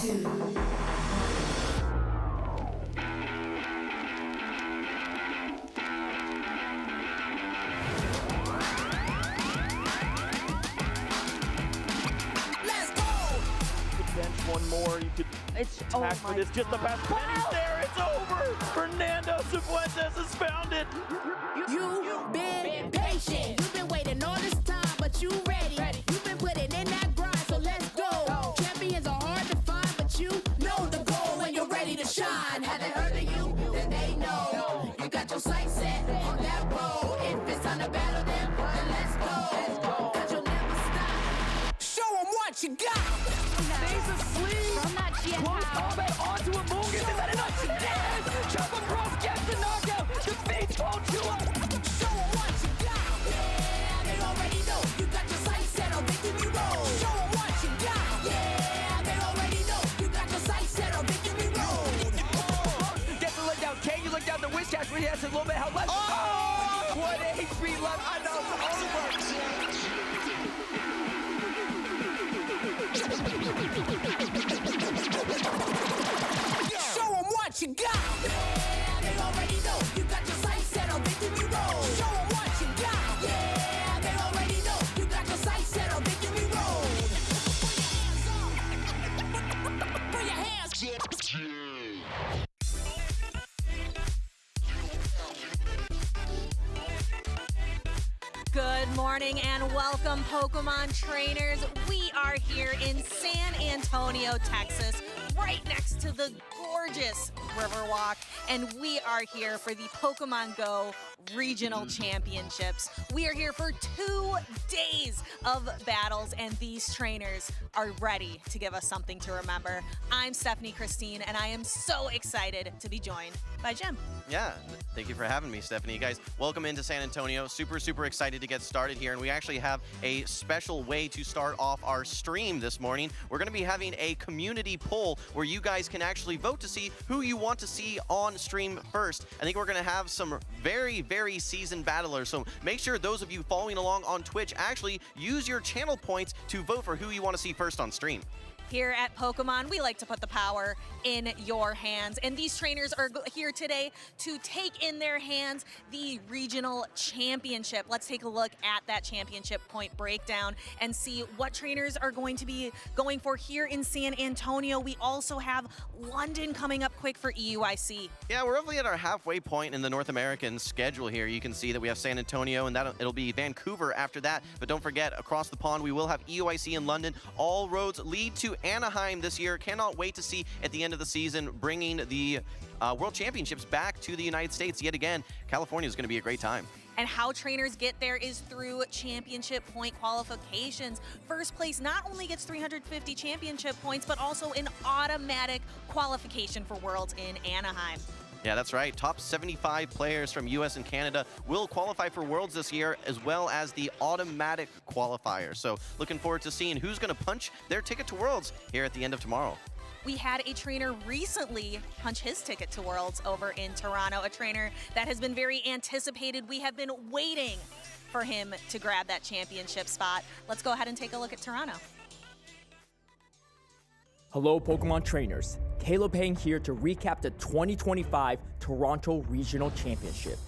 One more, you could attack for this, just the best pennies there, it's over! Fernando Cifuentes has found it! You've been patient, you've been waiting all this time, but you ready. You've been putting in that grind, so let's go. Champions are hard to find, but you know the goal when you're ready to shine. Have they heard of you? Then they know. You got your sights set on that road. If it's time to battle them, then let's go. Cause you'll never stop. Show them what you got. Stays asleep! From that GF Close power. combat onto a Mungus, is that enough? Yes! Jump across, gets the knockout, defeats Chua! Show them what you got. Yeah, they already know. You got your sights set on victory road. Show them what you got. Yeah, they already know. You got your sights set on victory road. Gets the leg down, can you look down the Wishcash when he has a little bit of health left? Oh! What HP left, I know, it's over! Show them what you got. Yeah, they already know. You got your sights set on victory road. Show them what you got. Yeah, they already know. You got your sights set on victory road. Put your hands. Good morning and welcome, Pokemon trainers. We are here in San Antonio, Texas, right next to the gorgeous Riverwalk, and we are here for the Pokemon Go Regional Championships. We are here for 2 days of battles, and these trainers are ready to give us something to remember. I'm Stephanie Christine, and I am so excited to be joined by Jim. Yeah, thank you for having me, Stephanie. You guys, welcome into San Antonio. Super excited to get started here, and we actually have a special way to start off our stream this morning. We're going to be having a community poll where you guys can actually vote to see who you want to see on stream first. I think we're going to have some very seasoned battlers, so make sure those of you following along on Twitch actually use your channel points to vote for who you want to see first on stream. Here at Pokemon, we like to put the power in your hands, and these trainers are here today to take in their hands the regional championship. Let's take a look at that championship point breakdown and see what trainers are going to be going for here in San Antonio. We also have London coming up quick for EUIC. Yeah, we're roughly at our halfway point in the North American schedule here. You can see that we have San Antonio, and it'll be Vancouver after that. But don't forget, across the pond, we will have EUIC in London. All roads lead to Anaheim this year. Cannot wait to see at the end of the season bringing the World Championships back to the United States yet again. California is going to be a great time. And how trainers get there is through championship point qualifications. First place not only gets 350 championship points, but also an automatic qualification for Worlds in Anaheim. Yeah, that's right. Top 75 players from US and Canada will qualify for Worlds this year, as well as the automatic qualifier. So looking forward to seeing who's going to punch their ticket to Worlds here at the end of tomorrow. We had a trainer recently punch his ticket to Worlds over in Toronto, a trainer that has been very anticipated. We have been waiting for him to grab that championship spot. Let's go ahead and take a look at Toronto. Hello, Pokemon trainers. Caleb Hang here to recap the 2025 Toronto Regional Championship.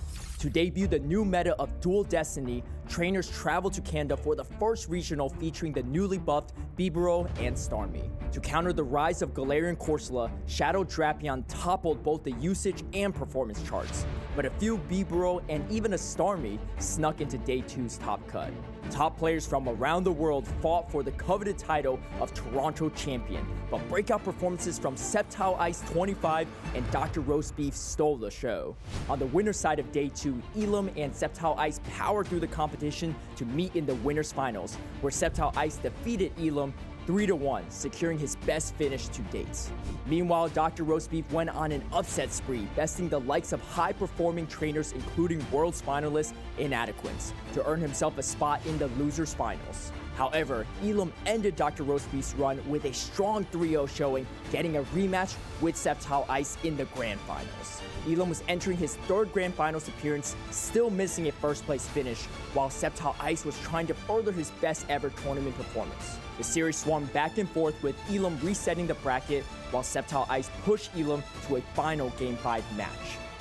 To debut the new meta of Dual Destiny, trainers travel to Canada for the first regional featuring the newly buffed Bibarel and Starmie. To counter the rise of Galarian Corsola, Shadow Drapion toppled both the usage and performance charts, but a few Bibarel and even a Starmie snuck into Day 2's top cut. Top players from around the world fought for the coveted title of Toronto Champion, but breakout performances from Sceptile Ice 25 and Dr. Roast Beef stole the show. On the winner's side of Day 2, Elam and Sceptile Ice powered through the competition to meet in the winners finals, where Sceptile Ice defeated Elam 3-1, securing his best finish to date. Meanwhile, Dr. Roast Beef went on an upset spree, besting the likes of high-performing trainers including Worlds finalist Inadequates, to earn himself a spot in the losers finals. However, Elam ended Dr. Roastbeef's run with a strong 3-0 showing, getting a rematch with Sceptile Ice in the Grand Finals. Elam was entering his third Grand Finals appearance, still missing a first-place finish, while Sceptile Ice was trying to further his best-ever tournament performance. The series swung back and forth with Elam resetting the bracket, while Sceptile Ice pushed Elam to a final Game 5 match.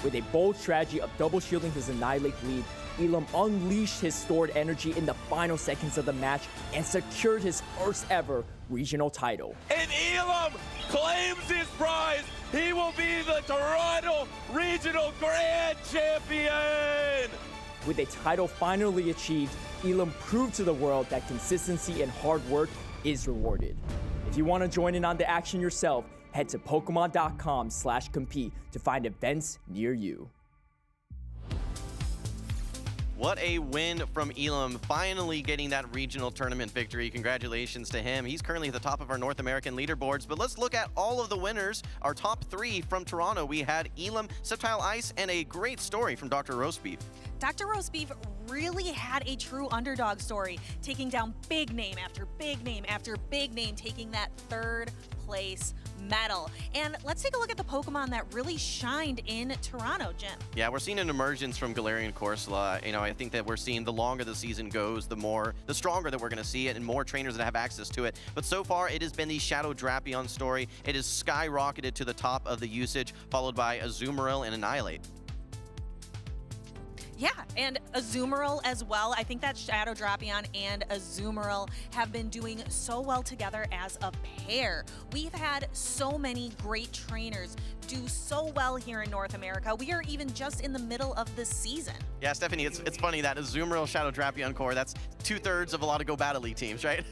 With a bold strategy of double shielding his Annihilate lead, Elam unleashed his stored energy in the final seconds of the match and secured his first ever regional title. And Elam claims his prize. He will be the Toronto Regional Grand Champion. With a title finally achieved, Elam proved to the world that consistency and hard work is rewarded. If you want to join in on the action yourself, head to Pokemon.com/compete to find events near you. What a win from Elam, finally getting that regional tournament victory. Congratulations to him. He's currently at the top of our North American leaderboards, but let's look at all of the winners. Our top 3 from Toronto, we had Elam, Sceptile Ice, and a great story from Dr. Roastbeef. Dr. Roastbeef really had a true underdog story, taking down big name after big name after big name, taking that 3rd place medal. And let's take a look at the Pokemon that really shined in Toronto, Jim. Yeah, we're seeing an emergence from Galarian Corsola. You know, I think that we're seeing the longer the season goes, the stronger that we're going to see it and more trainers that have access to it. But so far, it has been the Shadow Drapion story. It has skyrocketed to the top of the usage, followed by Azumarill and Annihilate. Yeah, and Azumarill as well. I think that Shadow Drapion and Azumarill have been doing so well together as a pair. We've had so many great trainers do so well here in North America. We are even just in the middle of the season. Yeah, Stephanie, it's funny that Azumarill Shadow Drapion core, that's 2/3 of a lot of Go Battle League teams, right?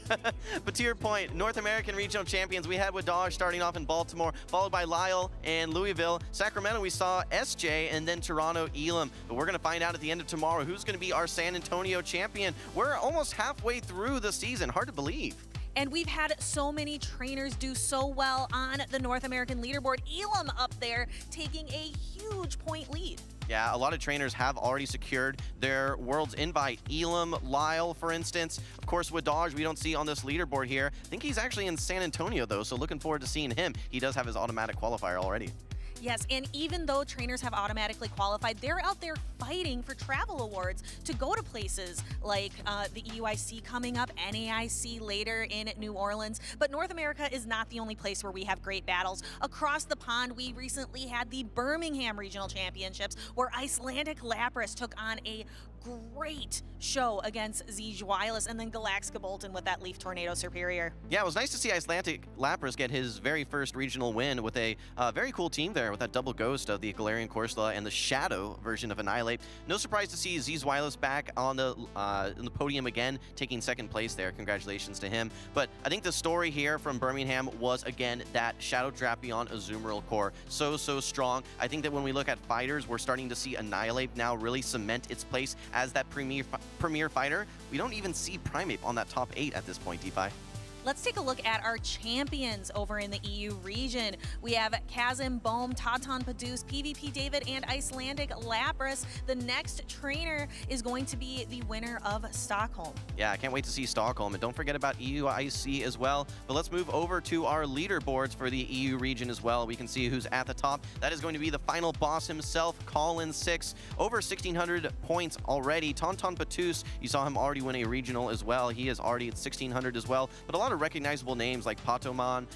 But to your point, North American regional champions, we had Wadaj starting off in Baltimore, followed by Lyle and Louisville. Sacramento, we saw SJ, and then Toronto, Elam. But we're going to find out at the end of tomorrow who's going to be our San Antonio champion. We're almost halfway through the season. Hard to believe. And we've had so many trainers do so well on the North American leaderboard. Elam up there taking a huge point lead. Yeah, a lot of trainers have already secured their Worlds invite. Elam, Lyle, for instance. Of course, Wadaj, we don't see on this leaderboard here. I think he's actually in San Antonio, though, so looking forward to seeing him. He does have his automatic qualifier already. Yes, and even though trainers have automatically qualified, they're out there fighting for travel awards to go to places like the EUIC coming up, NAIC later in New Orleans. But North America is not the only place where we have great battles. Across the pond, we recently had the Birmingham Regional Championships, where Icelandic Lapras took on a great show against Zegewilus, and then Galaxica Bolton with that Leaf Tornado Superior. Yeah, it was nice to see Icelandic Lapras get his very first regional win with a very cool team there with that double ghost of the Galarian Corsola and the Shadow version of Annihilate. No surprise to see Zegewilus back on the podium again, taking 2nd place there. Congratulations to him. But I think the story here from Birmingham was, again, that Shadow Drapion Azumarill core. So strong. I think that when we look at fighters, we're starting to see Annihilate now really cement its place as that premier fighter. We don't even see Primeape on that top 8 at this point, DeFi. Let's take a look at our champions over in the EU region. We have Chasm, Bohm, Taton Padus, PvP David, and Icelandic Lapras. The next trainer is going to be the winner of Stockholm. Yeah, I can't wait to see Stockholm. And don't forget about EUIC as well. But let's move over to our leaderboards for the EU region as well. We can see who's at the top. That is going to be the final boss himself, Colin 6. Over 1,600 points already. Tauntaun Patus, you saw him already win a regional as well. He is already at 1,600 as well. But a lot of recognizable names like Patomon,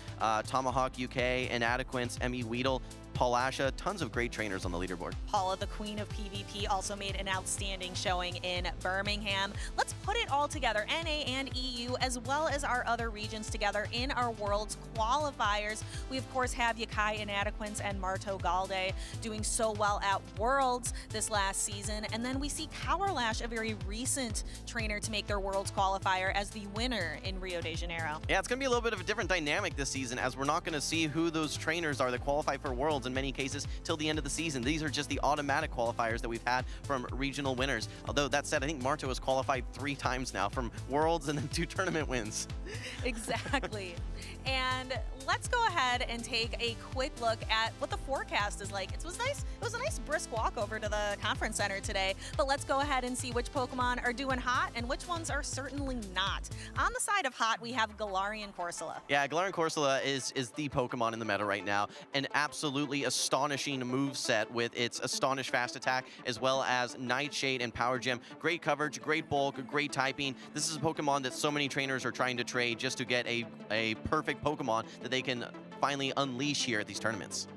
Tomahawk UK, Inadequance, Emmy Weedle, Paul Asha, tons of great trainers on the leaderboard. Paula, the queen of PvP, also made an outstanding showing in Birmingham. Let's put it all together, NA and EU, as well as our other regions together in our Worlds qualifiers. We, of course, have Yakai Inadequance and Marto Galde doing so well at Worlds this last season. And then we see Cowerlash, a very recent trainer to make their Worlds qualifier, as the winner in Rio de Janeiro. Yeah, it's going to be a little bit of a different dynamic this season, as we're not going to see who those trainers are that qualify for Worlds Worlds in many cases till the end of the season. These are just the automatic qualifiers that we've had from regional winners. Although that said, I think Marto has qualified 3 times now from Worlds and then 2 tournament wins. Exactly. And let's go ahead and take a quick look at what the forecast is like. It was nice. It was a nice brisk walk over to the conference center today, but let's go ahead and see which Pokemon are doing hot and which ones are certainly not. On the side of hot, we have Galarian Corsola. Yeah, Galarian Corsola is the Pokemon in the meta right now. An absolutely astonishing move set with its Astonish Fast Attack as well as Nightshade and Power Gem. Great coverage, great bulk, great typing. This is a Pokemon that so many trainers are trying to trade just to get a perfect Pokemon that they can finally unleash here at these tournaments.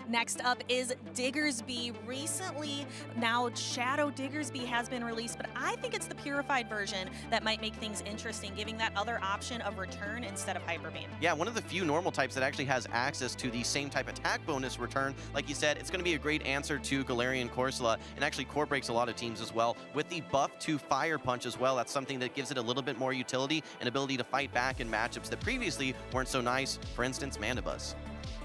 Next up is Diggersby. Recently, now Shadow Diggersby has been released, but I think it's the purified version that might make things interesting, giving that other option of return instead of Hyper Beam. Yeah, one of the few normal types that actually has access to the same type attack bonus return. Like you said, it's going to be a great answer to Galarian Corsola, and actually core breaks a lot of teams as well. With the buff to Fire Punch as well, that's something that gives it a little bit more utility and ability to fight back in matchups that previously weren't so nice. For instance, Mandibuzz.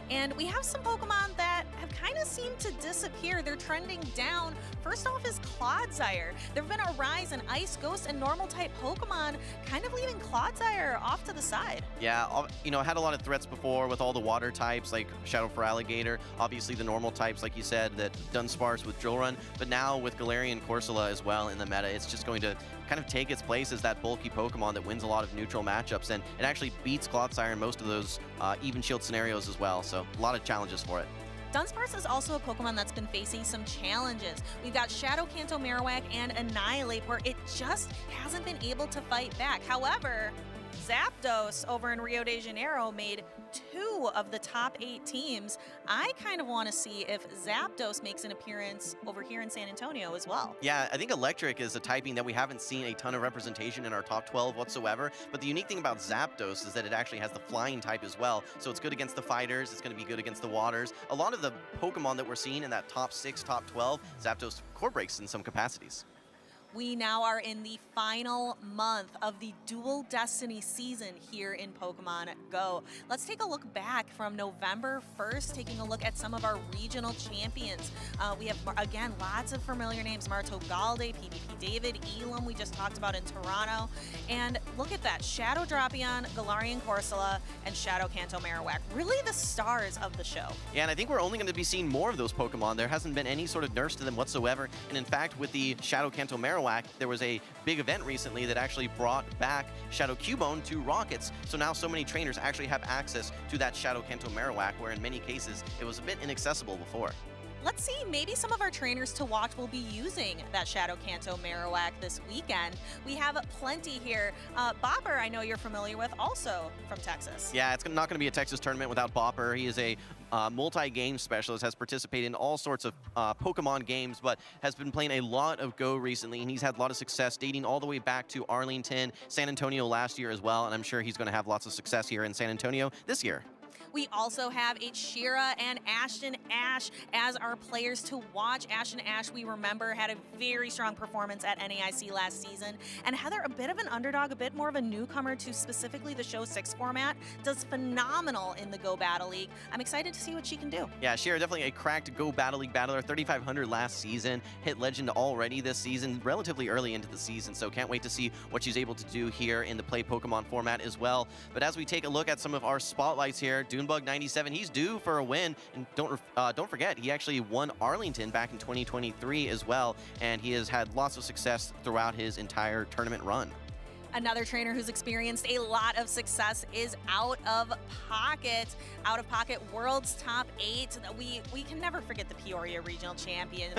And we have some Pokemon that have kind of seemed to disappear. They're trending down. First off is Clodsire. There have been a rise in Ice, Ghost, and Normal type Pokemon, kind of leaving Clodsire off to the side. Yeah, you know, had a lot of threats before with all the water types like Shadow for Alligator, obviously the normal types, like you said, that Dunsparce with Drill Run, but now with Galarian Corsola as well in the meta, it's just going to kind of take its place as that bulky Pokemon that wins a lot of neutral matchups, and it actually beats Clodsire in most of those even shield scenarios as well, so a lot of challenges for it. Dunsparce is also a Pokemon that's been facing some challenges. We've got Shadow Kanto Marowak and Annihilate, where it just hasn't been able to fight back. However, Zapdos over in Rio de Janeiro made 2 of the top 8 teams. I kind of want to see if Zapdos makes an appearance over here in San Antonio as well. Yeah, I think Electric is a typing that we haven't seen a ton of representation in our top 12 whatsoever, but the unique thing about Zapdos is that it actually has the flying type as well, so it's good against the fighters, it's going to be good against the waters. A lot of the Pokemon that we're seeing in that top 6, top 12, Zapdos core breaks in some capacities. We now are in the final month of the Dual Destiny season here in Pokemon Go. Let's take a look back from November 1st, taking a look at some of our regional champions. We have, again, lots of familiar names. Marto Galde, PvP David, Elam, we just talked about in Toronto. And look at that, Shadow Drapion, Galarian Corsola, and Shadow Kanto Marowak. Really the stars of the show. Yeah, and I think we're only going to be seeing more of those Pokemon. There hasn't been any sort of nerfs to them whatsoever. And in fact, with the Shadow Kanto Marowak, there was a big event recently that actually brought back Shadow Cubone to Rockets. So now so many trainers actually have access to that Shadow Kanto Marowak, where in many cases it was a bit inaccessible before. Let's see, maybe some of our trainers to watch will be using that Shadow Kanto Marowak this weekend. We have plenty here. Bopper, I know you're familiar with, also from Texas. Yeah, it's not going to be a Texas tournament without Bopper. He is a multi-game specialist, has participated in all sorts of Pokemon games, but has been playing a lot of Go recently, and he's had a lot of success dating all the way back to Arlington, San Antonio last year as well, and I'm sure he's going to have lots of success here in San Antonio this year. We also have Shira and Ashton Ash as our players to watch. Ashton Ash, we remember, had a very strong performance at NAIC last season. And Heather, a bit of an underdog, a bit more of a newcomer to specifically the Show 6 format, does phenomenal in the Go Battle League. I'm excited to see what she can do. Yeah, Shira definitely a cracked Go Battle League battler, 3,500 last season, hit Legend already this season, relatively early into the season, so can't wait to see what she's able to do here in the Play Pokemon format as well. But as we take a look at some of our spotlights here, Dunebug97, he's due for a win, and don't forget, he actually won Arlington back in 2023 as well, and he has had lots of success throughout his entire tournament run. Another trainer who's experienced a lot of success is OutOfPoket. OutOfPoket, world's top 8. We can never forget the Peoria regional champion.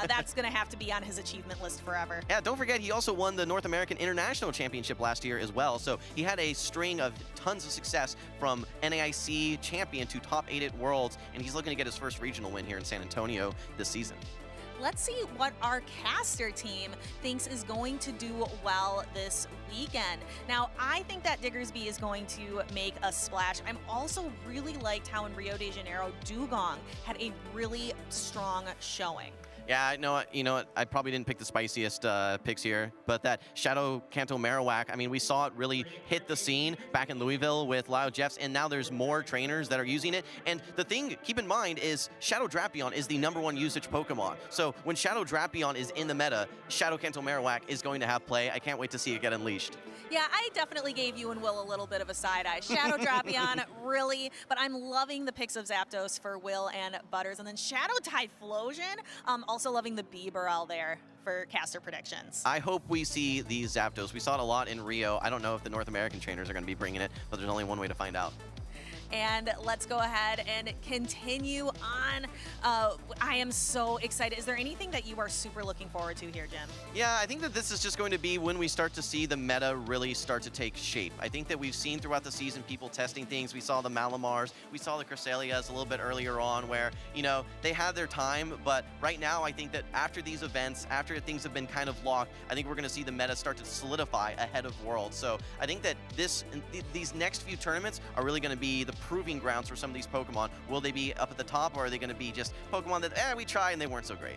That's going to have to be on his achievement list forever. Yeah, don't forget, he also won the North American International Championship last year as well. So he had a string of tons of success from NAIC champion to top 8 at Worlds, and he's looking to get his first regional win here in San Antonio this season. Let's see what our caster team thinks is going to do well this weekend. Now, I think that Diggersby is going to make a splash. I'm also really liked how in Rio de Janeiro, Dugong had a really strong showing. Yeah, you know what? I probably didn't pick the spiciest picks here, but that Shadow Kanto Marowak, I mean, we saw it really hit the scene back in Louisville with Lyle Jeffs, and now there's more trainers that are using it. And the thing, keep in mind, is Shadow Drapion is the #1 usage Pokemon. So when Shadow Drapion is in the meta, Shadow Kanto Marowak is going to have play. I can't wait to see it get unleashed. Yeah, I definitely gave you and Will a little bit of a side eye. Shadow Drapion, really, but I'm loving the picks of Zapdos for Will and Butters. And then Shadow Typhlosion, also loving the Bieberl there for caster predictions. I hope we see these Zapdos. We saw it a lot in Rio. I don't know if the North American trainers are going to be bringing it, but there's only one way to find out. And let's go ahead and continue on. I am so excited. Is there anything that you are super looking forward to here, Jim? Yeah, I think that this is just going to be when we start to see the meta really start to take shape. I think that we've seen throughout the season people testing things. We saw the Malamars, we saw the Cresselias a little bit earlier on where, you know, they had their time, but right now I think that after these events, after things have been kind of locked, I think we're going to see the meta start to solidify ahead of Worlds. So I think that these next few tournaments are really going to be the proving grounds for some of these Pokemon. Will they be up at the top, or are they going to be just Pokemon that, we tried and they weren't so great?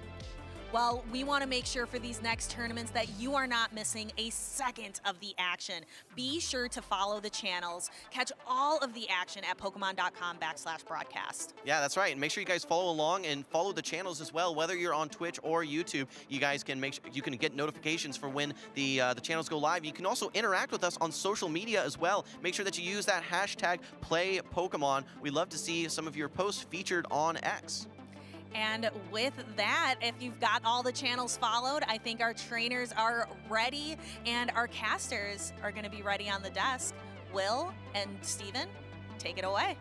Well, we want to make sure for these next tournaments that you are not missing a second of the action. Be sure to follow the channels. Catch all of the action at Pokemon.com/broadcast. Yeah, that's right. And make sure you guys follow along and follow the channels as well. Whether you're on Twitch or YouTube, you guys can make sure you can get notifications for when the channels go live. You can also interact with us on social media as well. Make sure that you use that hashtag #PlayPokemon. We love to see some of your posts featured on X. And with that, if you've got all the channels followed, I think our trainers are ready and our casters are going to be ready on the desk. Will and Steven, take it away.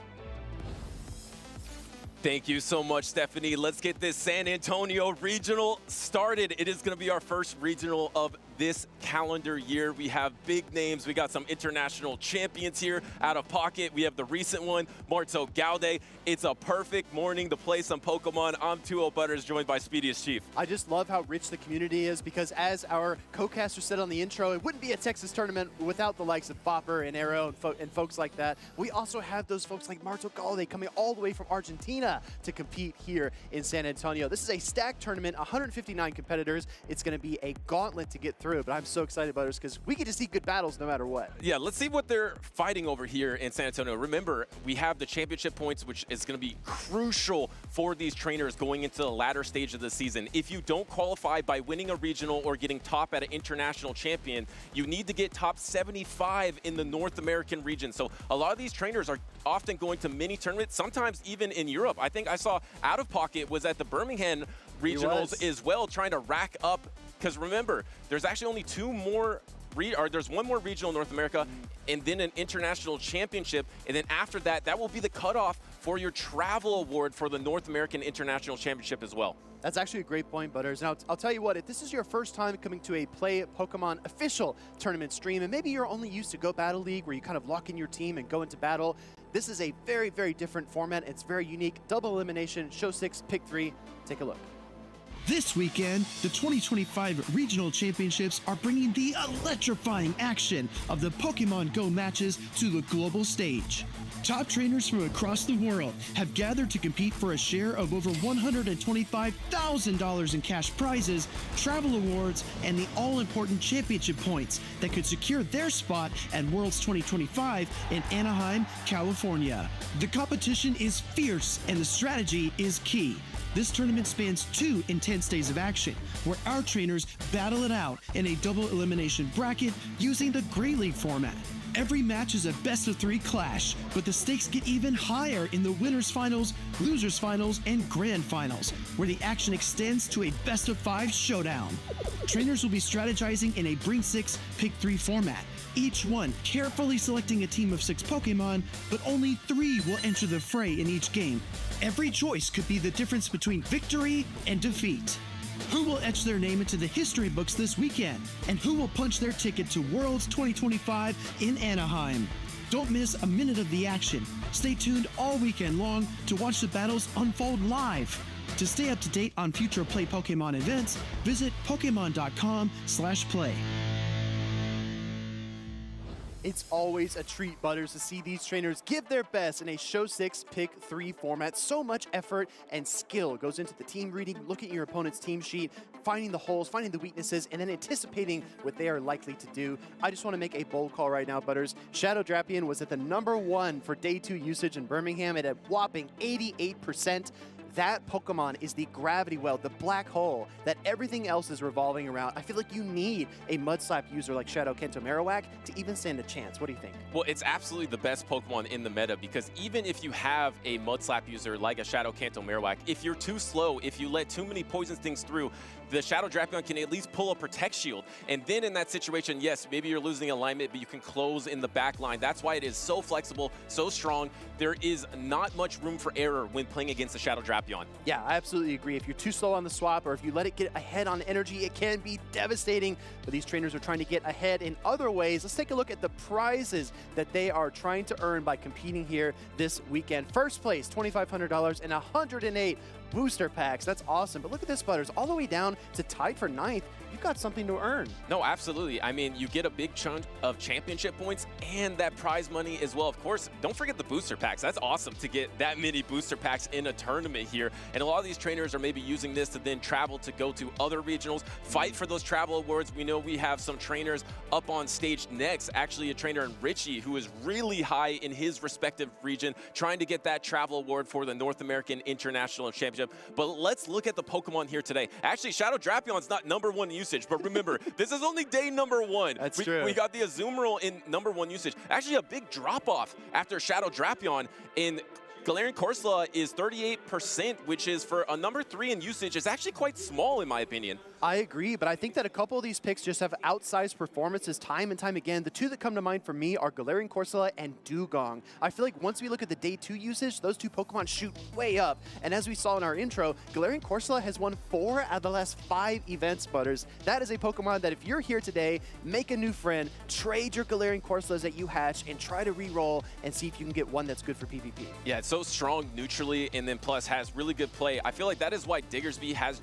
Thank you so much, Stephanie. Let's get this San Antonio regional started. It is going to be our first regional of this calendar year. We have big names. We got some international champions here out of pocket. We have the recent one, Marto Gaude. It's a perfect morning to play some Pokemon. I'm 2-0 Butters, joined by Speediest Chief. I just love how rich the community is because as our co-caster said on the intro, it wouldn't be a Texas tournament without the likes of Bopper and Arrow and folks like that. We also have those folks like Marto Gaude coming all the way from Argentina to compete here in San Antonio. This is a stacked tournament, 159 competitors. It's going to be a gauntlet to get through, but I'm so excited, Butters, because we get to see good battles no matter what. Yeah, let's see what they're fighting over here in San Antonio. Remember, we have the championship points, which is going to be crucial for these trainers going into the latter stage of the season. If you don't qualify by winning a regional or getting top at an international champion, you need to get top 75 in the North American region. So a lot of these trainers are often going to mini tournaments, sometimes even in Europe. I think I saw OutOfPoket was at the Birmingham regionals as well, trying to rack up, because remember, there's actually only there's one more regional in North America and then an international championship. And then after that, that will be the cutoff for your travel award for the North American International Championship as well. That's actually a great point, Butters. Now, I'll tell you what, if this is your first time coming to a Play Pokemon official tournament stream, and maybe you're only used to Go Battle League where you kind of lock in your team and go into battle, this is a very, very different format. It's very unique. Double elimination, show 6, pick 3. Take a look. This weekend, the 2025 Regional Championships are bringing the electrifying action of the Pokemon Go matches to the global stage. Top trainers from across the world have gathered to compete for a share of over $125,000 in cash prizes, travel awards, and the all-important championship points that could secure their spot at Worlds 2025 in Anaheim, California. The competition is fierce and the strategy is key. This tournament spans 2 intense days of action, where our trainers battle it out in a double elimination bracket using the Great League format. Every match is a best-of-3 clash, but the stakes get even higher in the winners finals, losers finals, and grand finals, where the action extends to a best-of-5 showdown. Trainers will be strategizing in a Bring 6, Pick 3 format, each one carefully selecting a team of 6 Pokemon, but only 3 will enter the fray in each game. Every choice could be the difference between victory and defeat. Who will etch their name into the history books this weekend? And who will punch their ticket to Worlds 2025 in Anaheim? Don't miss a minute of the action. Stay tuned all weekend long to watch the battles unfold live. To stay up to date on future Play Pokemon events, visit Pokemon.com/play. It's always a treat, Butters, to see these trainers give their best in a Show 6 Pick 3 format. So much effort and skill goes into the team reading, looking at your opponent's team sheet, finding the holes, finding the weaknesses, and then anticipating what they are likely to do. I just want to make a bold call right now, Butters. ShadowMimikyu was at the #1 for day 2 usage in Birmingham at a whopping 88%. That Pokemon is the gravity well, the black hole that everything else is revolving around. I feel like you need a Mud Slap user like Shadow Kanto Marowak to even stand a chance. What do you think? Well, it's absolutely the best Pokemon in the meta because even if you have a Mud Slap user like a Shadow Kanto Marowak, if you're too slow, if you let too many poison stings through, the Shadow Drapion can at least pull a Protect Shield. And then in that situation, yes, maybe you're losing alignment, but you can close in the back line. That's why it is so flexible, so strong. There is not much room for error when playing against the Shadow Drapion. Yeah, I absolutely agree. If you're too slow on the swap or if you let it get ahead on energy, it can be devastating. But these trainers are trying to get ahead in other ways. Let's take a look at the prizes that they are trying to earn by competing here this weekend. First place, $2,500 and 108 booster packs. That's awesome. But look at this, Butters. All the way down to tied for 9th. You've got something to earn. No, absolutely. I mean, you get a big chunk of championship points and that prize money as well. Of course, don't forget the booster packs. That's awesome to get that many booster packs in a tournament here. And a lot of these trainers are maybe using this to then travel to go to other regionals, fight for those travel awards. We know we have some trainers up on stage next. Actually, a trainer in Richie who is really high in his respective region, trying to get that travel award for the North American International Championship. But let's look at the Pokemon here today. Actually, Shadow Drapion's not #1 usage, but remember, this is only day #1. That's true. We got the Azumarill in #1 usage. Actually, a big drop-off after Shadow Drapion in Galarian Corsola is 38%, which is for a #3 in usage is actually quite small in my opinion. I agree, but I think that a couple of these picks just have outsized performances time and time again. The two that come to mind for me are Galarian Corsola and Dugong. I feel like once we look at the day 2 usage, those two Pokemon shoot way up. And as we saw in our intro, Galarian Corsola has won 4 out of the last 5 events, Butters. That is a Pokemon that if you're here today, make a new friend, trade your Galarian Corsolas that you hatch, and try to re-roll and see if you can get one that's good for PvP. Yeah, it's so strong neutrally and then plus has really good play. I feel like that is why Diggersby has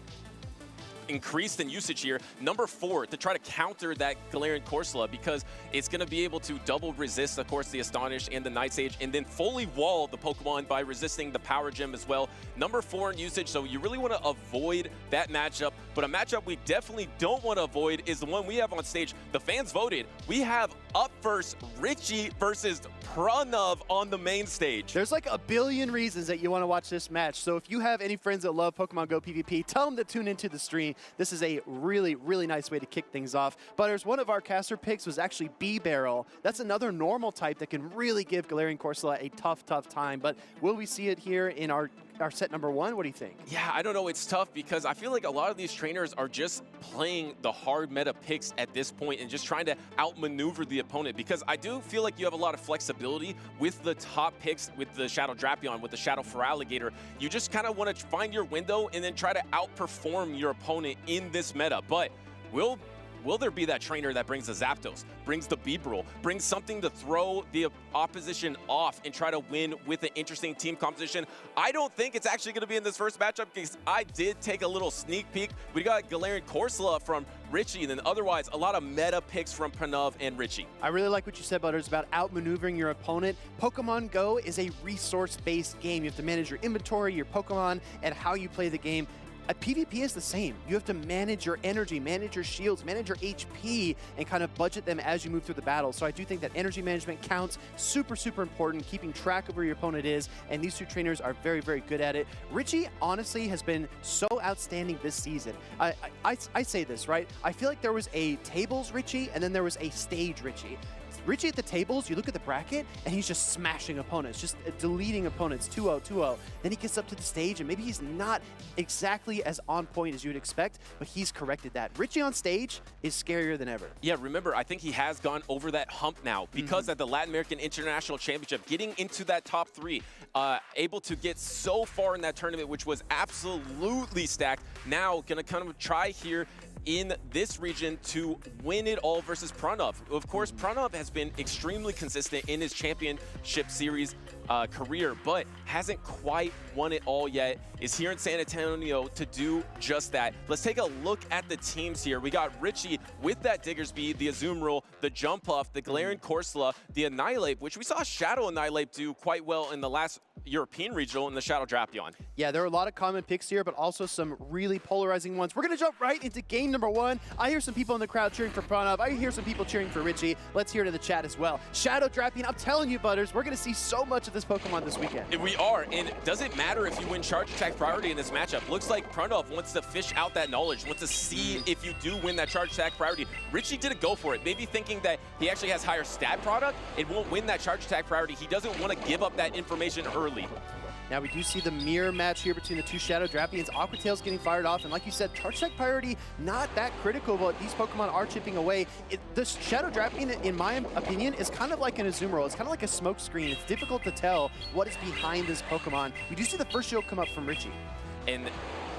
increased in usage here, #4, to try to counter that Galarian Corsola because it's going to be able to double resist, of course, the Astonish and the Night Sage, and then fully wall the Pokemon by resisting the Power Gem as well. #4 in usage, so you really want to avoid that matchup, but a matchup we definitely don't want to avoid is the one we have on stage. The fans voted. We have up first Richie versus Pranav on the main stage. There's like a billion reasons that you want to watch this match, so if you have any friends that love Pokemon Go PvP, tell them to tune into the stream. This is a really, really nice way to kick things off. Butters, one of our caster picks was actually B-Barrel. That's another normal type that can really give Galarian Corsola a tough, tough time, but will we see it here in our set #1? What do you think? Yeah, I don't know. It's tough because I feel like a lot of these trainers are just playing the hard meta picks at this point and just trying to outmaneuver the opponent because I do feel like you have a lot of flexibility with the top picks with the Shadow Drapion, with the Shadow Feraligatr. You just kind of want to find your window and then try to outperform your opponent in this meta. But will there be that trainer that brings the Zapdos, brings the Beedrill, brings something to throw the opposition off and try to win with an interesting team composition? I don't think it's actually going to be in this first matchup because I did take a little sneak peek. We got Galarian Corsola from Richie, and then otherwise a lot of meta picks from Pranav and Richie. I really like what you said, Butters, about outmaneuvering your opponent. Pokemon Go is a resource-based game. You have to manage your inventory, your Pokemon, and how you play the game. PvP is the same. You have to manage your energy, manage your shields, manage your HP, and kind of budget them as you move through the battle. So I do think that energy management counts. Super, super important, keeping track of where your opponent is, and these two trainers are very, very good at it. Richie, honestly, has been so outstanding this season. I say this, right? I feel like there was a tables Richie, and then there was a stage Richie. Richie at the tables, you look at the bracket, and he's just smashing opponents, just deleting opponents, 2-0, 2-0. Then he gets up to the stage, and maybe he's not exactly as on point as you would expect, but he's corrected that. Richie on stage is scarier than ever. Yeah, remember, I think he has gone over that hump now because at the Latin American International Championship, getting into that top 3, able to get so far in that tournament, which was absolutely stacked. Now, gonna kind of try here in this region to win it all versus Pranav. Of course, Pranav has been extremely consistent in his championship series career, but hasn't quite won it all yet. Is here in San Antonio to do just that. Let's take a look at the teams here. We got Richie with that Diggersby, the Azumarill, the Jump Off, the Galarian Corsola, the Annihilate, which we saw Shadow Annihilate do quite well in the last European regional in the Shadow Drapion. Yeah, there are a lot of common picks here, but also some really polarizing ones. We're going to jump right into game number 1. I hear some people in the crowd cheering for Pranav. I hear some people cheering for Richie. Let's hear it in the chat as well. Shadow Drapion, I'm telling you, Butters, we're going to see so much of this Pokemon this weekend. We are, and does it matter if you win Charge Attack priority in this matchup? Looks like Pranav wants to fish out that knowledge, wants to see if you do win that Charge Attack priority. Richie didn't go for it, maybe thinking that he actually has higher stat product and won't win that Charge Attack priority. He doesn't want to give up that information early. Now we do see the mirror match here between the two Shadow Drapions. Aqua Tail's getting fired off, and like you said, Charge Attack priority not that critical, but these Pokemon are chipping away. The Shadow Drapion, in my opinion, is kind of like an Azumarill. It's kind of like a smoke screen. It's difficult to tell what is behind this Pokemon. We do see the first shield come up from Richie. And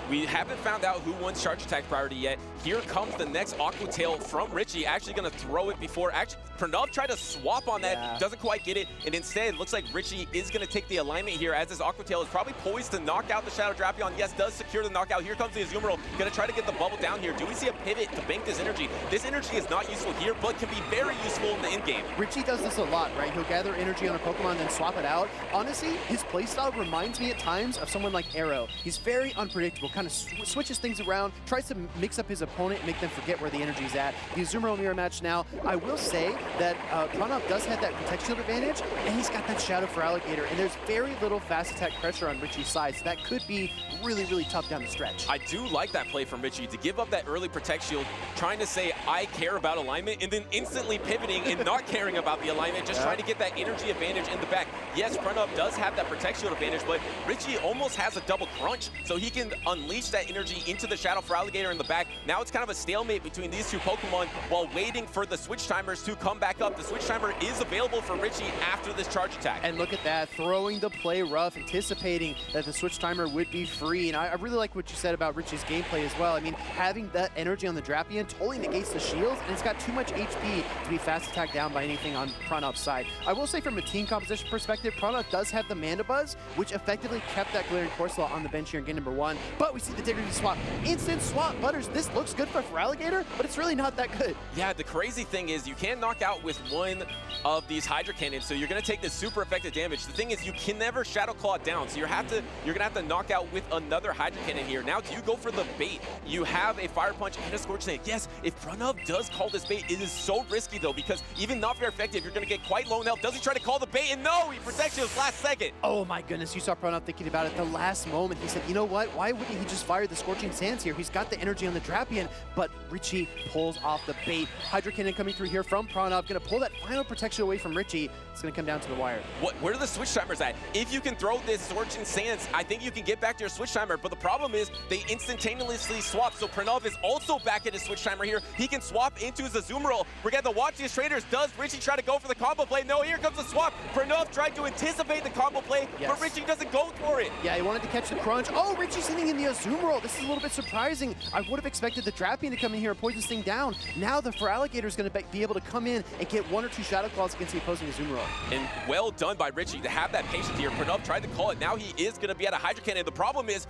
we haven't found out who wants Charge Attack priority yet. Here comes the next Aqua Tail from Richie, actually going to throw it before. Actually, Pranav tried to swap on that, doesn't quite get it, and instead, looks like Richie is going to take the alignment here as this Aqua Tail is probably poised to knock out the Shadow Drapion. Yes, does secure the knockout. Here comes the Azumarill, going to try to get the bubble down here. Do we see a pivot to bank this energy? This energy is not useful here, but can be very useful in the in-game. Richie does this a lot, right? He'll gather energy on a Pokemon, then swap it out. Honestly, his playstyle reminds me at times of someone like Arrow. He's very unpredictable, kind of switches things around, tries to mix up his opponent and make them forget where the energy's at. The Azumarill mirror match now, I will say that Pranav does have that Protect Shield advantage, and he's got that Shadow for Alligator, and there's very little fast attack pressure on Richie's side, so that could be really, really tough down the stretch. I do like that play from Richie to give up that early Protect Shield, trying to say, I care about alignment, and then instantly pivoting and not caring about the alignment, just trying to get that energy advantage in the back. Yes, Pranav does have that Protect Shield advantage, but Richie almost has a double crunch, so he can unleash that energy into the Shadow for Alligator in the back. Now it's kind of a stalemate between these two Pokemon while waiting for the Switch Timers to come back up. The Switch Timer is available for Richie after this Charge Attack. And look at that, throwing the play rough, anticipating that the Switch Timer would be free. And I really like what you said about Richie's gameplay as well. I mean, having that energy on the Drapion totally negates the shields, and it's got too much HP to be fast attacked down by anything on Pranav's side. I will say from a team composition perspective, Pranav does have the Mandibuzz, which effectively kept that Galarian Corsola on the bench here in game number 1. But we see the Diggersby swap. Instant swap, Butters. This looks good for Alligator, but it's really not that good. Yeah, the crazy thing is you can't knock out with one of these Hydro Cannons, so you're going to take this super effective damage. The thing is you can never Shadow Claw down, so you're going to have to knock out with another Hydro Cannon here. Now, do you go for the bait? You have a Fire Punch and a Scorch Sand. Yes, if Pranav does call this bait, it is so risky though, because even not very effective, you're going to get quite low in health. Does he try to call the bait? And no, he protects you his last second. Oh my goodness, you saw Pranav thinking about it the last moment. He said, you know what? Why wouldn't he just fire the Scorching Sands here? He's got the energy on the Drapion, but Richie pulls off the bait. Hydro Cannon coming through here from Pranav, gonna pull that final protection away from Richie. It's gonna come down to the wire. Where are the Switch Timers at? If you can throw this Scorching Sands, I think you can get back to your Switch Timer, but the problem is they instantaneously swap, so Pranav is also back at his Switch Timer here. He can swap into his Azumarill. We're gonna watch these traders. Does Richie try to go for the combo play? No, here comes the swap. Pranav tried to anticipate the combo play, but Richie doesn't go for it. Yeah, he wanted to catch the crunch. Oh, Richie's hitting in the Azumarill. This is a little bit surprising. I would have expected the Drapion to come in here and poison this thing down. Now the Feraligatr is going to be able to come in and get 1 or 2 Shadow Claws against the opposing Azumarill. And well done by Richie to have that patience here. Pranav tried to call it. Now he is going to be at a Hydro Cannon. The problem is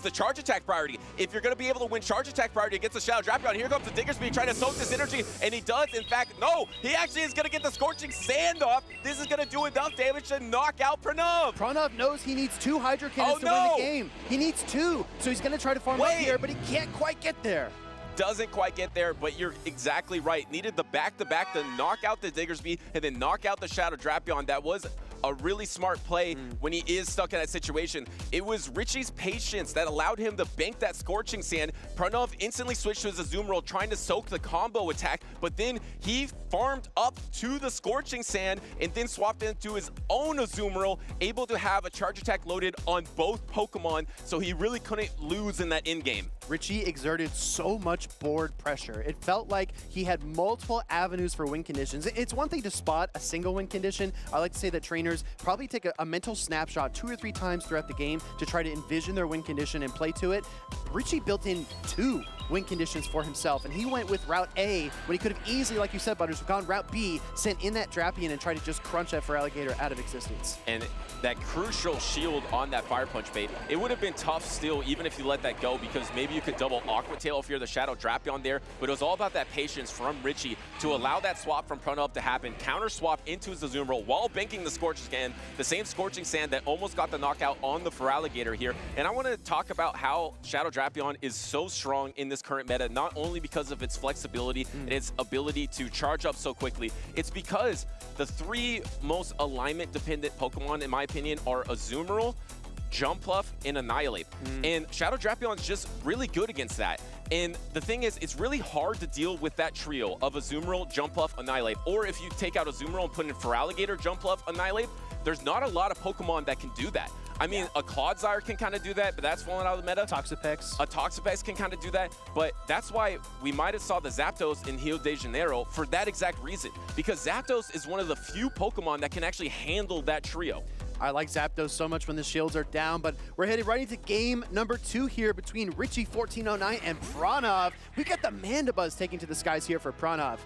the Charge Attack priority. If you're going to be able to win Charge Attack priority against the Shadow Drapion, here comes the Diggersby trying to soak this energy, and he does. In fact, no, he actually is going to get the Scorching Sand off. This is going to do enough damage to knock out Pranav. Pranav knows he needs 2 Hydro Cannons to win the game. He needs 2, so he's going to try to farm up here, but he can't quite get there. Doesn't quite get there, but you're exactly right. Needed the back-to-back to knock out the Diggersby and then knock out the Shadow Drapion. That was a really smart play when he is stuck in that situation. It was Richie's patience that allowed him to bank that Scorching Sand. Pranav instantly switched to his Azumarill, trying to soak the combo attack, but then he farmed up to the Scorching Sand and then swapped into his own Azumarill, able to have a Charge Attack loaded on both Pokemon, so he really couldn't lose in that in-game. Richie exerted so much board pressure. It felt like he had multiple avenues for win conditions. It's one thing to spot a single win condition. I like to say that trainers players probably take a mental snapshot 2 or 3 times throughout the game to try to envision their win condition and play to it. Richie built in 2 win conditions for himself, and he went with route A when he could have easily, like you said, Butters, gone route B, sent in that Drapion and tried to just crunch that Feraligatr out of existence. And that crucial shield on that Fire Punch bait, it would have been tough still even if you let that go, because maybe you could double Aqua Tail if you're the Shadow Drapion there, but it was all about that patience from Richie to allow that swap from Pranav to happen, counter swap into his Azumarill while banking the Scorching Sand, the same Scorching Sand that almost got the knockout on the Feraligatr here. And I want to talk about how Shadow Drapion is so strong in this current meta, not only because of its flexibility and its ability to charge up so quickly, it's because the 3 most alignment-dependent Pokemon, in my opinion, are Azumarill, Jumpluff, and Annihilate. And Shadow Drapion's just really good against that. And the thing is, it's really hard to deal with that trio of Azumarill, Jumpluff, Annihilate. Or if you take out Azumarill and put in Feraligatr, Jumpluff, Annihilate, there's not a lot of Pokemon that can do that. I mean, a Clodsire can kind of do that, but that's fallen out of the meta. Toxapex. A Toxapex can kind of do that, but that's why we might have saw the Zapdos in Rio de Janeiro for that exact reason. Because Zapdos is one of the few Pokemon that can actually handle that trio. I like Zapdos so much when the shields are down, but we're headed right into game number 2 here between Richie 1409 and Pranav. We got the Mandibuzz taking to the skies here for Pranav.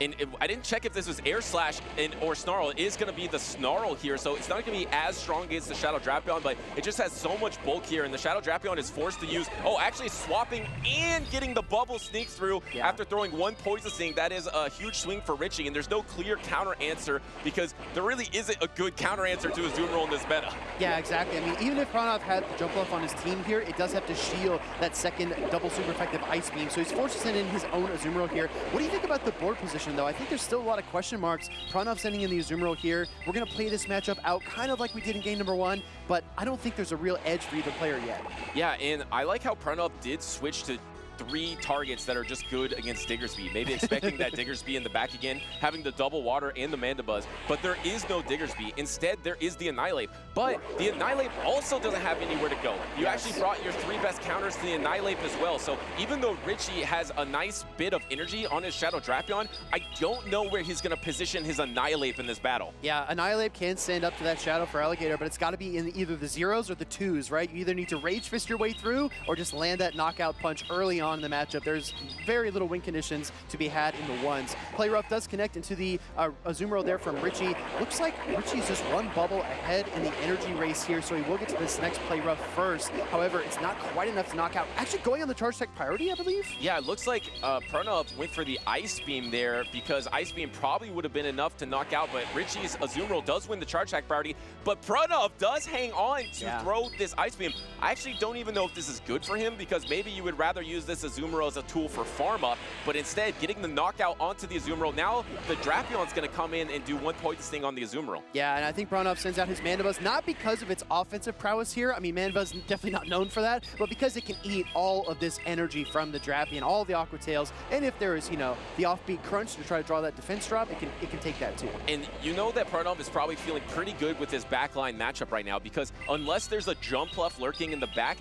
And I didn't check if this was Air Slash or Snarl. It is going to be the Snarl here, so it's not going to be as strong against the Shadow Drapion, but it just has so much bulk here, and the Shadow Drapion is forced to use, actually swapping and getting the bubble sneak through after throwing 1 Poison Sting. That is a huge swing for Richie, and there's no clear counter answer because there really isn't a good counter answer to his Azumarill in this meta. Yeah, exactly. I mean, even if Pranav had the Jumpluff on his team here, it does have to shield that second double super effective Ice Beam, so he's forced to send in his own Azumarill here. What do you think about the board position, though? I think there's still a lot of question marks. Pranav sending in the Azumarill here. We're going to play this matchup out kind of like we did in game number 1, but I don't think there's a real edge for either player yet. Yeah, and I like how Pranav did switch to 3 targets that are just good against Diggersby. Maybe expecting that Diggersby in the back again, having the double water and the Mandibuzz, but there is no Diggersby. Instead, there is the Annihilate, but the Annihilate also doesn't have anywhere to go. You actually brought your 3 best counters to the Annihilate as well, so even though Richie has a nice bit of energy on his Shadow Drapion, I don't know where he's going to position his Annihilate in this battle. Yeah, Annihilate can stand up to that Shadow Feraligatr, but it's got to be in either the 0s or the 2s, right? You either need to Rage Fist your way through or just land that knockout punch early on in the matchup. There's very little win conditions to be had in the 1s. Play Rough does connect into the Azumarill there from Richie. Looks like Richie's just 1 bubble ahead in the energy race here, so he will get to this next Play Rough first. However, it's not quite enough to knock out. Actually going on the Charge Tech priority, I believe? Yeah, it looks like Pranav went for the Ice Beam there because Ice Beam probably would have been enough to knock out, but Richie's Azumarill does win the Charge Tech priority, but Pranav does hang on to throw this Ice Beam. I actually don't even know if this is good for him because maybe you would rather use this Azumarill as a tool for farm up, but instead getting the knockout onto the Azumarill. Now the Drapion's going to come in and do 1 Poison Sting on the Azumarill. Yeah, and I think Pranav sends out his Mandibuzz not because of its offensive prowess here. I mean, Mandibuzz is definitely not known for that, but because it can eat all of this energy from the Drapion, all the Aqua Tails, and if there is, you know, the offbeat crunch to try to draw that defense drop, it can take that too. And you know that Pranav is probably feeling pretty good with his backline matchup right now because unless there's a Jumpluff lurking in the back,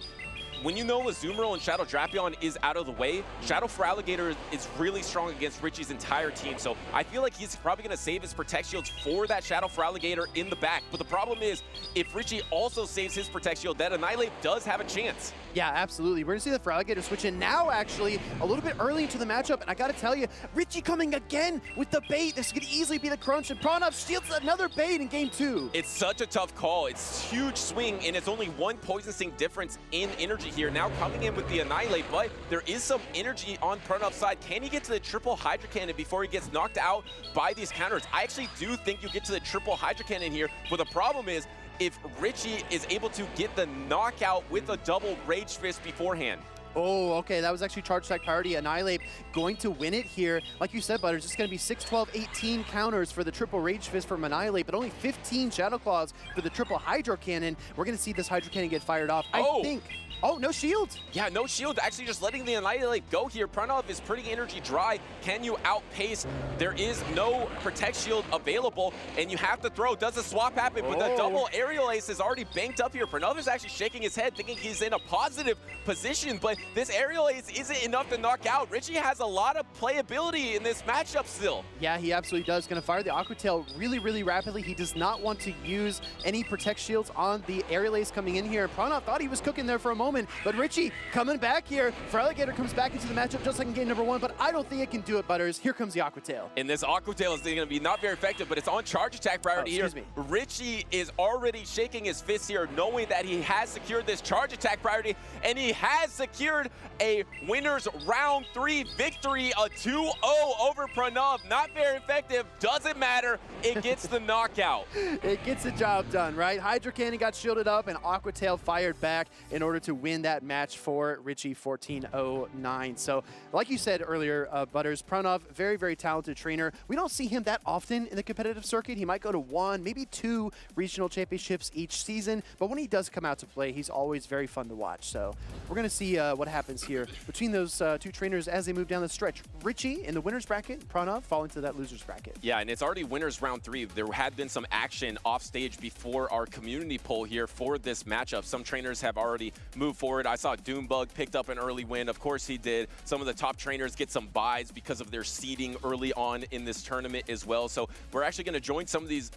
when you know Azumarill and Shadow Drapion is out of the way, Shadow Feraligatr is really strong against Richie's entire team. So I feel like he's probably going to save his Protect Shields for that Shadow Feraligatr in the back. But the problem is, if Richie also saves his Protect Shield, that Annihilate does have a chance. Yeah, absolutely. We're going to see the Feraligatr switch in now, actually, a little bit early into the matchup. And I got to tell you, Richie coming again with the bait. This could easily be the crunch. And Pranav shields another bait in game 2. It's such a tough call. It's huge swing, and it's only 1 Poison Sting difference in energy here. Now coming in with the Annihilate, but there is some energy on Pranav's side. Can he get to the triple Hydro Cannon before he gets knocked out by these counters? I actually do think you get to the triple Hydro Cannon here, but the problem is if Richie is able to get the knockout with a double Rage Fist beforehand. Oh, okay, that was actually Charge Tech priority. Annihilate going to win it here. Like you said, Butters, it's going to be 6, 12, 18 counters for the triple Rage Fist from Annihilate, but only 15 Shadow Claws for the triple Hydro Cannon. We're going to see this Hydro Cannon get fired off. I think... Oh, no shield. Yeah, no shield. Actually, just letting the Annihilate go here. Pranav is pretty energy dry. Can you outpace? There is no Protect Shield available, and you have to throw. Does the swap happen? But the double Aerial Ace is already banked up here. Pranav is actually shaking his head, thinking he's in a positive position, but this aerial ace isn't enough to knock out. Richie has a lot of playability in this matchup still. Yeah, he absolutely does. Going to fire the Aqua Tail really, really rapidly. He does not want to use any protect shields on the aerial ace coming in here. Pranav thought he was cooking there for a moment, but Richie coming back here. Feraligatr comes back into the matchup just like in game number 1, but I don't think it can do it, Butters. Here comes the Aqua Tail. And this Aqua Tail is going to be not very effective, but it's on charge attack priority here. Richie is already shaking his fist here, knowing that he has secured this charge attack priority, and he has secured a winner's round 3 victory, a 2-0 over Pranav. Not very effective, doesn't matter, it gets the knockout. It gets the job done, right? Hydro Cannon got shielded up and Aqua Tail fired back in order to win that match for Richie 14-09. So like you said earlier, Butters, Pranav, very, very talented trainer. We don't see him that often in the competitive circuit. He might go to 1, maybe 2 regional championships each season, but when he does come out to play, he's always very fun to watch. So we're going to see what happens here between those 2 trainers as they move down the stretch. Richie in the winner's bracket, Pranav falling to that loser's bracket. Yeah, and it's already winners round 3. There had been some action off stage before our community poll here for this matchup. Some trainers have already moved forward. I saw Doombug picked up an early win. Of course he did. Some of the top trainers get some buys because of their seeding early on in this tournament as well. So we're actually going to join some of these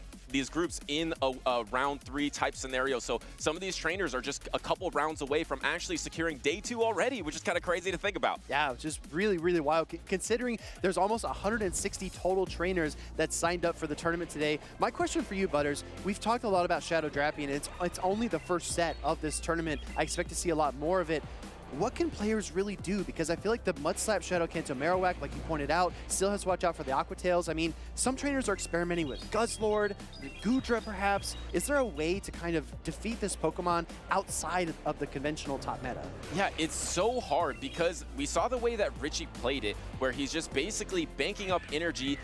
groups in a round 3 type scenario. So some of these trainers are just a couple rounds away from actually securing day 2 already, which is kind of crazy to think about. Yeah, it's just really, really wild. Considering there's almost 160 total trainers that signed up for the tournament today. My question for you, Butters, we've talked a lot about Shadow Drapion. It's only the first set of this tournament. I expect to see a lot more of it. What can players really do? Because I feel like the Mudslap Shadow Kanto Marowak, like you pointed out, still has to watch out for the Aqua Tails. I mean, some trainers are experimenting with Guzzlord, Gudra perhaps. Is there a way to kind of defeat this Pokemon outside of the conventional top meta? Yeah, it's so hard because we saw the way that Richie played it, where he's just basically banking up energy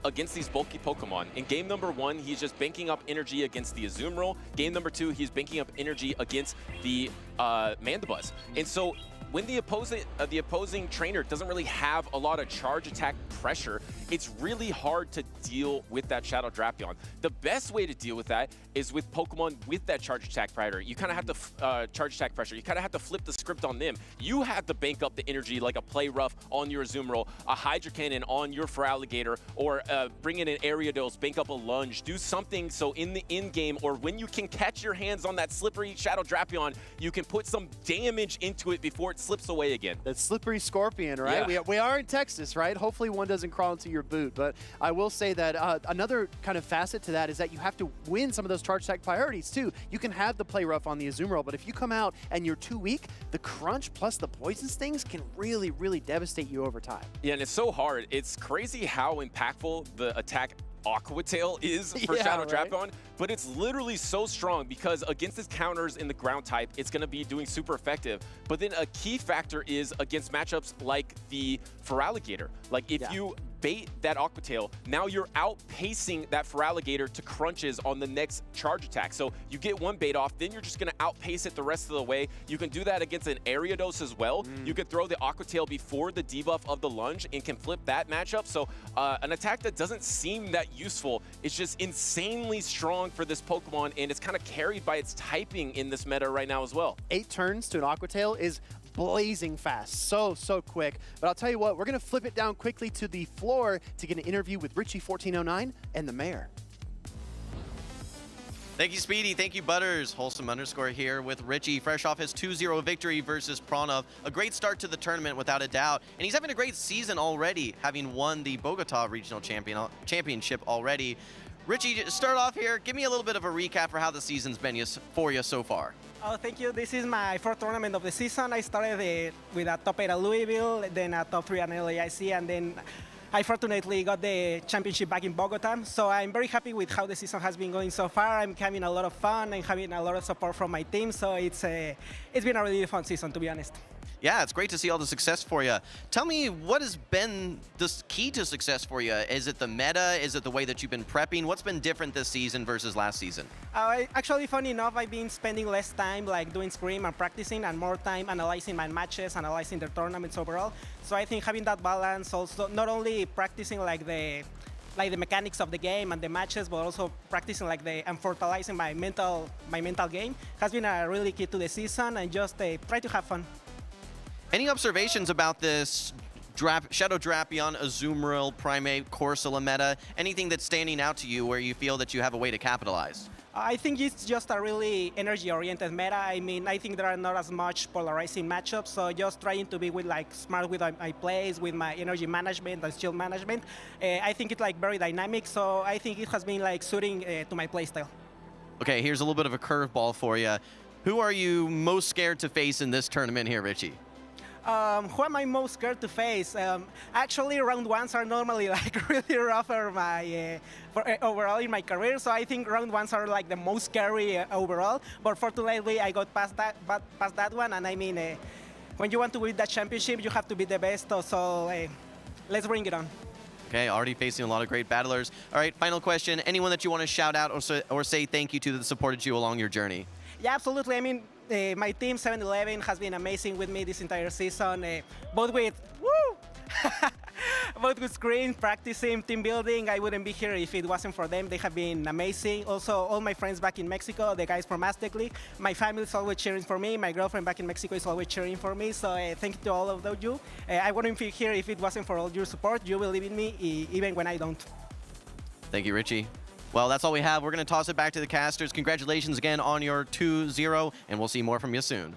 against these bulky Pokemon. In game number 1, he's just banking up energy against the Azumarill. Game number 2, he's banking up energy against the Mandibuzz. And so when the opposing trainer doesn't really have a lot of charge attack pressure, it's really hard to deal with that Shadow Drapion. The best way to deal with that is with Pokemon with that charge attack priority. You kind of have to charge attack pressure. You kind of have to flip the script on them. You have to bank up the energy like a Play Rough on your Azumarill, a Hydro Cannon on your Feraligatr, or bring in an Ariados, bank up a Lunge, do something so in the in-game or when you can catch your hands on that slippery Shadow Drapion, you can put some damage into it before it slips away again. That slippery Scorpion, right? Yeah. We are in Texas, right? Hopefully one doesn't crawl into your boot. But I will say that another kind of facet to that is that you have to win some of those charge attack priorities too. You can have the Play Rough on the Azumarill, but if you come out and you're too weak, the Crunch plus the Poison Stings can really, really devastate you over time. Yeah, and it's so hard. It's crazy how impactful the attack Aqua Tail is for Shadow Drapion, but it's literally so strong because against its counters in the ground type, it's going to be doing super effective. But then a key factor is against matchups like the Feraligatr. Like if you bait that Aqua Tail, now you're outpacing that Feraligatr to crunches on the next charge attack. So you get one bait off, then you're just going to outpace it the rest of the way. You can do that against an Ariados as well. You could throw the Aqua Tail before the debuff of the Lunge and can flip that matchup. So an attack that doesn't seem that useful is just insanely strong for this Pokemon, and it's kind of carried by its typing in this meta right now as well. 8 turns to an Aqua Tail is blazing fast, so quick. But I'll tell you what, we're gonna flip it down quickly to the floor to get an interview with Richie 1409 and the mayor. Thank you, Speedy. Thank you, Butters. Wholesome_ here with Richie, fresh off his 2-0 victory versus Pranav. A great start to the tournament, without a doubt. And he's having a great season already, having won the Bogota Regional Championship already. Richie, to start off here, give me a little bit of a recap for how the season's been for you so far. Oh, thank you. This is my 4th tournament of the season. I started with a top 8 at Louisville, then a top 3 at LAIC, and then I fortunately got the championship back in Bogota. So I'm very happy with how the season has been going so far. I'm having a lot of fun and having a lot of support from my team. So it's been a really fun season, to be honest. Yeah, it's great to see all the success for you. Tell me, what has been the key to success for you? Is it the meta? Is it the way that you've been prepping? What's been different this season versus last season? Actually, funny enough, I've been spending less time like doing scrim and practicing and more time analyzing my matches, analyzing the tournaments overall. So I think having that balance, also not only practicing like the mechanics of the game and the matches, but also practicing and fertilizing my mental game has been a really key to the season, and just try to have fun. Any observations about this Shadow Drapion, Azumarill, Primate, Corsola meta? Anything that's standing out to you where you feel that you have a way to capitalize? I think it's just a really energy-oriented meta. I mean, I think there are not as much polarizing matchups, so just trying to be smart with my plays, with my energy management and skill management. I think it's very dynamic, so I think it has been suiting to my playstyle. Okay, here's a little bit of a curveball for you. Who are you most scared to face in this tournament here, Richie? Who am I most scared to face? Actually, round ones are normally really rough for my overall in my career. So I think round ones are the most scary overall. But fortunately, I got past that one. And I mean, when you want to win that championship, you have to be the best. So let's bring it on. Okay, already facing a lot of great battlers. All right, final question. Anyone that you want to shout out or say thank you to that supported you along your journey? Yeah, absolutely. I mean, my team 7-Eleven has been amazing with me this entire season, both with both with screen, practicing, team building. I wouldn't be here if it wasn't for them. They have been amazing. Also, all my friends back in Mexico, the guys from Aztec League, my family is always cheering for me. My girlfriend back in Mexico is always cheering for me. So thank you to all of you. I wouldn't be here if it wasn't for all your support. You believe in me even when I don't. Thank you, Richie. Well, that's all we have. We're going to toss it back to the casters. Congratulations again on your 2-0, and we'll see more from you soon.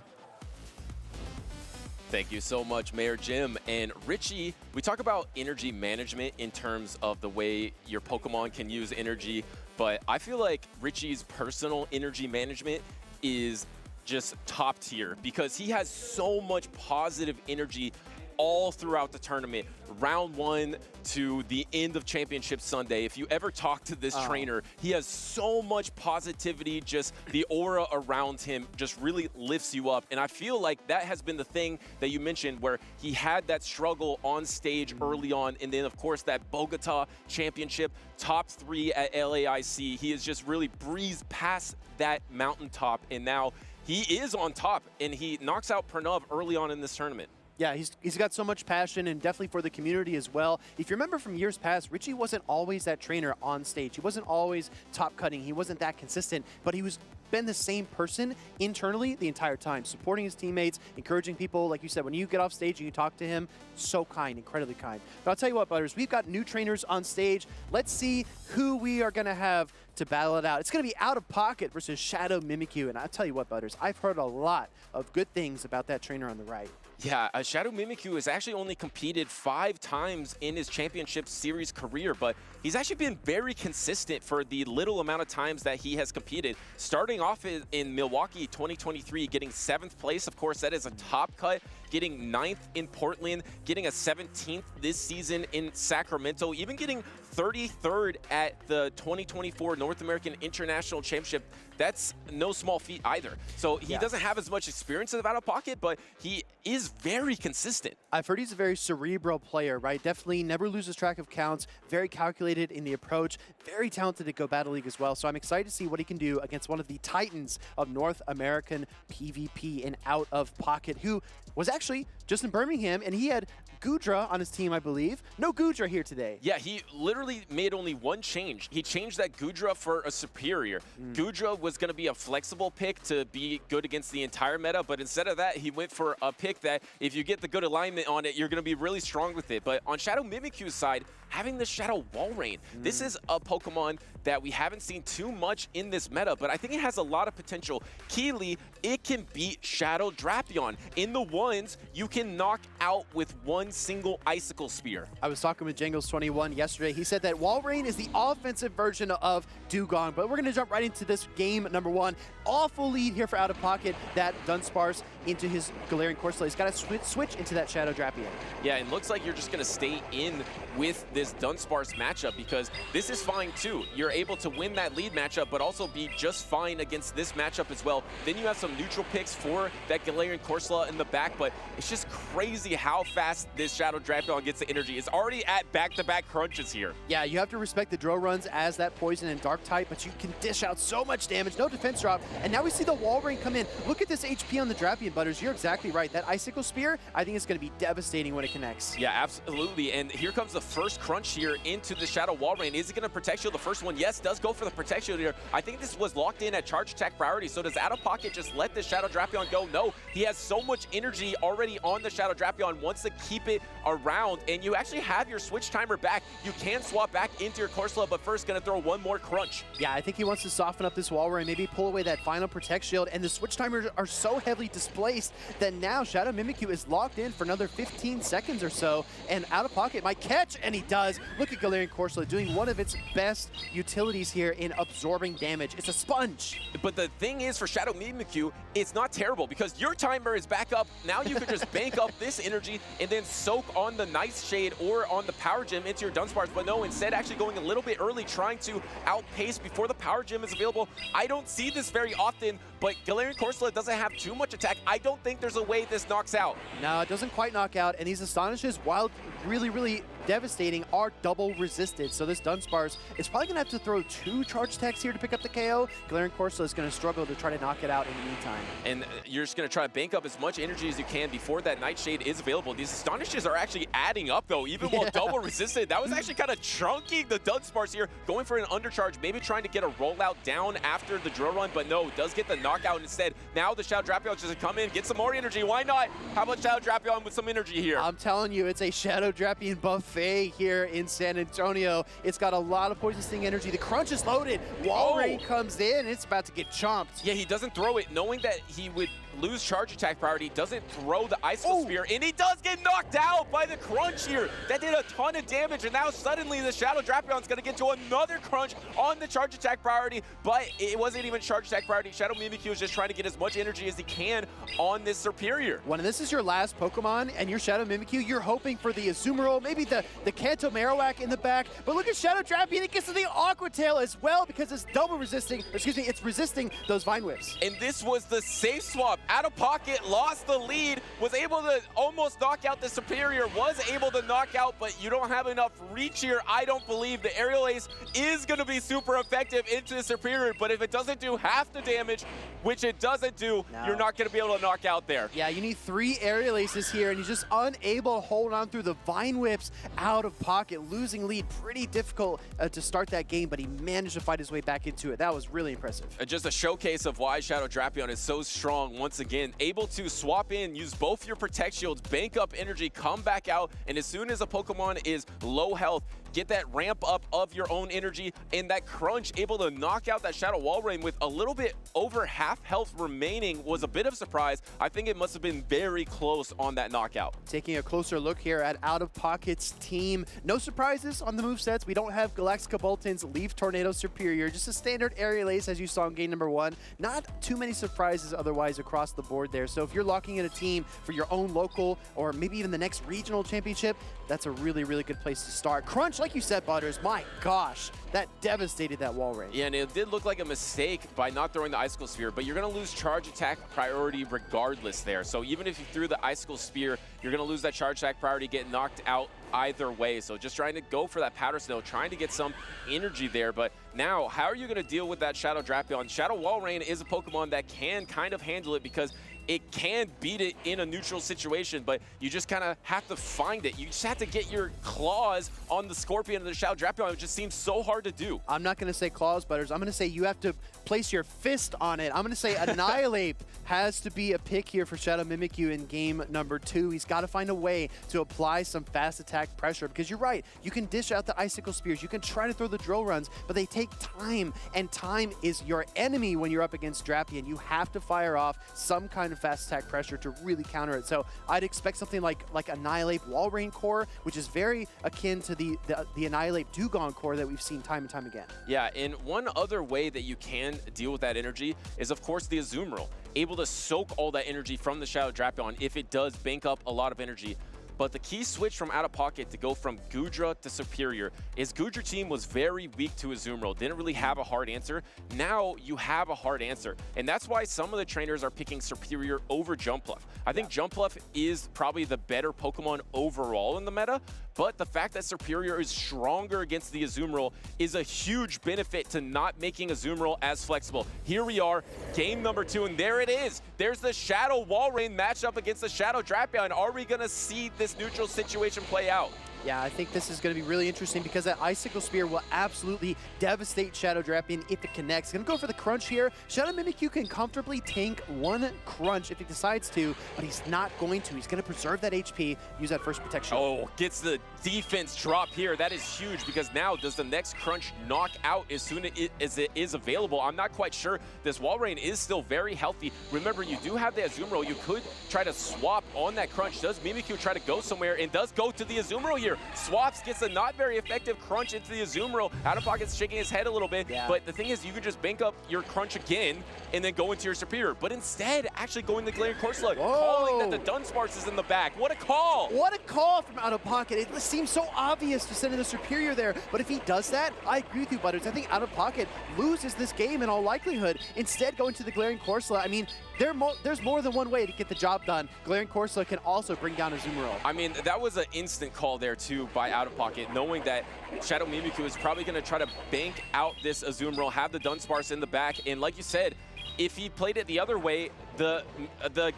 Thank you so much, Mayor Jim. And Richie, we talk about energy management in terms of the way your Pokemon can use energy, but I feel like Richie's personal energy management is just top tier because he has so much positive energy all throughout the tournament, round 1 to the end of Championship Sunday. If you ever talk to this trainer, he has so much positivity, just the aura around him just really lifts you up. And I feel like that has been the thing that you mentioned where he had that struggle on stage early on. And then, of course, that Bogota Championship, top 3 at LAIC. He has just really breezed past that mountaintop. And now he is on top, and he knocks out Pranav early on in this tournament. Yeah, he's got so much passion, and definitely for the community as well. If you remember from years past, Richie wasn't always that trainer on stage. He wasn't always top cutting. He wasn't that consistent, but he was been the same person internally the entire time, supporting his teammates, encouraging people. Like you said, when you get off stage and you talk to him, so kind, incredibly kind. But I'll tell you what, Butters, we've got new trainers on stage. Let's see who we are going to have to battle it out. It's going to be OutOfPoket versus ShadowMimikyu. And I'll tell you what, Butters, I've heard a lot of good things about that trainer on the right. Yeah, ShadowMimikyu has actually only competed 5 times in his championship series career, but he's actually been very consistent for the little amount of times that he has competed. Starting off in Milwaukee 2023, getting 7th place. Of course, that is a top cut. Getting 9th in Portland, getting a 17th this season in Sacramento, even getting 33rd at the 2024 North American International Championship. That's no small feat either. So he doesn't have as much experience of OutOfPoket, but he is very consistent. I've heard he's a very cerebral player, right? Definitely never loses track of counts, very calculated in the approach, very talented at Go Battle League as well. So I'm excited to see what he can do against one of the titans of North American PvP in OutOfPoket, who was actually just in Birmingham, and he had Goodra on his team, I believe. No Goodra here today. Yeah, he literally made only one change. He changed that Goodra for a superior. Goodra was going to be a flexible pick to be good against the entire meta, but instead of that, he went for a pick that if you get the good alignment on it, you're going to be really strong with it. But on ShadowMimikyu's side, having the Shadow Walrein, this is a Pokemon that we haven't seen too much in this meta, but I think it has a lot of potential. Keely, it can beat Shadow Drapion. In the ones, you can knock out with one single Icicle Spear. I was talking with Jangles21 yesterday. He said that Walrein is the offensive version of Dugong, but we're going to jump right into this game number 1. Awful lead here for OutOfPoket. That Dunsparce into his Galarian Corsola. He's got to switch into that Shadow Drapion. Yeah, and looks like you're just going to stay in with this Dunsparce matchup because this is fine too. You're able to win that lead matchup, but also be just fine against this matchup as well. Then you have some neutral picks for that Galarian Corsola in the back, but it's just crazy how fast this Shadow Drapion gets the energy. It's already at back-to-back crunches here. Yeah, you have to respect the draw runs as that Poison and Dark type, but you can dish out so much damage, no defense drop, and now we see the Walrein come in. Look at this HP on the Drapion, Butters. You're exactly right. That Icicle Spear, I think it's going to be devastating when it connects. Yeah, absolutely. And here comes the first crunch here into the Shadow Wall Rain. Is he going to Protect Shield the first one? Yes, does go for the Protect Shield here. I think this was locked in at charge attack priority, so does OutOfPoket just let the Shadow Drapion go? No, he has so much energy already on the Shadow Drapion, wants to keep it around, and you actually have your switch timer back. You can swap back into your Corsola, but first going to throw one more crunch. Yeah, I think he wants to soften up this wall rain, maybe pull away that final Protect Shield, and the switch timers are so heavily displaced that now ShadowMimikyu is locked in for another 15 seconds or so, and OutOfPoket might catch, and he does. Look at Galarian Corsola doing one of its best utilities here in absorbing damage. It's a sponge. But the thing is, for ShadowMimikyu, it's not terrible because your timer is back up. Now you can just bank up this energy and then soak on the Nice Shade or on the Power Gem into your Dunsparce. But no, instead actually going a little bit early, trying to outpace before the Power Gem is available. I don't see this very often, but Galarian Corsola doesn't have too much attack. I don't think there's a way this knocks out. No, it doesn't quite knock out, and these Astonishes, while really devastating, are double resisted. So this Dunsparce is probably going to have to throw 2 charge attacks here to pick up the KO. Galarian Corsola is going to struggle to try to knock it out in the meantime. And you're just going to try to bank up as much energy as you can before that Nightshade is available. These Astonishes are actually adding up, though, even while double resisted. That was actually kind of chunking the Dunsparce here, going for an undercharge, maybe trying to get a rollout down after the drill run, but no, does get the knockout instead. Now the Shadow Drapion just come in, get some more energy. Why not? How about Shadow Drapion with some energy here? I'm telling you, it's a Shadow Drapion buffet here in San Antonio. It's got a lot of Poison Sting energy. The crunch is loaded. Wall Rain comes in. It's about to get chomped. Yeah, he doesn't throw it, knowing that he would lose charge attack priority, doesn't throw the Icicle Spear, and he does get knocked out by the crunch here. That did a ton of damage, and now suddenly the Shadow Drapion's going to get to another crunch on the charge attack priority, but it wasn't even charge attack priority. ShadowMimikyu is just trying to get as much energy as he can on this Superior. When this is your last Pokemon and you're ShadowMimikyu, you're hoping for the Azumarill, maybe the Kanto Marowak in the back, but look at Shadow Drapion, it gets to the Aqua Tail as well because it's double resisting, excuse me, it's resisting those Vine Whips. And this was the safe swap. OutOfPoket lost the lead, was able to almost knock out the Superior, was able to knock out, but you don't have enough reach here. I don't believe the Aerial Ace is going to be super effective into the Superior, but if it doesn't do half the damage, which it doesn't do, you're not going to be able to knock out there. Yeah, you need 3 Aerial Aces here, and he's just unable to hold on through the Vine Whips. OutOfPoket losing lead, pretty difficult to start that game, but he managed to fight his way back into it. That was really impressive. Just a showcase of why Shadow Drapion is so strong once again. Able to swap in, use both your Protect Shields, bank up energy, come back out, and as soon as a Pokemon is low health, get that ramp up of your own energy, and that crunch, able to knock out that Shadow Wall Rain with a little bit over half health remaining was a bit of a surprise. I think it must have been very close on that knockout. Taking a closer look here at OutOfPoket's team. No surprises on the movesets. We don't have Galactica Bolton's Leaf Tornado Superior, just a standard Aerial Ace as you saw in game number 1. Not too many surprises otherwise across the board there. So if you're locking in a team for your own local or maybe even the next regional championship, that's a really, really good place to start. Crunch, like you said, Butters, my gosh, that devastated that Wall Rain. Yeah, and it did look like a mistake by not throwing the Icicle Spear, but you're going to lose charge attack priority regardless there. So even if you threw the Icicle Spear, you're going to lose that charge attack priority, get knocked out either way. So just trying to go for that Powder Snow, trying to get some energy there. But now, how are you going to deal with that Shadow Drapion? Shadow Wall Rain is a Pokemon that can kind of handle it because it can beat it in a neutral situation, but you just kind of have to find it. You just have to get your claws on the Scorpion and the Shadow Drapion. It just seems so hard to do. I'm not going to say claws, Butters. I'm going to say you have to place your fist on it. I'm going to say Annihilate has to be a pick here for ShadowMimikyu in game number 2. He's got to find a way to apply some fast attack pressure because you're right. You can dish out the Icicle Spears. You can try to throw the drill runs, but they take time, and time is your enemy when you're up against Drapion. You have to fire off some kind of fast attack pressure to really counter it. So I'd expect something like Annihilate Wall Rain core, which is very akin to the Annihilate Dugong core that we've seen time and time again. Yeah, and one other way that you can deal with that energy is, of course, the Azumarill. Able to soak all that energy from the Shadow Drapion if it does bank up a lot of energy. But the key switch from OutOfPoket to go from Goodra to Superior is Goodra team was very weak to Azumarill, didn't really have a hard answer. Now you have a hard answer, and that's why some of the trainers are picking Superior over Jumpluff. I think Jumpluff is probably the better Pokemon overall in the meta, but the fact that Superior is stronger against the Azumarill is a huge benefit to not making Azumarill as flexible. Here we are, game number 2, and there it is. There's the Shadow Wall Rain matchup against the Shadow Drapion. Are we gonna see this neutral situation play out? Yeah, I think this is going to be really interesting because that Icicle Spear will absolutely devastate Shadow Drapion if it connects. Going to go for the crunch here. ShadowMimikyu can comfortably tank one crunch if he decides to, but he's not going to. He's going to preserve that HP, use that first protection. Oh, gets the defense drop here. That is huge because now does the next crunch knock out as soon as it is available? I'm not quite sure. This Walrein is still very healthy. Remember, you do have the Azumarill. You could try to swap on that crunch. Does Mimikyu try to go somewhere and does go to the Azumarill here? Swaps, gets a not very effective crunch into the Azumarill. OutOfPoket's shaking his head a little bit, but the thing is, you can just bank up your crunch again and then go into your Superior. But instead, actually going the Glaring Corsola, calling that the Dunsparce is in the back. What a call! What a call from OutOfPoket. It seems so obvious to send in the Superior there, but if he does that, I agree with you, Butters. I think OutOfPoket loses this game in all likelihood. Instead, going to the Glaring Corsola, I mean, there's more than one way to get the job done. Glaring Corsola can also bring down Azumarill. I mean, that was an instant call there, too, by OutOfPoket, knowing that ShadowMimikyu is probably going to try to bank out this Azumarill, have the Dunsparce in the back, and like you said, if he played it the other way, the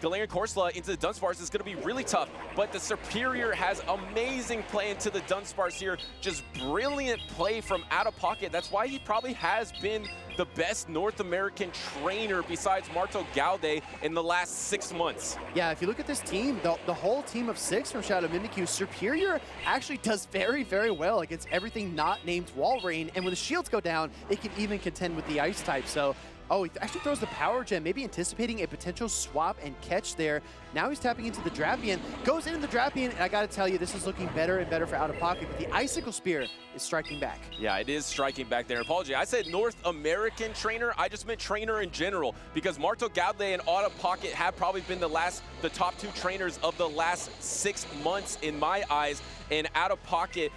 Galarian Corsola into the Dunsparce is going to be really tough, but the Superior has amazing play into the Dunsparce here. Just brilliant play from OutOfPoket. That's why he probably has been the best North American trainer besides Marto Gaude in the last 6 months. Yeah, if you look at this team, the whole team of 6 from ShadowMimikyu, Superior actually does very, very well against everything not named Walrein, and when the shields go down, it can even contend with the Ice type. So, oh, he actually throws the Power Gem, maybe anticipating a potential swap and catch there. Now he's tapping into the Drapion, goes into the Drapion, and I gotta tell you, this is looking better and better for OutOfPoket, but the Icicle Spear is striking back. Yeah, it is striking back there. Apology, I said North American trainer, I just meant trainer in general, because Marto Gaude and OutOfPoket have probably been the top 2 trainers of the last 6 months in my eyes, and OutOfPoket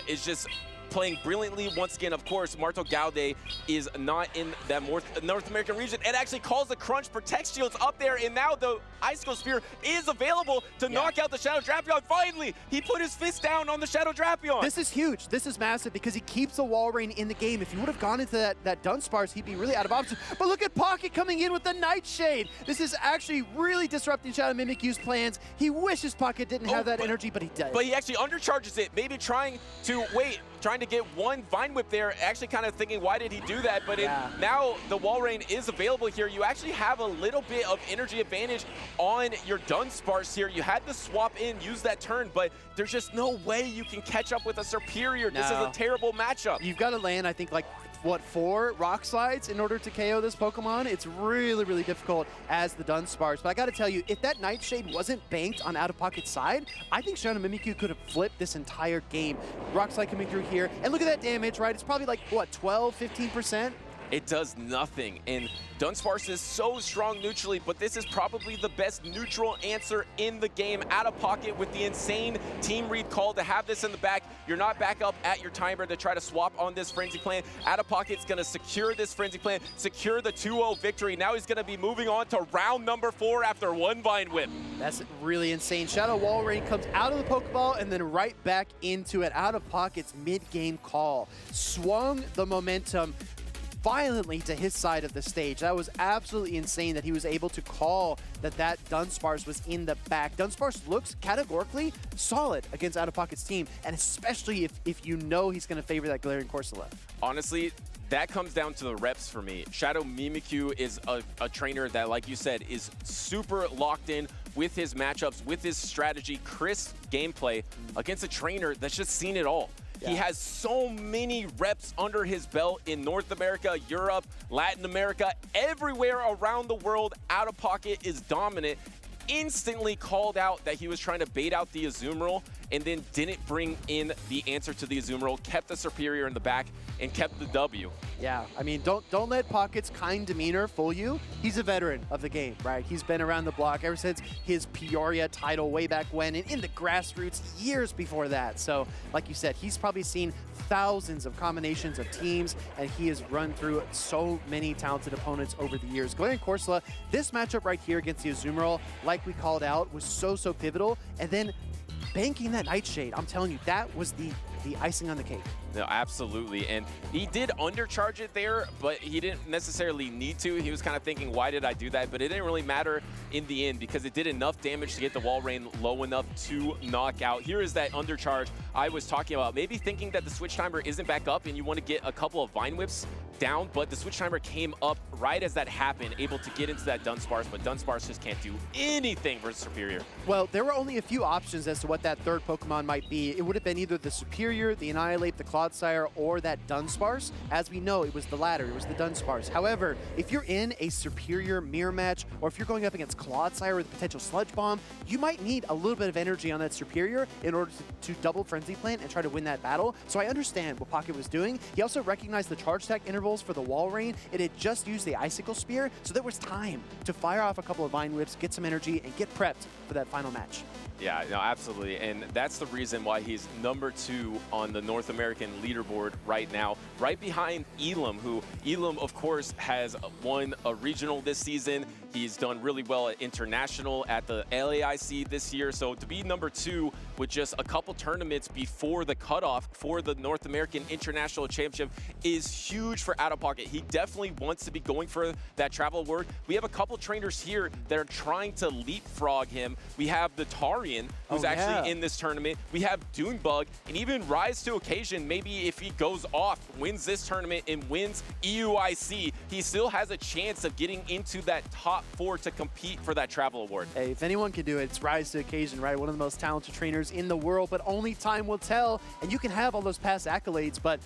is just playing brilliantly once again. Of course, Marto Gaude is not in that North American region and actually calls the crunch, protect shields up there, and now the Icicle Spear is available to knock out the Shadow Drapion. Finally, he put his fist down on the Shadow Drapion. This is huge. This is massive because he keeps the Walrein in the game. If he would have gone into that Dunsparce, he'd be really out of options. But look at Pocket coming in with the Nightshade. This is actually really disrupting ShadowMimikyu's plans. He wishes Pocket didn't have that energy, but he does. But he actually undercharges it, maybe trying to get one Vine Whip there, actually kind of thinking, why did he do that? But now the Walrein is available here. You actually have a little bit of energy advantage on your Dunsparce here. You had to swap in, use that turn, but there's just no way you can catch up with a Superior. This is a terrible matchup. You've got to land, I think, like, what, 4 Rock Slides in order to KO this Pokemon? It's really, really difficult as the Dunsparce. But I got to tell you, if that Nightshade wasn't banked on OutOfPoket's side, I think ShadowMimikyu could have flipped this entire game. Rock Slide coming through here, and look at that damage, right? It's probably like, what, 12, 15%? It does nothing, and Dunsparce is so strong neutrally, but this is probably the best neutral answer in the game. OutOfPoket with the insane team read call to have this in the back. You're not back up at your timer to try to swap on this Frenzy Plan. OutOfPoket's gonna secure this Frenzy Plan, secure the 2-0 victory. Now he's gonna be moving on to round number 4 after 1 Vine Whip. That's really insane. Shadow Walrein comes out of the Pokeball and then right back into it. OutOfPoket's mid-game call swung the momentum violently to his side of the stage. That was absolutely insane that he was able to call that Dunsparce was in the back. Dunsparce looks categorically solid against OutOfPoket's team, and especially if you know he's going to favor that Galarian Corsola. Honestly, that comes down to the reps for me. ShadowMimikyu is a trainer that, like you said, is super locked in with his matchups, with his strategy, crisp gameplay against a trainer that's just seen it all. He has so many reps under his belt in North America, Europe, Latin America, everywhere around the world. OutOfPoket is dominant. Instantly called out that he was trying to bait out the Azumarill and then didn't bring in the answer to the Azumarill, kept the Superior in the back, and kept the W. Yeah, I mean, don't let Pocket's kind demeanor fool you. He's a veteran of the game, right? He's been around the block ever since his Peoria title way back when, and in the grassroots years before that. So, like you said, he's probably seen thousands of combinations of teams, and he has run through so many talented opponents over the years. Galarian Corsola, this matchup right here against the Azumarill, like we called out, was so pivotal. And then banking that Nightshade, I'm telling you, that was the the icing on the cake. No, absolutely. And he did undercharge it there, but he didn't necessarily need to. He was kind of thinking, why did I do that? But it didn't really matter in the end because it did enough damage to get the wall rain low enough to knock out. Here is that undercharge I was talking about. Maybe thinking that the switch timer isn't back up and you want to get a couple of Vine Whips down, but the switch timer came up right as that happened, able to get into that Dunsparce, but Dunsparce just can't do anything versus Superior. Well, there were only a few options as to what that third Pokemon might be. It would have been either the Superior, the Annihilate, the Clodsire, or that Dunsparce. As we know, it was the latter, it was the Dunsparce. However, if you're in a Superior mirror match, or if you're going up against Clodsire with potential Sludge Bomb, you might need a little bit of energy on that Superior in order to double Frenzy Plant and try to win that battle. So I understand what Pocket was doing. He also recognized the charge attack intervals for the wall rain. It had just used the Icicle Spear, so there was time to fire off a couple of Vine Whips, get some energy, and get prepped for that final match. Yeah, no, absolutely. And that's the reason why he's #2 on the North American leaderboard right now, right behind Elam, who Elam, of course, has won a regional this season. He's done really well at international at the LAIC this year. So to be #2 with just a couple tournaments before the cutoff for the North American International Championship is huge for OutOfPoket. He definitely wants to be going for that travel award. We have a couple trainers here that are trying to leapfrog him. We have the Tarian, who's actually in this tournament. We have Dunebug, and even Rise to Occasion. Maybe if he goes off, wins this tournament, and wins EUIC, he still has a chance of getting into that top 4 to compete for that travel award. Hey, if anyone can do it, it's Rise to Occasion, right? One of the most talented trainers in the world, but only time will tell. And you can have all those past accolades, but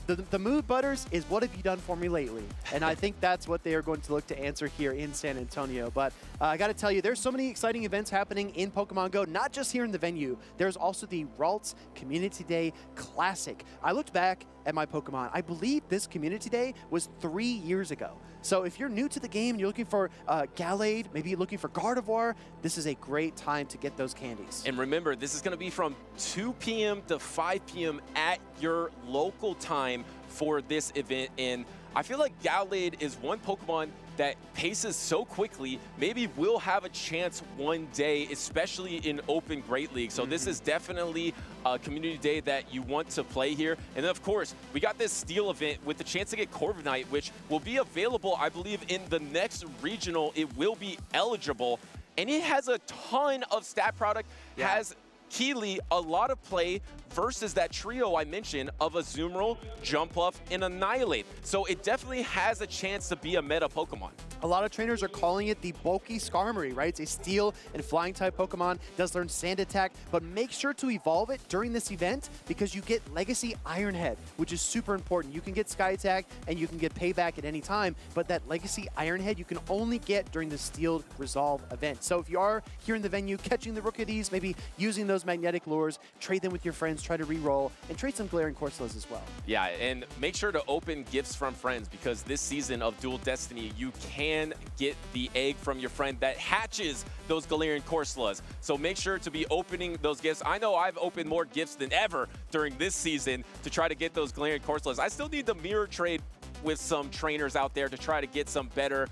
the mood, Butters, is what have you done for me lately? And I think that's what they are going to look to answer here in San Antonio. But I got to tell you, there's so many exciting events happening in Pokemon Go, not just here in the venue. There's also the Ralts Community Day Classic. I looked back at my Pokemon. I believe this Community Day was 3 years ago. So if you're new to the game and you're looking for Gallade, maybe you're looking for Gardevoir, this is a great time to get those candies. And remember, this is going to be from 2 p.m. to 5 p.m. at your local time for this event. And I feel like Gallade is one Pokemon that paces so quickly, maybe we'll have a chance one day, especially in Open Great League. So this is definitely a community day that you want to play here. And then, of course, we got this Steel event with the chance to get Corviknight, which will be available, I believe, in the next regional. It will be eligible. And it has a ton of stat product, has Keeley a lot of play versus that trio I mentioned of Azumarill, Jumpluff, and Annihilate. So it definitely has a chance to be a meta Pokemon. A lot of trainers are calling it the bulky Skarmory, right? It's a steel and flying type Pokemon, does learn Sand Attack, but make sure to evolve it during this event because you get Legacy Iron Head, which is super important. You can get Sky Attack and you can get Payback at any time, but that Legacy Iron Head you can only get during the Steel Resolve event. So if you are here in the venue catching the Rookies, maybe using those magnetic lures, trade them with your friends, try to re-roll, and trade some Glaring Corsolas as well. Yeah, and make sure to open gifts from friends because this season of Dual Destiny, you can get the egg from your friend that hatches those Galarian Corsolas. So make sure to be opening those gifts. I know I've opened more gifts than ever during this season to try to get those Galarian Corsolas. I still need the mirror trade with some trainers out there to try to get some better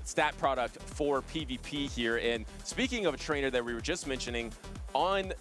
stat product for PvP here. And speaking of a trainer that we were just mentioning, on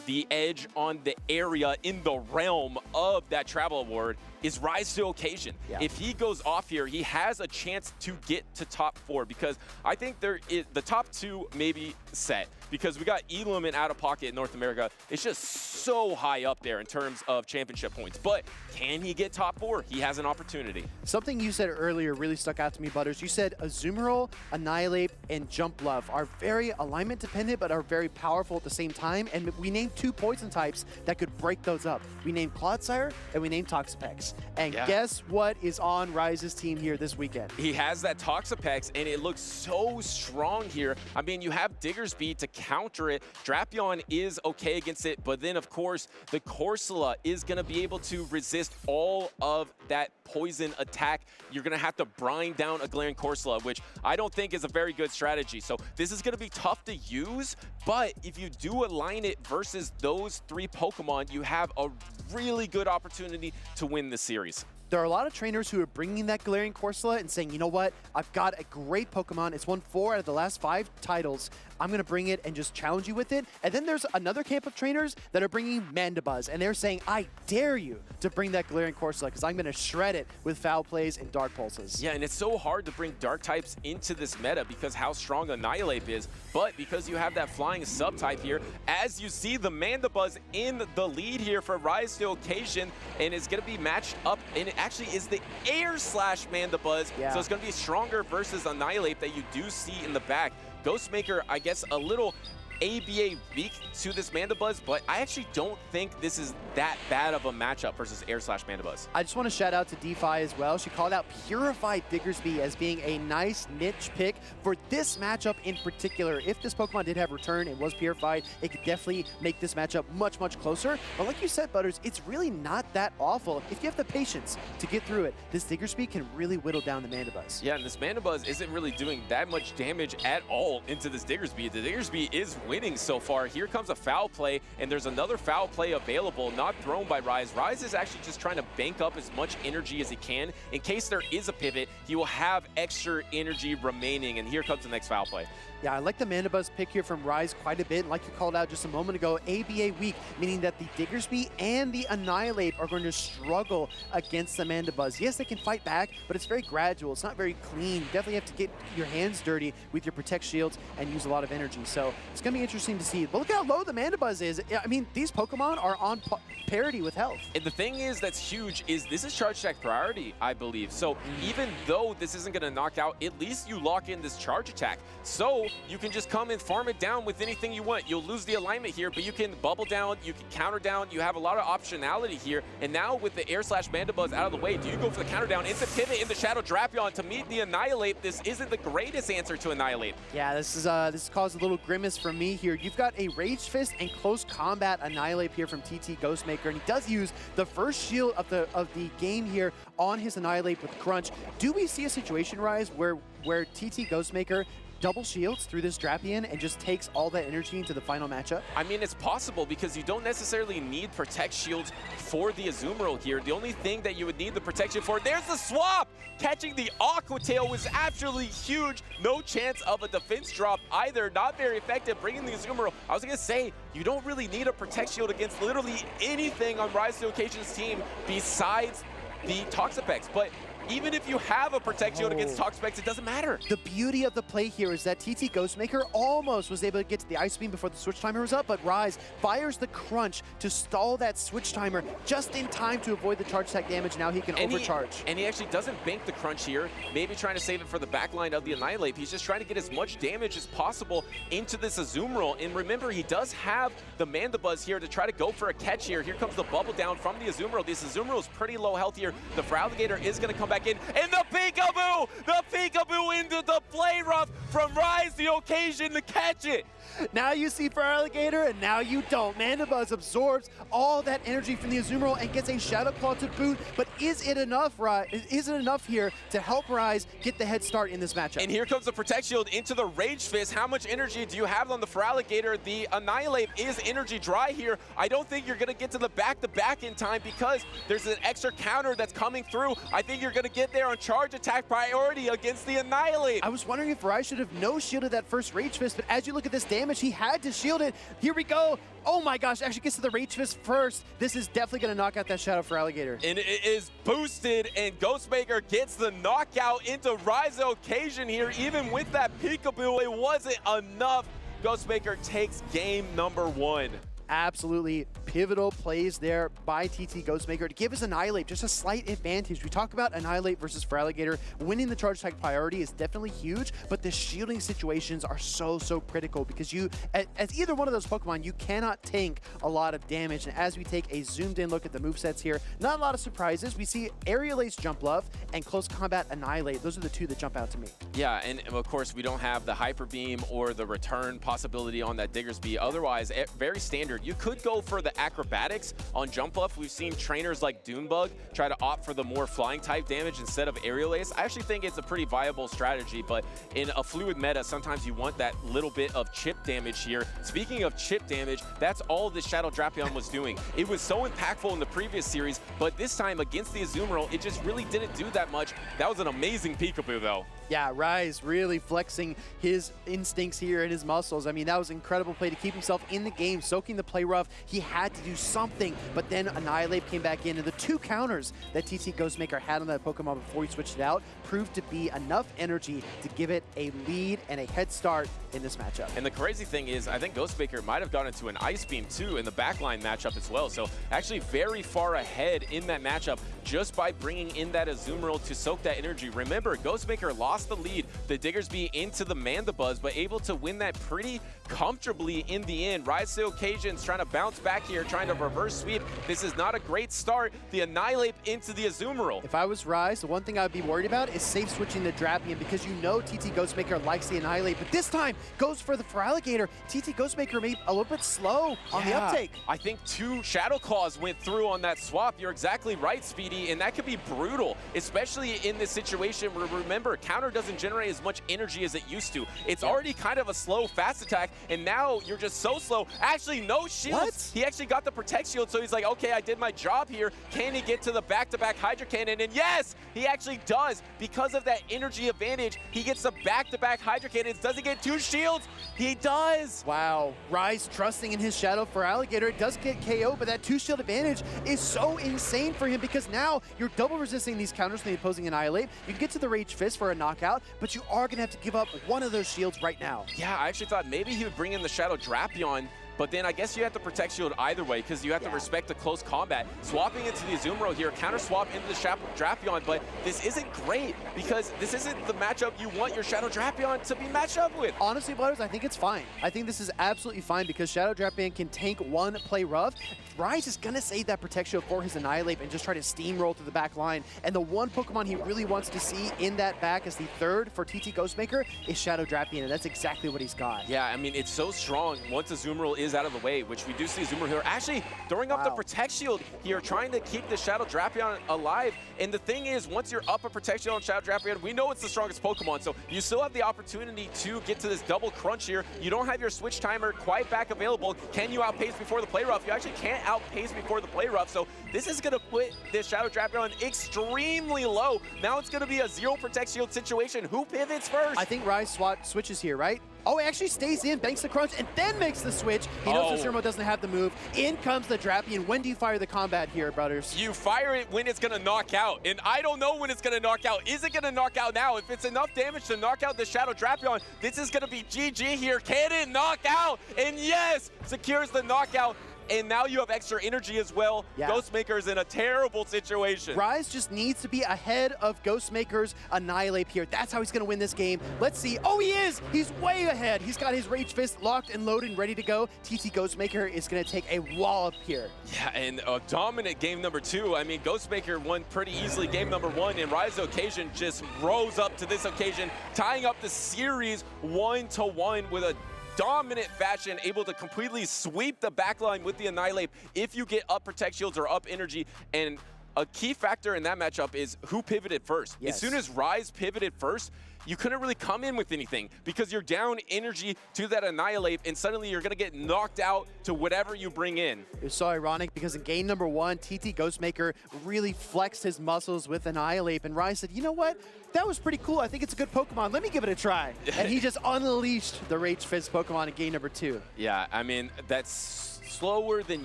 the edge, on the area, in the realm of that travel award is Rise to Occasion. If he goes off here, he has a chance to get to top 4 because I think there is the top 2 maybe set because we got Elam and OutOfPoket in North America. It's just so high up there in terms of championship points. But can he get top 4? He has an opportunity. Something you said earlier really stuck out to me, Butters. You said Azumarill, Annihilate, and Jumpluff are very alignment dependent but are very powerful at the same time. And we named 2 poison types that could break those up. We named Clodsire and we named Toxapex. And guess what is on Rise's team here this weekend? He has that Toxapex, and it looks so strong here. I mean, you have Diggersby to counter it. Drapion is okay against it, but then, of course, the Corsola is going to be able to resist all of that poison attack. You're going to have to brine down a Galarian Corsola, which I don't think is a very good strategy. So this is going to be tough to use, but if you do align it versus those 3 Pokemon, you have a really good opportunity to win this series. there are a lot of trainers who are bringing that Galarian Corsola and saying, you know what, I've got a great Pokemon. It's won 4 out of the last 5 titles. I'm going to bring it and just challenge you with it. And then there's another camp of trainers that are bringing Mandibuzz, and they're saying, I dare you to bring that Galarian Corsola because I'm going to shred it with foul plays and dark pulses. Yeah, and it's so hard to bring dark types into this meta because how strong Annihilate is, but because you have that flying subtype here, as you see the Mandibuzz in the lead here for Rise to Occasion, and it's going to be matched up, and it actually is the Air Slash Mandibuzz, so it's going to be stronger versus Annihilate that you do see in the back. Ghostmaker, I guess, a little ABA weak to this Mandibuzz, but I actually don't think this is that bad of a matchup versus Air Slash Mandibuzz. I just want to shout out to DeFi as well. She called out Purified Diggersby as being a nice niche pick for this matchup in particular. If this Pokemon did have Return and was Purified, it could definitely make this matchup much, much closer. But like you said, Butters, it's really not that awful. If you have the patience to get through it, this Diggersby can really whittle down the Mandibuzz. Yeah, and this Mandibuzz isn't really doing that much damage at all into this Diggersby. The Diggersby is winning so far. Here comes a foul play, and there's another foul play available, not thrown by Rise. Rise is actually just trying to bank up as much energy as he can. In case there is a pivot, he will have extra energy remaining, and here comes the next foul play. Yeah, I like the Mandibuzz pick here from Rise quite a bit. And like you called out just a moment ago, ABA weak, meaning that the Diggersby and the Annihilate are going to struggle against the Mandibuzz. Yes, they can fight back, but it's very gradual. It's not very clean. You definitely have to get your hands dirty with your Protect Shields and use a lot of energy. So it's going to be interesting to see. But look how low the Mandibuzz is. I mean, these Pokemon are on parity with health. And the thing is that's huge is this is Charge Attack priority, I believe. So even though this isn't going to knock out, at least you lock in this Charge Attack. So you can just come and farm it down with anything you want. You'll lose the alignment here, but you can bubble down, you can counter down. You have a lot of optionality here. And now with the Air Slash Mandibuzz out of the way, do you go for the counter down? It's a pivot in the Shadow Drapion to meet the Annihilate. This isn't the greatest answer to Annihilate. Yeah, this caused a little grimace from me here. You've got a Rage Fist and Close Combat Annihilate here from TT Ghostmaker, and he does use the first shield of the game here on his Annihilate with Crunch. Do we see a situation, Rise, where TT Ghostmaker double shields through this Drapion and just takes all that energy into the final matchup? I mean, it's possible because you don't necessarily need Protect Shields for the Azumarill here. The only thing that you would need the protection for, there's the swap! Catching the Aqua Tail was absolutely huge. No chance of a defense drop either. Not very effective bringing the Azumarill. I was going to say, you don't really need a Protect Shield against literally anything on Rise to Occasion's team besides the Toxapex. But even if you have a Protect Shield against Toxapex, it doesn't matter. The beauty of the play here is that TT Ghostmaker almost was able to get to the Ice Beam before the switch timer was up, but Rise fires the Crunch to stall that switch timer just in time to avoid the charge attack damage. Now he can overcharge. And he actually doesn't bank the Crunch here, maybe trying to save it for the backline of the Annihilate. He's just trying to get as much damage as possible into this Azumarill. And remember, he does have the Mandibuzz here to try to go for a catch here. Here comes the bubble down from the Azumarill. This Azumarill is pretty low health here. The Feraligatr is going to come back in, and the Peekaboo into the play rough from Rise the Occasion to catch it. Now you see Feraligatr, and now you don't. Mandibuzz absorbs all that energy from the Azumarill and gets a Shadow Claw to boot, but is it enough, Rise? Is it enough here to help Rise get the head start in this matchup? And here comes the Protect Shield into the Rage Fist. How much energy do you have on the Feraligatr? The Annihilate is energy dry here. I don't think you're going to get to the back-to-back in time because there's an extra counter that's coming through. I think you're going to get there on charge attack priority against the Annihilate. I was wondering if Rise should have no-shielded that first Rage Fist, but as you look at this damage, he had to shield it. Here we go. Oh my gosh, actually gets to the Rage Fist first. This is definitely going to knock out that Shadow Feraligatr. And it is boosted, and Ghostmaker gets the knockout into Rise Occasion here. Even with that Peekaboo, it wasn't enough. Ghostmaker takes game number 1. Absolutely pivotal plays there by TT Ghostmaker to give us Annihilate just a slight advantage. We talk about Annihilate versus Feraligatr. Winning the charge attack priority is definitely huge, but the shielding situations are so critical because you, as either one of those Pokemon, you cannot tank a lot of damage. And as we take a zoomed in look at the movesets here, not a lot of surprises. We see Aerial Ace Jump Love and Close Combat Annihilate. Those are the two that jump out to me. Yeah, and of course we don't have the Hyper Beam or the return possibility on that Diggersby. Otherwise, very standard standard. You could go for the acrobatics on jump up. We've seen trainers like Dunebug try to opt for the more flying type damage instead of aerial ace. I actually think it's a pretty viable strategy, but in a fluid meta, sometimes you want that little bit of chip damage here. Speaking of chip damage, that's all this Shadow Drapion was doing. It was so impactful in the previous series, but this time against the Azumarill, it just really didn't do that much. That was an amazing peekaboo though. Yeah, Rise really flexing his instincts here and his muscles. I mean, that was an incredible play to keep himself in the game, soaking the play rough. He had to do something, but then Annihilate came back in, and the 2 counters that TT Ghostmaker had on that Pokemon before he switched it out proved to be enough energy to give it a lead and a head start in this matchup. And the crazy thing is, I think Ghostmaker might have gone into an Ice Beam too in the backline matchup as well. So actually very far ahead in that matchup just by bringing in that Azumarill to soak that energy. Remember, Ghostmaker lost the lead, the Diggersby into the Mandibuzz, but able to win that pretty comfortably in the end. Rise to the occasion's trying to bounce back here, trying to reverse sweep. This is not a great start. The Annihilate into the Azumarill. If I was Rise, the one thing I would be worried about is safe switching the Drapion, because you know TT Ghostmaker likes the Annihilate, but this time goes for the Feraligatr. TT Ghostmaker may be a little bit slow on the uptake. I think 2 Shadow Claws went through on that swap. You're exactly right, Speedy, and that could be brutal, especially in this situation where, remember, counter doesn't generate as much energy as it used to. It's already kind of a slow fast attack, and now you're just so slow. Actually, no shields. What? He actually got the Protect Shield, so he's like, okay, I did my job here. Can he get to the back-to-back Hydro Cannon? And yes, he actually does. Because of that energy advantage, he gets the back-to-back Hydro Cannons. Does he get 2 shields? He does. Wow, Rise trusting in his Shadow Feraligatr. It does get KO, but that 2 shield advantage is so insane for him, because now you're double resisting these counters from the opposing Annihilate. You can get to the Rage Fist for a knockout, but you are going to have to give up one of those shields right now. Yeah, I actually thought maybe he would bring in the Shadow Drapion, but then I guess you have to Protect Shield either way, because you have to respect the close combat. Swapping into the Azumarill here, counter swap into the Shadow Drapion, but this isn't great because this isn't the matchup you want your Shadow Drapion to be matched up with. Honestly, Butters, I think it's fine. I think this is absolutely fine because Shadow Drapion can tank one play rough. Rise is going to save that Protect Shield for his Annihilate and just try to steamroll through the back line. And the one Pokemon he really wants to see in that back as the 3rd for TT Ghostmaker is Shadow Drapion, and that's exactly what he's got. Yeah, I mean, it's so strong once Azumarill is out of the way, which we do see Azumarill here actually throwing up the Protect Shield here, trying to keep the Shadow Drapion alive. And the thing is, once you're up a Protect Shield on Shadow Drapion, we know it's the strongest Pokemon, so you still have the opportunity to get to this double crunch here. You don't have your switch timer quite back available. Can you outpace before the play rough? You actually can't outpace before the play rough, so this is going to put this Shadow Drapion extremely low. Now it's going to be a 0 Protect Shield situation. Who pivots first? I think Rise switches here, right? Oh, he actually stays in, banks the crunch, and then makes the switch. He knows Azumarill doesn't have the move. In comes the Drapion. When do you fire the combat here, brothers? You fire it when it's going to knock out, and I don't know when it's going to knock out. Is it going to knock out now? If it's enough damage to knock out the Shadow Drapion, this is going to be GG here. Can it knock out? And yes, secures the knockout. And now you have extra energy as well. Yeah. Ghostmaker is in a terrible situation. Rise just needs to be ahead of Ghostmaker's Annihilate here. That's how he's going to win this game. Let's see. Oh, he is! He's way ahead. He's got his Rage Fist locked and loaded and ready to go. TT Ghostmaker is going to take a wallop here. Yeah, and a dominant game number 2. I mean, Ghostmaker won pretty easily game number 1, and Rise Occasion just rose up to this occasion, tying up the series 1-1 with a dominant fashion, able to completely sweep the backline with the Annihilate if you get up Protect Shields or up energy. And a key factor in that matchup is who pivoted first. Yes. As soon as Rise pivoted first, you couldn't really come in with anything because you're down energy to that Annihilate, and suddenly you're going to get knocked out to whatever you bring in. It was so ironic because in game number 1, TT Ghostmaker really flexed his muscles with Annihilate, and Rise said, you know what? That was pretty cool. I think it's a good Pokemon. Let me give it a try. And he just unleashed the Rage Fist Pokemon in game number 2. Yeah, I mean, that's slower than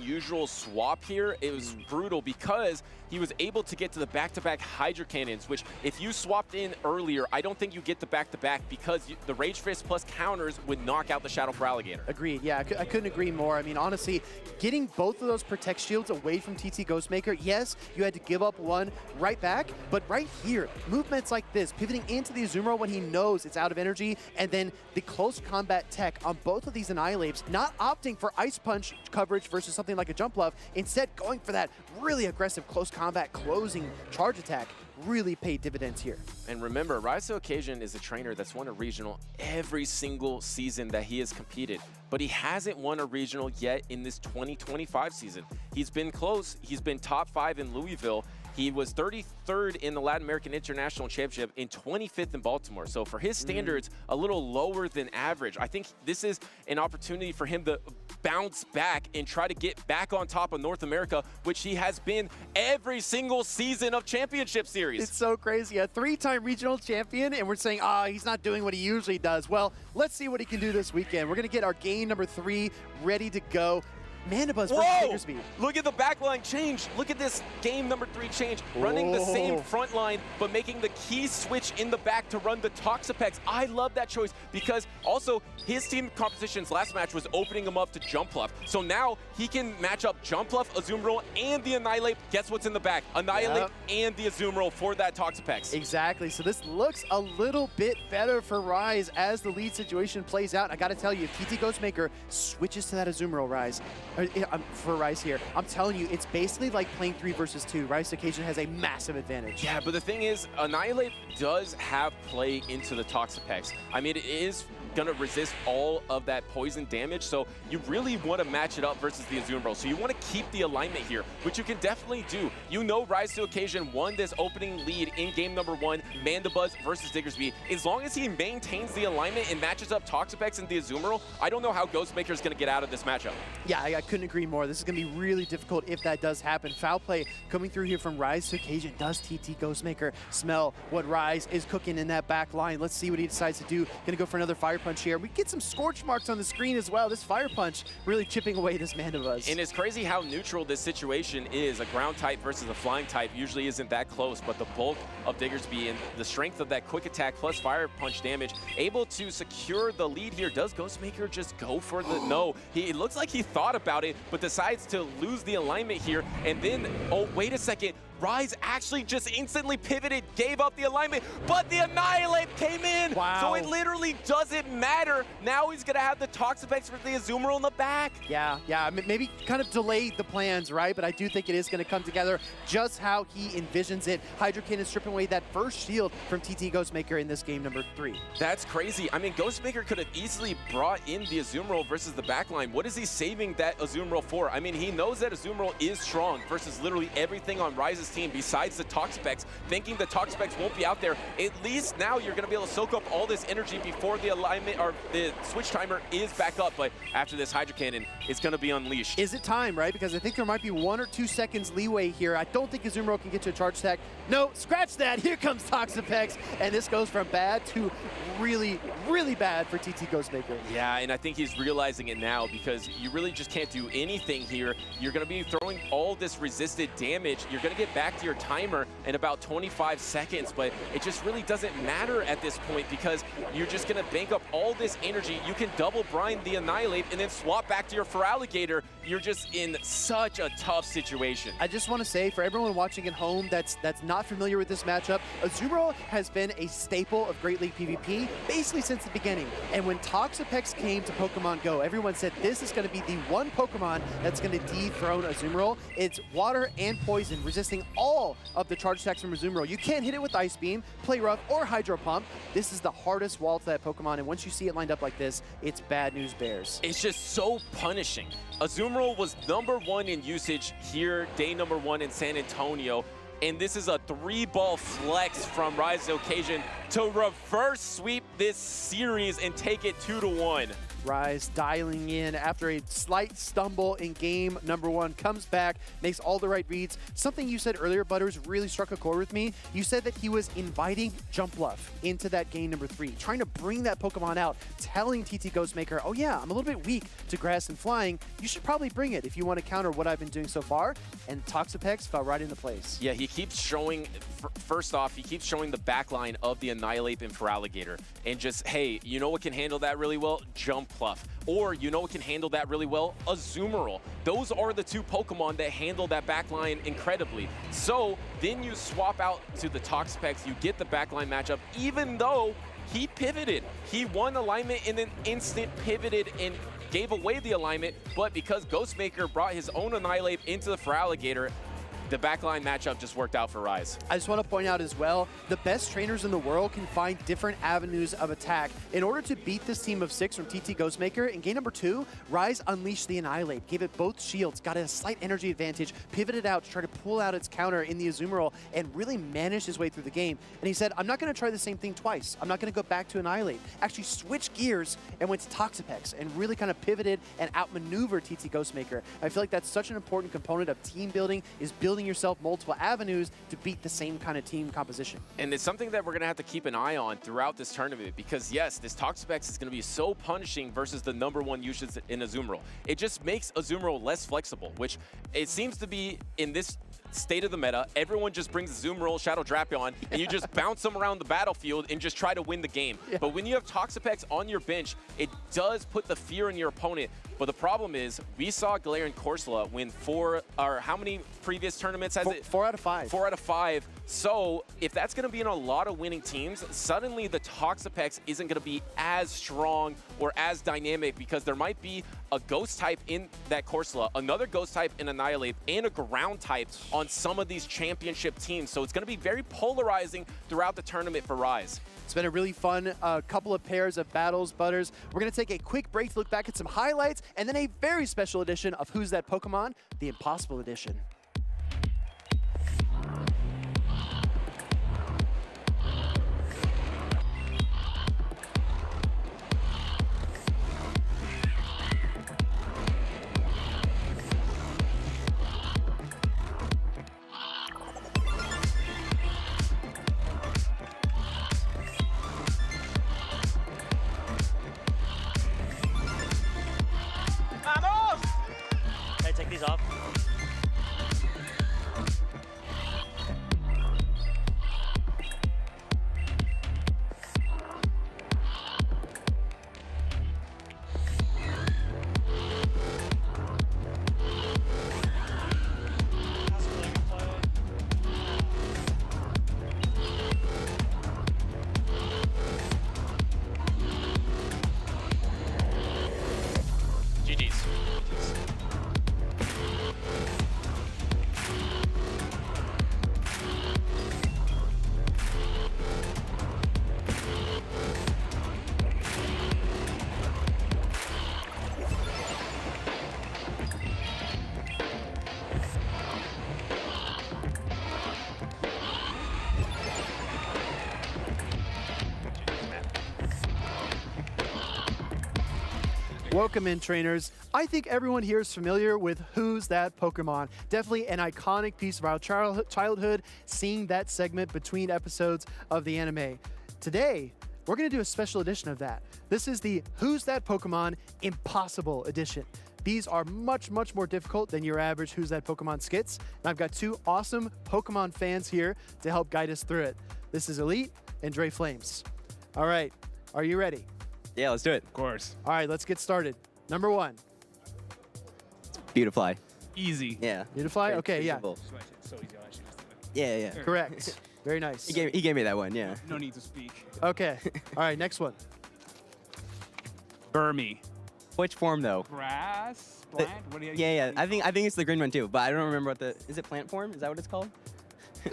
usual swap here. It was brutal because he was able to get to the back-to-back Hydro Cannons, which if you swapped in earlier, I don't think you get the back-to-back because the Rage Fist plus counters would knock out the Shadow Feraligatr. Agreed. Yeah, I couldn't agree more. I mean, honestly, getting both of those Protect Shields away from TT Ghostmaker, yes, you had to give up one right back, but right here, movements like this, pivoting into the Azumarill when he knows it's out of energy, and then the close combat tech on both of these Annihilates, not opting for Ice Punch coverage versus something like a Jump Love, instead going for that really aggressive close combat closing charge attack really pay dividends here. And remember, Rise to Occasion is a trainer that's won a regional every single season that he has competed, but he hasn't won a regional yet in this 2025 season. He's been close. He's been top 5 in Louisville. He was 33rd in the Latin American International Championship and 25th in Baltimore. So for his standards, a little lower than average. I think this is an opportunity for him to bounce back and try to get back on top of North America, which he has been every single season of Championship Series. It's so crazy. A 3-time regional champion, and we're saying, he's not doing what he usually does. Well, let's see what he can do this weekend. We're going to get our game number 3 ready to go. Mandibuzz versus Diggersby. Look at the backline change. Look at this game number 3 change. Running the same front line, but making the key switch in the back to run the Toxapex. I love that choice because also his team composition's last match was opening him up to Jumpluff. So now he can match up Jumpluff, Azumarill, and the Annihilate. Guess what's in the back? Annihilate and the Azumarill for that Toxapex. Exactly. So this looks a little bit better for Rise as the lead situation plays out. I got to tell you, if TT Ghostmaker switches to that Azumarill Rise, for Rise here, I'm telling you, it's basically like playing 3 versus 2. Rise Occasion has a massive advantage. Yeah, but the thing is, Annihilate does have play into the Toxapex. I mean, it is gonna resist all of that poison damage, so you really want to match it up versus the Azumarill. So you want to keep the alignment here, which you can definitely do. You know Rise to Occasion won this opening lead in game number 1, Mandibuzz versus Diggersby. As long as he maintains the alignment and matches up Toxapex and the Azumarill, I don't know how Ghostmaker is going to get out of this matchup. Yeah, I couldn't agree more. This is going to be really difficult if that does happen. Foul play coming through here from Rise to Occasion. Does TT Ghostmaker smell what Rise is cooking in that back line? Let's see what he decides to do. Going to go for another Fire Punch here. We get some scorch marks on the screen as well. This Fire Punch really chipping away this Mandibuzz. And it's crazy how neutral this situation is. A ground type versus a flying type usually isn't that close, but the bulk of Diggersby and the strength of that quick attack plus Fire Punch damage able to secure the lead here. Does Ghostmaker just go for the no? It looks like he thought about it, but decides to lose the alignment here. And then, oh, wait a second. Rise actually just instantly pivoted, gave up the alignment, but the Annihilate came in. Wow. So it literally doesn't matter. Now he's gonna have the Toxapex with the Azumarill in the back. Yeah, maybe kind of delayed the plans, right? But I do think it is gonna come together just how he envisions it. Hydro Cannon stripping away that first shield from TT Ghostmaker in this game number 3. That's crazy. I mean, Ghostmaker could have easily brought in the Azumarill versus the backline. What is he saving that Azumarill for? I mean, he knows that Azumarill is strong versus literally everything on Rise's team besides the Toxapex, thinking the Toxapex won't be out there. At least now you're going to be able to soak up all this energy before the alignment or the switch timer is back up. But after this Hydro Cannon, it's going to be unleashed. Is it time, right? Because I think there might be 1 or 2 seconds leeway here. I don't think Azumarill can get to a charge attack. No, scratch that. Here comes Toxapex. And this goes from bad to really, really bad for TT Ghostmaker. Yeah, and I think he's realizing it now because you really just can't do anything here. You're going to be throwing all this resisted damage. You're going to get back to your timer in about 25 seconds, but it just really doesn't matter at this point because you're just going to bank up all this energy. You can double brine the Annihilate and then swap back to your Feraligatr. You're just in such a tough situation. I just want to say, for everyone watching at home that's not familiar with this matchup, Azumarill has been a staple of Great League PvP basically since the beginning. And when Toxapex came to Pokemon Go, everyone said this is going to be the one Pokemon that's going to dethrone Azumarill. It's water and poison, resisting all of the charge attacks from Azumarill. You can't hit it with Ice Beam, Play Rough, or Hydro Pump. This is the hardest wall to that Pokemon, and once you see it lined up like this, it's bad news bears. It's just so punishing. Azumarill was #1 in usage here, day number 1 in San Antonio. And this is a 3-ball flex from Rise to Occasion to reverse sweep this series and take it 2-1. Rise dialing in after a slight stumble in game number 1, comes back, makes all the right reads. Something you said earlier, Butters, really struck a chord with me. You said that he was inviting Jumpluff into that game number 3, trying to bring that Pokemon out, telling TT Ghostmaker, oh yeah, I'm a little bit weak to grass and flying. You should probably bring it if you want to counter what I've been doing so far. And Toxapex fell right into place. Yeah, he keeps showing, first off, he keeps showing the backline of the Annihilate and Feraligatr. And just, hey, you know what can handle that really well? Jumpluff. Or you know what can handle that really well? Azumarill. Those are the 2 Pokemon that handle that backline incredibly. So then you swap out to the Toxapex, you get the backline matchup, even though he pivoted. He won alignment and then instant pivoted and gave away the alignment, but because Ghostmaker brought his own Annihilate into the Feraligatr, the backline matchup just worked out for Rise. I just want to point out as well, the best trainers in the world can find different avenues of attack. In order to beat this team of 6 from TT Ghostmaker, in game number 2, Rise unleashed the Annihilate, gave it both shields, got a slight energy advantage, pivoted out to try to pull out its counter in the Azumarill, and really managed his way through the game. And he said, I'm not going to try the same thing twice. I'm not going to go back to Annihilate. Actually switched gears and went to Toxapex and really kind of pivoted and outmaneuvered TT Ghostmaker. I feel like that's such an important component of team building, is building yourself multiple avenues to beat the same kind of team composition. And it's something that we're going to have to keep an eye on throughout this tournament because, yes, this Toxapex is going to be so punishing versus the #1 usage in Azumarill. It just makes Azumarill less flexible, which it seems to be in this state of the meta. Everyone just brings Azumarill, Shadow Drapion, and you just bounce them around the battlefield and just try to win the game. Yeah. But when you have Toxapex on your bench, it does put the fear in your opponent. But the problem is, we saw Galarian Corsola win 4, or how many previous tournaments has it? 4 out of 5. 4 out of 5. So if that's going to be in a lot of winning teams, suddenly the Toxapex isn't going to be as strong or as dynamic because there might be a Ghost type in that Corsola, another Ghost type in Annihilate, and a Ground type on some of these championship teams. So it's going to be very polarizing throughout the tournament for Rise. It's been a really fun couple of pairs of battles, Butters. We're going to take a quick break to look back at some highlights, and then a very special edition of Who's That Pokemon? The Impossible Edition. Take these off. GG's. Welcome in, trainers. I think everyone here is familiar with Who's That Pokemon. Definitely an iconic piece of our childhood, seeing that segment between episodes of the anime. Today, we're going to do a special edition of that. This is the Who's That Pokemon Impossible Edition. These are much, much more difficult than your average Who's That Pokemon skits. And I've got 2 awesome Pokemon fans here to help guide us through it. This is Elite and Dre Flames. All right, are you ready? Yeah, let's do it. Of course. All right, let's get started. Number 1. Beautifly. Easy. Yeah. Beautifly? Okay, yeah. So easy. I'll actually just do it. Yeah, yeah. Correct. Very nice. He gave me that one, yeah. No need to speak. Okay. All right, next one. Burmy. Which form though? Grass? Plant? What do you Yeah. I think it's the green one too, but I don't remember what the is it plant form? Is that what it's called?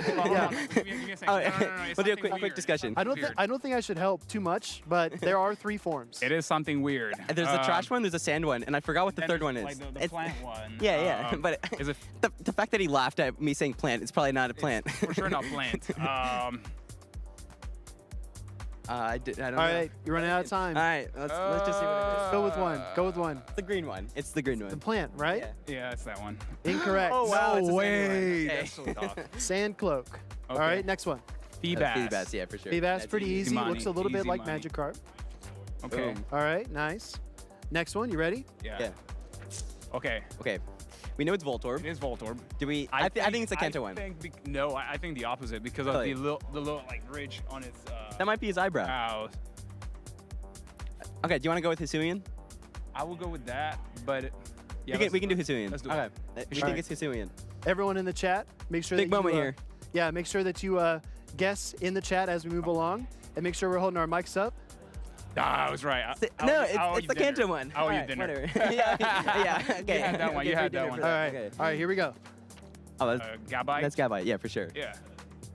Yeah. Give me a second. Oh, No, we'll do a quick discussion. I don't think I should help too much, but there are 3 forms. It is something weird. There's the trash one, there's a sand one, and I forgot what the third one is. Like the plant one. Yeah, but Is it the fact that he laughed at me saying plant, it's probably not a plant. for sure not plant? I don't know. All right, you're running out of time. All right, let's just see what it is. Go with one. Go with one. The green one. It's the green one. The plant, right? Yeah. Yeah, it's that one. Incorrect. Oh wow, No it's a sand way. one. That's so tough. Sand cloak. All Okay. right, next one. Feebass. Feebass, yeah, for sure. Feebass, That's pretty easy. money, Looks a little bit easy like money. Magikarp. Okay. Boom. All right, nice. Next one, you ready? Yeah. Okay. Okay. We know it's Voltorb. It is Voltorb. Do we? I think it's the Kanto one. No, I think the opposite because of Really? the little like ridge on its. That might be his eyebrow. Brow. Okay, do you want to go with Hisuian? I will go with that, but yeah, we can do Hisuian. Let's do okay. it. We All think it's Hisuian. Everyone in the chat, make sure Big that moment you, here. Yeah, make sure that you guess in the chat as we move along, and make sure we're holding our mics up. I was right. No, it's the Kanto one. I'll All eat right, dinner. whatever. yeah, okay. You had that one. You had that one. All right, Okay. all right, here we go. Oh, Gabite. that's Gabite. Yeah, for sure. Yeah.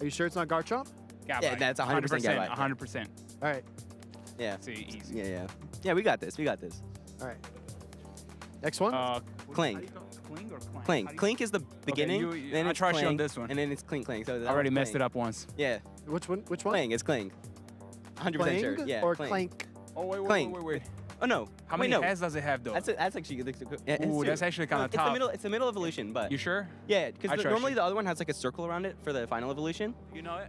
Are you sure it's not Garchomp? Gabite. Yeah, that's 100% Gabite. 100%. All right. Yeah. See, easy. Yeah. Yeah, we got this. We got this. All right. Next one. Clink. Clink or Clank? Clink. Clink is the beginning. Then I it's trust you on Clank, this one. And then it's Clink. So I already messed it up once. Yeah. Which one? Which one? Clink. It's Clink. 100% sure. Clang Yeah. or Clink. Clank? Oh, wait. Clank. Oh no. How Wait, many no. heads does it have though? That's actually yeah, it's Ooh, two. that's actually kinda It's tough. the middle evolution, but You sure? yeah, I because trust normally you. the other one has like a circle around it for the final evolution. You know it?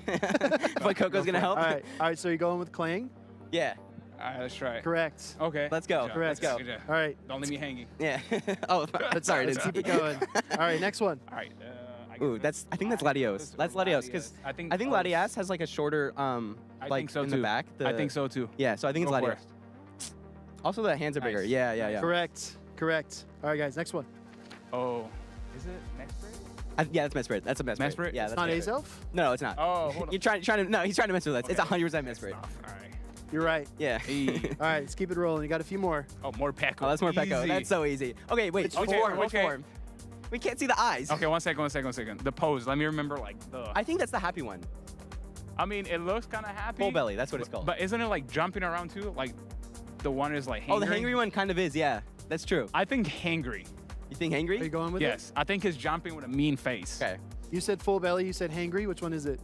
But Coco's gonna help. All right. So you're going with Clang? Yeah. All right, let's try it. Correct. Okay. Let's go. Good job. Correct. Let's go. Good job. All right. Don't leave me hanging. Yeah. Oh, sorry. Let's keep it going. All right. Next one. All right. Ooh, I think that's Latios. That's Latios because I think Latias has like a shorter I like think so in too. the back. I think so too. Yeah, so I think it's Go for Latios. Also, the hands are bigger. Nice. Yeah. Correct. All right, guys. Next one. Oh, is it Mesprit? Yeah, that's Mesprit. That's a Mesprit. Mesprit? Yeah, It's that's not Mesprit. Azelf? No, it's not. Oh, hold on. You're trying to. No, he's trying to mess with us. It's Okay. 100% Mesprit. All right. You're right. Yeah. Hey. All right. Let's keep it rolling. You got a few more. Oh, more Pecco. Oh, that's more Pecco. Easy. That's so easy. Okay, wait. Which Okay, form? Which okay. form? We can't see the eyes. Okay, one second. The pose. Let me remember like the. I think that's the happy one. I mean, it looks kind of happy. Full belly. That's what it's called. But isn't it like jumping around too? Like the one is like hangry. Oh, the hangry one kind of is. Yeah, that's true. I think hangry. You think Are you hangry? going with it? Yes, I think it's jumping with a mean face. Okay. You said full belly. You said hangry. Which one is it?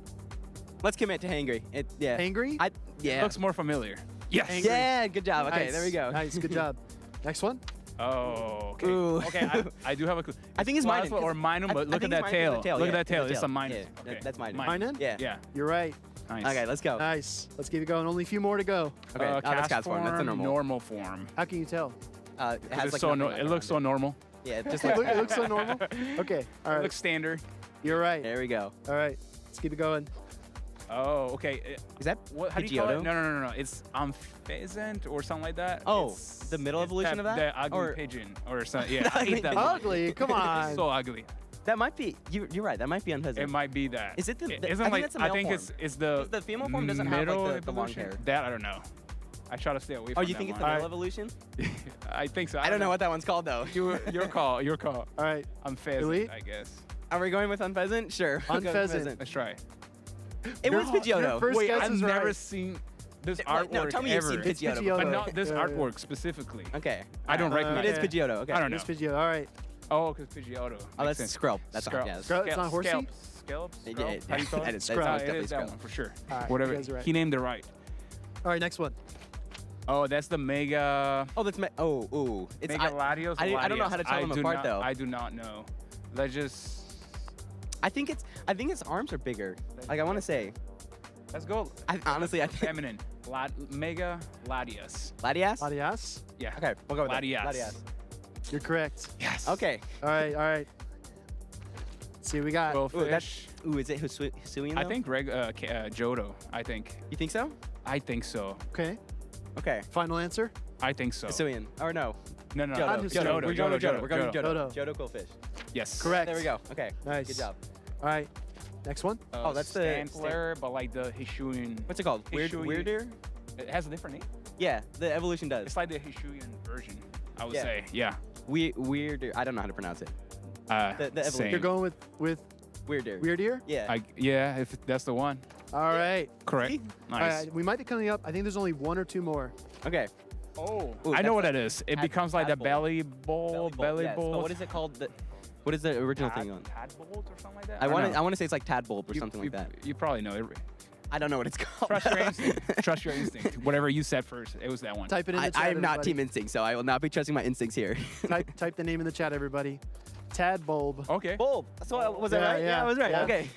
Let's commit to hangry. Yeah. Hangry? Yeah. Looks more familiar. Yes. Hangry. Yeah. Good job. Okay, Nice. there we go. Nice. Good job. Next one. Oh, okay. Ooh. Okay, I do have a clue. I think it's Minun, Or Minun, but look at that tail. Look at that tail. It's a Minun. Yeah, Okay. that's Minun. Minun? Yeah. Yeah. You're right. Nice. Okay, let's go. Nice. Let's keep it going. Only a few more to go. Okay. Oh, that's Cast Cat's form. That's a normal. Normal form. How can you tell? It has like It nothing looks so around normal. it. Yeah, just It like looks so normal. Okay. All It right. looks standard. You're right. there we go. All right. Let's keep it going. Oh, okay. Is that What? How do you call it? Pidgeotto? No. It's pheasant or something like that. Oh, It's- the middle it's evolution of that? The ugly Or- pigeon or something. Yeah, I hate that. Ugly. Come on. It's so ugly. That might be. You're right. That might be unpleasant. It might be that. Is it the- It I isn't think like that's the I male think form. it's the. 'Cause the female form doesn't have, like, middle the long evolution. hair. That I don't know. I try to stay away Oh, from you that think it's the one. male evolution? I think so. I don't know what that one's called though. Your call. Your call. All right. I'm pheasant, Elite? I guess. Are we going with unpheasant? Sure. We'll go with Unpheasant. Let's try. It was Your Pidgeotto. first Wait, guess I've is never right. seen this Wait, no, artwork tell me you've ever. seen It's Pidgeotto. Pidgeotto. But not this Yeah, artwork specifically. Okay. I don't recognize It is yeah. Pidgeotto. Okay. I don't It is know. Pidgeotto. All right. Oh, because Pidgeotto. Oh, that's Makes sense. Skrelp. That's Skrelp. yeah. Skrelp. It's not horsey? Scalps? Yeah, How do you spell that it? is Skrelp. that's It definitely is that Skrelp. one for sure. All right, Whatever. you guys are right. He named it right. All right. Next one. Oh, that's the Mega. Oh, that's ooh. It's Mega Latios. or I don't know Latias? how to tell them do apart not- though. I do not know. Let's just. I think its arms are bigger. Like I want to say. Let's go. Honestly, I think Feminine. Mega Latias. Latias. Latias. Yeah. Okay, we'll go with Latias. that. Latias. You're correct. Yes. Okay. All right. All right. Let's see what we got. Ooh, Goldfish. is it Hisuian I though? think Johto. I think. You think so? I think so. Okay. Okay. Final answer. I think so. Hisuian. Or no. No. Not Johto. Hisuian. We're going with Johto. We're going with Johto. Johto Goldfish. Yes. Correct. There we go. Okay. Nice. Good job. All right. Next one. Oh, that's the Stantler, but like the Hishuian. What's it called? Hishuian. Weirder? It has a different name. Yeah, the evolution does. It's like the Hishuian version, I would Yeah. say. Yeah. Weirder. I don't know how to pronounce it. The evolution. same. You're going with Weirder. Weirdier? Yeah. Yeah, if that's the one. All right. Correct. See? All Nice. right. We might be coming up. I think there's only one or two more. Okay. Oh, Ooh, I that's know what like that is. It tad- becomes like the tadpole. belly bowl, belly yes, bowl. But what is it called? What is the original thing on? Tadbolt or something like that? I don't know. want to say it's like Tadbulb or You- something you- like that. You probably know it. I don't know what it's called. Trust your instinct. Trust your instinct. Whatever you said first, it was that one. Type it in the chat. I am not everybody. Team Instinct, so I will not be trusting my instincts here. Type the name in the chat, everybody. Tadbulb. Okay. Bulb. So was that Yeah, right? yeah, I was right. yeah. Okay.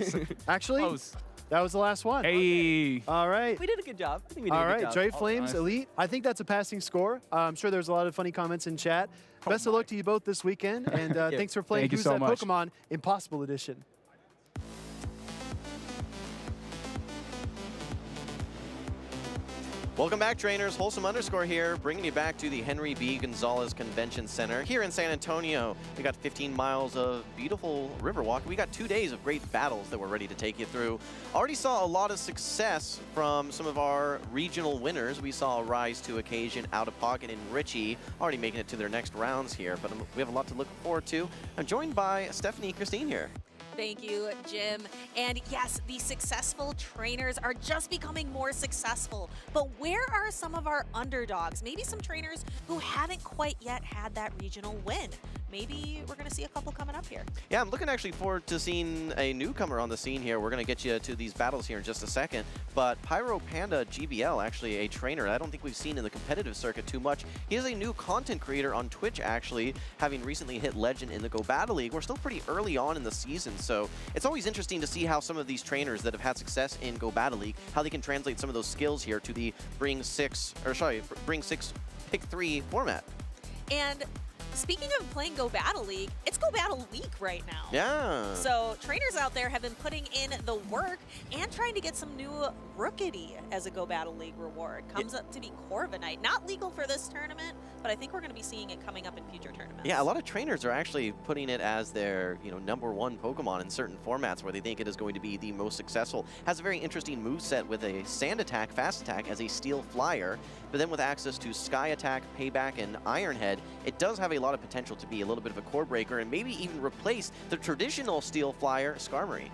Actually, Close. that was the last one. Hey. All right. we did a good job. I think we did All a good right, job. Joy Flames nice. Elite. I think that's a passing score. I'm sure there's a lot of funny comments in chat. Best of luck to you both this weekend, and thanks for playing Thank you Who's so That much. Pokemon Impossible Edition. Welcome back, trainers. Wholesome_ here, bringing you back to the Henry B. Gonzalez Convention Center here in San Antonio. We got 15 miles of beautiful Riverwalk. We got 2 days of great battles that we're ready to take you through. Already saw a lot of success from some of our regional winners. We saw a rise to occasion OutOfPoket and Richie already making it to their next rounds here, but we have a lot to look forward to. I'm joined by Stephanie Christine here. Thank you, Jim. And yes, the successful trainers are just becoming more successful. But where are some of our underdogs? Maybe some trainers who haven't quite yet had that regional win. Maybe we're going to see a couple coming up here. Yeah, I'm looking actually forward to seeing a newcomer on the scene here. We're going to get you to these battles here in just a second. But Pyro Panda GBL, actually a trainer I don't think we've seen in the competitive circuit too much. He is a new content creator on Twitch, actually, having recently hit Legend in the Go Battle League. We're still pretty early on in the season, so it's always interesting to see how some of these trainers that have had success in Go Battle League, how they can translate some of those skills here to the bring six pick 3 format. And speaking of playing Go Battle League, it's Go Battle Week right now. Yeah. So trainers out there have been putting in the work and trying to get some new Rookity as a Go Battle League reward. Comes up to be Corviknight. Not legal for this tournament, but I think we're going to be seeing it coming up in future tournaments. Yeah, a lot of trainers are actually putting it as their, #1 Pokemon in certain formats where they think it is going to be the most successful. Has a very interesting moveset with a Sand Attack, Fast Attack as a Steel Flyer, but then with access to Sky Attack, Payback, and Iron Head, it does have a lot of potential to be a little bit of a core breaker and maybe even replace the traditional Steel Flyer, Skarmory.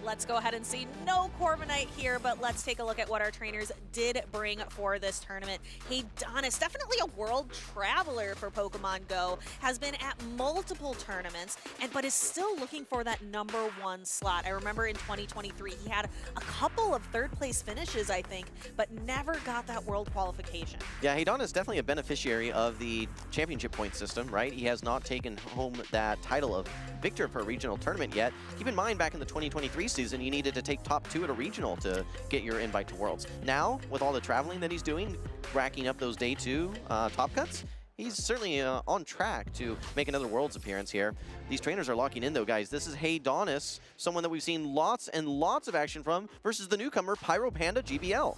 Let's go ahead and see no Corviknight here, but let's take a look at what our trainers did bring for this tournament. Honis, definitely a world traveler for Pokemon Go, has been at multiple tournaments, but is still looking for that #1 slot. I remember in 2023, he had a couple of third-place finishes, I think, but never got that world qualification. Yeah, Honis is definitely a beneficiary of the championship point system, right? He has not taken home that title of victor for a regional tournament yet. Keep in mind, back in the 2023 season, you needed to take top 2 at a regional to get your invite to Worlds. Now, with all the traveling that he's doing, racking up those day 2 top cuts, he's certainly on track to make another Worlds appearance here. These trainers are locking in, though, guys. This is Honis, someone that we've seen lots and lots of action from, versus the newcomer, Pyro Panda GBL.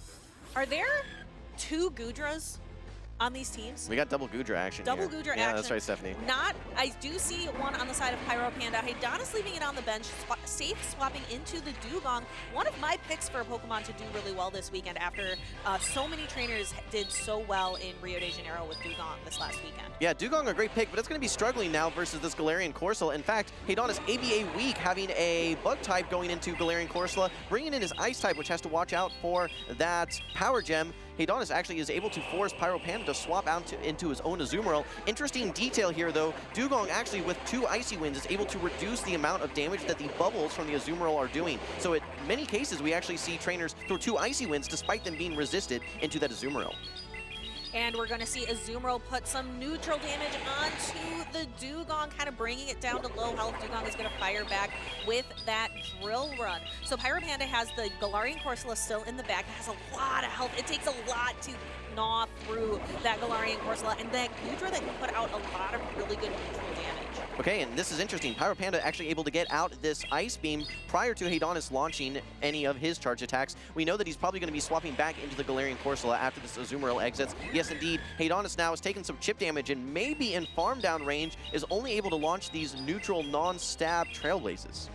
Are there 2 Goodras on these teams? We got double Goodra action Double here. Goodra action. Yeah, that's right, Stephanie. I do see one on the side of Pyro Panda. Honis leaving it on the bench, safe swapping into the Dugong. One of my picks for a Pokemon to do really well this weekend after so many trainers did so well in Rio de Janeiro with Dugong this last weekend. Yeah, Dugong a great pick, but it's going to be struggling now versus this Galarian Corsola. In fact, Honis ABA weak, having a Bug type going into Galarian Corsola, bringing in his Ice type, which has to watch out for that Power Gem. Honis actually is able to force Pyro Panda to swap out into his own Azumarill. Interesting detail here, though. Dugong actually, with 2 Icy Winds, is able to reduce the amount of damage that the bubbles from the Azumarill are doing. So in many cases, we actually see trainers throw 2 Icy Winds despite them being resisted into that Azumarill. And we're going to see Azumarill put some neutral damage onto the Dugong, kind of bringing it down to low health. Dugong is going to fire back with that Drill Run. So Pyro Panda has the Galarian Corsola still in the back. It has a lot of health. It takes a lot to gnaw through that Galarian Corsola, and that Goodra that can put out a lot of really good neutral damage. Okay, and this is interesting. Pyro Panda actually able to get out this Ice Beam prior to Honis launching any of his charge attacks. We know that he's probably going to be swapping back into the Galarian Corsola after this Azumarill exits. Yes, indeed, Honis now is taking some chip damage and maybe in farm down range is only able to launch these neutral non-stab Trailblazes.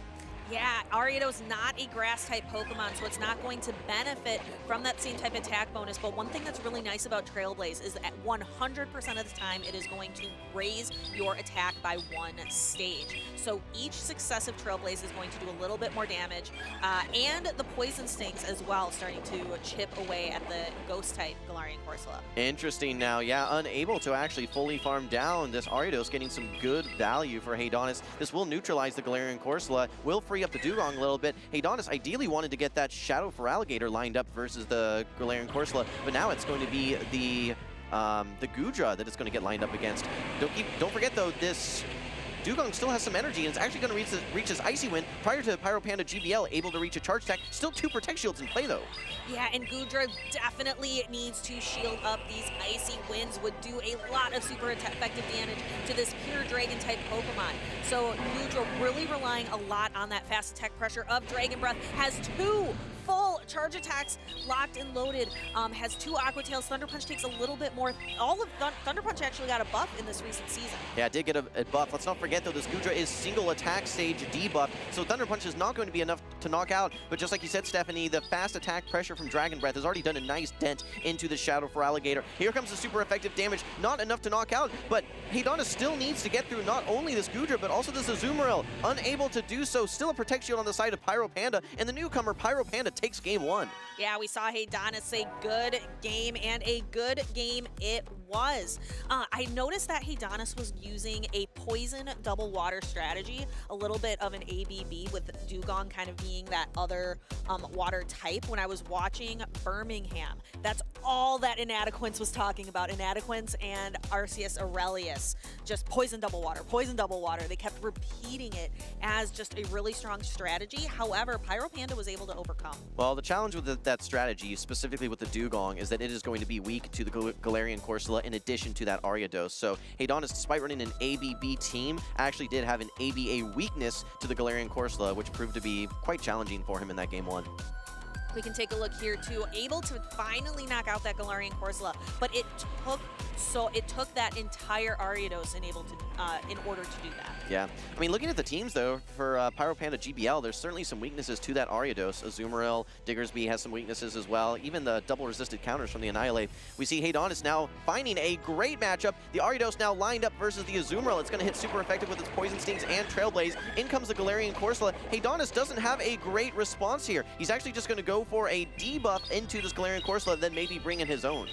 Yeah, Ariado's not a grass-type Pokemon, so it's not going to benefit from that same type attack bonus. But one thing that's really nice about Trailblaze is that at 100% of the time, it is going to raise your attack by 1 stage. So each successive Trailblaze is going to do a little bit more damage. And the Poison Stings as well, starting to chip away at the Ghost-type Galarian Corsola. Interesting now. Yeah, unable to actually fully farm down. This Ariados getting some good value for Honis. This will neutralize the Galarian Corsola, will free up the Dugong a little bit. Honis ideally wanted to get that Shadow for Alligator lined up versus the Galarian Corsola, but now it's going to be the Goodra that it's going to get lined up against. Don't forget though, this Dugong still has some energy, and it's actually going to reach his Icy Wind prior to Pyro Panda GBL able to reach a charge attack. Still 2 Protect Shields in play, though. Yeah, and Goodra definitely needs to shield up. These Icy Winds would do a lot of super effective damage to this pure Dragon-type Pokemon. So Goodra really relying a lot on that fast attack pressure of Dragon Breath. Has 2 full charge attacks locked and loaded. Has 2 Aqua Tails. Thunder Punch takes a little bit more. All of Thunder Punch actually got a buff in this recent season. Yeah, it did get a buff. Let's not forget, though, this Goodra is single attack stage debuff, so Thunder Punch is not going to be enough to knock out. But just like you said, Stephanie, the fast attack pressure from Dragon Breath has already done a nice dent into the Shadow for Alligator. Here comes the super effective damage. Not enough to knock out, but Heidanis still needs to get through not only this Goodra, but also this Azumarill. Unable to do so. Still a Protect Shield on the side of Pyro Panda, and the newcomer Pyro Panda takes game 1. Yeah, we saw Heidanis say good game, and a good game it was. I noticed that Heidanis was using a poison double water strategy, a little bit of an ABB with Dugong kind of being that other water type when I was watching Birmingham. That's all that Inadequence was talking about. Inadequence and Arceus Aurelius. Just poison double water, poison double water. They kept repeating it as just a really strong strategy. However, Pyro Panda was able to overcome. Well, the challenge with that strategy, specifically with the Dugong, is that it is going to be weak to the Galarian Corsola in addition to that Ariados. So Heidanis, despite running an ABB team, actually did have an ABA weakness to the Galarian Corsola, which proved to be quite challenging for him in that game 1. We can take a look here too, able to finally knock out that Galarian Corsola, but it took that entire Ariados in order to do that. Yeah, I mean, looking at the teams though, for Pyro Panda GBL, there's certainly some weaknesses to that Ariados. Azumarill, Diggersby has some weaknesses as well. Even the double resisted counters from the Annihilate. We see Heidanis now finding a great matchup. The Ariados now lined up versus the Azumarill. It's going to hit super effective with its Poison Stings and Trailblaze. In comes the Galarian Corsola. Heidanis doesn't have a great response here. He's actually just going to go for a debuff into this Galarian Corsola, then maybe bring in his own.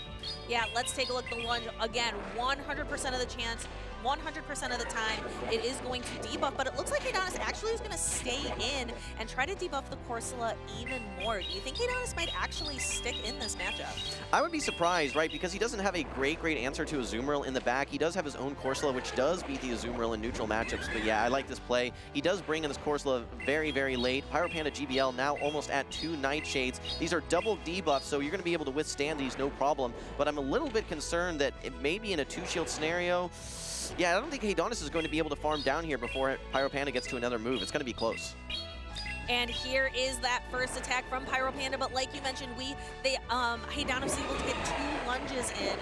Yeah, let's take a look at the lunge. Again, 100% of the chance, 100% of the time, it is going to debuff, but it looks like Heidanis actually is going to stay in and try to debuff the Corsola even more. Do you think Heidanis might actually stick in this matchup? I would be surprised, right? Because he doesn't have a great answer to Azumarill in the back. He does have his own Corsola, which does beat the Azumarill in neutral matchups. But yeah, I like this play. He does bring in this Corsola very, very late. Pyro Panda GBL now almost at 2 Nightshades. These are double debuffs, so you're going to be able to withstand these no problem. But I'm a little bit concerned that it may be in a 2-shield scenario. Yeah, I don't think Heidanis is going to be able to farm down here before Pyro Panda gets to another move. It's going to be close. And here is that first attack from Pyro Panda, but like you mentioned, Heidanis was able to get 2 lunges in,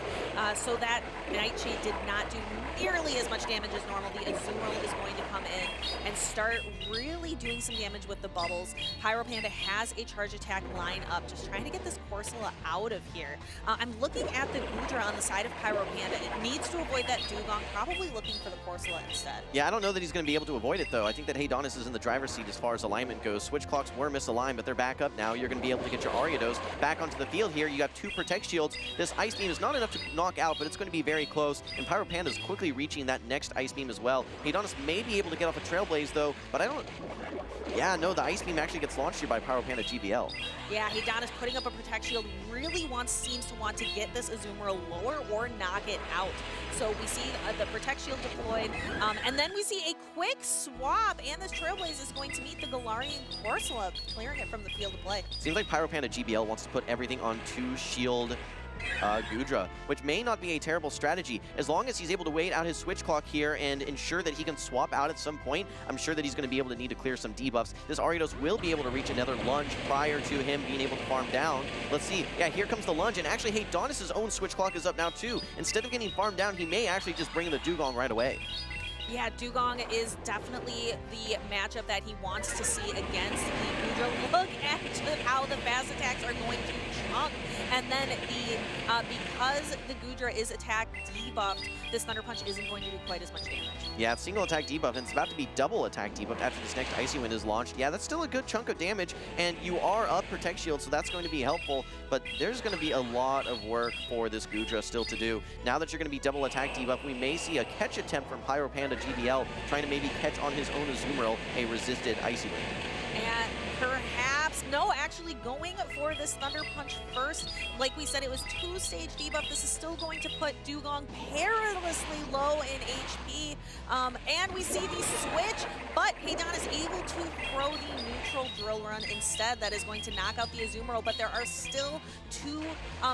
so that Nightshade did not do nearly as much damage as normal. The Azumarill is going to come in and start really doing some damage with the bubbles. Pyro Panda has a charge attack line up, just trying to get this Corsola out of here. I'm looking at the Goodra on the side of Pyro Panda. It needs to avoid that Dugong, probably looking for the Corsola instead. Yeah, I don't know that he's going to be able to avoid it, though. I think that Heidanis is in the driver's seat as far as alignment goes. Switch clocks were misaligned, but they're back up now. You're going to be able to get your Ariados back onto the field here. You got 2 Protect Shields. This Ice Beam is not enough to knock out, but it's going to be very close, and Pyro Panda is quickly reaching that next Ice Beam as well. Heidanis may be able to get off a Trailblaze, though, but I don't... Yeah, no, the Ice Beam actually gets launched here by Pyro Panda GBL. Yeah, Heidanis putting up a Protect Shield really seems to want to get this Azumarill lower or knock it out. So we see the Protect Shield deployed, and then we see a quick swap, and this Trailblaze is going to meet the Galarian Corsola, clearing it from the field of play. Seems like Pyro Panda GBL wants to put everything on 2-shield Goodra, which may not be a terrible strategy. As long as he's able to wait out his switch clock here and ensure that he can swap out at some point, I'm sure that he's going to be able to need to clear some debuffs. This Ariados will be able to reach another lunge prior to him being able to farm down. Let's see. Yeah, here comes the lunge, and actually Heidanis' own switch clock is up now too. Instead of getting farmed down, he may actually just bring in the Dugong right away. Yeah, Dugong is definitely the matchup that he wants to see against the Goodra. Look at how the fast attacks are going to chunk. And then because the Goodra is attack debuffed, this Thunder Punch isn't going to do quite as much damage. Yeah, it's single attack debuff, and it's about to be double attack debuff after this next Icy Wind is launched. Yeah, that's still a good chunk of damage, and you are up Protect Shield, so that's going to be helpful, but there's going to be a lot of work for this Goodra still to do. Now that you're going to be double attack debuff, we may see a catch attempt from Pyro Panda GBL, trying to maybe catch on his own Azumarill a resisted Icy Wind. And perhaps, no, actually going for this Thunder Punch first. Like we said, it was 2-stage debuff. This is still going to put Dugong perilously low in HP. And we see the switch, but Heidanis is able to throw the neutral Drill Run instead. That is going to knock out the Azumarill, but there are still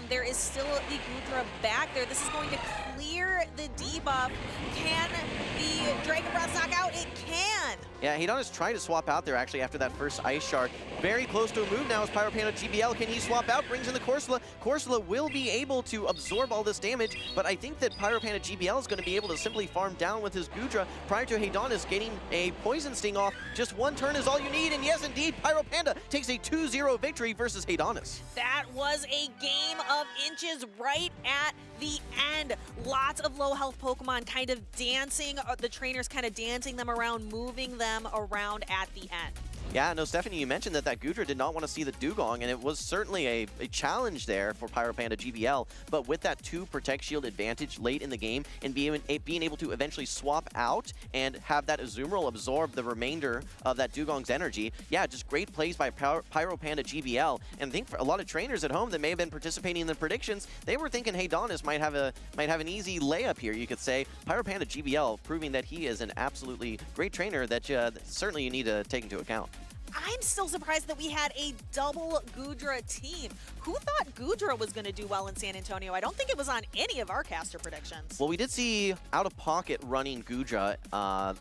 there is still the Goodra back there. This is going to clear the debuff. Can the Dragon Breath knock out? It can. Yeah, Honis tried to swap out there actually after that first Ice Shard. Very close to a move now is Pyro Panda GBL. Can he swap out? Brings in the Corsola. Corsola will be able to absorb all this damage, but I think that Pyro Panda GBL is going to be able to simply farm down with his Goodra prior to Honis getting a Poison Sting off. Just one turn is all you need, and yes, indeed, Pyro Panda takes a 2-0 victory versus Honis. That was a game of inches right at the end. Lots of low health Pokemon kind of dancing, the trainers kind of dancing them around, moving them around at the end. Yeah, no, Stephanie, you mentioned that Goodra did not want to see the Dugong, and it was certainly a challenge there for Pyro Panda GBL, but with that 2 Protect Shield advantage late in the game and being able to eventually swap out and have that Azumarill absorb the remainder of that Dugong's energy, yeah, just great plays by Pyro Panda GBL. And I think for a lot of trainers at home that may have been participating in the predictions, they were thinking Honis might have an easy layup here, you could say. Pyro Panda GBL proving that he is an absolutely great trainer that certainly you need to take into account. I'm still surprised that we had a double Goodra team. Who thought Goodra was going to do well in San Antonio? I don't think it was on any of our caster predictions. Well, we did see OutOfPoket running Goodra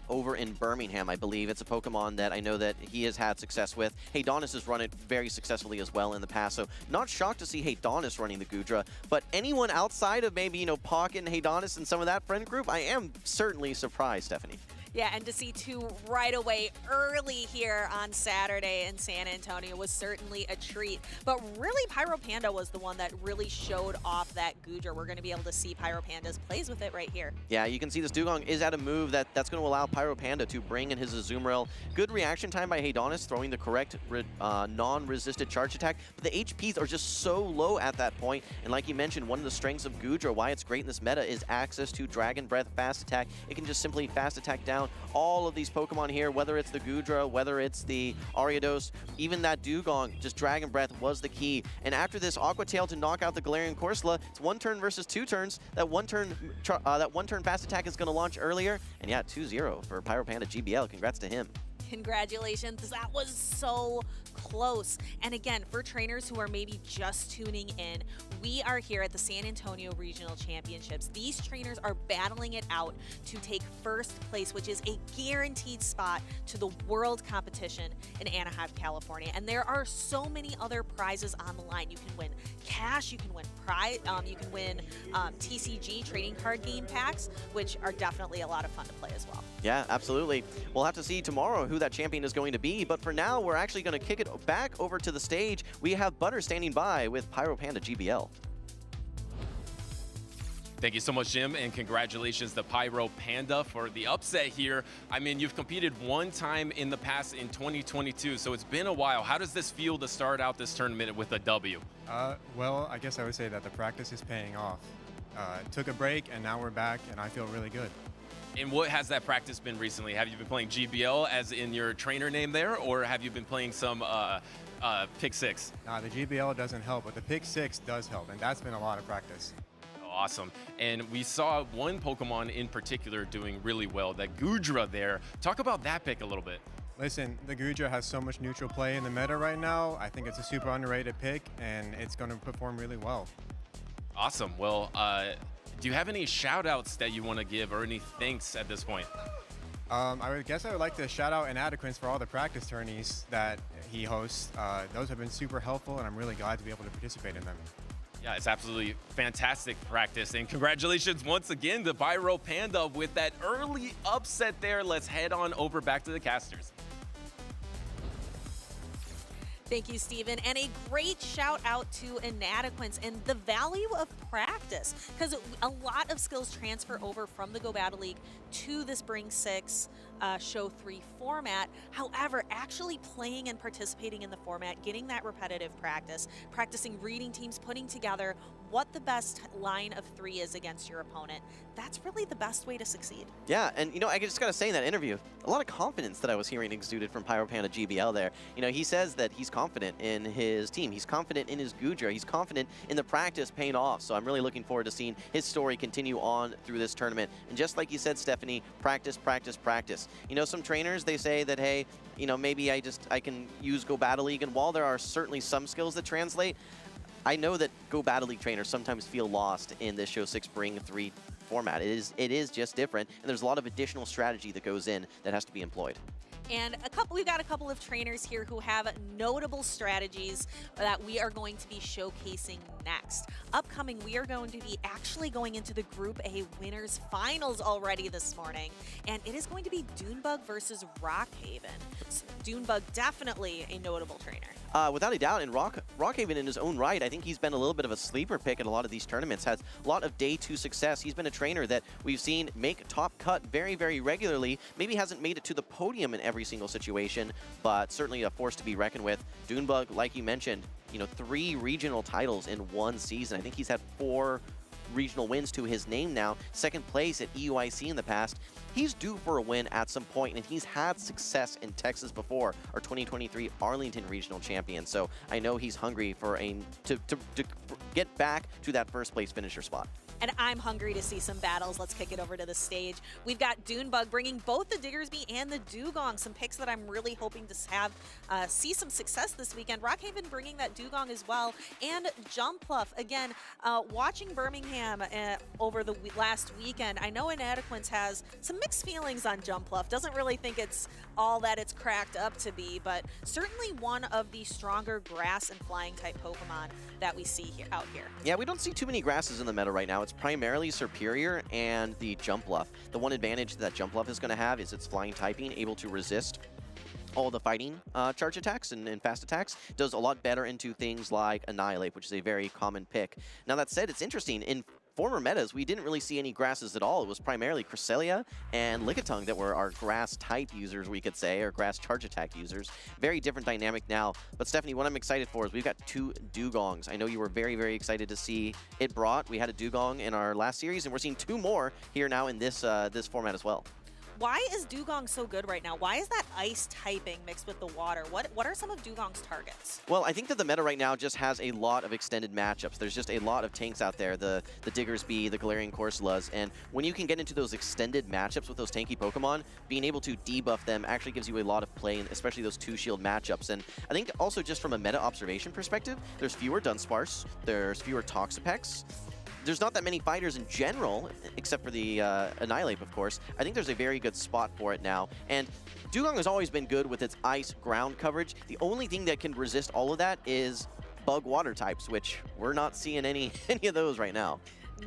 over in Birmingham, I believe. It's a Pokemon that I know that he has had success with. Honis has run it very successfully as well in the past, so not shocked to see Honis running the Goodra. But anyone outside of maybe, Pocket and Honis and some of that friend group, I am certainly surprised, Stephanie. Yeah, and to see 2 right away early here on Saturday in San Antonio was certainly a treat. But really, Pyro Panda was the one that really showed off that Goodra. We're going to be able to see Pyro Panda's plays with it right here. Yeah, you can see this Dugong is at a move that's going to allow Pyro Panda to bring in his Azumarill. Good reaction time by Honis, throwing the correct non-resisted charge attack. But the HPs are just so low at that point. And like you mentioned, one of the strengths of Goodra, why it's great in this meta, is access to Dragon Breath fast attack. It can just simply fast attack down all of these Pokemon here, whether it's the Goodra, whether it's the Ariados, even that Dugong, just Dragon Breath was the key. And after this Aqua Tail to knock out the Galarian Corsola, it's 1 turn versus 2 turns. That one turn fast attack is going to launch earlier. And yeah, 2-0 for Pyro Panda GBL. Congrats to him. Congratulations, that was so close. And again, for trainers who are maybe just tuning in, we are here at the San Antonio Regional Championships. These trainers are battling it out to take first place, which is a guaranteed spot to the world competition in Anaheim, California. And there are so many other prizes on the line. You can win cash, you can win TCG trading card game packs, which are definitely a lot of fun to play as well. Yeah, absolutely. We'll have to see tomorrow who that champion is going to be, but for now, we're actually going to kick it back over to the stage. We have Butter standing by with Pyro Panda GBL. Thank you so much, Jim, and congratulations to Pyro Panda for the upset here. I mean, you've competed one time in the past in 2022, so it's been a while. How does this feel to start out this tournament with a W? Well, I guess I would say that the practice is paying off. Took a break, and now we're back, and I feel really good. And what has that practice been recently? Have you been playing GBL as in your trainer name there, or have you been playing some Pick 6? Nah, the GBL doesn't help, but the Pick 6 does help, and that's been a lot of practice. Awesome. And we saw one Pokemon in particular doing really well, that Goodra there. Talk about that pick a little bit. Listen, the Goodra has so much neutral play in the meta right now. I think it's a super underrated pick, and it's going to perform really well. Awesome. Well, do you have any shout-outs that you want to give or any thanks at this point? I guess I would like to shout out Inadequance for all the practice tourneys that he hosts. Those have been super helpful, and I'm really glad to be able to participate in them. Yeah, it's absolutely fantastic practice. And congratulations once again to Pyro Panda with that early upset there. Let's head on over back to the casters. Thank you, Steven. And a great shout out to Inadequance and the value of practice, because a lot of skills transfer over from the Go Battle League to the Spring 6 Show 3 format. However, actually playing and participating in the format, getting that repetitive practice, practicing reading teams, putting together what the best line of 3 is against your opponent, that's really the best way to succeed. Yeah, and I just got to say in that interview, a lot of confidence that I was hearing exuded from Pyro Panda GBL there. He says that he's confident in his team, he's confident in his Goodra, he's confident in the practice paying off, so I'm really looking forward to seeing his story continue on through this tournament. And just like you said, Stephanie, practice, practice, practice. Some trainers, they say that, hey, maybe I can use Go Battle League, and while there are certainly some skills that translate, I know that Go Battle League trainers sometimes feel lost in this Show 6 Spring 3 format. It is just different, and there's a lot of additional strategy that goes in that has to be employed. And we've got a couple of trainers here who have notable strategies that we are going to be showcasing next. Upcoming, we are going to be actually going into the Group A Winners Finals already this morning. And it is going to be Dunebug versus Rockhaven. So Dunebug, definitely a notable trainer. Without a doubt, and Rockhaven in his own right, I think he's been a little bit of a sleeper pick in a lot of these tournaments, has a lot of day 2 success. He's been a trainer that we've seen make top cut very, very regularly. Maybe hasn't made it to the podium in every single situation, but certainly a force to be reckoned with. Dunebug, like you mentioned, you know, 3 regional titles in 1 season. I think he's had 4 regional wins to his name now, 2nd place at EUIC in the past. He's due for a win at some point, and he's had success in Texas before, our 2023 Arlington regional champion. So I know he's hungry for to get back to that 1st place finisher spot. And I'm hungry to see some battles. Let's kick it over to the stage. We've got Dunebug bringing both the Diggersby and the Dugong, some picks that I'm really hoping to have see some success this weekend. Rockhaven bringing that Dugong as well, and Jumpluff. Again, watching Birmingham over the last weekend, I know Inadequence has some mixed feelings on Jumpluff. Doesn't really think it's all that it's cracked up to be, but certainly one of the stronger grass and flying type Pokemon that we see out here. Yeah, we don't see too many grasses in the meta right now. It's primarily Serperior and the Jumpluff. The one advantage that Jumpluff is going to have is its flying typing, able to resist all the fighting charge attacks and fast attacks. Does a lot better into things like Annihilate, which is a very common pick. Now that said, it's interesting. In former metas, we didn't really see any grasses at all. It was primarily Cresselia and Lickitung that were our grass type users, we could say, or grass charge attack users. Very different dynamic now. But Stephanie, what I'm excited for is we've got 2 Dugongs. I know you were very, very excited to see it brought. We had a Dugong in our last series, and we're seeing 2 more here now in this this format as well. Why is Dugong so good right now? Why is that ice typing mixed with the water? What are some of Dugong's targets? Well, I think that the meta right now just has a lot of extended matchups. There's just a lot of tanks out there, the Diggersby, the Galarian Corsolas, and when you can get into those extended matchups with those tanky Pokemon, being able to debuff them actually gives you a lot of play, especially those 2-shield matchups. And I think also just from a meta observation perspective, there's fewer Dunsparce, there's fewer Toxapex. There's not that many fighters in general, except for the Annihilate, of course. I think there's a very good spot for it now. And Dugong has always been good with its ice ground coverage. The only thing that can resist all of that is bug water types, which we're not seeing any of those right now.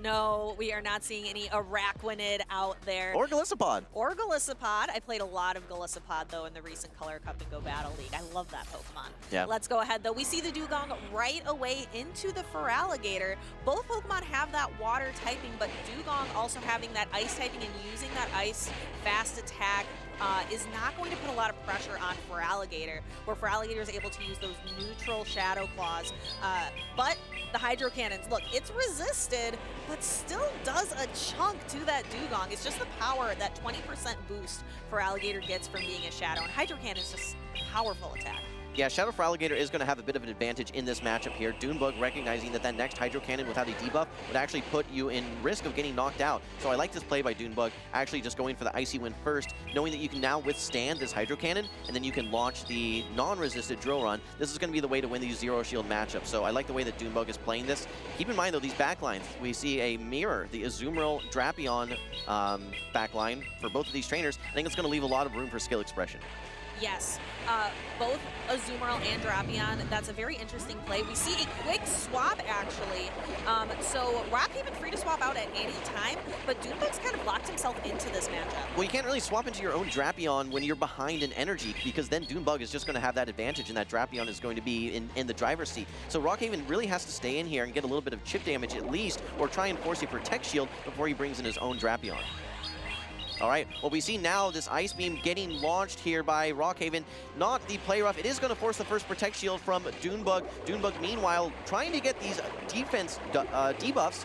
No, we are not seeing any Araquanid out there. Or Golisopod. Or Golisopod. I played a lot of Golisopod, though, in the recent Color Cup and Go Battle League. I love that Pokemon. Yeah. Let's go ahead, though. We see the Dugong right away into the Feraligatr. Both Pokemon have that water typing, but Dugong also having that ice typing and using that ice fast attack is not going to put a lot of pressure on Feraligatr, where Feraligatr is able to use those neutral Shadow Claws. But the Hydro Cannons, look, it's resisted, but still does a chunk to that Dugong. It's just the power, that 20% boost Feraligatr gets from being a Shadow. And Hydro Cannon is just a powerful attack. Yeah, Shadow Feraligatr is going to have a bit of an advantage in this matchup here. Dunebug recognizing that next Hydro Cannon without a debuff would actually put you in risk of getting knocked out. So I like this play by Dunebug, actually just going for the Icy Wind first, knowing that you can now withstand this Hydro Cannon, and then you can launch the non-resisted Drill Run. This is going to be the way to win these Zero Shield matchups. So I like the way that Dunebug is playing this. Keep in mind, though, these backlines, we see a mirror, the Azumarill Drapion backline for both of these trainers. I think it's going to leave a lot of room for skill expression. Yes, both Azumarill and Drapion, that's a very interesting play. We see a quick swap, actually. So Rockhaven free to swap out at any time, but Dunebug's kind of locked himself into this matchup. Well, you can't really swap into your own Drapion when you're behind in energy, because then Dunebug is just going to have that advantage, and that Drapion is going to be in the driver's seat. So Rockhaven really has to stay in here and get a little bit of chip damage at least, or try and force a Protect Shield before he brings in his own Drapion. All right, well, we see now this Ice Beam getting launched here by Rockhaven. Not the play rough. It is going to force the first Protect Shield from Dunebug. Dunebug, meanwhile, trying to get these defense debuffs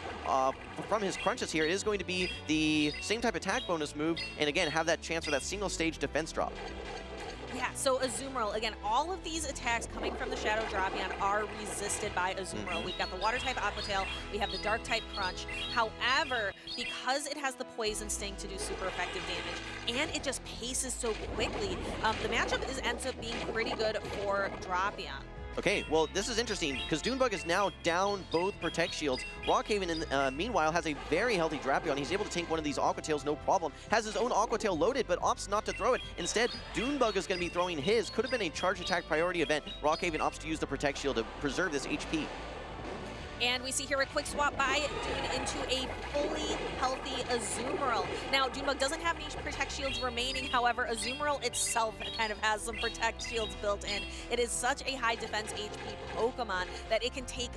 from his crunches here. It is going to be the same type attack bonus move, and again, have that chance for that single stage defense drop. Yeah, so Azumarill, again, all of these attacks coming from the Shadow Drapion are resisted by Azumarill. We've got the Water-type Aquatail, we have the Dark-type Crunch. However, because it has the Poison Sting to do super effective damage, and it just paces so quickly, the matchup ends up being pretty good for Drapion. Okay, well, this is interesting because Dunebug is now down both Protect Shields. Rockhaven, meanwhile, has a very healthy Drapion. He's able to tank one of these Aqua Tails, no problem. Has his own Aqua Tail loaded, but opts not to throw it. Instead, Dunebug is going to be throwing his. Could have been a charge attack priority event. Rockhaven opts to use the Protect Shield to preserve this HP. And we see here a quick swap by Dune into a fully healthy Azumarill. Now, Dunebug doesn't have any Protect Shields remaining. However, Azumarill itself kind of has some Protect Shields built in. It is such a high defense HP Pokemon that it can take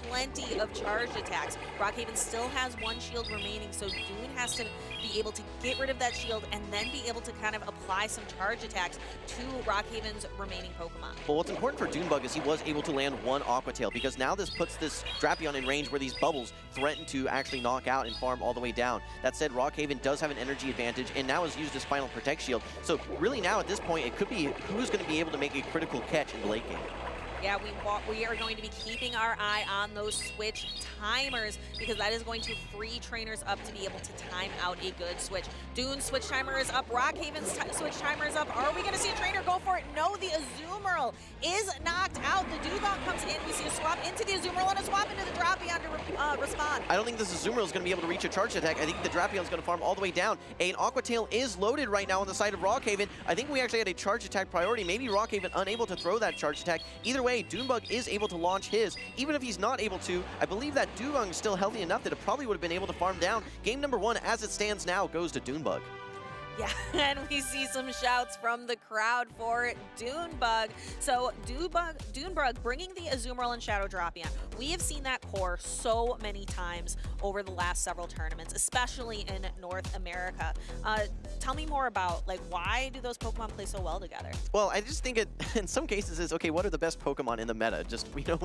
plenty of charge attacks. Rockhaven still has one shield remaining, so Dune has to be able to get rid of that shield and then be able to kind of apply some charge attacks to Rockhaven's remaining Pokemon. Well, what's important for Dunebug is he was able to land one Aqua Tail, because now this puts this Drapion in range where these bubbles threaten to actually knock out and farm all the way down. That said, Rockhaven does have an energy advantage and now has used his final Protect Shield. So really now at this point, it could be who's going to be able to make a critical catch in the late game. Yeah, we are going to be keeping our eye on those switch timers because that is going to free trainers up to be able to time out a good switch. Dune's switch timer is up. Rockhaven's switch timer is up. Are we going to see a trainer go for it? No, the Azumarill is knocked out. The Dugong comes in. We see a swap into the Azumarill and a swap into the Drapion to respond. I don't think this Azumarill is going to be able to reach a charge attack. I think the Drapion is going to farm all the way down. An Aqua Tail is loaded right now on the side of Rockhaven. I think we actually had a charge attack priority. Maybe Rockhaven unable to throw that charge attack. Either way, Dunebug is able to launch his. Even if he's not able to, I believe that Dugong is still healthy enough that it probably would have been able to farm down. Game number 1, as it stands now, goes to Dunebug. Yeah, and we see some shouts from the crowd for Dunebug. So Dunebug bringing the Azumarill and Shadow Drapion. We have seen that core so many times over the last several tournaments, especially in North America. Tell me more about, like, why do those Pokemon play so well together? Well, I just think it, in some cases, is, okay, what are the best Pokemon in the meta? Just, you know,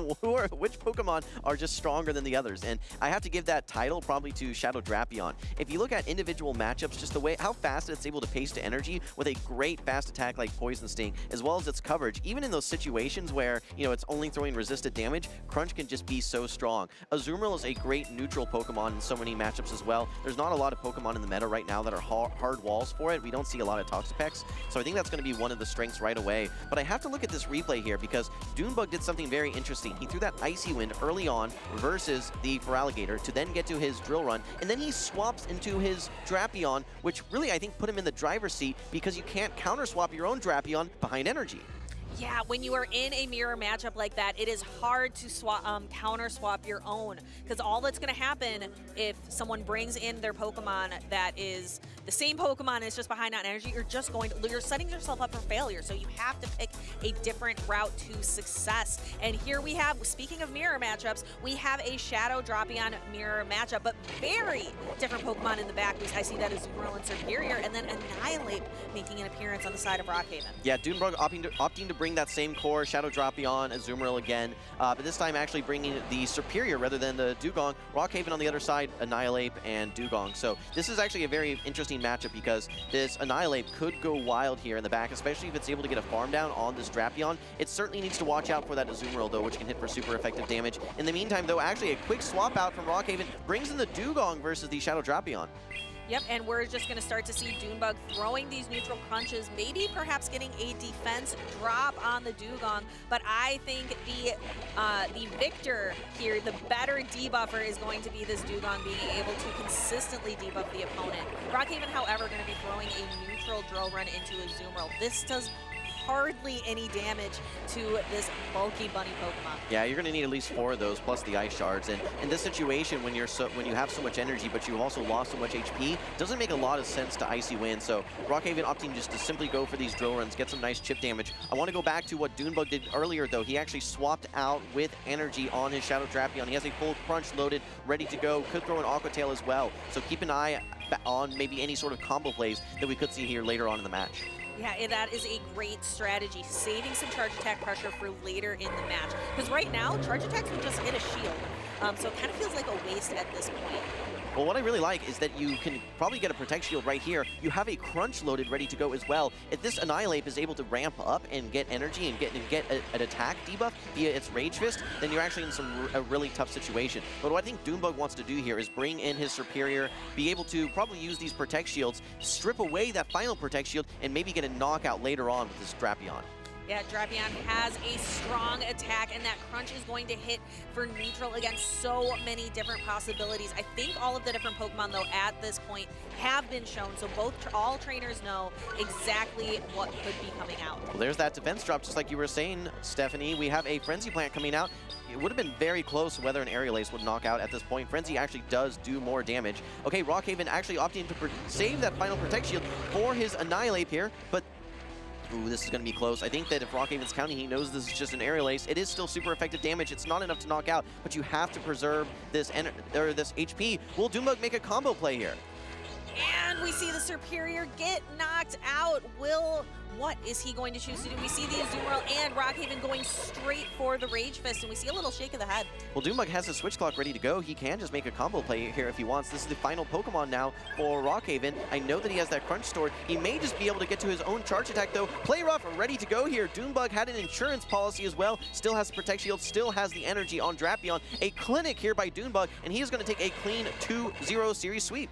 which Pokemon are just stronger than the others? And I have to give that title probably to Shadow Drapion. If you look at individual matchups, just the way, how fast it's able to pace to energy with a great fast attack like Poison Sting, as well as its coverage, even in those situations where, you know, it's only throwing resisted damage, Crunch can just be so strong. Azumarill is a great neutral Pokemon in so many matchups as well. There's not a lot of Pokemon in the meta right now that are hard walls for it. We don't see a lot of Toxapex, so I think that's going to be one of the strengths right away. But I have to look at this replay here because Dunebug did something very interesting. He threw that Icy Wind early on versus the Feraligatr to then get to his Drill Run, and then he swaps into his Drapion, which really I think put him in the driver's seat because you can't counter swap your own Drapion behind energy. Yeah, when you are in a mirror matchup like that, it is hard to counter swap your own, because all that's going to happen if someone brings in their Pokemon that is the same Pokemon is just behind on energy, you're setting yourself up for failure. So you have to pick a different route to success. And here we have, speaking of mirror matchups, we have a Shadow Drapion mirror matchup, but very different Pokemon in the back. I see that as Azumarill and Superior, and then Annihilate making an appearance on the side of Rockhaven. Yeah, Dunebug opting to bring that same core, Shadow Drapion, Azumarill again, but this time actually bringing the Superior rather than the Dugong. Rockhaven on the other side, Annihilate and Dugong. So this is actually a very interesting matchup because this Annihilate could go wild here in the back, especially if it's able to get a farm down on this Drapion. It certainly needs to watch out for that Azumarill, though, which can hit for super effective damage. In the meantime, though, actually a quick swap out from Rockhaven brings in the Dugong versus the Shadow Drapion. Yep, and we're just going to start to see Dunebug throwing these neutral crunches, maybe perhaps getting a defense drop on the Dugong, but I think the victor here, the better debuffer is going to be this Dugong being able to consistently debuff the opponent. Rockhaven, however, going to be throwing a neutral Drill Run into Azumarill. This does hardly any damage to this bulky bunny Pokemon. Yeah, you're going to need at least 4 of those plus the Ice Shards. And in this situation, when you have so much energy, but you've also lost so much HP, doesn't make a lot of sense to Icy Wind. So Rockhaven opting just to simply go for these Drill Runs, get some nice chip damage. I want to go back to what Dunebug did earlier, though. He actually swapped out with energy on his Shadow Drapion. He has a full Crunch loaded, ready to go. Could throw an Aqua Tail as well. So keep an eye on maybe any sort of combo plays that we could see here later on in the match. Yeah, that is a great strategy, saving some charge attack pressure for later in the match. Because right now, charge attacks would just hit a shield. So it kind of feels like a waste at this point. Well, what I really like is that you can probably get a Protect Shield right here. You have a Crunch loaded ready to go as well. If this Annihilate is able to ramp up and get energy and get an attack debuff via its Rage Fist, then you're actually in a really tough situation. But what I think Dunebug wants to do here is bring in his Superior, be able to probably use these Protect Shields, strip away that final Protect Shield, and maybe get a knockout later on with this Drapion. Yeah, Drapion has a strong attack, and that crunch is going to hit for neutral against so many different possibilities. I think all of the different Pokemon, though, at this point have been shown, so all trainers know exactly what could be coming out. Well, there's that defense drop, just like you were saying, Stephanie. We have a Frenzy Plant coming out. It would have been very close whether an Aerial Ace would knock out at this point. Frenzy actually does do more damage. Okay, Rockhaven actually opting to save that final Protect Shield for his Annihilate here, but ooh, this is going to be close. I think that if Rockhaven's counting, he knows this is just an Aerial Ace. It is still super effective damage. It's not enough to knock out, but you have to preserve this HP. Will Doombuck make a combo play here? And we see the Superior get knocked out. What is he going to choose to do? We see the Azumarill and Rockhaven going straight for the Rage Fist, and we see a little shake of the head. Well, Doombuck has his Switch Clock ready to go. He can just make a combo play here if he wants. This is the final Pokemon now for Rockhaven. I know that he has that Crunch stored. He may just be able to get to his own Charge Attack, though. Play Rough ready to go here. Doombuck had an insurance policy as well. Still has the Protect Shield, still has the energy on Drapion. A clinic here by Doombuck, and he is going to take a clean 2-0 series sweep.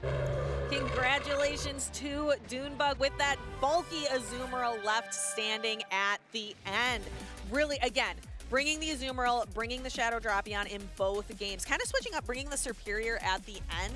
Congratulations to Doombuck with that bulky Azumarill left standing at the end. Really, again, bringing the Azumarill, bringing the Shadow Drapion in both games. Kind of switching up, bringing the Superior at the end,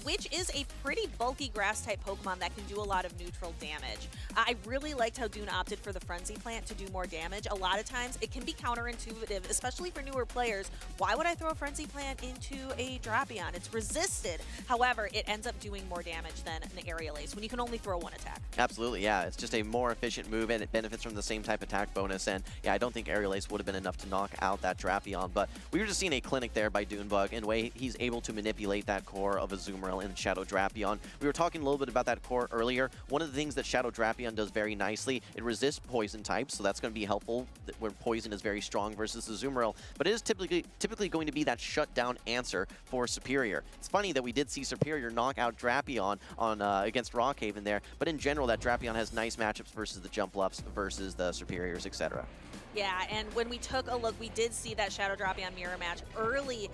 which is a pretty bulky Grass-type Pokemon that can do a lot of neutral damage. I really liked how Dune opted for the Frenzy Plant to do more damage. A lot of times, it can be counterintuitive, especially for newer players. Why would I throw a Frenzy Plant into a Drapion? It's resisted. However, it ends up doing more damage than an Aerial Ace when you can only throw one attack. Absolutely, yeah. It's just a more efficient move, and it benefits from the same type attack bonus. And yeah, I don't think Aerial Ace would have been enough to knock out that Drapion, but we were just seeing a clinic there by Doombuck, and the way he's able to manipulate that core of Azumarill and Shadow Drapion. We were talking a little bit about that core earlier. One of the things that Shadow Drapion does very nicely, it resists poison types, so that's going to be helpful when poison is very strong versus Azumarill, but it is typically going to be that shutdown answer for Superior. It's funny that we did see Superior knock out Drapion on against Rockhaven there, but in general, that Drapion has nice matchups versus the Jump Ups, versus the Superiors, etc. Yeah, and when we took a look, we did see that Shadow Drapion mirror match early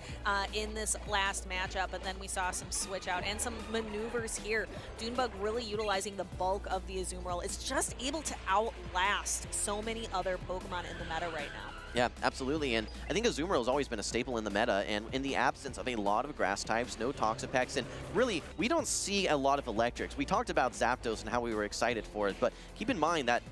in this last matchup, but then we saw some switch out and some maneuvers here. Doombuck really utilizing the bulk of the Azumarill. It's just able to outlast so many other Pokemon in the meta right now. Yeah, absolutely, and I think Azumarill has always been a staple in the meta, and in the absence of a lot of grass types, no Toxapex, and really, we don't see a lot of electrics. We talked about Zapdos and how we were excited for it, but keep in mind that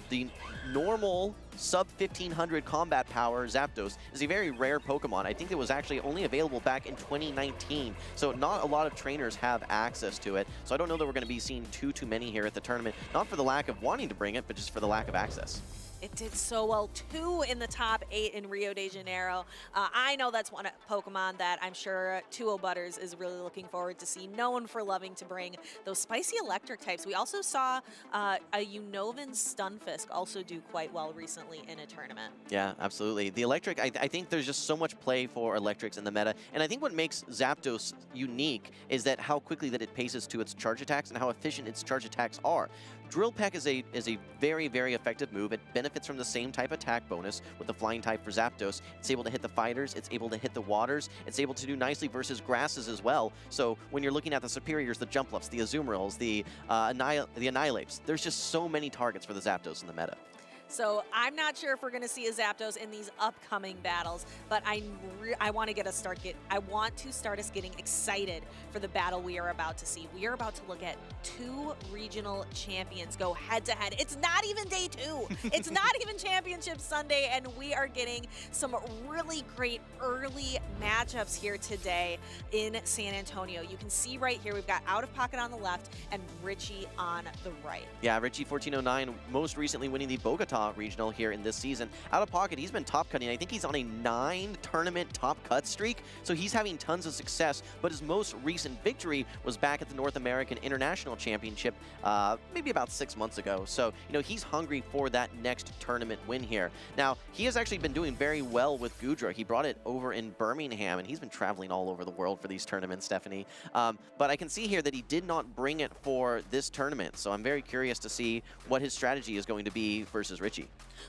the normal sub 1500 combat power Zapdos is a very rare Pokemon. I think it was actually only available back in 2019, so not a lot of trainers have access to it. So I don't know that we're going to be seeing too many here at the tournament, not for the lack of wanting to bring it, but just for the lack of access. It did so well, 2 in the top 8 in Rio de Janeiro. I know that's one Pokemon that I'm sure 2-0 Butters is really looking forward to see, known for loving to bring those spicy electric types. We also saw a Unovan Stunfisk also do quite well recently in a tournament. Yeah, absolutely. The electric, I think there's just so much play for electrics in the meta, and I think what makes Zapdos unique is that how quickly that it paces to its charge attacks and how efficient its charge attacks are. Drill Peck is a very, very effective move. It benefits from the same type attack bonus with the flying type for Zapdos. It's able to hit the fighters, it's able to hit the waters, it's able to do nicely versus grasses as well. So when you're looking at the Superiors, the Jump Ups, the Azumarills, the Annihilates, there's just so many targets for the Zapdos in the meta. So I'm not sure if we're going to see a Zapdos in these upcoming battles, but I want to start us getting excited for the battle we are about to see. We are about to look at 2 regional champions go head-to-head. It's not even day 2. It's not even Championship Sunday, and we are getting some really great early matchups here today in San Antonio. You can see right here, we've got OutOfPoket on the left and Richie on the right. Yeah, Richie 1409, most recently winning the Bogota regional here in this season. OutOfPoket, he's been top cutting. I think he's on a 9-tournament top cut streak, so he's having tons of success, but his most recent victory was back at the North American International Championship maybe about 6 months ago. So, you know, he's hungry for that next tournament win here. Now, he has actually been doing very well with Gudra. He brought it over in Birmingham, and he's been traveling all over the world for these tournaments, Stephanie. But I can see here that he did not bring it for this tournament, so I'm very curious to see what his strategy is going to be versus Richie. Richie.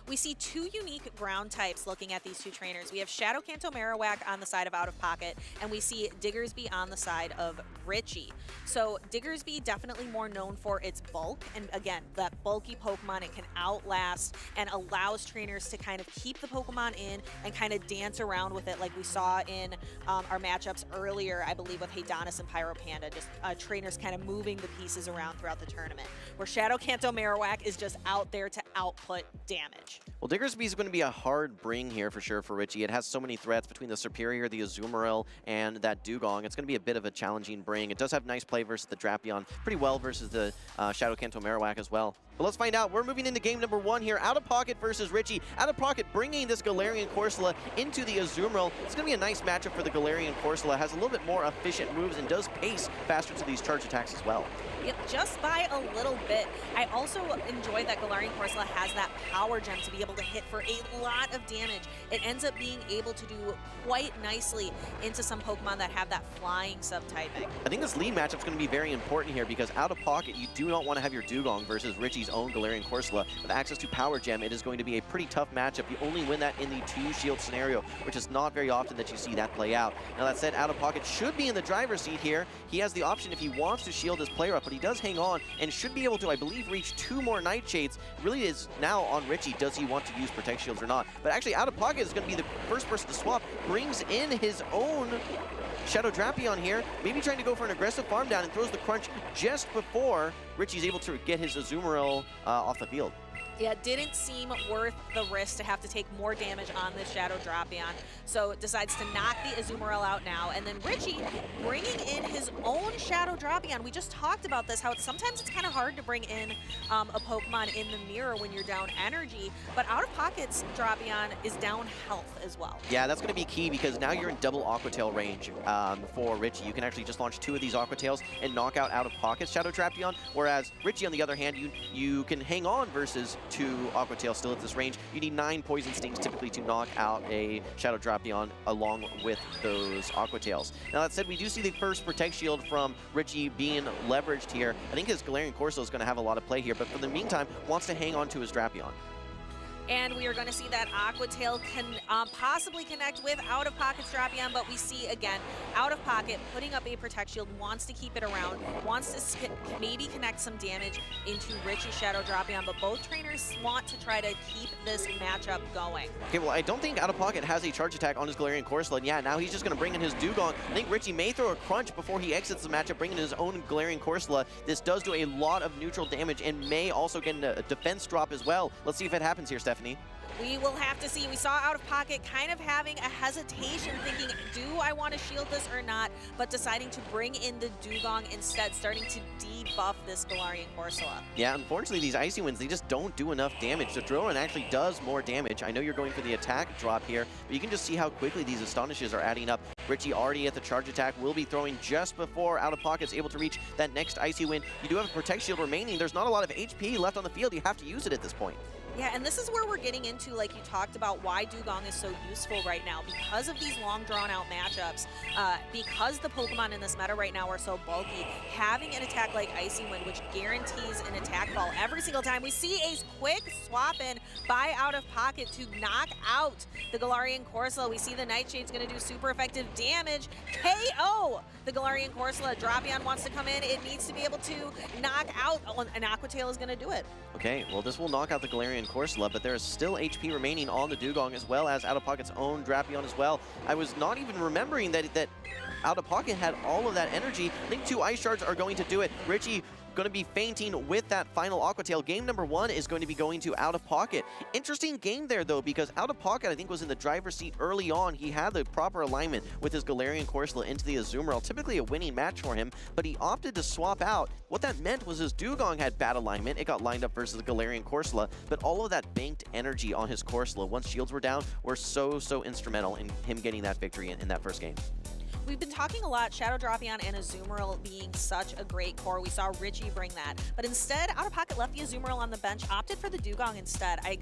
We see two unique ground types looking at these two trainers. We have Shadow Kanto Marowak on the side of OutOfPoket, and we see Diggersby on the side of Richie. So Diggersby definitely more known for its bulk, and again, that bulky Pokemon, it can outlast and allows trainers to kind of keep the Pokemon in and kind of dance around with it like we saw in our matchups earlier, I believe, with Honis and Pyro Panda, just trainers kind of moving the pieces around throughout the tournament, where Shadow Kanto Marowak is just out there to output damage. Well, Diggersby is going to be a hard bring here for sure for Richie. It has so many threats between the Superior, the Azumarill, and that Dugong. It's going to be a bit of a challenging bring. It does have nice play versus the Drapion, pretty well versus the Shadow Kanto Marowak as well. But let's find out. We're moving into game number 1 here. OutOfPoket versus Richie. OutOfPoket bringing this Galarian Corsola into the Azumarill. It's going to be a nice matchup for the Galarian Corsola. Has a little bit more efficient moves and does pace faster to these charge attacks as well. Yep, just by a little bit. I also enjoy that Galarian Corsola has that power gem to be able to hit for a lot of damage. It ends up being able to do quite nicely into some Pokemon that have that flying subtyping. I think this lead matchup is going to be very important here because OutOfPoket, you do not want to have your Dugong versus Richie's own Galarian Corsola. With access to Power Gem, it is going to be a pretty tough matchup. You only win that in the 2-shield scenario, which is not very often that you see that play out. Now that said, OutOfPoket should be in the driver's seat here. He has the option if he wants to shield his player up, but he does hang on and should be able to, I believe, reach 2 more Nightshades. Really is now on Richie, does he want to use Protect Shields or not? But actually, OutOfPoket is going to be the first person to swap, brings in his own Shadow Drapion here, maybe trying to go for an aggressive farm down and throws the crunch just before Richie's able to get his Azumarill off the field. Yeah, it didn't seem worth the risk to have to take more damage on this Shadow Drapion, so decides to knock the Azumarill out now. And then Richie bringing in his own Shadow Drapion. We just talked about this, how sometimes it's kind of hard to bring in a Pokemon in the mirror when you're down energy, but OutOfPoket's Drapion is down health as well. Yeah, that's going to be key because now you're in double Aqua Tail range for Richie. You can actually just launch 2 of these Aqua Tails and knock out OutOfPoket's Shadow Drapion, whereas Richie, on the other hand, you can hang on versus 2 Aqua Tails still at this range. You need 9 Poison Stings typically to knock out a Shadow Drapion along with those Aqua Tails. Now that said, we do see the first Protect Shield from Richie being leveraged here. I think his Galarian Corsola is going to have a lot of play here, but for the meantime, wants to hang on to his Drapion. And we are going to see that Aqua Tail can possibly connect with OutOfPoket's Drapion, but we see, again, OutOfPoket putting up a Protect Shield, wants to keep it around, wants to maybe connect some damage into Richie's Shadow Drapion, but both trainers want to try to keep this matchup going. Okay, well, I don't think OutOfPoket has a charge attack on his Galarian Corsola, and yeah, now he's just going to bring in his Dugong. I think Richie may throw a crunch before he exits the matchup, bringing in his own Galarian Corsola. This does do a lot of neutral damage and may also get a defense drop as well. Let's see if it happens here, Stephanie. We will have to see. We saw OutOfPoket kind of having a hesitation, thinking, do I want to shield this or not? But deciding to bring in the Dugong instead, starting to debuff this Galarian Corsola. Yeah, unfortunately, these Icy Winds, they just don't do enough damage. The Drillrun actually does more damage. I know you're going for the attack drop here, but you can just see how quickly these Astonishes are adding up. Richie already at the charge attack, will be throwing just before OutOfPoket's able to reach that next Icy Wind. You do have a Protect Shield remaining. There's not a lot of HP left on the field. You have to use it at this point. Yeah, and this is where we're getting into, like you talked about, why Dugong is so useful right now. Because of these long drawn-out matchups, because the Pokemon in this meta right now are so bulky, having an attack like Icy Wind, which guarantees an attack fall every single time. We see a quick swap in by OutOfPoket to knock out the Galarian Corsola. We see the Nightshade's going to do super effective damage. KO the Galarian Corsola. Drapion wants to come in. It needs to be able to knock out. An Aqua Tail is going to do it. Okay, well, this will knock out the Galarian Corsola, but there is still HP remaining on the Dugong as well as OutOfPoket's own Drapion as well. I was not even remembering that OutOfPoket had all of that energy. I think 2 Ice Shards are going to do it. Richie going to be fainting with that final Aqua Tail. Game number 1 is going to be going to OutOfPoket. Interesting game there, though, because OutOfPoket, I think, was in the driver's seat early on. He had the proper alignment with his Galarian Corsola into the Azumarill, typically a winning match for him, but he opted to swap out. What that meant was his Dugong had bad alignment. It got lined up versus the Galarian Corsola, but all of that banked energy on his Corsola, once shields were down, were so instrumental in him getting that victory in that first game. We've been talking a lot, Shadow Drapion and Azumarill being such a great core. We saw Richie bring that. But instead, OutOfPoket left the Azumarill on the bench, opted for the Dugong instead. I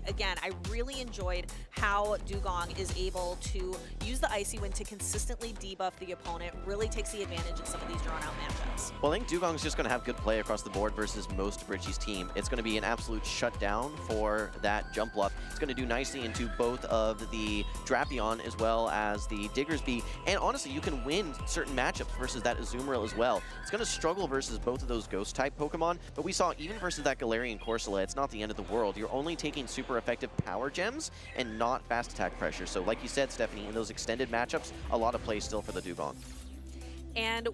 really enjoyed how Dugong is able to use the Icy Wind to consistently debuff the opponent, really takes the advantage in some of these drawn-out matchups. Well, I think Dugong's just going to have good play across the board versus most of Richie's team. It's going to be an absolute shutdown for that jump bluff. It's going to do nicely into both of the Drapion as well as the Diggersby. And honestly, you can win certain matchups versus that Azumarill as well. It's going to struggle versus both of those Ghost-type Pokemon, but we saw even versus that Galarian Corsola, it's not the end of the world. You're only taking super effective power gems and not fast attack pressure. So like you said, Stephanie, in those extended matchups, a lot of play still for the Dugong. And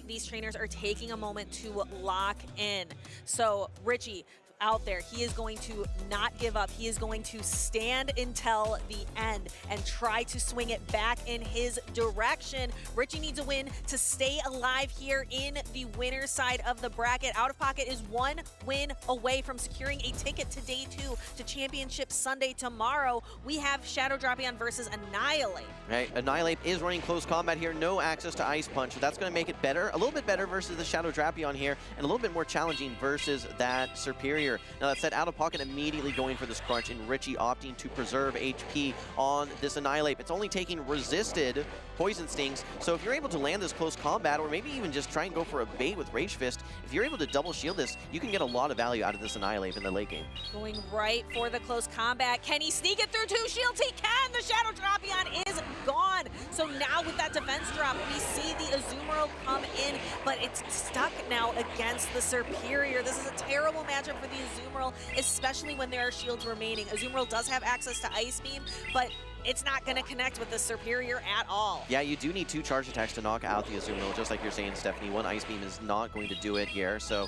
these trainers are taking a moment to lock in. So Richie out there, he is going to not give up. He is going to stand until the end and try to swing it back in his direction. Richie needs a win to stay alive here in the winner's side of the bracket. OutOfPoket is 1 win away from securing a ticket to Day 2 to Championship Sunday tomorrow. We have Shadow Drapion versus Annihilate. Right, Annihilate is running close combat here, no access to Ice Punch, so that's going to make it better, a little bit better versus the Shadow Drapion here, and a little bit more challenging versus that Serperior. Now that said, OutOfPoket immediately going for this crunch, and Richie opting to preserve HP on this Annihilate. It's only taking resisted Poison Stings, so if you're able to land this close combat, or maybe even just try and go for a bait with Rage Fist, if you're able to double shield this, you can get a lot of value out of this Annihilate in the late game. Going right for the close combat. Can he sneak it through 2 shields? He can! The Shadow Drapion is gone. So now with that defense drop, we see the Azumarill come in, but it's stuck now against the Serperior. This is a terrible matchup for the Azumarill, especially when there are shields remaining. Azumarill does have access to Ice Beam, but it's not going to connect with the Serperior at all. Yeah, you do need 2 charge attacks to knock out the Azumarill, just like you're saying, Stephanie. 1 Ice Beam is not going to do it here, so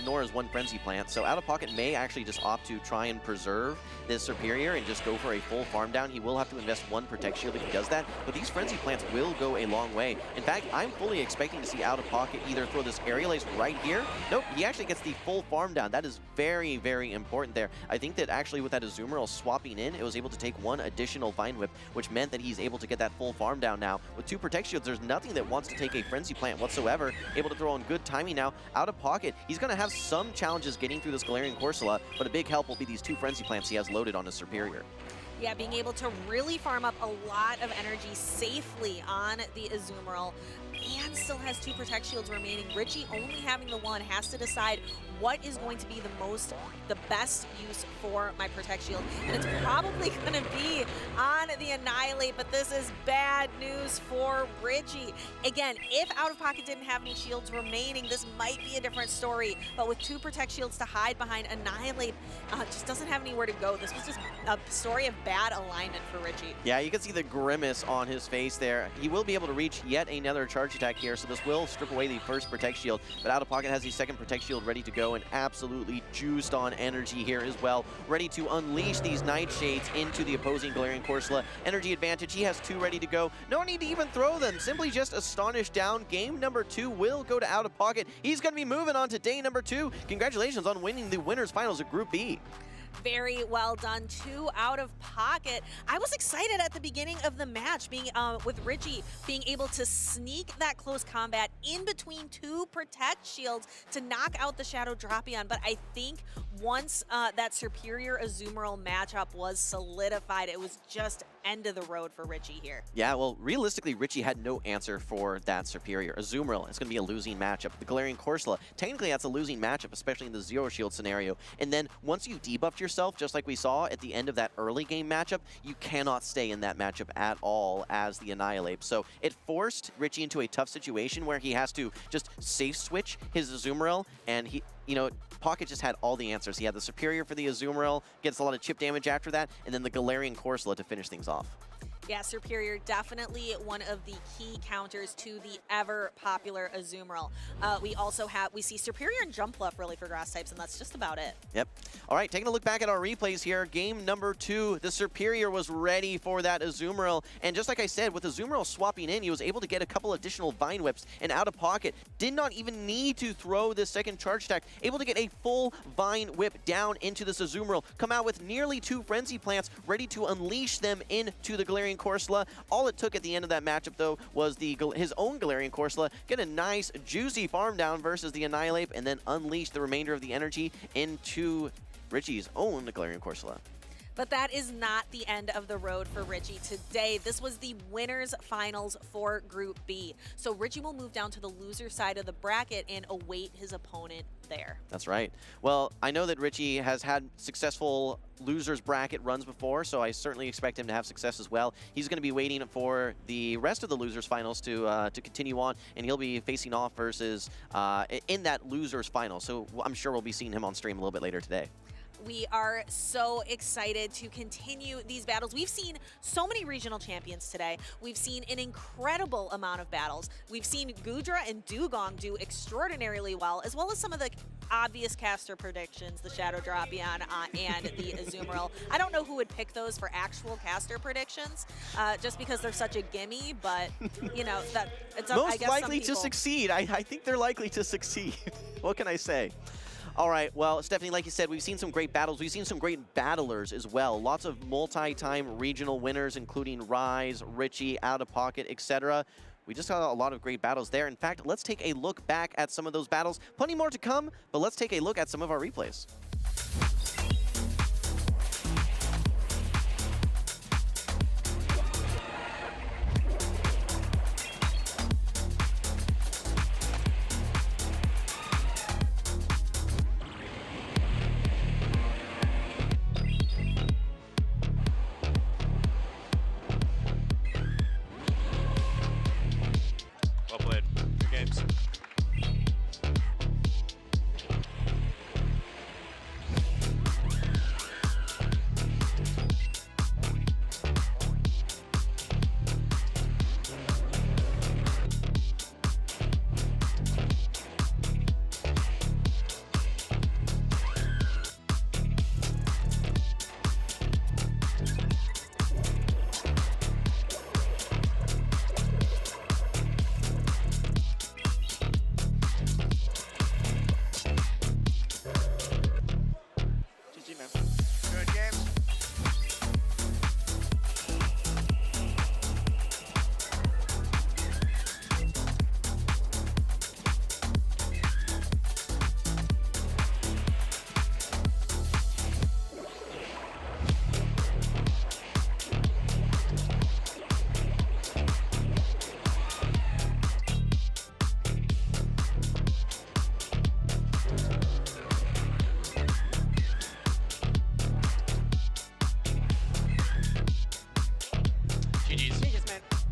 nor is 1 Frenzy Plant. So OutOfPoket may actually just opt to try and preserve this Serperior and just go for a full farm down. He will have to invest 1 Protect Shield if he does that, but these Frenzy Plants will go a long way. In fact, I'm fully expecting to see OutOfPoket either throw this Aerial Ace right here. Nope, he actually gets the full farm down. That is very, very important there. I think that actually with that Azumarill swapping in, it was able to take 1 additional Vine Whip, which meant that he's able to get that full farm down now. With 2 Protect Shields, there's nothing that wants to take a Frenzy Plant whatsoever. Able to throw on good timing now. OutOfPoket, he's going to have some challenges getting through this Galarian Corsola, but a big help will be these 2 Frenzy Plants he has loaded on his Serperior. Yeah, being able to really farm up a lot of energy safely on the Azumarill, and still has 2 Protect Shields remaining. Richie only having the 1 has to decide what is going to be the best use for my Protect Shield, and it's probably going to be on the Annihilate, but this is bad news for Richie. Again, if OutOfPoket didn't have any shields remaining, this might be a different story, but with 2 Protect Shields to hide behind, Annihilate just doesn't have anywhere to go. This was just a story of bad alignment for Richie. Yeah, you can see the grimace on his face there. He will be able to reach yet another charge attack here, so this will strip away the first Protect Shield, but OutOfPoket has the second Protect Shield ready to go and absolutely juiced on energy here as well, ready to unleash these Nightshades into the opposing Galarian Corsola. Energy advantage, he has 2 ready to go. No need to even throw them, simply just Astonish down. Game number 2 will go to OutOfPoket. He's going to be moving on to day number 2. Congratulations on winning the winners finals of Group B. Very well done, 2 OutOfPoket. I was excited at the beginning of the match, being with Richie being able to sneak that close combat in between 2 Protect Shields to knock out the Shadow Drapion, but I think once that Serperior Azumarill matchup was solidified, it was just end of the road for Richie here. Yeah, well, realistically, Richie had no answer for that Serperior. Azumarill is going to be a losing matchup. The Galarian Corsola, technically that's a losing matchup, especially in the Zero Shield scenario. And then once you debuffed yourself, just like we saw at the end of that early game matchup, you cannot stay in that matchup at all as the Annihilate. So it forced Richie into a tough situation where he has to just safe switch his Azumarill, and Pocket just had all the answers. He had the Serperior for the Azumarill, gets a lot of chip damage after that, and then the Galarian Corsola to finish things off. Yeah, Serperior definitely one of the key counters to the ever popular Azumarill. We see Serperior and Jump Bluff really for grass types, and that's just about it. Yep. All right, taking a look back at our replays here. Game number 2, the Serperior was ready for that Azumarill, and just like I said, with Azumarill swapping in, he was able to get a couple additional Vine Whips, and OutOfPoket did not even need to throw this second charge attack, able to get a full Vine Whip down into this Azumarill, come out with nearly 2 Frenzy Plants, ready to unleash them into the Galarian Corsola. All it took at the end of that matchup, though, was his own Galarian Corsola get a nice, juicy farm down versus the Annihilate, and then unleash the remainder of the energy into Richie's own Galarian Corsola. But that is not the end of the road for Richie today. This was the winners finals for Group B. So Richie will move down to the loser side of the bracket and await his opponent there. That's right. Well, I know that Richie has had successful losers bracket runs before, so I certainly expect him to have success as well. He's going to be waiting for the rest of the losers finals to continue on, and he'll be facing off versus in that losers final. So I'm sure we'll be seeing him on stream a little bit later today. We are so excited to continue these battles. We've seen so many regional champions today. We've seen an incredible amount of battles. We've seen Gudra and Dugong do extraordinarily well, as well as some of the obvious caster predictions, the Shadow Dropion and the Azumarill. I don't know who would pick those for actual caster predictions, just because they're such a gimme, but, you know, that it's Most I guess likely some people... to succeed. I think they're likely to succeed. What can I say? All right, well, Stephanie, like you said, we've seen some great battles. We've seen some great battlers as well. Lots of multi-time regional winners, including Rise, Richie, OutOfPoket, etc. We just got a lot of great battles there. In fact, let's take a look back at some of those battles. Plenty more to come, but let's take a look at some of our replays.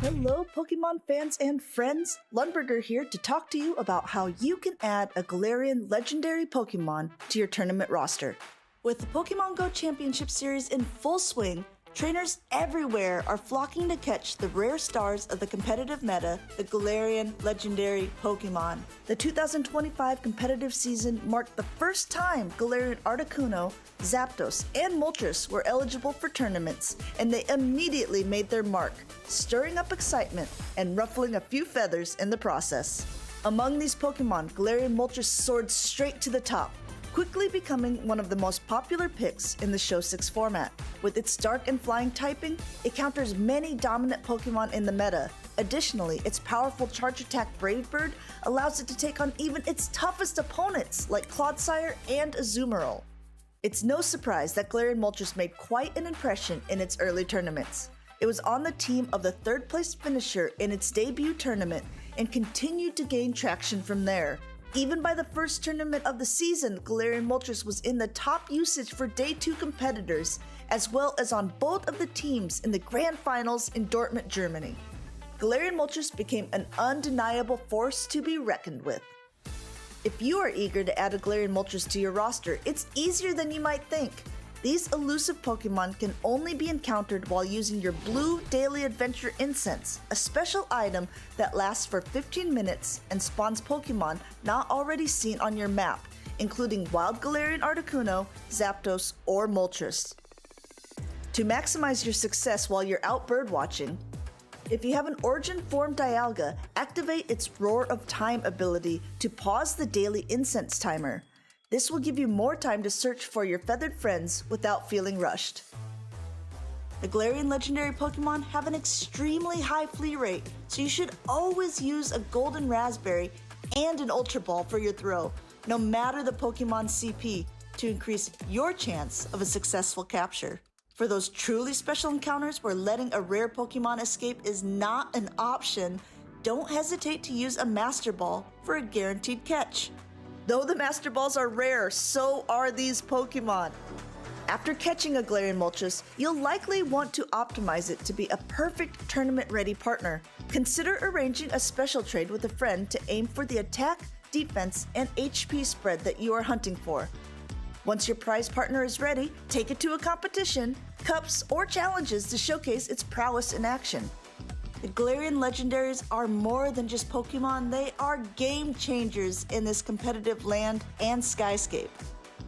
Hello, Pokemon fans and friends. Lundberger here to talk to you about how you can add a Galarian legendary Pokemon to your tournament roster. With the Pokemon Go Championship Series in full swing, trainers everywhere are flocking to catch the rare stars of the competitive meta, the Galarian legendary Pokemon. The 2025 competitive season marked the first time Galarian Articuno, Zapdos, and Moltres were eligible for tournaments, and they immediately made their mark, stirring up excitement and ruffling a few feathers in the process. Among these Pokemon, Galarian Moltres soared straight to the top, quickly becoming one of the most popular picks in the Show 6 format. With its dark and flying typing, it counters many dominant Pokemon in the meta. Additionally, its powerful charge attack Brave Bird allows it to take on even its toughest opponents like Clodsire and Azumarill. It's no surprise that Galarian Moltres made quite an impression in its early tournaments. It was on the team of the third-place finisher in its debut tournament and continued to gain traction from there. Even by the first tournament of the season, Galarian Moltres was in the top usage for Day 2 competitors, as well as on both of the teams in the Grand Finals in Dortmund, Germany. Galarian Moltres became an undeniable force to be reckoned with. If you are eager to add a Galarian Moltres to your roster, it's easier than you might think. These elusive Pokemon can only be encountered while using your Blue Daily Adventure Incense, a special item that lasts for 15 minutes and spawns Pokemon not already seen on your map, including Wild Galarian Articuno, Zapdos, or Moltres. To maximize your success while you're out birdwatching, if you have an Origin Form Dialga, activate its Roar of Time ability to pause the daily incense timer. This will give you more time to search for your feathered friends without feeling rushed. The Galarian legendary Pokemon have an extremely high flea rate, so you should always use a Golden Raspberry and an Ultra Ball for your throw, no matter the Pokemon's CP, to increase your chance of a successful capture. For those truly special encounters where letting a rare Pokemon escape is not an option, don't hesitate to use a Master Ball for a guaranteed catch. Though the Master Balls are rare, so are these Pokemon. After catching a Galarian Moltres, you'll likely want to optimize it to be a perfect tournament-ready partner. Consider arranging a special trade with a friend to aim for the attack, defense, and HP spread that you are hunting for. Once your prize partner is ready, take it to a competition, cups, or challenges to showcase its prowess in action. The Galarian Legendaries are more than just Pokemon, they are game changers in this competitive land and skyscape.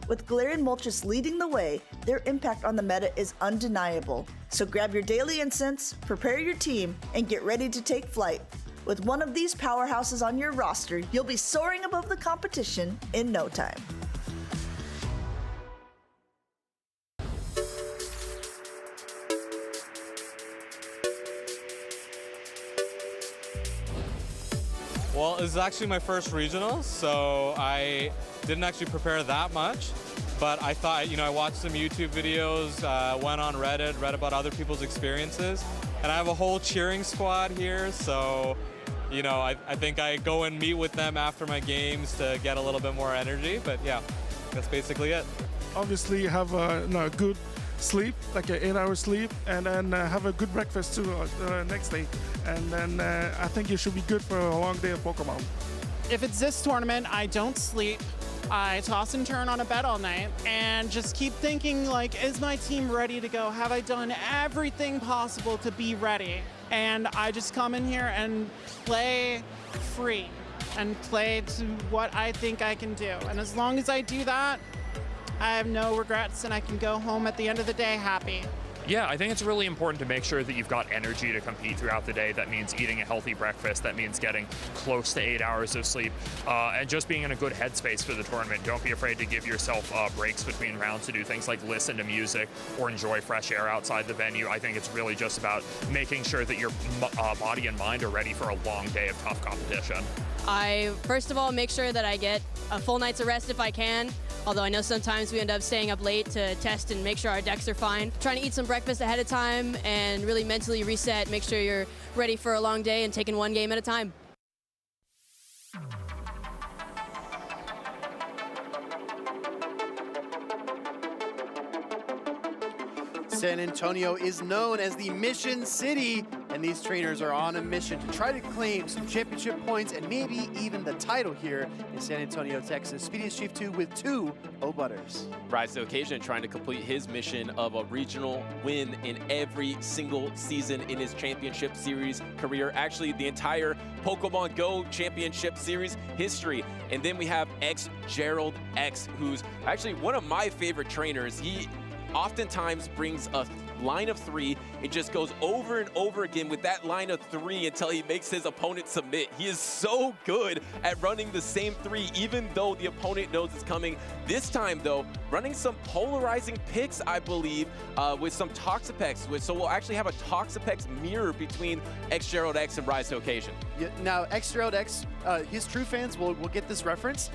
With Galarian Moltres leading the way, their impact on the meta is undeniable. So grab your daily incense, prepare your team, and get ready to take flight. With one of these powerhouses on your roster, you'll be soaring above the competition in no time. Well, this is actually my first regional, so I didn't actually prepare that much. But I thought, I watched some YouTube videos, went on Reddit, read about other people's experiences, and I have a whole cheering squad here, so, I think I go and meet with them after my games to get a little bit more energy, but yeah, that's basically it. Obviously, have a good sleep, like an 8-hour sleep, and then have a good breakfast too next day. And then I think you should be good for a long day of Pokemon. If it's this tournament, I don't sleep. I toss and turn on a bed all night and just keep thinking, is my team ready to go? Have I done everything possible to be ready? And I just come in here and play free and play to what I think I can do. And as long as I do that, I have no regrets and I can go home at the end of the day happy. Yeah, I think it's really important to make sure that you've got energy to compete throughout the day. That means eating a healthy breakfast. That means getting close to 8 hours of sleep and just being in a good headspace for the tournament. Don't be afraid to give yourself breaks between rounds to do things like listen to music or enjoy fresh air outside the venue. I think it's really just about making sure that your body and mind are ready for a long day of tough competition. I, first of all, make sure that I get a full night's of rest if I can. Although I know sometimes we end up staying up late to test and make sure our decks are fine. Trying to eat some breakfast ahead of time and really mentally reset, make sure you're ready for a long day and taking one game at a time. San Antonio is known as the Mission City, and these trainers are on a mission to try to claim some championship points and maybe even the title here in San Antonio, Texas. Speediest Chief 2 with 2 O-Butters. Rise to occasion, trying to complete his mission of a regional win in every single season in his championship series career. Actually, the entire Pokemon Go championship series history. And then we have Gerald X, who's actually one of my favorite trainers. He oftentimes brings a line of 3 and just goes over and over again with that line of 3 until he makes his opponent submit. He is so good at running the same 3 even though the opponent knows it's coming. This time though, running some polarizing picks, I believe, with some Toxapex. So we'll actually have a Toxapex mirror between Gerald X and Rise to Occasion. Yeah, now, Gerald X, his true fans will get this reference.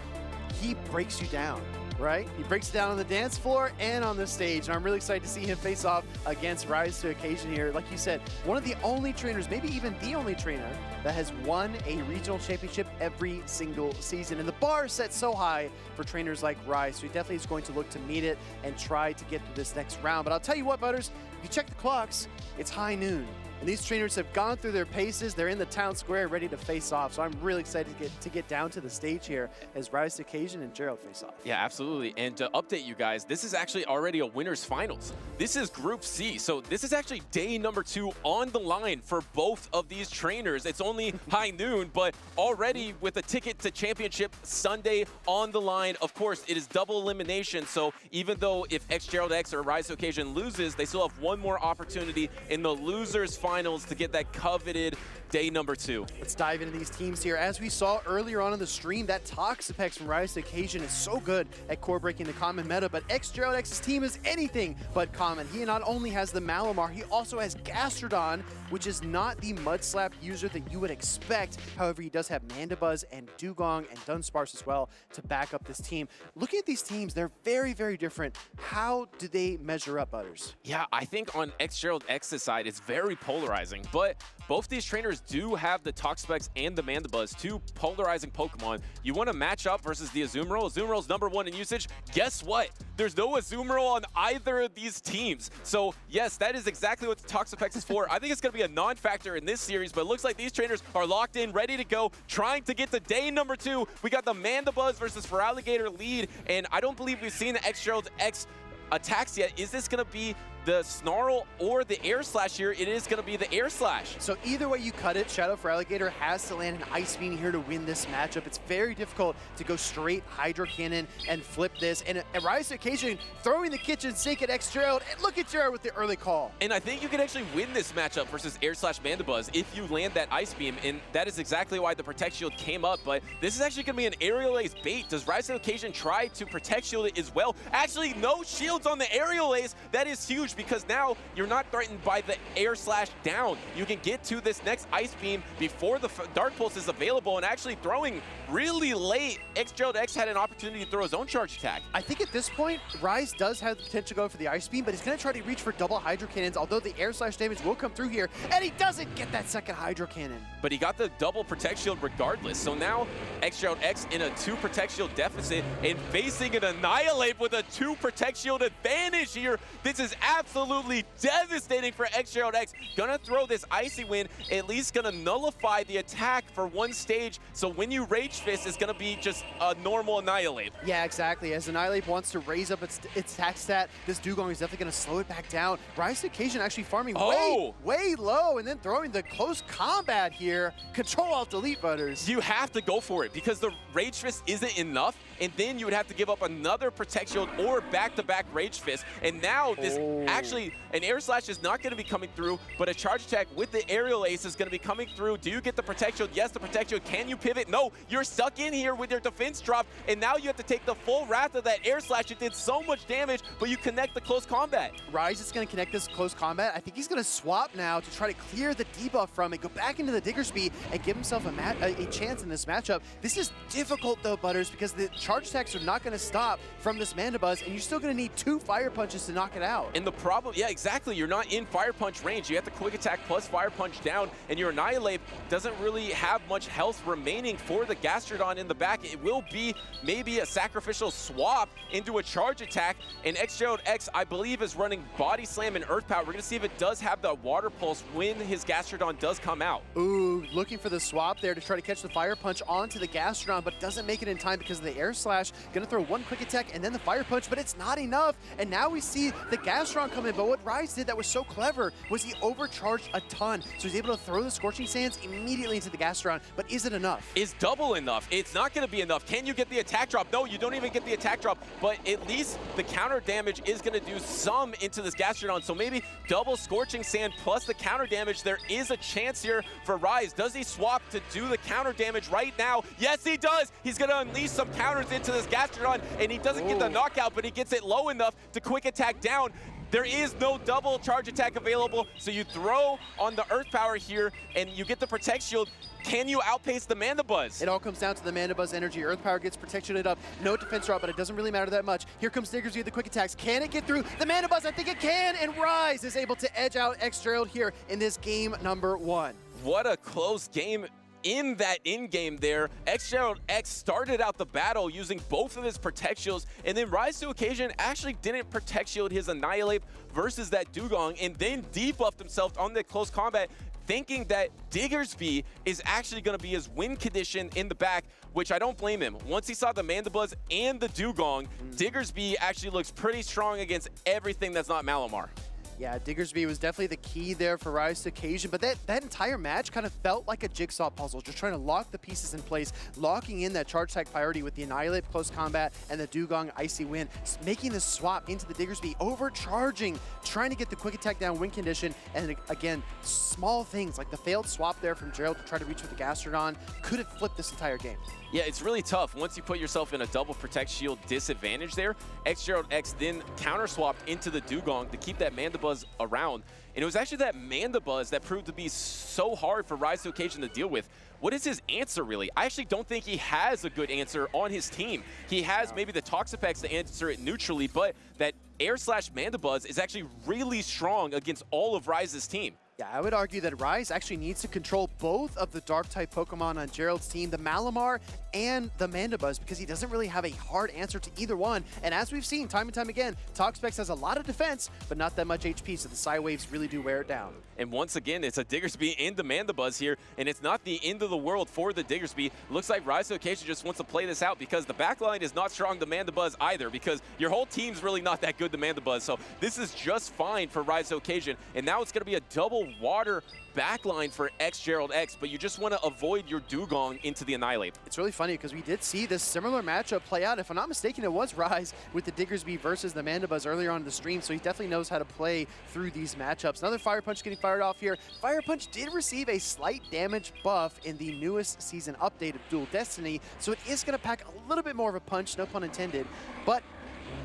He breaks you down. Right? He breaks it down on the dance floor and on the stage. And I'm really excited to see him face off against Rise to Occasion here. Like you said, one of the only trainers, maybe even the only trainer, that has won a regional championship every single season. And the bar is set so high for trainers like Rise. So he definitely is going to look to meet it and try to get through this next round. But I'll tell you what, Butters, if you check the clocks, it's high noon. And these trainers have gone through their paces. They're in the town square ready to face off. So I'm really excited to get down to the stage here as Rise to Occasion and Gerald face off. Yeah, absolutely. And to update you guys, this is actually already a winner's finals. This is Group C. So this is actually day number 2 on the line for both of these trainers. It's only high noon, but already with a ticket to championship Sunday on the line. Of course, it is double elimination. So even though if Gerald X or Rise to Occasion loses, they still have one more opportunity in the loser's finals finals to get that coveted day number 2. Let's dive into these teams here. As we saw earlier on in the stream, that Toxapex from Rise to Occasion is so good at core breaking the common meta, but X's team is anything but common. He not only has the Malamar, he also has Gastrodon, which is not the Mud Slap user that you would expect. However, he does have Mandibuzz and Dugong and Dunsparce as well to back up this team. Looking at these teams, they're very, very different. How do they measure up, Butters? Yeah, I think on X's side, it's very polarizing, but both these trainers do have the Toxapex and the Mandibuzz, two polarizing Pokemon. You want to match up versus the Azumarill. Azumarill number 1 in usage. Guess what? There's no Azumarill on either of these teams. So yes, that is exactly what the Toxapex is for. I think it's going to be a non-factor in this series, but it looks like these trainers are locked in, ready to go, trying to get to day number 2. We got the Mandibuzz versus Feraligatr lead, and I don't believe we've seen the X attacks yet. Is this going to be the Snarl or the Air Slash here? It is going to be the Air Slash. So either way you cut it, Shadow Feraligatr has to land an Ice Beam here to win this matchup. It's very difficult to go straight Hydro Cannon and flip this. And Rise to Occasion throwing the kitchen sink at X-Gerald. And look at Gerald with the early call. And I think you can actually win this matchup versus Air Slash Mandibuzz if you land that Ice Beam. And that is exactly why the Protect Shield came up. But this is actually going to be an Aerial Ace bait. Does Rise to Occasion try to Protect Shield it as well? Actually, no shields on the Aerial Ace. That is huge, because now you're not threatened by the Air Slash down. You can get to this next Ice Beam before the Dark Pulse is available, and actually throwing really late. X-Gerald had an opportunity to throw his own charge attack. I think at this point, Rise does have the potential to go for the Ice Beam, but he's going to try to reach for double Hydro Cannons, although the Air Slash damage will come through here, and he doesn't get that second Hydro Cannon. But he got the double Protect Shield regardless. So now X-Gerald in a 2 Protect Shield deficit and facing an Annihilate with a 2 Protect Shield advantage here. This is absolutely devastating for X-Gerald. Gonna throw this Icy Wind, at least gonna nullify the attack for one stage. So when you Rage Fist, it's gonna be just a normal Annihilate. Yeah, exactly. As Annihilate wants to raise up its attack stat, this Dugong is definitely gonna slow it back down. Rise to Occasion actually farming way low, and then throwing the close combat here. Control Alt Delete, Butters. You have to go for it, because the Rage Fist isn't enough, and then you would have to give up another Protect Shield or back-to-back Rage Fist. And now this actually, an Air Slash is not going to be coming through, but a charge attack with the Aerial Ace is going to be coming through. Do you get the Protect Shield? Yes, the Protect Shield. Can you pivot? No, you're stuck in here with your defense drop, and now you have to take the full wrath of that Air Slash. It did so much damage, but you connect the close combat. Rise is going to connect this close combat. I think he's going to swap now to try to clear the debuff from it, go back into the Diggersby, and give himself a chance in this matchup. This is difficult, though, Butters, because the charge attacks are not going to stop from this Mandibuzz, and you're still going to need 2 Fire Punches to knock it out. And the problem, yeah, exactly. You're not in Fire Punch range. You have to Quick Attack plus Fire Punch down, and your Annihilate doesn't really have much health remaining for the Gastrodon in the back. It will be maybe a sacrificial swap into a charge attack, and X-Gerald I believe, is running Body Slam and Earth Power. We're going to see if it does have the Water Pulse when his Gastrodon does come out. Ooh, looking for the swap there to try to catch the Fire Punch onto the Gastrodon, but doesn't make it in time because of the Air Slash. Going to throw 1 Quick Attack and then the Fire Punch, but it's not enough. And now we see the Gastrodon come in, but what Rise did that was so clever was he overcharged a ton. So he's able to throw the Scorching Sands immediately into the Gastrodon, but is it enough? Is double enough? It's not going to be enough. Can you get the attack drop? No, you don't even get the attack drop, but at least the counter damage is going to do some into this Gastrodon. So maybe double Scorching Sand plus the counter damage. There is a chance here for Rise. Does he swap to do the counter damage right now? Yes, he does. He's going to unleash some counters into this Gastrodon, and he doesn't get the knockout, but he gets it low enough to Quick Attack down. There is no double charge attack available, so you throw on the Earth Power here, and you get the Protect Shield. Can you outpace the Mandibuzz? It all comes down to the Mandibuzz energy. Earth Power gets protection it up. No defense drop, but it doesn't really matter that much. Here comes Diggersby with the quick attacks. Can it get through the Mandibuzz? I think it can, and Rise is able to edge out X-Gerald here in this game number 1. What a close game. In that in-game there, X-Gerald started out the battle using both of his Protect Shields, and then Rise to Occasion actually didn't Protect Shield his Annihilate versus that Dugong, and then debuffed himself on the close combat, thinking that Diggersby is actually going to be his win condition in the back, which I don't blame him. Once he saw the Mandibuzz and the Dugong, Diggersby actually looks pretty strong against everything that's not Malamar. Yeah, Diggersby was definitely the key there for Rise to Occasion, but that entire match kind of felt like a jigsaw puzzle, just trying to lock the pieces in place, locking in that charge tag priority with the Annihilate close combat and the Dugong Icy Wind, making the swap into the Diggersby, overcharging, trying to get the quick attack down win condition, and again, small things like the failed swap there from Gerald to try to reach with the Gastrodon could have flipped this entire game. Yeah, it's really tough. Once you put yourself in a double protect shield disadvantage there, Gerald X then counter swapped into the Dugong to keep that Mandibuzz around. And it was actually that Mandibuzz that proved to be so hard for Rise to Occasion to deal with. What is his answer, really? I actually don't think he has a good answer on his team. He has maybe the Toxapex to answer it neutrally, but that Air/Mandibuzz is actually really strong against all of Rise's team. Yeah, I would argue that Rise actually needs to control both of the Dark-type Pokemon on Gerald's team, the Malamar and the Mandibuzz, because he doesn't really have a hard answer to either one. And as we've seen time and time again, Toxapex has a lot of defense, but not that much HP, so the Psy Waves really do wear it down. And once again, it's a Diggersby and the Mandibuzz here, and it's not the end of the world for the Diggersby. Looks like Rise to Occasion just wants to play this out because the backline is not strong to Mandibuzz either, because your whole team's really not that good to Mandibuzz. So this is just fine for Rise to Occasion, and now it's going to be a double water backline for Gerald X, but you just want to avoid your Dugong into the Annihilate. It's really funny because we did see this similar matchup play out. If I'm not mistaken, it was Rise with the Diggersby versus the Mandibuzz earlier on in the stream, so he definitely knows how to play through these matchups. Another Fire Punch getting fired off here. Fire Punch did receive a slight damage buff in the newest season update of Dual Destiny, so it is going to pack a little bit more of a punch, no pun intended, but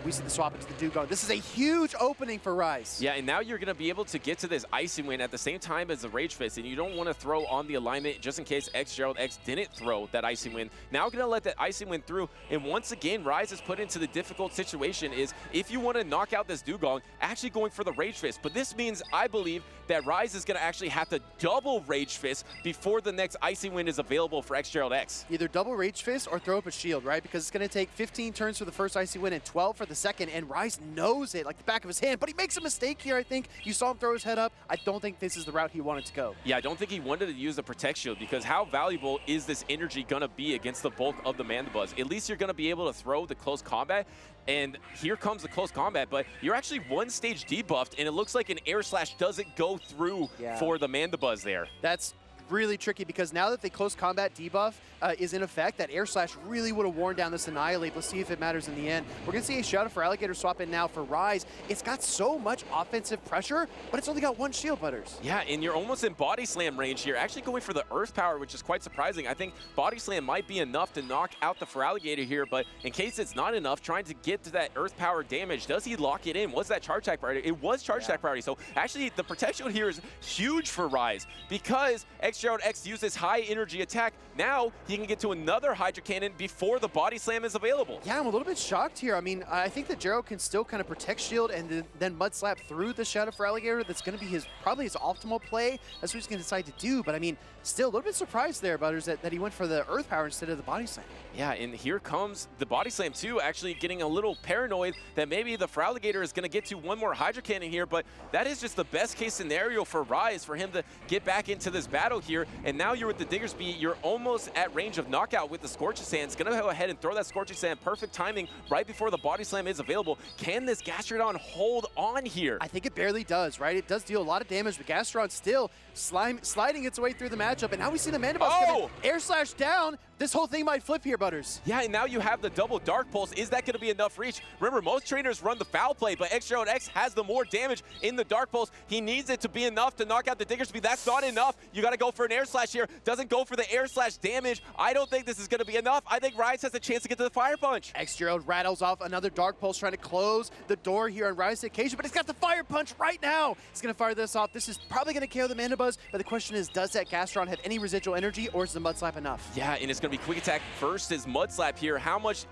we see the swap into the Dugong. This is a huge opening for Rise. Yeah, and now you're going to be able to get to this Icy Wind at the same time as the Rage Fist, and you don't want to throw on the alignment just in case Gerald X didn't throw that Icy Wind. Now going to let that Icy Wind through, and once again, Rise is put into the difficult situation is if you want to knock out this Dugong, actually going for the Rage Fist. But this means, I believe, that Rise is going to actually have to double Rage Fist before the next Icy Wind is available for Gerald X. Either double Rage Fist or throw up a shield, right? Because it's going to take 15 turns for the first Icy Wind and 12 for the second, and Rise knows it like the back of his hand, but he makes a mistake here, I think. You saw him throw his head up. I don't think this is the route he wanted to go. Yeah, I don't think he wanted to use the Protect Shield because how valuable is this energy going to be against the bulk of the Mandibuzz? At least you're going to be able to throw the close combat, and here comes the close combat, but you're actually one stage debuffed, and it looks like an Air Slash doesn't go through for the Mandibuzz there. That's really tricky because now that the close combat debuff is in effect, that Air Slash really would have worn down this Annihilate. Let's see if it matters in the end. We're going to see a Shadow for Alligator swap in now for Rise. It's got so much offensive pressure, but it's only got one shield, Butters. Yeah, and you're almost in Body Slam range here. Actually going for the Earth Power, which is quite surprising. I think Body Slam might be enough to knock out the Feraligatr here, but in case it's not enough, trying to get to that Earth Power damage, does he lock it in? Was that Charge Attack priority? It was Charge Attack priority. So actually, the protection here is huge for Rise because Gerald X used this high energy attack. Now he can get to another Hydro Cannon before the Body Slam is available. Yeah, I'm a little bit shocked here. I mean, I think that Gerald can still kind of protect shield and then Mud Slap through the Shadow for Alligator. That's going to be probably his optimal play. That's what he's going to decide to do. But I mean, still a little bit surprised there, Butters, that he went for the Earth Power instead of the Body Slam. Yeah, and here comes the Body Slam too, actually getting a little paranoid that maybe the Feraligatr is going to get to one more Hydro Cannon here, but that is just the best case scenario for Rise, for him to get back into this battle here. And now you're with the Diggersby, you're almost at range of knockout with the Scorching Sand. It's going to go ahead and throw that Scorching Sand. Perfect timing right before the Body Slam is available. Can this Gastrodon hold on here? I think it barely does, right? It does deal a lot of damage, but Gastrodon still sliding its way through the matchup. And now we see the Mandibuzz Air Slash down. This whole thing might flip here, Butters. Yeah, and now you have the double Dark Pulse. Is that going to be enough reach? Remember, most trainers run the foul play, but Gerald X has the more damage in the Dark Pulse. He needs it to be enough to knock out the Diggersby. That's not enough. You got to go for an Air Slash here. Doesn't go for the Air Slash damage. I don't think this is going to be enough. I think Rise has a chance to get to the Fire Punch. Gerald rattles off another Dark Pulse, trying to close the door here on Rise to Occasion, but he's got the Fire Punch right now. He's going to fire this off. This is probably going to KO the Mandibuzz, but the question is, does that Gastrodon have any residual energy, or is the Mud Slap enough? Yeah, and it's going to be Quick Attack versus Mud Slap here. How much?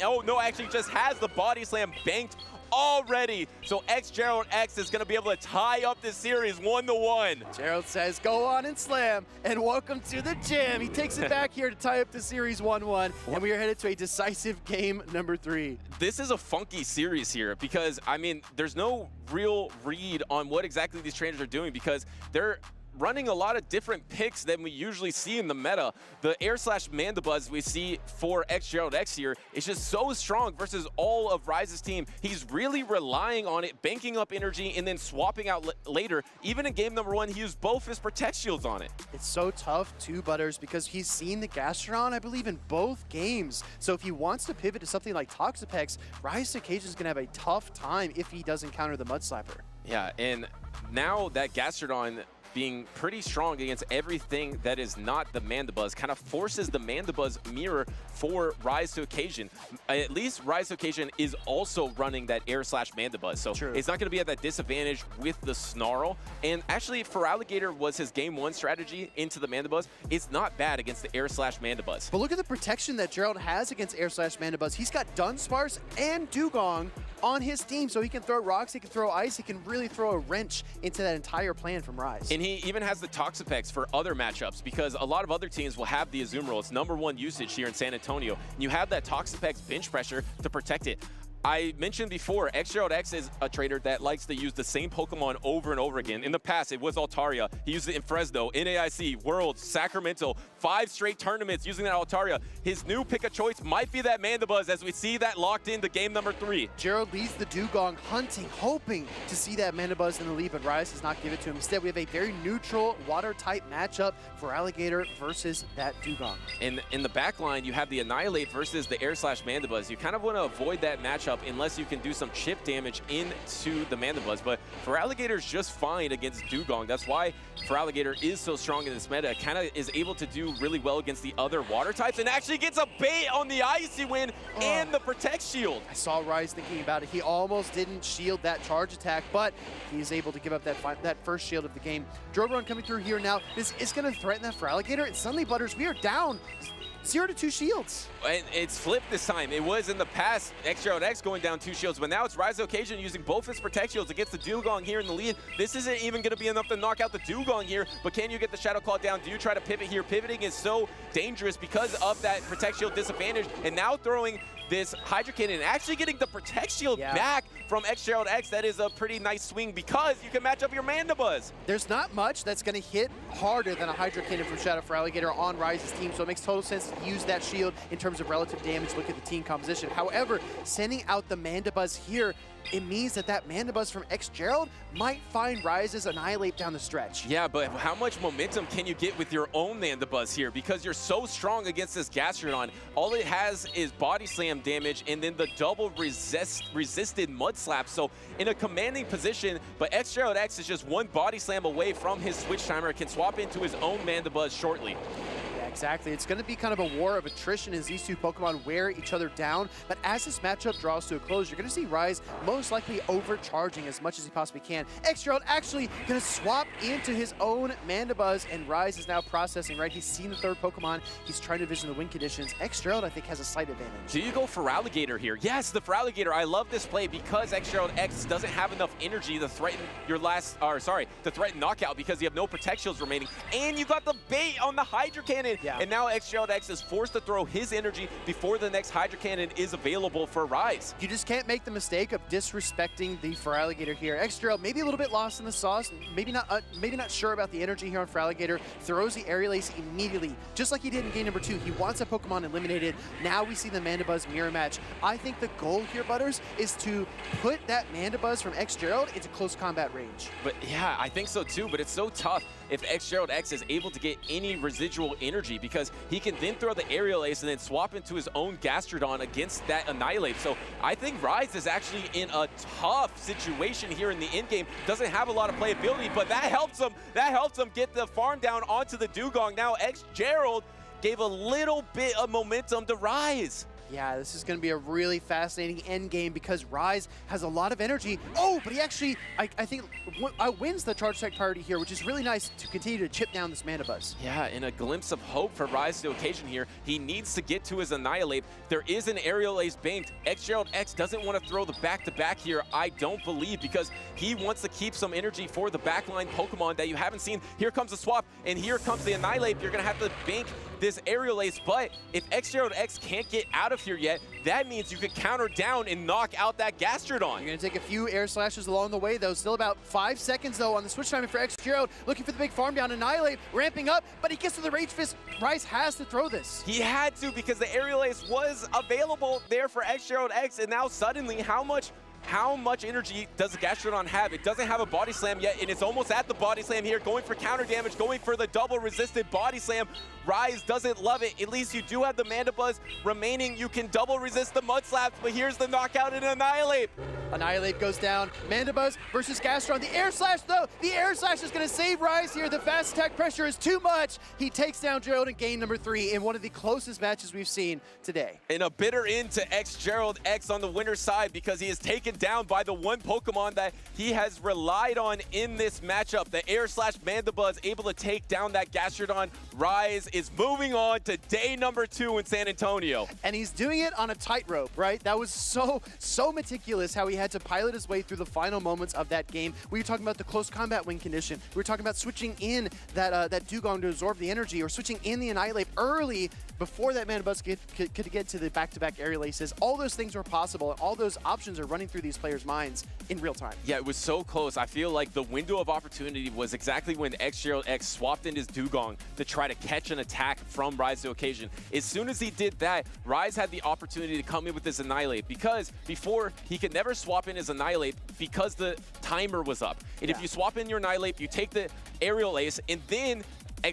Oh, no, actually just has the Body Slam banked already. So Gerald X is going to be able to tie up this series 1-1. Gerald says, go on and slam, and welcome to the gym. He takes it back here to tie up the series 1-1, and we are headed to a decisive game number 3. This is a funky series here because, I mean, there's no real read on what exactly these trainers are doing because they're running a lot of different picks than we usually see in the meta. The Air/Mandibuzz we see for XJeraldX here is just so strong versus all of Rise's team. He's really relying on it, banking up energy, and then swapping out later. Even in game number 1, he used both his Protect Shields on it. It's so tough too, Butters, because he's seen the Gastrodon, I believe, in both games. So if he wants to pivot to something like Toxapex, Rise to Occasion is going to have a tough time if he does encounter the Mud Slapper. Yeah, and now that Gastrodon being pretty strong against everything that is not the Mandibuzz kind of forces the Mandibuzz mirror for Rise to Occasion. At least Rise to Occasion is also running that Air/Mandibuzz, so it's not going to be at that disadvantage with the Snarl. And actually, Feraligatr was his game 1 strategy into the Mandibuzz. It's not bad against the Air/Mandibuzz. But look at the protection that Gerald has against Air/Mandibuzz. He's got Dunsparce and Dugong on his team, so he can throw rocks, he can throw ice, he can really throw a wrench into that entire plan from Rise. And he even has the Toxapex for other matchups, because a lot of other teams will have the Azumarill. It's #1 usage here in San Antonio. And you have that Toxapex bench pressure to protect it. I mentioned before, XJeraldX is a trainer that likes to use the same Pokemon over and over again. In the past, it was Altaria. He used it in Fresno, NAIC, Worlds, Sacramento, 5 straight tournaments using that Altaria. His new pick of choice might be that Mandibuzz, as we see that locked into game number 3. Gerald leads the Dugong, hunting, hoping to see that Mandibuzz in the lead, but Rise does not give it to him. Instead, we have a very neutral water-type matchup for Alligator versus that Dugong. And in the back line, you have the Annihilate versus the Air/Mandibuzz. You kind of want to avoid that matchup unless you can do some chip damage into the Mandibuzz. But Feraligatr's just fine against Dugong. That's why Feraligatr is so strong in this meta. Kind of is able to do really well against the other water types and actually gets a bait on the Icy Wind and the Protect Shield. I saw Rise thinking about it. He almost didn't shield that charge attack, but he's able to give up that first shield of the game. Drogon coming through here now. This is going to threaten that Feraligatr, and suddenly, Butters, we are down 0 to 2 shields. And it's flipped this time. It was in the past XJeraldX going down 2 shields, but now it's Rise to Occasion using both his Protect Shields against the Dugong here in the lead. This isn't even going to be enough to knock out the Dugong here, but can you get the Shadow Claw down? Do you try to pivot here? Pivoting is so dangerous because of that Protect Shield disadvantage, and now throwing this Hydro Cannon and actually getting the Protect Shield back from XJeraldX. That is a pretty nice swing because you can match up your Mandibuzz. There's not much that's going to hit harder than a Hydro Cannon from Shadow Feraligatr on Rise's team, so it makes total sense to use that shield in terms of relative damage. Look at the team composition. However, sending out the Mandibuzz here, it means that Mandibuzz from XJerald might find Rise's Annihilate down the stretch. Yeah, but how much momentum can you get with your own Mandibuzz here? Because you're so strong against this Gastrodon. All it has is Body Slam damage and then the double resisted Mud Slap. So in a commanding position, but XJeraldX is just one Body Slam away from his Switch Timer. Can swap into his own Mandibuzz shortly. Exactly. It's going to be kind of a war of attrition as these two Pokemon wear each other down. But as this matchup draws to a close, you're going to see Rise most likely overcharging as much as he possibly can. XJerald actually going to swap into his own Mandibuzz, and Rise is now processing, right? He's seen the third Pokemon. He's trying to vision the win conditions. XJerald, I think, has a slight advantage. Do you go Feraligatr here? Yes, the Feraligatr. I love this play because XJeraldX doesn't have enough energy to threaten your to threaten knockout because you have no Protect Shields remaining. And you got the bait on the Hydro Cannon. Yeah. And now XJeraldX is forced to throw his energy before the next Hydro Cannon is available for Rise. You just can't make the mistake of disrespecting the Feraligatr here. XJerald maybe a little bit lost in the sauce, maybe not sure about the energy here on Feraligatr. Throws the Aerial Ace immediately, just like he did in game number 2. He wants a Pokemon eliminated. Now we see the Mandibuzz mirror match. I think the goal here, Butters, is to put that Mandibuzz from XJerald into close combat range. But yeah, I think so too, but it's so tough if XJeraldX is able to get any residual energy because he can then throw the Aerial Ace and then swap into his own Gastrodon against that Annihilate. So I think Rise is actually in a tough situation here in the end game. Doesn't have a lot of playability, but that helps him. That helps him get the farm down onto the Dugong. Now XJerald gave a little bit of momentum to Rise. Yeah, this is going to be a really fascinating end game because Rise has a lot of energy. Oh, but he actually, I think, wins the charge attack priority here, which is really nice to continue to chip down this Mandibuzz. Yeah, and a glimpse of hope for Rise to Occasion here. He needs to get to his Annihilate. There is an Aerial Ace banked. XJeraldX doesn't want to throw the back-to-back here, I don't believe, because he wants to keep some energy for the backline Pokemon that you haven't seen. Here comes the swap, and here comes the Annihilate. You're going to have to bank this Aerial Ace, but if XJeraldX can't get out of of here yet, that means you can counter down and knock out that Gastrodon. You're going to take a few air slashes along the way, though. Still about 5 seconds, though, on the switch timing for X-Gerald. Looking for the big farm down. Annihilate, ramping up, but he gets to the Rage Fist. Rise has to throw this. He had to, because the aerial ace was available there for X-Gerald X, and now suddenly how much energy does the Gastrodon have? It doesn't have a body slam yet, and it's almost at the body slam here, going for counter damage, going for the double resisted body slam. Rise doesn't love it. At least you do have the Mandibuzz remaining. You can double resist the Mud Slaps, but here's the knockout and Annihilate. Annihilate goes down. Mandibuzz versus Gastrodon. The air slash, though. The air slash is going to save Rise here. The fast attack pressure is too much. He takes down Gerald in game number 3 in one of the closest matches we've seen today. And a bitter end to Gerald X on the winner's side, because he is taken down by the one Pokemon that he has relied on in this matchup. The air slash Mandibuzz able to take down that Gastrodon. Rise is moving on to day number 2 in San Antonio. And he's doing it on a tightrope, right? That was so meticulous how he had to pilot his way through the final moments of that game. We were talking about the close combat win condition. We were talking about switching in that Dugong to absorb the energy, or switching in the Annihilate early before that Mandibuzz could get to the back-to-back aerial aces. All those things were possible, and all those options are running through these players' minds in real time. Yeah, it was so close. I feel like the window of opportunity was exactly when Gerald X swapped in his Dugong to try to catch an attack from Rise to occasion. As soon as he did that, Rise had the opportunity to come in with his Annihilate, because before he could never swap in his Annihilate because the timer was up. And if you swap in your Annihilate, you take the aerial ace, and then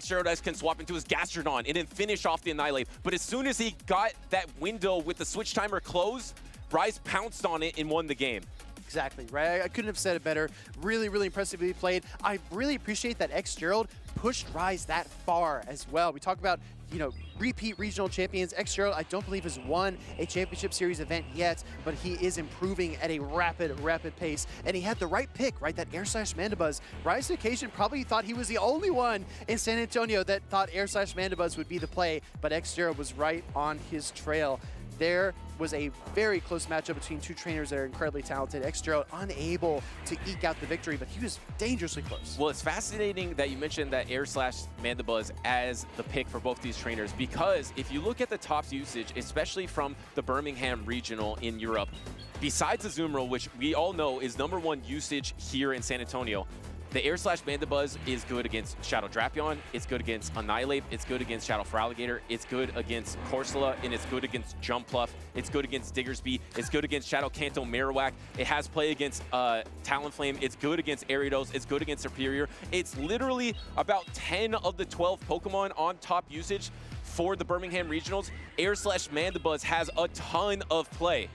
Gerald X can swap into his Gastrodon and then finish off the Annihilate. But as soon as he got that window with the switch timer closed, Rise pounced on it and won the game. Exactly, right? I couldn't have said it better. Really, really impressively played. I really appreciate that Gerald pushed Rise that far as well. We talk about, you know, repeat regional champions. Gerald, I don't believe, has won a championship series event yet, but he is improving at a rapid pace. And he had the right pick, right? That air slash Mandibuzz. Rise to occasion probably thought he was the only one in San Antonio that thought air slash Mandibuzz would be the play, but Gerald was right on his trail. There was a very close matchup between two trainers that are incredibly talented. Gerald unable to eke out the victory, but he was dangerously close. Well, it's fascinating that you mentioned that air slash Mandibuzz as the pick for both these trainers, because if you look at the top usage, especially from the Birmingham regional in Europe, besides Azumarill, which we all know is #1 usage here in San Antonio, the air slash Mandibuzz is good against Shadow Drapion, it's good against Annihilate, it's good against Shadow Feraligatr, it's good against Corsola, and it's good against Jumpluff, it's good against Diggersby, it's good against Shadow Kanto Marowak, it has play against Talonflame, it's good against Ariados, it's good against Superior. It's literally about 10 of the 12 Pokemon on top usage for the Birmingham Regionals. Air slash Mandibuzz has a ton of play.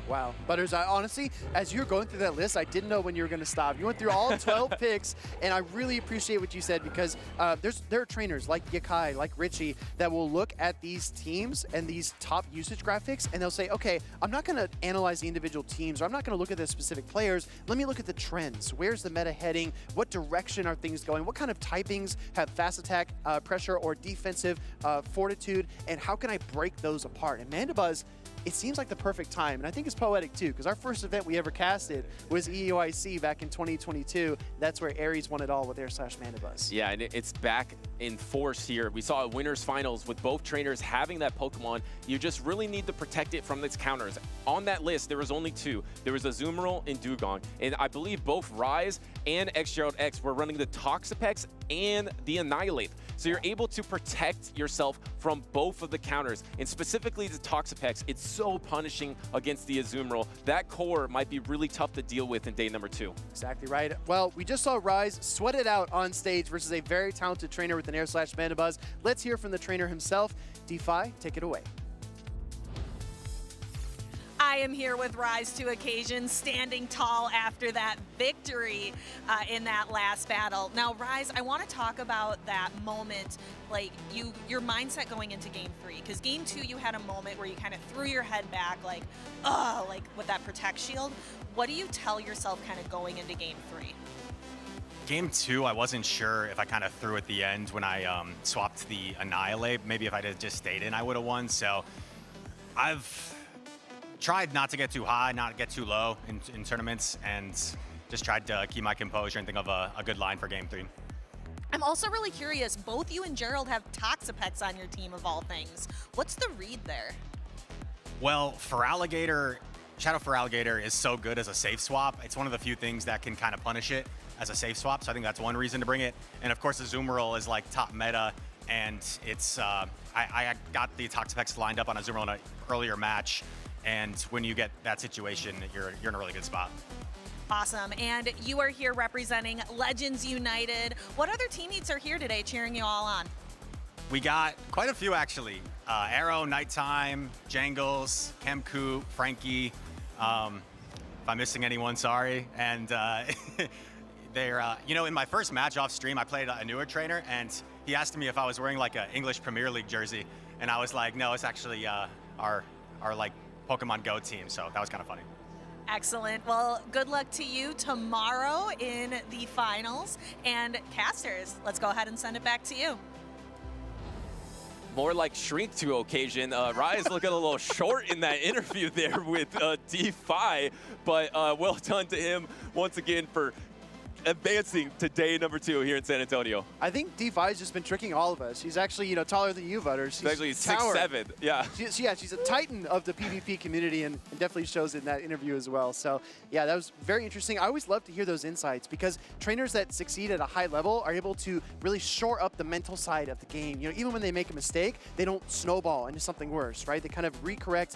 Wow. Butters, honestly, as you were going through that list, I didn't know when you were going to stop. You went through all 12 picks, and I really appreciate what you said, because there are trainers like Yakai, like Richie, that will look at these teams and these top usage graphics, and they'll say, okay, I'm not going to analyze the individual teams, or I'm not going to look at the specific players. Let me look at the trends. Where's the meta heading? What direction are things going? What kind of typings have fast attack pressure or defensive fortitude, and how can I break those apart? And Mandibuzz, it seems like the perfect time, and I think it's poetic too, because our first event we ever casted was EUIC back in 2022. That's where Aries won it all with air slash Mandibuzz. Yeah, and it's back in force here. We saw a winners finals with both trainers having that Pokemon. You just really need to protect it from its counters. On that list, there was only 2. There was Azumarill and Dugong, and I believe both Rise and Gerald X were running the Toxapex and the Annihilate. So you're able to protect yourself from both of the counters, and specifically the Toxapex. It's so punishing against the Azumarill. That core might be really tough to deal with in day number 2. Exactly right. Well, we just saw Rise sweat it out on stage versus a very talented trainer with an air slash Mandibuzz. Let's hear from the trainer himself. DeFi, take it away. I am here with Rise to Occasion, standing tall after that victory in that last battle. Now, Rise, I want to talk about that moment, like your mindset going into Game 3, because Game 2 you had a moment where you kind of threw your head back, like, oh, like with that Protect Shield. What do you tell yourself kind of going into Game 3? Game 2, I wasn't sure if I kind of threw at the end when I swapped the Annihilate. Maybe if I had just stayed in, I would have won. So I've tried not to get too high, not get too low in tournaments, and just tried to keep my composure and think of a good line for Game 3. I'm also really curious, both you and Gerald have Toxapex on your team of all things. What's the read there? Well, Shadow for Alligator is so good as a safe swap. It's one of the few things that can kind of punish it as a safe swap, so I think that's one reason to bring it. And of course, Azumarill is like top meta, and it's I got the Toxapex lined up on Azumarill in an earlier match, and when you get that situation, you're in a really good spot. Awesome. And you are here representing Legends United. What other teammates are here today cheering you all on? We got quite a few, actually. Arrow, Nighttime, Jangles, Kemku, Frankie. If I'm missing anyone, sorry. And they're, in my first match off stream, I played a newer trainer, and he asked me if I was wearing like an English Premier League jersey. And I was like, no, it's actually our like Pokemon Go team. So that was kind of funny. Excellent. Well, good luck to you tomorrow in the finals. And casters, let's go ahead and send it back to you. More like shrink to occasion. Rye's looking a little short in that interview there with D5, but well done to him once again for advancing to day number 2 here in San Antonio. I think D5's just been tricking all of us. She's actually, taller than you, Butters. She's actually 6'7", yeah. She's a titan of the PvP community and definitely shows in that interview as well. So yeah, that was very interesting. I always love to hear those insights because trainers that succeed at a high level are able to really shore up the mental side of the game. Even when they make a mistake, they don't snowball into something worse, right? They kind of correct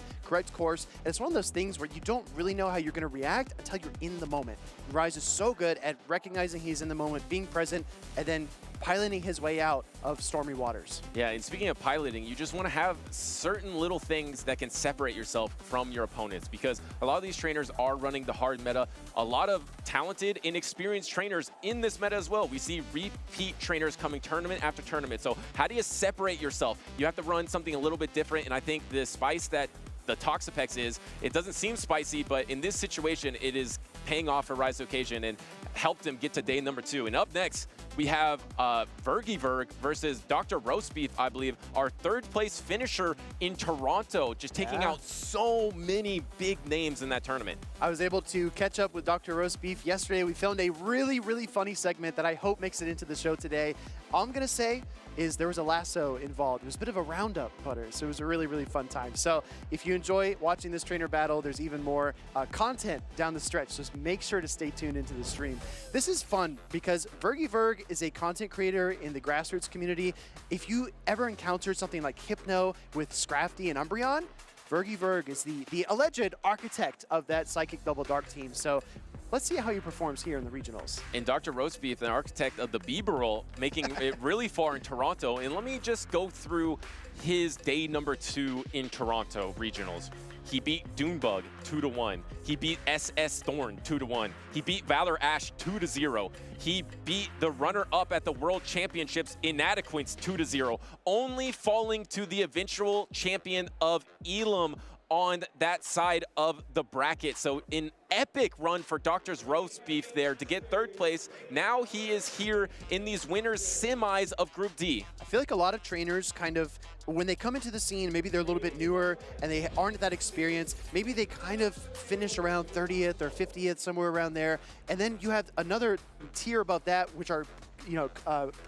course. And it's one of those things where you don't really know how you're going to react until you're in the moment. Rise is so good at recognizing he's in the moment, being present, and then piloting his way out of stormy waters. Yeah, and speaking of piloting, you just want to have certain little things that can separate yourself from your opponents because a lot of these trainers are running the hard meta. A lot of talented and experienced trainers in this meta as well. We see repeat trainers coming tournament after tournament. So how do you separate yourself? You have to run something a little bit different, and I think the spice that the Toxapex is, it doesn't seem spicy, but in this situation, it is paying off for Rise to Occasion and helped him get to day number 2. And up next, we have Vergie versus Dr. Roastbeef, I believe, our 3rd place finisher in Toronto, just taking out so many big names in that tournament. I was able to catch up with Dr. Roastbeef yesterday. We filmed a really, really funny segment that I hope makes it into the show today. All I'm going to say is there was a lasso involved. It was a bit of a roundup, Butters. So it was a really, really fun time. So if you enjoy watching this trainer battle, there's even more content down the stretch. Just make sure to stay tuned into the stream. This is fun because Vergie is a content creator in the grassroots community. If you ever encountered something like Hypno with Scrafty and Umbreon, Vergie is the alleged architect of that Psychic Double Dark team. So let's see how he performs here in the regionals. And Dr. Roastbeef, an architect of the Bieberl, making it really far in Toronto. And let me just go through his day number 2 in Toronto regionals. He beat Dunebug 2-1. He beat SS Thorn 2-1. He beat Valor Ash 2-0. He beat the runner-up at the World Championships, Inadequance 2-0, only falling to the eventual champion of Elam on that side of the bracket. So an epic run for Dr. Roastbeef there to get 3rd place. Now he is here in these winners semis of Group D. I feel like a lot of trainers kind of, when they come into the scene, maybe they're a little bit newer and they aren't that experienced. Maybe they kind of finish around 30th or 50th, somewhere around there. And then you have another tier above that, which are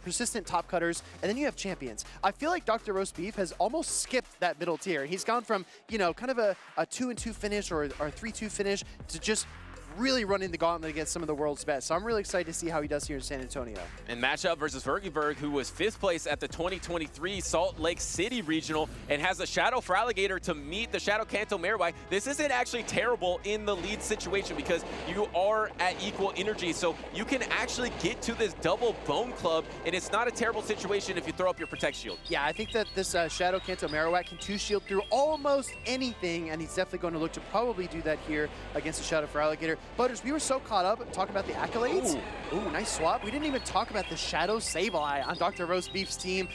persistent top cutters, and then you have champions. I feel like Dr. Roastbeef has almost skipped that middle tier. He's gone from, kind of a 2-2 finish or a 3-2 finish to just really running the gauntlet against some of the world's best. So I'm really excited to see how he does here in San Antonio. And matchup versus Vergie, who was 5th place at the 2023 Salt Lake City Regional and has a Shadow for Alligator to meet the Shadow Kanto Marowak. This isn't actually terrible in the lead situation because you are at equal energy, so you can actually get to this double Bone Club, and it's not a terrible situation if you throw up your Protect Shield. Yeah, I think that this Shadow Kanto Marowak can 2-shield through almost anything, and he's definitely going to look to probably do that here against the Shadow for Alligator. Butters, we were so caught up talking about the accolades. Ooh, nice swap. We didn't even talk about the Shadow Sableye on Dr. Roastbeef's team.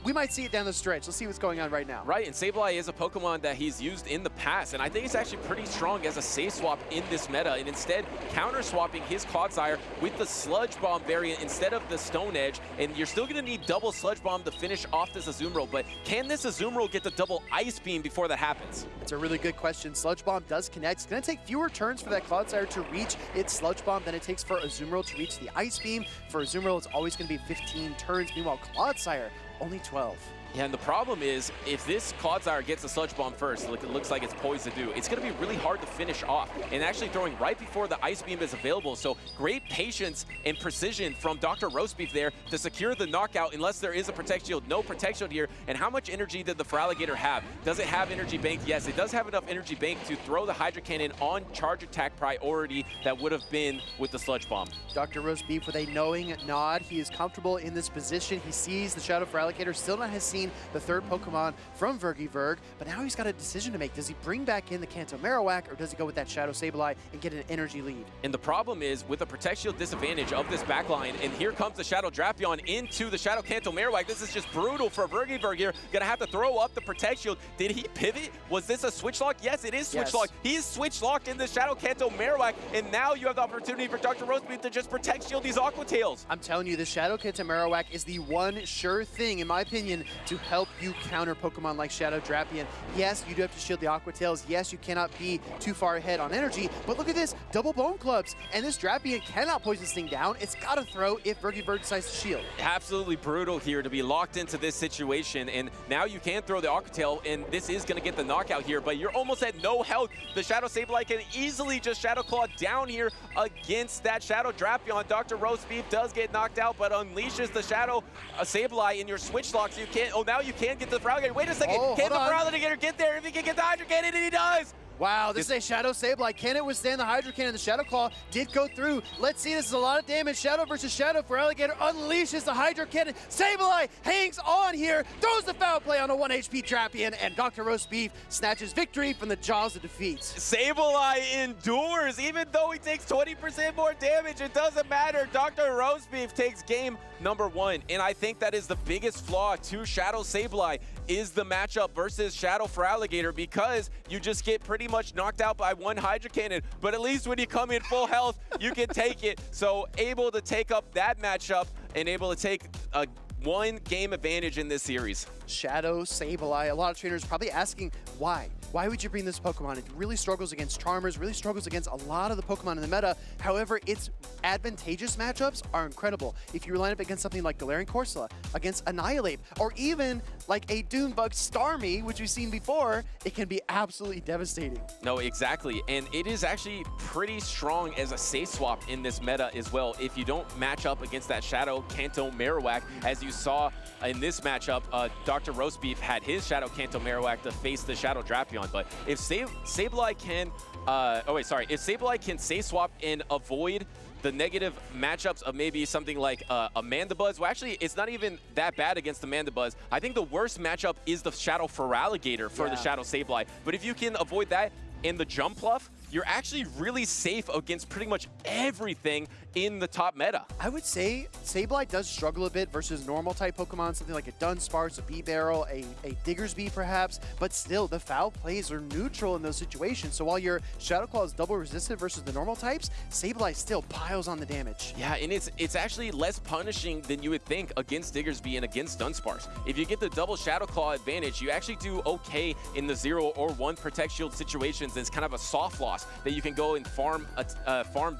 We might see it down the stretch. Let's see what's going on right now. Right, and Sableye is a Pokemon that he's used in the past, and I think it's actually pretty strong as a safe swap in this meta, and instead counter-swapping his Clodsire with the Sludge Bomb variant instead of the Stone Edge, and you're still going to need double Sludge Bomb to finish off this Azumarill, but can this Azumarill get the double Ice Beam before that happens? It's a really good question. Sludge Bomb does connect. It's going to take fewer turns for that Clodsire to reach its Sludge Bomb than it takes for Azumarill to reach the Ice Beam. For Azumarill, it's always going to be 15 turns. Meanwhile, Clodsire, only 12. Yeah, and the problem is, if this Clodsire gets a Sludge Bomb first, like it looks like it's poised to do, it's going to be really hard to finish off. And actually throwing right before the Ice Beam is available, so great patience and precision from Dr. Roastbeef there to secure the knockout unless there is a Protect Shield. No Protect Shield here. And how much energy did the Feraligatr have? Does it have energy banked? Yes, it does have enough energy banked to throw the Hydro Cannon on charge attack priority that would have been with the Sludge Bomb. Dr. Roastbeef with a knowing nod. He is comfortable in this position. He sees the Shadow Feraligatr. Still not has seen the third Pokemon from Vergie, but now he's got a decision to make. Does he bring back in the Kanto Marowak, or does he go with that Shadow Sableye and get an energy lead? And the problem is, with the Protect Shield disadvantage of this backline, and here comes the Shadow Drapion into the Shadow Kanto Marowak. This is just brutal for Vergie here. Gonna have to throw up the Protect Shield. Did he pivot? Was this a switch lock? Yes, it is switch lock. He's switch locked in the Shadow Kanto Marowak, and now you have the opportunity for Dr. Roastbeef to just Protect Shield these Aqua Tails. I'm telling you, the Shadow Kanto Marowak is the one sure thing, in my opinion, to help you counter Pokemon like Shadow Drapion. Yes, you do have to shield the Aqua Tails. Yes, you cannot be too far ahead on energy, but look at this, double Bone Clubs, and this Drapion cannot poison this thing down. It's got to throw if Vergie decides to shield. Absolutely brutal here to be locked into this situation, and now you can throw the Aqua Tail, and this is going to get the knockout here, but you're almost at no health. The Shadow Sableye can easily just Shadow Claw down here against that Shadow Drapion. Dr. Roastbeef does get knocked out, but unleashes the Shadow Sableye in your switch locks. You can't. Oh, now you can get the Feraligatr. Wait a second. Can the Feraligatr get there? If he can get the Hydro Cannon, and he does. Wow, this is a Shadow Sableye. Can it withstand the Hydro Cannon? The Shadow Claw did go through. Let's see, this is a lot of damage. Shadow versus Shadow. Feraligatr unleashes the Hydro Cannon. Sableye hangs on here, throws the foul play on a 1 HP Drapion, and Dr. Roastbeef snatches victory from the jaws of defeat. Sableye endures, even though he takes 20% more damage. It doesn't matter. Dr. Roastbeef takes game number 1, and I think that is the biggest flaw to Shadow Sableye, is the matchup versus Shadow Feraligatr, because you just get pretty much knocked out by one Hydro Cannon, but at least when you come in full health, you can take it. So able to take up that matchup and able to take a 1 game advantage in this series. Shadow Sableye, a lot of trainers probably asking why. Why would you bring this Pokemon? It really struggles against Charmers, really struggles against a lot of the Pokemon in the meta. However, its advantageous matchups are incredible. If you line up against something like Galarian Corsola, against Annihilate, or even like a Dunebug Starmie, which we've seen before, it can be absolutely devastating. No, exactly. And it is actually pretty strong as a safe swap in this meta as well. If you don't match up against that Shadow Kanto Marowak, as you saw in this matchup, Dr. Roastbeef had his Shadow Kanto Marowak to face the Shadow Drapion. But if Sableye can, if Sableye can safe swap and avoid the negative matchups of maybe something like a Mandibuzz. Well, actually, it's not even that bad against the Mandibuzz. I think the worst matchup is the Shadow Feraligatr for the Shadow Sableye. But if you can avoid that and the Jumpluff, you're actually really safe against pretty much everything in the top meta. I would say Sableye does struggle a bit versus normal type Pokemon, something like a Dunsparce, a B-Barrel, a Diggersby perhaps, but still the foul plays are neutral in those situations. So while your Shadow Claw is double resistant versus the normal types, Sableye still piles on the damage. Yeah, and it's actually less punishing than you would think against Diggersby and against Dunsparce. If you get the double Shadow Claw advantage, you actually do okay in the 0 or 1 Protect Shield situations. It's kind of a soft loss that you can go and farm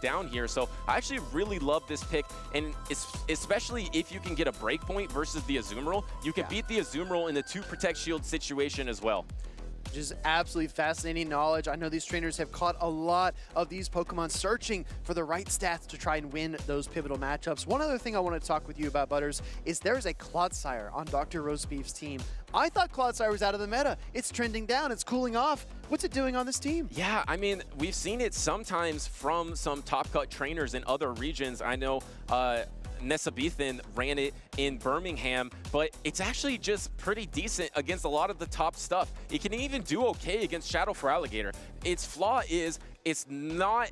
down here. So I actually really love this pick, and especially if you can get a breakpoint versus the Azumarill, you can beat the Azumarill in the 2 Protect Shield situation as well. Just absolutely fascinating knowledge. I know these trainers have caught a lot of these Pokemon searching for the right stats to try and win those pivotal matchups. One other thing I want to talk with you about, Butters, is there's a Clodsire on Dr. Roastbeef's team. I thought Clodsire was out of the meta. It's trending down. It's cooling off. What's it doing on this team? Yeah, I mean, we've seen it sometimes from some top-cut trainers in other regions. I know Nesabethan ran it in Birmingham, but it's actually just pretty decent against a lot of the top stuff. It can even do okay against Shadow Feraligatr. Its flaw is it's not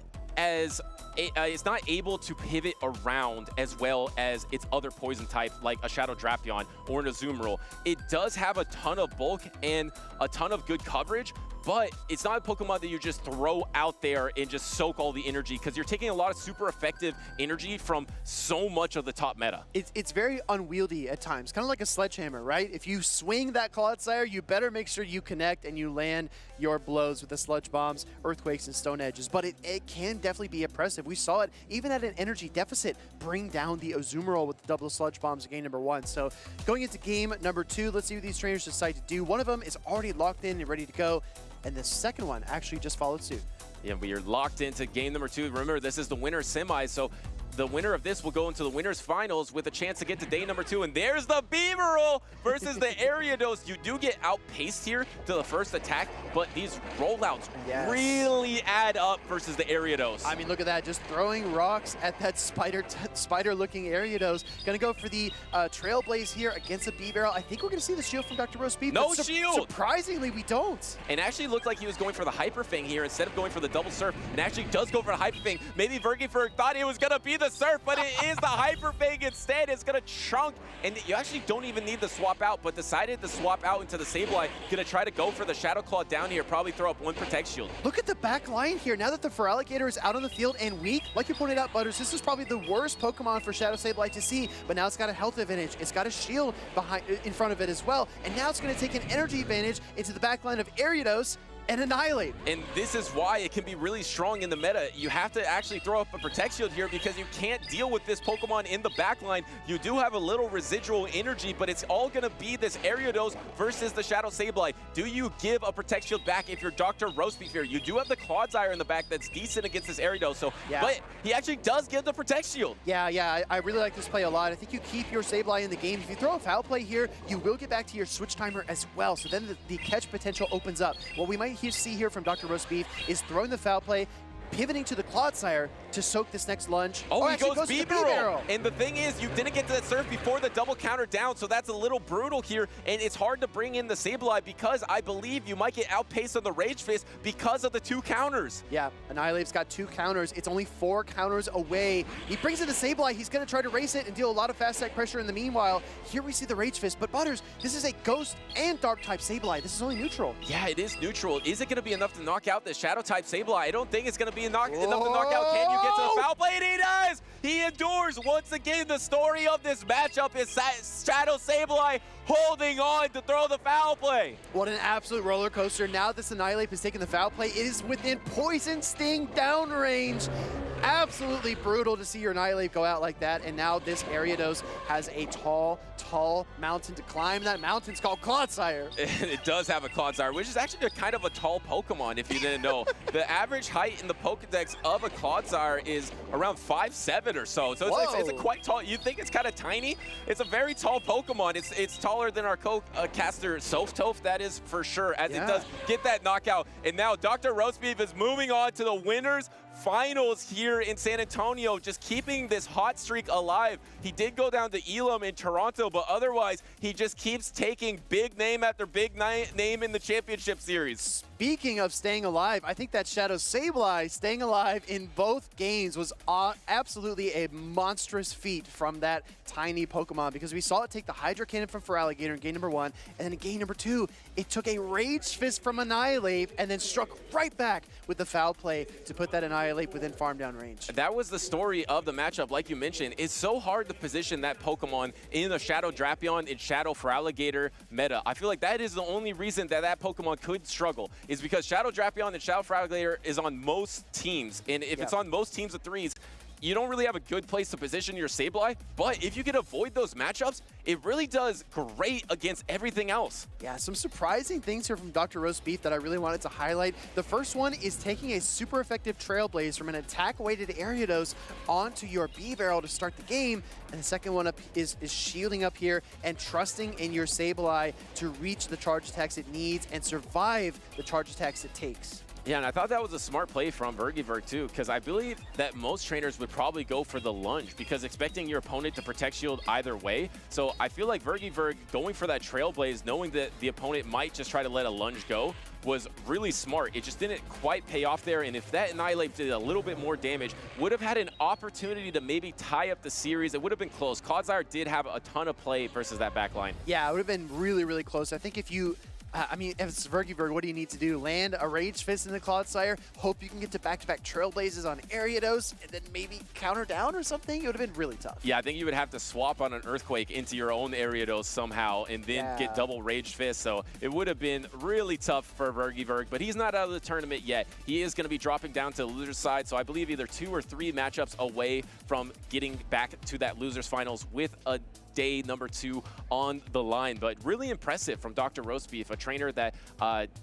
able to pivot around as well as its other poison type, like a Shadow Drapion or an Azumarill. It does have a ton of bulk and a ton of good coverage, but it's not a Pokemon that you just throw out there and just soak all the energy, because you're taking a lot of super effective energy from so much of the top meta. It's very unwieldy at times, kind of like a sledgehammer, right? If you swing that Clodsire, you better make sure you connect and you land your blows with the Sludge Bombs, Earthquakes, and Stone Edges. But it can definitely be oppressive. We saw it even at an energy deficit bring down the Azumarill with the double Sludge Bombs in game number 1. So going into game number 2, let's see what these trainers decide to do. One of them is already locked in and ready to go, and the second one actually just followed suit. Yeah, we are locked into game number 2. Remember, this is the winner semi, so the winner of this will go into the winners finals with a chance to get to day number 2. And there's the Beaverle versus the Ariados. You do get outpaced here to the first attack, but these rollouts really add up versus the Ariados. I mean, look at that, just throwing rocks at that spider-looking Ariados. Gonna go for the Trailblaze here against the Beaverle. I think we're gonna see the shield from Dr. Roast Beef. No shield! Surprisingly, we don't. And actually looked like he was going for the Hyper Fang here instead of going for the double surf, and actually does go for the Hyper Fang. Maybe Vergie thought it was gonna be the surf, but it is the Hyper Fang instead. It's gonna chunk, and you actually don't even need to swap out, but decided to swap out into the Sableye. Gonna try to go for the Shadow Claw down here, probably throw up one Protect Shield. Look at the back line here. Now that the Feraligatr is out on the field and weak, like you pointed out, Butters, this is probably the worst Pokemon for Shadow Sableye to see, but now it's got a health advantage. It's got a shield in front of it as well, and now it's gonna take an energy advantage into the back line of Ariados and annihilate. And this is why it can be really strong in the meta. You have to actually throw up a Protect Shield here because you can't deal with this Pokemon in the backline. You do have a little residual energy, but it's all gonna be this Ariados versus the Shadow Sableye. Do you give a Protect Shield back if you're Dr. Roastbeef here? You do have the Clodsire in the back that's decent against this Ariados, so, but he actually does give the Protect Shield. Yeah, I really like this play a lot. I think you keep your Sableye in the game. If you throw a Foul Play here, you will get back to your switch timer as well, so then the catch potential opens up. What we might see here from Dr. Roast Beef is throwing the Foul Play, pivoting to the Clodsire to soak this next lunge. Oh, he goes Beaverle. And the thing is, you didn't get to that surf before the double counter down, so that's a little brutal here. And it's hard to bring in the Sableye because I believe you might get outpaced on the Rage Fist because of the 2 counters. Yeah, Annihilate's got 2 counters. It's only 4 counters away. He brings in the Sableye. He's going to try to race it and deal a lot of fast attack pressure in the meanwhile. Here we see the Rage Fist, but Butters, this is a Ghost and Dark type Sableye. This is only neutral. Yeah, it is neutral. Is it going to be enough to knock out the Shadow type Sableye? I don't think it's going to be enough to knock out. Can you get to the Foul Play? And he does! He endures. Once again, the story of this matchup is Shadow Sableye holding on to throw the Foul Play. What an absolute roller coaster. Now this Annihilate has taken the Foul Play. It is within Poison Sting downrange. Absolutely brutal to see your Annihilate go out like that. And now this Ariados has a tall mountain to climb. That mountain's called Clodsire. It does have a Clodsire, which is actually a kind of a tall Pokemon, if you didn't know. The average height in the Pokedex of a Clodsire is around 5'7" or so. So it's a quite tall. You think it's kind of tiny? It's a very tall Pokemon. It's taller than our caster Softoph, that is for sure, as it does get that knockout. And now Dr. Roastbeef is moving on to the winners finals here in San Antonio, just keeping this hot streak alive. He did go down to Elam in Toronto, but otherwise he just keeps taking big name after big name in the championship series. Speaking of staying alive, I think that Shadow Sableye staying alive in both games was absolutely a monstrous feat from that tiny Pokemon, because we saw it take the Hydro Cannon from Feraligatr in game number 1, and then in game number 2, it took a Rage Fist from Annihilate and then struck right back with the Foul Play to put that Annihilate within farm down range. That was the story of the matchup, like you mentioned. It's so hard to position that Pokemon in the Shadow Drapion and Shadow Feraligatr meta. I feel like that is the only reason that that Pokemon could struggle, is because Shadow Drapion and Shadow Feraligatr is on most teams, and if it's on most teams of 3s, you don't really have a good place to position your Sableye, but if you can avoid those matchups, it really does great against everything else. Yeah, some surprising things here from Dr. Roast Beef that I really wanted to highlight. The first one is taking a super effective Trailblaze from an attack-weighted Ariados onto your Beaverle to start the game, and the second one up is shielding up here and trusting in your Sableye to reach the charge attacks it needs and survive the charge attacks it takes. Yeah, and I thought that was a smart play from Vergie too, because I believe that most trainers would probably go for the lunge, because expecting your opponent to Protect Shield either way. So I feel like Vergie going for that Trailblaze, knowing that the opponent might just try to let a lunge go, was really smart. It just didn't quite pay off there, and if that Annihilate did a little bit more damage, would have had an opportunity to maybe tie up the series. It would have been close. Clodsire did have a ton of play versus that back line. Yeah, it would have been really, really close. I think if you I mean, if it's Vergie, what do you need to do? Land a Rage Fist in the Clodsire, hope you can get to back-to-back Trailblazes on Ariados, and then maybe counter down or something? It would have been really tough. Yeah, I think you would have to swap on an Earthquake into your own Ariados somehow and then get double Rage Fist, so it would have been really tough for Vergie, but he's not out of the tournament yet. He is going to be dropping down to the loser's side, so I believe either 2 or 3 matchups away from getting back to that loser's finals with a day number 2 on the line. But really impressive from Dr. Roastbeef, a trainer that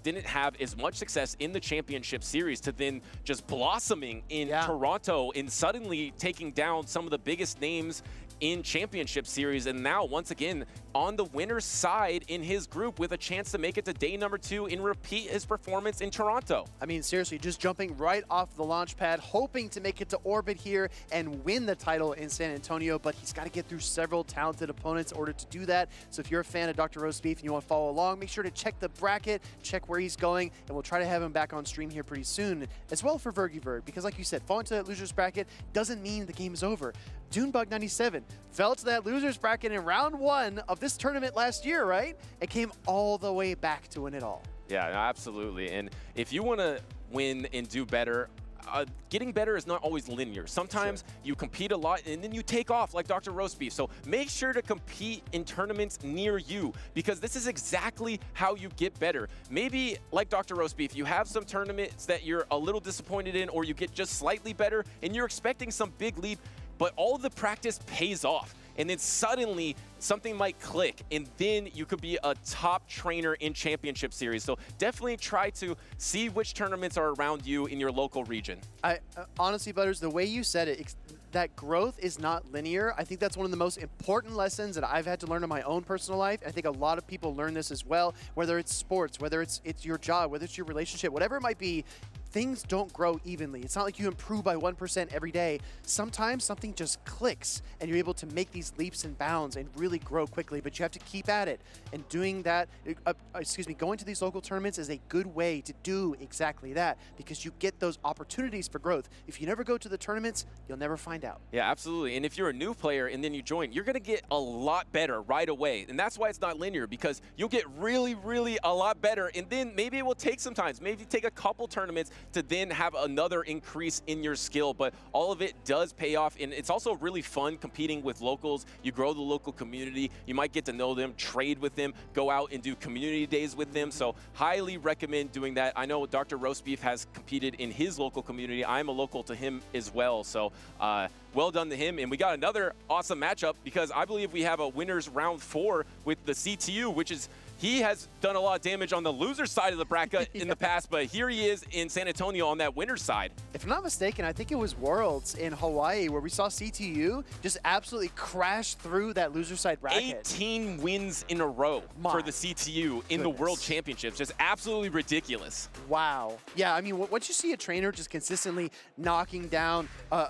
didn't have as much success in the championship series to then just blossoming in Toronto and suddenly taking down some of the biggest names in championship series, and now once again on the winner's side in his group with a chance to make it to day number 2 and repeat his performance in Toronto. I mean, seriously, just jumping right off the launch pad, hoping to make it to orbit here and win the title in San Antonio, but he's got to get through several talented opponents in order to do that. So if you're a fan of Dr. Roastbeef and you want to follow along, make sure to check the bracket, check where he's going, and we'll try to have him back on stream here pretty soon, as well for Vergie, because like you said, falling to that loser's bracket doesn't mean the game is over. Dunebug97 fell to that loser's bracket in round 1 of this tournament last year, right? It came all the way back to win it all. Yeah, absolutely. And if you want to win and do better, getting better is not always linear. Sometimes you compete a lot and then you take off like Dr. Roastbeef. So make sure to compete in tournaments near you, because this is exactly how you get better. Maybe like Dr. Roastbeef, you have some tournaments that you're a little disappointed in, or you get just slightly better and you're expecting some big leap, but all the practice pays off. And then suddenly something might click, and then you could be a top trainer in championship series. So definitely try to see which tournaments are around you in your local region. Honestly, Butters, the way you said it, that growth is not linear. I think that's one of the most important lessons that I've had to learn in my own personal life. I think a lot of people learn this as well, whether it's sports, whether it's your job, whether it's your relationship, whatever it might be. Things don't grow evenly. It's not like you improve by 1% every day. Sometimes something just clicks and you're able to make these leaps and bounds and really grow quickly, but you have to keep at it. And doing that, going to these local tournaments is a good way to do exactly that, because you get those opportunities for growth. If you never go to the tournaments, you'll never find out. Yeah, absolutely. And if you're a new player and then you join, you're going to get a lot better right away. And that's why it's not linear, because you'll get really, really a lot better. And then maybe it will take some time. Maybe take a couple tournaments to then have another increase in your skill, but all of it does pay off. And it's also really fun competing with locals. You grow the local community. You might get to know them, trade with them, go out and do community days with them. So highly recommend doing that. I know Dr. Roastbeef has competed in his local community. I'm a local to him as well. So well done to him. And we got another awesome matchup, because I believe we have a winner's round 4 with the CTU, which is, he has done a lot of damage on the loser side of the bracket in the past, but here he is in San Antonio on that winner's side. If I'm not mistaken, I think it was Worlds in Hawaii where we saw CTU just absolutely crash through that loser side bracket. 18 wins in a row for the CTU in the World Championships. Just absolutely ridiculous. Wow. Yeah, I mean, once you see a trainer just consistently knocking down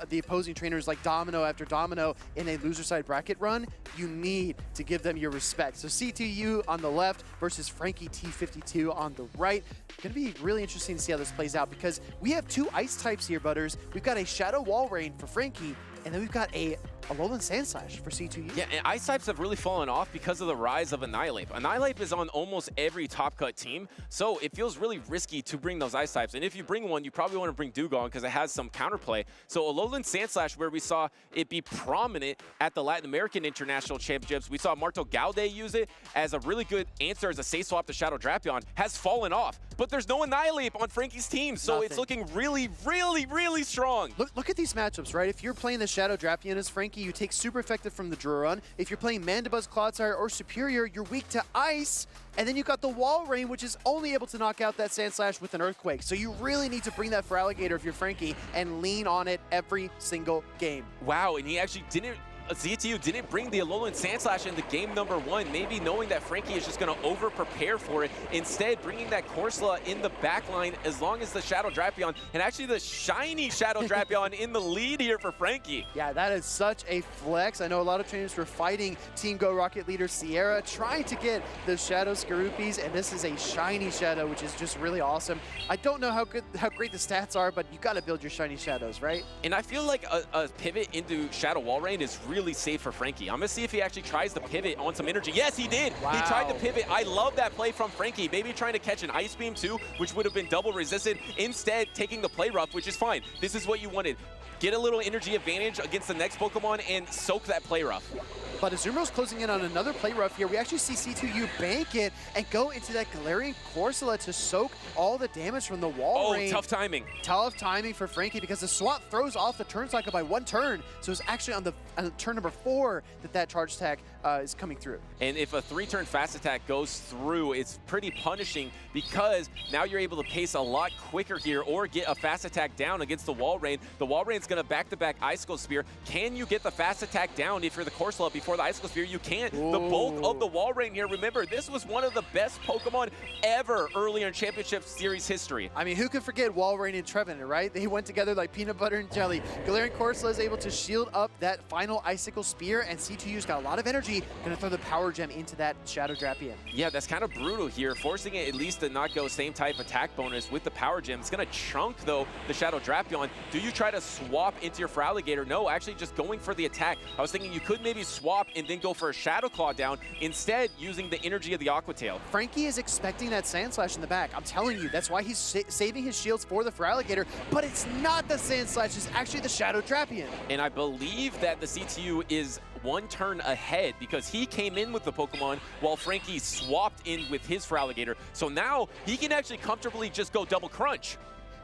the opposing trainers like domino after domino in a loser side bracket run, you need to give them your respect. So CTU on the left versus Frankie T52 on the right. Going to be really interesting to see how this plays out, because we have 2 ice types here, Butters. We've got a Shadow Wall Rain for Frankie, and then we've got a Alolan Sandslash for C2U. Yeah, and ice types have really fallen off because of the rise of Annihilate. Annihilate is on almost every top cut team, so it feels really risky to bring those ice types. And if you bring one, you probably want to bring Dugong because it has some counterplay. So Alolan Sandslash, where we saw it be prominent at the Latin American International Championships, we saw Marto Gaude use it as a really good answer as a safe swap to Shadow Drapion, has fallen off. But there's no Annihilate on Frankie's team, so it's looking really, really, really strong. Look at these matchups, right? If you're playing the Shadow Drapion as Frankie, you take super effective from the Draw Run. If you're playing Mandibuzz, Clodsire, or Superior, you're weak to Ice. And then you've got the Wall Rain, which is only able to knock out that Sandslash with an Earthquake. So you really need to bring that for Alligator if you're Frankie and lean on it every single game. Wow, and he actually didn't... ZTU didn't bring the Alolan Sandslash into game number 1, maybe knowing that Frankie is just going to over-prepare for it. Instead, bringing that Corsola in the back line as long as the Shadow Drapion, and actually the shiny Shadow Drapion in the lead here for Frankie. Yeah, that is such a flex. I know a lot of trainers were fighting Team Go Rocket leader Sierra, trying to get the Shadow Scaroopies, and this is a shiny Shadow, which is just really awesome. I don't know how great the stats are, but you got to build your shiny Shadows, right? And I feel like a pivot into Shadow Wall Rain is really really safe for Frankie. I'm going to see if he actually tries to pivot on some energy. Yes, he did. Wow. He tried to pivot. I love that play from Frankie. Maybe trying to catch an Ice Beam too, which would have been double resisted. Instead, taking the play rough, which is fine. This is what you wanted. Get a little energy advantage against the next Pokemon and soak that play rough. But Azumaro's closing in on another play rough here. We actually see C2U bank it and go into that Galarian Corsola to soak all the damage from the wall rain. Tough timing. Tough timing for Frankie because the swap throws off the turn cycle by 1 turn. So it's actually on the turn number 4 that charge attack is coming through. And if a 3-turn fast attack goes through, it's pretty punishing because now you're able to pace a lot quicker here or get a fast attack down against the wall rain. The wall rain's going to back-to-back Icicle Spear. Can you get the fast attack down if you're the Corsola before the Icicle Spear? You can't. Ooh. The bulk of the wall rain here, remember, this was one of the best Pokemon ever earlier in Championship Series history. I mean, who can forget Wall Rain and Trevenant, right? They went together like peanut butter and jelly. Galarian Corsola is able to shield up that final Icicle Spear, and C2U's got a lot of energy. Going to throw the Power Gem into that Shadow Drapion. Yeah, that's kind of brutal here, forcing it at least to not go same type attack bonus with the Power Gem. It's going to chunk, though, the Shadow Drapion. Do you try to swap into your Feraligatr? No, actually just going for the attack. I was thinking you could maybe swap and then go for a Shadow Claw down, instead using the energy of the Aqua Tail. Frankie is expecting that Sand Slash in the back. I'm telling you, that's why he's saving his shields for the Feraligatr, but it's not the Sand Slash, it's actually the Shadow Drapion. And I believe that the CTU is 1 turn ahead because he came in with the Pokemon while Frankie swapped in with his Feraligatr. So now he can actually comfortably just go double crunch.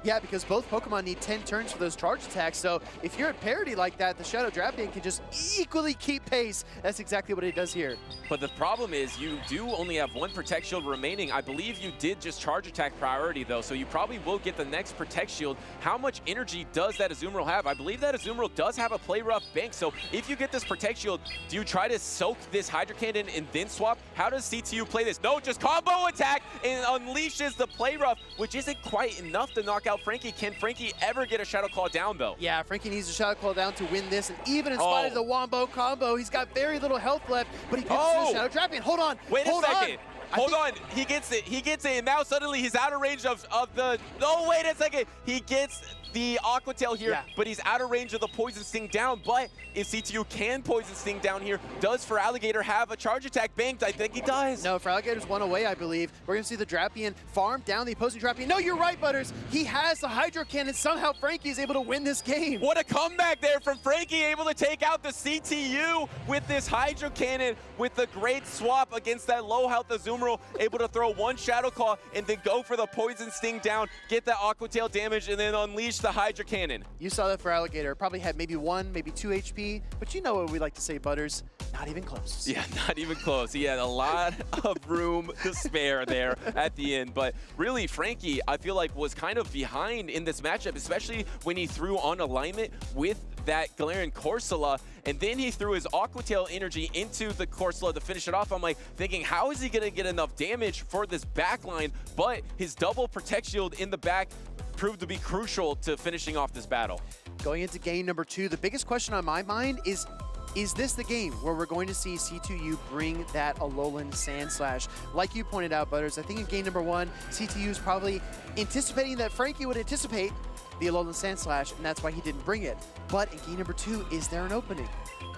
Yeah, because both Pokemon need 10 turns for those charge attacks, so if you're at parity like that, the Shadow Drapion can just equally keep pace. That's exactly what it does here. But the problem is you do only have 1 Protect Shield remaining. I believe you did just charge attack priority, though, so you probably will get the next Protect Shield. How much energy does that Azumarill have? I believe that Azumarill does have a Play Rough bank, so if you get this Protect Shield, do you try to soak this Hydro Cannon and then swap? How does CTU play this? No, just combo attack and unleashes the Play Rough, which isn't quite enough to knock out Frankie. Can Frankie ever get a Shadow Claw down, though? Yeah, Frankie needs a Shadow Claw down to win this, and even in spite of the Wombo combo, he's got very little health left, but he pivots to the Shadow Drapion. Hold on. Wait a second. Hold on. He gets it. He gets it, and now suddenly he's out of range of the... No, wait a second. He gets the Aqua Tail here, but he's out of range of the Poison Sting down. But if CTU can Poison Sting down here, does Feraligatr have a charge attack banked? I think he does. No, Feraligator's 1 away, I believe. We're going to see the Drapion farm down the opposing Drapion. No, you're right, Butters. He has the Hydro Cannon. Somehow Frankie is able to win this game. What a comeback there from Frankie, able to take out the CTU with this Hydro Cannon with the great swap against that low health Azumarill, able to throw 1 Shadow Claw and then go for the Poison Sting down, get that Aqua Tail damage, and then unleash the Hydro Cannon. You saw that Feraligatr. Probably had maybe 1, maybe 2 HP, but you know what we like to say, Butters. Not even close. Yeah, not even close. He had a lot of room to spare there at the end. But really, Frankie, I feel like, was kind of behind in this matchup, especially when he threw on alignment with that Galarian Corsola, and then he threw his Aqua Tail energy into the Corsola to finish it off. I'm like thinking, how is he going to get enough damage for this backline? But his double Protect Shield in the back proved to be crucial to finishing off this battle. Going into game number 2, the biggest question on my mind is this the game where we're going to see C2U bring that Alolan Sand Slash? Like you pointed out, Butters, I think in game number 1, C2U is probably anticipating that Frankie would anticipate the Alolan Sand Slash, and that's why he didn't bring it. But in game number 2, is there an opening?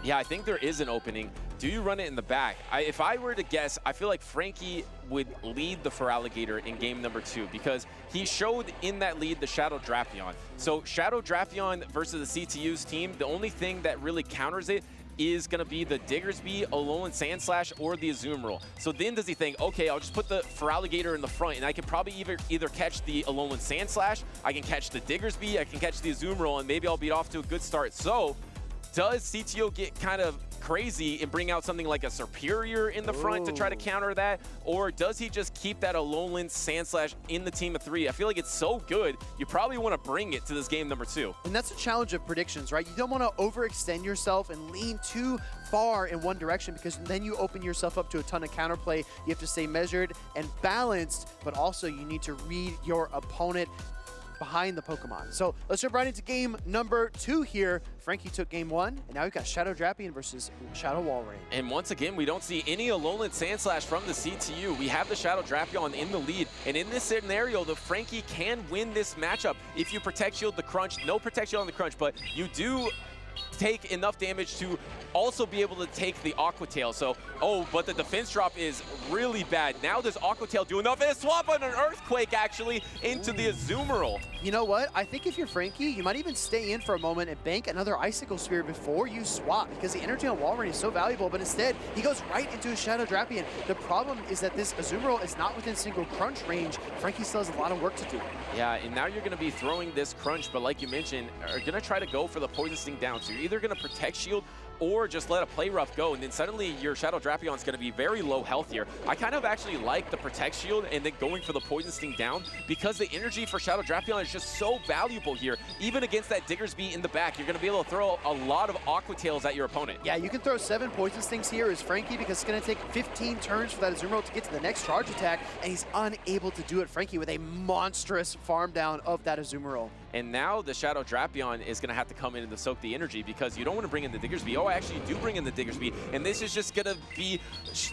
Yeah, I think there is an opening. Do you run it in the back? If I were to guess, I feel like Frankie would lead the Feraligatr in game number 2 because he showed in that lead the Shadow Drapion. So Shadow Drapion versus the CTU's team, the only thing that really counters it is going to be the Diggersby, Alolan Sand Slash, or the Azumarill. So then does he think, okay, I'll just put the Feraligatr in the front, and I can probably either catch the Alolan Sand Slash, I can catch the Diggersby, I can catch the Azumarill, and maybe I'll be off to a good start. So does CTO get kind of crazy and bring out something like a Superior in the front to try to counter that? Or does he just keep that Alolan Sand Slash in the team of 3? I feel like it's so good, you probably want to bring it to this game number 2. And that's a challenge of predictions, right? You don't want to overextend yourself and lean too far in one direction because then you open yourself up to a ton of counterplay. You have to stay measured and balanced, but also you need to read your opponent behind the Pokemon. So let's jump right into game number 2 here. Frankie took game 1, and now we've got Shadow Drapion versus Shadow Walrein. And once again, we don't see any Alolan Sand Slash from the CTU. We have the Shadow Drapion in the lead, and in this scenario, the Frankie can win this matchup if you Protect Shield the Crunch. No Protect Shield on the Crunch, but you do take enough damage to also be able to take the Aqua Tail. So, oh, but the defense drop is really bad. Now does Aqua Tail do enough? And swap on an Earthquake, actually, into the Azumarill. You know what? I think if you're Frankie, you might even stay in for a moment and bank another Icicle Spear before you swap, because the energy on Walrein is so valuable, but instead, he goes right into his Shadow Drapion. The problem is that this Azumarill is not within single crunch range. Frankie still has a lot of work to do. Yeah, and now you're going to be throwing this crunch, but like you mentioned, are going to try to go for the Poison Sting down. So you're either going to Protect Shield or just let a Play Rough go, and then suddenly your Shadow Drapion is going to be very low health here. I kind of actually like the Protect Shield and then going for the Poison Sting down, because the energy for Shadow Drapion is just so valuable here. Even against that Diggersby in the back, you're going to be able to throw a lot of Aqua Tails at your opponent. Yeah, you can throw 7 Poison Stings here as Frankie, because it's going to take 15 turns for that Azumarill to get to the next charge attack, and he's unable to do it. Frankie with a monstrous farm down of that Azumarill. And now the Shadow Drapion is going to have to come in to soak the energy, because you don't want to bring in the Diggersby. Oh, I actually do bring in the Diggersby, and this is just going to be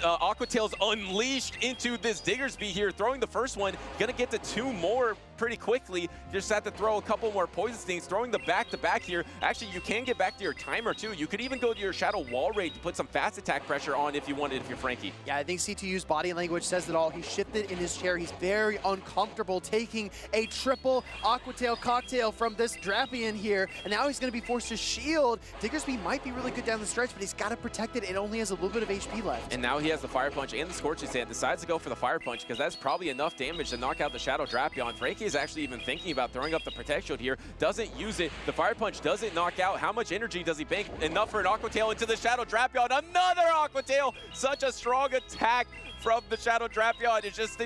Aqua Tails unleashed into this Diggersby here, throwing the first one, going to get to 2 more pretty quickly. Just have to throw a couple more Poison Stings, throwing the back-to-back here. Actually, you can get back to your timer, too. You could even go to your Shadow Wall Raid to put some fast attack pressure on if you wanted, if you're Frankie. Yeah, I think C2U's body language says it all. He shifted in his chair. He's very uncomfortable taking a triple Aqua Tail cocktail from this Drapion here, and now he's going to be forced to shield. Diggersby might be really good down the stretch, but he's got to protect it. It only has a little bit of HP left. And now he has the Fire Punch and the Scorching Sand. Decides to go for the Fire Punch, because that's probably enough damage to knock out the Shadow Drapion. Frankie is actually even thinking about throwing up the Protect Shield here. Doesn't use it. The Fire Punch doesn't knock out. How much energy does he bank? Enough for an Aqua Tail into the Shadow Drapion. Another Aqua Tail! Such a strong attack from the Shadow Drapion. It's just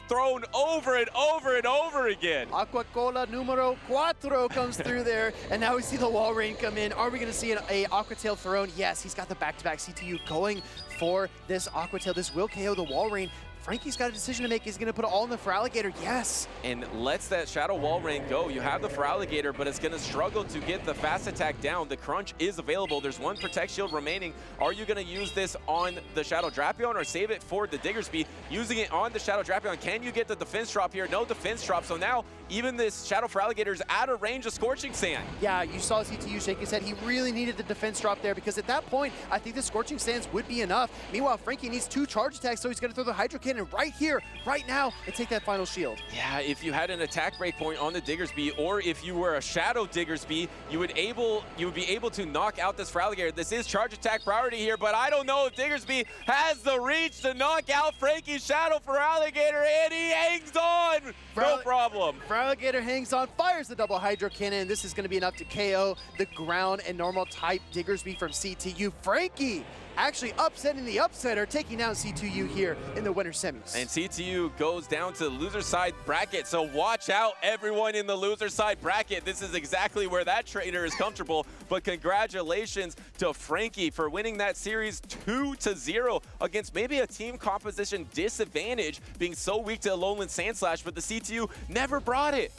thrown over and over and over again. Aqua Cola numero 4 comes through there, and now we see the Wall Rain come in. Are we going to see a Aqua Tail thrown? Yes, he's got the back-to-back C2U going for this Aqua Tail. This will KO the Wall Rain. Frankie's got a decision to make. Is he going to put it all in the Feraligatr? Yes. And lets that Shadow Wall Rain go. You have the Feraligatr, but it's going to struggle to get the fast attack down. The crunch is available. There's 1 Protect Shield remaining. Are you going to use this on the Shadow Drapion or save it for the Diggersby? Using it on the Shadow Drapion, can you get the defense drop here? No defense drop. So now even this Shadow Feraligatr is out of range of Scorching Sand. Yeah, you saw C2U shake his head. He really needed the defense drop there, because at that point, I think the Scorching Sands would be enough. Meanwhile, Frankie needs 2 charge attacks, so he's going to throw the Hydro Cannon right here, right now, and take that final shield. Yeah, if you had an attack break point on the Diggersby, or if you were a Shadow Diggersby, you would be able to knock out this Feraligatr. This is charge attack priority here, but I don't know if Diggersby has the reach to knock out Frankie's Shadow Feraligatr, and he hangs on. No problem. Feraligatr hangs on, fires the double Hydro Cannon. This is going to be enough to KO the ground and normal type Diggersby from C2U. Frankie actually upsetting the upsetter, taking down C2U here in the winter semis. And C2U goes down to the loser side bracket, so watch out everyone in the loser side bracket. This is exactly where that trainer is comfortable, but congratulations to Frankie for winning that series 2-0 against maybe a team composition disadvantage, being so weak to Alolan Sandslash, but the C2U never brought it.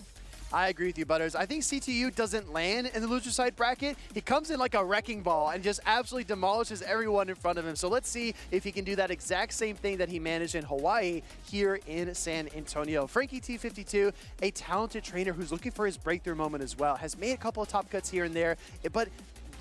I agree with you, Butters. I think C2U doesn't land in the loser side bracket. He comes in like a wrecking ball and just absolutely demolishes everyone in front of him. So let's see if he can do that exact same thing that he managed in Hawaii here in San Antonio. Frankie T52, a talented trainer who's looking for his breakthrough moment as well, has made a couple of top cuts here and there, but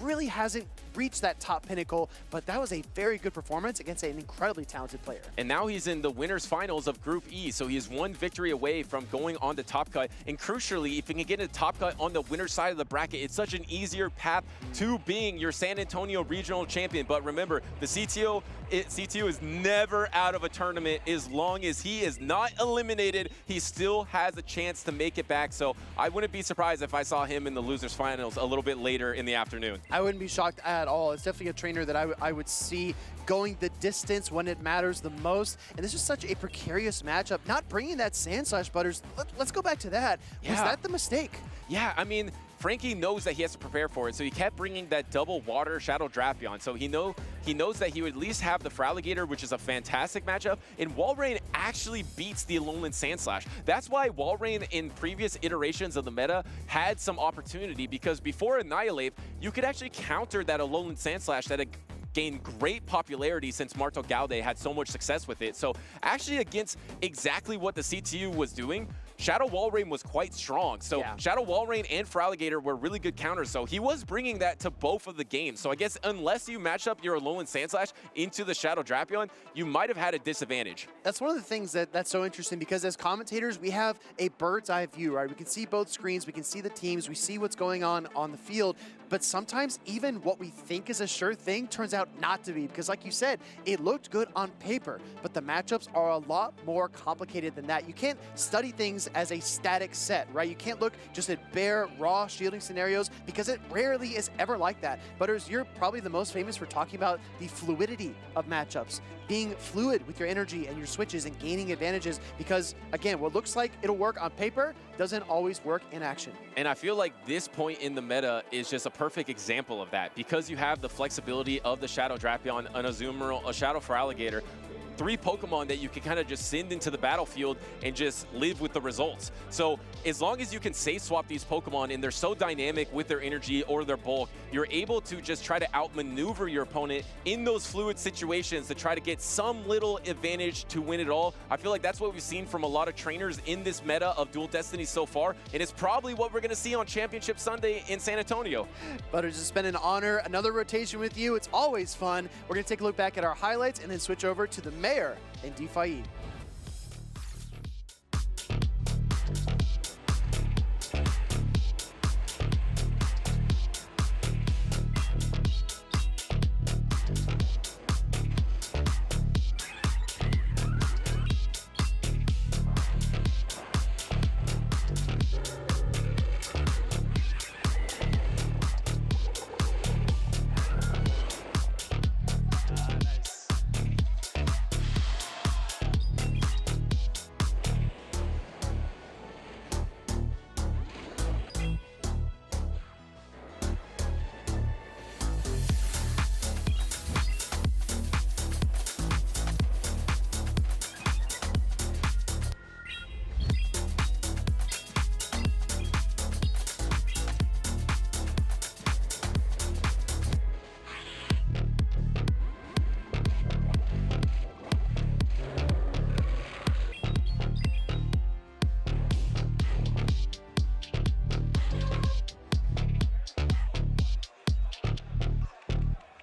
really hasn't reached that top pinnacle, but that was a very good performance against an incredibly talented player. And now he's in the winners finals of Group E, so he is 1 victory away from going on to top cut. And crucially, if he can get a top cut on the winner's side of the bracket, it's such an easier path to being your San Antonio regional champion. But remember, the CTO is never out of a tournament. As long as he is not eliminated, he still has a chance to make it back. So I wouldn't be surprised if I saw him in the losers finals a little bit later in the afternoon. I wouldn't be shocked at all. It's definitely a trainer that I would see going the distance when it matters the most. And this is such a precarious matchup. Not bringing that Sandslash, Butters. Let's go back to that. Yeah. Was that the mistake? Yeah, I mean, Frankie knows that he has to prepare for it, so he kept bringing that double water Shadow Drapion. So he knows that he would at least have the Feraligatr, which is a fantastic matchup, and Walrein actually beats the Alolan Sandslash. That's why Walrein in previous iterations of the meta had some opportunity, because before Annihilate, you could actually counter that Alolan Sandslash that had gained great popularity since Marto Gaude had so much success with it. So actually against exactly what the CTU was doing, Shadow Walrein was quite strong. So Shadow Walrein and Feraligatr were really good counters. So he was bringing that to both of the games. So I guess unless you match up your Alolan Sandslash into the Shadow Drapion, you might have had a disadvantage. That's one of the things that's so interesting, because as commentators, we have a bird's eye view, right? We can see both screens, we can see the teams, we see what's going on the field, but sometimes even what we think is a sure thing turns out not to be, because like you said, it looked good on paper, but the matchups are a lot more complicated than that. You can't study things as a static set, right? You can't look just at bare, raw shielding scenarios, because it rarely is ever like that. Butters, you're probably the most famous for talking about the fluidity of matchups, being fluid with your energy and your switches and gaining advantages, because again, what looks like it'll work on paper doesn't always work in action. And I feel like this point in the meta is just a perfect example of that, because you have the flexibility of the Shadow Drapion, an Azumarill, a Shadow Feraligatr, 3 Pokemon that you can kind of just send into the battlefield and just live with the results. So as long as you can safe swap these Pokemon and they're so dynamic with their energy or their bulk, you're able to just try to outmaneuver your opponent in those fluid situations to try to get some little advantage to win it all. I feel like that's what we've seen from a lot of trainers in this meta of Dual Destiny so far, and it's probably what we're going to see on Championship Sunday in San Antonio. Butters, it's been an honor. Another rotation with you. It's always fun. We're going to take a look back at our highlights and then switch over to the mayor in DeFi.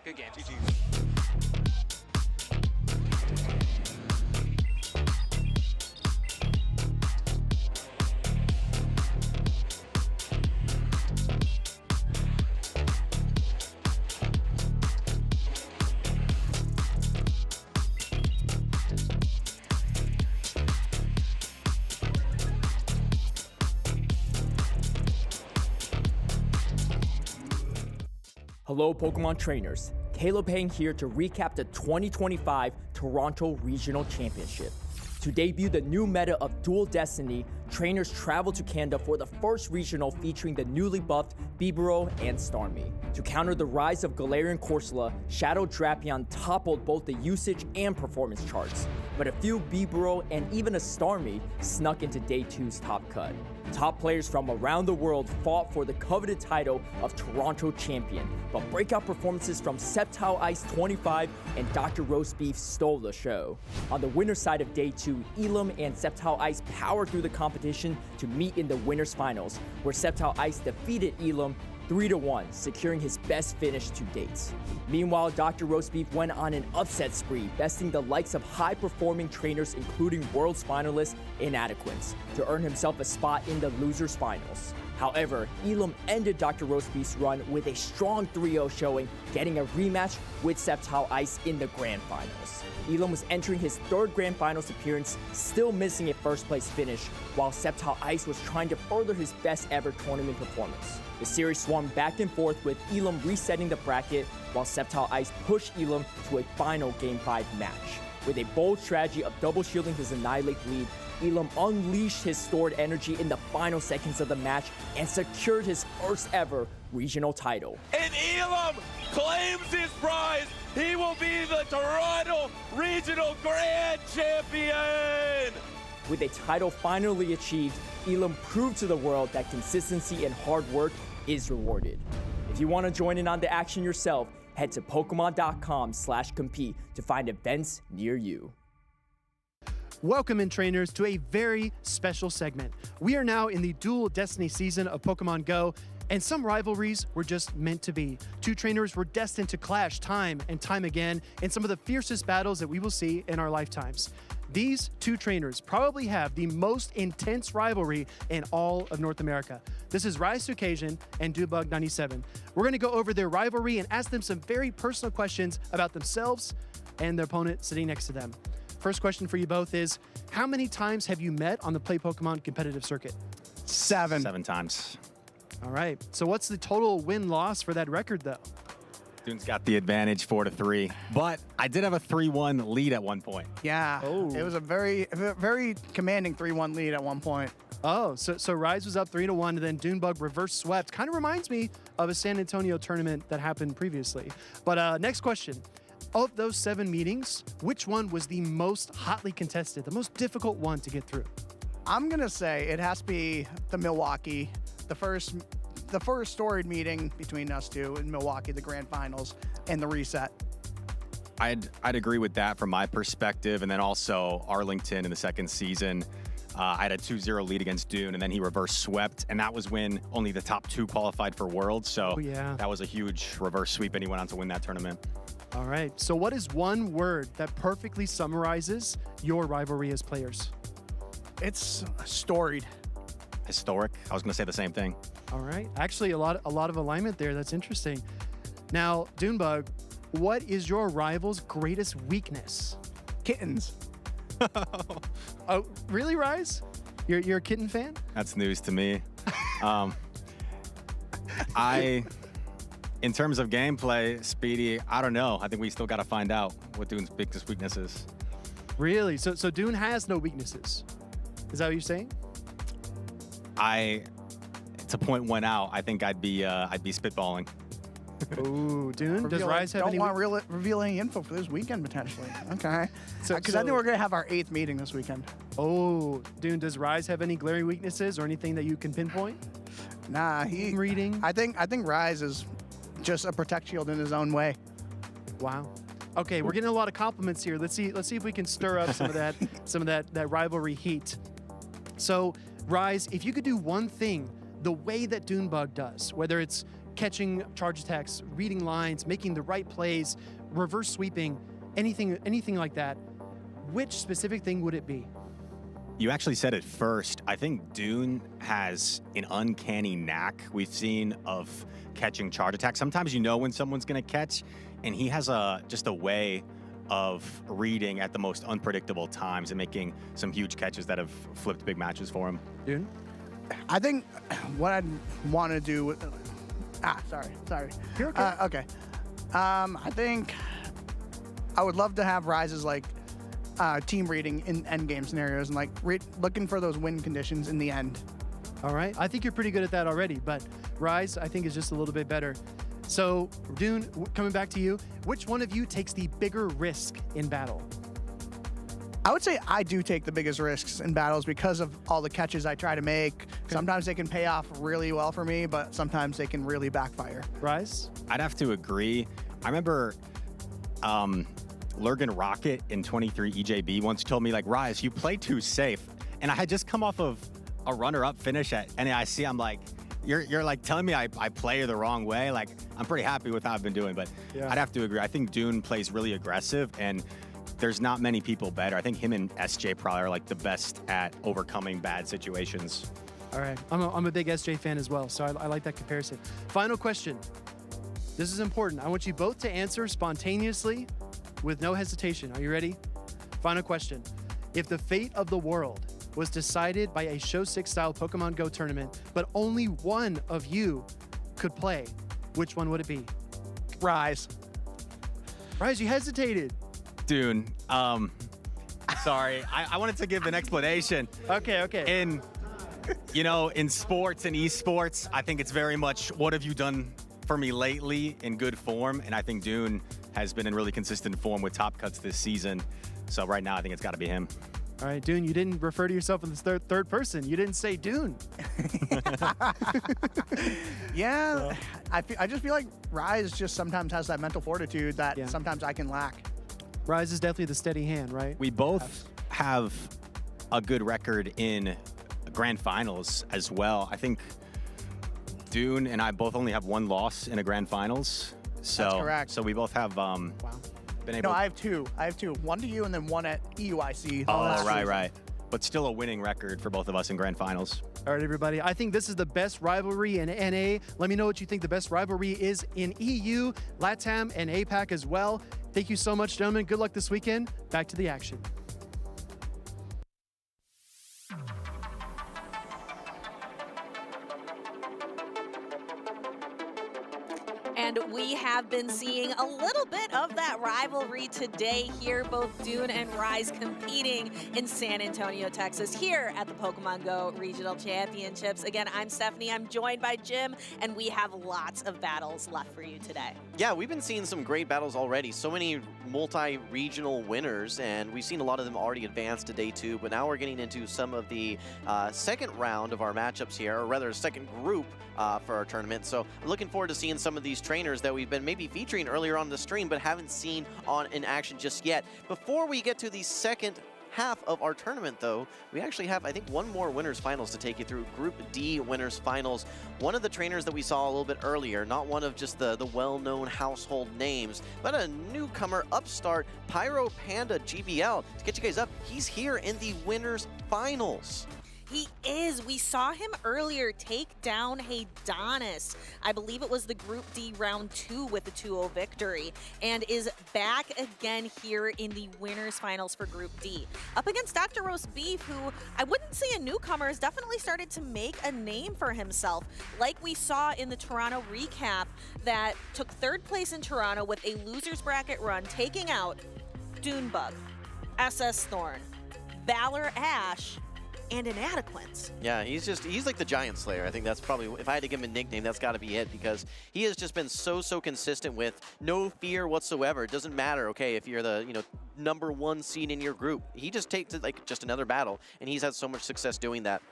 Good game, GG. Hello, Pokemon trainers. Caleb Hang here to recap the 2025 Toronto Regional Championship. To debut the new meta of Dual Destiny, trainers travel to Canada for the first regional featuring the newly buffed Bibarel and Starmie. To counter the rise of Galarian Corsola, Shadow Drapion toppled both the usage and performance charts, but a few Bibarel and even a Starmie snuck into Day 2's top cut. Top players from around the world fought for the coveted title of Toronto Champion, but breakout performances from Sceptile Ice 25 and Dr. Roast Beef stole the show. On the winner's side of Day 2, Elam and Sceptile Ice powered through the competition to meet in the winner's finals, where Sceptile Ice defeated Elam 3-1, securing his best finish to date. Meanwhile, Dr. Roast Beef went on an upset spree, besting the likes of high-performing trainers including Worlds finalist Inadequance, to earn himself a spot in the losers finals. However, Elam ended Dr. Roast Beef's run with a strong 3-0 showing, getting a rematch with Sceptile Ice in the Grand Finals. Elam was entering his third Grand Finals appearance, still missing a first-place finish, while Sceptile Ice was trying to further his best-ever tournament performance. The series swung back and forth with Elam resetting the bracket, while Sceptile Ice pushed Elam to a final Game 5 match. With a bold strategy of double shielding his Annihilate lead, Elam unleashed his stored energy in the final seconds of the match and secured his first ever regional title. And Elam claims his prize. He will be the Toronto Regional Grand Champion. With a title finally achieved, Elam proved to the world that consistency and hard work is rewarded. If you want to join in on the action yourself, head to Pokemon.com/compete to find events near you. Welcome in, trainers, to a very special segment. We are now in the Dual Destiny season of Pokemon Go, and some rivalries were just meant to be. Two trainers were destined to clash time and time again in some of the fiercest battles that we will see in our lifetimes. These two trainers probably have the most intense rivalry in all of North America. This is Rise to Occasion and Dubug97. We're going to go over their rivalry and ask them some very personal questions about themselves and their opponent sitting next to them. First question for you both is, how many times have you met on the Play Pokemon competitive circuit? 7. 7 times. All right. So what's the total win-loss for that record, though? Dune's got the advantage 4-3, but I did have a 3-1 lead at one point. Yeah, it was a very commanding 3-1 lead at one point. Oh, so Rise was up 3-1, and then Dunebug reverse swept. Kind of reminds me of a San Antonio tournament that happened previously. But next question. Of those 7 meetings, which one was the most hotly contested, the most difficult one to get through? I'm going to say it has to be the Milwaukee, the first storied meeting between us two in Milwaukee, the grand finals, and the reset. I'd agree with that from my perspective, and then also Arlington in the second season. I had a 2-0 lead against Dune, and then he reverse swept, and that was when only the top 2 qualified for Worlds, so that was a huge reverse sweep, and he went on to win that tournament. All right, so what is one word that perfectly summarizes your rivalry as players? It's storied. Historic. I was going to say the same thing. All right, actually a lot of alignment there. That's interesting. Now, Dunebug, what is your rival's greatest weakness? Kittens. Oh, really, Rise? You're a kitten fan? That's news to me. In terms of gameplay, Speedy, I don't know. I think we still got to find out what Dune's biggest weakness is. Really? So Dune has no weaknesses? Is that what you're saying? To point one out, I think I'd be spitballing. Ooh, Dune, does Rise have any? Don't want to reveal any info for this weekend potentially. Okay. Because I think we're gonna have our 8th meeting this weekend. Oh, Dune, does Rise have any glaring weaknesses or anything that you can pinpoint? Nah, reading. I think Rise is just a protect shield in his own way. Wow. Okay, we're getting a lot of compliments here. Let's see if we can stir up some of that rivalry heat. So, Rise, if you could do one thing the way that Dunebug does, whether it's catching charge attacks, reading lines, making the right plays, reverse sweeping, anything like that, which specific thing would it be? You actually said it first. I think Dune has an uncanny knack we've seen of catching charge attacks. Sometimes you know when someone's going to catch, and he has just a way of reading at the most unpredictable times and making some huge catches that have flipped big matches for him. Dune? I think what I'd want to do with... sorry. You're okay. Okay. I think I would love to have Rise's team reading in endgame scenarios and looking for those win conditions in the end. All right. I think you're pretty good at that already, but Rise, I think, is just a little bit better. So, Dune, coming back to you, which one of you takes the bigger risk in battle? I would say I do take the biggest risks in battles because of all the catches I try to make. Okay. Sometimes they can pay off really well for me, but sometimes they can really backfire. Rise? I'd have to agree. I remember Lurgan Rocket in 23 EJB once told me, Rise, you play too safe. And I had just come off of a runner-up finish at NAIC. I'm like, you're telling me I play the wrong way? I'm pretty happy with how I've been doing, but I'd have to agree. I think Dune plays really aggressive, and there's not many people better. I think him and SJ probably are the best at overcoming bad situations. All right. I'm a big SJ fan as well, so I like that comparison. Final question. This is important. I want you both to answer spontaneously with no hesitation. Are you ready? Final question. If the fate of the world was decided by a Show 6 style Pokemon Go tournament, but only one of you could play, which one would it be? Rise. Rise, you hesitated. Dune. Sorry. I wanted to give an explanation. Okay. In sports and esports, I think it's very much what have you done for me lately in good form, and I think Dune has been in really consistent form with top cuts this season. So right now, I think it's got to be him. All right, Dune, you didn't refer to yourself in the third person. You didn't say Dune. Yeah, I just feel like Rise just sometimes has that mental fortitude that sometimes I can lack. Rise is definitely the steady hand, right? We both have a good record in grand finals as well. I think Dune and I both only have one loss in a grand finals. So, That's correct. So we both have been able. No, I have two. One to you and then one at EUIC. Oh, right. But still a winning record for both of us in grand finals. All right, everybody. I think this is the best rivalry in NA. Let me know what you think the best rivalry is in EU, LATAM, and APAC as well. Thank you so much, gentlemen. Good luck this weekend. Back to the action. And we have been seeing a little bit of that rivalry today here, both Dune and Rise competing in San Antonio, Texas, here at the Pokemon Go Regional Championships. Again, I'm Stephanie, I'm joined by Jim, and we have lots of battles left for you today. Yeah, we've been seeing some great battles already. So many multi-regional winners, and we've seen a lot of them already advance to day 2, but now we're getting into some of the second round of our matchups here, or rather second group for our tournament. So I'm looking forward to seeing some of these trainers that we've been maybe featuring earlier on the stream, but haven't seen in action just yet. Before we get to the second half of our tournament, though, we actually have, I think, one more winners finals to take you through. Group D winners finals. One of the trainers that we saw a little bit earlier, not one of just the well-known household names, but a newcomer upstart, Pyro Panda GBL. To get you guys up, he's here in the winners finals. He is. We saw him earlier take down Honis. I believe it was the Group D round 2 with the 2-0 victory, and is back again here in the winners finals for Group D. Up against Dr. Roast Beef, who I wouldn't say a newcomer, has definitely started to make a name for himself. Like we saw in the Toronto recap, that took 3rd place in Toronto with a loser's bracket run, taking out Dunebug, SS Thorn, Valor Ash, and Inadequate. Yeah, he's like the Giant Slayer. I think that's probably, if I had to give him a nickname, that's got to be it, because he has just been so consistent with no fear whatsoever. It doesn't matter, okay, if you're the, #1 seed in your group. He just takes it like just another battle, and he's had so much success doing that.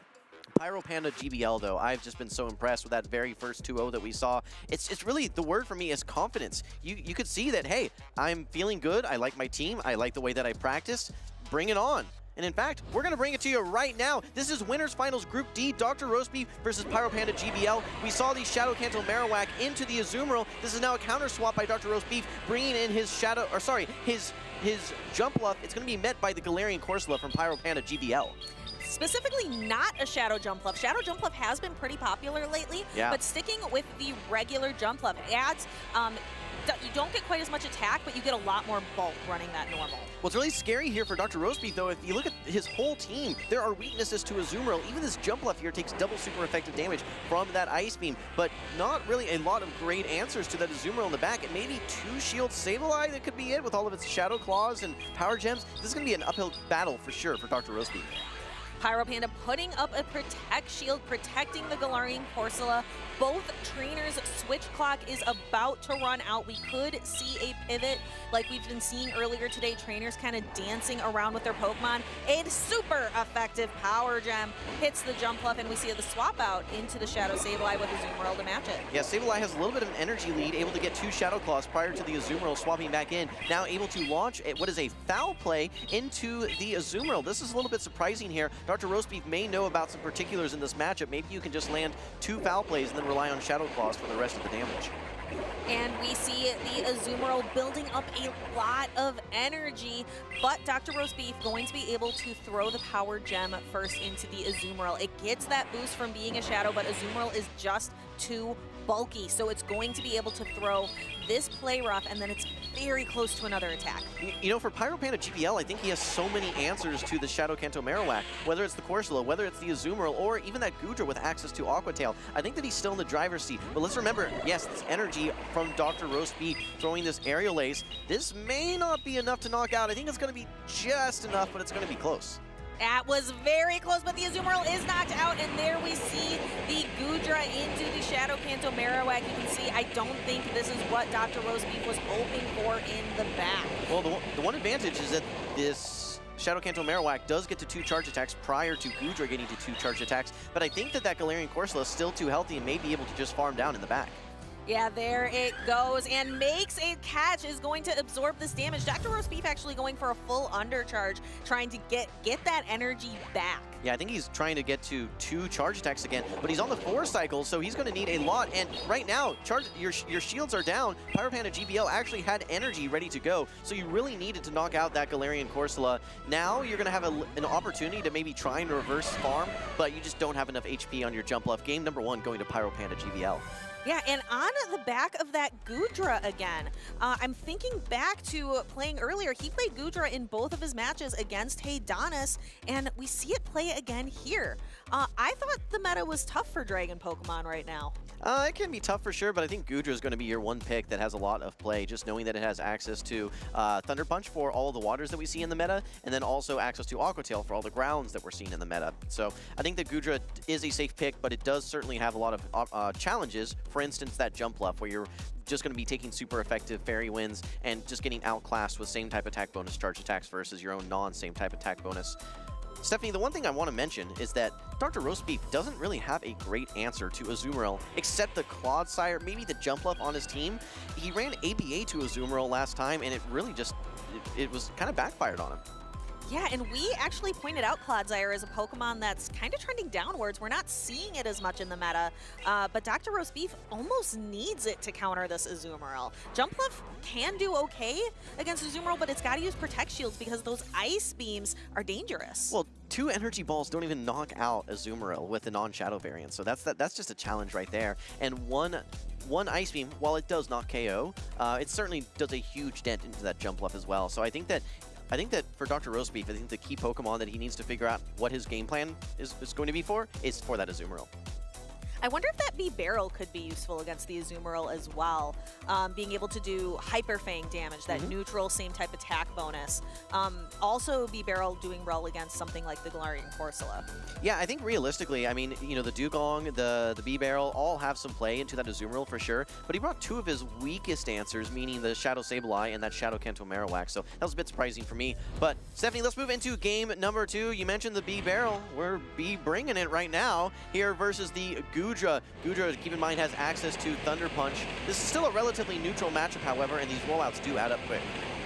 Pyro Panda GBL, though, I've just been so impressed with that very first 2-0 that we saw. It's really, the word for me is confidence. You could see that, hey, I'm feeling good. I like my team. I like the way that I practice. Bring it on. And in fact, we're going to bring it to you right now. This is Winners Finals Group D, Dr. Roastbeef versus Pyro Panda GBL. We saw the Shadow Kanto Marowak into the Azumarill. This is now a counter swap by Dr. Roastbeef, bringing in his his Jump Bluff. It's going to be met by the Galarian Corsola from Pyro Panda GBL. Specifically not a Shadow Jump Bluff. Shadow Jump Bluff has been pretty popular lately, but sticking with the regular Jump Bluff adds, you don't get quite as much attack, but you get a lot more bulk running that normal. What's really scary here for Dr. Roastbeef, though, if you look at his whole team, there are weaknesses to Azumarill. Even this Jump Bluff here takes double super effective damage from that Ice Beam, but not really a lot of great answers to that Azumarill in the back. And maybe 2 Shield Sableye, that could be it with all of its Shadow Claws and Power Gems. This is going to be an uphill battle for sure for Dr. Roastbeef. Pyro Panda putting up a Protect Shield, protecting the Galarian Corsola. Both trainers' switch clock is about to run out. We could see a pivot like we've been seeing earlier today. Trainers kind of dancing around with their Pokemon. A super effective Power Gem hits the Jump Bluff, and we see the swap out into the Shadow Sableye with Azumarill to match it. Yeah, Sableye has a little bit of an energy lead, able to get 2 Shadow Claws prior to the Azumarill swapping back in. Now able to launch what is a foul play into the Azumarill. This is a little bit surprising here. Dr. Roastbeef may know about some particulars in this matchup. Maybe you can just land 2 foul plays and then rely on Shadow Claws for the rest of the damage. And we see the Azumarill building up a lot of energy, but Dr. Roastbeef going to be able to throw the Power Gem first into the Azumarill. It gets that boost from being a Shadow, but Azumarill is just too bulky, so it's going to be able to throw this Play Rough, and then it's very close to another attack. You know, for Pyro Panda GBL, I think he has so many answers to the Shadow Kanto Marowak, whether it's the Corsola, whether it's the Azumarill, or even that Goodra with access to Aqua Tail. I think that he's still in the driver's seat, but let's remember, yes, this energy from Dr. Roastbeef throwing this Aerial Ace, this may not be enough to knock out. I think it's going to be just enough, but it's going to be close. That was very close, but the Azumarill is knocked out, and there we see the Goodra into the Shadow Kanto Marowak. You can see, I don't think this is what Dr. Roastbeef was hoping for in the back. Well, the one advantage is that this Shadow Kanto Marowak does get to 2 charge attacks prior to Goodra getting to 2 charge attacks, but I think that Galarian Corsola is still too healthy and may be able to just farm down in the back. Yeah, there it goes, and makes a catch, is going to absorb this damage. Dr. Roast Beef actually going for a full undercharge, trying to get that energy back. Yeah, I think he's trying to get to 2 charge attacks again, but he's on the 4 cycle, so he's going to need a lot. And right now, your shields are down. Pyro Panda GBL actually had energy ready to go, so you really needed to knock out that Galarian Corsola. Now you're going to have an opportunity to maybe try and reverse farm, but you just don't have enough HP on your jump left. Game number 1 going to Pyro Panda GBL. Yeah, and on the back of that Goodra again, I'm thinking back to playing earlier. He played Goodra in both of his matches against Haydonis, and we see it play again here. I thought the meta was tough for Dragon Pokemon right now. It can be tough for sure, but I think Goodra is going to be your one pick that has a lot of play, just knowing that it has access to Thunder Punch for all of the waters that we see in the meta, and then also access to Aqua Tail for all the grounds that we're seeing in the meta. So I think that Goodra is a safe pick, but it does certainly have a lot of challenges. For instance, that jump left where you're just going to be taking super effective fairy winds and just getting outclassed with same type attack bonus charge attacks versus your own non-same type attack bonus. Stephanie, the one thing I want to mention is that Dr. Roast Beef doesn't really have a great answer to Azumarill, except the Clodsire, maybe the jump left on his team. He ran ABA to Azumarill last time, and it really just, it was kind of backfired on him. Yeah, and we actually pointed out Clodsire as a Pokemon that's kind of trending downwards. We're not seeing it as much in the meta, but Dr. Roast Beef almost needs it to counter this Azumarill. Jumpluff can do okay against Azumarill, but it's got to use Protect Shields because those Ice Beams are dangerous. Well, 2 Energy Balls don't even knock out Azumarill with the non-Shadow variant, so that's just a challenge right there. And one Ice Beam, while it does not KO, it certainly does a huge dent into that Jumpluff as well. So I think that for Dr. Roast Beef, I think the key Pokemon that he needs to figure out what his game plan is going to be is for that Azumarill. I wonder if that B-Barrel could be useful against the Azumarill as well. Being able to do Hyper Fang damage, that neutral same type attack bonus. Also B-Barrel doing well against something like the Galarian Corsola. Yeah, I think realistically, I mean, you know, the Dugong, the B-Barrel all have some play into that Azumarill for sure, but he brought 2 of his weakest answers, meaning the Shadow Sableye and that Shadow Kanto Marowak, so that was a bit surprising for me. But Stephanie, let's move into game number 2. You mentioned the B-Barrel. We're bringing it right now here versus the Goodra. Goodra, keep in mind, has access to Thunder Punch. This is still a relatively neutral matchup, however, and these rollouts do add up quick.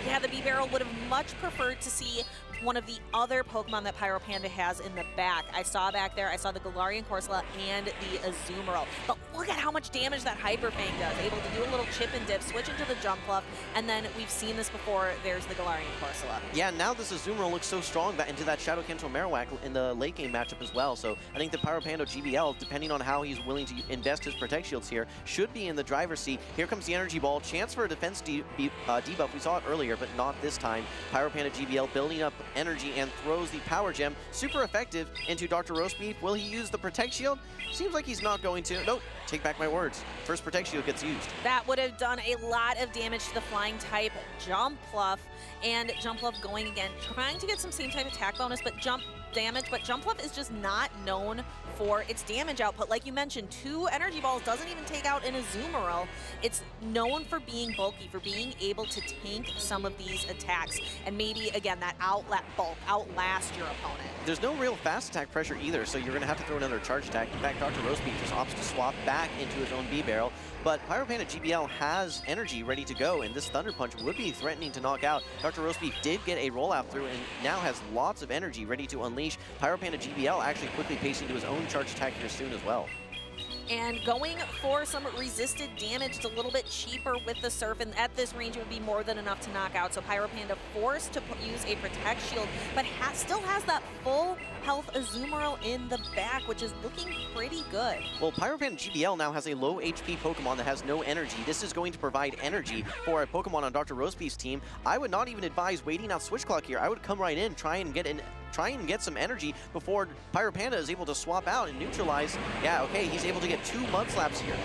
Yeah, the B-Barrel would have much preferred to see one of the other Pokemon that Pyro Panda has in the back. I saw back there, I saw the Galarian Corsola and the Azumarill. But look at how much damage that Hyper Fang does. Able to do a little chip and dip, switch into the Jumpluff, and then we've seen this before, there's the Galarian Corsola. Yeah, now this Azumarill looks so strong into that Shadow Kanto Marowak in the late game matchup as well. So I think the Pyro Panda GBL, depending on how he's willing to invest his Protect Shields here, should be in the driver's seat. Here comes the Energy Ball. Chance for a defense debuff. We saw it earlier, but not this time. Pyro Panda GBL building up energy and throws the Power Gem, super effective, into Dr. Roast Beef. Will he use the Protect Shield? Seems like he's not going to. Nope, take back my words. First Protect Shield gets used. That would have done a lot of damage to the flying type Jumpluff, and Jumpluff going again, trying to get some same type attack bonus, but Jumpluff is just not known for its damage output. Like you mentioned, 2 Energy Balls doesn't even take out an Azumarill. It's known for being bulky, for being able to tank some of these attacks, and maybe, again, that outlast your opponent. There's no real fast attack pressure either, so you're going to have to throw another charge attack. In fact, Dr. Roast Beef just opts to swap back into his own B-Barrel. But Pyro Panda GBL has energy ready to go, and this Thunder Punch would be threatening to knock out. Dr. Roast Beef did get a rollout through and now has lots of energy ready to unleash. Pyro Panda GBL actually quickly pacing to his own charge attack here soon as well. And going for some resisted damage, it's a little bit cheaper with the Surf, and at this range it would be more than enough to knock out. So Pyro Panda forced to use a Protect Shield, but still has that full health Azumarill in the back, which is looking pretty good. Well, Pyro Panda GBL now has a low HP Pokemon that has no energy. This is going to provide energy for a Pokemon on Dr. Roast Beef's team. I would not even advise waiting out Switch Clock here. I would come right in, try and get some energy before Pyro Panda is able to swap out and neutralize. Yeah, okay, he's able to get 2 Mudslaps here.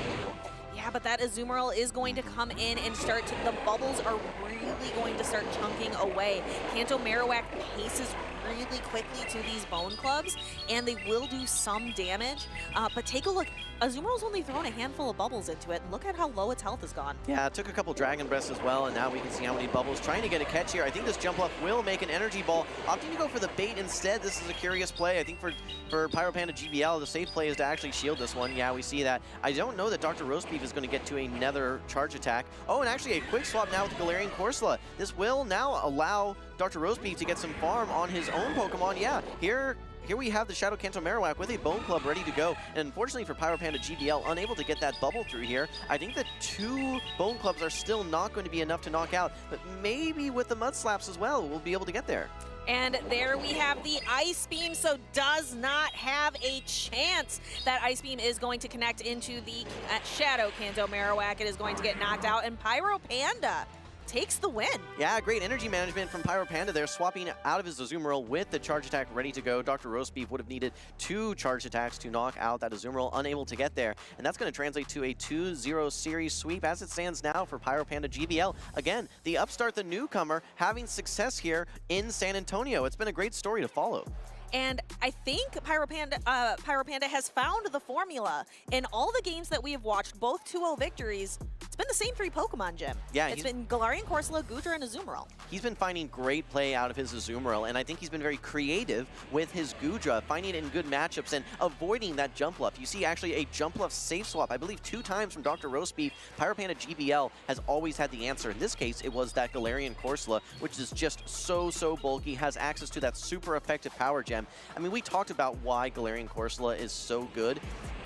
Yeah, but that Azumarill is going to come in and the bubbles are really going to start chunking away. Kanto Marowak paces really quickly to these bone clubs, and they will do some damage. But take a look. Azumarill's only thrown a handful of bubbles into it, and look at how low its health has gone. Yeah, it took a couple Dragon Breaths as well, and now we can see how many bubbles. Trying to get a catch here. I think this jump up will make an energy ball. Opting to go for the bait instead. This is a curious play. I think for Pyro Panda GBL, the safe play is to actually shield this one. Yeah, we see that. I don't know that Dr. Roastbeef is going to get to another charge attack. Oh, and actually a quick swap now with the Galarian Corsola. This will now allow Dr. Roastbeef to get some farm on his own Pokemon. Yeah, here we have the Shadow Kanto Marowak with a Bone Club ready to go. And unfortunately for Pyro Panda GBL, unable to get that bubble through here. I think that 2 Bone Clubs are still not going to be enough to knock out, but maybe with the Mud Slaps as well, we'll be able to get there. And there we have the Ice Beam, so does not have a chance. That Ice Beam is going to connect into the Shadow Kanto Marowak. It is going to get knocked out, and Pyro Panda takes the win. Yeah, great energy management from Pyro Panda there, swapping out of his Azumarill with the charge attack ready to go. Dr. Roastbeef would have needed 2 charge attacks to knock out that Azumarill, unable to get there. And that's going to translate to a 2-0 series sweep as it stands now for Pyro Panda GBL. Again, the upstart, the newcomer, having success here in San Antonio. It's been a great story to follow. And I think Pyro Panda has found the formula. In all the games that we have watched, both 2-0 victories, it's been the same 3 Pokemon, Jim. Yeah, it's been Galarian Corsola, Goodra, and Azumarill. He's been finding great play out of his Azumarill, and I think he's been very creative with his Goodra, finding it in good matchups and avoiding that jump bluff. You see actually a jump bluff safe swap, I believe 2 times from Dr. Roastbeef. Pyro Panda GBL has always had the answer. In this case, it was that Galarian Corsola, which is just so bulky, has access to that super effective power gem. I mean, we talked about why Galarian Corsola is so good.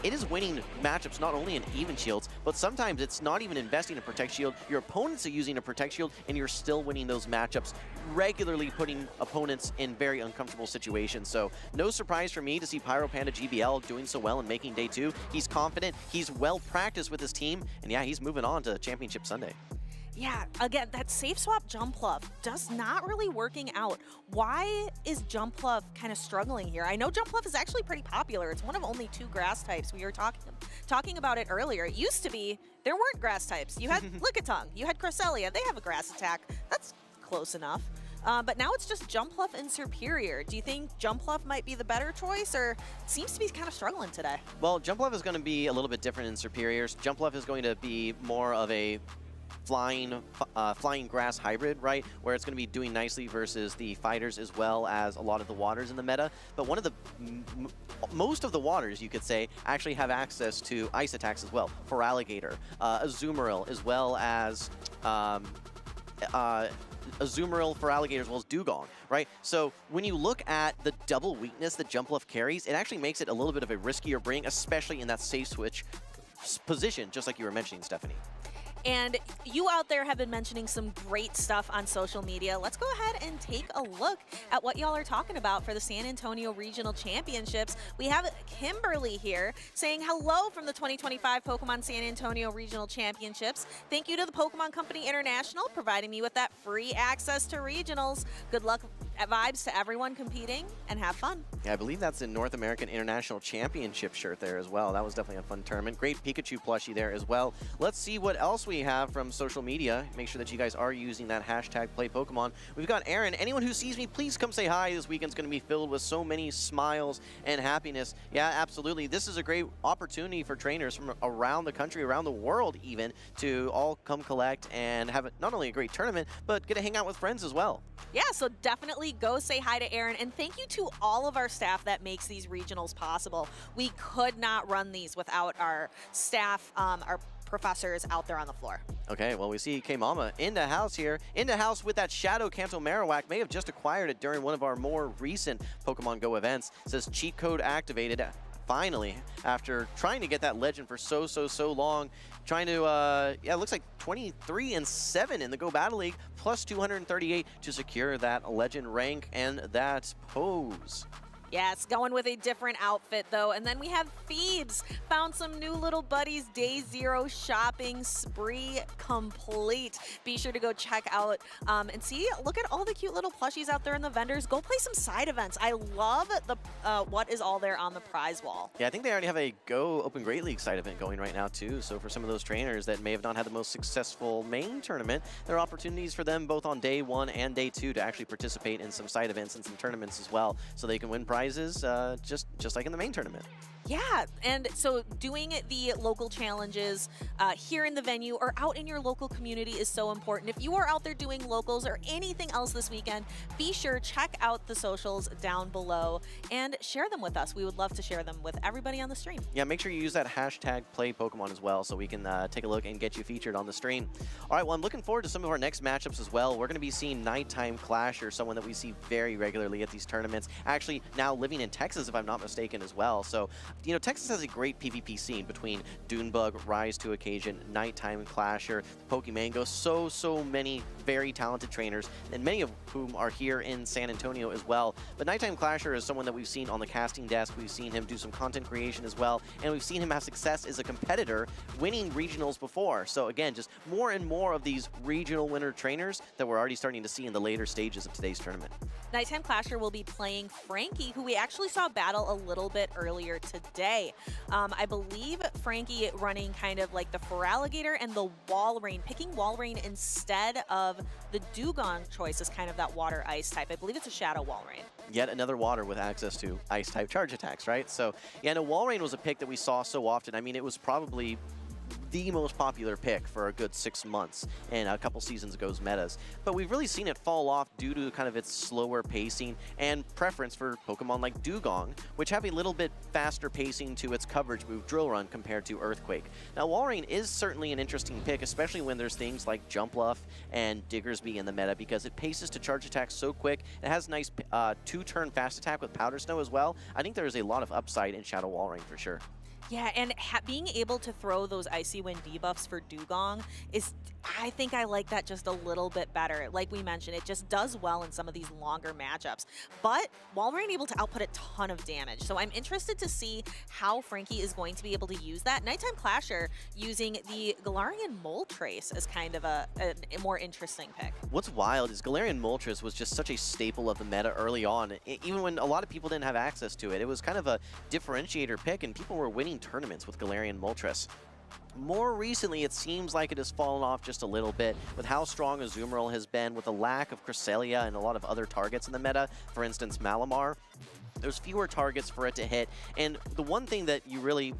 It is winning matchups not only in even shields, but sometimes it's not even investing in Protect Shield. Your opponents are using a Protect Shield, and you're still winning those matchups, regularly putting opponents in very uncomfortable situations. So no surprise for me to see Pyro Panda GBL doing so well and making day 2. He's confident, he's well practiced with his team, and yeah, he's moving on to Championship Sunday. Yeah, again, that safe swap Jumpluff does not really working out. Why is Jumpluff kind of struggling here? I know Jumpluff is actually pretty popular. It's one of only 2 grass types. We were talking about it earlier. It used to be there weren't grass types. You had Lickitung, you had Cresselia. They have a grass attack. That's close enough. But now it's just Jumpluff and Serperior. Do you think Jumpluff might be the better choice, or it seems to be kind of struggling today? Well, Jumpluff is going to be a little bit different in Serperior's. Jumpluff is going to be more of a flying grass hybrid, right? Where it's going to be doing nicely versus the fighters as well as a lot of the waters in the meta. But one of the most of the waters, you could say, actually have access to ice attacks as well. For Alligator, Azumarill, as well as Azumarill for Alligator, as well as Dugong, right? So when you look at the double weakness that Jumpluff carries, it actually makes it a little bit of a riskier bring, especially in that safe switch position, just like you were mentioning, Stephanie. And you out there have been mentioning some great stuff on social media. Let's go ahead and take a look at what y'all are talking about for the San Antonio Regional Championships. We have Kimberly here saying hello from the 2025 Pokemon San Antonio Regional Championships. Thank you to the Pokemon Company International providing me with that free access to regionals. Good luck vibes to everyone competing, and have fun. Yeah, I believe that's the North American International Championship shirt there as well. That was definitely a fun tournament. Great Pikachu plushie there as well. Let's see what else we have from social media. Make sure that you guys are using that hashtag #PlayPokemon. We've got Aaron. Anyone who sees me, please come say hi. This weekend's going to be filled with so many smiles and happiness. Yeah, absolutely. This is a great opportunity for trainers from around the country, around the world even, to all come collect and have not only a great tournament, but get to hang out with friends as well. Yeah, so definitely go say hi to Aaron, and thank you to all of our staff that makes these regionals possible. We could not run these without our staff, our professors out there on the floor. Okay, well, we see K-Mama in the house here. In the house with that Shadow Kanto Marowak. May have just acquired it during one of our more recent Pokemon Go events. It says cheat code activated. Finally, after trying to get that legend for so long, trying to, yeah, it looks like 23-7 in the Go Battle League, plus 238 to secure that legend rank and that pose. Yes, going with a different outfit though. And then we have Phoebes. Found some new little buddies. Day 0 shopping spree complete. Be sure to go check out and see, look at all the cute little plushies out there in the vendors. Go play some side events. I love the what is all there on the prize wall. Yeah, I think they already have a Go Open Great League side event going right now too. So for some of those trainers that may have not had the most successful main tournament, there are opportunities for them both on day 1 and day 2 to actually participate in some side events and some tournaments as well, so they can win prizes just like in the main tournament. Yeah, and so doing the local challenges here in the venue or out in your local community is so important. If you are out there doing locals or anything else this weekend, be sure check out the socials down below and share them with us. We would love to share them with everybody on the stream. Yeah, make sure you use that hashtag #PlayPokemon as well so we can take a look and get you featured on the stream. All right, well, I'm looking forward to some of our next matchups as well. We're going to be seeing Nighttime Clasher, someone that we see very regularly at these tournaments. Actually, now living in Texas, if I'm not mistaken, as well. So, you know, Texas has a great PvP scene between Dunebug, Rise to Occasion, Nighttime Clasher, Pokemango, so many very talented trainers, and many of whom are here in San Antonio as well. But Nighttime Clasher is someone that we've seen on the casting desk. We've seen him do some content creation as well, and we've seen him have success as a competitor, winning regionals before. So again, just more and more of these regional winner trainers that we're already starting to see in the later stages of today's tournament. Nighttime Clasher will be playing Frankie, who we actually saw battle a little bit earlier today. I believe Frankie running kind of like the Feraligatr and the Walrein, picking Walrein instead of the Dugong choice as kind of that water ice type. I believe it's a Shadow Walrein. Yet another water with access to ice type charge attacks, right? So yeah, no, Walrein was a pick that we saw so often. I mean, it was probably the most popular pick for a good 6 months and a couple seasons ago's metas. But we've really seen it fall off due to kind of its slower pacing and preference for Pokemon like Dugong, which have a little bit faster pacing to its coverage move Drill Run compared to Earthquake. Now, Walrein is certainly an interesting pick, especially when there's things like Jumpluff and Diggersby in the meta, because it paces to charge attacks so quick. It has a nice 2-turn fast attack with Powder Snow as well. I think there's a lot of upside in Shadow Walrein for sure. Yeah, and being able to throw those Icy Wind debuffs for Dugong is, I think I like that just a little bit better. Like we mentioned, it just does well in some of these longer matchups. But Walrein able to output a ton of damage. So I'm interested to see how Frankie is going to be able to use that. Nighttime Clasher using the Galarian Moltres as kind of a more interesting pick. What's wild is Galarian Moltres was just such a staple of the meta early on. Even when a lot of people didn't have access to it, it was kind of a differentiator pick and people were winning tournaments with Galarian Moltres. More recently, it seems like it has fallen off just a little bit with how strong Azumarill has been, with the lack of Cresselia and a lot of other targets in the meta, for instance, Malamar. There's fewer targets for it to hit, and the one thing that you really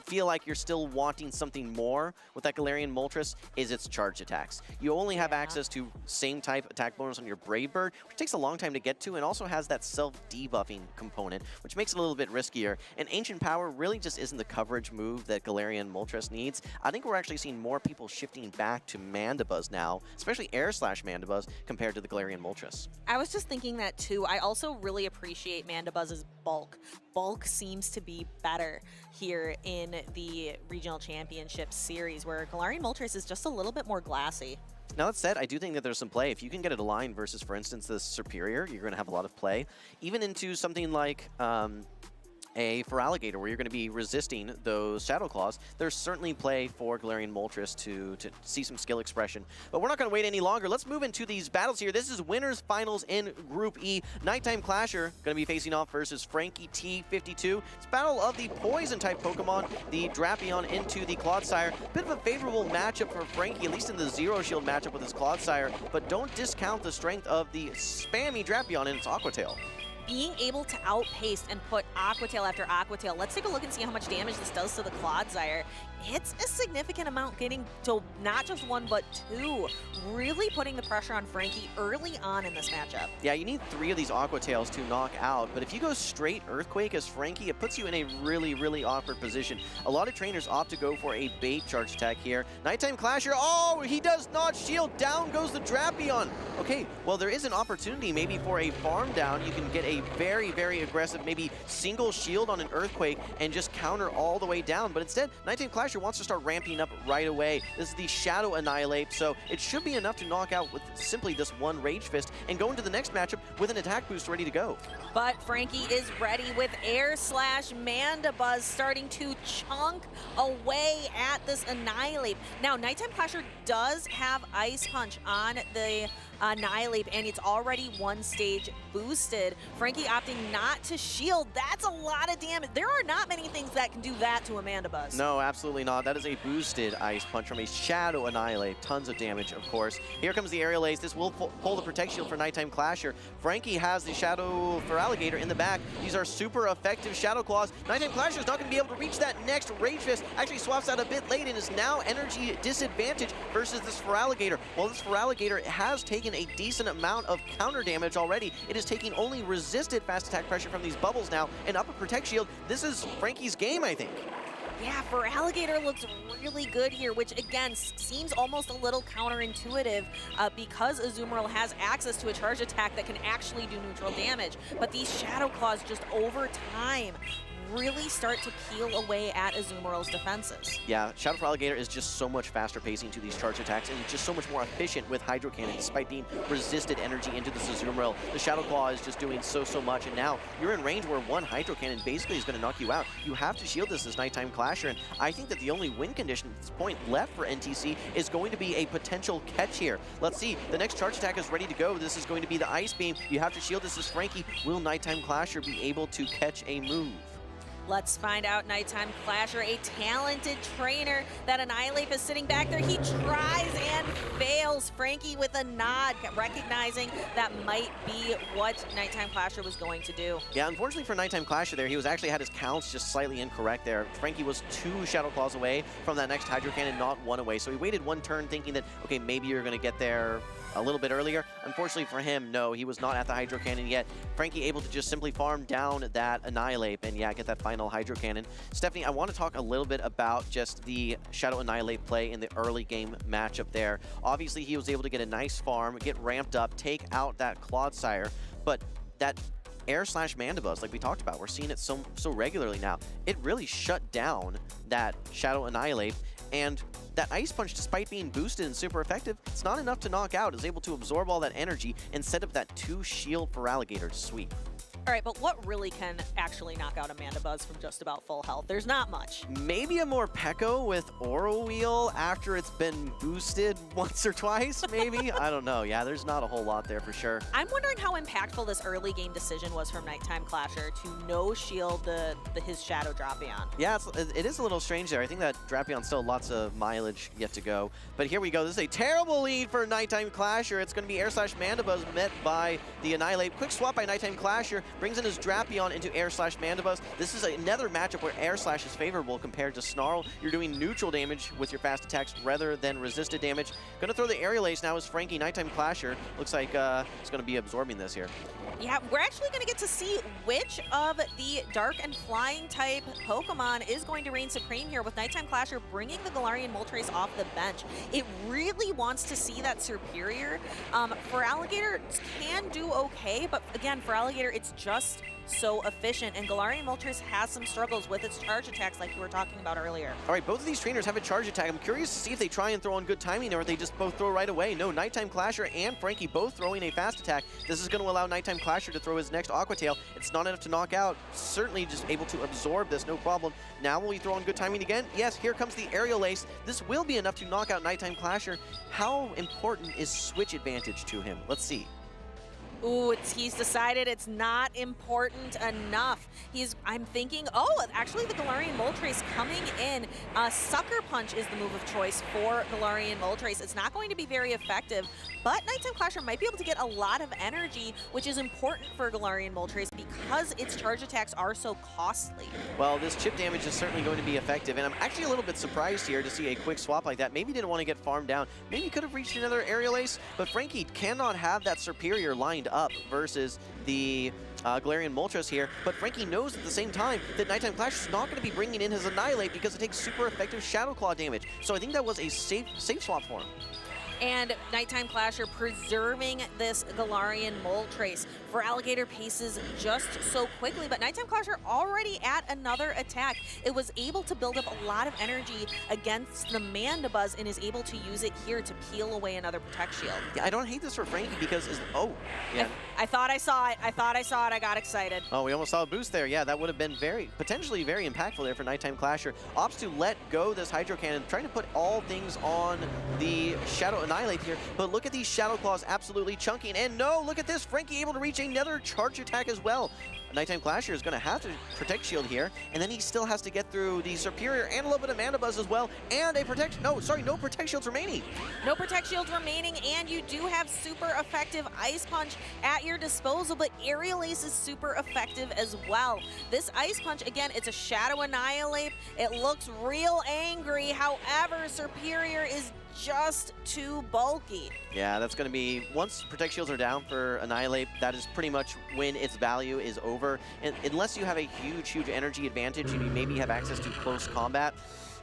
feel like you're still wanting something more with that Galarian Moltres is its charge attacks. You only have access to same type attack bonus on your Brave Bird, which takes a long time to get to, and also has that self-debuffing component, which makes it a little bit riskier. And Ancient Power really just isn't the coverage move that Galarian Moltres needs. I think we're actually seeing more people shifting back to Mandibuzz now, especially Air/Mandibuzz, compared to the Galarian Moltres. I was just thinking that too. I also really appreciate Mandibuzz's bulk. Bulk seems to be better here in the Regional Championship Series, where Galarian Moltres is just a little bit more glassy. Now that said, I do think that there's some play. If you can get it aligned versus, for instance, the Superior, you're going to have a lot of play. Even into something like a Feraligatr, where you're going to be resisting those Shadow Claws, there's certainly play for Galarian Moltres to see some skill expression. But we're not going to wait any longer. Let's move into these battles here. This is winners finals in Group E. Nighttime Clasher going to be facing off versus Frankie T52. It's battle of the Poison-type Pokemon, the Drapion into the Clodsire. Bit of a favorable matchup for Frankie, at least in the Zero Shield matchup with his Clodsire, but don't discount the strength of the spammy Drapion in its Aqua Tail. Being able to outpace and put Aqua Tail after Aqua Tail. Let's take a look and see how much damage this does to the Clodsire. It's a significant amount, getting to not just 1, but 2. Really putting the pressure on Frankie early on in this matchup. Yeah, you need 3 of these Aqua Tails to knock out, but if you go straight Earthquake as Frankie, it puts you in a really awkward position. A lot of trainers opt to go for a bait charge attack here. Nighttime Clasher, oh, he does not shield. Down goes the Drapion. Okay, well, there is an opportunity maybe for a farm down. You can get a very aggressive, maybe single shield on an Earthquake and just counter all the way down, but instead, Nighttime Clasher Clasher wants to start ramping up right away. This is the Shadow Annihilate, so it should be enough to knock out with simply this one Rage Fist and go into the next matchup with an attack boost ready to go. But Frankie is ready with Air Slash Mandibuzz starting to chunk away at this Annihilate. Now, Nighttime Clasher does have Ice Punch on the Annihilate, and it's already one stage boosted. Frankie opting not to shield. That's a lot of damage. There are not many things that can do that to a Mandibuzz. No, absolutely not. That is a boosted Ice Punch from a Shadow Annihilate. Tons of damage, of course. Here comes the Aerial Ace. This will pull the Protect Shield for Nighttime Clasher. Frankie has the Shadow for Alligator in the back. These are super effective Shadow Claws. Nighttime Clasher is not going to be able to reach that next Rage Fist. Actually swaps out a bit late and is now energy disadvantage versus this Feraligatr. While this Feraligatr has taken a decent amount of counter damage already, it is taking only resisted fast attack pressure from these bubbles now and up a Protect Shield. This is Frankie's game, I think. Yeah, Feraligatr looks really good here, which again seems almost a little counterintuitive because Azumarill has access to a charge attack that can actually do neutral damage. But these Shadow Claws just over time really start to peel away at Azumarill's defenses. Yeah, Shadow Feraligatr is just so much faster pacing to these charge attacks and just so much more efficient with Hydro Cannon despite being resisted energy into this Azumarill. The Shadow Claw is just doing so much, and now you're in range where one Hydro Cannon basically is going to knock you out. You have to shield this as Nighttime Clasher, and I think that the only win condition at this point left for NTC is going to be a potential catch here. Let's see, the next charge attack is ready to go. This is going to be the Ice Beam. You have to shield this as Frankie. Will Nighttime Clasher be able to catch a move? Let's find out. Nighttime Clasher, a talented trainer. That Annihilate is sitting back there. He tries and fails. Frankie with a nod, recognizing that might be what Nighttime Clasher was going to do. Yeah, unfortunately for Nighttime Clasher there, he was actually had his counts just slightly incorrect there. Frankie was 2 Shadow Claws away from that next Hydro Cannon, not 1 away. So he waited 1 turn thinking that, okay, maybe you're going to get there a little bit earlier. Unfortunately for him, no, he was not at the Hydro Cannon yet. Frankie able to just simply farm down that Annihilate and yeah, get that final Hydro Cannon. Stephanie, I want to talk a little bit about just the Shadow Annihilate play in the early game matchup there. Obviously, he was able to get a nice farm, get ramped up, take out that Clodsire, but that Air Slash Mandibuzz, like we talked about, we're seeing it so regularly now. It really shut down that Shadow Annihilate, and that Ice Punch, despite being boosted and super effective, it's not enough to knock out. It's able to absorb all that energy and set up that 2 shield Feraligatr to sweep. All right, but what really can actually knock out a Mandibuzz from just about full health? There's not much. Maybe a more Pekko with Aura Wheel after it's been boosted once or twice, maybe? I don't know. Yeah, there's not a whole lot there for sure. I'm wondering how impactful this early game decision was from Nighttime Clasher to no shield his Shadow Drapion. Yeah, it is a little strange there. I think that Drapion's still lots of mileage yet to go. But here we go. This is a terrible lead for Nighttime Clasher. It's going to be Air Slash Mandibuzz met by the Annihilate. Quick swap by Nighttime Clasher. Brings in his Drapion into Air Slash Mandibuzz. This is another matchup where Air Slash is favorable compared to Snarl. You're doing neutral damage with your fast attacks rather than resisted damage. Gonna throw the Aerial Ace now as Frankie. Nighttime Clasher looks like he's gonna be absorbing this here. Yeah, we're actually going to get to see which of the Dark and Flying type Pokemon is going to reign supreme here with Nighttime Clasher bringing the Galarian Moltres off the bench. It really wants to see that superior. Feraligatr can do okay, but again, Feraligatr, it's just so efficient, and Galarian Moltres has some struggles with its charge attacks like you were talking about earlier. All right, both of these trainers have a charge attack. I'm curious to see if they try and throw on good timing or if they just both throw right away. No, Nighttime Clasher and Frankie both throwing a fast attack. This is going to allow Nighttime Clasher to throw his next Aqua Tail. It's not enough to knock out. Certainly just able to absorb this, no problem. Now will we throw on good timing again? Yes, here comes the Aerial Ace. This will be enough to knock out Nighttime Clasher. How important is switch advantage to him? Let's see. Ooh, he's decided it's not important enough. I'm thinking, oh, actually the Galarian Moltres coming in. Sucker Punch is the move of choice for Galarian Moltres. It's not going to be very effective, but Nighttime Clasher might be able to get a lot of energy, which is important for Galarian Moltres because its charge attacks are so costly. Well, this chip damage is certainly going to be effective, and I'm actually a little bit surprised here to see a quick swap like that. Maybe didn't want to get farmed down. Maybe could have reached another Aerial Ace, but Frankie cannot have that superior lined up versus the Galarian Moltres here, but Frankie knows at the same time that Nighttime Clasher is not going to be bringing in his Annihilate because it takes super effective Shadow Claw damage. So I think that was a safe swap for him. And Nighttime Clasher preserving this Galarian Moltres. Feraligatr paces just so quickly, but Nighttime Clasher already at another attack. It was able to build up a lot of energy against the Mandibuzz and is able to use it here to peel away another Protect Shield. Yeah, I don't hate this for Frankie because, yeah. I thought I saw it. I got excited. Oh, we almost saw a boost there. Yeah, that would have been potentially very impactful there for Nighttime Clasher. Opts to let go this Hydro Cannon, trying to put all things on the Shadow Annihilate here. But look at these Shadow Claws absolutely chunking. And no, look at this. Frankie able to reach another charge attack as well. Nighttime Clasher is going to have to Protect Shield here, and then he still has to get through the Superior and a little bit of Mandibuzz as well, and a no Protect Shields remaining. No Protect Shields remaining, and you do have super effective Ice Punch at your disposal, but Aerial Ace is super effective as well. This Ice Punch, again, it's a Shadow Annihilate. It looks real angry, however, Superior is just too bulky. Yeah, that's going to be, once Protect Shields are down for Annihilate, that is pretty much when its value is over. And unless you have a huge energy advantage and you maybe have access to close combat,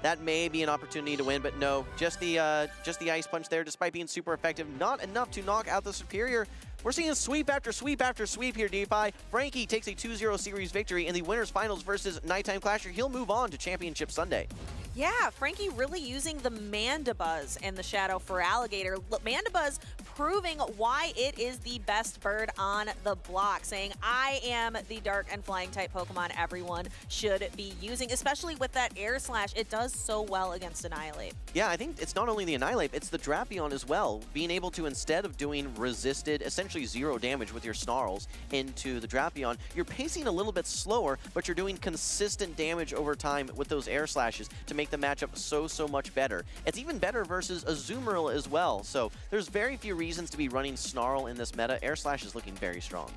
that may be an opportunity to win, but no, just the Ice Punch there, despite being super effective, not enough to knock out the Superior. We're seeing sweep after sweep after sweep here, DeFi. Frankie takes a 2-0 series victory in the winners finals versus Nighttime Clasher. He'll move on to Championship Sunday. Yeah, Frankie really using the Mandibuzz and the Shadow Feraligatr. Mandibuzz proving why it is the best bird on the block, saying, I am the dark and flying type Pokemon everyone should be using, especially with that Air Slash. It does so well against Annihilate. Yeah, I think it's not only the Annihilate, it's the Drapion as well. Being able to, instead of doing resisted, essentially 0 damage with your Snarls into the Drapion, you're pacing a little bit slower, but you're doing consistent damage over time with those Air Slashes to make the matchup so much better. It's even better versus Azumarill as well, so there's very few reasons to be running Snarl in this meta. Air Slash is looking very strong.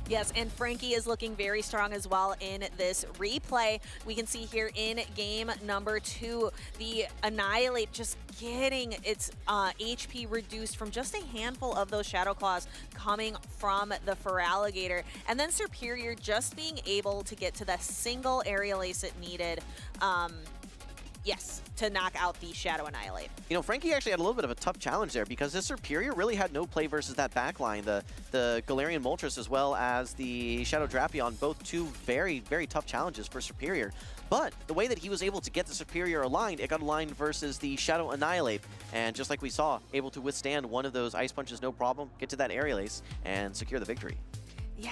Yes, and Frankie is looking very strong as well in this replay. We can see here in game number 2, the Annihilate just getting its HP reduced from just a handful of those Shadow Claws coming from the Feraligatr. And then Superior just being able to get to the single Aerial Ace it needed. Yes, to knock out the Shadow Annihilate. You know, Frankie actually had a little bit of a tough challenge there because his Superior really had no play versus that backline. The Galarian Moltres as well as the Shadow Drapion, both two very tough challenges for Superior. But the way that he was able to get the Superior aligned, it got aligned versus the Shadow Annihilate. And just like we saw, able to withstand one of those Ice Punches no problem, get to that Aerial Ace, and secure the victory. Yeah,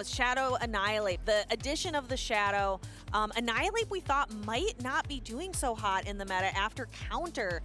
Shadow Annihilate. The addition of the Shadow Annihilate we thought might not be doing so hot in the meta after Counter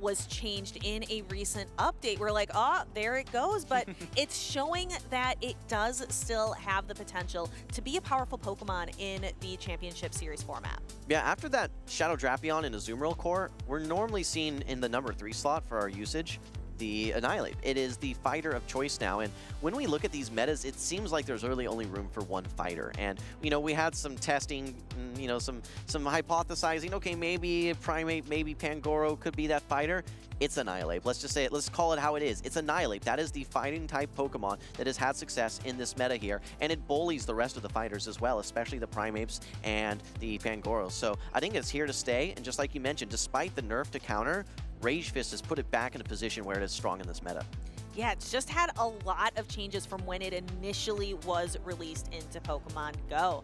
was changed in a recent update. We're like, oh, there it goes. But it's showing that it does still have the potential to be a powerful Pokemon in the Championship Series format. Yeah, after that Shadow Drapion and Azumarill core, we're normally seen in the number 3 slot for our usage the Annihilate. It is the fighter of choice now, and when we look at these metas, it seems like there's really only room for one fighter. And you know, we had some testing, you know, some hypothesizing, okay, maybe Primate, maybe Pangoro could be that fighter. It's Annihilate. Let's just say it. Let's call it how it is. It's Annihilate. That is the fighting type Pokemon that has had success in this meta here, and it bullies the rest of the fighters as well, especially the Primates and the Pangoros. So I think it's here to stay, and just like you mentioned, despite the nerf to Counter, Rage Fist has put it back in a position where it is strong in this meta. Yeah, it's just had a lot of changes from when it initially was released into Pokemon Go.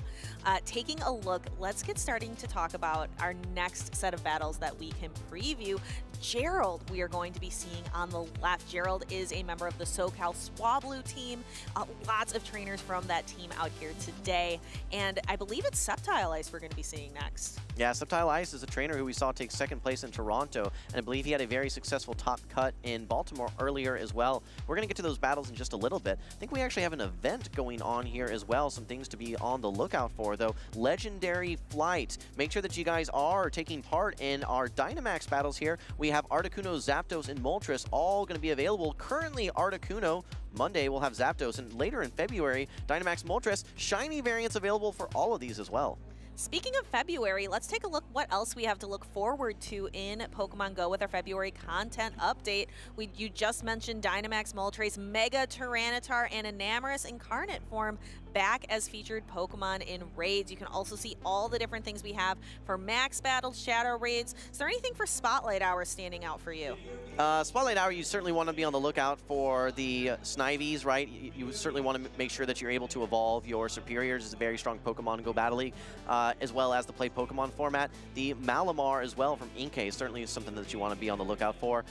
Taking a look, let's get starting to talk about our next set of battles that we can preview. Gerald, we are going to be seeing on the left. Gerald is a member of the SoCal Swablu team. Lots of trainers from that team out here today. And I believe it's Sceptile Ice we're going to be seeing next. Yeah, Sceptile Ice is a trainer who we saw take 2nd place in Toronto, and I believe he had a very successful top cut in Baltimore earlier as well. We're going to get to those battles in just a little bit. I think we actually have an event going on here as well, some things to be on the lookout for, though. Legendary Flight. Make sure that you guys are taking part in our Dynamax battles here. We have Articuno, Zapdos, and Moltres all going to be available. Currently, Articuno. Monday, we'll have Zapdos, and later in February, Dynamax Moltres. Shiny variants available for all of these as well. Speaking of February, let's take a look what else we have to look forward to in Pokemon Go with our February content update. You just mentioned Dynamax Moltres, Mega Tyranitar, and Enamorous Incarnate form back as featured Pokemon in raids. You can also see all the different things we have for max battles, shadow raids. Is there anything for Spotlight Hour standing out for you? Spotlight Hour, you certainly want to be on the lookout for the Snivies, right? You certainly want to make sure that you're able to evolve your superiors. It's a very strong Pokemon Go Battle League, as well as the Play Pokemon format. The Malamar as well from Inkay certainly is something that you want to be on the lookout for.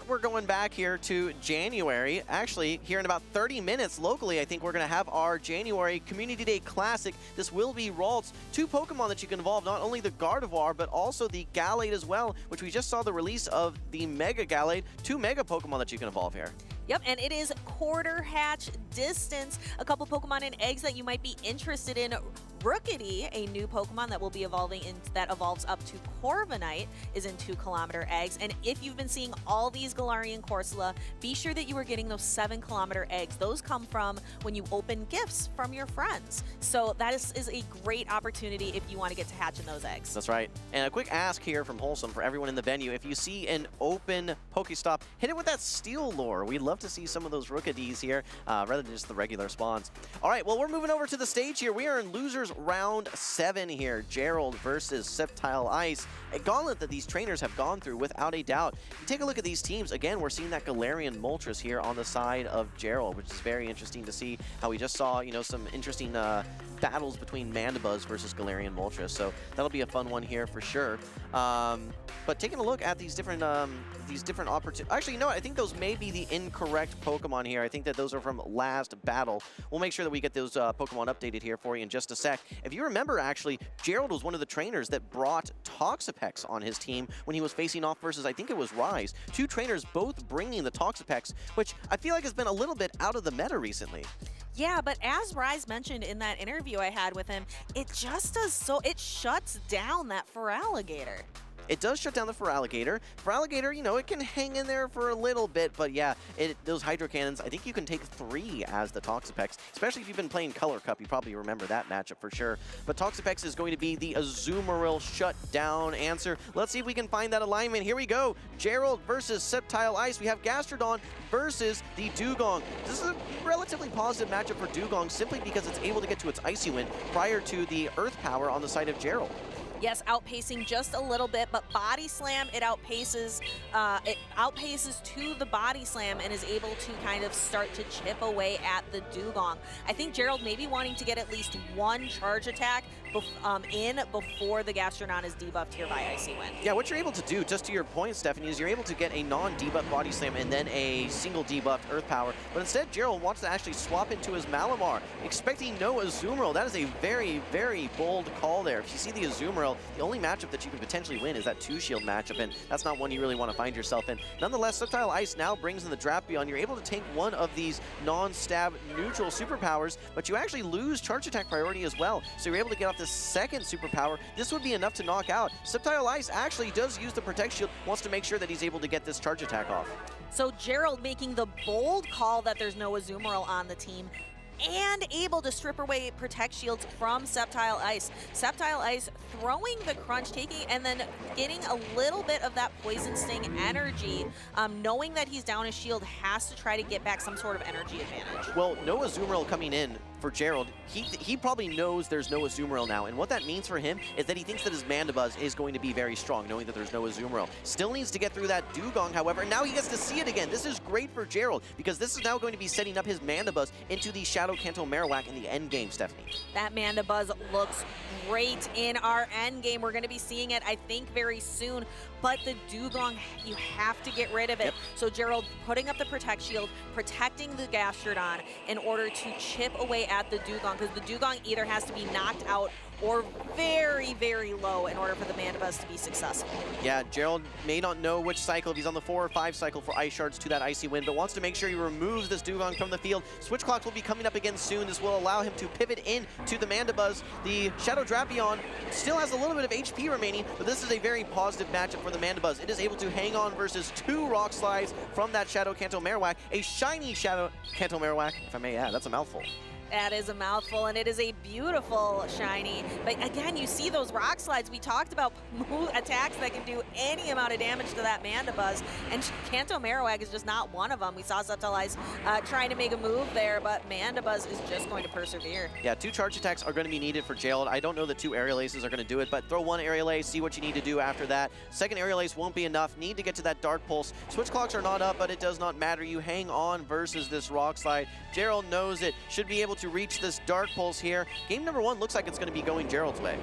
We're going back here to January. Actually, here in about 30 minutes locally, I think we're going to have our January Community Day Classic. This will be Ralts. 2 Pokemon that you can evolve, not only the Gardevoir, but also the Gallade as well, which we just saw the release of the Mega Gallade. 2 Mega Pokemon that you can evolve here. Yep, and it is quarter hatch distance. A couple Pokemon and eggs that you might be interested in. Rookity, a new Pokemon that will be evolving that evolves up to Corviknight, is in 2-kilometer eggs. And if you've been seeing all these Galarian Corsola, be sure that you are getting those 7-kilometer eggs. Those come from when you open gifts from your friends. So that is a great opportunity if you want to get to hatching those eggs. That's right. And a quick ask here from Wholesome for everyone in the venue. If you see an open Pokestop, hit it with that Steel Lure. We'd love to see some of those Rookies here rather than just the regular spawns. All right, well, we're moving over to the stage here. We are in Losers Round 7 here. Gerald versus Sceptile Ice. A gauntlet that these trainers have gone through without a doubt. You take a look at these teams. Again, we're seeing that Galarian Moltres here on the side of Gerald, which is very interesting to see how we just saw, you know, some interesting battles between Mandibuzz versus Galarian Moltres. So that'll be a fun one here for sure. But taking a look at these different opportunities. Actually, you know what? I think those may be the incorrect Pokemon here. I think that those are from last battle. We'll make sure that we get those Pokemon updated here for you in just a sec. If you remember, actually, Gerald was one of the trainers that brought Toxapex on his team when he was facing off versus, I think it was Rise. 2 trainers both bringing the Toxapex, which I feel like has been a little bit out of the meta recently. Yeah, but as Rise mentioned in that interview I had with him, it just does so, it shuts down that Feraligatr. It does shut down the Feraligatr. Feraligatr, you know, it can hang in there for a little bit, but yeah, those Hydro Cannons, I think you can take 3 as the Toxapex, especially if you've been playing Color Cup. You probably remember that matchup for sure. But Toxapex is going to be the Azumarill shutdown answer. Let's see if we can find that alignment. Here we go. Gerald versus Sceptile Ice. We have Gastrodon versus the Dugong. This is a relatively positive matchup for Dugong simply because it's able to get to its Icy Wind prior to the Earth Power on the side of Gerald. Yes, outpacing just a little bit, but Body Slam, it outpaces to the Body Slam and is able to kind of start to chip away at the Dugong. I think Gerald may be wanting to get at least 1 charge attack before the Gastrodon is debuffed here by Icy Wind. Yeah, what you're able to do, just to your point, Stephanie, is you're able to get a non-debuff Body Slam and then a single debuffed Earth Power. But instead, Gerald wants to actually swap into his Malamar, expecting no Azumarill. That is a very, very bold call there. If you see the Azumarill, the only matchup that you can potentially win is that 2-shield matchup, and that's not one you really want to find yourself in. Nonetheless, Sceptile Ice now brings in the Drapion. You're able to tank one of these non-stab neutral superpowers, but you actually lose charge attack priority as well. So you're able to get off the second superpower. This would be enough to knock out. Sceptile Ice actually does use the Protect Shield, wants to make sure that he's able to get this charge attack off. So Gerald making the bold call that there's no Azumarill on the team and able to strip away Protect Shields from Sceptile Ice. Sceptile Ice throwing the Crunch, taking and then getting a little bit of that Poison Sting energy, knowing that he's down his shield, has to try to get back some sort of energy advantage. Well, no Azumarill coming in for Gerald. He probably knows there's no Azumarill now, and what that means for him is that he thinks that his Mandibuzz is going to be very strong, knowing that there's no Azumarill. Still needs to get through that Dugong, however, and now he gets to see it again. This is great for Gerald, because this is now going to be setting up his Mandibuzz into the Shadow Kanto Marowak in the end game, Stephanie. That Mandibuzz looks great in our end game. We're going to be seeing it, I think, very soon. But the Dugong, you have to get rid of it. Yep. So Gerald putting up the Protect Shield, protecting the Gastrodon in order to chip away at the Dugong, because the Dugong either has to be knocked out or very, very low in order for the Mandibuzz to be successful. Yeah, Gerald may not know which cycle, if he's on the 4 or 5 cycle for Ice Shards to that Icy Wind, but wants to make sure he removes this Dugong from the field. Switch Clocks will be coming up again soon. This will allow him to pivot in to the Mandibuzz. The Shadow Drapion still has a little bit of HP remaining, but this is a very positive matchup for the Mandibuzz. It is able to hang on versus 2 Rock Slides from that Shadow Kanto Marowak, a shiny Shadow Kanto Marowak, if I may add. That's a mouthful. That is a mouthful, and it is a beautiful shiny. But again, you see those rock slides. We talked about attacks that can do any amount of damage to that Mandibuzz, and Kanto Marowak is just not one of them. We saw Subtle Ice trying to make a move there, but Mandibuzz is just going to persevere. Yeah, 2 charge attacks are going to be needed for Gerald. I don't know that 2 aerial aces are going to do it, but throw 1 aerial ace, see what you need to do after that. Second aerial ace won't be enough. Need to get to that Dark Pulse. Switch clocks are not up, but it does not matter. You hang on versus this rock slide. Gerald knows it. Should be able to reach this Dark Pulse here. Game number 1 looks like it's going to be going Gerald's way.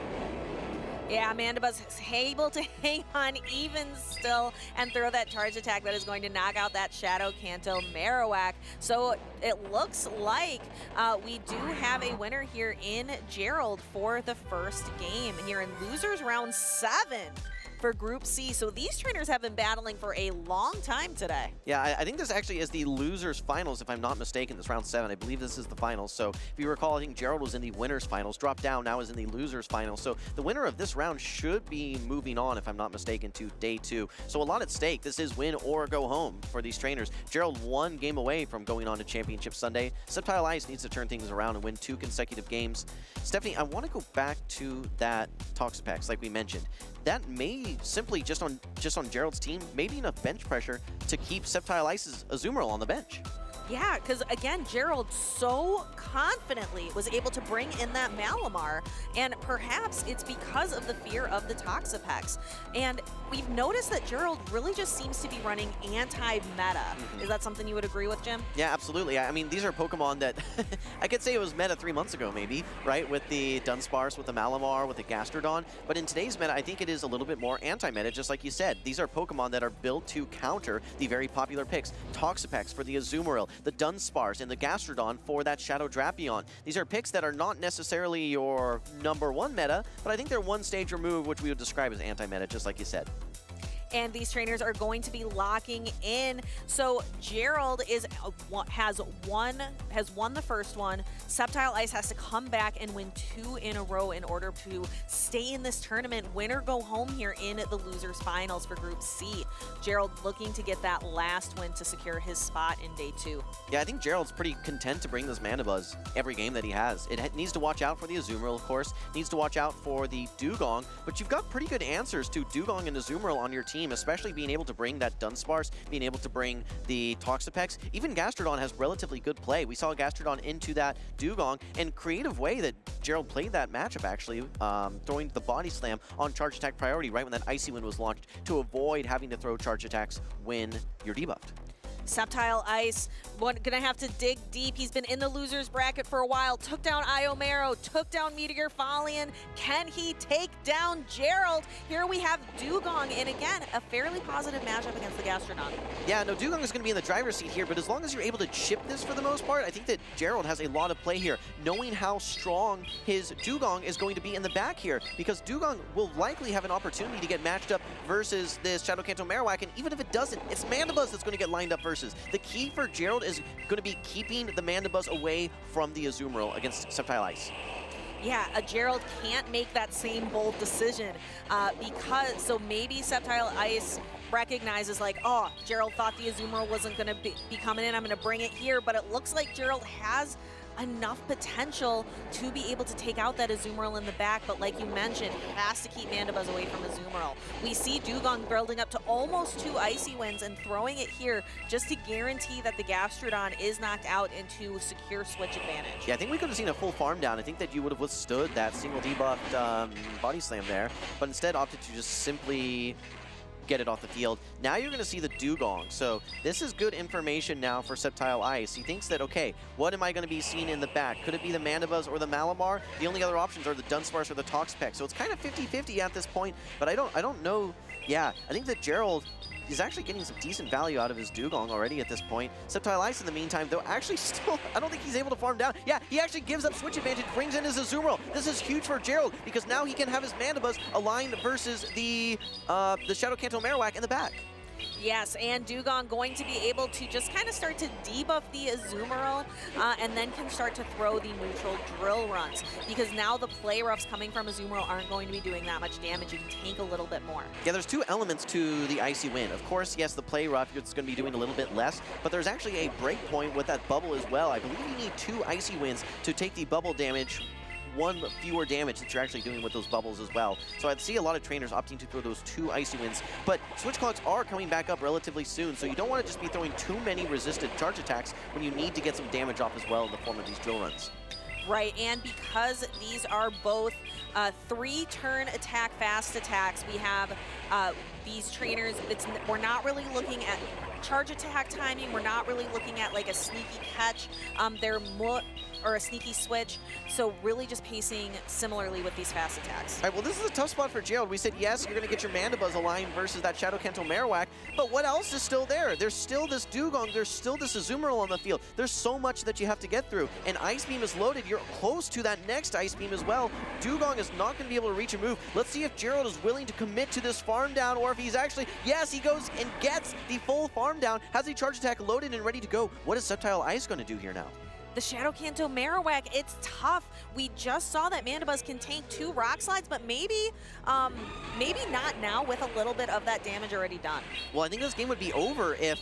Yeah, Mandibuzz is able to hang on even still and throw that charge attack that is going to knock out that Shadow Kanto Marowak. So it looks like we do have a winner here in Gerald for the first game here in Losers Round 7. For Group C. So these trainers have been battling for a long time today. Yeah, I think this actually is the losers finals, if I'm not mistaken. This round 7, I believe this is the finals. So if you recall, I think Gerald was in the winners finals, dropped down, now is in the losers finals. So the winner of this round should be moving on, if I'm not mistaken, to day 2. So a lot at stake. This is win or go home for these trainers. Gerald 1 game away from going on to Championship Sunday. Subtile Ice needs to turn things around and win 2 consecutive games. Stephanie, I want to go back to that Toxapex, like we mentioned. That may simply, just on Gerald's team, maybe enough bench pressure to keep Subtile Ice's Azumarill on the bench. Yeah, because again, Gerald so confidently was able to bring in that Malamar, and perhaps it's because of the fear of the Toxapex. And we've noticed that Gerald really just seems to be running anti-meta. Is that something you would agree with, Jim? Yeah, absolutely. I mean, these are Pokemon that I could say it was meta 3 months ago, maybe, right? With the Dunsparce, with the Malamar, with the Gastrodon. But in today's meta, I think it is a little bit more anti-meta, just like you said. These are Pokemon that are built to counter the very popular picks. Toxapex for the Azumarill, the Dunsparce, and the Gastrodon for that Shadow Drapion. These are picks that are not necessarily your #1 meta, but I think they're one stage removed, which we would describe as anti-meta, just like you said. And these trainers are going to be locking in. So Gerald has won the first one. Subtile Ice has to come back and win 2 in a row in order to stay in this tournament. Win or go home here in the losers finals for Group C. Gerald looking to get that last win to secure his spot in day 2. Yeah, I think Gerald's pretty content to bring this Mandibuzz every game that he has. It needs to watch out for the Azumarill, of course. Needs to watch out for the Dugong, but you've got pretty good answers to Dugong and Azumarill on your team, especially being able to bring that Dunsparce, being able to bring the Toxapex. Even Gastrodon has relatively good play. We saw Gastrodon into that Dugong, and creative way that Gerald played that matchup, actually, throwing the Body Slam on charge attack priority right when that Icy Wind was launched to avoid having to throw charge attacks when you're debuffed. Subtile Ice, gonna have to dig deep. He's been in the losers bracket for a while. Took down Iomero, took down Meteor Fallion. Can he take down Gerald? Here we have Dugong, and again, a fairly positive matchup against the Gastrodon. Yeah, no, Dugong is gonna be in the driver's seat here, but as long as you're able to chip this for the most part, I think that Gerald has a lot of play here, knowing how strong his Dugong is going to be in the back here, because Dugong will likely have an opportunity to get matched up versus this Shadow Kanto Marowak, and even if it doesn't, it's Mandibuzz that's gonna get lined up versus. The key for Gerald is going to be keeping the Mandibuzz away from the Azumarill against Subtile Ice. Yeah, Gerald can't make that same bold decision so maybe Subtile Ice recognizes like, oh, Gerald thought the Azumarill wasn't going to be coming in. I'm going to bring it here, but it looks like Gerald has enough potential to be able to take out that Azumarill in the back, but like you mentioned, he has to keep Mandibuzz away from Azumarill. We see Dugong building up to almost 2 Icy Winds and throwing it here just to guarantee that the Gastrodon is knocked out into secure switch advantage. Yeah, I think we could have seen a full farm down. I think that you would have withstood that single debuffed Body Slam there, but instead opted to just simply get it off the field. Now you're going to see the Dugong. So this is good information now for Subtile Ice. He thinks that, okay, what am I going to be seeing in the back? Could it be the Mandibuzz or the Malamar? The only other options are the Dunsparce or the Toxapex. So it's kind of 50-50 at this point, but I don't know. Yeah, I think that Gerald is actually getting some decent value out of his Dugong already at this point. Subtile Ice, in the meantime, though, actually still, I don't think he's able to farm down. Yeah, he actually gives up switch advantage, brings in his Azumarill. This is huge for Gerald, because now he can have his Mandibuzz aligned versus the Shadow Kanto Marowak in the back. Yes, and Dugong going to be able to just kind of start to debuff the Azumarill and then can start to throw the neutral drill runs, because now the play roughs coming from Azumarill aren't going to be doing that much damage. You can tank a little bit more. Yeah, there's two elements to the Icy Wind. Of course, yes, the play rough, it's going to be doing a little bit less, but there's actually a break point with that bubble as well. I believe you need 2 Icy Winds to take the bubble damage, 1 fewer damage that you're actually doing with those bubbles as well. So I'd see a lot of trainers opting to throw those 2 Icy Winds, but switch clocks are coming back up relatively soon, so you don't want to just be throwing too many resisted charge attacks when you need to get some damage off as well in the form of these drill runs. Right, and because these are both 3-turn attack fast attacks, we have these trainers, we're not really looking at charge attack timing, we're not really looking at like a sneaky catch, they're more, or a sneaky switch, so really just pacing similarly with these fast attacks. All right, well, this is a tough spot for Gerald. We said, yes, you're going to get your Mandibuzz aligned versus that Shadow Kanto Marowak, but what else is still there? There's still this Dugong, there's still this Azumarill on the field. There's so much that you have to get through, and Ice Beam is loaded. You're close to that next Ice Beam as well. Dugong is not going to be able to reach a move. Let's see if Gerald is willing to commit to this farm down, or if he's actually, yes, he goes and gets the full farm down, has a charge attack loaded and ready to go. What is Sceptile Ice going to do here now? The Shadow Kanto Marowak, it's tough. We just saw that Mandibuzz can tank 2 Rock Slides, but maybe not now with a little bit of that damage already done. Well, I think this game would be over if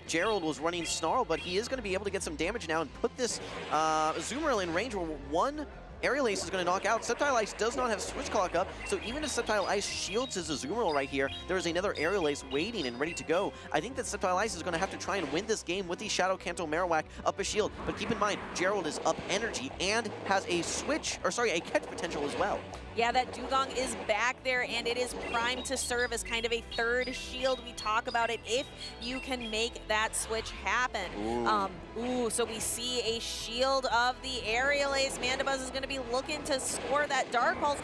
Gerald was running Snarl, but he is going to be able to get some damage now and put this Azumarill in range where 1 Aerial Ace is going to knock out. Sceptile Ice does not have Switch Clock up, so even if Sceptile Ice shields his Azumarill right here, there is another Aerial Ace waiting and ready to go. I think that Sceptile Ice is going to have to try and win this game with the Shadow Kanto Marowak up a shield, but keep in mind, Gerald is up energy and has a a catch potential as well. Yeah, that Dugong is back there, and it is primed to serve as kind of a 3rd shield. We talk about it if you can make that switch happen. So we see a shield of the Aerial Ace. Mandibuzz is going to be looking to score that Dark Pulse.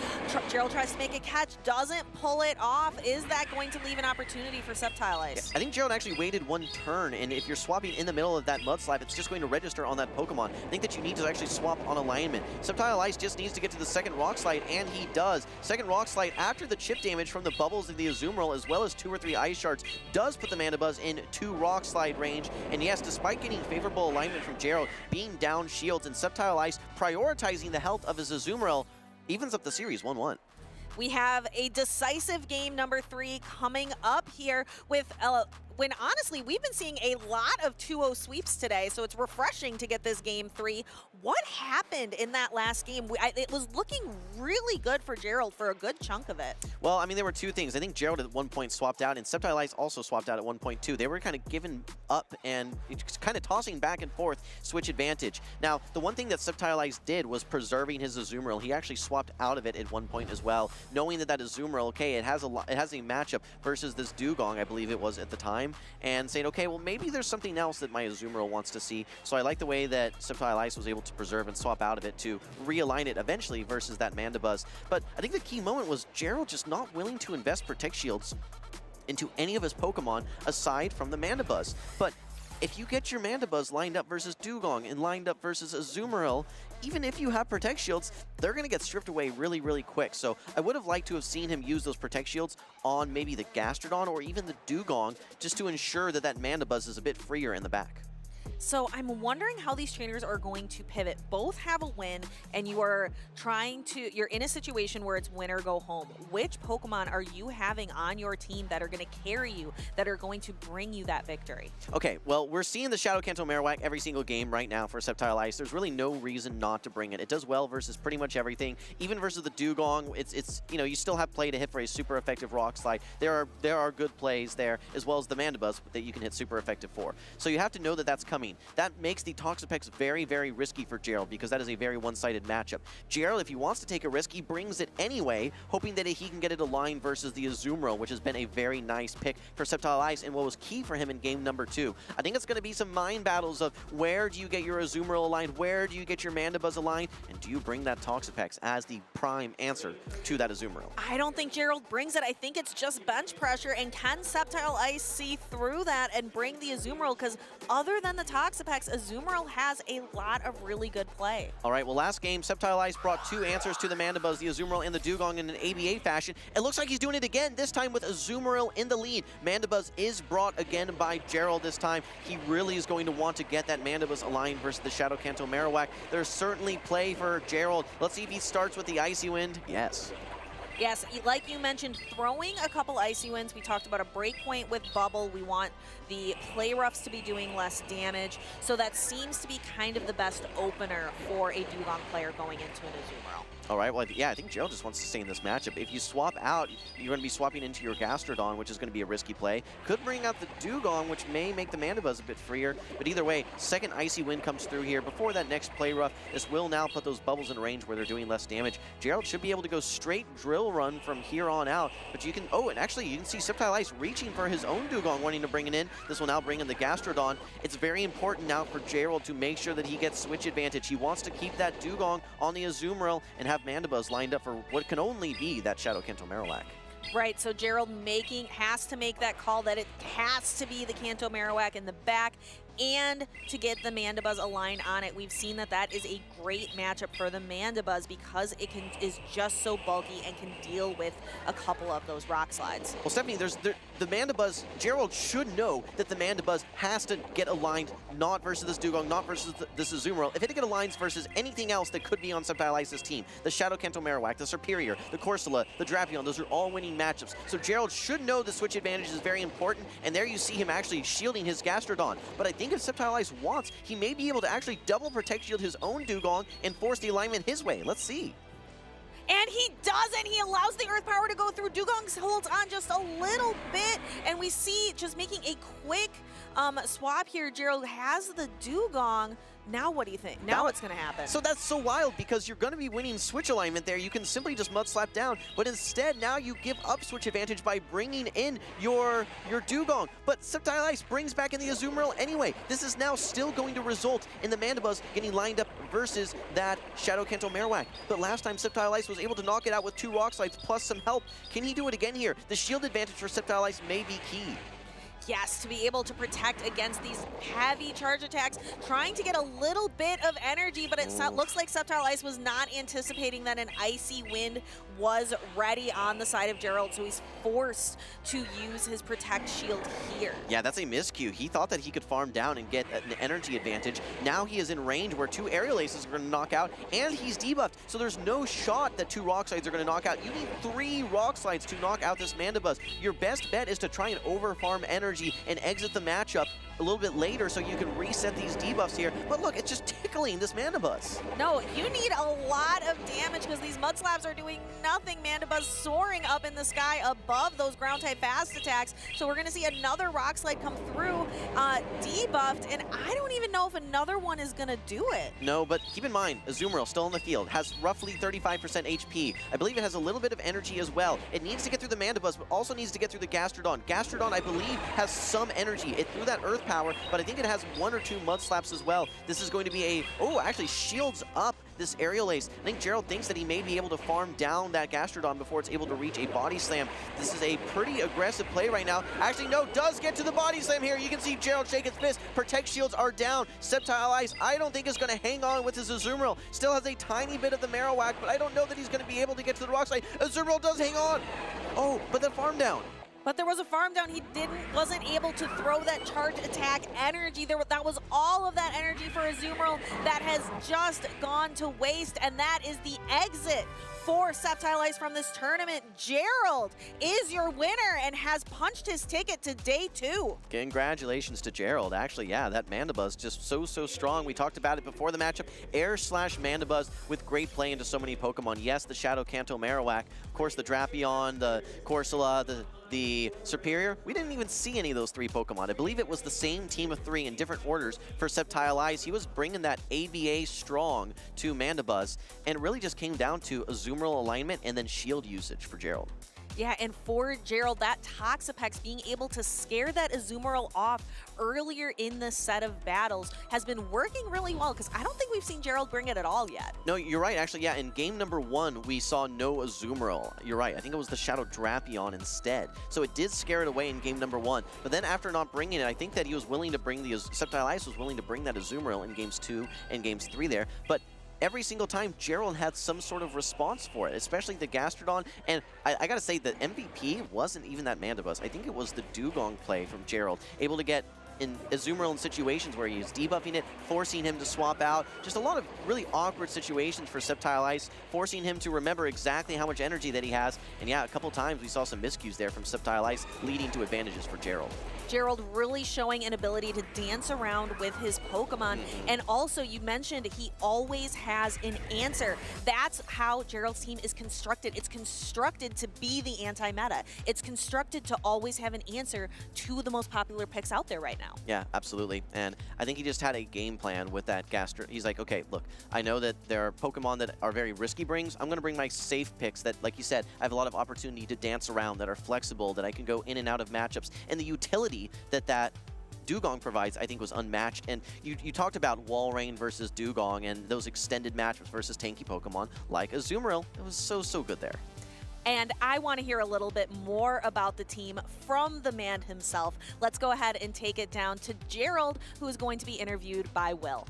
Gerald tries to make a catch, doesn't pull it off. Is that going to leave an opportunity for Sceptile Ice? I think Gerald actually waited 1 turn, and if you're swapping in the middle of that Mudslap, it's just going to register on that Pokemon. I think that you need to actually swap on alignment. Sceptile Ice just needs to get to the 2nd Rock Slide, and he does. 2nd Rock Slide after the chip damage from the bubbles of the Azumarill, as well as 2 or 3 Ice Shards, does put the Mandibuzz in 2 Rock Slide range. And yes, despite getting favorable alignment from Gerald, being down shields and Sceptile Ice prioritizing the health of his Azumarill, evens up the series 1-1. We have a decisive game number 3 coming up here with when honestly we've been seeing a lot of 2-0 sweeps today, so it's refreshing to get this game 3. What happened in that last game? It was looking really good for Gerald for a good chunk of it. Well, I mean, there were 2 things. I think Gerald at one point swapped out, and Sceptile Ice also swapped out at one point too. They were kind of giving up and kind of tossing back and forth, switch advantage. Now, the one thing that Sceptile Ice did was preserving his Azumarill. He actually swapped out of it at one point as well, knowing that Azumarill, okay, it has a matchup versus this Dugong, I believe it was at the time, and saying, okay, well, maybe there's something else that my Azumarill wants to see. So I like the way that Sceptile Ice was able to preserve and swap out of it to realign it eventually versus that Mandibuzz. But I think the key moment was Gerald just not willing to invest Protect Shields into any of his Pokemon aside from the Mandibuzz. But if you get your Mandibuzz lined up versus Dugong and lined up versus Azumarill, even if you have Protect Shields, they're going to get stripped away really, really quick. So I would have liked to have seen him use those Protect Shields on maybe the Gastrodon or even the Dugong, just to ensure that that Mandibuzz is a bit freer in the back. So I'm wondering how these trainers are going to pivot. Both have a win, and you're in a situation where it's win or go home. Which Pokemon are you having on your team that are going to carry you, that are going to bring you that victory? Okay, well, we're seeing the Shadow Kanto Marowak every single game right now for Sceptile Ice. There's really no reason not to bring it. It does well versus pretty much everything. Even versus the Dugong, it's you know, you still have play to hit for a super effective Rock Slide. There are good plays there, as well as the Mandibuzz that you can hit super effective for. So you have to know that that's coming. That makes the Toxapex very, very risky for Gerald, because that is a very one-sided matchup. Gerald, if he wants to take a risk, he brings it anyway, hoping that he can get it aligned versus the Azumarill, which has been a very nice pick for Sceptile Ice and what was key for him in game number 2. I think it's going to be some mind battles of where do you get your Azumarill aligned, where do you get your Mandibuzz aligned, and do you bring that Toxapex as the prime answer to that Azumarill? I don't think Gerald brings it. I think it's just bench pressure, and can Sceptile Ice see through that and bring the Azumarill? Because other than the Toxapex, Azumarill has a lot of really good play. All right, well, last game, Sceptile Ice brought 2 answers to the Mandibuzz, the Azumarill and the Dugong in an ABA fashion. It looks like he's doing it again, this time with Azumarill in the lead. Mandibuzz is brought again by Gerald this time. He really is going to want to get that Mandibuzz aligned versus the Shadow Kanto Marowak. There's certainly play for Gerald. Let's see if he starts with the Icy Wind. Yes. Yes, like you mentioned, throwing a couple Icy Winds. We talked about a breakpoint with Bubble. We want the Play Roughs to be doing less damage. So that seems to be kind of the best opener for a Dugong player going into an Azumarill. All right, well, yeah, I think Gerald just wants to stay in this matchup. If you swap out, you're going to be swapping into your Gastrodon, which is going to be a risky play. Could bring out the Dugong, which may make the Mandibuzz a bit freer. But either way, second Icy Wind comes through here. Before that next Play Rough, this will now put those bubbles in range where they're doing less damage. Gerald should be able to go straight Drill Run from here on out. But you can, oh, and actually you can see Sceptile Ice reaching for his own Dugong, wanting to bring it in. This will now bring in the Gastrodon. It's very important now for Gerald to make sure that he gets switch advantage. He wants to keep that Dugong on the Azumarill and have Mandibuzz lined up for what can only be that Shadow Kanto Marowak. Right, so Gerald has to make that call that it has to be the Kanto Marowak in the back and to get the Mandibuzz aligned on it. We've seen that that is a great matchup for the Mandibuzz because it is just so bulky and can deal with a couple of those rock slides. Well, Stephanie, the Mandibuzz, Gerald should know that the Mandibuzz has to get aligned not versus this Dugong, not versus this Azumarill. If it get aligns versus anything else that could be on Sceptile Ice's team, the Shadow Kanto Marowak, the Superior, the Corsola, the Drapion, those are all winning matchups. So Gerald should know the switch advantage is very important, and there you see him actually shielding his Gastrodon. But I think if Sceptile Ice wants, he may be able to actually double protect shield his own Dugong and force the alignment his way. Let's see. And he doesn't. He allows the Earth Power to go through. Dugong holds on just a little bit, and we see just making a quick swap here. Gerald has the Dugong. Now what do you think? Now what's going to happen? So that's so wild because you're going to be winning switch alignment there. You can simply just mud slap down, but instead now you give up switch advantage by bringing in your Dugong. But Sceptile Ice brings back in the Azumarill anyway. This is now still going to result in the Mandibuzz getting lined up versus that Shadow Kanto Marowak. But last time Sceptile Ice was able to knock it out with 2 Rock Slides plus some help. Can he do it again here? The shield advantage for Sceptile Ice may be key. Yes, to be able to protect against these heavy charge attacks, trying to get a little bit of energy, but it looks like Sceptile Ice was not anticipating that an Icy Wind was ready on the side of Gerald, so he's forced to use his Protect Shield here. Yeah, that's a miscue. He thought that he could farm down and get an energy advantage. Now he is in range where 2 Aerial Aces are going to knock out, and he's debuffed, so there's no shot that 2 Rock Slides are going to knock out. You need 3 Rock Slides to knock out this Mandibuzz. Your best bet is to try and over-farm energy and exit the matchup a little bit later so you can reset these debuffs here. But look, it's just tickling this Mandibuzz. No, you need a lot of damage because these Mud Slabs are doing nothing. Mandibuzz soaring up in the sky above those ground-type fast attacks. So we're going to see another Rock Slide come through, debuffed, and I don't even know if another one is going to do it. No, but keep in mind, Azumarill still in the field, has roughly 35% HP. I believe it has a little bit of energy as well. It needs to get through the Mandibuzz, but also needs to get through the Gastrodon. Gastrodon, I believe, has some energy. It threw that Earth Power, but I think it has 1 or 2 Mud Slaps as well. This is going to be a, actually shields up this Aerial Ace. I think Gerald thinks that he may be able to farm down that Gastrodon before it's able to reach a Body Slam. This is a pretty aggressive play right now. Actually, no, does get to the Body Slam here. You can see Gerald shake his fist. Protect shields are down. Sceptile Ice, I don't think is going to hang on with his Azumarill. Still has a tiny bit of the Marowak, but I don't know that he's going to be able to get to the Rock Slide. Azumarill does hang on. Oh, but then farm down. But there was a farm down. He wasn't able to throw that charge attack energy. That was all of that energy for Azumarill that has just gone to waste, and that is the exit for Sceptile Ice from this tournament. Gerald is your winner and has punched his ticket to day 2. Congratulations to Gerald. Actually, yeah, that Mandibuzz just so strong. We talked about it before the matchup. Air/Mandibuzz with great play into so many Pokemon. Yes, the Shadow Kanto Marowak, of course the Drapion, the Corsola, the Superior. We didn't even see any of those 3 Pokemon. I believe it was the same team of 3 in different orders for Sceptile Ice. He was bringing that ABA strong to Mandibuzz, and it really just came down to Azumarill alignment and then shield usage for Gerald. Yeah, and for Gerald, that Toxapex being able to scare that Azumarill off earlier in the set of battles has been working really well, because I don't think we've seen Gerald bring it at all yet. No, you're right. Actually, yeah, in game number 1, we saw no Azumarill. You're right. I think it was the Shadow Drapion instead. So it did scare it away in game number 1. But then after not bringing it, I think that he was willing to bring the Sceptile Ice was willing to bring that Azumarill in games 2 and games 3 there. But every single time, Gerald had some sort of response for it, especially the Gastrodon. And I gotta say, the MVP wasn't even that Mandibuzz. I think it was the Dugong play from Gerald, able to get in Azumarill in situations where he's debuffing it, forcing him to swap out. Just a lot of really awkward situations for Sceptile Ice, forcing him to remember exactly how much energy that he has. And yeah, a couple times we saw some miscues there from Sceptile Ice, leading to advantages for Gerald. Gerald really showing an ability to dance around with his Pokemon. And also, you mentioned he always has an answer. That's how Gerald's team is constructed. It's constructed to be the anti-meta. It's constructed to always have an answer to the most popular picks out there right now. Yeah, absolutely. And I think he just had a game plan with that Gastro. He's like, okay, look, I know that there are Pokemon that are very risky brings. I'm going to bring my safe picks that, like you said, I have a lot of opportunity to dance around, that are flexible, that I can go in and out of matchups. And the utility that Dugong provides, I think, was unmatched. And you talked about Walrein versus Dugong and those extended matchups versus tanky Pokemon like Azumarill. It was so good there. And I want to hear a little bit more about the team from the man himself. Let's go ahead and take it down to Gerald, who is going to be interviewed by Will.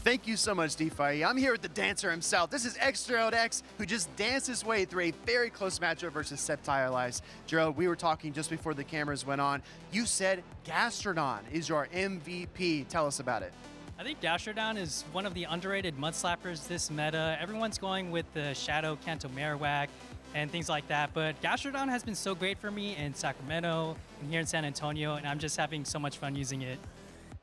Thank you so much, DeFi. I'm here with the dancer himself. This is X-Gerald X, who just danced his way through a very close matchup versus Sceptile Ice. Gerald, we were talking just before the cameras went on. You said Gastrodon is your MVP. Tell us about it. I think Gastrodon is one of the underrated mudslappers this meta. Everyone's going with the Shadow Kanto Marowak and things like that, but Gastrodon has been so great for me in Sacramento and here in San Antonio, and I'm just having so much fun using it.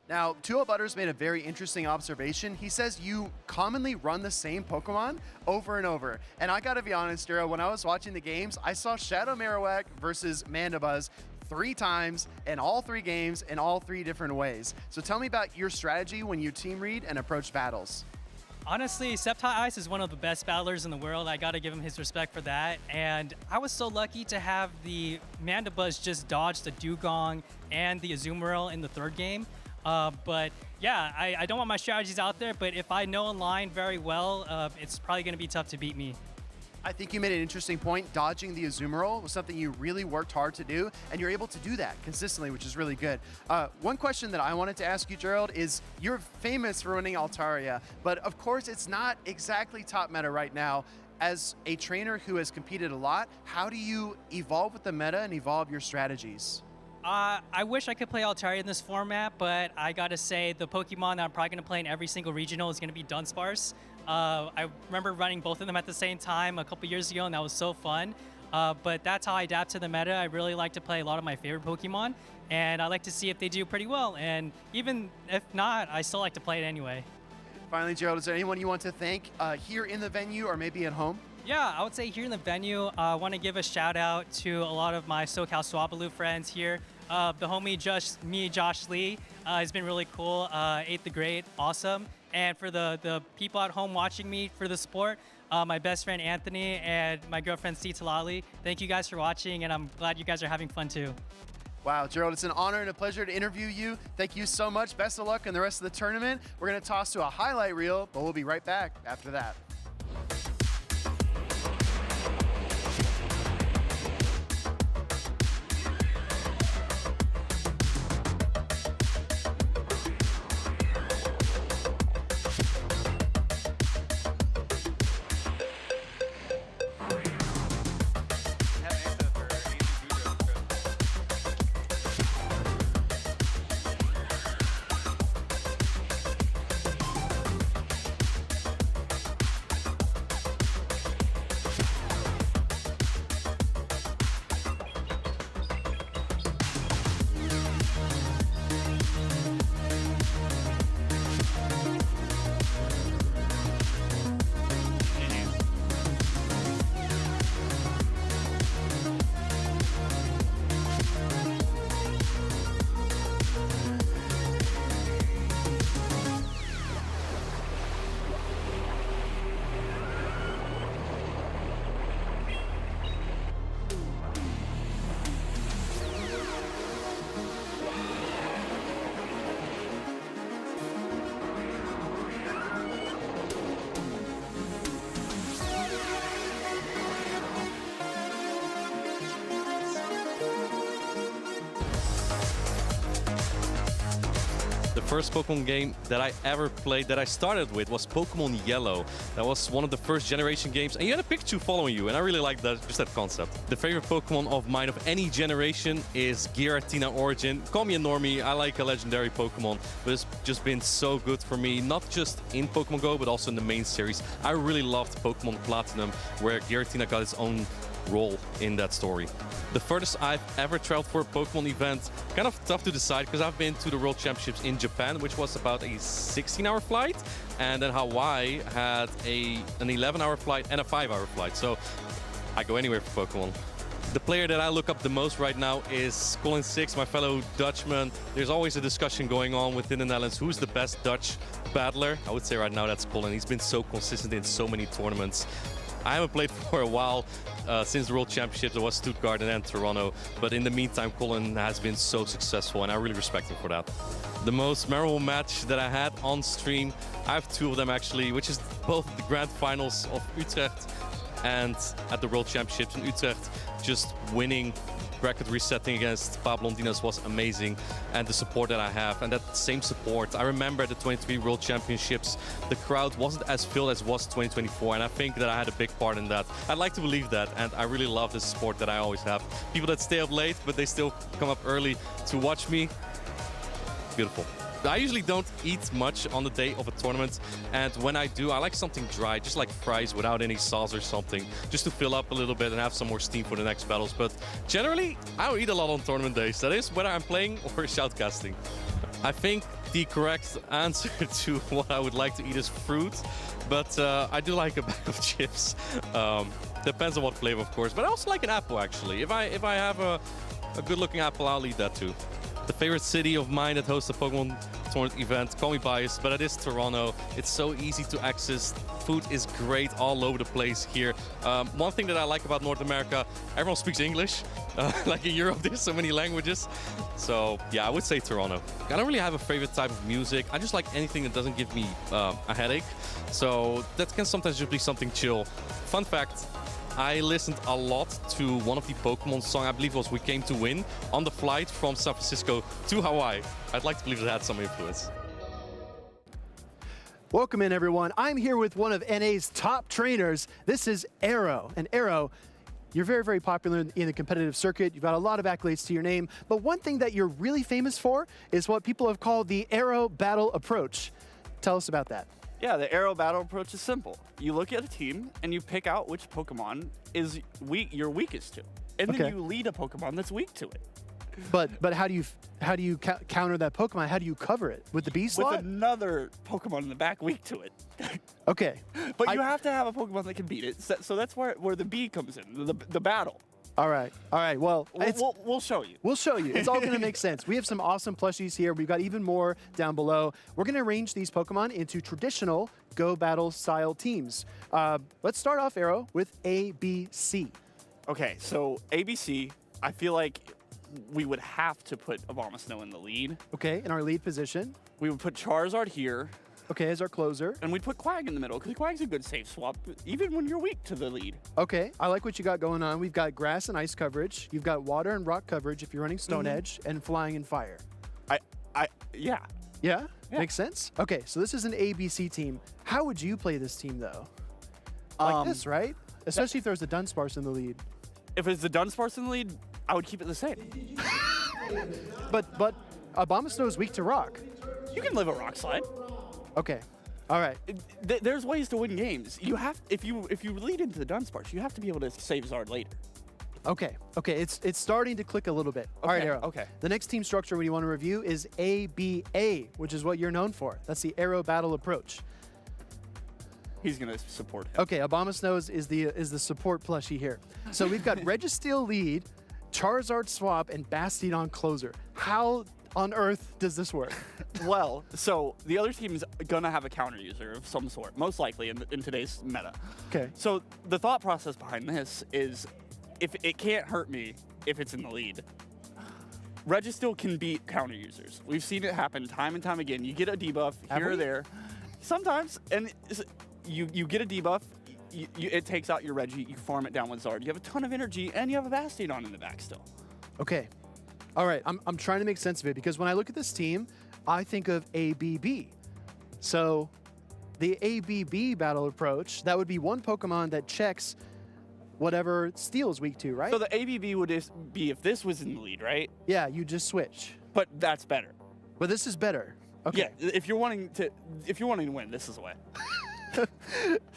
Now, Tua Butters made a very interesting observation. He says you commonly run the same Pokemon over and over. And I gotta be honest, Gerald, when I was watching the games, I saw Shadow Marowak versus Mandibuzz 3 times in all 3 games in all 3 different ways. So tell me about your strategy when you team read and approach battles. Honestly, Sceptile Ice is one of the best battlers in the world. I gotta give him his respect for that. And I was so lucky to have the Mandibuzz just dodge the Dugong and the Azumarill in the 3rd game. But yeah, I don't want my strategies out there, but if I know a line very well, it's probably gonna be tough to beat me. I think you made an interesting point. Dodging the Azumarill was something you really worked hard to do, and you're able to do that consistently, which is really good. One question that I wanted to ask you, Gerald, is you're famous for winning Altaria, but of course it's not exactly top meta right now. As a trainer who has competed a lot, how do you evolve with the meta and evolve your strategies? I wish I could play Altaria in this format, but I gotta say the Pokemon that I'm probably gonna play in every single regional is gonna be Dunsparce. I remember running both of them at the same time a couple years ago, and that was so fun. But that's how I adapt to the meta. I really like to play a lot of my favorite Pokemon, and I like to see if they do pretty well. And even if not, I still like to play it anyway. Finally, Gerald, is there anyone you want to thank here in the venue or maybe at home? Yeah, I would say here in the venue, I want to give a shout out to a lot of my SoCal Swablu friends here. The homie Josh Lee has been really cool. 8th the Great, awesome. And for the people at home watching me for the sport, my best friend Anthony and my girlfriend C. Talali, thank you guys for watching, and I'm glad you guys are having fun too. Wow, Gerald, it's an honor and a pleasure to interview you. Thank you so much. Best of luck in the rest of the tournament. We're going to toss to a highlight reel, but we'll be right back after that. first Pokemon game that I ever played that I started with was Pokemon Yellow. That was one of the first generation games, and you had a Pikachu following you, and I really liked that, just that concept. The favorite Pokemon of mine of any generation is Giratina Origin. Call me a normie, I like a legendary Pokemon, but it's just been so good for me, not just in Pokemon Go, but also in the main series. I really loved Pokemon Platinum, where Giratina got its own role in that story. The furthest I've ever traveled for a Pokemon event, kind of tough to decide because I've been to the World Championships in Japan, which was about a 16-hour flight, and then Hawaii had an 11-hour flight and a 5-hour flight, so I go anywhere for Pokemon. The player that I look up the most right now is Colin Six, my fellow Dutchman. There's always a discussion going on within the Netherlands, who's the best Dutch battler? I would say right now that's Colin. He's been so consistent in so many tournaments. I haven't played for a while, since the World Championships. It was Stuttgart and then Toronto. But in the meantime, Colin has been so successful, and I really respect him for that. The most memorable match that I had on stream, I have two of them actually, which is both the grand finals of Utrecht and at the World Championships in Utrecht. Just winning, bracket resetting against Pablo Ondinas was amazing, and the support that I have, and that same support. I remember the 23 World Championships, the crowd wasn't as filled as was 2024, and I think that I had a big part in that. I'd like to believe that, and I really love the support that I always have. People that stay up late, but they still come up early to watch me. Beautiful. I usually don't eat much on the day of a tournament, and when I do, I like something dry, just like fries without any sauce or something, just to fill up a little bit and have some more steam for the next battles. But generally, I don't eat a lot on tournament days. That is whether I'm playing or shoutcasting. I think the correct answer to what I would like to eat is fruit, but I do like a bag of chips. Depends on what flavor, of course, but I also like an apple, actually. If I have a good-looking apple, I'll eat that too. The favorite city of mine that hosts a Pokemon tournament event, call me biased, but it is Toronto. It's so easy to access. Food is great all over the place here. One thing that I like about North America, everyone speaks English. Like in Europe, there's so many languages. So yeah, I would say Toronto. I don't really have a favorite type of music. I just like anything that doesn't give me a headache. So that can sometimes just be something chill. Fun fact, I listened a lot to one of the Pokemon songs, I believe it was We Came to Win, on the flight from San Francisco to Hawaii. I'd like to believe it had some influence. Welcome in, everyone. I'm here with one of NA's top trainers. This is Arrow. And Arrow, you're very, very popular in the competitive circuit. You've got a lot of accolades to your name. But one thing that you're really famous for is what people have called the Arrow battle approach. Tell us about that. Yeah, the Arrow battle approach is simple. You look at a team and you pick out which Pokemon is you're weakest to, and then you lead a Pokemon that's weak to it. But how do you counter that Pokemon? How do you cover it with the B slot? With another Pokemon in the back weak to it. Okay. But you have to have a Pokemon that can beat it. So that's where the B comes in, the battle. All right. Well, we'll show you. We'll show you. It's all going to make sense. We have some awesome plushies here. We've got even more down below. We're going to arrange these Pokemon into traditional Go Battle style teams. Let's start off, Arrow, with ABC. Okay, so ABC, I feel like we would have to put Abomasnow in the lead. Okay, in our lead position. We would put Charizard here. Okay, as our closer. And we'd put Quag in the middle, because Quag's a good safe swap, even when you're weak to the lead. Okay, I like what you got going on. We've got grass and ice coverage. You've got water and rock coverage if you're running Stone Edge, and flying and fire. Yeah. Yeah? Makes sense? Okay, so this is an ABC team. How would you play this team, though? Like this, right? Especially if there's a Dunsparce in the lead. If it's the Dunsparce in the lead, I would keep it the same. But Abomasnow is weak to rock. You can live a rock slide. Okay. All right. There's ways to win games. You have if you lead into the Dunsparce, you have to be able to save Zard later. Okay. It's starting to click a little bit. All right, Arrow. Okay. The next team structure we want to review is ABA, which is what you're known for. That's the Arrow battle approach. He's gonna support him. Okay, Abomasnow is the support plushie here. So we've got Registeel lead, Charizard swap, and Bastiodon closer. How on earth does this work? Well, so the other team's gonna have a counter user of some sort, most likely in today's meta. Okay. So the thought process behind this is, if it can't hurt me if it's in the lead, Registeel can beat counter users. We've seen it happen time and time again. You get a debuff here or there, sometimes, and you get a debuff. It takes out your Reggie. You farm it down with Zard. You have a ton of energy, and you have a Bastiodon in the back still. Okay. All right, I'm trying to make sense of it, because when I look at this team, I think of ABB. So the ABB battle approach, that would be one Pokemon that checks whatever Steel is weak to, right? So the ABB would just be if this was in the lead, right? Yeah, you just switch. But that's better. But this is better. Okay. Yeah, if you're wanting to win, this is the way.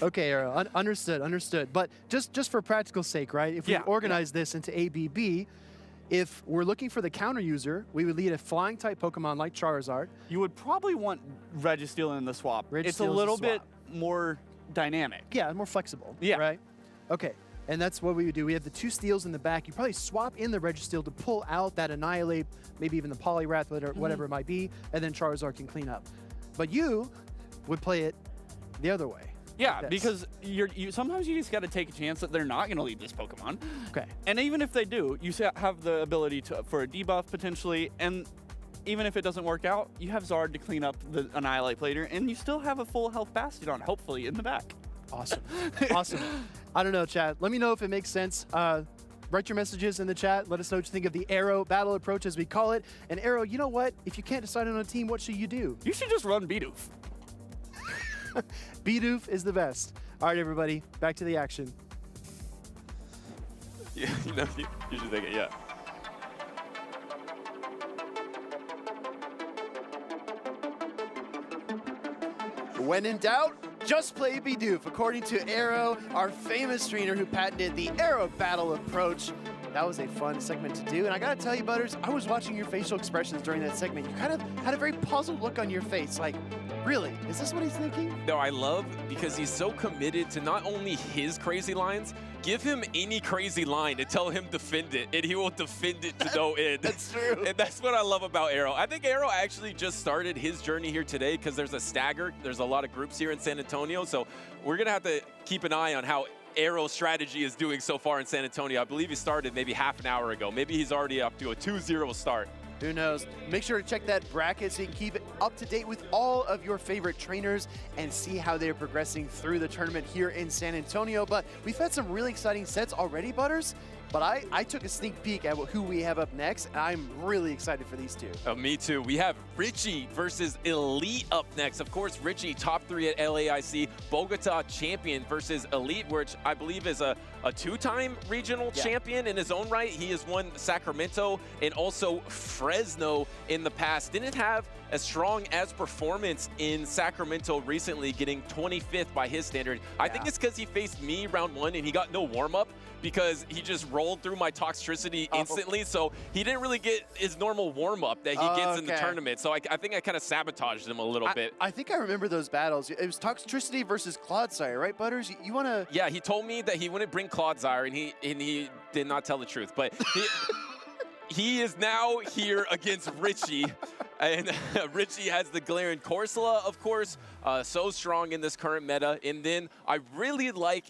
Okay, Arrow. Understood. But just for practical sake, right? If we organize this into ABB, if we're looking for the counter user, we would lead a flying type Pokemon like Charizard. You would probably want Registeel in the swap. It's a Registeel's little the swap. bit more dynamic. Yeah, more flexible. Yeah. Right? Okay. And that's what we would do. We have the 2 Steels in the back. You probably swap in the Registeel to pull out that Annihilate, maybe even the Poliwrath, whatever it might be, and then Charizard can clean up. But you would play it the other way. Yeah, like because you sometimes you just got to take a chance that they're not going to lead this Pokemon. Okay. And even if they do, you have the ability for a debuff potentially, and even if it doesn't work out, you have Zard to clean up the Annihilate later, and you still have a full health Bastiodon, hopefully, in the back. Awesome. Awesome. I don't know, chat. Let me know if it makes sense. Write your messages in the chat. Let us know what you think of the Arrow battle approach, as we call it. And Arrow, you know what? If you can't decide on a team, what should you do? You should just run Bidoof. Bidoof is the best. All right, everybody, back to the action. Yeah, you should take it, yeah. When in doubt, just play Bidoof, according to Arrow, our famous trainer who patented the Arrow battle approach. That was a fun segment to do, and I gotta tell you, Butters, I was watching your facial expressions during that segment. You kind of had a very puzzled look on your face, like, really? Is this what he's thinking? No, I love because he's so committed to not only his crazy lines, give him any crazy line and tell him defend it, and he will defend it to no end. That's true. And that's what I love about Arrow. I think Arrow actually just started his journey here today because there's a stagger. There's a lot of groups here in San Antonio, so we're going to have to keep an eye on how Arrow's strategy is doing so far in San Antonio. I believe he started maybe half an hour ago. Maybe he's already up to a 2-0 start. Who knows? Make sure to check that bracket so you can keep it up to date with all of your favorite trainers and see how they're progressing through the tournament here in San Antonio. But we've had some really exciting sets already, Butters. But I took a sneak peek at who we have up next, and I'm really excited for these two. Me too. We have Richie versus Elite up next. Of course, Richie, top 3 at LAIC, Bogota champion versus Elite, which I believe is a 2-time regional champion in his own right. He has won Sacramento and also Fresno in the past. Didn't have as strong as performance in Sacramento recently, getting 25th by his standard. I think it's because he faced me round 1 and he got no warm-up because he just rolled through my Toxtricity instantly. So he didn't really get his normal warm-up that he gets in the tournament. So I think I kind of sabotaged him a little bit. I think I remember those battles. It was Toxtricity versus Clodsire, right, Butters? You want to... Yeah, he told me that he wouldn't bring Clodsire, and he did not tell the truth. But he is now here against Richie. And Richie has the Galarian Corsola, of course, so strong in this current meta. And then I really like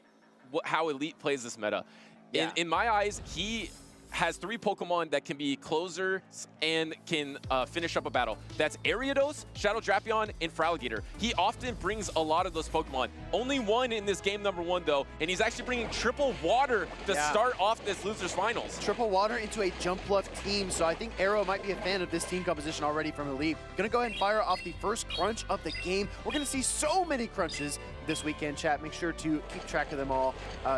how Elite plays this meta. In my eyes, he has 3 Pokemon that can be closers and can finish up a battle. That's Ariados, Shadow Drapion, and Feraligatr. He often brings a lot of those Pokemon. Only one in this game number 1, though, and he's actually bringing triple water to start off this Losers Finals. Triple water into a Jump Bluff team, so I think Arrow might be a fan of this team composition already from Elite. Gonna go ahead and fire off the first crunch of the game. We're gonna see so many crunches this weekend, chat. Make sure to keep track of them all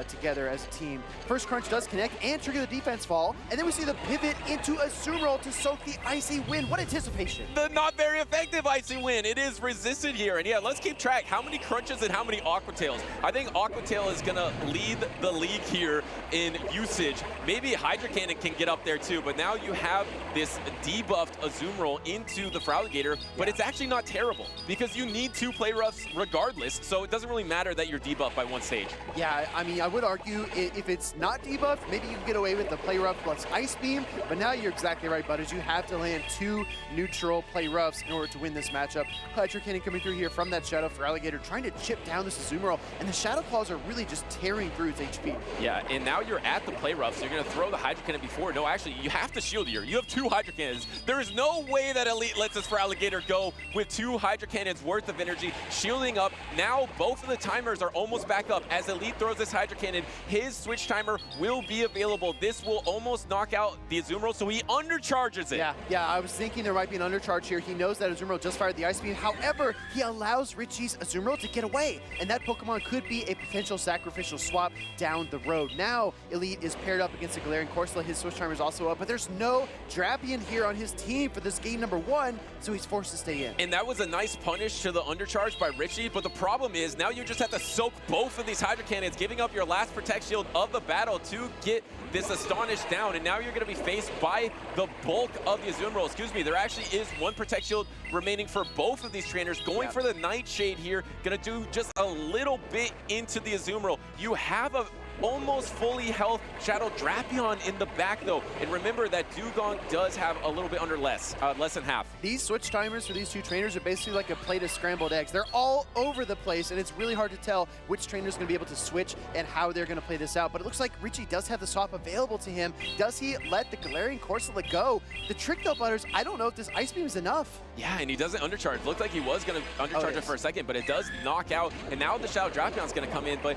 together as a team. First crunch does connect and trigger the defense fall, and then we see the pivot into a Azumarill to soak the Icy Wind. What anticipation? The not very effective Icy Wind. It is resisted here, and yeah, let's keep track. How many crunches and how many Aqua Tails? I think Aqua Tail is gonna lead the league here in usage. Maybe Hydro Cannon can get up there too, but now you have this debuffed Azumarill into the Feraligatr, but it's actually not terrible because you need 2 play roughs regardless, so it doesn't really matter that you're debuffed by 1 stage. Yeah, I mean, I would argue if it's not debuffed, maybe you can get away with the play rough plus Ice Beam, but now you're exactly right, Butters. You have to land 2 neutral play roughs in order to win this matchup. Hydro Cannon coming through here from that Shadow Feraligatr, trying to chip down this Azumarill, and the Shadow Claws are really just tearing through its HP. Yeah, and now you're at the play rough, so you're going to throw the Hydro Cannon before. No, actually, you have to shield here. You have 2 Hydro Cannons. There is no way that Elite lets this Feraligatr go with 2 Hydro Cannons worth of energy, shielding up. Now both of the timers are almost back up. As Elite throws this Hydro Cannon, his switch timer will be available. This will only almost knock out the Azumarill, so he undercharges it. Yeah, I was thinking there might be an undercharge here. He knows that Azumarill just fired the Ice Beam. However, he allows Richie's Azumarill to get away, and that Pokemon could be a potential sacrificial swap down the road. Now, Elite is paired up against a Galarian Corsola. His Switch Timer is also up, but there's no Drapion here on his team for this game number 1, so he's forced to stay in. And that was a nice punish to the undercharge by Richie, but the problem is now you just have to soak both of these Hydro Cannons, giving up your last Protect Shield of the battle to get this Astonish down, and now you're going to be faced by the bulk of the Azumarill. Excuse me, there actually is one Protect Shield remaining for both of these trainers. Going for the Nightshade here, going to do just a little bit into the Azumarill. You have a almost fully health Shadow Drapion in the back though, and remember that Dugong does have a little bit under less than half. These switch timers for these two trainers are basically like a plate of scrambled eggs. They're all over the place, and it's really hard to tell which trainer is going to be able to switch and how they're going to play this out. But it looks like Richie does have the swap available to him. Does he let the Galarian Corsola go? The trick though, Butters, I don't know if this Ice Beam is enough. Yeah, and he doesn't undercharge. Looked like he was going to undercharge it for a second, but it does knock out, and now the Shadow Drapion's going to come in, but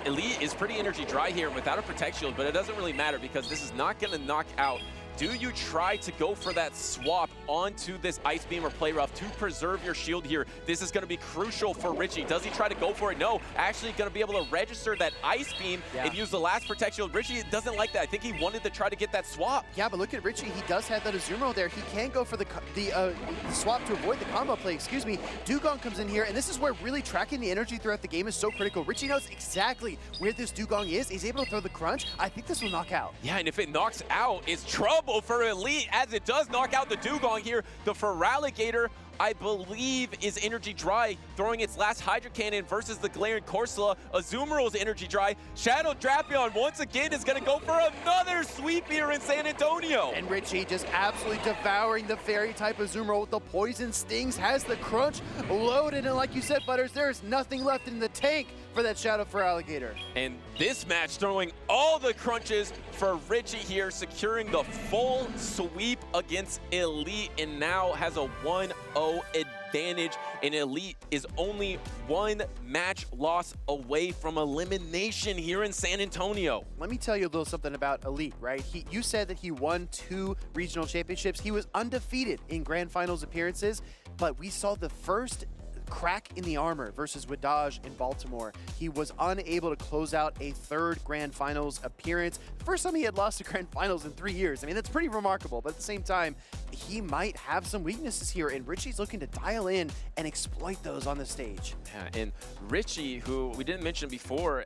Elite is pretty energy dry here without a Protect Shield, but it doesn't really matter because this is not going to knock out. Do you try to go for that swap onto this Ice Beam or Play Rough to preserve your shield here? This is going to be crucial for Richie. Does he try to go for it? No. Actually going to be able to register that Ice Beam and use the last Protect Shield. Richie doesn't like that. I think he wanted to try to get that swap. Yeah, but look at Richie. He does have that Azumarill there. He can go for the swap to avoid the combo play. Excuse me. Dugong comes in here, and this is where really tracking the energy throughout the game is so critical. Richie knows exactly where this Dugong is. He's able to throw the crunch. I think this will knock out. Yeah, and if it knocks out, it's trouble for Elite, as it does knock out the Dugong here. The Feraligatr, I believe, is energy dry, throwing its last Hydro Cannon versus the Galarian Corsola. Azumarill's energy dry. Shadow Drapion once again is going to go for another sweep here in San Antonio. And Richie just absolutely devouring the Fairy type Azumarill with the Poison Stings, has the crunch loaded, and like you said, Butters, there's nothing left in the tank for that Shadow Feraligatr. And this match throwing all the crunches for Richie here, securing the full sweep against Elite, and now has a 1-0 advantage, and Elite is only one match loss away from elimination here in San Antonio. Let me tell you a little something about Elite, right? You said that he won 2 regional championships. He was undefeated in grand finals appearances, but we saw the first crack in the armor versus Wadaj in Baltimore. He was unable to close out a 3rd grand finals appearance. First time he had lost to grand finals in 3 years. I mean, that's pretty remarkable, but at the same time, he might have some weaknesses here, and Richie's looking to dial in and exploit those on the stage. Yeah, and Richie, who we didn't mention before,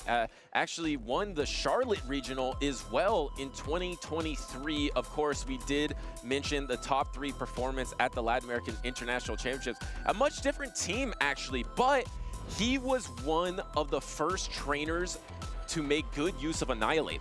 actually won the Charlotte Regional as well in 2023. Of course, we did mention the top 3 performance at the Latin American International Championships. A much different team, actually, but he was one of the first trainers to make good use of Annihilate.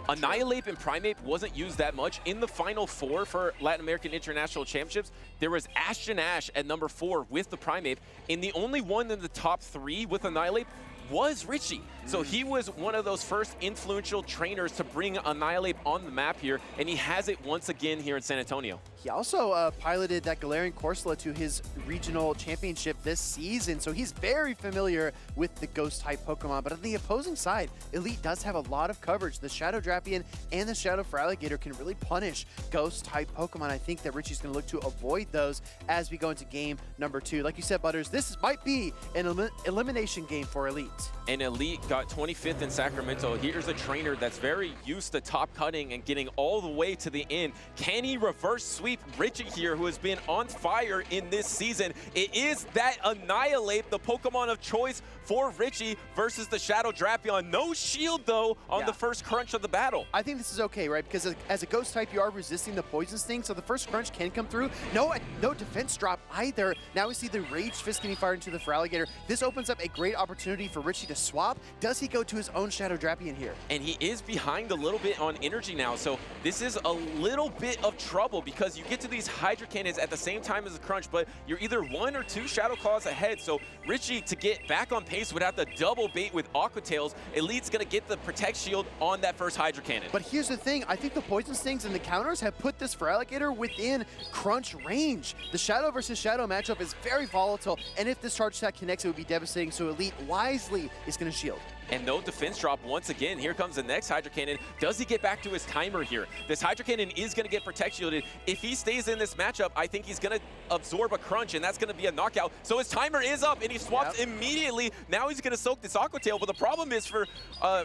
Annihilate and Primeape wasn't used that much. In the Final 4 for Latin American International Championships, there was Ashton Ash at number 4 with the Primeape, and the only one in the top 3 with Annihilate was Richie. So he was one of those first influential trainers to bring Annihilate on the map here, and he has it once again here in San Antonio. He also piloted that Galarian Corsola to his regional championship this season, so he's very familiar with the Ghost-type Pokemon. But on the opposing side, Elite does have a lot of coverage. The Shadow Drapion and the Shadow Feraligatr can really punish Ghost-type Pokemon. I think that Richie's going to look to avoid those as we go into game number 2. Like you said, Butters, this might be an elimination game for Elite. And Elite got 25th in Sacramento. Here's a trainer that's very used to top cutting and getting all the way to the end. Can he reverse sweep Richie here, who has been on fire in this season? It is that Annihilate, the Pokemon of choice for Richie versus the Shadow Drapion. No shield, though, on the first crunch of the battle. I think this is okay, right? Because as a Ghost type, you are resisting the Poison Sting, so the first crunch can come through. No defense drop either. Now we see the Rage Fist getting fired into the Feraligatr. This opens up a great opportunity for Richie to swap. Does he go to his own Shadow Drapion here? And he is behind a little bit on energy now, so this is a little bit of trouble because you get to these Hydro Cannons at the same time as the crunch, but you're either 1 or 2 Shadow Claws ahead. So Richie, to get back on pace without the double bait with Aqua Tails, Elite's going to get the Protect Shield on that first Hydro Cannon. But here's the thing, I think the Poison Stings and the counters have put this Feraligatr within crunch range. The Shadow versus Shadow matchup is very volatile, and if this charge attack connects, it would be devastating, so Elite wisely is going to shield. And no defense drop once again. Here comes the next Hydro Cannon. Does he get back to his timer here? This Hydro Cannon is going to get protect shielded. If he stays in this matchup, I think he's going to absorb a crunch, and that's going to be a knockout. So his timer is up, and he swaps immediately. Now he's going to soak this Aqua Tail, but the problem is for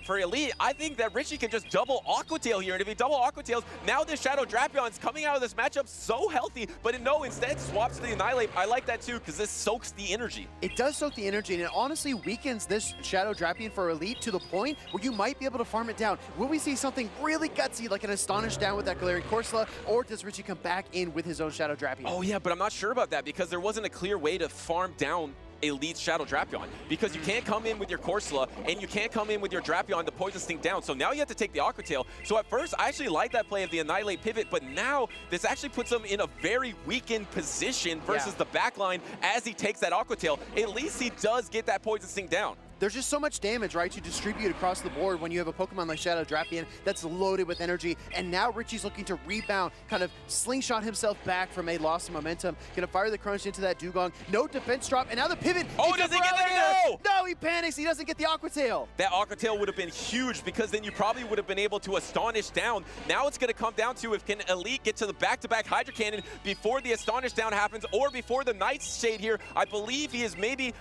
Elite, I think that Richie can just double Aqua Tail here, and if he double Aqua Tails, now this Shadow Drapion's coming out of this matchup so healthy, but no, instead swaps to the Annihilate. I like that too, because this soaks the energy. It does soak the energy, and it honestly weakens this Shadow Drapion for Elite to the point where you might be able to farm it down. Will we see something really gutsy like an Astonish down with that Galarian Corsola, or does Richie come back in with his own Shadow Drapion? Oh yeah, but I'm not sure about that because there wasn't a clear way to farm down Elite's Shadow Drapion, because you can't come in with your Corsola and you can't come in with your Drapion to Poison Sting down. So now you have to take the Aqua Tail. So at first, I actually like that play of the Annihilate pivot, but now this actually puts him in a very weakened position versus the backline as he takes that Aqua Tail. At least he does get that Poison Sting down. There's just so much damage, right, to distribute across the board when you have a Pokemon like Shadow Drapion that's loaded with energy. And now Richie's looking to rebound, kind of slingshot himself back from a loss of momentum. Gonna fire the crunch into that Dugong. No defense drop, and now the pivot. Oh, does he get the no? No, he panics. He doesn't get the Aqua Tail. That Aqua Tail would have been huge because then you probably would have been able to Astonish down. Now it's gonna come down to if can Elite get to the back-to-back Hydro Cannon before the Astonish down happens or before the Nightshade here. I believe he is maybe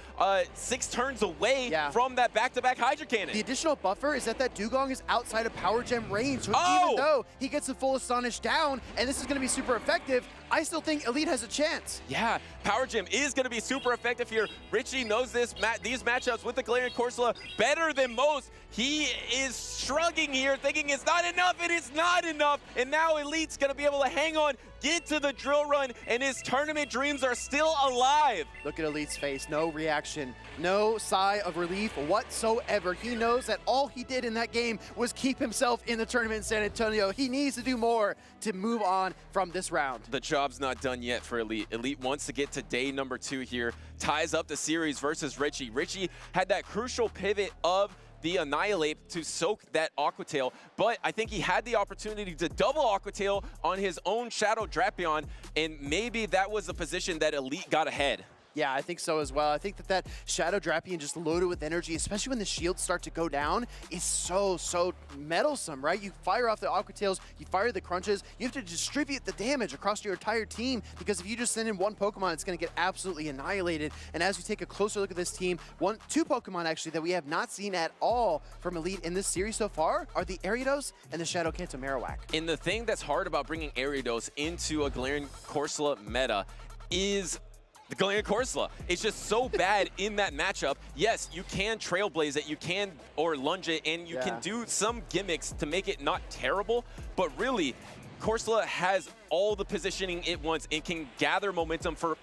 6 turns away from that back-to-back Hydro Cannon. The additional buffer is that Dugong is outside of Power Gem range, so even though he gets the full Astonish down, and this is going to be super effective, I still think Elite has a chance. Yeah, Power Gem is going to be super effective here. Richie knows this these matchups with the Galarian Corsola better than most. He is shrugging here, thinking it's not enough, and it's not enough. And now Elite's going to be able to hang on, get to the drill run, and his tournament dreams are still alive. Look at Elite's face, no reaction, no sigh of relief whatsoever. He knows that all he did in that game was keep himself in the tournament in San Antonio. He needs to do more to move on from this round. The job's not done yet for Elite. Elite wants to get to day number 2 here, ties up the series versus Richie. Richie had that crucial pivot of the Annihilate to soak that Aqua Tail, but I think he had the opportunity to double Aqua Tail on his own Shadow Drapion, and maybe that was the position that Elite got ahead. Yeah, I think so as well. I think that Shadow Drapion just loaded with energy, especially when the shields start to go down, is so meddlesome, right? You fire off the Aqua Tails, you fire the crunches, you have to distribute the damage across your entire team, because if you just send in one Pokemon, it's going to get absolutely annihilated. And as we take a closer look at this team, 2 Pokemon actually that we have not seen at all from Elite in this series so far are the Ariados and the Shadow Kanto Marowak. And the thing that's hard about bringing Ariados into a Galarian Corsola meta is the Galarian Corsola. It's just so bad in that matchup. Yes, you can Trailblaze it, you can or lunge it, and you can do some gimmicks to make it not terrible, but really, Corsola has all the positioning it wants and can gather momentum for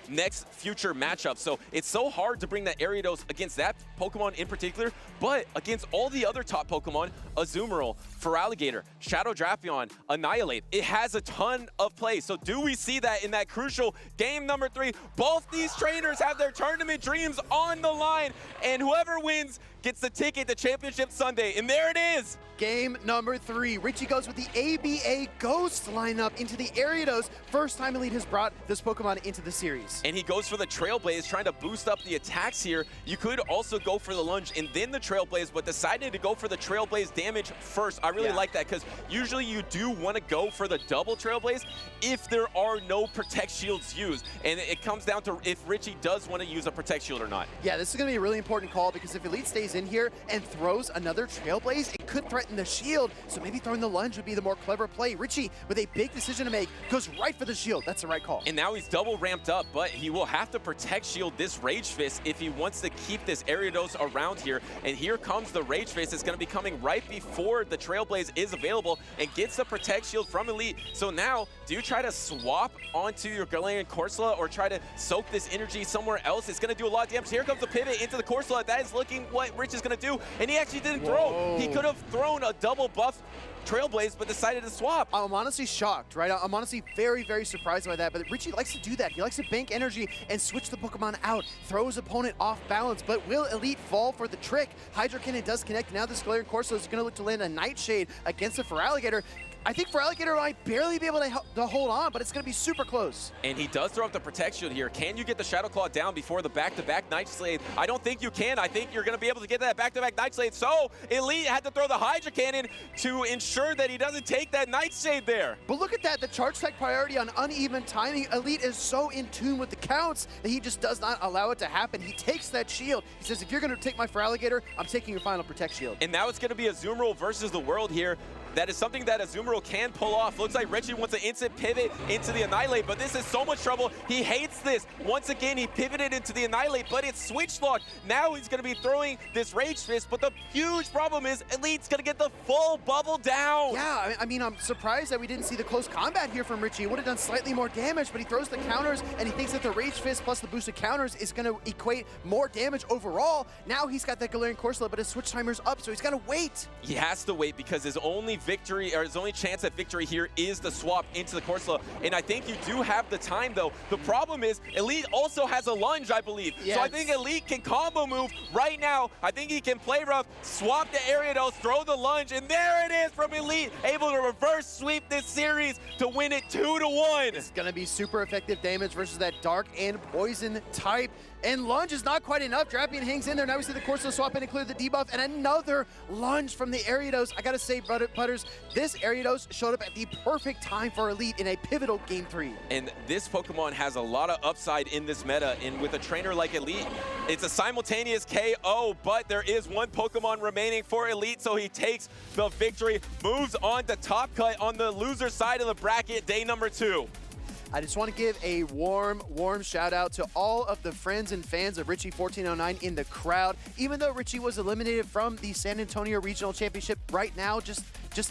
next future matchups. So it's so hard to bring that Ariados against that Pokemon in particular, but against all the other top Pokemon, Azumarill, Feraligatr, Shadow Drapion, Annihilate, it has a ton of play. So do we see that in that crucial game number 3? Both these trainers have their tournament dreams on the line, and whoever wins gets the ticket to Championship Sunday, and there it is. Game number 3. Richie goes with the ABA Ghost lineup into the Ariados. First time Elite has brought this Pokemon into the series. And he goes for the Trailblaze, trying to boost up the attacks here. You could also go for the lunge and then the Trailblaze, but decided to go for the Trailblaze damage first. I really like that, because usually you do want to go for the double Trailblaze if there are no Protect Shields used. And it comes down to if Richie does want to use a Protect Shield or not. Yeah, this is going to be a really important call, because if Elite stays in here and throws another Trailblaze, it could threaten the shield. So maybe throwing the lunge would be the more clever play. Richie, with a big decision to make, goes right for the shield. That's the right call. And now he's double ramped up, but he will have to Protect Shield this Rage Fist if he wants to keep this Ariados around here. And here comes the Rage Fist. It's going to be coming right before the Trailblaze is available and gets the Protect Shield from Elite. So now, do you try to swap onto your Galarian Corsola or try to soak this energy somewhere else? It's going to do a lot of damage. Here comes the pivot into the Corsola. That is looking what Rich is going to do. And he actually didn't throw. He could have thrown a double buff Trailblaze, but decided to swap. I'm honestly shocked, right? I'm honestly very surprised by that, but Richie likes to do that. He likes to bank energy and switch the Pokemon out, throw his opponent off balance, but will Elite fall for the trick? Hydro Cannon does connect. Now this Galarian Corsola is going to look to land a Nightshade against the Feraligatr. I think Feraligatr might barely be able to hold on, but it's going to be super close. And he does throw up the Protect Shield here. Can you get the Shadow Claw down before the back-to-back Nightshade? I don't think you can. I think you're going to be able to get that back-to-back Nightshade. So Elite had to throw the Hydra Cannon to ensure that he doesn't take that Nightshade there. But look at that, the charge tech priority on uneven timing. Elite is so in tune with the counts that he just does not allow it to happen. He takes that shield. He says, if you're going to take my Feraligatr, I'm taking your final Protect Shield. And now it's going to be Azumarill versus the world here. That is something that Azumarill can pull off. Looks like Richie wants an instant pivot into the Annihilate, but this is so much trouble. He hates this. Once again, he pivoted into the Annihilate, but it's switch locked. Now he's going to be throwing this Rage Fist, but the huge problem is Elite's going to get the full bubble down. Yeah, I mean, I'm surprised that we didn't see the close combat here from Richie. It would have done slightly more damage, but he throws the counters, and he thinks that the Rage Fist plus the boosted counters is going to equate more damage overall. Now he's got that Galarian Corsola, but his switch timer's up, so he's got to wait. He has to wait because his only victory, or his only chance at victory here is the swap into the Corsola. And I think you do have the time, though. The problem is Elite also has a lunge, I believe. Yes. So I think Elite can combo move right now. I think he can play rough, swap the Ariados, throw the lunge, and there it is from Elite, able to reverse sweep this series to win it 2-1. It's going to be super effective damage versus that dark and poison type. And lunge is not quite enough. Drapion hangs in there. Now we see the Corsola swap in and clear the debuff. And another lunge from the Ariados. I got to say, Butters, this Ariados showed up at the perfect time for Elite in a pivotal Game 3. And this Pokemon has a lot of upside in this meta. And with a trainer like Elite, it's a simultaneous KO, but there is one Pokemon remaining for Elite, so he takes the victory, moves on to top cut on the loser side of the bracket, day number 2. I just want to give a warm shout out to all of the friends and fans of Richie 1409 in the crowd. Even though Richie was eliminated from the San Antonio Regional Championship right now, just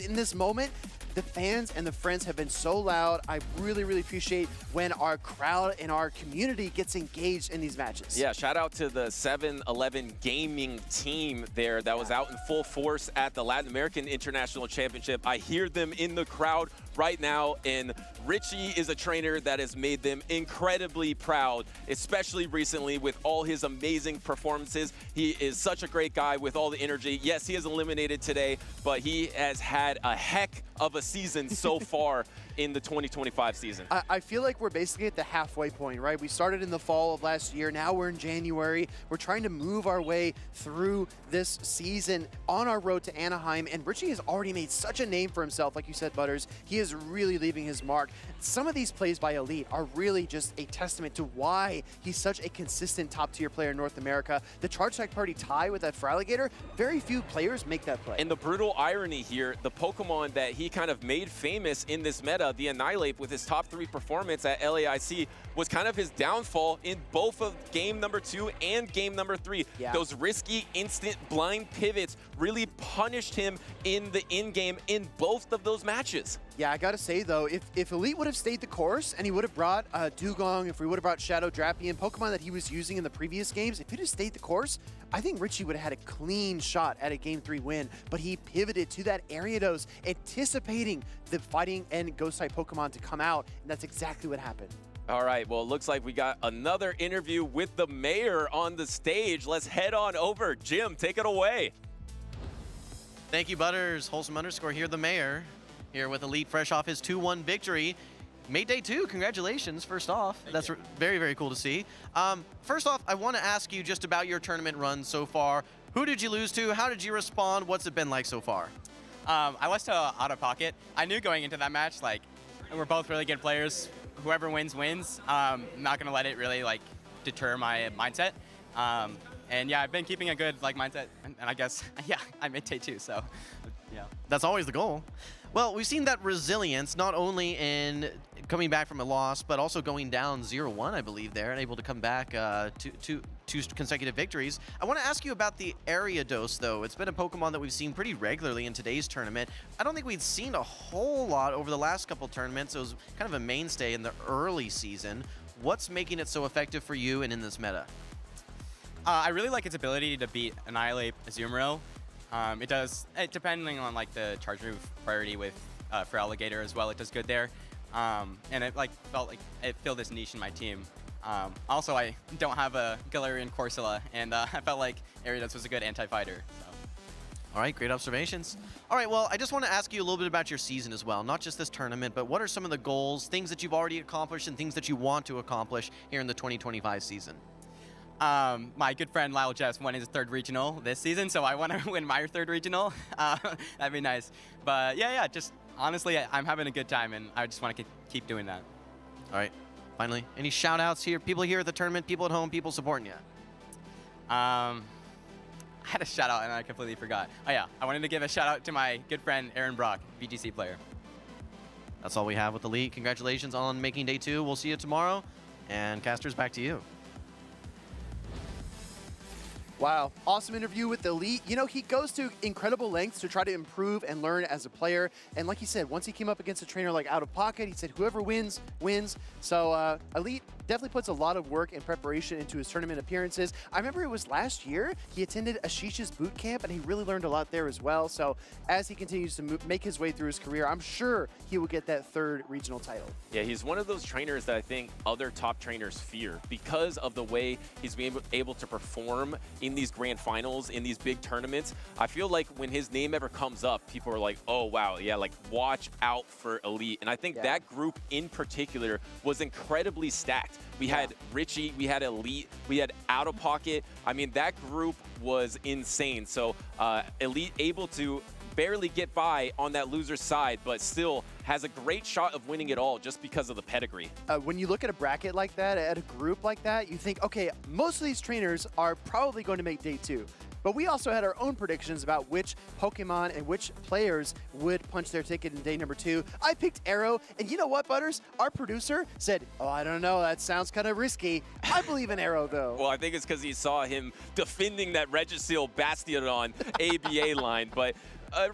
in this moment, the fans and the friends have been so loud. I really, really appreciate when our crowd and our community gets engaged in these matches. Yeah, shout out to the 7-Eleven gaming team there that was out in full force at the Latin American International Championship. I hear them in the crowd right now, and Richie is a trainer that has made them incredibly proud, especially recently with all his amazing performances. He is such a great guy with all the energy. Yes, he is eliminated today, but he has had a heck of a season so far in the 2025 season. I feel like we're basically at the halfway point, right? We started in the fall of last year. Now we're in January. We're trying to move our way through this season on our road to Anaheim. And Richie has already made such a name for himself, like you said, Butters. He is really leaving his mark. Some of these plays by Elite are really just a testament to why he's such a consistent top-tier player in North America. The Charge Tech Party tie with that Feraligatr, very few players make that play. And the brutal irony here, the Pokemon that he kind of made famous in this meta, the Annihilate, with his top 3 performance at LAIC, was kind of his downfall in both of game number 2 and game number 3. Yeah. Those risky instant blind pivots really punished him in the in-game in both of those matches. Yeah, I gotta say though, if Elite would have stayed the course and he would have brought Dugong, if we would have brought Shadow Drapion, Pokemon that he was using in the previous games, if he'd have stayed the course, I think Richie would have had a clean shot at a Game 3 win. But he pivoted to that Ariados, anticipating the fighting and Ghost-type Pokemon to come out, and that's exactly what happened. All right, well, it looks like we got another interview with the mayor on the stage. Let's head on over. Jim, take it away. Thank you, Butters. Wholesome _ here, the mayor, here with Elite fresh off his 2-1 victory. Made day 2, congratulations, first off. That's very, very cool to see. First off, I want to ask you just about your tournament run so far. Who did you lose to? How did you respond? What's it been like so far? I lost to OutOfPoket. I knew going into that match, like, we're both really good players. Whoever wins, wins. I'm not going to let it really, like, deter my mindset. And yeah, I've been keeping a good, like, mindset. And I guess, yeah, I made day 2, so, yeah. That's always the goal. Well, we've seen that resilience not only in coming back from a loss, but also going down 0-1, I believe, there, and able to come back to two consecutive victories. I want to ask you about the Ariados, though. It's been a Pokemon that we've seen pretty regularly in today's tournament. I don't think we've seen a whole lot over the last couple tournaments. It was kind of a mainstay in the early season. What's making it so effective for you and in this meta? I really like its ability to beat Annihilate Azumarill. It does, depending on like the charge move priority with Feraligatr as well, it does good there. And it like felt like it filled this niche in my team. Also, I don't have a Galarian Corsola, and I felt like Ariados was a good anti-fighter. So. All right, great observations. All right, well, I just want to ask you a little bit about your season as well, not just this tournament, but what are some of the goals, things that you've already accomplished and things that you want to accomplish here in the 2025 season? My good friend Lyle Jeffs won his 3rd regional this season, so I want to win my 3rd regional. That'd be nice. But yeah, just honestly, I'm having a good time, and I just want to keep doing that. All right, finally, any shout-outs here? People here at the tournament, people at home, people supporting you? I had a shout out and I completely forgot. Oh yeah, I wanted to give a shout out to my good friend Aaron Brock, BGC player. That's all we have with the league. Congratulations on making day 2. We'll see you tomorrow. And Casters, back to you. Wow, awesome interview with the Elite. You know, he goes to incredible lengths to try to improve and learn as a player. And like he said, once he came up against a trainer like OutOfPoket, he said whoever wins, wins. So Elite definitely puts a lot of work and preparation into his tournament appearances. I remember it was last year, he attended Ashish's boot camp and he really learned a lot there as well. So as he continues to make his way through his career, I'm sure he will get that 3rd regional title. Yeah, he's one of those trainers that I think other top trainers fear because of the way he's been able to perform in these grand finals, in these big tournaments. I feel like when his name ever comes up, people are like, oh, wow, yeah, like watch out for Elite. And I think that group in particular was incredibly stacked. We had Richie, we had Elite, we had OutOfPoket. I mean, that group was insane. So Elite able to barely get by on that loser's side, but still has a great shot of winning it all just because of the pedigree. When you look at a bracket like that, at a group like that, you think, okay, most of these trainers are probably going to make day 2. But we also had our own predictions about which Pokemon and which players would punch their ticket in day number 2. I picked Arrow, and you know what, Butters? Our producer said, oh, I don't know, that sounds kind of risky. I believe in Arrow, though. Well, I think it's because he saw him defending that Regicil Bastion ABA line. But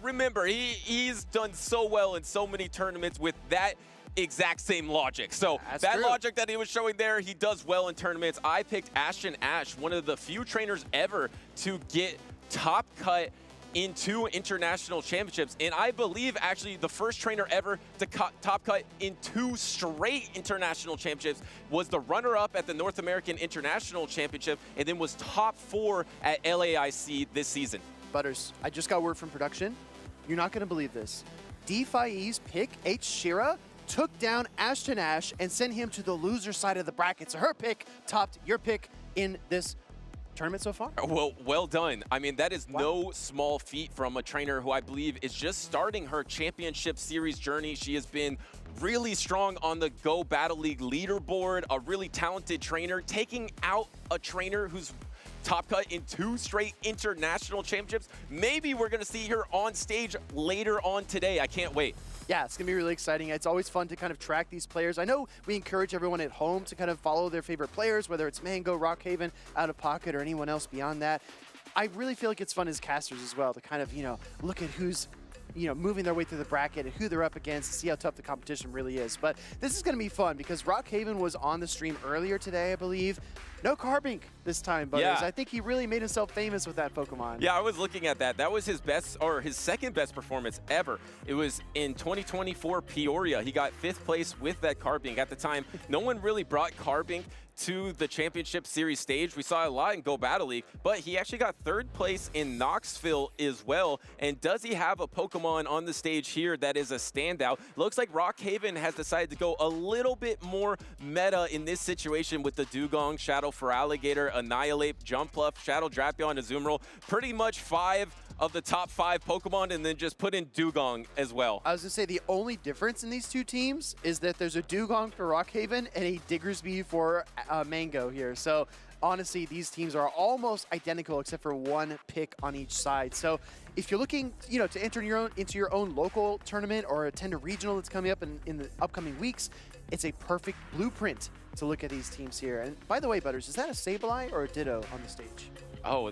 remember, he's done so well in so many tournaments with that exact same logic. So that logic that he was showing there, he does well in tournaments. I picked Ashton Ash, one of the few trainers ever to get top cut in 2 international championships. And I believe actually the first trainer ever to top cut in 2 straight international championships was the runner-up at the North American International Championship and then was top 4 at LAIC this season. Butters, I just got word from production. You're not going to believe this. D5E's pick, H. Shira, took down Ashton Ash and sent him to the loser side of the bracket. So her pick topped your pick in this tournament so far. Well done. I mean, that is no small feat from a trainer who I believe is just starting her championship series journey. She has been really strong on the Go Battle League leaderboard, a really talented trainer, taking out a trainer who's top cut in 2 straight international championships. Maybe we're going to see her on stage later on today. I can't wait. Yeah, it's going to be really exciting. It's always fun to kind of track these players. I know we encourage everyone at home to kind of follow their favorite players, whether it's Mango, Rockhaven, OutOfPoket, or anyone else beyond that. I really feel like it's fun as casters as well to kind of, look at who's moving their way through the bracket and who they're up against, see how tough the competition really is. But this is going to be fun because Rockhaven was on the stream earlier today, I believe. No Carbink this time, Butters. Yeah. I think he really made himself famous with that Pokemon. Yeah, I was looking at that. That was his best, or his second best performance ever. It was in 2024 Peoria. He got 5th place with that Carbink. At the time, no one really brought Carbink to the championship series stage. We saw a lot in Go Battle League, but he actually got 3rd place in Knoxville as well. And does he have a Pokemon on the stage here that is a standout? Looks like Rockhaven has decided to go a little bit more meta in this situation with the Dugong, Shadow for Alligator, Annihilate, Jumpluff, Shadow Drapion, Azumarill. Pretty much 5 of the top 5 Pokemon, and then just put in Dugong as well. I was going to say the only difference in these 2 teams is that there's a Dugong for Rockhaven and a Diggersby for Mango here. So honestly, these teams are almost identical except for 1 pick on each side. So if you're looking, to enter into your own local tournament or attend a regional that's coming up in the upcoming weeks, it's a perfect blueprint to look at these teams here. And by the way, Butters, is that a Sableye or a Ditto on the stage? Oh,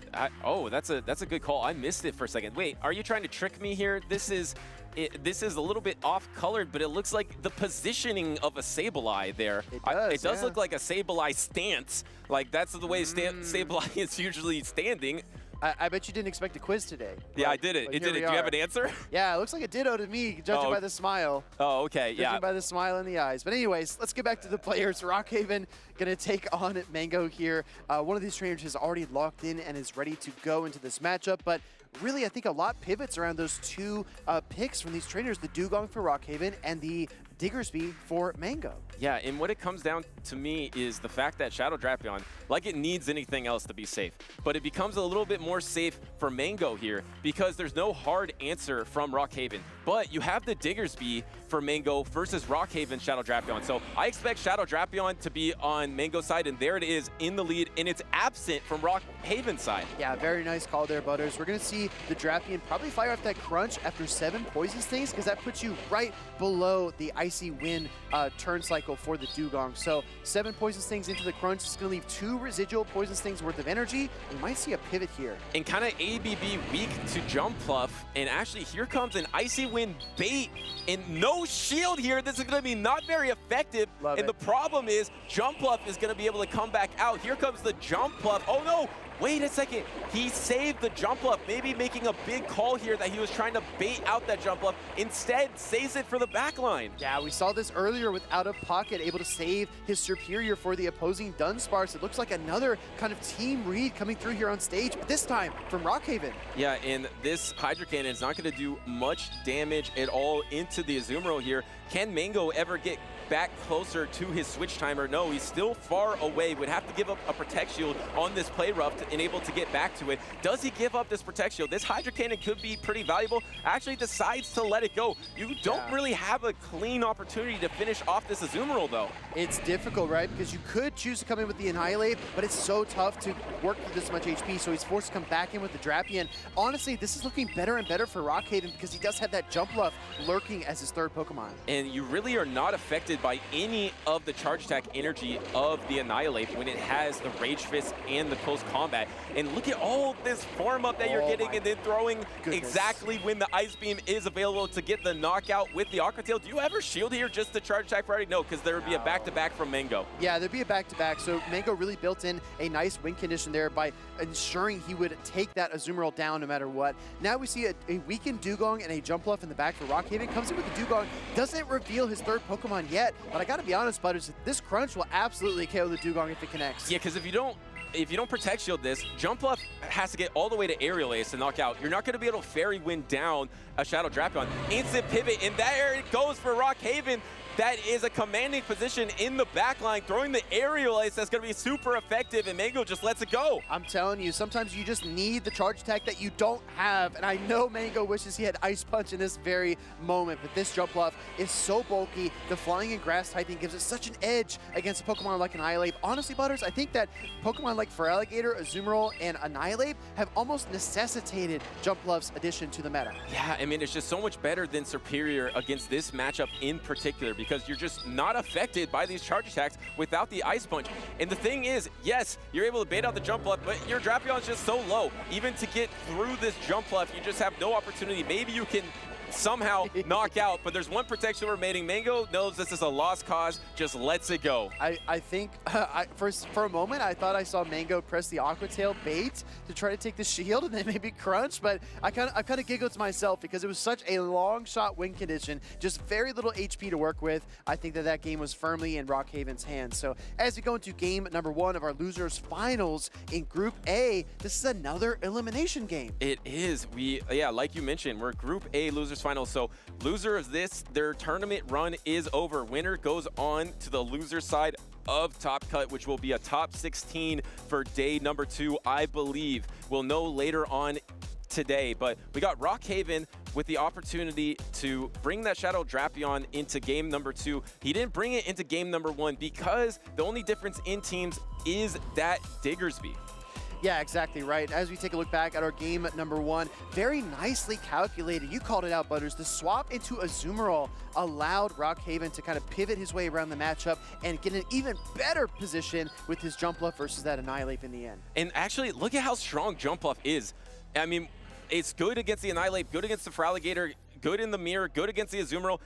that's a good call. I missed it for a second. Wait, are you trying to trick me here? This is a little bit off-colored, but it looks like the positioning of a Sableye there. It does look like a Sableye stance. Like, that's the way Sableye is usually standing. I bet you didn't expect a quiz today. Yeah, I did it. It did it. Do you have an answer? Yeah, it looks like a ditto to me, judging by the smile. Oh, okay, yeah. Judging by the smile in the eyes. But anyways, let's get back to the players. Rockhaven going to take on Mango here. One of these trainers is already locked in and is ready to go into this matchup, but really, I think a lot pivots around those two picks from these trainers, the Dugong for Rockhaven and the Diggersby for Mango. Yeah, and what it comes down to me is the fact that Shadow Drapion, like it needs anything else to be safe, but it becomes a little bit more safe for Mango here because there's no hard answer from Rockhaven. But you have the Diggersby for Mango versus Rockhaven Shadow Drapion. So I expect Shadow Drapion to be on Mango's side, and there it is in the lead, and it's absent from Rockhaven's side. Yeah, very nice call there, Butters. We're going to see the Drapion probably fire off that crunch after 7 Poison Stings, because that puts you right below the Icy Wind turn cycle for the Dugong. So 7 Poison Stings into the crunch is going to leave 2 residual Poison Stings worth of energy. You might see a pivot here. And kind of ABB weak to Jump Pluff, and actually here comes an Icy Wind bait, and no shield here. This is going to be not very effective. The problem is Jump Pluff is going to be able to come back out. Here comes the Jump Pluff. Oh no! Wait a second, he saved the Jump Pluff, maybe making a big call here that he was trying to bait out that Jump Pluff. Instead, saves it for the backline. Yeah, we saw this earlier with OutOfPoket, able to save his Superior for the opposing Dunsparce. It looks like another kind of team read coming through here on stage, but this time from Rockhaven. Yeah, and this Hydro Cannon is not going to do much damage at all into the Azumarill here. Can Mango ever get back closer to his switch timer? No, he's still far away. Would have to give up a Protect Shield on this Play Rough to enable to get back to it. Does he give up this Protect Shield? This Hydro Cannon could be pretty valuable. Actually decides to let it go. You don't really have a clean opportunity to finish off this Azumarill, though. It's difficult, right? Because you could choose to come in with the Annihilate, but it's so tough to work through this much HP, so he's forced to come back in with the Drapion. Honestly, this is looking better and better for Rockhaven because he does have that Jump Bluff lurking as his third Pokemon. And you really are not affected by any of the charge attack energy of the Annihilate when it has the Rage Fist and the close combat. And look at all this form up that you're getting, and then throwing exactly when the Ice Beam is available to get the knockout with the Aqua Tail. Do you ever shield here just to charge attack priority? No, because there would be a back-to-back from Mango. Yeah, there'd be a back-to-back. So Mango really built in a nice win condition there by ensuring he would take that Azumarill down no matter what. Now we see a weakened Dugong and a Jump Bluff in the back for Rockhaven. Comes in with the Dugong, doesn't reveal his third Pokemon yet, but I gotta be honest, Butters, this crunch will absolutely KO the Dugong if it connects. Yeah, because if you don't Protect Shield this, Jump Bluff has to get all the way to Aerial Ace to knock out. You're not going to be able to Fairy Wind down a Shadow Drapion. Instant pivot, and there it goes for Rockhaven. That is a commanding position in the backline, throwing the Aerial Ace that's going to be super effective, and Mango just lets it go. I'm telling you, sometimes you just need the charge attack that you don't have, and I know Mango wishes he had Ice Punch in this very moment, but this Jump Bluff is so bulky. The Flying and Grass typing gives it such an edge against a Pokemon like Annihilate. Honestly, Butters, I think that Pokemon like Feraligatr, Azumarill, and Annihilate have almost necessitated Jump Bluff's addition to the meta. Yeah, I mean, it's just so much better than Superior against this matchup in particular, because you're just not affected by these charge attacks without the Ice Punch. And the thing is, yes, you're able to bait out the Jump Bluff, but your Drapion is just so low. Even to get through this Jump Bluff, you just have no opportunity. Maybe you can somehow knock out, but there's one protection remaining. Mango knows this is a lost cause, just lets it go. I think for a moment I thought I saw Mango press the Aqua Tail bait to try to take the shield and then maybe crunch, but I kind of giggled to myself because it was such a long shot win condition, just very little HP to work with. I think that game was firmly in Rockhaven's hands. So as we go into game number 1 of our losers finals in Group A, this is another elimination game. It is. Yeah, like you mentioned, we're Group A losers finals. So loser of this, their tournament run is over. Winner goes on to the loser side of Top Cut, which will be a top 16 for day number 2, I believe. We'll know later on today, but we got Rockhaven with the opportunity to bring that Shadow Drapion into game number 2. He didn't bring it into game number 1 because the only difference in teams is that Diggersby. Yeah, exactly right. As we take a look back at our game number 1, very nicely calculated. You called it out, Butters. The swap into Azumarill allowed Rockhaven to kind of pivot his way around the matchup and get an even better position with his Jump Bluff versus that Annihilate in the end. And actually, look at how strong Jump Bluff is. I mean, it's good against the Annihilate, good against the Feraligatr, good in the mirror, good against the Azumarill.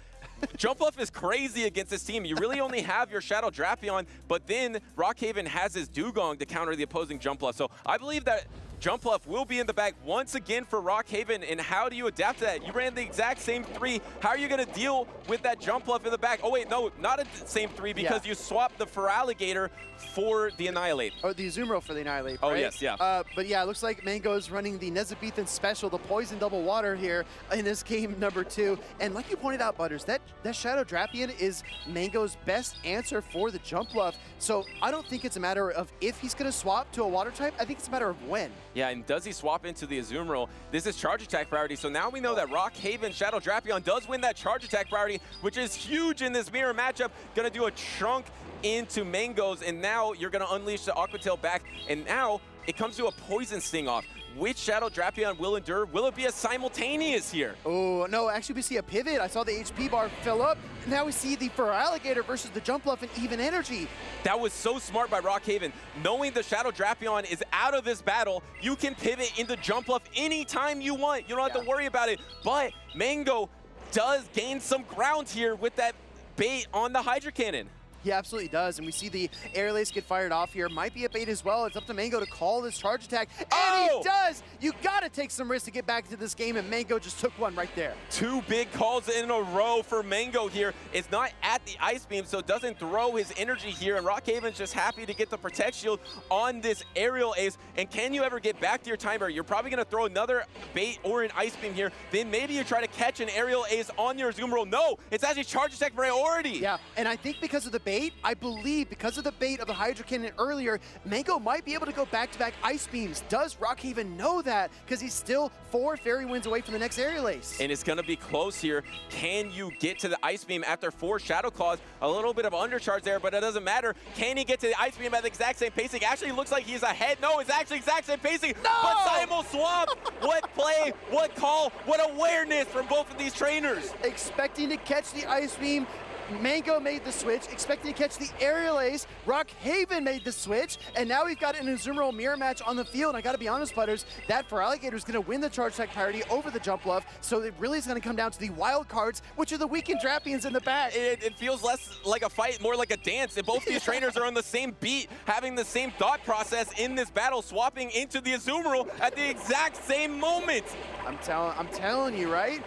Jump Bluff is crazy against this team. You really only have your Shadow Drapion, but then Rockhaven has his Dugong to counter the opposing Jump Bluff. So I believe that Jumpluff will be in the back once again for Rockhaven, and how do you adapt to that? You ran the exact same 3. How are you going to deal with that Jumpluff in the back? Oh wait, no, not a same 3 because you swapped the Feraligatr for the Annihilate. Or the Azumarill for the Annihilate, Oh right? yes, yeah. But yeah, it looks like Mango's running the Nezabethan special, the Poison Double Water here in this game number 2. And like you pointed out, Butters, that Shadow Drapion is Mango's best answer for the Jumpluff. So I don't think it's a matter of if he's going to swap to a water type. I think it's a matter of when. Yeah, and does he swap into the Azumarill? This is charge attack priority, so now we know that Rockhaven Shadow Drapion does win that charge attack priority, which is huge in this mirror matchup. Gonna do a chunk into Mango's, and now you're gonna unleash the Aqua Tail back, and now it comes to a Poison Sting off. Which Shadow Drapion will endure? Will it be a simultaneous here? Oh, no, actually we see a pivot. I saw the HP bar fill up. Now we see the Feraligatr versus the Jumpluff and even energy. That was so smart by Rockhaven. Knowing the Shadow Drapion is out of this battle, you can pivot into Jumpluff anytime you want. You don't have to worry about it. But Mango does gain some ground here with that bait on the Hydro Cannon. He absolutely does, and we see the air lace get fired off here. Might be a bait as well. It's up to Mango to call this charge attack, and he does! You gotta take some risks to get back into this game, and Mango just took one right there. 2 big calls in a row for Mango here. It's not at the Ice Beam, so it doesn't throw his energy here, and Rockhaven's just happy to get the Protect Shield on this aerial ace. And can you ever get back to your timer? You're probably gonna throw another bait or an Ice Beam here. Then maybe you try to catch an aerial ace on your Azumarill. No, it's actually charge attack priority. Yeah, and I think because of the bait, I believe because of the bait of the Hydro Cannon earlier, Mango might be able to go back-to-back Ice Beams. Does Rockhaven know that? Because he's still 4 Fairy Winds away from the next aerial ace. And it's gonna be close here. Can you get to the Ice Beam after 4 Shadow Claws? A little bit of undercharge there, but it doesn't matter. Can he get to the Ice Beam at the exact same pacing? Actually looks like he's ahead. No, it's actually exact same pacing. No! But Simul Swap! What play, what call, what awareness from both of these trainers. Expecting to catch the Ice Beam, Mango made the switch, expecting to catch the aerial ace. Rockhaven made the switch, and now we've got an Azumarill mirror match on the field. And I gotta be honest, Butters, that Feraligatr is gonna win the charge attack priority over the Jumpluff, so it really is gonna come down to the wild cards, which are the weakened Drapions in the back. It feels less like a fight, more like a dance, and both these trainers are on the same beat, having the same thought process in this battle, swapping into the Azumarill at the exact same moment. I'm telling you, right?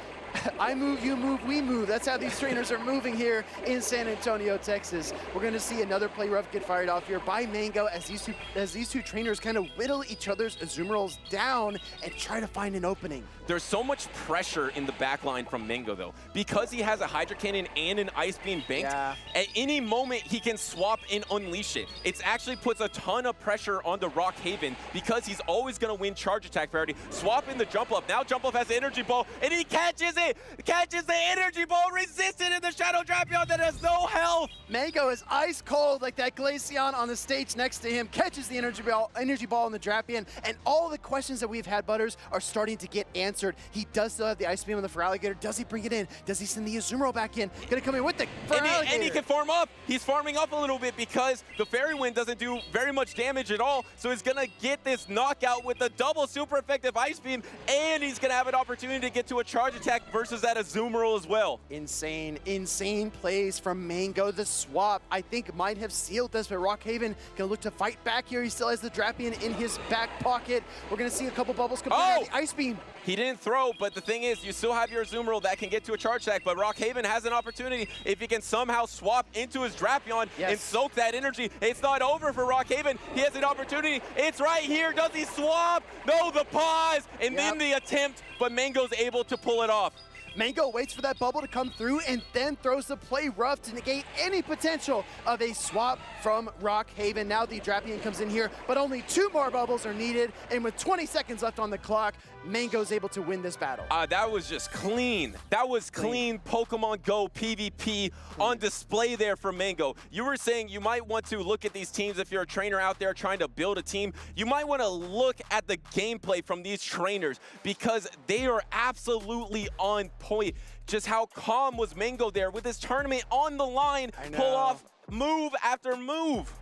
I move, you move, we move. That's how these trainers are moving here in San Antonio, Texas. We're going to see another play rough get fired off here by Mango as these two trainers kind of whittle each other's Azumarills down and try to find an opening. There's so much pressure in the back line from Mango, though. Because he has a Hydro Cannon and an Ice Beam banked, at any moment he can swap and unleash it. It actually puts a ton of pressure on the Rockhaven because he's always going to win charge attack priority. Swap in the Jumpluff. Now Jumpluff has the Energy Ball, and he catches it! Catches the Energy Ball, resisted in the Shadow Drapion that has no health! Mango is ice cold like that Glaceon on the stage next to him, catches the Energy Ball in the Drapion, and all the questions that we've had, Butters, are starting to get answered. He does still have the Ice Beam on the Feraligatr. Does he bring it in? Does he send the Azumarill back in? Gonna come in with the Feraligatr. And he can farm up. He's farming up a little bit because the Fairy Wind doesn't do very much damage at all, so he's gonna get this knockout with a double super effective Ice Beam, and he's gonna have an opportunity to get to a charge attack versus that Azumarill as well. Insane plays from Mango. The swap, I think, might have sealed this, but Rockhaven gonna look to fight back here. He still has the Drapion in his back pocket. We're gonna see a couple bubbles come out of the Ice Beam. He didn't throw, but the thing is, you still have your Azumarill that can get to a charge attack, but Rockhaven has an opportunity if he can somehow swap into his Drapion and soak that energy. It's not over for Rockhaven. He has an opportunity. It's right here. Does he swap? No, the pause, and then the attempt, but Mango's able to pull it off. Mango waits for that bubble to come through and then throws the play rough to negate any potential of a swap from Rockhaven. Now the Drapion comes in here, but only 2 more bubbles are needed, and with 20 seconds left on the clock, Mango's able to win this battle. That was just clean. That was clean Pokemon Go PvP on display there for Mango. You were saying you might want to look at these teams if you're a trainer out there trying to build a team. You might want to look at the gameplay from these trainers because they are absolutely on point. Just how calm was Mango there with his tournament on the line, pull off move after move.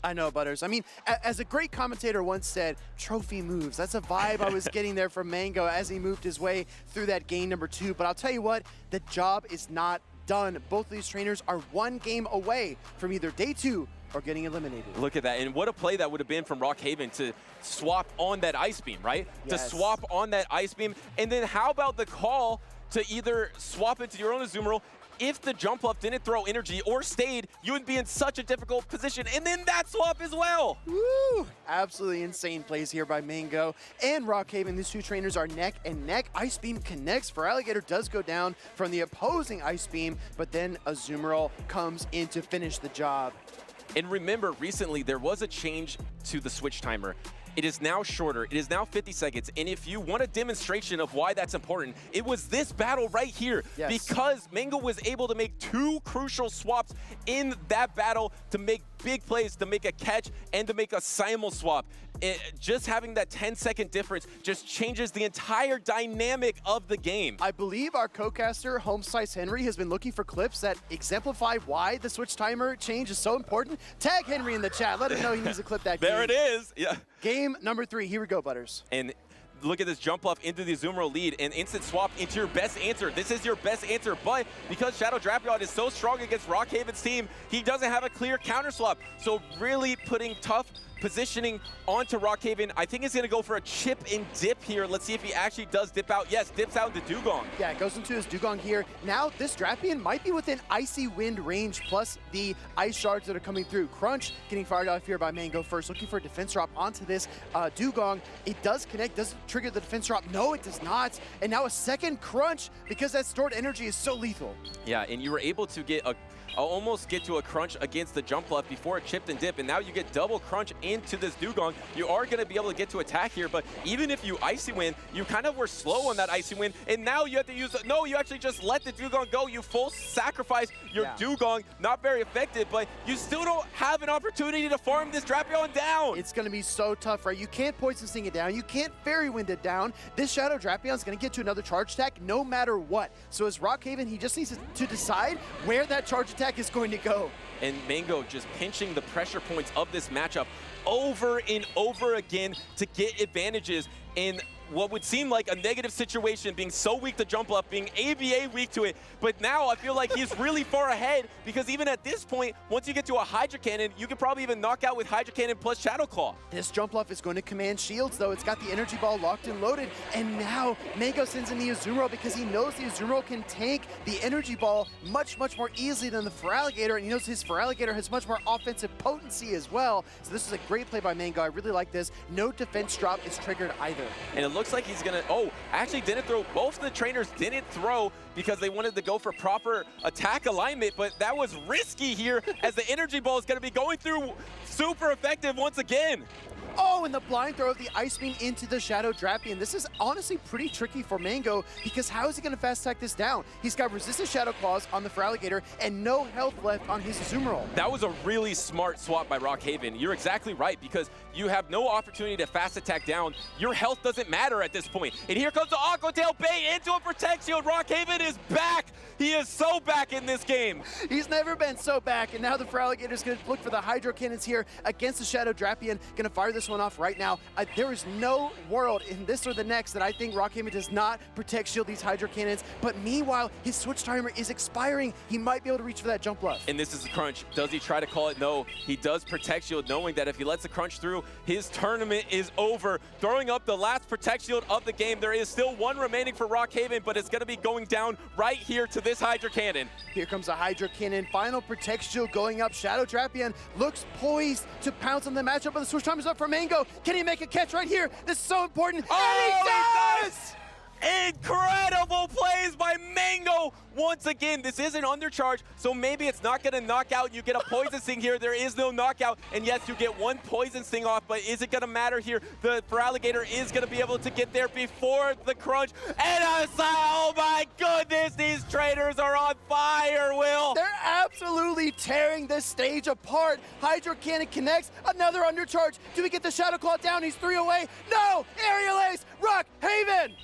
I know, Butters. I mean, as a great commentator once said, trophy moves. That's a vibe I was getting there from Mango as he moved his way through that game number 2. But I'll tell you what, the job is not done. Both of these trainers are 1 game away from either day 2 or getting eliminated. Look at that, and what a play that would have been from Rockhaven to swap on that Ice Beam, right? Yes. To swap on that Ice Beam, and then how about the call to either swap into your own Azumarill? If the jump up didn't throw energy or stayed, you would be in such a difficult position, and then that swap as well. Woo! Absolutely insane plays here by Mango and Rockhaven. These two trainers are neck and neck. Ice Beam connects. Feraligatr does go down from the opposing Ice Beam, but then Azumarill comes in to finish the job. And remember, recently there was a change to the switch timer. It is now shorter. It is now 50 seconds. And if you want a demonstration of why that's important, it was this battle right here. Yes. Because Mango was able to make 2 crucial swaps in that battle to make big plays, to make a catch, and to make a simul swap. Just having that 10-second difference just changes the entire dynamic of the game. I believe our co-caster, Homeslice Henry, has been looking for clips that exemplify why the switch timer change is so important. Tag Henry in the chat. Let him know he needs to clip that game. There it is. Yeah. Game number 3. Here we go, Butters. And look at this jump off into the Azumarill lead and instant swap into your best answer. This is your best answer, but because Shadow Drapion is so strong against Rockhaven's team, he doesn't have a clear counter swap. So really putting tough positioning onto Rockhaven. I think he's going to go for a chip and dip here. Let's see if he actually does dip out. Yes, dips out into Dugong. Yeah, goes into his Dugong here. Now this Drapion might be within Icy Wind range, plus the ice shards that are coming through. Crunch getting fired off here by Mango first, looking for a defense drop onto this Dugong. It does connect, does it trigger the defense drop? No, it does not. And now a second Crunch because that stored energy is so lethal. Yeah, and you were able to get almost get to a crunch against the jump left before it chipped and dip, and now you get double crunch into this Dugong. You are going to be able to get to attack here, but even if you Icy Wind, you kind of were slow on that Icy Wind, and now you have to use, no, you actually just let the Dugong go. You full sacrifice your Dugong, not very effective, but you still don't have an opportunity to farm this Drapion down. It's going to be so tough, right? You can't Poison Sting it down. You can't Fairy Wind it down. This Shadow Drapion is going to get to another charge attack no matter what. So as Rockhaven, he just needs to decide where that charge attack is going to go. And Mango just pinching the pressure points of this matchup over and over again to get advantages in what would seem like a negative situation, being so weak to jump up, being ABA weak to it. But now I feel like he's really far ahead, because even at this point, once you get to a Hydra Cannon, you can probably even knock out with Hydra Cannon plus Shadow Claw. This jump off is going to command shields, though. It's got the energy ball locked and loaded. And now Mango sends in the Azumarill because he knows the Azumarill can tank the energy ball much, much more easily than the Feraligatr. And he knows his Feraligatr has much more offensive potency as well. So this is a great play by Mango. I really like this. No defense drop is triggered either. And it looks like he's gonna, actually didn't throw. Both of the trainers didn't throw because they wanted to go for proper attack alignment, but that was risky here as the energy ball is gonna be going through super effective once again. Oh, and the blind throw of the Ice Beam into the Shadow Drapion. This is honestly pretty tricky for Mango, because how is he going to fast attack this down? He's got resistant Shadow Claws on the Feraligatr and no health left on his Azumarill. That was a really smart swap by Rockhaven. You're exactly right, because you have no opportunity to fast attack down. Your health doesn't matter at this point. And here comes the Aqua Tail bait into a Protect Shield. Rockhaven is back. He is so back in this game. He's never been so back, and now the Feraligator's going to look for the Hydro Cannons here against the Shadow Drapion. Going to fire this one off right now. There is no world in this or the next that I think Rockhaven does not Protect Shield these Hydro Cannons, but meanwhile, his switch timer is expiring. He might be able to reach for that jump left. And this is the crunch. Does he try to call it? No. He does Protect Shield, knowing that if he lets the crunch through, his tournament is over. Throwing up the last Protect Shield of the game. There is still one remaining for Rockhaven, but it's going to be going down right here to this Hydra Cannon. Here comes a Hydra Cannon. Final Protect Shield going up. Shadow Drapion looks poised to pounce on the matchup, but the switch time is up for Mango. Can he make a catch right here? This is so important. Oh, and he does! Incredible plays by Mango. Once again, this isn't undercharge, so maybe it's not going to knock out. You get a Poison Sting here. There is no knockout. And yes, you get one Poison Sting off, but is it going to matter here? The Feraligatr is going to be able to get there before the crunch. And oh my goodness, these trainers are on fire, Will. They're absolutely tearing this stage apart. Hydro Cannon connects. Another undercharge. Do we get the Shadow Claw down? He's 3 away. No! Aerial Ace! Rockhaven!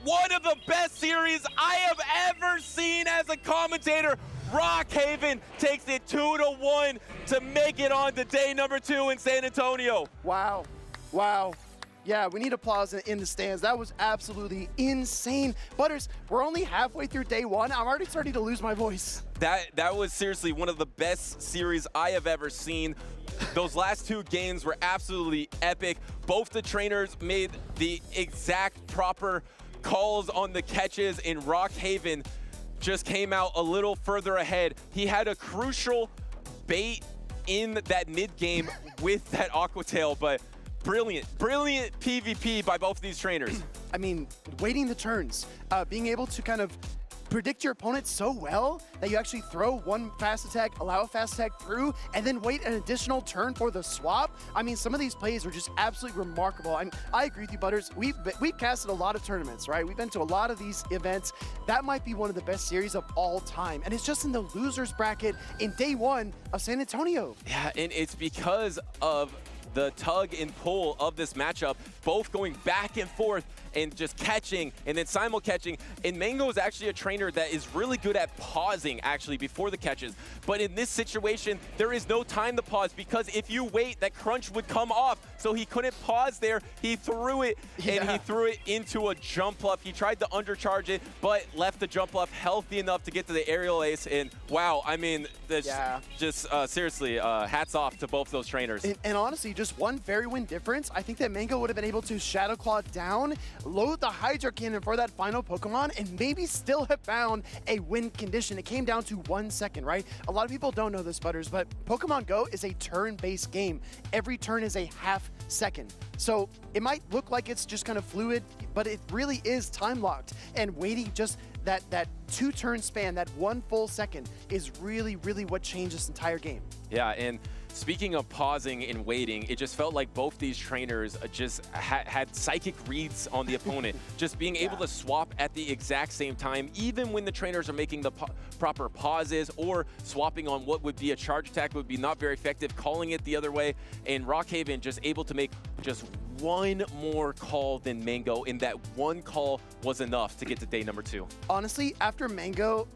One of the best series I have ever seen as a commentator. Rockhaven takes it 2-1 to make it on to day number 2 in San Antonio. Wow. Wow. Yeah, we need applause in the stands. That was absolutely insane. Butters, we're only halfway through day one. I'm already starting to lose my voice. That was seriously one of the best series I have ever seen. Those last 2 games were absolutely epic. Both the trainers made the exact proper calls on the catches, and Rockhaven just came out a little further ahead. He had a crucial bait in that mid game with that Aqua Tail, but brilliant PvP by both of these trainers. I mean, waiting the turns, being able to kind of predict your opponent so well that you actually throw one fast attack, allow a fast attack through, and then wait an additional turn for the swap. I mean, some of these plays are just absolutely remarkable. I agree with you, Butters. We've casted a lot of tournaments, right? We've been to a lot of these events. That might be one of the best series of all time. And it's just in the losers bracket in day one of San Antonio. Yeah, and it's because of the tug and pull of this matchup, both going back and forth and just catching and then simul catching. And Mango is actually a trainer that is really good at pausing actually before the catches. But in this situation, there is no time to pause because if you wait, that crunch would come off. So he couldn't pause there. He threw it and he threw it into a jump bluff. He tried to undercharge it, but left the jump bluff healthy enough to get to the aerial ace. And wow, I mean, just seriously, hats off to both those trainers. And honestly, just one fairy wind difference. I think that Mango would have been able to Shadow Claw down, load the Hydro Cannon for that final Pokemon, and maybe still have found a win condition. It came down to 1 second, right? A lot of people don't know this, Butters, but Pokemon Go is a turn-based game. Every turn is a half second. So it might look like it's just kind of fluid, but it really is time-locked. And waiting just that 2-turn span, that 1 full second, is really, really what changed this entire game. Yeah, and speaking of pausing and waiting, it just felt like both these trainers just had psychic reads on the opponent. Just being able to swap at the exact same time, even when the trainers are making the proper pauses or swapping on what would be a charge attack would be not very effective, calling it the other way. And Rockhaven just able to make just one more call than Mango, and that one call was enough to get to day number 2. Honestly, after Mango,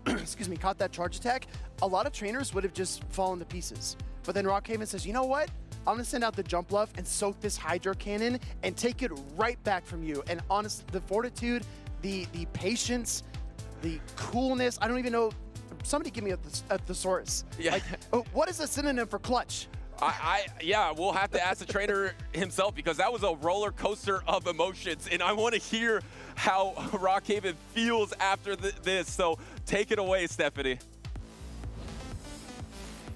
caught that charge attack, a lot of trainers would have just fallen to pieces. But then Rockhaven says, you know what? I'm gonna send out the jump bluff and soak this Hydro Cannon and take it right back from you. And honestly, the fortitude, the patience, the coolness, I don't even know. Somebody give me a thesaurus. Yeah. Like, what is a synonym for clutch? Yeah, we'll have to ask the trainer himself because that was a roller coaster of emotions, and I want to hear how Rockhaven feels after this. So take it away, Stephanie.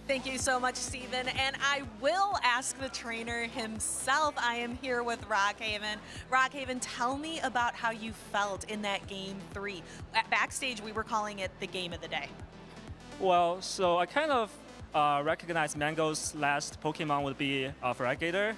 Thank you so much, Steven. And I will ask the trainer himself. I am here with Rockhaven. Rockhaven, tell me about how you felt in that game 3. At backstage, we were calling it the game of the day. Well, so I kind of recognized Mango's last Pokemon would be Feraligatr.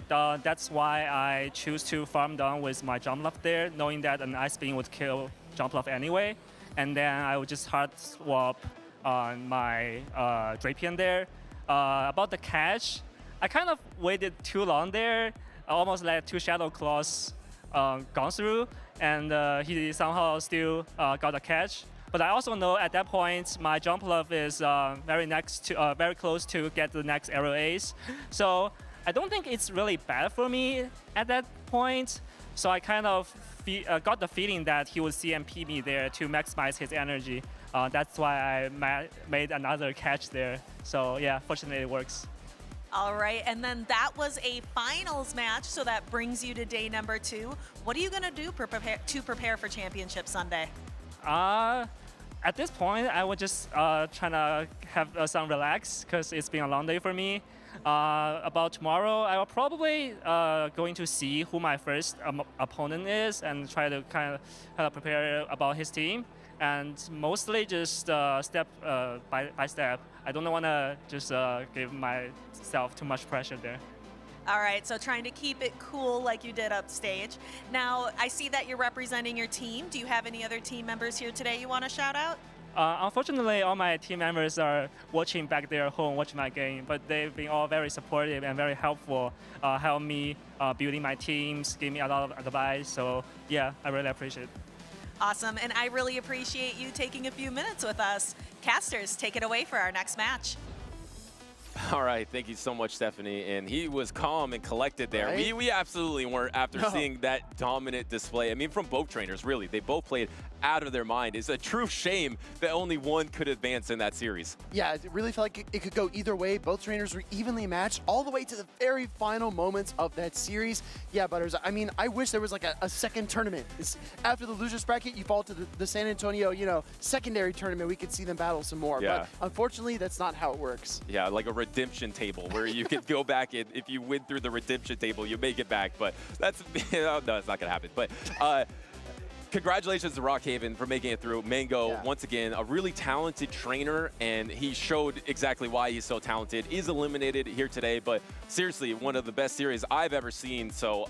That's why I choose to farm down with my Jumpluff there, knowing that an Ice Beam would kill Jumpluff anyway. And then I would just hard swap on my Drapion there. About the catch, I kind of waited too long there. I almost let 2 Shadow Claws gone through, and he somehow still got a catch. But I also know at that point my Jumpluff is very close to get the next Aerial Ace. So I don't think it's really bad for me at that point. So I kind of got the feeling that he would CMP me there to maximize his energy. That's why I made another catch there. So yeah, fortunately it works. All right, and then that was a finals match, so that brings you to day number 2. What are you gonna do to prepare for Championship Sunday? At this point, I would just try to have some relax because it's been a long day for me. About tomorrow, I will probably going to see who my first opponent is and try to kind of prepare about his team. And mostly just step by step. I don't want to just give myself too much pressure there. All right, so trying to keep it cool like you did upstage. Now, I see that you're representing your team. Do you have any other team members here today you want to shout out? Unfortunately, all my team members are watching back there at home, watching my game, but they've been all very supportive and very helpful, help me building my teams, give me a lot of advice. So yeah, I really appreciate it. Awesome, and I really appreciate you taking a few minutes with us. Casters, take it away for our next match. All right, thank you so much, Stephanie. And he was calm and collected there. Right? We absolutely weren't after seeing that dominant display. I mean, from both trainers, really. They both played out of their mind. It's a true shame that only one could advance in that series. Yeah, it really felt like it could go either way. Both trainers were evenly matched all the way to the very final moments of that series. Yeah, Butters, I mean, I wish there was like a second tournament. After the losers bracket, you fall to the San Antonio, you know, secondary tournament. We could see them battle some more. Yeah. But unfortunately, that's not how it works. Yeah, like a redemption table where you could go back and if you win through the redemption table, you make it back. But that's, no, it's not going to happen. But congratulations to Rockhaven for making it through. Mango, once again, a really talented trainer, and he showed exactly why he's so talented. Is eliminated here today, but seriously, one of the best series I've ever seen. So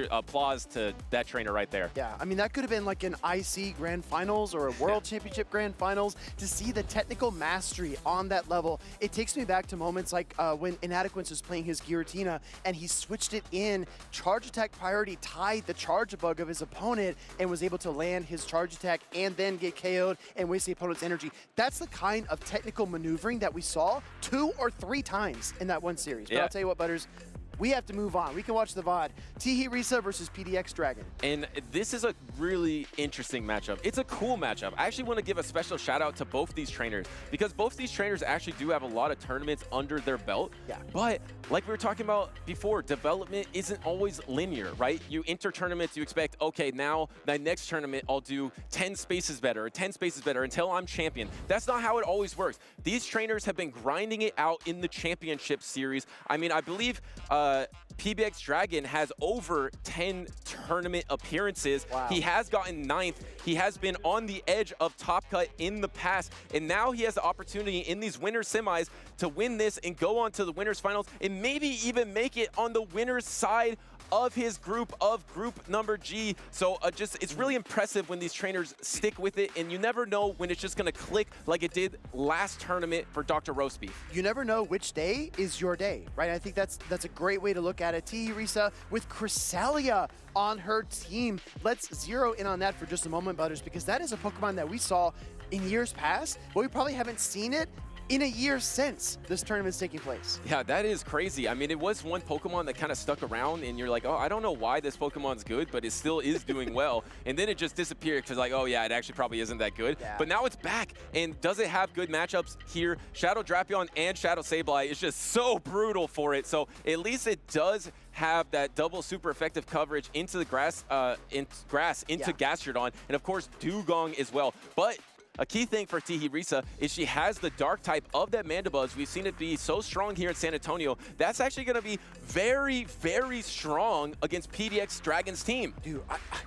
applause to that trainer right there. Yeah, I mean, that could have been like an IC Grand Finals or a World Championship Grand Finals. To see the technical mastery on that level, it takes me back to moments like when Inadequence was playing his Giratina and he switched it in. Charge attack priority tied the charge bug of his opponent and was able to land his charge attack and then get KO'd and waste the opponent's energy. That's the kind of technical maneuvering that we saw 2 or 3 times in that one series. But I'll tell you what, Butters, we have to move on. We can watch the VOD. T-Risa versus PDX Dragon. And this is a really interesting matchup. It's a cool matchup. I actually want to give a special shout out to both these trainers because both these trainers actually do have a lot of tournaments under their belt. Yeah. But like we were talking about before, development isn't always linear, right? You enter tournaments, you expect, okay, now my next tournament, I'll do 10 spaces better or 10 spaces better until I'm champion. That's not how it always works. These trainers have been grinding it out in the championship series. I mean, I believe PBX Dragon has over 10 tournament appearances. Wow. He has gotten 9th. He has been on the edge of Top Cut in the past, and now he has the opportunity in these winners semis to win this and go on to the winners finals and maybe even make it on the winners side of his group number G. So it's really impressive when these trainers stick with it, and you never know when it's just going to click like it did last tournament for Dr. Roastbeef. You never know which day is your day, right? I think that's a great way to look at it. T-Risa with Cresselia on her team. Let's zero in on that for just a moment, Butters, because that is a Pokemon that we saw in years past, but we probably haven't seen it in a year since this tournament's taking place. Yeah, that is crazy. I mean, it was one Pokemon that kind of stuck around, and you're like, oh, I don't know why this Pokemon's good, but it still is doing well. And then it just disappeared because, like, oh, yeah, it actually probably isn't that good. Yeah. But now it's back, and does it have good matchups here? Shadow Drapion and Shadow Sableye is just so brutal for it. So at least it does have that double super effective coverage into the grass, into Gastrodon, and of course, Dugong as well. But a key thing for T-Risa is she has the dark type of that Mandibuzz. We've seen it be so strong here in San Antonio. That's actually going to be very, very strong against PDX Dragon's team. Dude,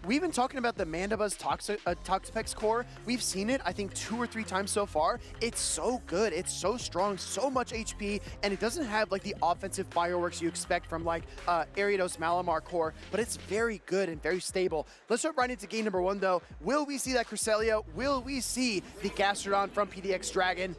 we've been talking about the Mandibuzz Toxapex core. We've seen it, I think, 2 or 3 times so far. It's so good. It's so strong, so much HP, and it doesn't have like the offensive fireworks you expect from like Ariados Malamar core, but it's very good and very stable. Let's jump right into game number 1, though. Will we see that Cresselia? Will we see the Gastrodon from PDX Dragon?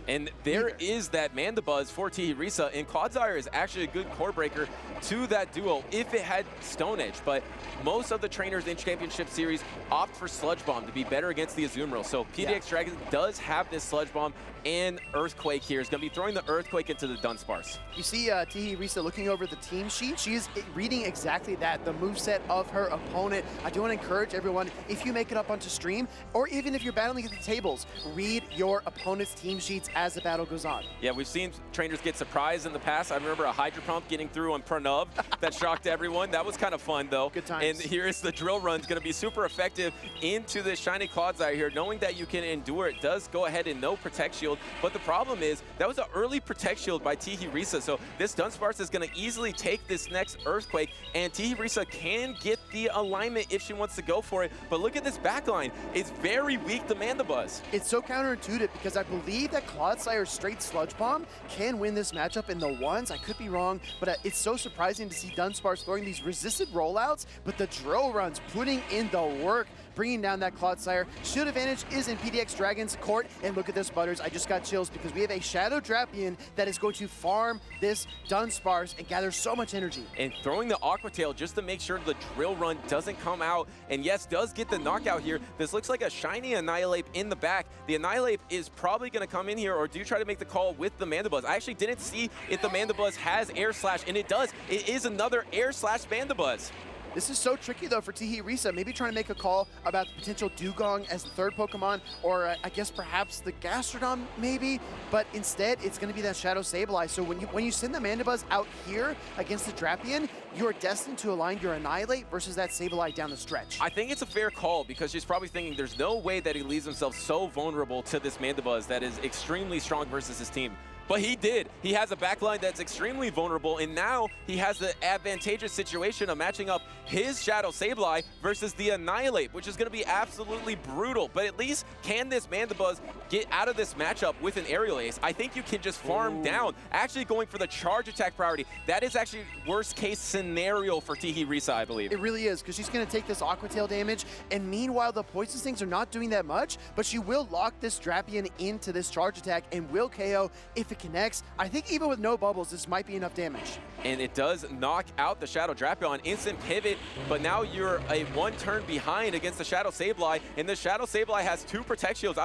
And there is that Mandibuzz for T-Risa, and Clodsire is actually a good core breaker to that duo if it had Stone Edge, but most of the trainers in Championship Series opt for Sludge Bomb to be better against the Azumarill. So PDX Dragon does have this Sludge Bomb, and Earthquake here is going to be throwing the Earthquake into the Dunsparce. You see T-Risa looking over the team sheet. She is reading exactly that, the moveset of her opponent. I do want to encourage everyone, if you make it up onto stream, or even if you're battling at the tables, read your opponent's team sheets as the battle goes on. Yeah, we've seen trainers get surprised in the past. I remember a Hydro Pump getting through on Pranav that shocked everyone. That was kind of fun, though. Good times. And here's the drill run. It's going to be super effective into this shiny Clodsire here. Knowing that you can endure it does go ahead and no Protect Shield. But the problem is that was an early Protect Shield by T-Risa. So this Dunsparce is going to easily take this next Earthquake, and T-Risa can get the alignment if she wants to go for it. But look at this backline. It's very weak to Mandibuzz. It's so counterintuitive because I believe that Clodsire straight Sludge Bomb can win this matchup in the ones. I could be wrong, but it's so surprising to see Dunsparce throwing these resisted rollouts, but the drill runs putting in the work bringing down that Clodsire. Shield advantage is in PDX Dragon's court, and look at this, Butters. I just got chills because we have a Shadow Drapion that is going to farm this Dunsparce and gather so much energy. And throwing the Aqua Tail just to make sure the drill run doesn't come out, and yes, does get the knockout here. This looks like a shiny Annihilate in the back. The Annihilate is probably going to come in here, or do try to make the call with the Mandibuzz. I actually didn't see if the Mandibuzz has Air Slash, and it does. It is another Air Slash Mandibuzz. This is so tricky, though, for Risa. Maybe trying to make a call about the potential Dugong as the third Pokemon, or I guess perhaps the Gastrodon, maybe. But instead, it's going to be that Shadow Sableye. So when you send the Mandibuzz out here against the Drapion, you're destined to align your Annihilate versus that Sableye down the stretch. I think it's a fair call because she's probably thinking there's no way that he leaves himself so vulnerable to this Mandibuzz that is extremely strong versus his team. But he did. He has a backline that's extremely vulnerable, and now he has the advantageous situation of matching up his Shadow Sableye versus the Annihilate, which is going to be absolutely brutal. But at least can this Mandibuzz get out of this matchup with an Aerial Ace? I think you can just farm down, actually going for the charge attack priority. That is actually worst case scenario for Risa, I believe. It really is, because she's going to take this Aqua Tail damage, and meanwhile the Poison Stings are not doing that much, but she will lock this Drapion into this charge attack and will KO if it connects. I think even with no bubbles, this might be enough damage. And it does knock out the Shadow Drapion. Instant pivot, but now you're a one turn behind against the Shadow Sableye, and the Shadow Sableye has 2 Protect Shields.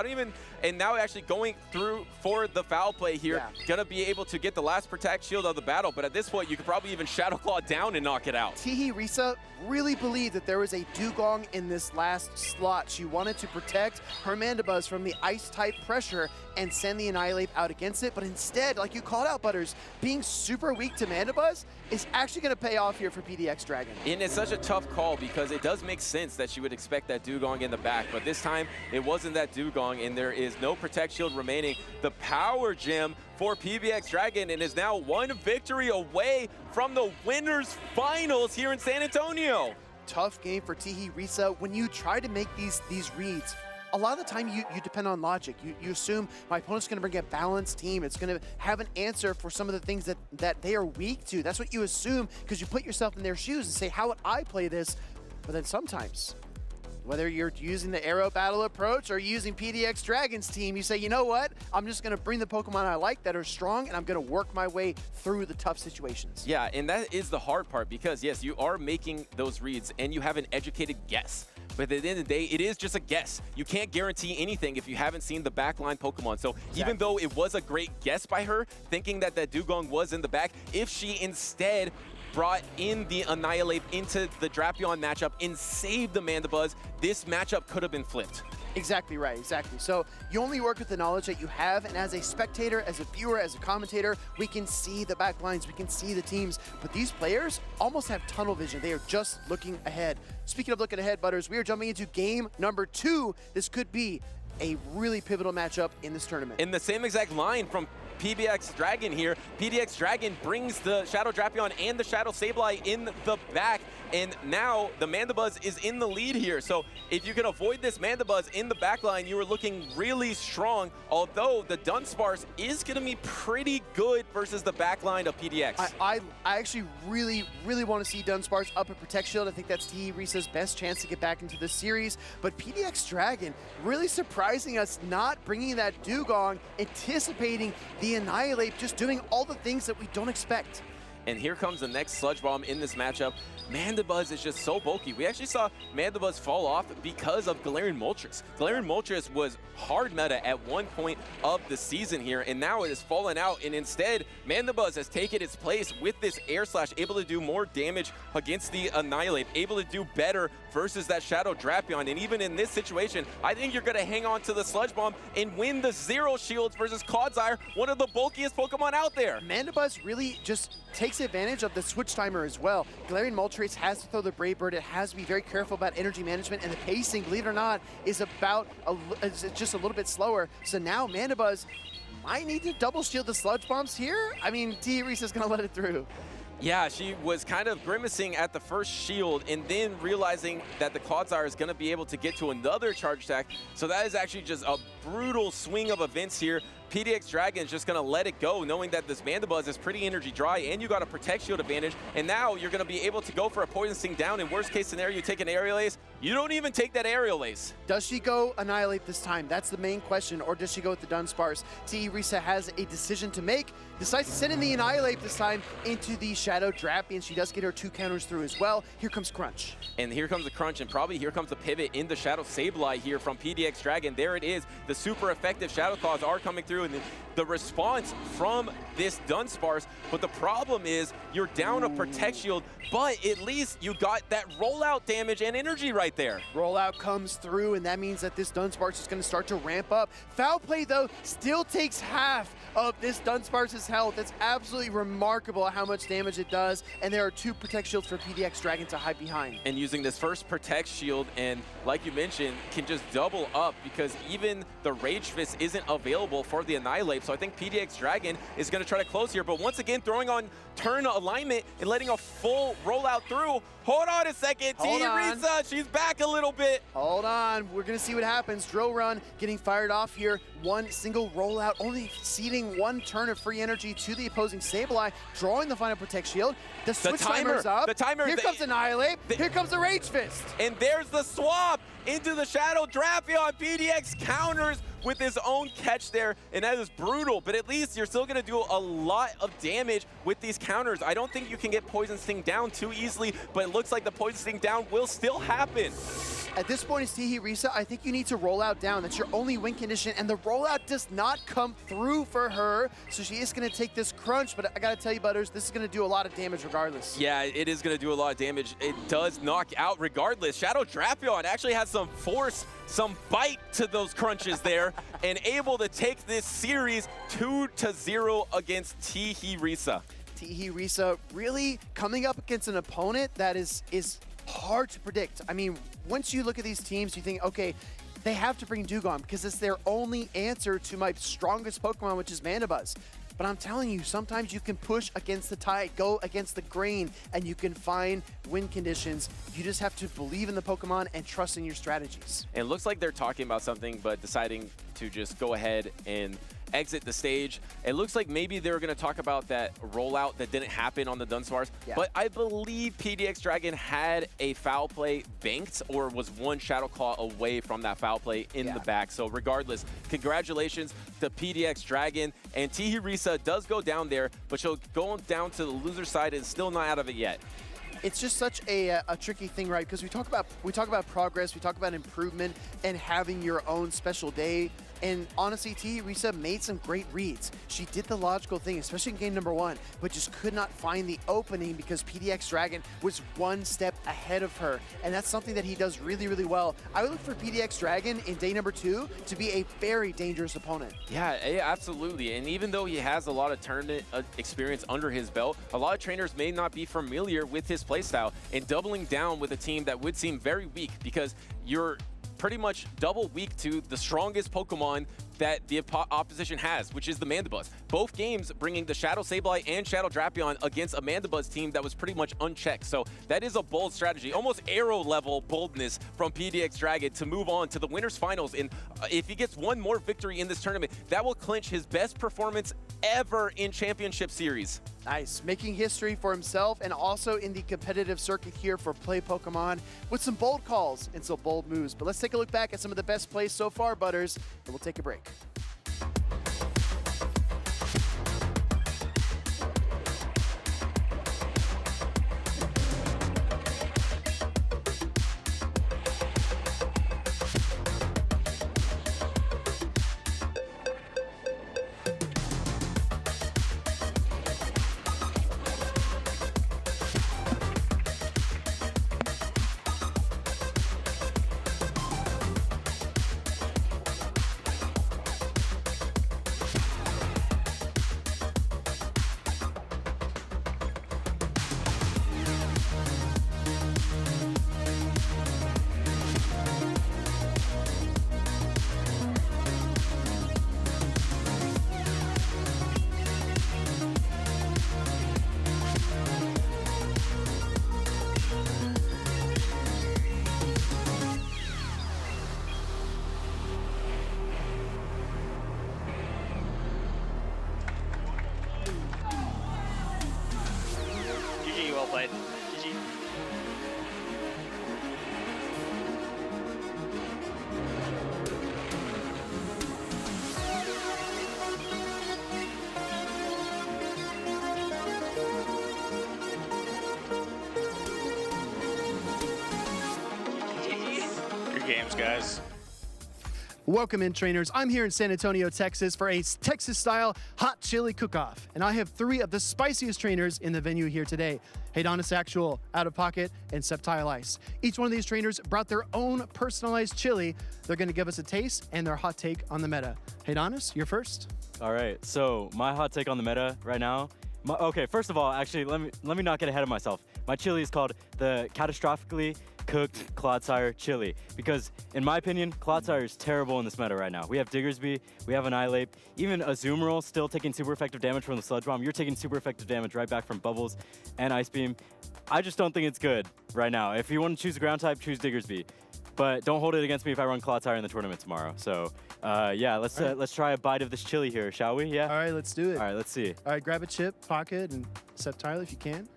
And now actually going through for the foul play here, gonna be able to get the last Protect Shield of the battle, but at this point, you could probably even Shadow Claw down and knock it out. Risa really believed that there was a Dugong in this last slot. She wanted to protect her Mandibuzz from the Ice-type pressure and send the Annihilate out against it, but instead, like you called out, Butters, being super weak to Mandibuzz is actually going to pay off here for PDX Dragon. And it's such a tough call because it does make sense that she would expect that Dugong in the back, but this time it wasn't that Dugong, and there is no Protect Shield remaining. The Power Gem for PBX Dragon, and is now 1 victory away from the winners finals here in San Antonio. Tough game for Risa. When you try to make these reads, a lot of the time you depend on logic. You assume my opponent's going to bring a balanced team. It's going to have an answer for some of the things that they are weak to. That's what you assume because you put yourself in their shoes and say, how would I play this? But then sometimes, whether you're using the Arrow Battle approach or using PDX Dragon's team, you say, you know what? I'm just going to bring the Pokemon I like that are strong, and I'm going to work my way through the tough situations. Yeah, and that is the hard part because, yes, you are making those reads and you have an educated guess. But at the end of the day, it is just a guess. You can't guarantee anything if you haven't seen the backline Pokemon. So even though it was a great guess by her, thinking that that Dugong was in the back, if she instead brought in the Annihilate into the Drapion matchup and saved the Mandibuzz, this matchup could have been flipped. Exactly right, exactly. So you only work with the knowledge that you have, and as a spectator, as a viewer, as a commentator, we can see the back lines, we can see the teams, but these players almost have tunnel vision. They are just looking ahead. Speaking of looking ahead, Butters, we are jumping into game number 2. This could be a really pivotal matchup in this tournament. In the same exact line from PBX Dragon here, PDX Dragon brings the Shadow Drapion and the Shadow Sableye in the back, and now the Mandibuzz is in the lead here. So if you can avoid this Mandibuzz in the back line, you are looking really strong, although the Dunsparce is going to be pretty good versus the back line of PDX. I actually really want to see Dunsparce up a Protect Shield. I think that's Risa's best chance to get back into this series, but PDX Dragon really surprising us, not bringing that Dugong, anticipating the Annihilate, just doing all the things that we don't expect. And here comes the next Sludge Bomb in this matchup. Mandibuzz is just so bulky. We actually saw Mandibuzz fall off because of Galarian Moltres. Galarian Moltres was hard meta at one point of the season here, and now it has fallen out, and instead, Mandibuzz has taken its place with this Air Slash, able to do more damage against the Annihilate, able to do better versus that Shadow Drapion. And even in this situation, I think you're going to hang on to the Sludge Bomb and win the Zero Shields versus Clodsire, one of the bulkiest Pokemon out there. Mandibuzz really just takes advantage of the switch timer as well. Galarian Moltres has to throw the Brave Bird. It has to be very careful about energy management, and the pacing, believe it or not, is just a little bit slower. So now Mandibuzz might need to double shield the Sludge Bombs here. I mean, Risa's going to let it through. Yeah, she was kind of grimacing at the first shield and then realizing that the Clodsire is going to be able to get to another charge attack. So that is actually just a brutal swing of events here PDX Dragon's just going to let it go, knowing that this Mandibuzz is pretty energy dry, and you got a Protect Shield advantage, and now you're going to be able to go for a Poison Sting down. In worst case scenario, you take an Aerial Ace. You don't even take that Aerial Ace. Does she go Annihilate this time? That's the main question. Or does she go with the Dunsparce? T. Risa has a decision to make. Decides to send in the Annihilate this time into the Shadow Drapion. She does get her 2 counters through as well. Here comes Crunch. And here comes the Crunch, and probably here comes the pivot in the Shadow Sableye here from PDX Dragon. There it is. The super effective Shadow Claws are coming through, and the response from this Dunsparce. But the problem is you're down a Protect Shield, but at least you got that rollout damage and energy right there. Rollout comes through, and that means that this Dunsparce is going to start to ramp up. Foul Play, though, still takes half of this Dunsparce's health. It's absolutely remarkable how much damage it does, and there are 2 Protect Shields for PDX Dragon to hide behind. And using this first Protect Shield, and like you mentioned, can just double up because even the Rage Fist isn't available for the Annihilate. So I think PDX Dragon is going to try to close here, but once again, throwing on turn alignment and letting a full rollout through. Hold on a second, T. Risa, she's back a little bit. Hold on, we're gonna see what happens. Drill Run getting fired off here. One single rollout, only ceding 1 turn of free energy to the opposing Sableye, drawing the final Protect Shield. The switch timer's up. The timer. Here comes Annihilate. Here comes the Rage Fist. And there's the swap into the Shadow Drapion. PDX counters with his own catch there, and that is brutal, but at least you're still going to do a lot of damage with these counters. I don't think you can get Poison Sting down too easily, but it looks like the Poison Sting down will still happen. At this point, it's T. Risa. I think you need to roll out down. That's your only win condition, and the rollout does not come through for her, so she is going to take this Crunch, but I got to tell you, Butters, this is going to do a lot of damage regardless. Yeah, it is going to do a lot of damage. It does knock out regardless. Shadow Drapion actually has some force, some bite to those crunches there, and able to take this series 2-0 against T. Risa. T. Risa really coming up against an opponent that is hard to predict. I mean, once you look at these teams, you think, okay, they have to bring Dugong because it's their only answer to my strongest Pokemon, which is Mandibuzz. But I'm telling you, sometimes you can push against the tide, go against the grain, and you can find win conditions. You just have to believe in the Pokemon and trust in your strategies. And it looks like they're talking about something, but deciding to just go ahead and exit the stage. It looks like maybe they were going to talk about that rollout that didn't happen on the Dunsparce, but I believe PDX Dragon had a foul play banked or was 1 Shadow Claw away from that foul play in the back. So regardless, congratulations to PDX Dragon, and T. Risa does go down there, but she'll go down to the loser side and still not out of it yet. It's just such a tricky thing, right? Because we talk about progress, we talk about improvement, and having your own special day. And honestly, T. Risa made some great reads. She did the logical thing, especially in game number 1, but just could not find the opening because PDX Dragon was 1 step ahead of her. And that's something that he does really, really well. I would look for PDX Dragon in day number 2 to be a very dangerous opponent. Yeah, absolutely. And even though he has a lot of tournament experience under his belt, a lot of trainers may not be familiar with his playstyle, and doubling down with a team that would seem very weak because you're pretty much double weak to the strongest Pokemon that the opposition has, which is the Mandibuzz. Both games bringing the Shadow Sableye and Shadow Drapion against a Mandibuzz team that was pretty much unchecked. So that is a bold strategy, almost arrow level boldness from PDX Dragon to move on to the winners finals. And if he gets 1 more victory in this tournament, that will clinch his best performance ever in Championship Series. Nice, making history for himself and also in the competitive circuit here for Play Pokemon with some bold calls and some bold moves. But let's take a look back at some of the best plays so far, Butters, and we'll take a break. well played. GG. Good games, guys. Welcome in, trainers. I'm here in San Antonio, Texas for a Texas-style hot chili cook-off, and I have 3 of the spiciest trainers in the venue here today. Honis Actual, OutOfPoket, and Septile Ice. Each one of these trainers brought their own personalized chili. They're going to give us a taste and their hot take on the meta. Honis, you're first. All right, so my hot take on the meta right now. Okay, first of all, actually, let me not get ahead of myself. My chili is called the Catastrophically Cooked Clodsire Chili, because in my opinion, Clodsire is terrible in this meta right now. We have Diggersby, we have Annihilate, even Azumarill still taking super effective damage from the Sludge Bomb. You're taking super effective damage right back from Bubbles and Ice Beam. I just don't think it's good right now. If you want to choose a ground type, choose Diggersby. But don't hold it against me if I run Clodsire in the tournament tomorrow. So yeah, let's try a bite of this chili here, shall we? Yeah. All right, let's do it. All right, let's see. All right, grab a chip, pocket, and Septile if you can.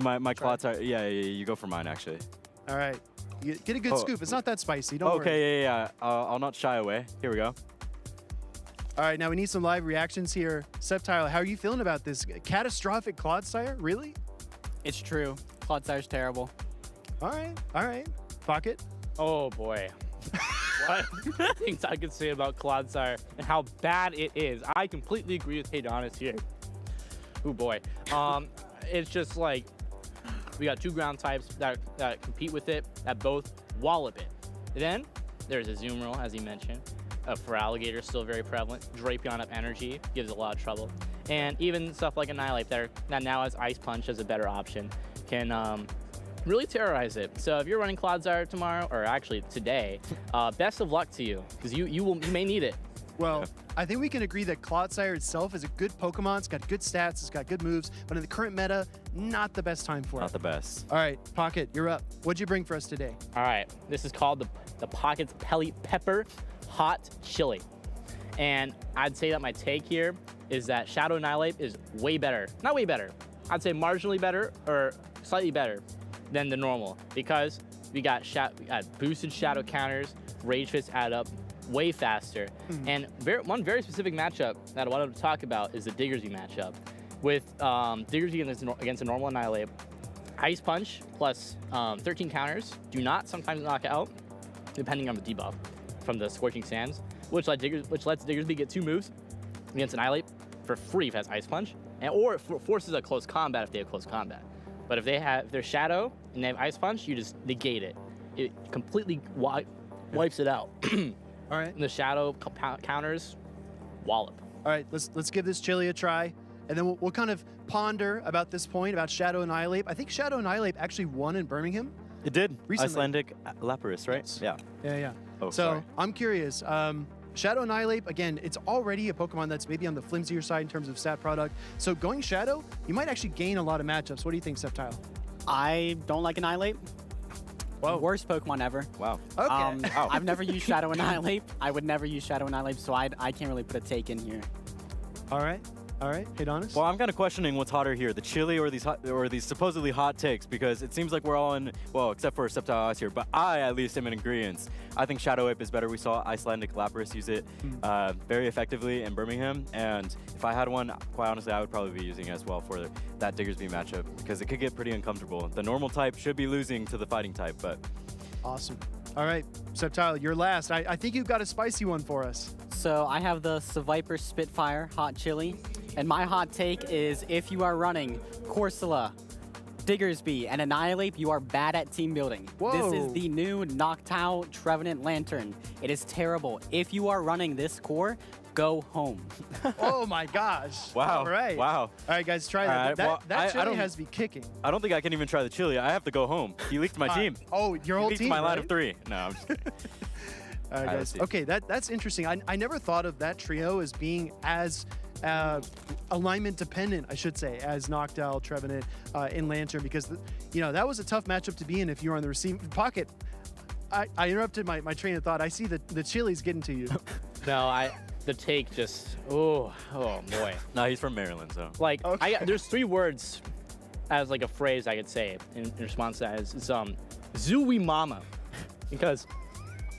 My Clodsire, yeah, you go for mine actually. All right, get a good scoop. It's not that spicy. Don't worry. Okay, yeah. I'll not shy away. Here we go. All right, now we need some live reactions here. Septile, how are you feeling about this catastrophic Clodsire? Really? It's true. Clodsire's terrible. All right. Pocket. Oh boy. What things I could say about Clodsire and how bad it is. I completely agree with Honis here. Oh boy. It's just like we got 2 ground types that compete with it, that both wallop it. Then there's Azumarill, as he mentioned. For Alligator, still very prevalent. Drapion up energy gives a lot of trouble. And even stuff like Annihilate that now has Ice Punch as a better option can really terrorize it. So if you're running Clodsire tomorrow, or actually today, best of luck to you, because you may need it. Well, I think we can agree that Clodsire itself is a good Pokemon. It's got good stats, it's got good moves, but in the current meta, not the best time for it. Not the best. All right, Pocket, you're up. What'd you bring for us today? All right, this is called the Pocket's Pelly Pepper Hot Chili. And I'd say that my take here is that Shadow Annihilate is way better. Not way better. I'd say marginally better or slightly better than the normal, because we got boosted shadow counters, Rage Fist add up way faster. And one very specific matchup that I wanted to talk about is the Diggersby matchup. With Diggersby against a normal Annihilate, Ice Punch plus 13 counters do not sometimes knock out, depending on the debuff from the Scorching Sands, which lets Diggersby get 2 moves against Annihilate for free if it has Ice Punch, or it forces a close combat if they have close combat. But if they're Shadow and they have Ice Punch, you just negate it. It completely wipes it out. All right. And the Shadow counters wallop. All right, let's give this chili a try, and then we'll kind of ponder about this point about Shadow Annihilate. I think Shadow Annihilate actually won in Birmingham. It did. Recently. Icelandic Lapras, right? Yes. Yeah. Yeah. Oh, so sorry. I'm curious. Shadow Annihilate, again, it's already a Pokemon that's maybe on the flimsier side in terms of stat product. So going Shadow, you might actually gain a lot of matchups. What do you think, Septile? I don't like Annihilate. Whoa. Worst Pokemon ever. Wow. Okay. I've never used Shadow Annihilate. I would never use Shadow Annihilate, so I can't really put a take in here. All right. Honis? Well, I'm kind of questioning what's hotter here, the chili or these supposedly hot takes, because it seems like we're all in, well, except for Septile Ice here, but I at least am in agreement. I think Shadow Ape is better. We saw Icelandic Lapras use it very effectively in Birmingham, and if I had one, quite honestly, I would probably be using it as well for that Diggersby matchup, because it could get pretty uncomfortable. The normal type should be losing to the fighting type, but... Awesome. All right, Septile, you're last. I think you've got a spicy one for us. So I have the Seviper Spitfire Hot Chili, and my hot take is if you are running Corsola, Diggersby, and Annihilate, you are bad at team building. Whoa. This is the new Noctowl Trevenant Lantern. It is terrible. If you are running this core, go home. Oh my gosh. Wow. All right. Wow. All right, guys, try that. That chili has to be kicking. I don't think I can even try the chili. I have to go home. He leaked my team. Oh, your whole he leaked team, my line right? of 3. No, I'm just kidding. All right, guys. Okay, that's interesting. I never thought of that trio as being as alignment dependent, I should say, as Noctowl, Trevenant, in Lantern, because that was a tough matchup to be in if you were on the receiving Pocket. I interrupted my train of thought. I see the chili's getting to you. No, the take just oh boy. No, he's from Maryland, so like there's 3 words as like a phrase I could say in response to that is Zooey Mama. Because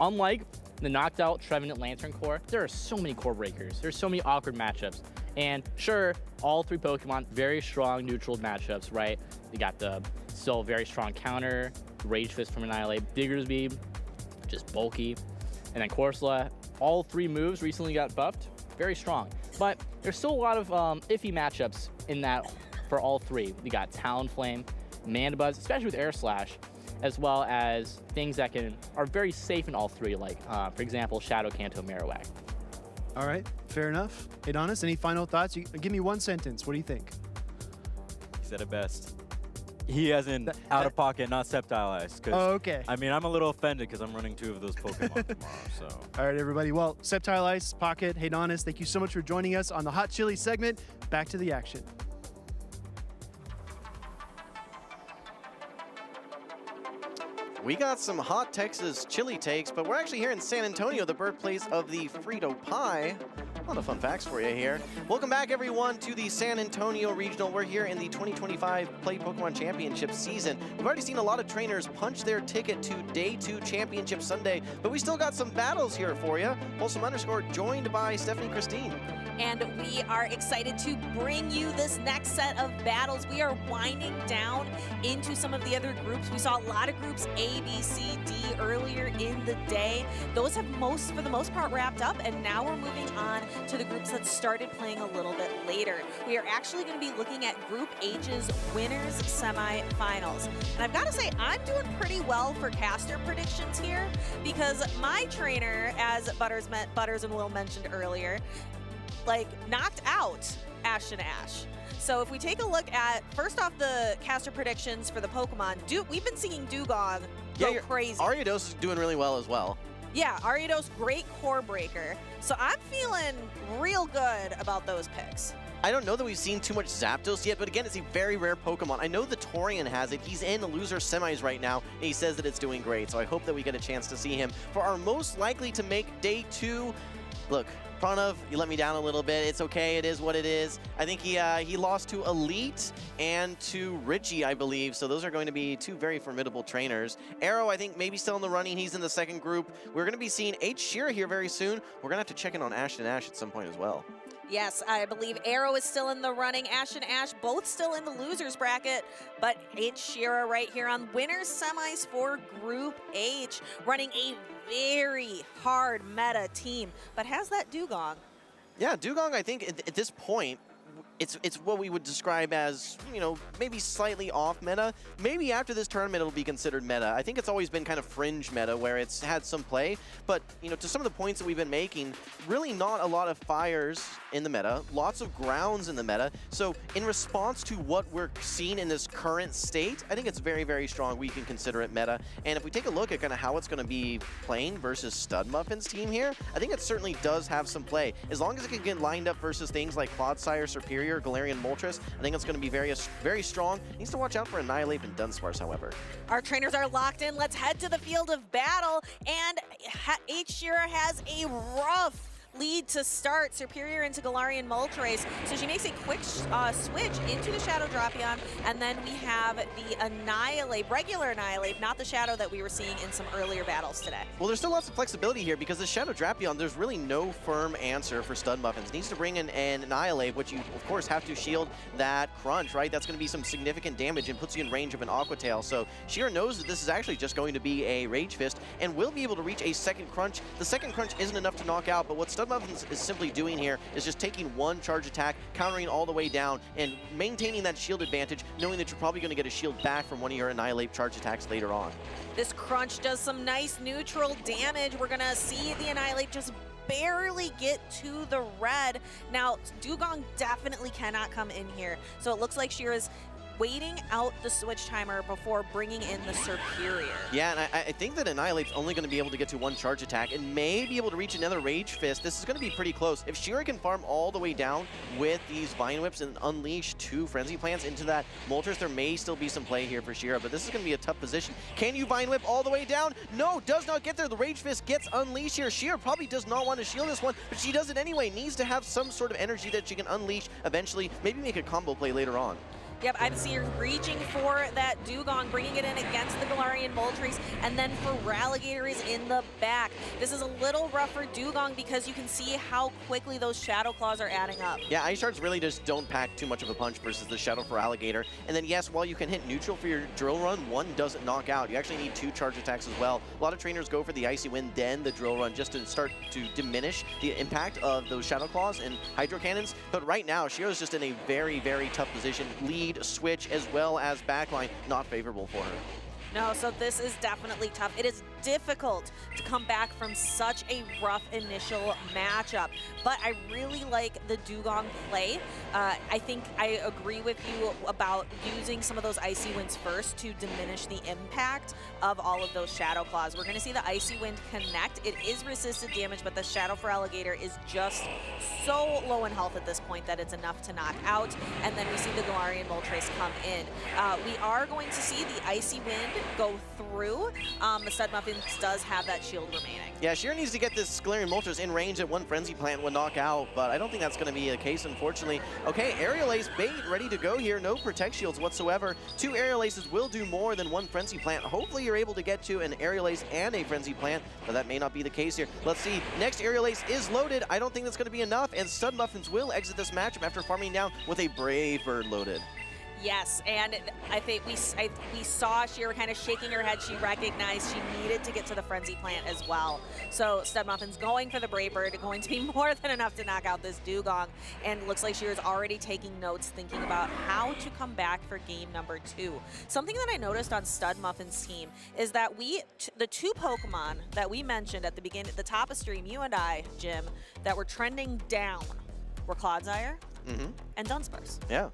unlike the knocked out Trevenant Lantern core, there are so many core breakers. There's so many awkward matchups. And sure, all 3 Pokemon, very strong neutral matchups, right? You got the still very strong counter, Rage Fist from Annihilate, Diggersby, just bulky. And then Corsola, all 3 moves recently got buffed, very strong. But there's still a lot of iffy matchups in that for all 3. We got Talonflame, Mandibuzz, especially with Air Slash, as well as things that are very safe in all 3, like, for example, Shadow Kanto Marowak. All right, fair enough. Hey, Honis, any final thoughts? Give me one sentence. What do you think? He said it best. He as in out of pocket, not Sceptile. Oh, okay. I mean, I'm a little offended because I'm running 2 of those Pokemon tomorrow, so. All right, everybody. Well, Sceptile Ice, Pocket, hey, Honis, thank you so much for joining us on the Hot Chili segment. Back to the action. We got some hot Texas chili takes, but we're actually here in San Antonio, the birthplace of the Frito Pie. A lot of fun facts for you here. Welcome back, everyone, to the San Antonio Regional. We're here in the 2025 Play Pokemon Championship season. We've already seen a lot of trainers punch their ticket to Day 2 Championship Sunday, but we still got some battles here for you. Wholesome_, joined by Stephanie Christine. And we are excited to bring you this next set of battles. We are winding down into some of the other groups. We saw a lot of groups A, B, C, D earlier in the day. Those have for the most part wrapped up, and now we're moving on to the groups that started playing a little bit later. We are actually going to be looking at Group H's winners semifinals. And I've got to say, I'm doing pretty well for caster predictions here, because my trainer, as Butters and Will mentioned earlier, knocked out Ashton Ash. So if we take a look at, first off, the caster predictions for the Pokemon, we've been seeing Dugong go crazy. Ariados is doing really well as well. Yeah, Ariados, great core breaker. So I'm feeling real good about those picks. I don't know that we've seen too much Zapdos yet, but again, it's a very rare Pokemon. I know the Torian has it. He's in the loser semis right now, and he says that it's doing great. So I hope that we get a chance to see him for our most likely to make Day 2. Look, Pranav, you let me down a little bit. It's okay. It is what it is. I think he lost to Elite and to Richie, I believe. So those are going to be 2 very formidable trainers. Arrow, I think, maybe still in the running. He's in the second group. We're going to be seeing H. Shearer here very soon. We're going to have to check in on Ashton Ash at some point as well. Yes, I believe Arrow is still in the running. Ash and Ash both still in the losers bracket, but H. Shearer right here on winners semis for Group H, running a very hard meta team, but has that Dugong. Yeah, Dugong, I think at this point, it's what we would describe as, maybe slightly off meta. Maybe after this tournament it'll be considered meta. I think it's always been kind of fringe meta where it's had some play, but to some of the points that we've been making, really not a lot of fires in the meta, lots of grounds in the meta. So in response to what we're seeing in this current state, I think it's very, very strong. We can consider it meta. And if we take a look at kind of how it's going to be playing versus Stud Muffin's team here, I think it certainly does have some play. As long as it can get lined up versus things like Clodsire, Superior, Galarian Moltres, I think it's going to be very, very strong. Needs to watch out for Annihilate and Dunsparce, however. Our trainers are locked in. Let's head to the field of battle. And H. Shearer has a rough lead to start. Superior into Galarian Moltres. So she makes a quick switch into the Shadow Drapion, and then we have the Annihilate, regular Annihilate, not the Shadow that we were seeing in some earlier battles today. Well, there's still lots of flexibility here because the Shadow Drapion, there's really no firm answer for Stud Muffins. Needs to bring in an Annihilate, which you, of course, have to shield that Crunch, right? That's going to be some significant damage and puts you in range of an Aqua Tail. So Shearer knows that this is actually just going to be a Rage Fist and will be able to reach a second Crunch. The second Crunch isn't enough to knock out, but what Stud Muffins is simply doing here is just taking one charge attack, countering all the way down, and maintaining that shield advantage, knowing that you're probably going to get a shield back from one of your Annihilate charge attacks later on. This Crunch does some nice neutral damage. We're going to see the Annihilate just barely get to the red. Now, Dugong definitely cannot come in here. So it looks like Shearer's waiting out the switch timer before bringing in the Superior. Yeah, and I think that Annihilate's only going to be able to get to one charge attack and may be able to reach another Rage Fist. This is going to be pretty close. If Shearer can farm all the way down with these Vine Whips and unleash 2 Frenzy Plants into that Moltres, there may still be some play here for Shearer, but this is going to be a tough position. Can you Vine Whip all the way down? No, does not get there. The Rage Fist gets unleashed here. Shearer probably does not want to shield this one, but she does it anyway. Needs to have some sort of energy that she can unleash eventually, maybe make a combo play later on. Yep, I see her reaching for that Dugong, bringing it in against the Galarian Moltres, and then Feraligatr is in the back. This is a little rough for Dugong because you can see how quickly those Shadow Claws are adding up. Yeah, Ice Shards really just don't pack too much of a punch versus the Shadow Feraligatr. And then yes, while you can hit neutral for your Drill Run, one doesn't knock out. You actually need 2 charge attacks as well. A lot of trainers go for the Icy Wind, then the Drill Run, just to start to diminish the impact of those Shadow Claws and Hydro Cannons. But right now, Shiro's just in a very, very tough position. Lead, switch, as well as backline, not favorable for her. No, so this is definitely tough. It is difficult to come back from such a rough initial matchup, but I really like the Dugong play. I think I agree with you about using some of those Icy Winds first to diminish the impact of all of those Shadow Claws. We're going to see the Icy Wind connect. It is resisted damage, but the Shadow Feraligatr is just so low in health at this point that it's enough to knock out, and then we see the Galarian Moltres come in. We are going to see the Icy Wind go through. The Stud Muffins does have that shield remaining. Yeah, Shiro needs to get this Galarian Moltres in range that one Frenzy Plant would knock out, but I don't think that's going to be the case, unfortunately. Okay, Aerial Ace bait ready to go here. No Protect Shields whatsoever. 2 Aerial Aces will do more than 1 Frenzy Plant. Hopefully you're able to get to an Aerial Ace and a Frenzy Plant, but that may not be the case here. Let's see. Next Aerial Ace is loaded. I don't think that's going to be enough, and Stud Muffins will exit this matchup after farming down with a Brave Bird loaded. Yes, and I think we saw Shiro kind of shaking her head. She recognized she needed to get to the Frenzy Plant as well. So Stud Muffin's going for the Brave Bird, going to be more than enough to knock out this Dugong. And looks like Shiro's already taking notes, thinking about how to come back for game number 2. Something that I noticed on Stud Muffin's team is that the 2 Pokemon that we mentioned at the beginning, at the top of stream, you and I, Jim, that were trending down were Clodsire and Dunsparce. Yeah.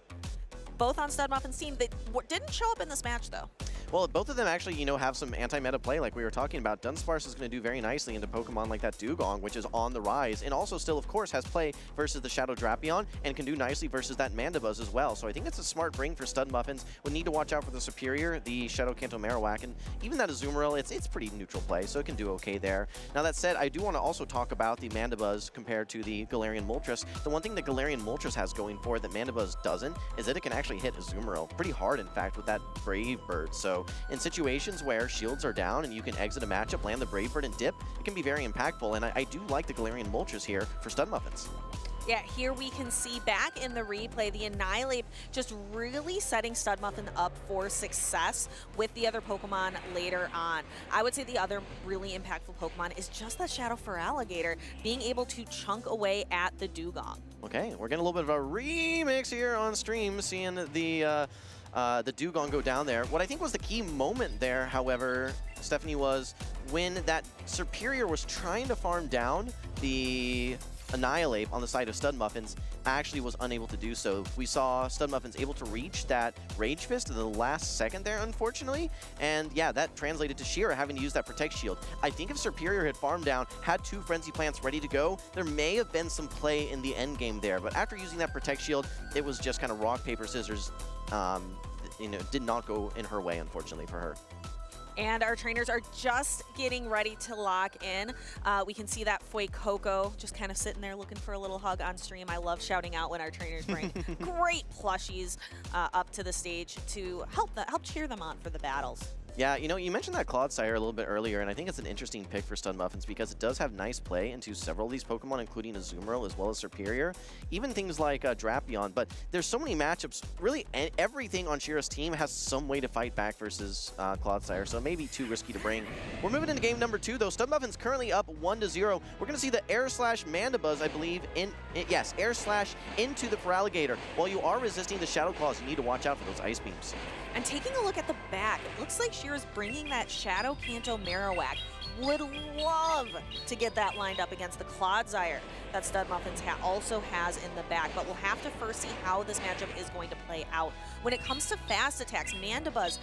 Both on Stud Muffin's team. They didn't show up in this match, though. Well, both of them actually, you know, have some anti-meta play like we were talking about. Dunsparce is going to do very nicely into Pokemon like that Dugong, which is on the rise, and also still, of course, has play versus the Shadow Drapion, and can do nicely versus that Mandibuzz as well. So I think it's a smart bring for Stud Muffins. Would need to watch out for the Superior, the Shadow Kanto Marowak, and even that Azumarill, it's pretty neutral play, so it can do okay there. Now that said, I do want to also talk about the Mandibuzz compared to the Galarian Moltres. The one thing that Galarian Moltres has going for it that Mandibuzz doesn't is that it can actually hit Azumarill pretty hard, in fact, with that Brave Bird. So in situations where shields are down and you can exit a matchup, land the Brave Bird and dip, it can be very impactful, and I do like the Galarian Moltres here for Stud Muffins. Yeah, here we can see back in the replay, the Annihilate just really setting Stud Muffin up for success with the other Pokemon later on. I would say the other really impactful Pokemon is just that Shadow Feraligatr being able to chunk away at the Dugong. Okay, we're getting a little bit of a remix here on stream, seeing the Dugong go down there. What I think was the key moment there, however, Stephanie, was when that Superior was trying to farm down the Annihilate on the side of Stud Muffins, actually was unable to do so. We saw Stud Muffins able to reach that Rage Fist in the last second there, unfortunately, and yeah, that translated to Shiro having to use that Protect Shield. I think if Superior had farmed down, had 2 Frenzy Plants ready to go, there may have been some play in the end game there, but after using that Protect Shield, it was just kind of rock, paper, scissors. You know, did not go in her way, unfortunately, for her. And our trainers are just getting ready to lock in. We can see that Fuecoco just kind of sitting there looking for a little hug on stream. I love shouting out when our trainers bring great plushies up to the stage to help cheer them on for the battles. Yeah, you know, you mentioned that Clodsire a little bit earlier, and I think it's an interesting pick for Stud Muffins because it does have nice play into several of these Pokemon, including Azumarill as well as Superior, even things like Drapion. But there's so many matchups. Really, everything on Shiro's team has some way to fight back versus Clodsire, so maybe too risky to bring. We're moving into game number 2, though. Stud Muffins currently up 1-0. We're going to see the Air Slash Mandibuzz, I believe, yes, Air Slash into the Feraligatr. While you are resisting the Shadow Claws, you need to watch out for those Ice Beams. And taking a look at the back, it looks like Shiro's bringing that Shadow Kanto Marowak. Would love to get that lined up against the Clodsire that Stud Muffins also has in the back, but we'll have to first see how this matchup is going to play out. When it comes to fast attacks, Mandibuzz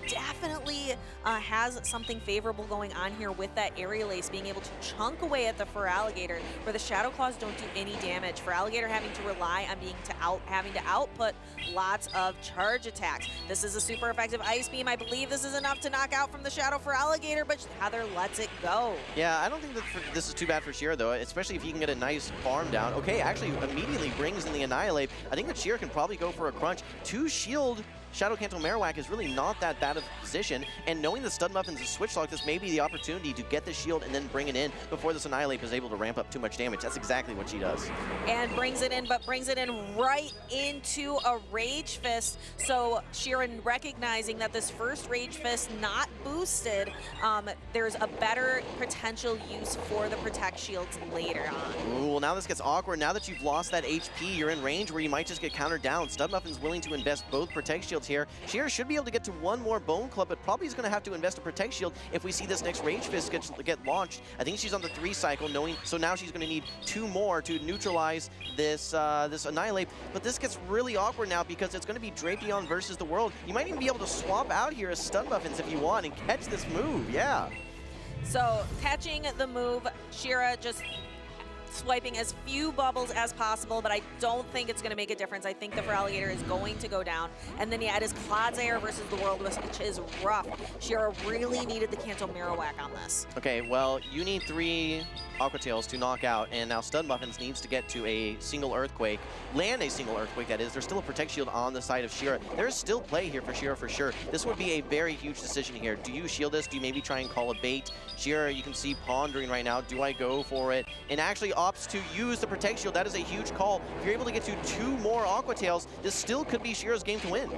definitely has something favorable going on here with that Aerial Ace being able to chunk away at the Feraligatr, where the Shadow Claws don't do any damage. Feraligatr having to rely on having to output lots of charge attacks. This is a super effective Ice Beam. I believe this is enough to knock out from the Shadow Feraligatr, but Heather lets it go. Yeah, I don't think that this is too bad for Shira, though, especially if he can get a nice farm down. Okay, actually immediately brings in the Annihilate. I think that Shira can probably go for a crunch. 2 shield Shadow Canto Marowak is really not that bad of a position, and knowing the Stud Muffins is switch lock, this may be the opportunity to get the shield and then bring it in before this Annihilate is able to ramp up too much damage. That's exactly what she does. And brings it in, but brings it in right into a Rage Fist. So Sheeran recognizing that this first Rage Fist not boosted, there's a better potential use for the Protect Shields later on. Ooh, well, now this gets awkward. Now that you've lost that HP, you're in range where you might just get countered down. Stud Muffin's willing to invest both Protect Shields here. Shira should be able to get to one more Bone Club, but probably is going to have to invest a Protect Shield if we see this next Rage Fist get launched. I think she's on the 3 cycle, so now she's going to need 2 more to neutralize this this Annihilate. But this gets really awkward now because it's going to be Drapion versus the world. You might even be able to swap out here as Stun Muffins if you want and catch this move, yeah. So catching the move, Shira just swiping as few bubbles as possible, but I don't think it's going to make a difference. I think the Feraligatr is going to go down. And then, yeah, it is Clodsire versus the world, which is rough. Shira really needed the Canto Marowak on this. Okay, well, you need 3 Aqua Tails to knock out, and now Stud Muffins needs to get to a single Earthquake. Land a single Earthquake, that is. There's still a Protect Shield on the side of Shira. There is still play here for Shira for sure. This would be a very huge decision here. Do you shield this? Do you maybe try and call a bait? Shira, you can see pondering right now. Do I go for it? And actually opts to use the Protect Shield. That is a huge call. If you're able to get to 2 more Aqua Tails, this still could be Shira's game to win.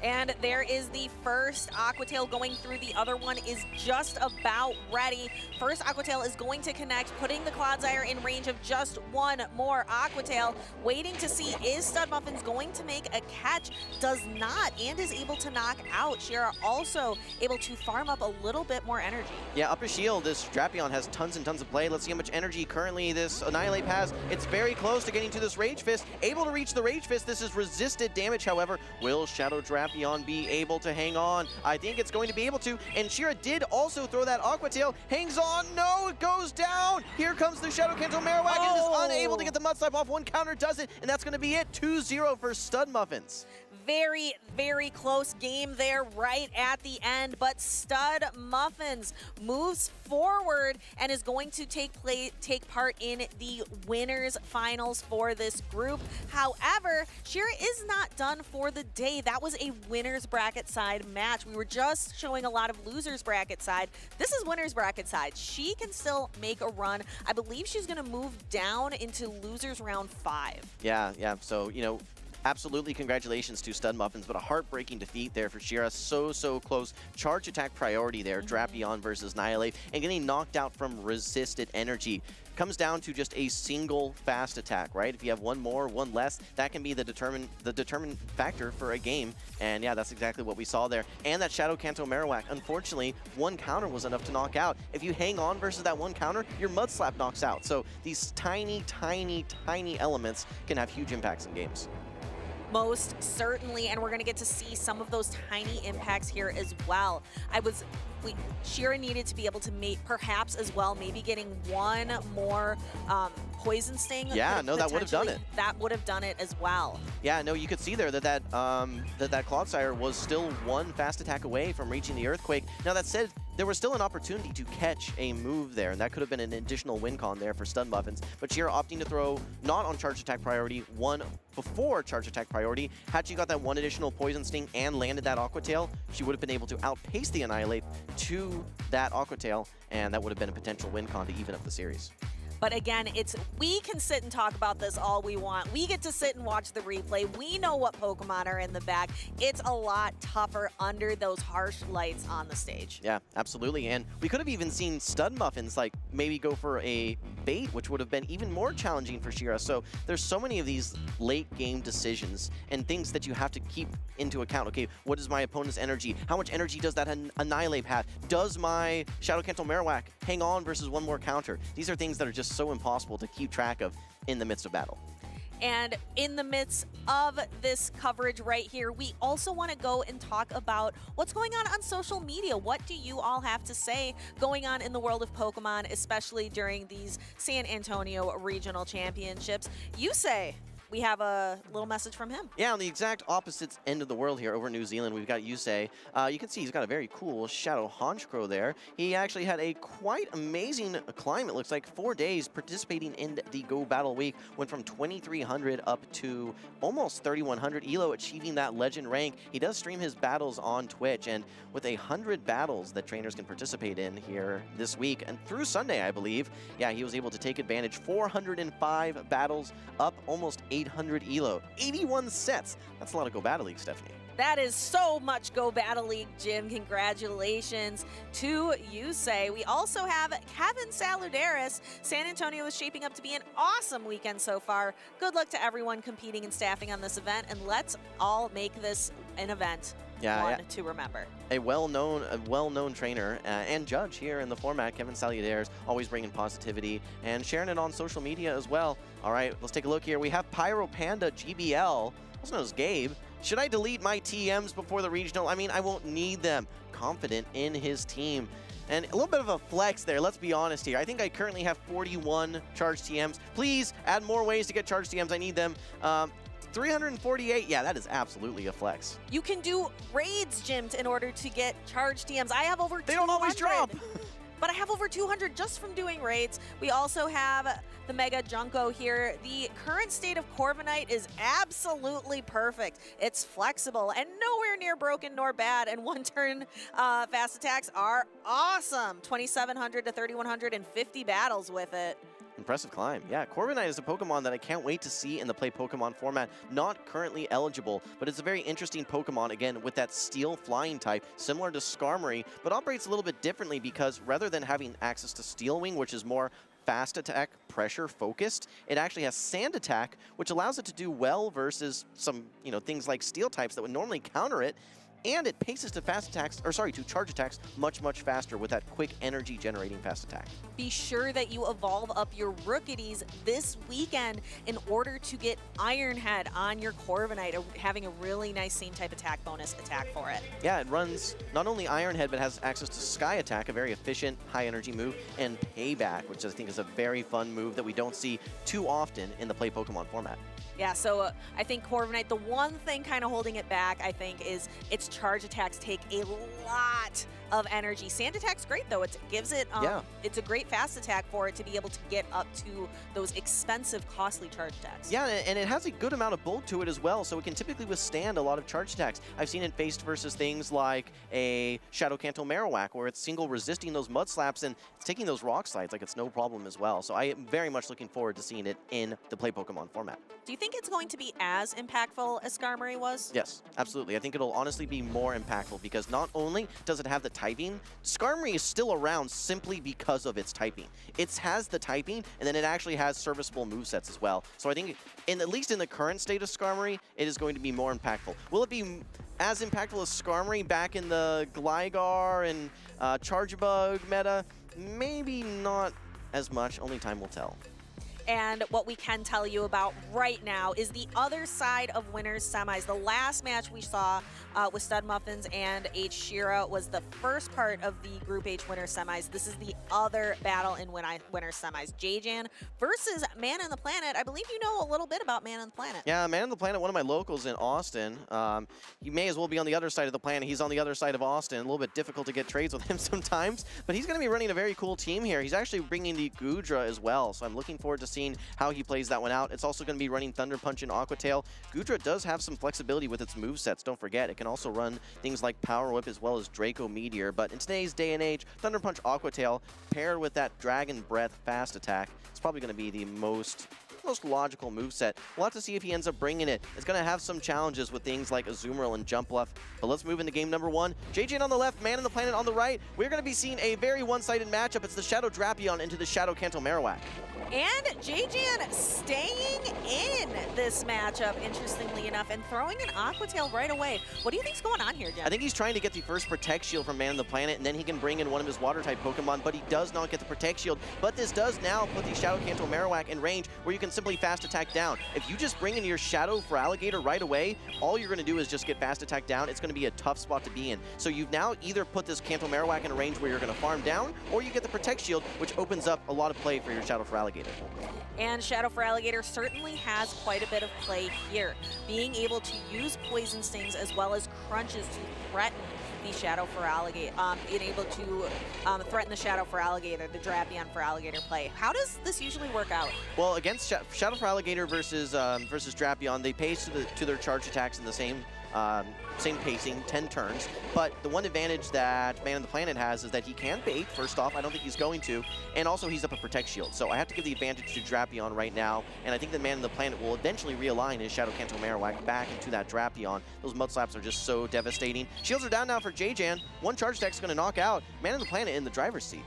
And there is the first Aqua Tail going through. The other one is just about ready. First Aqua Tail is going to connect, putting the Clodsire in range of just 1 more Aqua Tail. Waiting to see, is Stud Muffins going to make a catch? Does not, and is able to knock out. Shira also able to farm up a little bit more energy. Yeah, upper shield, this Drapion has tons and tons of play. Let's see how much energy currently this Annihilate has. It's very close to getting to this Rage Fist. Able to reach the Rage Fist. This is resisted damage, however. Will Shadow Drapion be able to hang on? I think it's going to be able to. And Shira did also throw that Aqua Tail. Hangs on. No, it goes down. Here comes the Shadow Canto Marowak. And is unable to get the Mud Slap off. One counter does it. And that's going to be it. 2-0 for Stud Muffins. Very, very close game there right at the end, but Stud Muffins moves forward and is going to take part in the winners finals for this group. However, Shira is not done for the day. That was a winners bracket side match. We were just showing a lot of losers bracket side. This is winners bracket side. She can still make a run. I believe she's going to move down into losers round 5. Yeah. So, you know, absolutely congratulations to Stud Muffins, but a heartbreaking defeat there for Shira. So close. Charge attack priority there. Drapion versus Annihilate, and getting knocked out from resisted energy. Comes down to just a single fast attack, right? If you have 1 more, 1 less, that can be the determined factor for a game. And yeah, that's exactly what we saw there. And that Shadow Canto Marowak, unfortunately, 1 counter was enough to knock out. If you hang on versus that 1 counter, your Mud Slap knocks out. So these tiny elements can have huge impacts in games. Most certainly, and we're going to get to see some of those tiny impacts here as well. Shira needed to be able to make, perhaps as well, maybe getting 1 more Poison Sting. Yeah, no, that would have done it. That would have done it as well. Yeah, no, you could see there that Clodsire was still 1 fast attack away from reaching the Earthquake. Now, that said, there was still an opportunity to catch a move there, and that could have been an additional win con there for Stun Muffins. But Shira opting to throw not on charge attack priority, 1 before charge attack priority. Had she got that 1 additional Poison Sting and landed that Aqua Tail, she would have been able to outpace the Annihilate to that Aqua Tail, and that would have been a potential win con to even up the series. But again, we can sit and talk about this all we want. We get to sit and watch the replay. We know what Pokemon are in the bag. It's a lot tougher under those harsh lights on the stage. Yeah, absolutely. And we could have even seen Stud Muffins like maybe go for a bait, which would have been even more challenging for Shira. So there's so many of these late game decisions and things that you have to keep into account. Okay, what is my opponent's energy? How much energy does that Annihilate have? Does my Shadow Canto Marowak hang on versus 1 more counter? These are things that are just so impossible to keep track of in the midst of battle. And in the midst of this coverage right here, we also want to go and talk about what's going on social media. What do you all have to say going on in the world of Pokemon, especially during these San Antonio Regional Championships? You say. We have a little message from him. Yeah, on the exact opposite end of the world here over in New Zealand, we've got Yusei. You can see he's got a very cool Shadow Honchkrow there. He actually had a quite amazing climb, it looks like, 4 days participating in the Go Battle Week. Went from 2,300 up to almost 3,100 ELO, achieving that legend rank. He does stream his battles on Twitch, and with 100 battles that trainers can participate in here this week, and through Sunday, I believe, yeah, he was able to take advantage. 405 battles, up almost 800 ELO, 81 sets. That's a lot of Go Battle League, Stephanie. That is so much Go Battle League, Jim. Congratulations to Yusei. We also have Kevin Saludaris. San Antonio is shaping up to be an awesome weekend so far. Good luck to everyone competing and staffing on this event, and let's all make this an event. One to remember. A well-known trainer and judge here in the format, Kevin Saludaris, always bringing positivity and sharing it on social media as well. All right, let's take a look here. We have Pyro Panda GBL, also known as Gabe. Should I delete my TMs before the regional? I mean, I won't need them. Confident in his team. And a little bit of a flex there, let's be honest here. I think I currently have 41 charged TMs. Please add more ways to get charged TMs. I need them. 348, yeah, that is absolutely a flex. You can do raids, Jim, in order to get charged TMs. I have over 200. They don't always drop. But I have over 200 just from doing raids. We also have the Mega Junko here. The current state of Corviknight is absolutely perfect. It's flexible and nowhere near broken nor bad. And one-turn fast attacks are awesome. 2,700 to 3,150 battles with it. Impressive climb. Yeah, Corviknight is a Pokemon that I can't wait to see in the Play Pokemon format. Not currently eligible, but it's a very interesting Pokemon, again, with that steel flying type, similar to Skarmory, but operates a little bit differently because rather than having access to Steel Wing, which is more fast attack, pressure focused, it actually has Sand Attack, which allows it to do well versus some, things like Steel types that would normally counter it. And it paces to to charge attacks much faster with that quick energy generating fast attack. Be sure that you evolve up your Rookies this weekend in order to get Ironhead on your Corviknight, having a really nice same type attack bonus attack for it. Yeah, it runs not only Ironhead, but has access to Sky Attack, a very efficient high energy move, and Payback, which I think is a very fun move that we don't see too often in the Play Pokemon format. Yeah, so I think Corviknight, the one thing kind of holding it back, I think, is its charge attacks take a lot of energy. Sand Attack's great, though. It gives it, it's a great fast attack for it to be able to get up to those expensive, costly charge attacks. Yeah, and it has a good amount of bulk to it as well, so it can typically withstand a lot of charge attacks. I've seen it faced versus things like a Shadow Kanto Marowak, where it's single resisting those mud slaps and it's taking those rock slides like it's no problem as well. So I am very much looking forward to seeing it in the Play Pokemon format. Do you think it's going to be as impactful as Skarmory was? Yes, absolutely. I think it'll honestly be more impactful because not only does it have the typing, Skarmory is still around simply because of its typing. It has the typing, and then it actually has serviceable movesets as well. So I think, at least in the current state of Skarmory, it is going to be more impactful. Will it be as impactful as Skarmory back in the Gligar and Charjabug meta? Maybe not as much, only time will tell. And what we can tell you about right now is the other side of winners semis. The last match we saw with Stud Muffins and H. Shira was the first part of the Group H winners semis. This is the other battle in winners semis. J-Jan versus Man on the Planet. I believe you know a little bit about Man on the Planet. Yeah, Man on the Planet, one of my locals in Austin. He may as well be on the other side of the planet. He's on the other side of Austin. A little bit difficult to get trades with him sometimes, but he's going to be running a very cool team here. He's actually bringing the Goodra as well, so I'm looking forward to seeing how he plays that one out. It's also going to be running Thunder Punch and Aqua Tail. Goodra does have some flexibility with its movesets, don't forget. It can also run things like Power Whip as well as Draco Meteor, but in today's day and age, Thunder Punch Aqua Tail paired with that Dragon Breath fast attack, it's probably going to be the most logical moveset. We'll have to see if he ends up bringing it. It's going to have some challenges with things like Azumarill and Jump Bluff, but let's move into game number one. JJ on the left, Man on the Planet on the right. We're going to be seeing a very one-sided matchup. It's the Shadow Drapion into the Shadow Kanto Marowak. And JJan staying in this matchup, interestingly enough, and throwing an Aqua Tail right away. What do you think's going on here, Jen? I think he's trying to get the first Protect Shield from Man on the Planet, and then he can bring in one of his Water-type Pokemon, but he does not get the Protect Shield. But this does now put the Shadow Kanto Marowak in range where you can simply fast attack down. If you just bring in your Shadow for Alligator right away, all you're going to do is just get fast attack down. It's going to be a tough spot to be in. So you've now either put this Kanto Marowak in a range where you're going to farm down, or you get the Protect Shield, which opens up a lot of play for your Shadow for Alligator. And Shadow for Alligator certainly has quite a bit of play here. Being able to use Poison Stings as well as Crunches to threaten the Shadow for Alligator, being able to threaten the Shadow for Alligator, the Drapion for Alligator play. How does this usually work out? Well, against Shadow for Alligator versus Drapion, they pace to their charge attacks in the same pacing, 10 turns. But the one advantage that Man on the Planet has is that he can bait, first off. I don't think he's going to. And also, he's up a Protect Shield. So I have to give the advantage to Drapion right now. And I think the Man on the Planet will eventually realign his Shadow Kanto Marowak back into that Drapion. Those Mud Slaps are just so devastating. Shields are down now for JJan. One charge attack is going to knock out Man on the Planet in the driver's seat.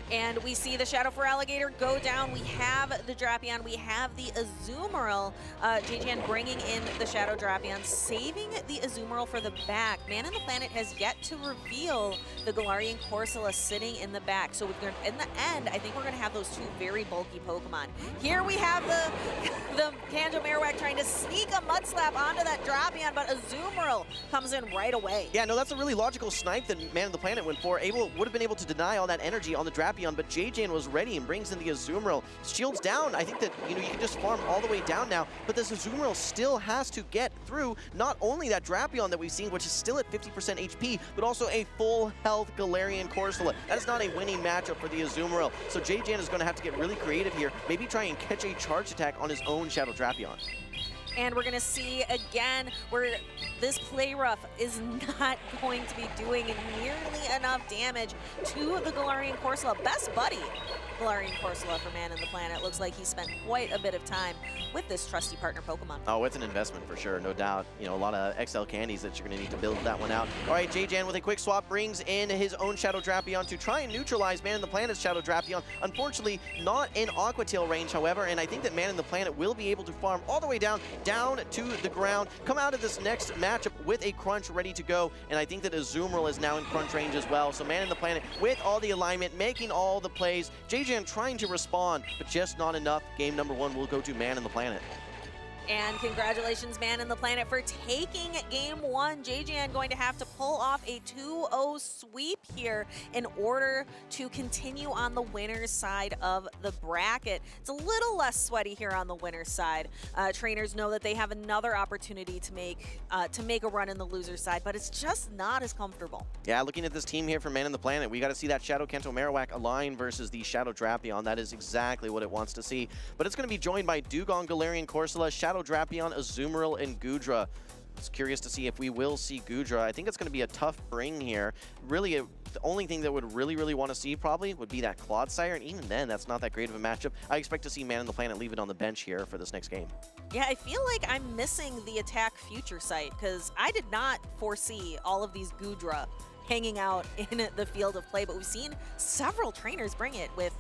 And we see the Shadow for Alligator go down. We have the Drapion. We have the Azumarill. JJan bringing in the Shadow Drapion, saving the Azumarill for the back. Man on the Planet has yet to reveal the Galarian Corsola sitting in the back. So in the end, I think we're going to have those two very bulky Pokemon. Here we have the Kanto Marowak trying to sneak a Mud Slap onto that Drapion, but Azumarill comes in right away. Yeah, no, that's a really logical snipe that Man on the Planet went for. Would have been able to deny all that energy on the Drapion, but JJan was ready and brings in the Azumarill. Shields down. I think that, you can just farm all the way down now, but this Azumarill still has to get through not only that Drapion that we've seen, which is still at 50% HP, but also a full health Galarian Corsola. That is not a winning matchup for the Azumarill. So JJan is going to have to get really creative here, maybe try and catch a charge attack on his own Shadow Drapion. And we're going to see again where this Play Rough is not going to be doing nearly enough damage to the Galarian Corsola. Best buddy Galarian Corsola for Man on the Planet. Looks like he spent quite a bit of time with this trusty partner Pokemon. Oh, it's an investment for sure, no doubt. A lot of XL candies that you're going to need to build that one out. All right, JJan with a quick swap brings in his own Shadow Drapion to try and neutralize Man on the Planet's Shadow Drapion. Unfortunately, not in Aqua Tail range, however, and I think that Man on the Planet will be able to farm all the way down to the ground, come out of this next matchup with a Crunch ready to go, and I think that Azumarill is now in Crunch range as well. So Man on the Planet with all the alignment, making all the plays. JJan trying to respond, but just not enough. Game number one will go to Man on the Planet. And congratulations, Man on the Planet, for taking game one. JJan going to have to pull off a 2-0 sweep here in order to continue on the winner's side of the bracket. It's a little less sweaty here on the winner's side. Trainers know that they have another opportunity to make a run in the loser's side, but it's just not as comfortable. Yeah, looking at this team here for Man on the Planet, we got to see that Shadow Kanto Marowak align versus the Shadow Drapion. That is exactly what it wants to see. But it's going to be joined by Dugong, Galarian Corsola, Shadow Drapion, Azumarill, and Goodra. It's curious to see if we will see Goodra. I think it's going to be a tough bring here. Really, the only thing that would really want to see probably would be that Clodsire, and even then, that's not that great of a matchup. I expect to see Man on the Planet leave it on the bench here for this next game. Yeah, I feel like I'm missing the attack future sight, because I did not foresee all of these Goodra hanging out in the field of play, but we've seen several trainers bring it with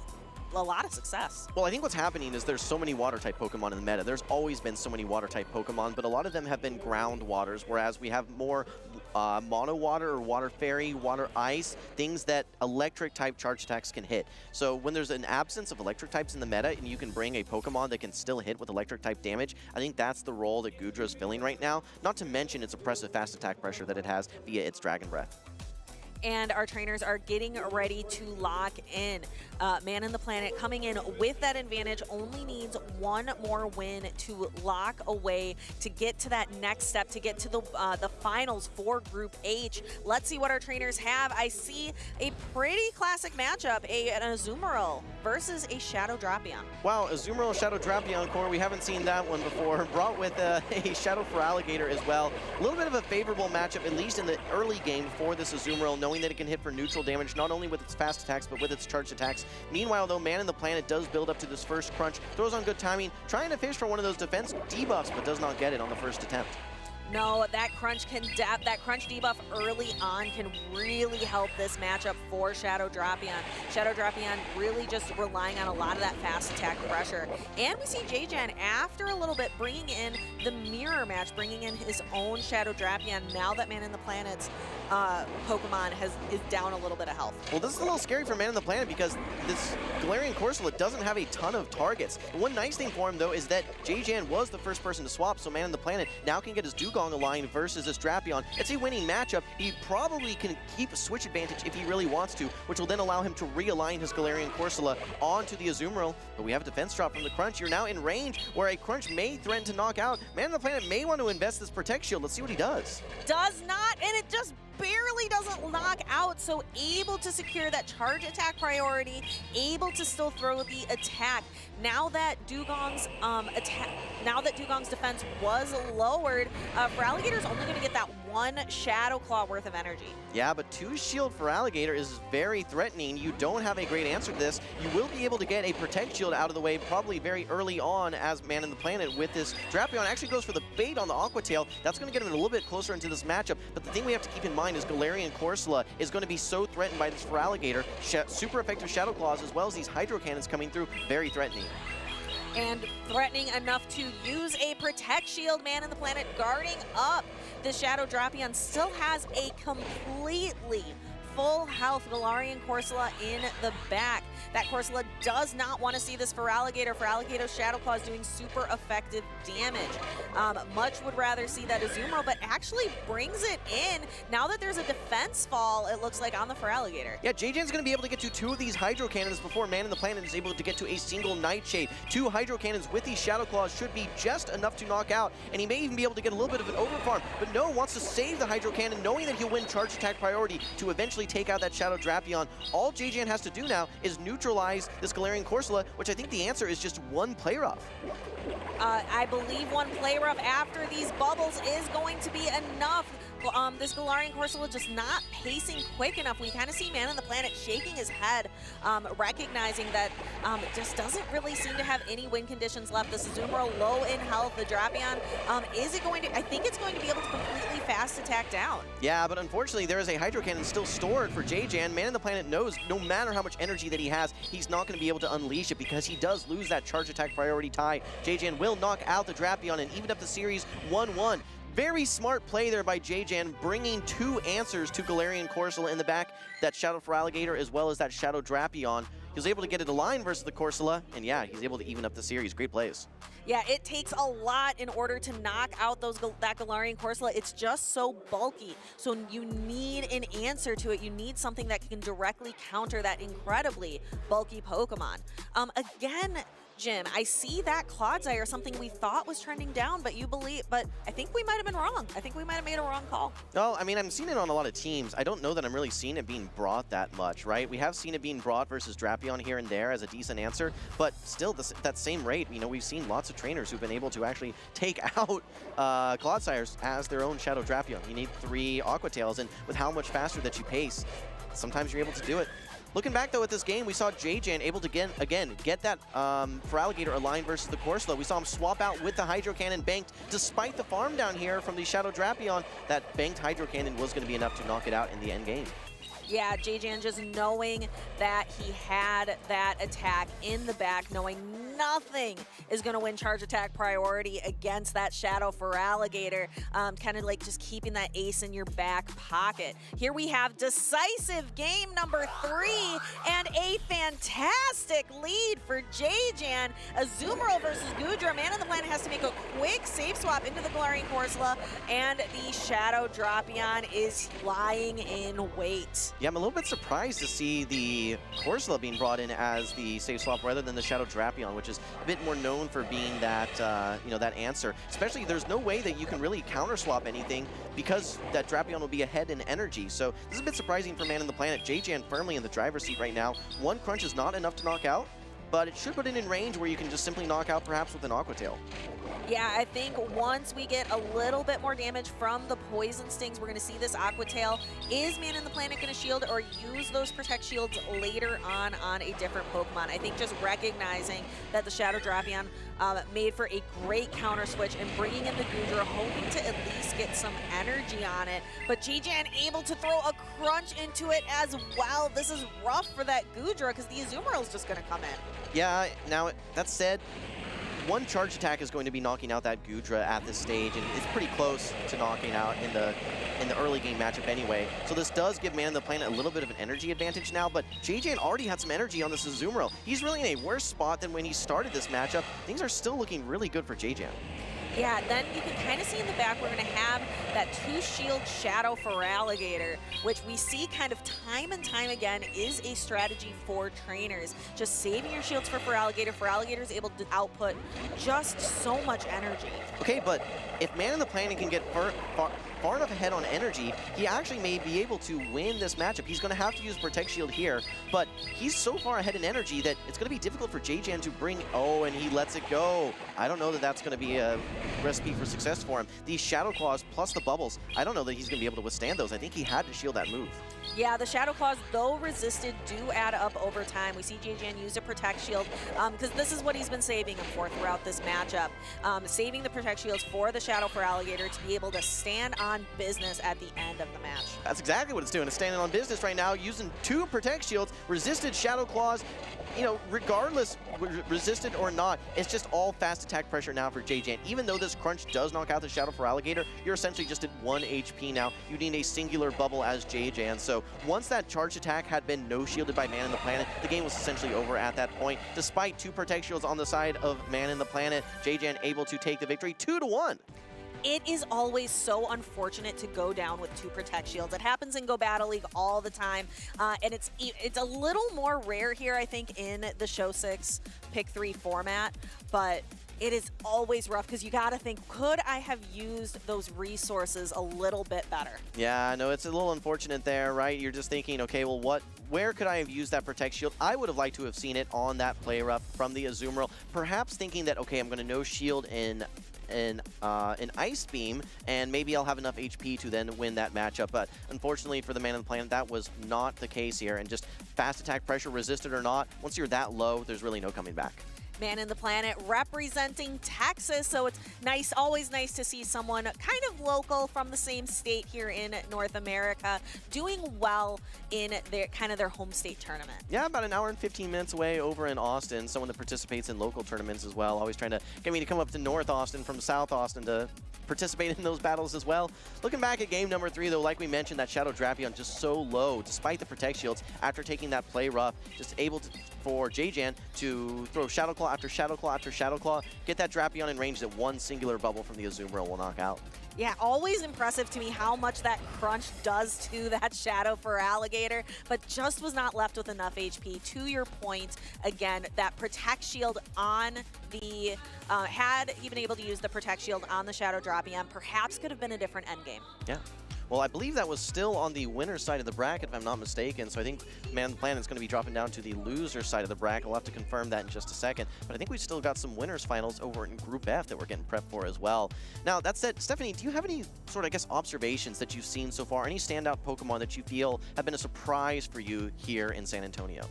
a lot of success. Well, I think what's happening is there's so many water-type Pokemon in the meta. There's always been so many water-type Pokemon, but a lot of them have been ground waters, whereas we have more mono water or water fairy, water ice, things that electric type charge attacks can hit. So when there's an absence of electric types in the meta and you can bring a Pokemon that can still hit with electric type damage, I think that's the role that Goodra is filling right now, not to mention its oppressive fast attack pressure that it has via its Dragon Breath. And our trainers are getting ready to lock in. Man on the Planet coming in with that advantage, only needs one more win to lock away, to get to that next step, to get to the finals for Group H. Let's see what our trainers have. I see a pretty classic matchup, an Azumarill versus a Shadow Drapion. Wow, Azumarill Shadow Drapion core, we haven't seen that one before. Brought with a Shadow for Alligator as well. A little bit of a favorable matchup, at least in the early game for this Azumarill, knowing that it can hit for neutral damage, not only with its fast attacks, but with its charged attacks. Meanwhile, though, Man on the Planet does build up to this first Crunch, throws on good timing, trying to fish for one of those defense debuffs, but does not get it on the first attempt. No, that crunch debuff early on can really help this matchup for Shadow Drapion. Shadow Drapion really just relying on a lot of that fast attack pressure. And we see J-Jan after a little bit bringing in the mirror match, bringing in his own Shadow Drapion now that Man in the Planet's Pokemon is down a little bit of health. Well, this is a little scary for Man in the Planet because this Galarian Corsola doesn't have a ton of targets. The one nice thing for him, though, is that J-Jan was the first person to swap, so Man in the Planet now can get his Dugong aligned versus this Drapion. It's a winning matchup. He probably can keep a switch advantage if he really wants to, which will then allow him to realign his Galarian Corsola onto the Azumarill. But we have a defense drop from the Crunch. You're now in range where a Crunch may threaten to knock out. Man in the Planet may want to invest this Protect Shield. Let's see what he does. Does not, and it just barely doesn't knock out, so able to secure that charge attack priority, able to still throw the attack. Now that Dugong's defense was lowered, Feraligator's only going to get that one Shadow Claw worth of energy. Yeah, but 2 shield for Alligator is very threatening. You don't have a great answer to this. You will be able to get a Protect Shield out of the way probably very early on as Man in the Planet with this Drapion. Actually goes for the bait on the Aqua Tail. That's going to get him a little bit closer into this matchup. But the thing we have to keep in mind is Galarian Corsola is going to be so threatened by this Feraligator. Super effective Shadow Claws as well as these Hydro Cannons coming through. Very threatening. And threatening enough to use a Protect Shield. Man in the Planet guarding up. The Shadow Drapion still has a completely full health Galarian Corsola in the back. That Corsola does not want to see this Feraligator. Feraligator's Shadow Claw is doing super effective damage. Much would rather see that Azumarill, but actually brings it in. Now that there's a defense fall, it looks like, on the Feraligator. Yeah, J-Jan's going to be able to get to 2 of these Hydro Cannons before Man in the Planet is able to get to a single Nightshade. 2 Hydro Cannons with these Shadow Claws should be just enough to knock out, and he may even be able to get a little bit of an overfarm. But no, wants to save the Hydro Cannon, knowing that he'll win charge attack priority to eventually take out that Shadow Drapion. All J-Jan has to do now is neutralize this Galarian Corsola, which I think the answer is just 1 play rough. I believe 1 play rough after these bubbles is going to be enough. This Galarian Corsola just not pacing quick enough. We kind of see Man in the Planet shaking his head, recognizing that it just doesn't really seem to have any win conditions left. This Azumarill low in health. The Drapion, is it going to, I think it's going to be able to completely fast attack down. Yeah, but unfortunately there is a Hydro Cannon still stored for J-Jan. Man in the Planet knows no matter how much energy that he has, he's not going to be able to unleash it because he does lose that charge attack priority tie. J-Jan will knock out the Drapion and even up the series 1-1. Very smart play there by J-Jan, bringing 2 answers to Galarian Corsola in the back, that Shadow Feraligator as well as that Shadow Drapion. He was able to get it aligned versus the Corsola, and yeah, he's able to even up the series. Great plays. Yeah, it takes a lot in order to knock out that Galarian Corsola. It's just so bulky, so you need an answer to it. You need something that can directly counter that incredibly bulky Pokemon. Again, Jim, I see that Clodsire, something we thought was trending down, but I think we might have been wrong. I think we might have made a wrong call. No, I mean, I'm seeing it on a lot of teams. I don't know that I'm really seeing it being brought that much, right? We have seen it being brought versus Drapion here and there as a decent answer, but still, that same rate, you know, we've seen lots of trainers who've been able to actually take out Clodsires as their own Shadow Drapion. You need 3 Aqua Tails, and with how much faster that you pace, sometimes you're able to do it. Looking back, though, at this game, we saw J-Jan able to, again, get that Feraligator aligned versus the Corsola. We saw him swap out with the Hydro Cannon banked. Despite the farm down here from the Shadow Drapion, that banked Hydro Cannon was going to be enough to knock it out in the end game. Yeah, J-Jan just knowing that he had that attack in the back, knowing nothing is going to win charge attack priority against that Shadow Feraligator, kind of like just keeping that ace in your back pocket. Here we have decisive game number 3 and a fantastic lead for J-Jan. Azumarill versus Goodra. Man in the Planet has to make a quick save swap into the Galarian Corsola, and the Shadow Drapion is lying in wait. Yeah, I'm a little bit surprised to see the Corsola being brought in as the save swap rather than the Shadow Drapion, which is a bit more known for being that, that answer. Especially, there's no way that you can really counter swap anything because that Drapion will be ahead in energy. So this is a bit surprising for Man in the Planet. J-Jan firmly in the driver's seat right now. 1 crunch is not enough to knock out, but it should put it in range where you can just simply knock out perhaps with an Aqua Tail. Yeah, I think once we get a little bit more damage from the Poison Stings, we're going to see this Aqua Tail. Is Man in the Planet going to shield or use those Protect Shields later on a different Pokemon? I think just recognizing that the Shadow Drapion made for a great counter switch and bringing in the Goodra, hoping to at least get some energy on it. But J-Jan able to throw a crunch into it as well. This is rough for that Goodra because the Azumarill is just going to come in. Yeah, now that said, one charge attack is going to be knocking out that Goodra at this stage, and it's pretty close to knocking out in the early game matchup anyway. So this does give Man in the Planet a little bit of an energy advantage now, but J-Jan already had some energy on this Azumarill. He's really in a worse spot than when he started this matchup. Things are still looking really good for J-Jan. Yeah, then you can kind of see in the back we're going to have that 2-shield Shadow for Alligator, which we see kind of time and time again is a strategy for trainers. Just saving your shields for Alligator. Alligator is able to output just so much energy. Okay, but if Man in the Planet can get far enough ahead on energy, he actually may be able to win this matchup. He's going to have to use Protect Shield here, but he's so far ahead in energy that it's going to be difficult for J-Jan to bring... Oh, and he lets it go. I don't know that that's going to be a recipe for success for him. These Shadow Claws plus the bubbles, I don't know that he's going to be able to withstand those. I think he had to shield that move. Yeah, the Shadow Claws, though resisted, do add up over time. We see J-Jan use a Protect Shield because this is what he's been saving him for throughout this matchup. Saving the Protect Shields for the Shadow for Alligator to be able to stand on business at the end of the match. That's exactly what it's doing. It's standing on business right now, using 2 Protect Shields, resisted Shadow Claws. You know, regardless, resisted or not, it's just all fast attack pressure now for J-Jan. Even though this crunch does knock out the Shadow for Alligator, you're essentially just at 1 HP now. You need a singular bubble as J-Jan. So once that charge attack had been no-shielded by Man in the Planet, the game was essentially over at that point. Despite 2 Protect Shields on the side of Man in the Planet, J-Jan able to take the victory 2-1. It is always so unfortunate to go down with 2 Protect Shields. It happens in Go Battle League all the time, and it's a little more rare here, I think, in the Show 6 Pick 3 format, but it is always rough because you got to think, could I have used those resources a little bit better? Yeah, no, it's a little unfortunate there, right? You're just thinking, okay, well, where could I have used that Protect Shield? I would have liked to have seen it on that play rough from the Azumarill, perhaps thinking that, okay, I'm going to no shield in Ice Beam, and maybe I'll have enough HP to then win that matchup. But unfortunately for the Man in the Planet, that was not the case here. And just fast attack pressure, resisted or not, once you're that low, there's really no coming back. Man in the Planet representing Texas, so it's nice, always nice to see someone kind of local from the same state here in North America doing well in their home state tournament. Yeah, about an hour and 15 minutes away over in Austin. Someone that participates in local tournaments as well, always trying to get me to come up to North Austin from South Austin to participate in those battles as well. Looking back at game number 3, though, like we mentioned, that Shadow Drapion just so low, despite the Protect Shields, after taking that play rough, just able to, for J-Jan to throw Shadow Claw after Shadow Claw after Shadow Claw, get that Drapion in range that 1 singular bubble from the Azumarill will knock out. Yeah, always impressive to me how much that crunch does to that Shadow for Alligator, but just was not left with enough HP. To your point, again, that Protect Shield on the, had he been able to use the Protect Shield on the Shadow Drapion, perhaps could have been a different endgame. Yeah. Well, I believe that was still on the winner's side of the bracket, if I'm not mistaken. So I think Man in the Planet is going to be dropping down to the loser side of the bracket. We'll have to confirm that in just a second. But I think we've still got some winners finals over in Group F that we're getting prepped for as well. Now, that said, Stephanie, do you have any sort of, I guess, observations that you've seen so far? Any standout Pokemon that you feel have been a surprise for you here in San Antonio?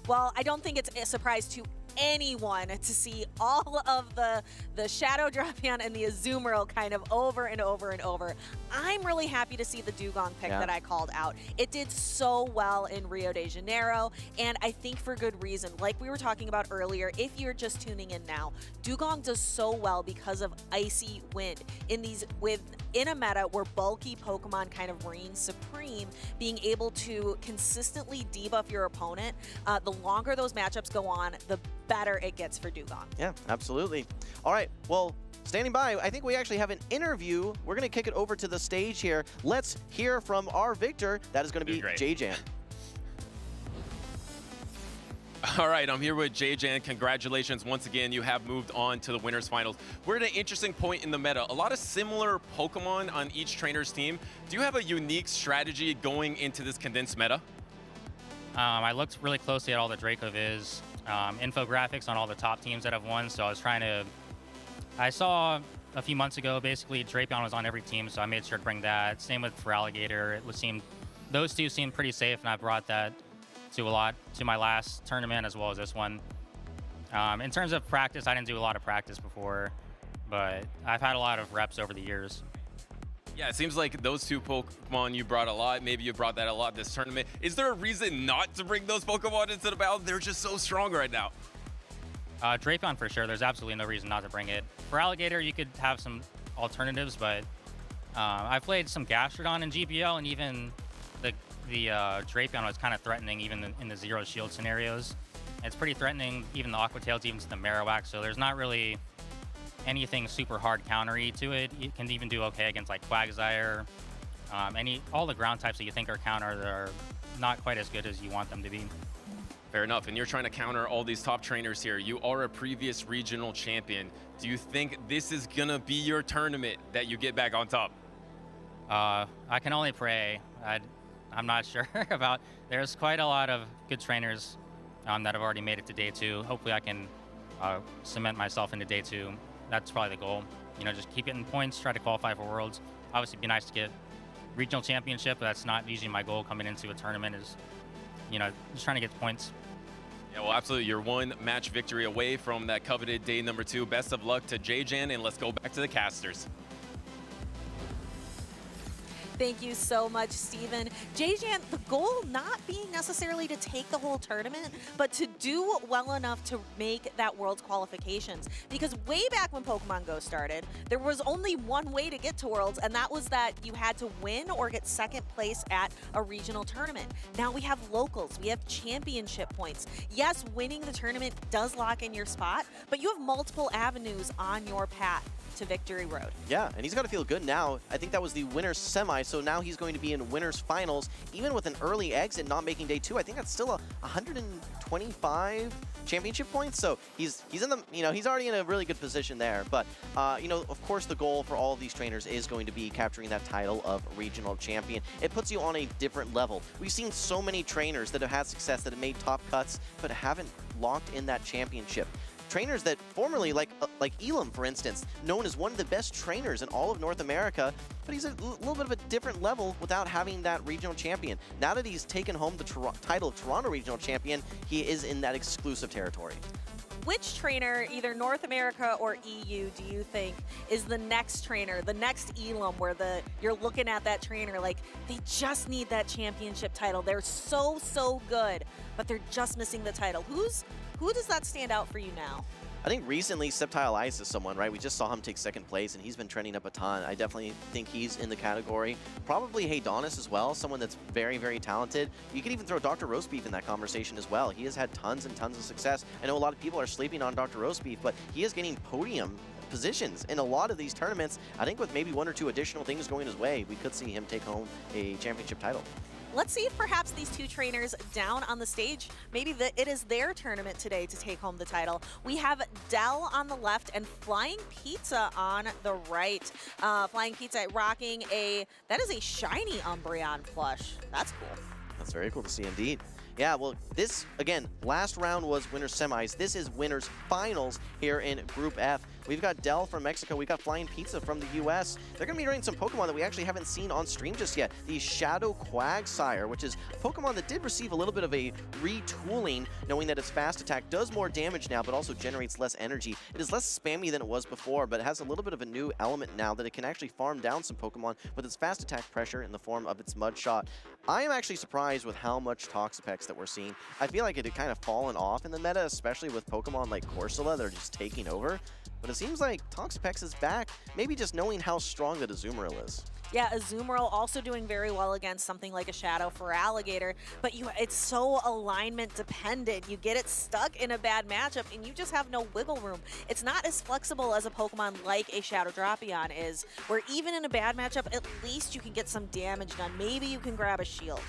Well, I don't think it's a surprise to anyone to see all of the Shadow Drapion and the Azumarill kind of over and over and over. I'm really happy to see the Dugong pick that I called out. It did so well in Rio de Janeiro, and I think for good reason. Like we were talking about earlier, if you're just tuning in now, Dugong does so well because of Icy Wind. In a meta where bulky Pokemon kind of reign supreme, being able to consistently debuff your opponent, the longer those matchups go on, the better it gets for Dugong. Yeah, absolutely. All right, well, standing by, I think we actually have an interview. We're going to kick it over to the stage here. Let's hear from our victor. That is going to be J-Jan. All right, I'm here with J-Jan. Congratulations. Once again, you have moved on to the winners finals. We're at an interesting point in the meta. A lot of similar Pokemon on each trainer's team. Do you have a unique strategy going into this condensed meta? I looked really closely at all the Draco Viz. infographics on all the top teams that have won. So I saw a few months ago, basically Drapion was on every team, so I made sure to bring that. Same with Feraligatr. Those two seemed pretty safe, and I brought that to my last tournament as well as this one. In terms of practice, I didn't do a lot of practice before, but I've had a lot of reps over the years. Yeah, it seems like those two Pokemon you brought a lot. Maybe you brought that a lot this tournament. Is there a reason not to bring those Pokemon into the battle? They're just so strong right now. Drapion for sure. There's absolutely no reason not to bring it. For Alligator, you could have some alternatives, but I played some Gastrodon in GPL, and even the Drapion was kind of threatening even in the zero shield scenarios. It's pretty threatening, even the Aqua Tails, even to the Marowak, so there's not really anything super hard countery to it. It can even do okay against like Quagsire. All the ground types that you think are countered are not quite as good as you want them to be. Fair enough, and you're trying to counter all these top trainers here. You are a previous regional champion. Do you think this is gonna be your tournament that you get back on top? I can only pray. I'm not sure about. There's quite a lot of good trainers that have already made it to day 2. Hopefully I can cement myself into day 2. That's probably the goal. You know, just keep getting points, try to qualify for Worlds. Obviously it'd be nice to get regional championship, but that's not usually my goal coming into a tournament is, you know, just trying to get points. Yeah, well, absolutely. You're one match victory away from that coveted day number 2. Best of luck to J-Jan, and let's go back to the casters. Thank you so much, Steven. J-Jan, the goal not being necessarily to take the whole tournament, but to do well enough to make that Worlds qualifications. Because way back when Pokemon Go started, there was only one way to get to Worlds, and that was that you had to win or get second place at a regional tournament. Now we have locals, we have championship points. Yes, winning the tournament does lock in your spot, but you have multiple avenues on your path to Victory Road. Yeah, and he's got to feel good now. I think that was the winner's semi, so now he's going to be in winner's finals. Even with an early exit not making day 2, I think that's still 125 championship points. So he's in the, you know, he's already in a really good position there. But you know, of course, the goal for all of these trainers is going to be capturing that title of regional champion. It puts you on a different level. We've seen so many trainers that have had success, that have made top cuts, but haven't locked in that championship. Trainers that formerly, like Elam, for instance, known as one of the best trainers in all of North America, but he's a little bit of a different level without having that regional champion. Now that he's taken home the title of Toronto regional champion, he is in that exclusive territory. Which trainer, either North America or EU, do you think is the next trainer, the next Elam, where you're looking at that trainer like they just need that championship title? They're so good, but they're just missing the title. Who does that stand out for you now? I think recently Sceptile Ice is someone, right? We just saw him take second place, and he's been trending up a ton. I definitely think he's in the category. Probably Haydonis as well, someone that's very talented. You could even throw Dr. Roastbeef in that conversation as well. He has had tons and tons of success. I know a lot of people are sleeping on Dr. Roastbeef, but he is getting podium positions in a lot of these tournaments. I think with maybe 1 or 2 additional things going his way, we could see him take home a championship title. Let's see if perhaps these two trainers down on the stage, maybe it is their tournament today to take home the title. We have Dell on the left and Flying Pizza on the right. Flying Pizza rocking that is a shiny Umbreon plush. That's cool. That's very cool to see indeed. Yeah, well, this, again, last round was winner's semis. This is winner's finals here in Group F. We've got Dell from Mexico. We've got Flying Pizza from the US. They're going to be running some Pokemon that we actually haven't seen on stream just yet. The Shadow Quagsire, which is a Pokemon that did receive a little bit of a retooling, knowing that its fast attack does more damage now, but also generates less energy. It is less spammy than it was before, but it has a little bit of a new element now that it can actually farm down some Pokemon with its fast attack pressure in the form of its Mud Shot. I am actually surprised with how much Toxapex that we're seeing. I feel like it had kind of fallen off in the meta, especially with Pokemon like Corsola that are just taking over. But it seems like Toxapex is back, maybe just knowing how strong that Azumarill is. Yeah, Azumarill also doing very well against something like a Shadow Feraligatr, but it's so alignment dependent. You get it stuck in a bad matchup and you just have no wiggle room. It's not as flexible as a Pokemon like a Shadow Drapion is, where even in a bad matchup, at least you can get some damage done. Maybe you can grab a shield.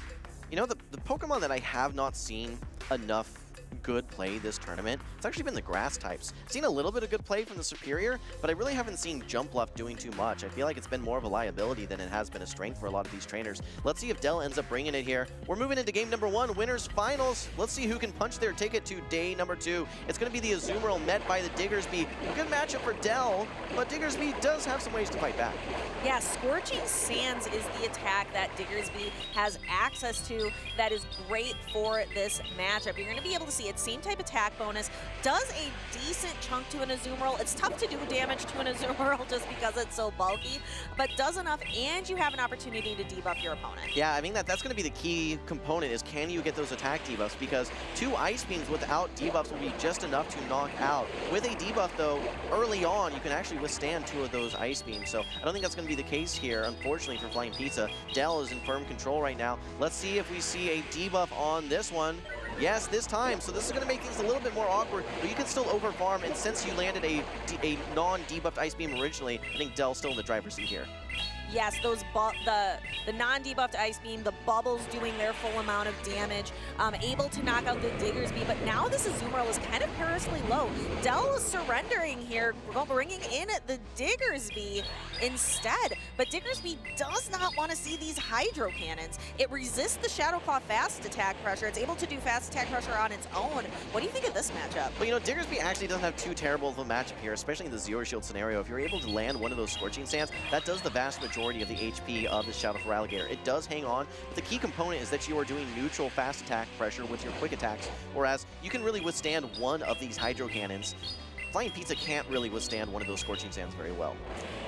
You know, the Pokemon that I have not seen enough good play this tournament, it's actually been the grass types. I've seen a little bit of good play from the Superior, but I really haven't seen Jump Bluff doing too much. I feel like it's been more of a liability than it has been a strength for a lot of these trainers. Let's see if Dell ends up bringing it here. We're moving into game number 1, winners finals. Let's see who can punch their ticket to day number 2. It's going to be the Azumarill met by the Diggersby. A good matchup for Dell, but Diggersby does have some ways to fight back. Yeah, Scorching Sands is the attack that Diggersby has access to that is great for this matchup. You're going to be able to see its same type attack bonus, does a decent chunk to an Azumarill. It's tough to do damage to an Azumarill just because it's so bulky, but does enough, and you have an opportunity to debuff your opponent. Yeah, I think that's going to be the key component is can you get those attack debuffs, because 2 Ice Beams without debuffs will be just enough to knock out. With a debuff, though, early on, you can actually withstand 2 of those Ice Beams, so I don't think that's going to be the case here, unfortunately, for Flying Pizza. Dell is in firm control right now. Let's see if we see a debuff on this one. Yes, this time. So this is going to make things a little bit more awkward, but you can still overfarm, and since you landed a non-debuffed Ice Beam originally, I think Dell's still in the driver's seat here. Yes, those the non-debuffed Ice Beam, the bubbles doing their full amount of damage, able to knock out the Diggersby, but now this Azumarill is kind of perilously low. Dell is surrendering here, bringing in the Diggersby instead, but Diggersby does not want to see these Hydro Cannons. It resists the Shadow Claw fast attack pressure. It's able to do fast attack pressure on its own. What do you think of this matchup? Well, you know, Diggersby actually doesn't have too terrible of a matchup here, especially in the Zero Shield scenario. If you're able to land one of those Scorching Sands, that does the vast majority of the HP of the Shadow for Alligator. It does hang on, but the key component is that you are doing neutral fast attack pressure with your quick attacks, whereas you can really withstand one of these Hydro Cannons. Flying Pizza can't really withstand one of those Scorching Sands very well.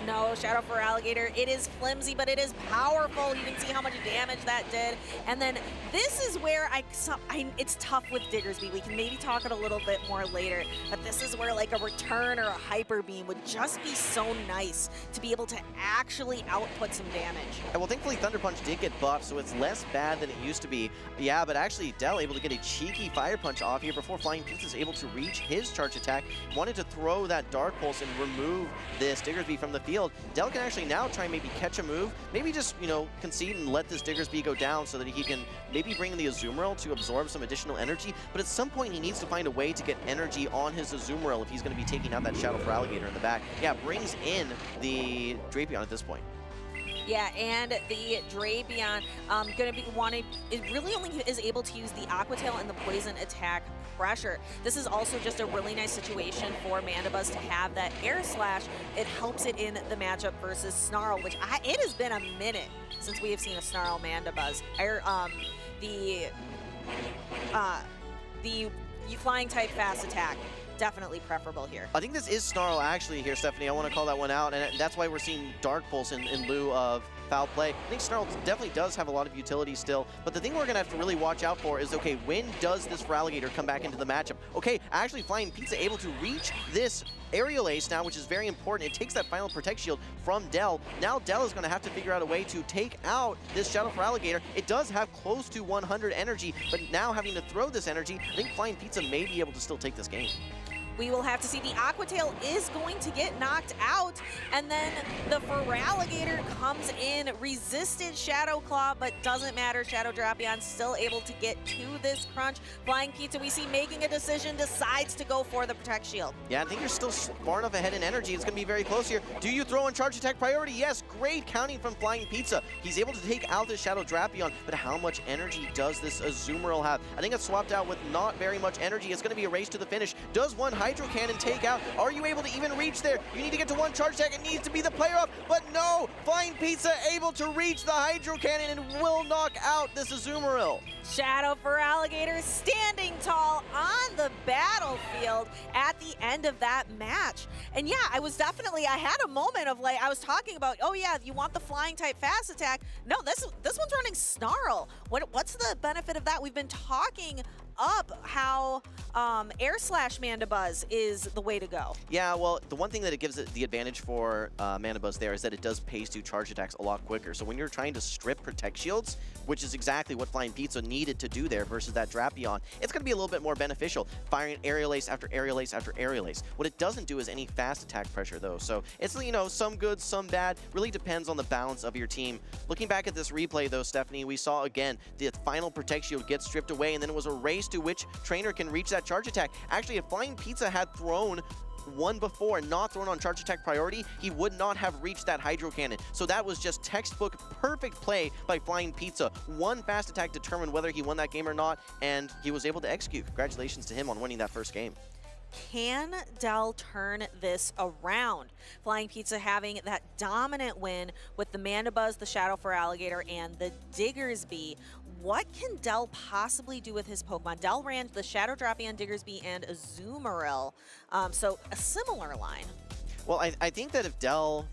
No, Shadow for Alligator, it is flimsy, but it is powerful. You can see how much damage that did. And then this is where it's tough with Diggersby. We can maybe talk it a little bit more later, but this is where like a return or a Hyper Beam would just be so nice to be able to actually output some damage. And well, thankfully Thunder Punch did get buffed, so it's less bad than it used to be. Yeah, but actually Dell able to get a cheeky Fire Punch off here before Flying Pizza is able to reach his charge attack. Wanted to throw that Dark Pulse and remove this Diggersby from the field. Dell can actually now try and maybe catch a move, maybe just, you know, concede and let this Diggersby go down so that he can maybe bring in the Azumarill to absorb some additional energy, but at some point he needs to find a way to get energy on his Azumarill if he's going to be taking out that Shadow for Alligator in the back. Yeah, brings in the Drapion at this point. Yeah, and the Drapion gonna be it really only is able to use the Aqua Tail and the Poison attack pressure. This is also just a really nice situation for Mandibuzz to have that Air Slash. It helps it in the matchup versus Snarl, which it has been a minute since we have seen a Snarl Mandibuzz. The flying type fast attack, definitely preferable here. I think this is Snarl actually here, Stephanie. I want to call that one out, and that's why we're seeing Dark Pulse in lieu of foul play. I think Snarl definitely does have a lot of utility still, but the thing we're going to have to really watch out for is, okay, when does this for Alligator come back into the matchup? Okay, actually Flying Pizza able to reach this Aerial Ace now, which is very important. It takes that final Protect Shield from Dell. Now Dell is going to have to figure out a way to take out this Shadow for Alligator. It does have close to 100 energy, but now having to throw this energy, I think Flying Pizza may be able to still take this game. We will have to see. The Aqua Tail is going to get knocked out, and then the Feraligatr comes in, resisted Shadow Claw, but doesn't matter. Shadow Drapion still able to get to this crunch. Flying Pizza, we see making a decision, decides to go for the Protect Shield. Yeah, I think you're still far enough ahead in energy. It's going to be very close here. Do you throw in charge attack priority? Yes, great counting from Flying Pizza. He's able to take out this Shadow Drapion, but how much energy does this Azumarill have? I think it's swapped out with not very much energy. It's going to be a race to the finish. Does one Hydro Cannon take out? Are you able to even reach there? You need to get to one charge attack. It needs to be the player up, but no! Flying Pizza able to reach the Hydro Cannon and will knock out this Azumarill. Shadow for Alligator standing tall on the battlefield at the end of that match. And yeah, I had a moment of like, I was talking about, oh yeah, you want the flying type fast attack. No, this one's running Snarl. What's the benefit of that? We've been talking up how Air Slash Mandibuzz is the way to go. Yeah, well, the one thing that it gives it the advantage for Mandibuzz there is that it does pace to charge attacks a lot quicker. So when you're trying to strip Protect Shields, which is exactly what Flying Pizza needed to do there versus that Drapion, it's going to be a little bit more beneficial, firing Aerial Ace after Aerial Ace after Aerial Ace. What it doesn't do is any fast attack pressure, though. So it's, you know, some good, some bad. Really depends on the balance of your team. Looking back at this replay, though, Stephanie, we saw again the final Protect Shield get stripped away, and then it was a race race to which trainer can reach that charge attack. Actually, if Flying Pizza had thrown one before and not thrown on charge attack priority, he would not have reached that Hydro Cannon. So that was just textbook perfect play by Flying Pizza. One fast attack determined whether he won that game or not, and he was able to execute. Congratulations to him on winning that first game. Can Del turn this around? Flying Pizza having that dominant win with the Mandibuzz, the Shadow for Alligator, and the Diggersby. What can Del possibly do with his Pokemon? Del ran the Shadow Drapion, Diggersby, and Azumarill. So a similar line. Well, I think that if Del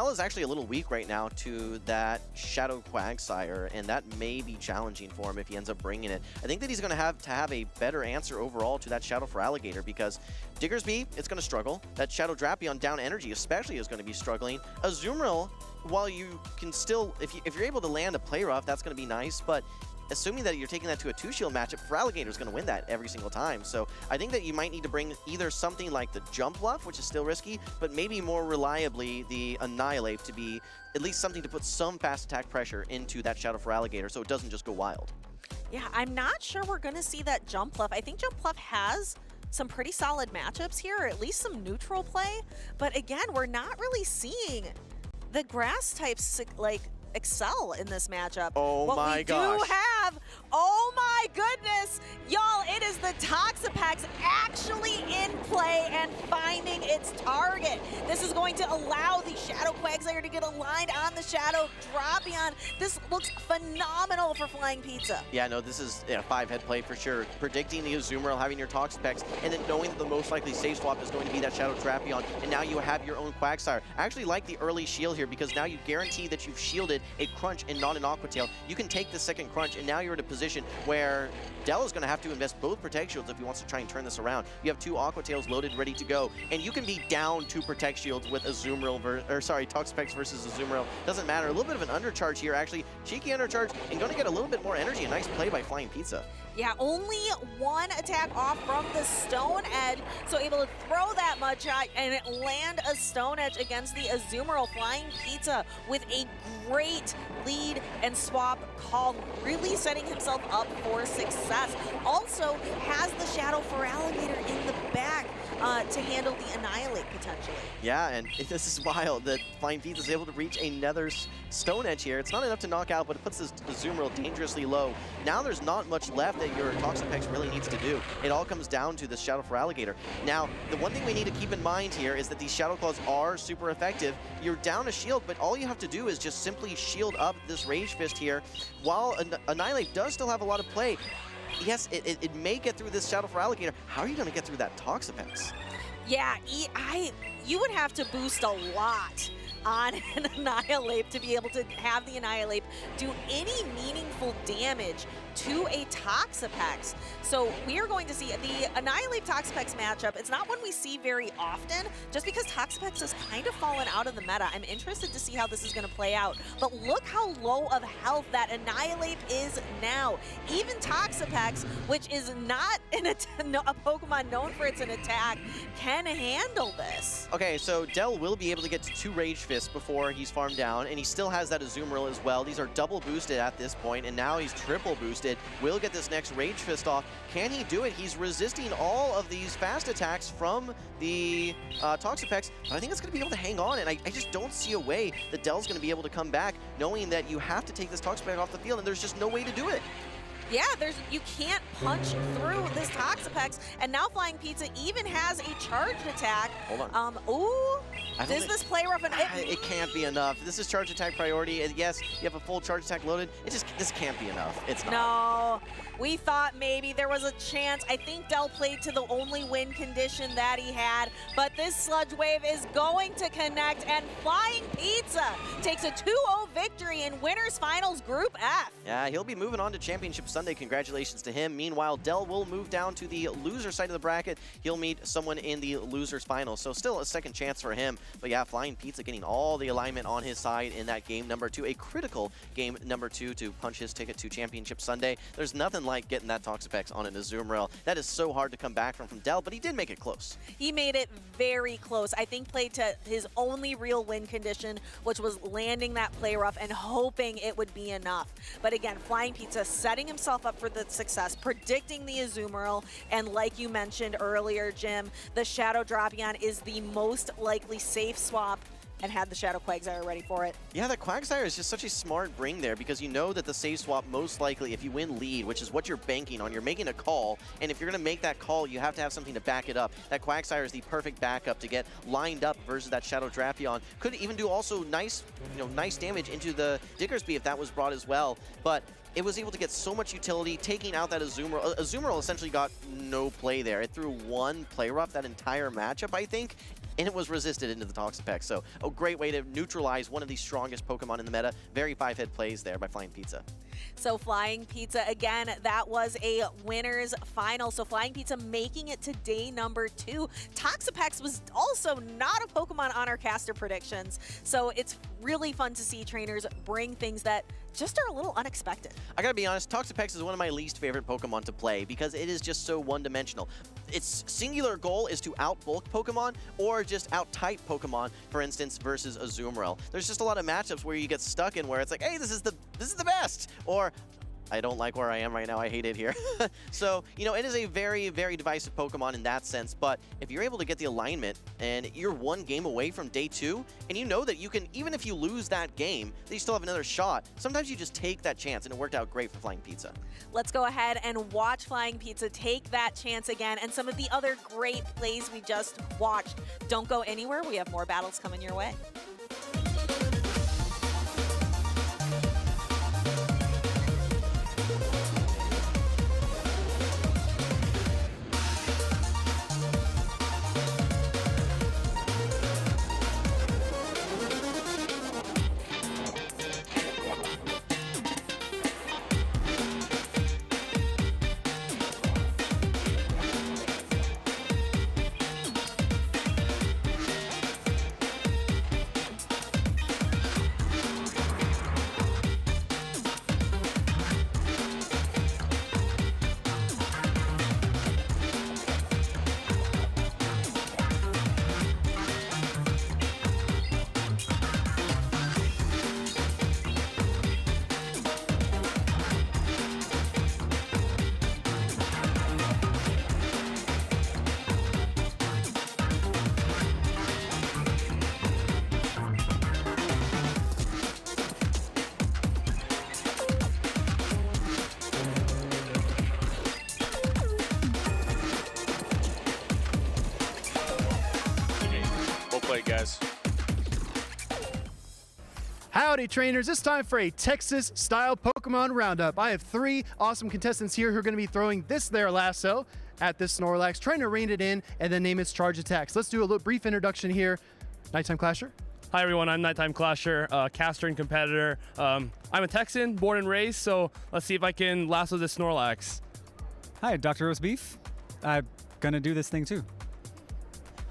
is actually a little weak right now to that Shadow Quagsire, and that may be challenging for him if he ends up bringing it. I think that he's going to have a better answer overall to that Shadow for Alligator, because Diggersby, it's going to struggle. That Shadow Drapion down energy especially is going to be struggling. Azumarill, while you can still, if you're able to land a play rough, that's going to be nice, but assuming that you're taking that to a 2-shield matchup, Feraligatr is going to win that every single time. So I think that you might need to bring either something like the Jump Bluff, which is still risky, but maybe more reliably the Annihilate to be at least something to put some fast attack pressure into that Shadow Feraligatr so it doesn't just go wild. Yeah, I'm not sure we're going to see that Jump Bluff. I think Jump Bluff has some pretty solid matchups here, or at least some neutral play. But again, we're not really seeing the grass types like excel in this matchup. Oh my gosh. What we do have, oh my goodness, y'all, it is the Toxapex actually in play and finding its target. This is going to allow the Shadow Quagsire to get aligned on the Shadow Drapion. This looks phenomenal for Flying Pizza. Yeah, no, this is a 5-head play for sure. Predicting the Azumarill, having your Toxapex, and then knowing that the most likely safe swap is going to be that Shadow Drapion, and now you have your own Quagsire. I actually like the early shield here because now you guarantee that you've shielded a Crunch and not an Aqua Tail. You can take the second Crunch, and now you're in a position where Del is going to have to invest both Protect Shields if he wants to try and turn this around. You have 2 Aqua Tails loaded, ready to go, and you can be down 2 Protect Shields with Azumarill, Toxapex versus Azumarill. Doesn't matter. A little bit of an undercharge here, actually. Cheeky undercharge, and going to get a little bit more energy. A nice play by Flying Pizza. Yeah, only 1 attack off from the Stone Edge, so able to throw that much and land a Stone Edge against the Azumarill. Flying Pizza with a great lead and swap call, really setting himself up for success. Also has the Shadow Feraligatr in the back to handle the Annihilate potentially. Yeah, and this is wild that Flying Pizza is able to reach another Stone Edge here. It's not enough to knock out, but it puts this Azumarill dangerously low. Now there's not much left that your Toxapex really needs to do. It all comes down to this Shadow Feraligatr. Now, the one thing we need to keep in mind here is that these Shadow Claws are super effective. You're down a shield, but all you have to do is just simply shield up this Rage Fist here. While Annihilate does still have a lot of play, yes, it may get through this Shadow Feraligatr. How are you going to get through that Toxapex? Yeah, you would have to boost a lot on an Annihilate to be able to have the Annihilate do any meaningful damage to a Toxapex. So we are going to see the Annihilate Toxapex matchup. It's not one we see very often, just because Toxapex has kind of fallen out of the meta. I'm interested to see how this is going to play out. But look how low of health that Annihilate is now. Even Toxapex, which is not a Pokemon known for its attack, can handle this. Okay, so Del will be able to get to 2 Rage Fists before he's farmed down, and he still has that Azumarill as well. These are double boosted at this point, and now he's triple boosted. Will get this next Rage Fist off. Can he do it? He's resisting all of these fast attacks from the Toxapex, but I think it's going to be able to hang on, and I just don't see a way that Del's going to be able to come back, knowing that you have to take this Toxapex off the field, and there's just no way to do it. Yeah, you can't punch through this Toxapex, and now Flying Pizza even has a charged attack. Hold on. Ooh, does this play rough? It can't be enough. This is charge attack priority, and yes, you have a full charge attack loaded. This can't be enough. It's not. No, we thought maybe there was a chance. I think Del played to the only win condition that he had, but this Sludge Wave is going to connect, and Flying Pizza takes a 2-0 victory in Winners Finals Group F. Yeah, he'll be moving on to Championship Sunday. Congratulations to him. Meanwhile, Del will move down to the loser side of the bracket. He'll meet someone in the losers final, so still a second chance for him. But yeah, Flying Pizza getting all the alignment on his side in that game number 2, a critical game number 2 to punch his ticket to Championship Sunday. There's nothing like getting that Toxapex on an Azumarill. That is so hard to come back from Del, but he did make it close. He made it very close. I think played to his only real win condition, which was landing that play rough and hoping it would be enough. But again, Flying Pizza setting himself himself up for the success, predicting the Azumarill, and like you mentioned earlier, Jim, the Shadow Drapion is the most likely safe swap, and had the Shadow Quagsire ready for it. Yeah, the Quagsire is just such a smart bring there because you know that the save swap most likely, if you win lead, which is what you're banking on, you're making a call, and if you're going to make that call, you have to have something to back it up. That Quagsire is the perfect backup to get lined up versus that Shadow Drapion. Could even do also nice, nice damage into the Diggersby if that was brought as well, but it was able to get so much utility, taking out that Azumarill. Azumarill essentially got no play there. It threw one play rough that entire matchup, I think, and it was resisted into the Toxapex. So a great way to neutralize one of the strongest Pokemon in the meta. Very 5-hit plays there by Flying Pizza. So Flying Pizza, again, that was a winner's final. So Flying Pizza making it to day number 2. Toxapex was also not a Pokemon on our caster predictions. So it's really fun to see trainers bring things that just are a little unexpected. I gotta be honest, Toxapex is one of my least favorite Pokemon to play because it is just so one-dimensional. Its singular goal is to out-bulk Pokemon or just out-type Pokemon, for instance, versus Azumarill. There's just a lot of matchups where you get stuck in where it's like, hey, this is the best, or I don't like where I am right now. I hate it here. So, it is a very, very divisive Pokemon in that sense, but if you're able to get the alignment and you're one game away from day 2, and you know that you can, even if you lose that game, that you still have another shot, sometimes you just take that chance, and it worked out great for Flying Pizza. Let's go ahead and watch Flying Pizza take that chance again, and some of the other great plays we just watched. Don't go anywhere. We have more battles coming your way. Play, guys. Howdy, trainers. It's time for a Texas-style Pokemon Roundup. I have 3 awesome contestants here who are going to be throwing their lasso at this Snorlax, trying to rein it in and then name its charge attacks. Let's do a little brief introduction here. Nighttime Clasher. Hi, everyone. I'm Nighttime Clasher, caster and competitor. I'm a Texan, born and raised, so let's see if I can lasso this Snorlax. Hi, Dr. Roast Beef. I'm going to do this thing, too.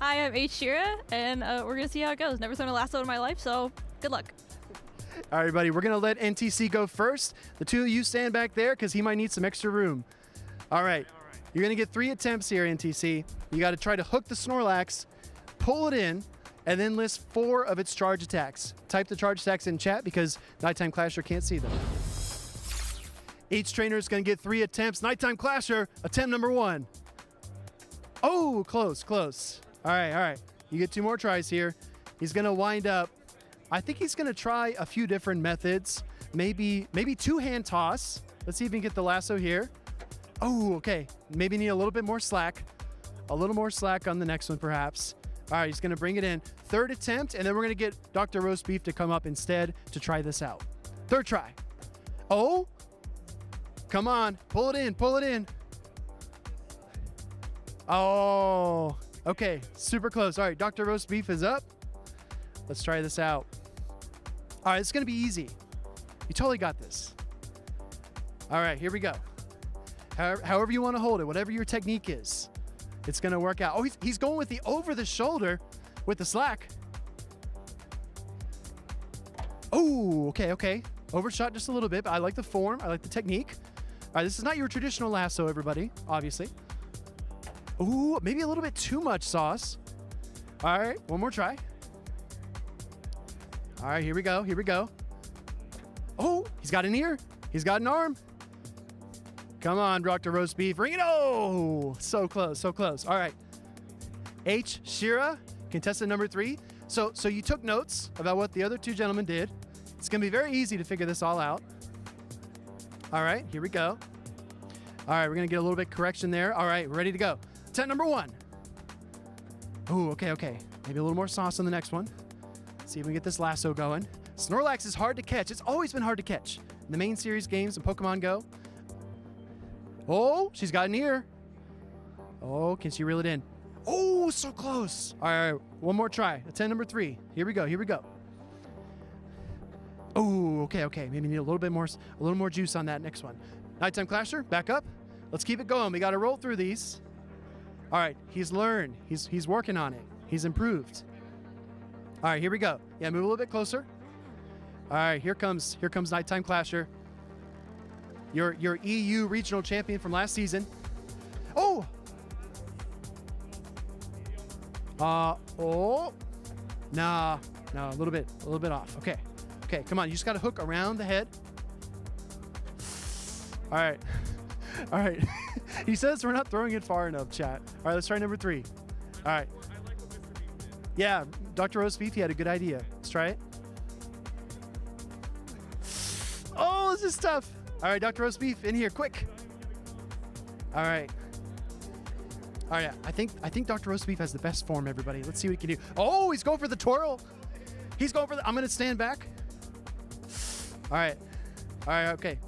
Hi, I'm H. Shira, and we're going to see how it goes. Never thrown a lasso in my life, so good luck. All right, everybody, we're going to let NTC go first. The 2 of you stand back there because he might need some extra room. All right. You're going to get 3 attempts here, NTC. You got to try to hook the Snorlax, pull it in, and then list 4 of its charge attacks. Type the charge attacks in chat because Nighttime Clasher can't see them. Each trainer is going to get 3 attempts. Nighttime Clasher, attempt number 1. Oh, close, close. All right. You get 2 more tries here. He's going to wind up. I think he's going to try a few different methods. Maybe 2-hand toss. Let's see if we can get the lasso here. Oh, okay. Maybe need a little bit more slack. A little more slack on the next one, perhaps. All right, he's going to bring it in. 3rd attempt, and then we're going to get Dr. Roast Beef to come up instead to try this out. 3rd try. Oh, come on. Pull it in. Oh, okay. Super close. All right, Dr. Roast Beef is up. Let's try this out. All right, it's going to be easy. You totally got this. All right, here we go. However you want to hold it, whatever your technique is, it's going to work out. Oh, he's going with the over the shoulder with the slack. Oh, okay. Overshot just a little bit, but I like the form. I like the technique. All right, this is not your traditional lasso, everybody, obviously. Ooh, maybe a little bit too much sauce. All right, one more try. All right, here we go. Oh, he's got an ear. He's got an arm. Come on, Dr. Roast Beef. Ring it. Oh, so close, so close. All right. H. Shira, contestant number 3. So you took notes about what the other 2 gentlemen did. It's going to be very easy to figure this all out. All right, here we go. All right, we're going to get a little bit correction there. All right, ready to go. Attempt number 1. Ooh, okay. Maybe a little more sauce on the next one. Let's see if we can get this lasso going. Snorlax is hard to catch. It's always been hard to catch. In the main series games in Pokemon Go. Oh, she's got an ear. Oh, can she reel it in? Oh, so close. All right, one more try. Attempt number 3. Here we go. Oh, okay. Maybe need a little more juice on that next one. Nighttime Clasher, back up. Let's keep it going. We got to roll through these. All right, he's learned. He's working on it. He's improved. All right, here we go. Yeah, move a little bit closer. All right, here comes Nighttime Clasher. Your EU regional champion from last season. Oh! Nah, a little bit off. Okay, come on, you just got to hook around the head. All right. He says we're not throwing it far enough, chat. All right, let's try number 3. All right. Yeah, Dr. Roast Beef, he had a good idea. Let's try it. Oh, this is tough. All right, Dr. Roast Beef, in here, quick. All right. Yeah, I think Dr. Roast Beef has the best form, everybody. Let's see what he can do. Oh, he's going for the twirl. I'm going to stand back. All right, okay.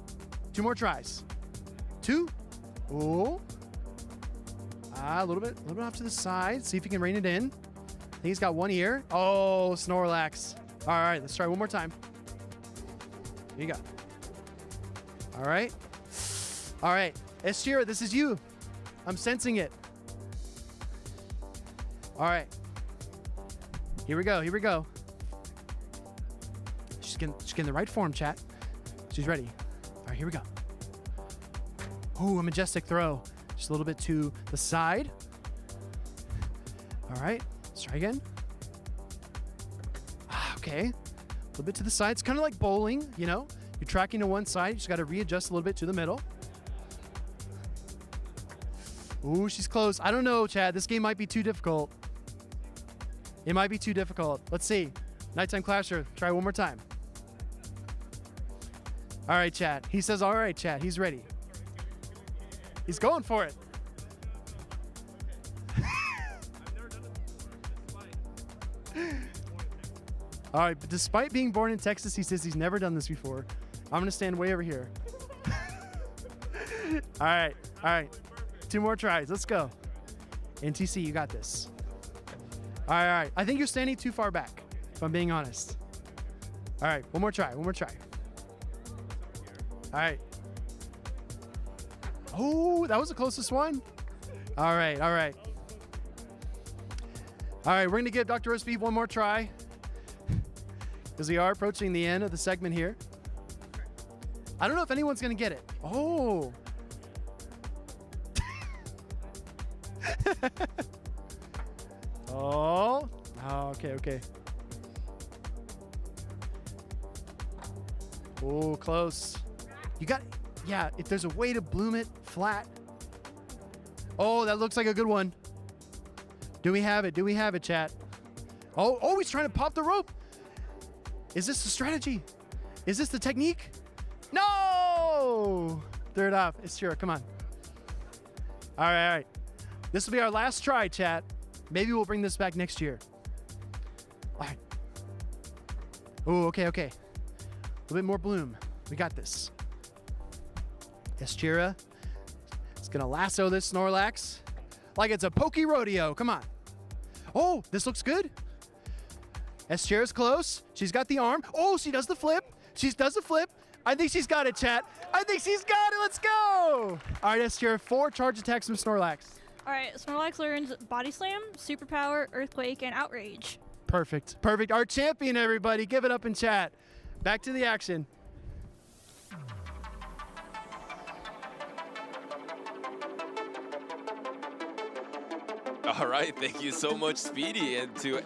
2 more tries. 2. Oh. A little bit off to the side. See if he can rein it in. I think he's got 1 ear. Oh, Snorlax. All right, let's try one more time. Here you go. All right. Eschira, this is you. I'm sensing it. All right. Here we go. She's getting the right form, chat. She's ready. All right, here we go. Ooh, a majestic throw. Just a little bit to the side. All right, let's try again. Okay, a little bit to the side. It's kind of like bowling, you know? You're tracking to one side, you just got to readjust a little bit to the middle. Ooh, she's close. I don't know, Chad. This game might be too difficult. It might be too difficult. Let's see. Nighttime Clasher, try one more time. All right, Chad. He says, all right, Chad. He's ready. He's going for it. All right, but despite being born in Texas, he says he's never done this before. I'm going to stand way over here. All right. 2 more tries. Let's go. NTC, you got this. All right. I think you're standing too far back, if I'm being honest. All right, one more try. All right. Oh, that was the closest one. All right. We're going to give Dr. Roast Beef one more try, because we are approaching the end of the segment here. I don't know if anyone's going to get it. Oh. Oh, okay. Oh, close. You got, yeah, if there's a way to bloom it flat. Oh, that looks like a good one. Do we have it, chat? Oh, he's trying to pop the rope. Is this the strategy? Is this the technique? No! Throw it off. It's sure, come on. All right. This will be our last try, chat. Maybe we'll bring this back next year. All right. Oh, okay. A little bit more bloom. We got this. Eschira is going to lasso this Snorlax like it's a Poke Rodeo. Come on. Oh, this looks good. Eschira's close. She's got the arm. Oh, she does the flip. I think she's got it, chat. Let's go. All right, Eschira, 4 charge attacks from Snorlax. All right, Snorlax learns Body Slam, Superpower, Earthquake, and Outrage. Perfect. Our champion, everybody. Give it up in chat. Back to the action. All right, thank you so much, Speedy, and to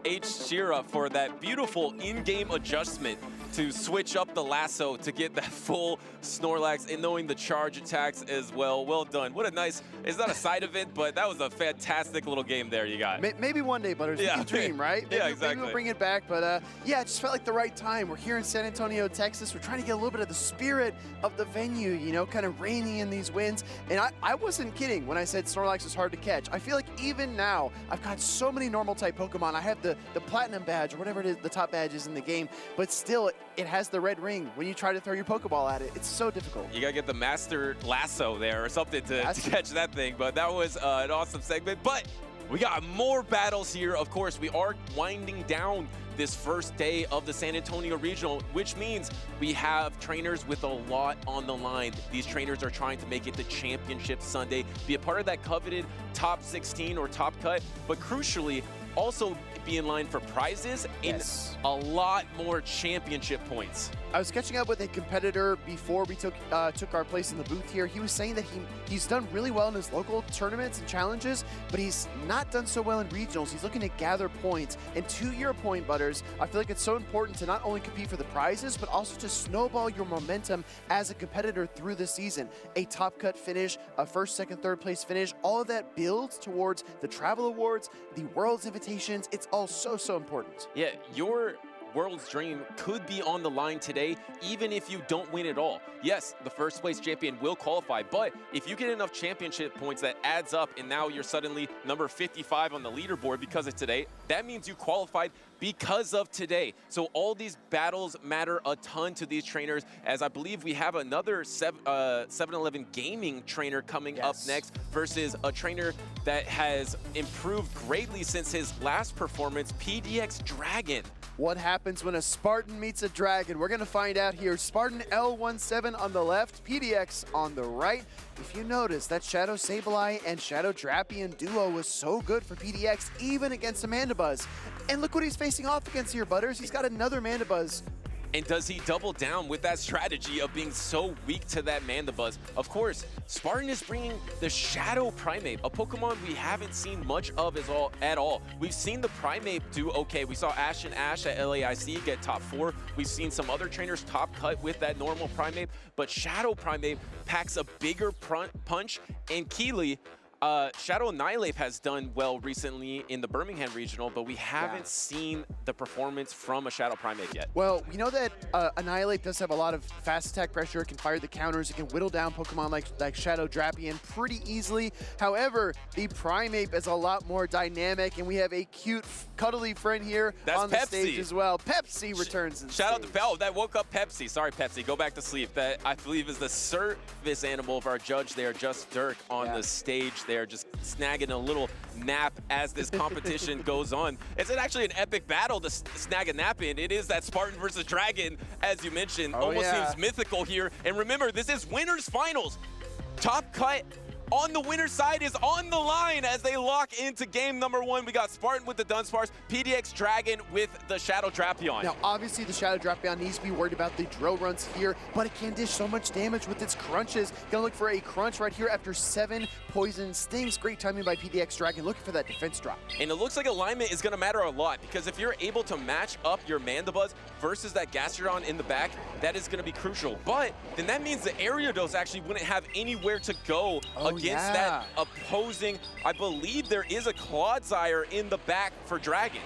H. Shira for that beautiful in-game adjustment to switch up the lasso to get that full Snorlax and knowing the charge attacks as well. Well done. What a nice, it's not a side event, but that was a fantastic little game there you got. Maybe one day, Butters. Yeah. We can dream, right? Yeah, Maybe exactly. we'll bring it back. But yeah, it just felt like the right time. We're here in San Antonio, Texas. We're trying to get a little bit of the spirit of the venue, you know, kind of reigning in these wins. And I wasn't kidding when I said Snorlax is hard to catch. I feel like even now, I've got so many normal type Pokemon. I have the Platinum badge or whatever it is, the top badge is in the game. But still, it has the red ring when you try to throw your Pokeball at it. It's so difficult. You gotta get the Master Lasso there or something to catch that thing. But that was an awesome segment. But we got more battles here. Of course, we are winding down this first day of the San Antonio Regional, which means we have trainers with a lot on the line. These trainers are trying to make it to Championship Sunday, be a part of that coveted top 16 or top cut, but crucially, also be in line for prizes and a lot more championship points. I was catching up with a competitor before we took our place in the booth here. He was saying that he's done really well in his local tournaments and challenges, but he's not done so well in regionals. He's looking to gather points. And to your point, Butters, I feel like it's so important to not only compete for the prizes, but also to snowball your momentum as a competitor through the season. A top cut finish, a first, second, third place finish, all of that builds towards the travel awards, the World's invitations. It's all so, so important. Yeah, your World's dream could be on the line today, even if you don't win at all. Yes, the first place champion will qualify, but if you get enough championship points that adds up and now you're suddenly number 55 on the leaderboard because of today, that means you qualified because of today. So all these battles matter a ton to these trainers, as I believe we have another 7-Eleven gaming trainer coming up next versus a trainer that has improved greatly since his last performance, PDX Dragon. What happens when a Spartan meets a dragon? We're going to find out here. Spartan L17 on the left, PDX on the right. If you notice, that Shadow Sableye and Shadow Drapion duo was so good for PDX, even against a Mandibuzz. And look what he's facing off against here, Butters. He's got another Mandibuzz. And does he double down with that strategy of being so weak to that Mandibuzz? Of course, Spartan is bringing the Shadow Primeape, a Pokemon we haven't seen much of at all. We've seen the Primeape do okay. We saw Ash and Ash at LAIC get top 4. We've seen some other trainers top cut with that normal Primeape, but Shadow Primeape packs a bigger punch, and Keeley, Shadow Nilape has done well recently in the Birmingham Regional, but we haven't seen the performance from a Shadow Primeape yet. Well, we know that Annihilate does have a lot of fast attack pressure. It can fire the counters. It can whittle down Pokemon like Shadow Drapion pretty easily. However, the Primeape is a lot more dynamic, and we have a cute, cuddly friend here on the stage as well. Pepsi returns to the Shout out stage. to Bell. That woke up Pepsi. Sorry, Pepsi. Go back to sleep. That, I believe, is the service animal of our judge there, Just Dirk, on the stage there, just snagging a little nap as this competition goes on. It's actually an epic battle to snag a nap in. It is that Spartan versus Dragon, as you mentioned. Almost seems mythical here. And remember, this is winners finals. Top cut on the winner's side is on the line as they lock into game number 1. We got Spartan with the Dunsparce, PDX Dragon with the Shadow Drapion. Now, obviously, the Shadow Drapion needs to be worried about the drill runs here, but it can dish so much damage with its crunches. Gonna look for a crunch right here after 7 poison stings. Great timing by PDX Dragon, looking for that defense drop. And it looks like alignment is going to matter a lot, because if you're able to match up your Mandibuzz versus that Gastrodon in the back, that is going to be crucial. But then that means the Ariados actually wouldn't have anywhere to go against that opposing. I believe there is a Clodsire in the back for Dragon.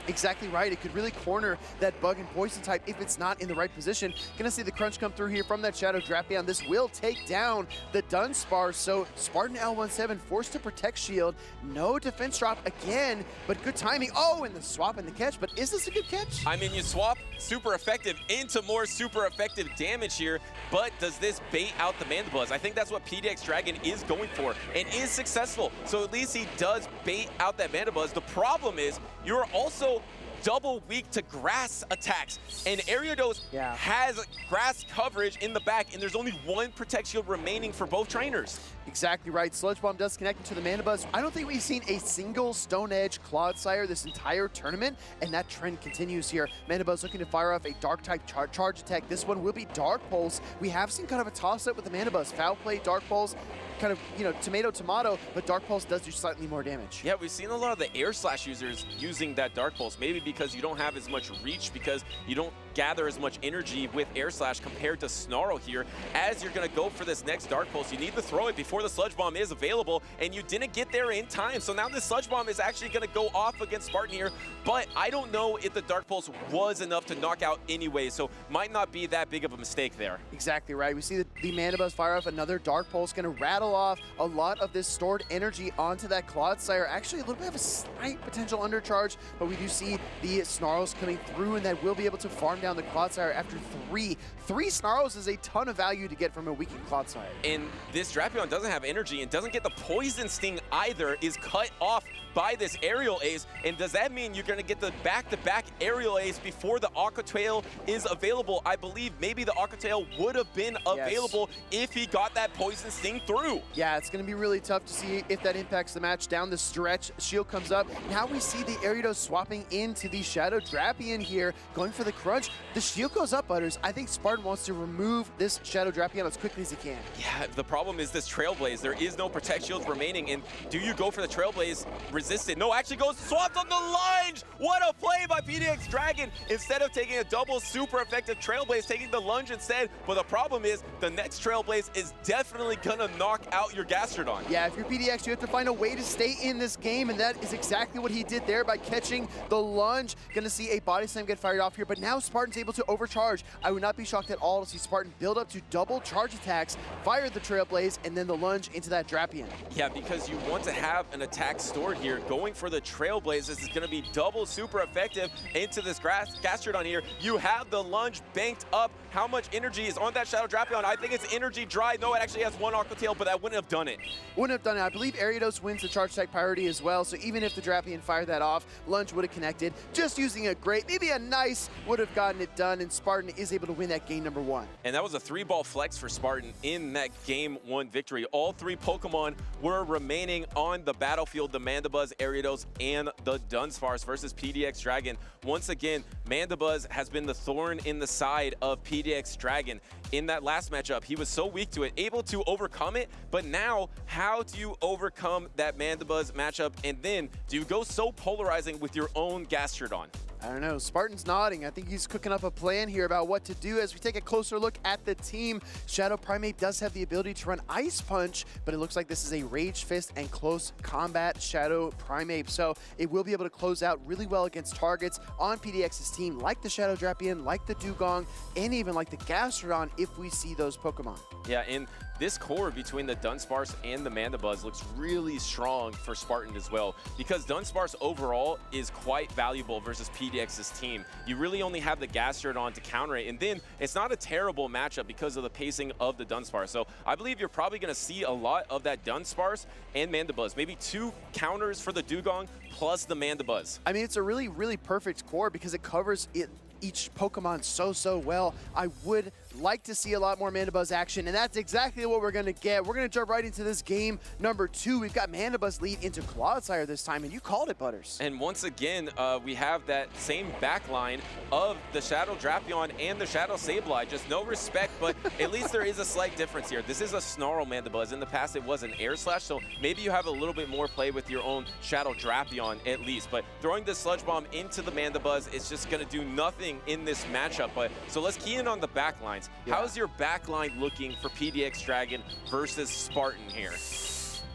Exactly right. It could really corner that bug and poison type if it's not in the right position. Gonna see the crunch come through here from that Shadow Drapion. This will take down the Dunsparce. So Spartan L17 forced to protect shield. No defense drop again, but good timing. Oh, and the swap and the catch. But is this a good catch? I mean, you swap super effective into more super effective damage here, but does this bait out the Mandibuzz? I think that's what PDX Dragon is going for and is successful. So at least he does bait out that Mandibuzz. The problem is you're also double weak to grass attacks, and Ariados has grass coverage in the back, and there's only 1 Protect Shield remaining for both trainers. Exactly right. Sludge Bomb does connect into the Mandibuzz. I don't think we've seen a single Stone Edge Clodsire this entire tournament, and that trend continues here. Mandibuzz looking to fire off a Dark-type charge attack. This one will be Dark Pulse. We have seen kind of a toss-up with the Mandibuzz. Foul play, Dark Pulse, kind of, you know, tomato, but Dark Pulse does do slightly more damage. Yeah, we've seen a lot of the Air Slash users using that Dark Pulse, maybe because you don't have as much reach, because you don't gather as much energy with Air Slash compared to Snarl here. As you're going to go for this next Dark Pulse, you need to throw it before the Sludge Bomb is available, and you didn't get there in time. So now this Sludge Bomb is actually going to go off against Spartan here, but I don't know if the Dark Pulse was enough to knock out anyway, so might not be that big of a mistake there. Exactly right. We see the Mandibuzz fire off another Dark Pulse, going to rattle off a lot of this stored energy onto that Clodsire. Actually, a little bit of a slight potential undercharge, but we do see the Snarls coming through, and that will be able to farm down the Clodsire after three. Three Snarls is a ton of value to get from a weakened Clodsire. And this Drapion doesn't have energy and doesn't get the Poison Sting either, is cut off by this Aerial Ace. And does that mean you're going to get the back-to-back Aerial Ace before the Aqua Tail is available? I believe maybe the Aqua Tail would have been available if he got that Poison Sting through. Yeah, it's going to be really tough to see if that impacts the match. Down the stretch, shield comes up. Now we see the Ariados swapping into the Shadow Drapion here, going for the crunch. The shield goes up, Butters. I think Spartan wants to remove this Shadow Drapion as quickly as he can. Yeah, the problem is this Trailblaze. There is no Protect Shields remaining, and do you go for the Trailblaze? Resisted. No, actually goes swapped on the lunge. What a play by PDX Dragon. Instead of taking a double super effective Trailblaze, taking the lunge instead. But the problem is the next Trailblaze is definitely gonna knock out your Gastrodon. Yeah, if you're PDX, you have to find a way to stay in this game, and that is exactly what he did there by catching the lunge. Gonna see a Body Slam get fired off here, but now Spartan's able to overcharge. I would not be shocked at all to see Spartan build up to double charge attacks, fire the Trailblaze, and then the lunge into that Drapion. Yeah, because you want to have an attack stored here. Going for the Trailblaze, this is going to be double super effective into this Gastrodon here. You have the lunge banked up. How much energy is on that Shadow Drapion? I think it's energy dry. No, it actually has one Aqua Tail, but that wouldn't have done it. Wouldn't have done it. I believe Ariados wins the charge attack priority as well, so even if the Drapion fired that off, lunge would have connected. Just using a great, maybe a nice, would have gotten it done, and Spartan is able to win that game number 1. And that was a 3-ball flex for Spartan in that game 1 victory. All 3 Pokemon were remaining on the battlefield, the Mandibuzz, Ariados, and the Dunsparce versus PDX Dragon. Once again, Mandibuzz has been the thorn in the side of PDX Dragon. In that last matchup, he was so weak to it, able to overcome it, but now, how do you overcome that Mandibuzz matchup? And then, do you go so polarizing with your own Gastrodon? I don't know. Spartan's nodding. I think he's cooking up a plan here about what to do. As we take a closer look at the team, Shadow Primate does have the ability to run Ice Punch, but it looks like this is a Rage Fist and close combat Shadow Primate. So it will be able to close out really well against targets on PDX's team, like the Shadow Drapion, like the Dugong, and even like the Gastrodon if we see those Pokemon. Yeah, and this core between the Dunsparce and the Mandibuzz looks really strong for Spartan as well, because Dunsparce overall is quite valuable versus PDX's team. You really only have the Gastrodon to counter it, and then it's not a terrible matchup because of the pacing of the Dunsparce. So I believe you're probably going to see a lot of that Dunsparce and Mandibuzz, maybe 2 counters for the Dugong plus the Mandibuzz. I mean, it's a really, really perfect core because it covers each Pokemon so well. I would like to see a lot more Mandibuzz action, and that's exactly what we're going to get. We're going to jump right into this game number 2. We've got Mandibuzz lead into Clodsire this time, and you called it, Butters. And once again, we have that same backline of the Shadow Drapion and the Shadow Sableye. Just no respect, but at least there is a slight difference here. This is a Snarl Mandibuzz. In the past, it was an Air Slash, so maybe you have a little bit more play with your own Shadow Drapion at least. But throwing the Sludge Bomb into the Mandibuzz is just going to do nothing in this matchup. But so let's key in on the backlines. Yeah. How's your backline looking for PDX Dragon versus Spartan here?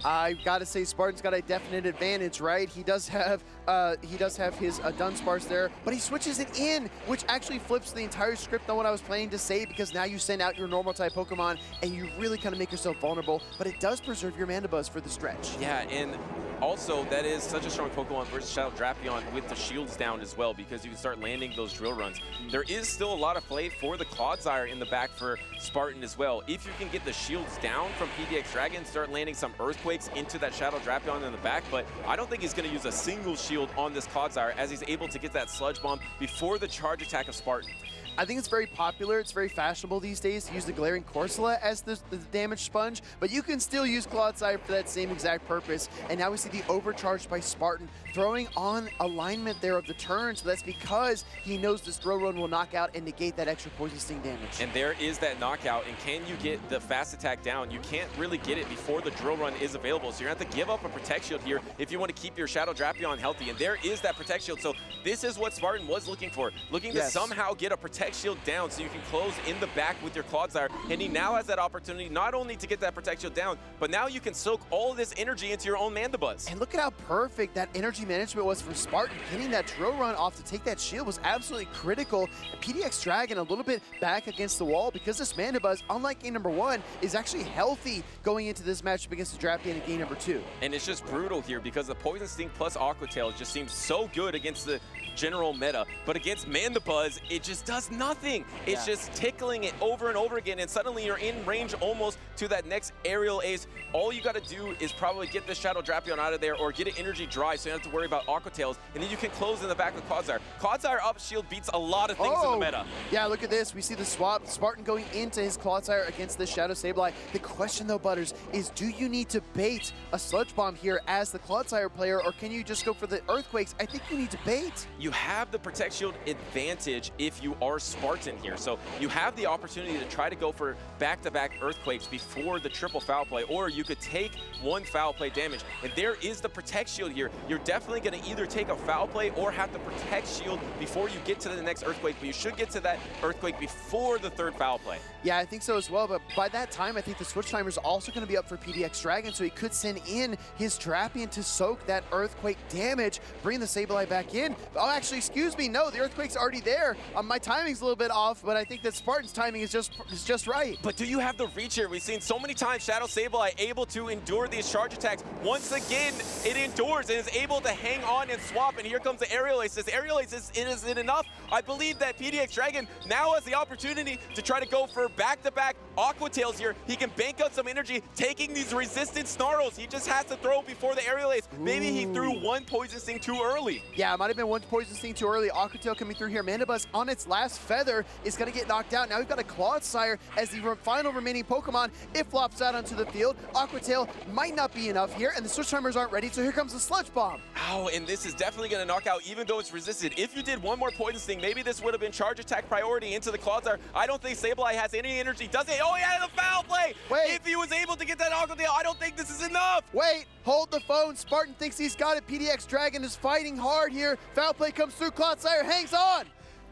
I've got to say Spartan's got a definite advantage, right? He does have his Dunsparce there, but he switches it in, which actually flips the entire script on what I was planning to say, because now you send out your normal type Pokemon and you really kind of make yourself vulnerable, but it does preserve your Mandibuzz for the stretch. Yeah, and also that is such a strong Pokemon versus Shadow Drapion with the shields down as well, because you can start landing those drill runs. There is still a lot of play for the Clodsire in the back for Spartan as well. If you can get the shields down from PDX Dragon, start landing some Earthquakes into that Shadow Drapion in the back, but I don't think he's going to use a single shield on this Clodsire, as he's able to get that Sludge Bomb before the charge attack of Spartan. I think it's very popular, it's very fashionable these days to use the Glaring Corsola as the damage sponge, but you can still use Clodsire for that same exact purpose. And now we see the overcharge by Spartan, throwing on alignment there of the turn, so that's because he knows this drill run will knock out and negate that extra Poison Sting damage. And there is that knockout, and can you get the fast attack down? You can't really get it before the drill run is available, so you're going to have to give up a Protect Shield here if you want to keep your Shadow Drapion healthy, and there is that Protect Shield, so This is what Spartan was looking for, looking to somehow get a Protect Shield down so you can close in the back with your Clodsire. And he now has that opportunity not only to get that Protect Shield down, but now you can soak all of this energy into your own Mandibuzz. And look at how perfect that energy management was for Spartan. Getting that drill run off to take that shield was absolutely critical. PDX Dragon a little bit back against the wall because this Mandibuzz, unlike game number 1, is actually healthy going into this matchup against the Drapion in game number 2. And it's just brutal here because the Poison Sting plus Aqua Tail just seems so good against the general meta, but against Mandibuzz, it just does nothing. It's just tickling it over and over again, and suddenly you're in range almost to that next aerial ace. All you got to do is probably get the Shadow Drapion out of there or get an energy dry so you don't have to worry about Aqua Tails, and then you can close in the back with Clodsire. Clodsire up shield beats a lot of things in the meta. Yeah, look at this. We see the swap. Spartan going into his Clodsire against the Shadow Sableye. The question though, Butters, is do you need to bait a Sludge Bomb here as the Clodsire player, or can you just go for the Earthquakes? I think you need to bait. You have the Protect Shield advantage if you are Spartan here. So you have the opportunity to try to go for back-to-back Earthquakes before the triple foul play, or you could take one foul play damage. And there is the Protect Shield here. You're definitely going to either take a foul play or have the Protect Shield before you get to the next Earthquake, but you should get to that Earthquake before the third foul play. Yeah, I think so as well, but by that time, I think the switch timer is also going to be up for PDX Dragon, so he could send in his Drapion to soak that Earthquake damage, bring the Sableye back in. Oh, actually, excuse me, no, the Earthquake's already there. My timing's a little bit off, but I think that Spartan's timing is just right. But do you have the reach here? We've seen so many times Shadow Sableye able to endure these charge attacks. Once again, it endures and is able to hang on and swap, and here comes the Aerial Ace. This Aerial Ace, is it enough? I believe that PDX Dragon now has the opportunity to try to go for back-to-back Aqua Tails here. He can bank up some energy, taking these resistant Snarls. He just has to throw before the Aerial Ace. Maybe he threw one Poison Sting too early. Yeah, it might have been one Poison Sting too early. Aqua Tail coming through here. Mandibuzz on its last feather is going to get knocked out. Now we've got a Clodsire as the final remaining Pokemon. It flops out onto the field. Aqua Tail might not be enough here, and the switch timers aren't ready, so here comes the Sludge Bomb. Oh, and this is definitely going to knock out, even though it's resisted. If you did one more Poison Sting, maybe this would have been charge attack priority into the Clodsire. I don't think Sableye has any energy, does it? Oh, he had the foul play! Wait. If he was able to get that Aqua Tail, I don't think this is enough! Wait, hold the phone. Spartan thinks he's got it. PDX Dragon is fighting hard here. Foul play comes through. Clodsire hangs on.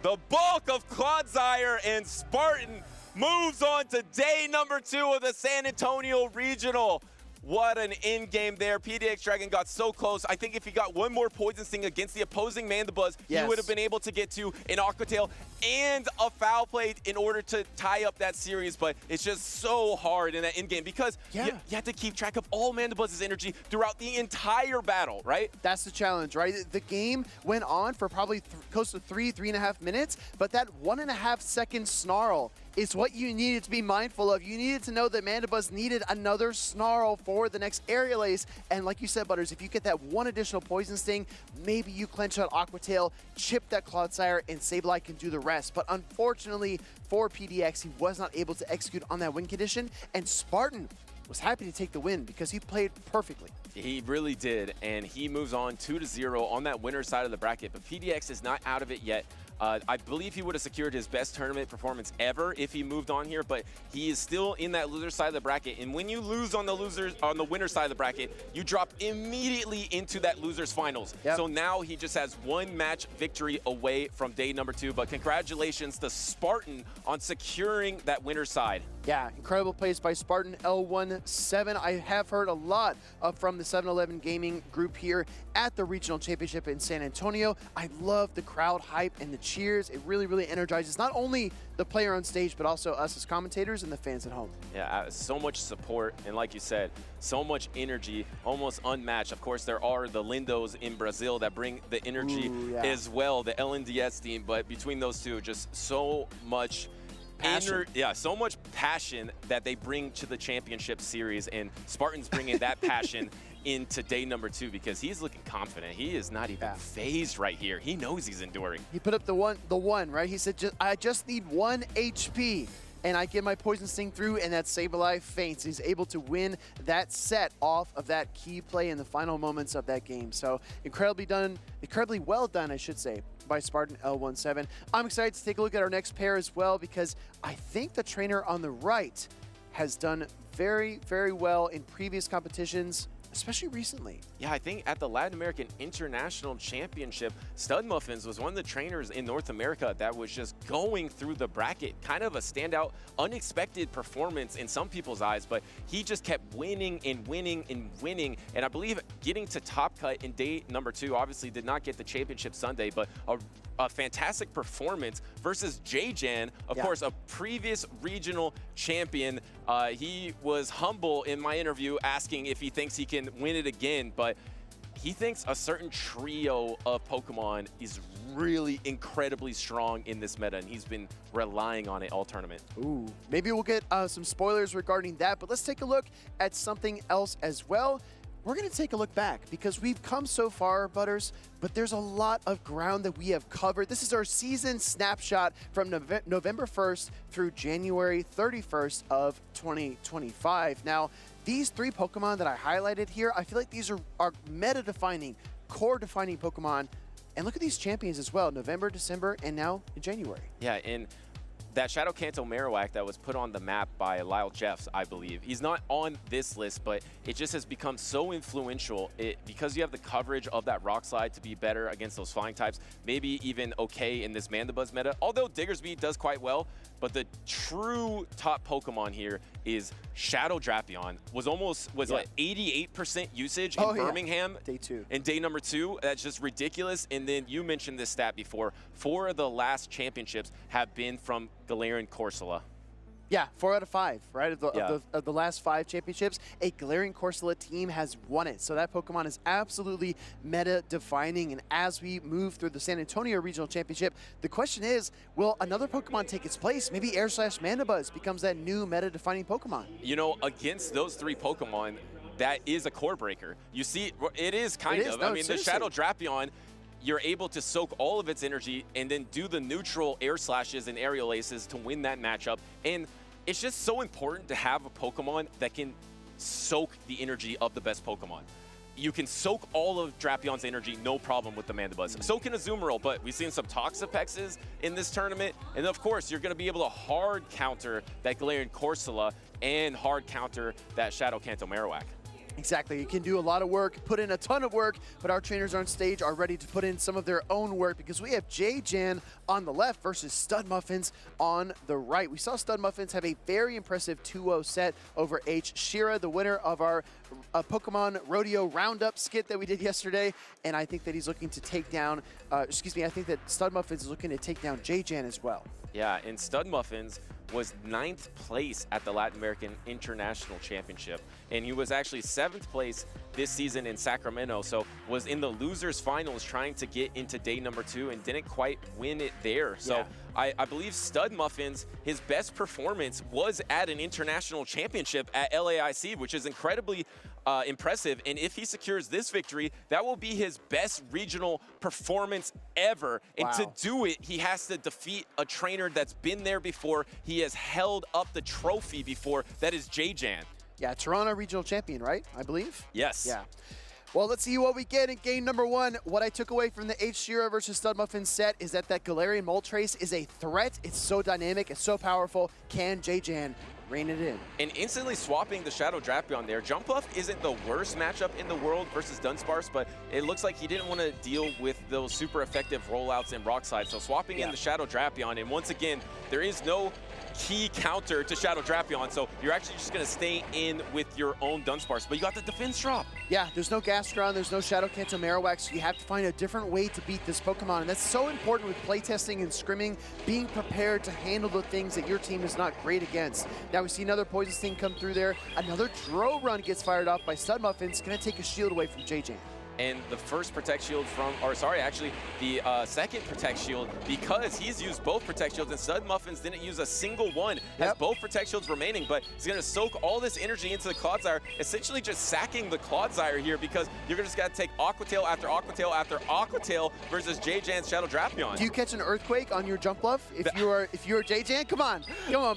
The bulk of Clodsire and Spartan moves on to day number 2 of the San Antonio Regional. What an end game there. PDX Dragon got so close. I think if he got one more Poison Sting against the opposing Mandibuzz, he would have been able to get to an Aqua Tail and a foul play in order to tie up that series. But it's just so hard in that end game because you have to keep track of all Mandibuzz's energy throughout the entire battle, right? That's the challenge, right? The game went on for probably close to 3.5 minutes, but that 1.5 second snarl is what you needed to be mindful of. You needed to know that Mandibuzz needed another snarl for the next Aerial Ace. And like you said, Butters, if you get that one additional Poison Sting, maybe you clench that Aqua Tail, chip that Clodsire, and Sableye can do the rest. But unfortunately for PDX, he was not able to execute on that win condition. And Spartan was happy to take the win because he played perfectly. He really did, and he moves on 2-0 on that winner's side of the bracket. But PDX is not out of it yet. I believe he would have secured his best tournament performance ever if he moved on here, but he is still in that loser side of the bracket. And when you lose on the winner side of the bracket, you drop immediately into that loser's finals. So now he just has one match victory away from day number 2. But congratulations to Spartan on securing that winner's side. Yeah, incredible plays by Spartan L17. I have heard a lot from the 7-Eleven Gaming group here at the Regional Championship in San Antonio. I love the crowd hype and the cheers. It really, really energizes not only the player on stage, but also us as commentators and the fans at home. Yeah, so much support, and like you said, so much energy, almost unmatched. Of course, there are the Lindos in Brazil that bring the energy as well, the LNDS team, but between those two, just so much so much passion that they bring to the championship series, and Spartan's bringing that passion into day number 2 because he's looking confident. He is not even phased right here. He knows he's enduring. He put up the one, right? He said, I just need 1 HP. And I get my Poison Sting through, and that Sableye faints. He's able to win that set off of that key play in the final moments of that game. So incredibly well done, I should say, by Spartan L17. I'm excited to take a look at our next pair as well because I think the trainer on the right has done very, very well in previous competitions, especially recently. Yeah, I think at the Latin American International Championship, Stud Muffins was one of the trainers in North America that was just going through the bracket. Kind of a standout, unexpected performance in some people's eyes, but he just kept winning and winning and winning. And I believe getting to top cut in day number 2, obviously did not get the championship Sunday, but a fantastic performance versus J-Jan, of course, a previous regional champion. He was humble in my interview asking if he thinks he can win it again, but he thinks a certain trio of Pokemon is really incredibly strong in this meta, and he's been relying on it all tournament. Ooh, maybe we'll get some spoilers regarding that, but let's take a look at something else as well. We're going to take a look back because we've come so far, Butters, but there's a lot of ground that we have covered. This is our season snapshot from November 1st through January 31st of 2025. Now, these 3 Pokemon that I highlighted here, I feel like these are meta-defining, core-defining Pokemon. And look at these champions as well, November, December, and now in January. Yeah, and that Shadow Kanto Marowak that was put on the map by Lyle Jeffs, I believe. He's not on this list, but it just has become so influential because you have the coverage of that Rock Slide to be better against those flying types, maybe even okay in this Mandibuzz meta, although Diggersby does quite well. But the true top Pokemon here is Shadow Drapion. Was like 88% usage in Birmingham. Day 2. In day number 2. That's just ridiculous. And then you mentioned this stat before. 4 of the last championships have been from Galarian Corsola. Yeah, 4 out of 5, right? Of the last 5 championships, a Galarian Corsola team has won it. So that Pokemon is absolutely meta-defining. And as we move through the San Antonio Regional Championship, the question is, will another Pokemon take its place? Maybe Air/Mandibuzz becomes that new meta-defining Pokemon. You know, against those 3 Pokemon, that is a core breaker. You see, it is kind of. No, I mean, seriously. the Shadow Drapion, you're able to soak all of its energy and then do the neutral air slashes and aerial aces to win that matchup. And it's just so important to have a Pokemon that can soak the energy of the best Pokemon. You can soak all of Drapion's energy, no problem with the Mandibuzz. So can Azumarill, but we've seen some Toxapexes in this tournament. And of course, you're going to be able to hard counter that Galarian Corsola and hard counter that Shadow Kanto Marowak. Exactly. You can do a lot of work, put in a ton of work, but our trainers on stage are ready to put in some of their own work because we have J-Jan on the left versus Stud Muffins on the right. We saw Stud Muffins have a very impressive 2-0 set over H. Shira, the winner of our Pokemon Rodeo Roundup skit that we did yesterday, and I think that he's looking to take down, I think that Stud Muffins is looking to take down J-Jan as well. Yeah, and Stud Muffins was 9th place at the Latin American International Championship. And he was actually 7th place this season in Sacramento, so was in the losers finals trying to get into day number 2 and didn't quite win it there. So I believe Stud Muffins, his best performance was at an international championship at LAIC, which is incredibly impressive. And if he secures this victory, that will be his best regional performance ever. And to do it, he has to defeat a trainer that's been there before. He has held up the trophy before. That is J-Jan. Yeah, Toronto regional champion, right? I believe? Yes. Yeah. Well, let's see what we get in game number 1. What I took away from the H. Shira versus Stud Muffin set is that Galarian Moltres is a threat. It's so dynamic. It's so powerful. Can J-Jan rein it in? And instantly swapping the Shadow Drapion there. Jumpluff isn't the worst matchup in the world versus Dunsparce, but it looks like he didn't want to deal with those super effective rollouts and Rock Slide. So swapping in the Shadow Drapion, and once again, there is no key counter to Shadow Drapion, so you're actually just going to stay in with your own Dunsparce, but you got the defense drop. Yeah, there's no Gastron, there's no Shadow Kanto Marowak, so you have to find a different way to beat this Pokemon, and that's so important with playtesting and scrimming, being prepared to handle the things that your team is not great against. Now we see another Poison Sting come through there, another Dro Run gets fired off by Stud Muffins, going to take a shield away from J-Jan. And the first Protect Shield from, or sorry, actually the second Protect Shield, because he's used both Protect Shields and Stud Muffins didn't use a single one, has both Protect Shields remaining, but he's going to soak all this energy into the Clodsire, essentially just sacking the Clodsire here because you're just got to take Aqua Tail after Aqua Tail after Aqua Tail versus J-Jan's Shadow Drapion. Do you catch an Earthquake on your Jumpluff if you are J-Jan? Come on,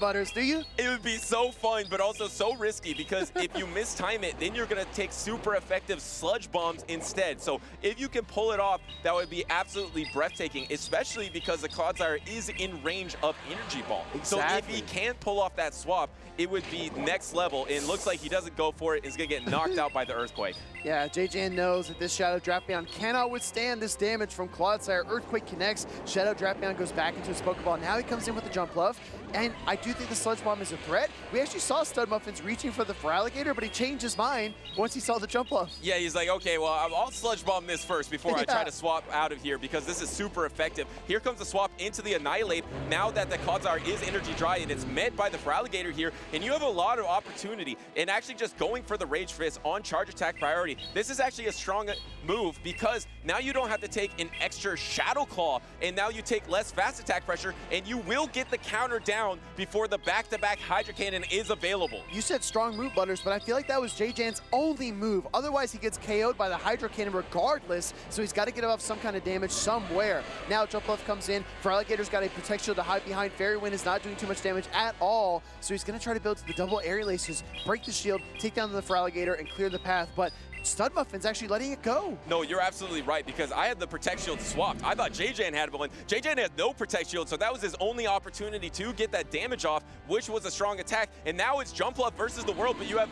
Butters, do you? It would be so fun, but also so risky because if you mistime it, then you're going to take super effective Sludge Bombs in instead. So if you can pull it off, that would be absolutely breathtaking, especially because the Clodsire is in range of Energy Ball. Exactly. So if he can't pull off that swap, it would be next level, and it looks like he doesn't go for it. He's going to get knocked out by the Earthquake. Yeah, JJan knows that this Shadow Drapion cannot withstand this damage from Clodsire. Earthquake connects, Shadow Drapion goes back into his Pokeball. Now he comes in with the Jump Bluff, and I do think the Sludge Bomb is a threat. We actually saw Studmuffins reaching for the Feraligatr, but he changed his mind once he saw the Jump Bluff. Yeah, he's like, okay, well, I'll Sludge Bomb this first before I try to swap out of here, because this is super effective. Here comes the swap into the Annihilate, now that the Clodsire is Energy Dry, and it's met by the Feraligatr here, and you have a lot of opportunity, and actually just going for the Rage Fist on Charge Attack priority. This is actually a strong move, because now you don't have to take an extra Shadow Claw, and now you take less fast attack pressure, and you will get the counter down before the back-to-back Hydro Cannon is available. You said strong move, Butters, but I feel like that was JJan's only move. Otherwise, he gets KO'd by the Hydro Cannon regardless, so he's got to get off some kind of damage somewhere. Now Jump Bluff comes in. Feraligator's got a Protect Shield to hide behind. Fairy Wind is not doing too much damage at all, so he's going to try to build the double Aerial Aces, break the shield, take down the Feraligator, and clear the path, but Studmuffin's actually letting it go. No, you're absolutely right, because I had the Protect Shield swapped. I thought JJan had one. JJan had no Protect Shield, so that was his only opportunity to get that damage off, which was a strong attack. And now it's Jump Bluff versus the world, but you have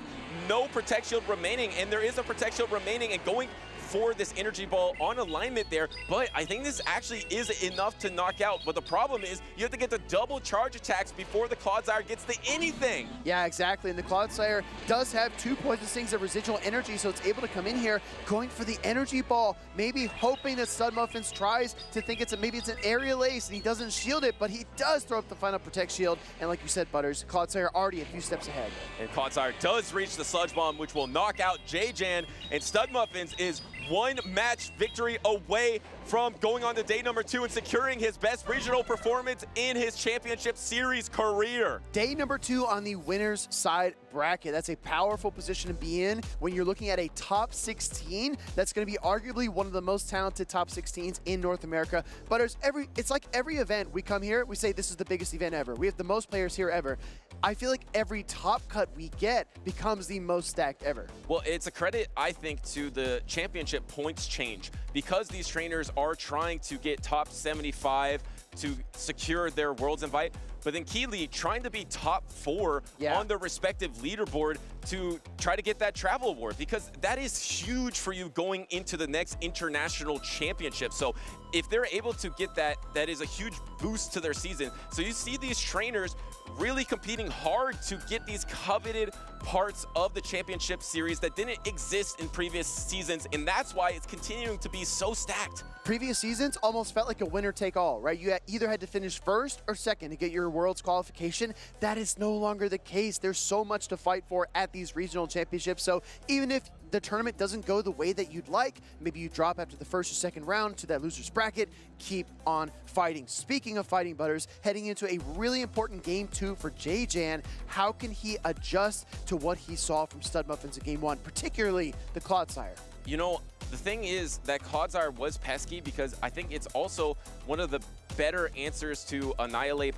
no Protect Shield remaining, and there is a Protect Shield remaining, and going for this Energy Ball on alignment there, but I think this actually is enough to knock out. But the problem is you have to get the double charge attacks before the Clodsire gets the anything. Yeah, exactly, and the Clodsire does have 2 Poison Stings of residual energy, so it's able to come in here going for the Energy Ball, maybe hoping that Studmuffins tries to think maybe it's an Aerial Ace, and he doesn't shield it, but he does throw up the final Protect Shield, and like you said, Butters, Clodsire already a few steps ahead. And Clodsire does reach the Sludge Bomb, which will knock out JJan, and Studmuffins is one match victory away from going on to day number 2 and securing his best regional performance in his championship series career. Day number 2 on the winner's side bracket. That's a powerful position to be in when you're looking at a top 16. That's going to be arguably one of the most talented top 16s in North America. But it's like every event we come here, we say this is the biggest event ever. We have the most players here ever. I feel like every top cut we get becomes the most stacked ever. Well, it's a credit, I think, to the championship points change, because these trainers are trying to get top 75 to secure their Worlds invite, but then Keeley trying to be top 4 on the respective leaderboard to try to get that travel award, because that is huge for you going into the next international championship. So if they're able to get that, that is a huge boost to their season. So you see these trainers really competing hard to get these coveted parts of the championship series that didn't exist in previous seasons, and that's why it's continuing to be so stacked. Previous seasons almost felt like a winner-take-all, right? You either had to finish first or second to get your World's qualification. That is no longer the case. There's so much to fight for at these regional championships, so even if the tournament doesn't go the way that you'd like, maybe you drop after the first or second round to that loser's bracket, keep on fighting. Speaking of fighting, Butters, heading into a really important game 2 for JJan, how can he adjust to what he saw from Studmuffins in game 1, particularly the Clodsire? You know, the thing is that Clodsire was pesky, because I think it's also one of the better answers to Annihilate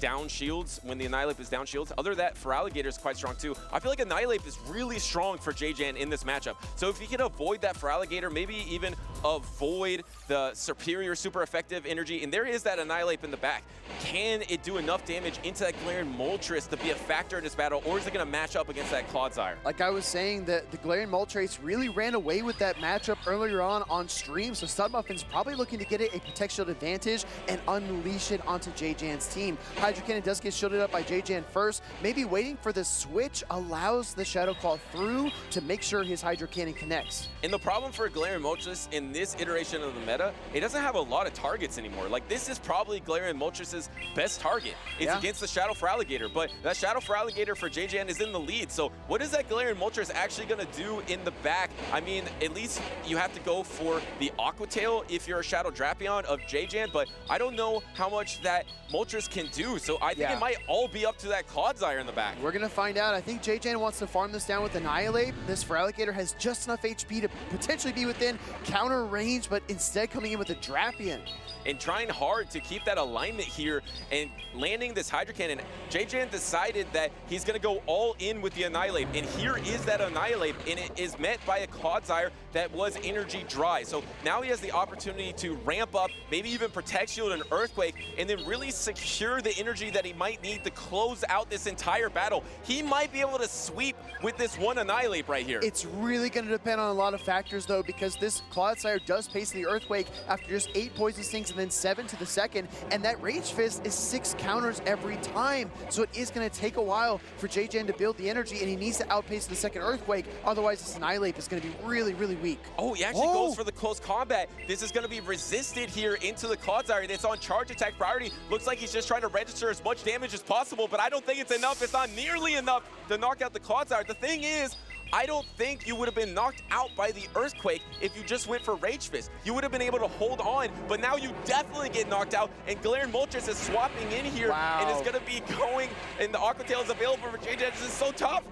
down shields when the Annihilate is down shields. Other than that, Feraligator is quite strong too. I feel like Annihilate is really strong for JJan in this matchup. So if he can avoid that Feraligator, maybe even avoid the superior super effective energy, and there is that Annihilate in the back, can it do enough damage into that Galarian Moltres to be a factor in this battle, or is it going to match up against that Clodsire? Like I was saying, the Galarian Moltres really ran away with that matchup earlier on stream, so Studmuffin's probably looking to get it a Protect Shield advantage and unleash it onto JJan's team. Hydro Cannon does get shielded up by JJan first. Maybe waiting for the switch allows the Shadow Claw through to make sure his Hydro Cannon connects. And the problem for Galarian Moltres in this iteration of the meta, it doesn't have a lot of targets anymore. Like, this is probably Galarian Moltres' best target. It's against the Shadow Feraligator, but that Shadow Feraligator for JJan is in the lead. So what is that Galarian Moltres actually going to do in the back? I mean, at least you have to go for the Aqua Tail if you're a Shadow Drapion of JJan, but I don't know how much that Moltres can do, too, so I think it might all be up to that Clodsire in the back. We're going to find out. I think JJan wants to farm this down with Annihilate. This Feraligatr has just enough HP to potentially be within counter range, but instead coming in with a Drapion. And trying hard to keep that alignment here and landing this Hydro Cannon. JJan decided that he's going to go all in with the Annihilate, and here is that Annihilate, and it is met by a Clodsire that was energy dry. So now he has the opportunity to ramp up, maybe even Protect Shield and Earthquake, and then really secure the energy that he might need to close out this entire battle. He might be able to sweep with this one Annihilate right here. It's really going to depend on a lot of factors, though, because this Clodsire does pace the Earthquake after just 8 Poison Stings and then 7 to the second, and that Rage Fist is 6 counters every time. So it is going to take a while for JJan to build the energy, and he needs to outpace the second Earthquake. Otherwise, this Annihilate is going to be really, really weak. Oh, he actually goes for the close combat. This is going to be resisted here into the Clodsire. It's on charge attack priority. Looks like he's just trying to register as much damage as possible, but I don't think it's enough. It's not nearly enough to knock out the Clodsire. The thing is, I don't think you would have been knocked out by the Earthquake if you just went for Rage Fist. You would have been able to hold on, but now you definitely get knocked out, and Galarian Moltres is swapping in here, and is going to be going, and the Aqua Tail is available for JJan. This is so tough.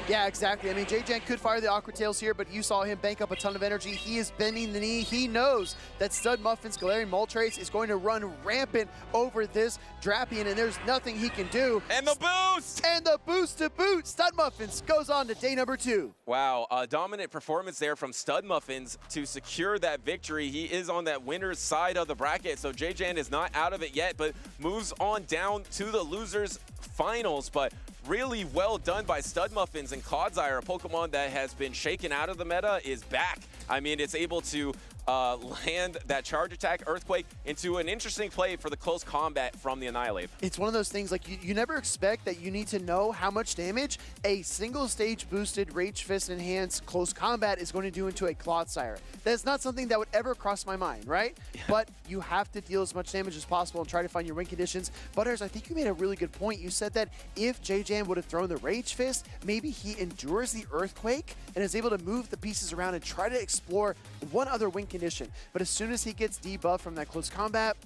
Yeah, exactly. I mean, JJan could fire the Aqua Tails here, but you saw him bank up a ton of energy. He is bending the knee. He knows that Stud Muffin's Galarian Moltres is going to run rampant over this Drapion, and there's nothing he can do. And the boost! And the boost to boot. Stud Muffins goes on to day number 2. Wow, a dominant performance there from Stud Muffins to secure that victory. He is on that winner's side of the bracket, so JJan is not out of it yet, but moves on down to the losers finals. But really well done by Stud Muffins, and Clodsire, a Pokemon that has been shaken out of the meta, is back. I mean, it's able to land that charge attack Earthquake into an interesting play for the close combat from the Annihilate. It's one of those things, like, you never expect that you need to know how much damage a single stage boosted Rage Fist enhanced close combat is going to do into a Clodsire. That's not something that would ever cross my mind, right? Yeah. But you have to deal as much damage as possible and try to find your win conditions. Butters, I think you made a really good point. You said that if JJan would have thrown the Rage Fist, maybe he endures the Earthquake and is able to move the pieces around and try to explore one other win condition. But as soon as he gets debuffed from that close combat,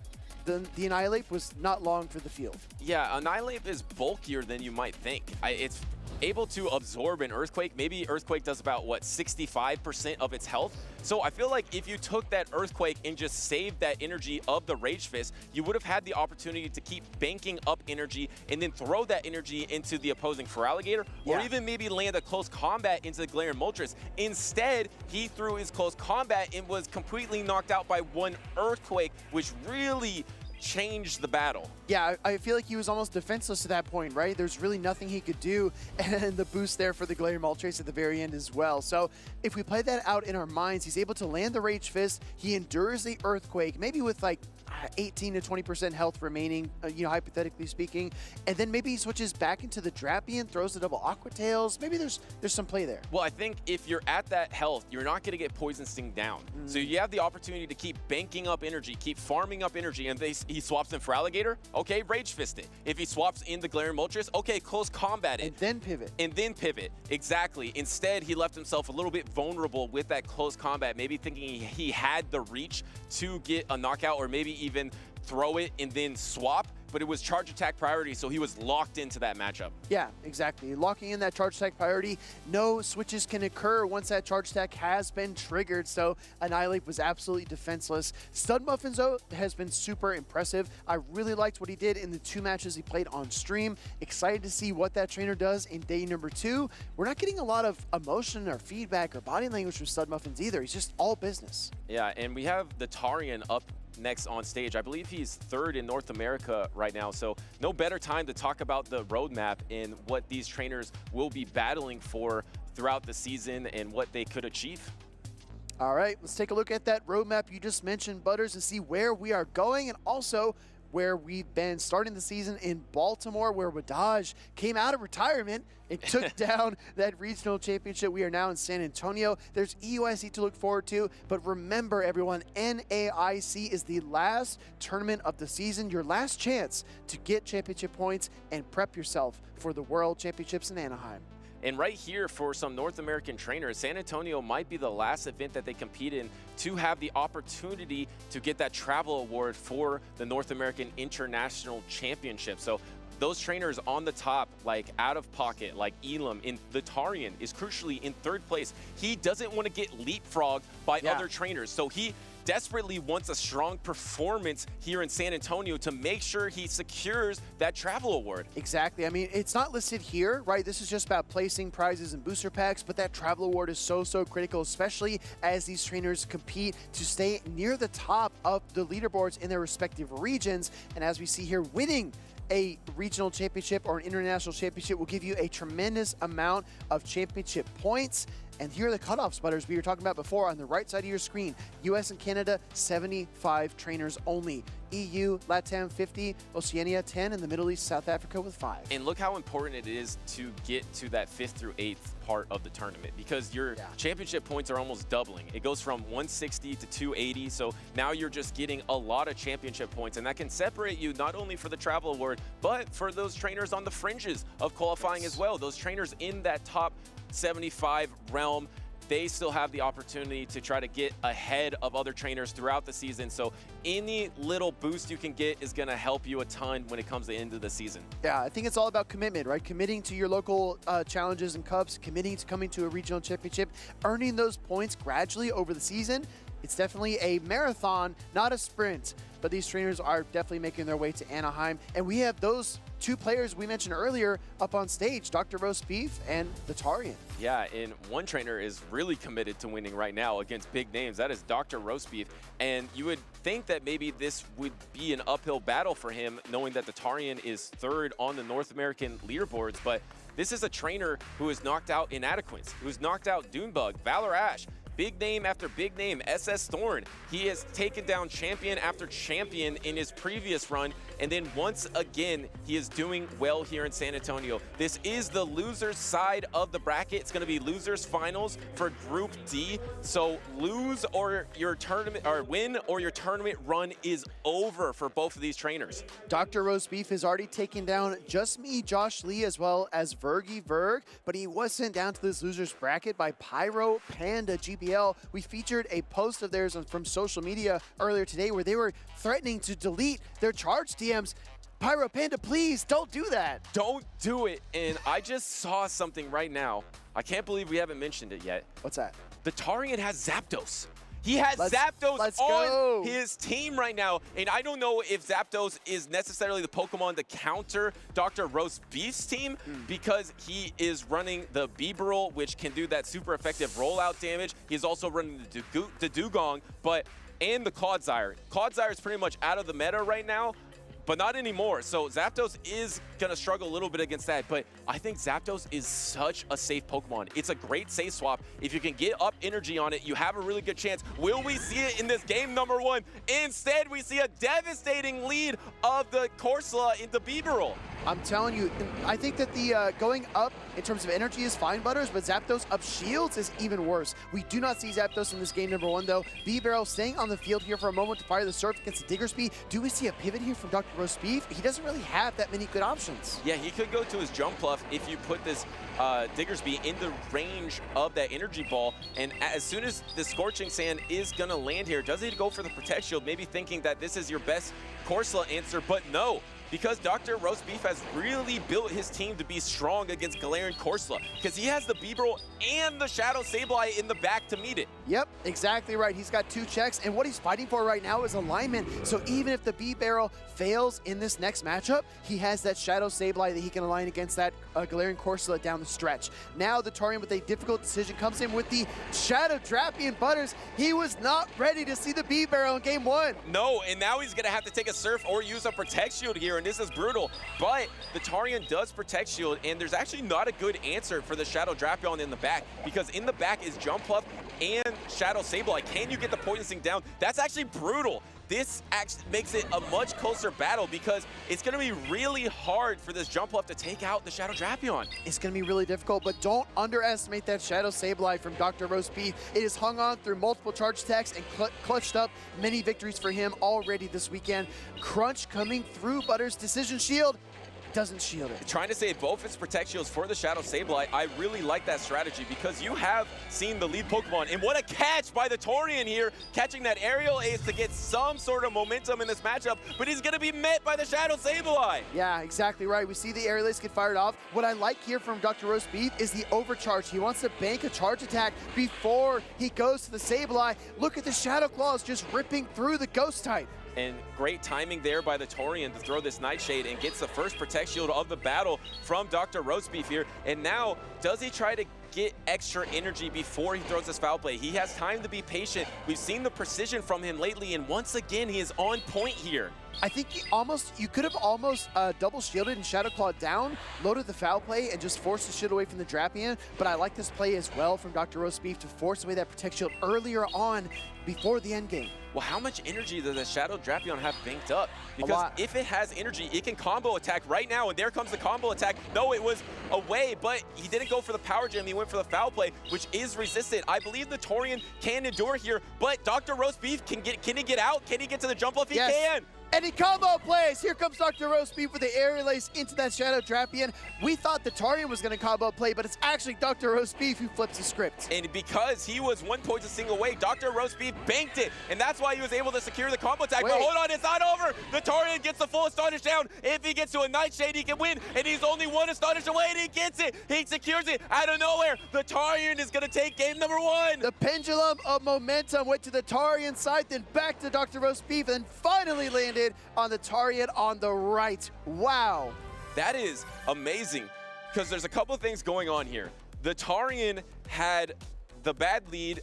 the Annihilate was not long for the field. Yeah, Annihilate is bulkier than you might think. It's able to absorb an Earthquake. Maybe Earthquake does about, what, 65% of its health? So I feel like if you took that Earthquake and just saved that energy of the Rage Fist, you would have had the opportunity to keep banking up energy and then throw that energy into the opposing Feraligatr, or even maybe land a close combat into the Galarian Moltres. Instead, he threw his close combat and was completely knocked out by one Earthquake, which really changed the battle. Yeah, I feel like he was almost defenseless at that point, right? There's really nothing he could do, and the boost there for the Galarian Moltres at the very end as well. So if we play that out in our minds, he's able to land the Rage Fist, he endures the Earthquake, maybe with like 18 to 20% health remaining, hypothetically speaking, and then maybe he switches back into the Drapion, throws the double Aqua Tails. Maybe there's some play there. Well, I think if you're at that health, you're not going to get Poison Sting down. So you have the opportunity to keep banking up energy, keep farming up energy, and he swaps in Feraligatr, okay, Rage Fist it. If he swaps in the Galarian Moltres, okay, close combat it. And then pivot. Exactly. Instead, he left himself a little bit vulnerable with that close combat, maybe thinking he had the reach to get a knockout, or maybe even throw it and then swap, but it was charge attack priority, so he was locked into that matchup. Yeah, exactly. Locking in that charge attack priority, no switches can occur once that charge attack has been triggered, so Annihilate was absolutely defenseless. Stud Muffins, though, has been super impressive. I really liked what he did in the 2 matches he played on stream. Excited to see what that trainer does in day number 2. We're not getting a lot of emotion or feedback or body language from Stud Muffins either. He's just all business. Yeah, and we have the Tarian up next on stage. I believe he's 3rd in North America right now, so no better time to talk about the roadmap and what these trainers will be battling for throughout the season and what they could achieve. All right, let's take a look at that roadmap you just mentioned, Butters, and see where we are going, and also where we've been starting the season in Baltimore, where Wadaj came out of retirement and took down that regional championship. We are now in San Antonio. There's EUIC to look forward to, but remember, everyone, NAIC is the last tournament of the season, your last chance to get championship points and prep yourself for the World Championships in Anaheim. And right here for some North American trainers, San Antonio might be the last event that they compete in to have the opportunity to get that travel award for the North American International Championship. So those trainers on the top, like OutOfPoket, like Elam, in the Tarian is crucially in 3rd place. He doesn't want to get leapfrogged by other trainers. So he desperately wants a strong performance here in San Antonio to make sure he secures that travel award. Exactly. I mean, it's not listed here, right? This is just about placing prizes and booster packs, but that travel award is so critical, especially as these trainers compete to stay near the top of the leaderboards in their respective regions. And as we see here, winning a regional championship or an international championship will give you a tremendous amount of championship points. And here are the cutoffs, Butters, we were talking about before on the right side of your screen. US and Canada, 75 trainers only. EU, LATAM, 50, Oceania, 10, and the Middle East, South Africa with 5. And look how important it is to get to that 5th through 8th part of the tournament, because your championship points are almost doubling. It goes from 160 to 280, so now you're just getting a lot of championship points, and that can separate you not only for the travel award, but for those trainers on the fringes of qualifying as well. Those trainers in that top 75 realm, they still have the opportunity to try to get ahead of other trainers throughout the season. So any little boost you can get is going to help you a ton when it comes to the end of the season. Yeah, I think it's all about commitment, right? Committing to your local challenges and cups, committing to coming to a regional championship, earning those points gradually over the season. It's definitely a marathon, not a sprint. But these trainers are definitely making their way to Anaheim. And we have those 2 players we mentioned earlier up on stage, Dr. Roast Beef and the Tarian. Yeah, and one trainer is really committed to winning right now against big names. That is Dr. Roast Beef. And you would think that maybe this would be an uphill battle for him, knowing that the Tarian is 3rd on the North American leaderboards. But this is a trainer who has knocked out Inadequates, who's knocked out Dunebug, Valor Ash, big name after big name, SS Thorn. He has taken down champion after champion in his previous run, and then once again, he is doing well here in San Antonio. This is the losers side of the bracket. It's gonna be losers finals for Group D. So lose or your tournament, or win or your tournament run is over for both of these trainers. Dr. Roast Beef has already taken down Just Me, Josh Lee, as well as Vergie, but he was sent down to this losers bracket by Pyro Panda GBL. We featured a post of theirs from social media earlier today where they were threatening to delete their charge DMs. Pyro Panda, please don't do that. Don't do it. And I just saw something right now. I can't believe we haven't mentioned it yet. What's that? The Tarian has Zapdos. He has Zapdos on his team right now, and I don't know if Zapdos is necessarily the Pokemon to counter Dr. Roast Beef's team, because he is running the Bibarel, which can do that super effective rollout damage. He's also running the Dugong, and the Clodsire. Clodsire is pretty much out of the meta right now, but not anymore. So Zapdos is gonna struggle a little bit against that, but I think Zapdos is such a safe Pokemon. It's a great safe swap. If you can get up energy on it, you have a really good chance. Will we see it in this game number 1? Instead, we see a devastating lead of the Corsola into Bibarel. I'm telling you, I think that the going up in terms of energy is fine, Butters, but Zapdos up shields is even worse. We do not see Zapdos in this game number 1, though. Bibarel staying on the field here for a moment to fire the Surf against the Diggersby. Do we see a pivot here from Dr. Roast Beef? He doesn't really have that many good options. Yeah, he could go to his Jump Bluff if you put this Diggersby in the range of that energy ball. And as soon as the Scorching Sand is going to land here, does he go for the Protect Shield, maybe thinking that this is your best Corsola answer? But no, because Dr. Roast Beef has really built his team to be strong against Galarian Corsola, because he has the Bibarel and the Shadow Sableye in the back to meet it. Yep, exactly right. He's got 2 checks, and what he's fighting for right now is alignment. So even if the Bibarel fails in this next matchup, he has that Shadow Sableye that he can align against that Galarian Corsola down the stretch. Now the Tarian with a difficult decision comes in with the Shadow Drapion. Butters. He was not ready to see the Bibarel in game 1. No, and now he's going to have to take a Surf or use a Protect Shield here, and this is brutal. But the Tarian does Protect Shield, and there's actually not a good answer for the Shadow Drapion in the back, because in the back is Jump Bluff and Shadow Sableye. Can you get the Poison Sting down? That's actually brutal. This actually makes it a much closer battle, because it's going to be really hard for this Jump Bluff to take out the Shadow Drapion. It's going to be really difficult, but don't underestimate that Shadow Sableye from Dr. Roast Beef. It has hung on through multiple charge attacks and clutched up many victories for him already this weekend. Crunch coming through, Butters. Decision Shield. doesn't shield it. Trying to save both its Protect Shields for the Shadow Sableye, I really like that strategy because you have seen the lead Pokemon. And what a catch by the Torian here, catching that aerial ace to get some sort of momentum in this matchup, but he's going to be met by the Shadow Sableye. Yeah, exactly right. We see the aerial ace get fired off. What I like here from Dr. Roast Beef is the overcharge. He wants to bank a charge attack before he goes to the Sableye. Look at the Shadow Claws just ripping through the Ghost type. And great timing there by the Torian to throw this Nightshade and gets the first Protect Shield of the battle from Dr. Roast Beef here. And now, does he try to get extra energy before he throws his Foul Play? He has time to be patient. We've seen the precision from him lately, and once again, he is on point here. I think you could have almost double shielded and Shadow Claw down, loaded the Foul Play, and just forced the shield away from the Drapion. But I like this play as well from Dr. Roast Beef to force away that Protect Shield earlier on before the end game. Well, how much energy does the Shadow Drapion have banked up? Because if it has energy, it can combo attack right now, and there comes the combo attack. No, it was away, but he didn't go for the Power Gem. He went for the Foul Play, which is resisted. I believe the Torian can endure here, but Dr. Roast Beef can he get out? Can he get to the jump off? He can! And he combo plays. Here comes Dr. Roast Beef with the aerial ace into that Shadow Drapion. We thought the Torian was going to combo play, but it's actually Dr. Roast Beef who flips the script. And because he was 1 point to single away, Dr. Roast Beef banked it, and that's why he was able to secure the combo attack. But hold on, it's not over. The Torian gets the full Astonish down. If he gets to a Nightshade, he can win, and he's only 1 Astonish away, and he gets it. He secures it out of nowhere. The Torian is going to take game number 1. The pendulum of momentum went to the Torian side, then back to Dr. Roast Beef, and finally landed on the Torian on the right. Wow. That is amazing, because there's a couple of things going on here. The Torian had the bad lead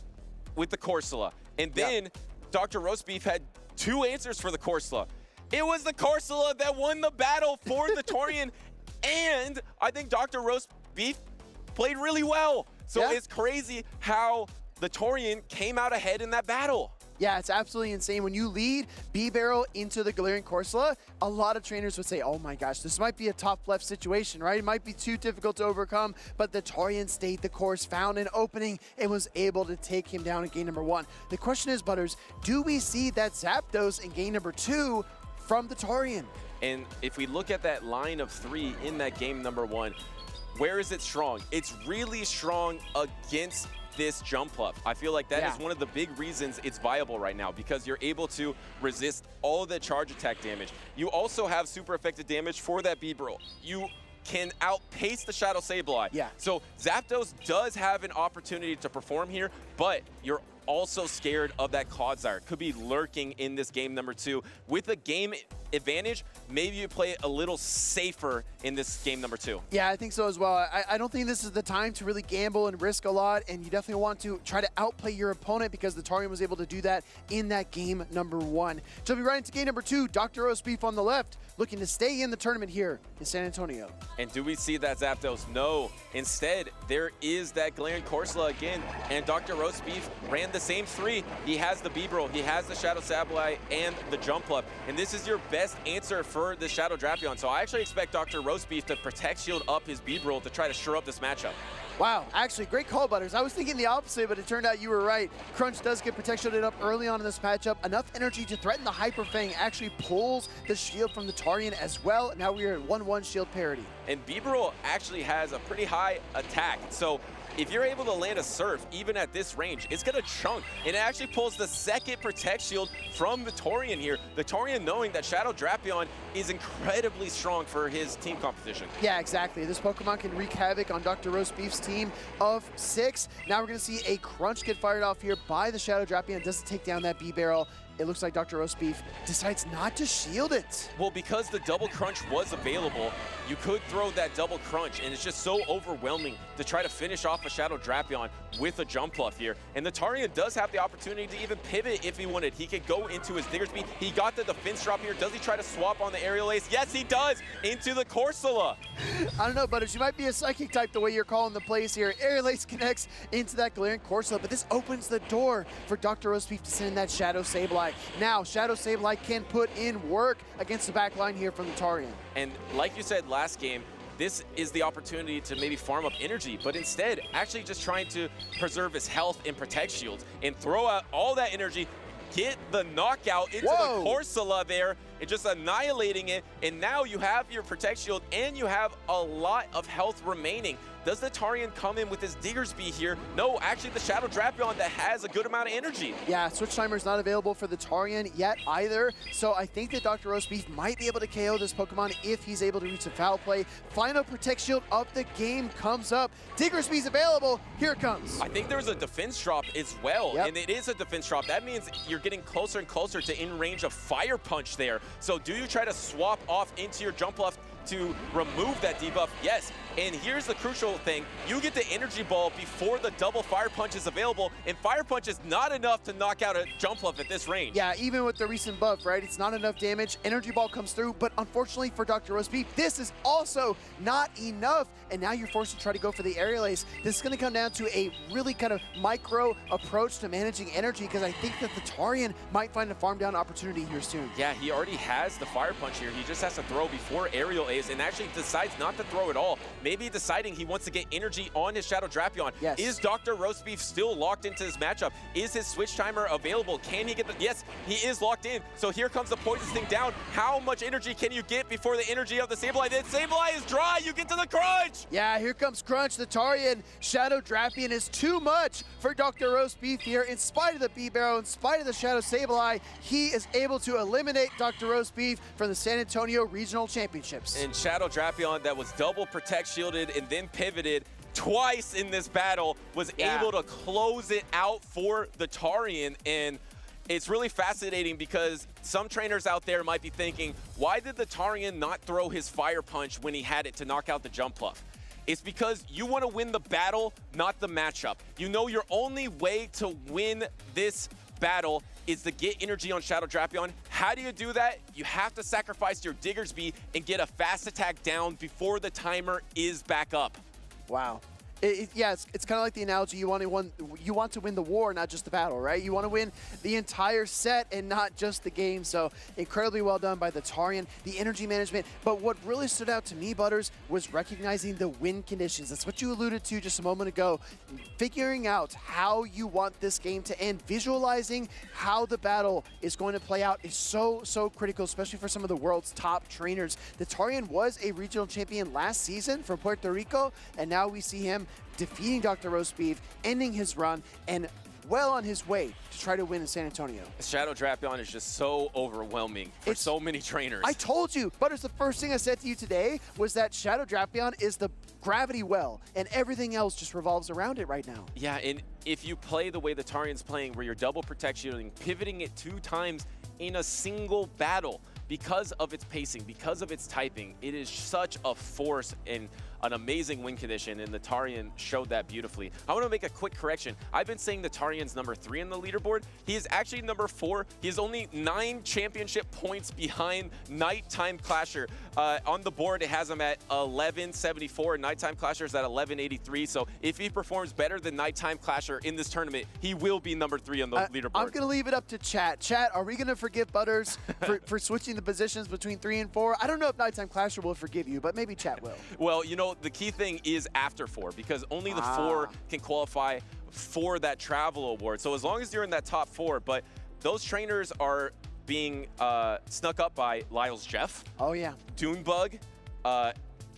with the Corsola, and then Dr. Roast Beef had 2 answers for the Corsola. It was the Corsola that won the battle for the Torian, and I think Dr. Roast Beef played really well. So it's crazy how the Torian came out ahead in that battle. Yeah, it's absolutely insane. When you lead B-Barrel into the Galarian Corsola, a lot of trainers would say, oh my gosh, this might be a top left situation, right? It might be too difficult to overcome, but the Torian stayed the course, found an opening, and was able to take him down in game number 1. The question is, Butters, do we see that Zapdos in game number 2 from the Torian? And if we look at that line of 3 in that game number 1, where is it strong? It's really strong against this jump up. I feel like that is one of the big reasons it's viable right now, because you're able to resist all the charge attack damage. You also have super effective damage for that B-Bro. You can outpace the Shadow Sableye. Yeah. So Zapdos does have an opportunity to perform here, but you're also scared of that Clodsire. Could be lurking in this game number 2. With a game advantage, maybe you play it a little safer in this game number 2. Yeah, I think so as well. I don't think this is the time to really gamble and risk a lot, and you definitely want to try to outplay your opponent, because the Torian was able to do that in that game number 1. Jumping right into game number 2, Dr. Roast Beef on the left, looking to stay in the tournament here in San Antonio. And do we see that Zapdos? No. Instead, there is that Galarian Corsola again, and Dr. Roast Beef ran the same 3. He has the B-Bro, he has the Shadow Sableye, and the Jump Up. And this is your best answer for the Shadow Drapion. So I actually expect Dr. Roast Beef to Protect Shield up his B-Bro to try to shore up this matchup. Wow, actually, great call, Butters. I was thinking the opposite, but it turned out you were right. Crunch does get Protect Shielded up early on in this matchup. Enough energy to threaten the Hyper Fang, actually pulls the shield from the Torian as well. Now we are at 1-1 shield parity. And B-Bro actually has a pretty high attack. So if you're able to land a Surf, even at this range, it's going to chunk. And it actually pulls the second Protect Shield from the Torian here. The Torian knowing that Shadow Drapion is incredibly strong for his team competition. Yeah, exactly. This Pokemon can wreak havoc on Dr. Roast Beef's team of 6. Now we're going to see a Crunch get fired off here by the Shadow Drapion. Doesn't take down that B-Barrel. It looks like Dr. Roast Beef decides not to shield it. Well, because the double crunch was available, you could throw that double crunch, and it's just so overwhelming to try to finish off a Shadow Drapion with a jump bluff here. And the Torian does have the opportunity to even pivot if he wanted. He could go into his Diggersby. He got the defense drop here. Does he try to swap on the aerial ace? Yes, he does, into the Corsola. I don't know, Butters, you might be a psychic type the way you're calling the plays here. Aerial ace connects into that Galarian Corsola, but this opens the door for Dr. Roast Beef to send that Shadow Sableye. Now, Shadow Sableye can put in work against the back line here from the Torian. And like you said last game, this is the opportunity to maybe farm up energy, but instead, actually just trying to preserve his health and protect shields and throw out all that energy get the knockout into the Corsola there and just annihilating it. And now you have your Protect Shield and you have a lot of health remaining. Does the Tarian come in with his Diggersby here? No, actually the Shadow Drapion that has a good amount of energy. Yeah, Switch Timer is not available for the Tarian yet either, so I think that Dr. Roastbeef might be able to KO this Pokemon if he's able to reach the foul play. Final Protect Shield of the game comes up. Diggersby's available. Here it comes. I think there's a defense drop as well, and it is a defense drop. That means you're getting closer and closer to in range of Fire Punch there. So do you try to swap off into your jump left to remove that debuff? Yes. And here's the crucial thing. You get the Energy Ball before the double Fire Punch is available, and Fire Punch is not enough to knock out a jump left at this range. Yeah, even with the recent buff, right? It's not enough damage. Energy Ball comes through, but unfortunately for Dr. Roastbeef, this is also not enough. And now you're forced to try to go for the Aerial Ace. This is going to come down to a really kind of micro approach to managing energy, because I think that the Tarian might find a farm down opportunity here soon. Yeah, he already has the Fire Punch here. He just has to throw before Aerial Ace and actually decides not to throw at all. Maybe deciding he wants to get energy on his Shadow Drapion. Yes. Is Dr. Roastbeef still locked into this matchup? Is his Switch Timer available? Can he get the... Yes, he is locked in. So here comes the Poison Sting down. How much energy can you get before the energy of the Sableye? The Sableye is dry. You get to the Crunch. Yeah, here comes Crunch. The Tarian Shadow Drapion is too much for Dr. Roastbeef here. In spite of the B-Barrel, in spite of the Shadow Sableye, he is able to eliminate Dr. Roastbeef from the San Antonio Regional Championships. And Shadow Drapion that was double Protect Shielded and then pivoted twice in this battle was able to close it out for the Tarian. And it's really fascinating because some trainers out there might be thinking, why did the Tarian not throw his Fire Punch when he had it to knock out the Jump Bluff? It's because you want to win the battle, not the matchup. You know your only way to win this battle is to get energy on Shadow Drapion. How do you do that? You have to sacrifice your Diggersby and get a fast attack down before the timer is back up. Wow. Yeah, it's kind of like the analogy, you want to win the war, not just the battle, right? You want to win the entire set and not just the game. So incredibly well done by the Tarian, the energy management. But what really stood out to me, Butters, was recognizing the win conditions. That's what you alluded to just a moment ago. Figuring out how you want this game to end, visualizing how the battle is going to play out is so critical, especially for some of the world's top trainers. The Tarian was a regional champion last season from Puerto Rico, and now we see him defeating Dr. Roastbeef, ending his run, and well on his way to try to win in San Antonio. Shadow Drapion is just so overwhelming for so many trainers. I told you, Butters, the first thing I said to you today was that Shadow Drapion is the gravity well, and everything else just revolves around it right now. Yeah, and if you play the way the Tarian's playing, where you're double Protect Shielding, pivoting it 2 times in a single battle, because of its pacing, because of its typing, it is such a force and an amazing win condition, and the Tarian showed that beautifully. I want to make a quick correction. I've been saying the Tarian's number 3 on the leaderboard. He is actually number 4. He is only 9 championship points behind Nighttime Clasher. On the board, it has him at 1174. Nighttime Clasher is at 1183. So if he performs better than Nighttime Clasher in this tournament, he will be number 3 on the leaderboard. I'm going to leave it up to chat. Chat, are we going to forgive Butters for switching the positions between 3 and 4? I don't know if Nighttime Clasher will forgive you, but maybe chat will. Well, you know, the key thing is after 4, because only the 4 can qualify for that travel award. So as long as you're in that top 4, but those trainers are being snuck up by Lyle's Jeff. Oh, yeah. Dunebug,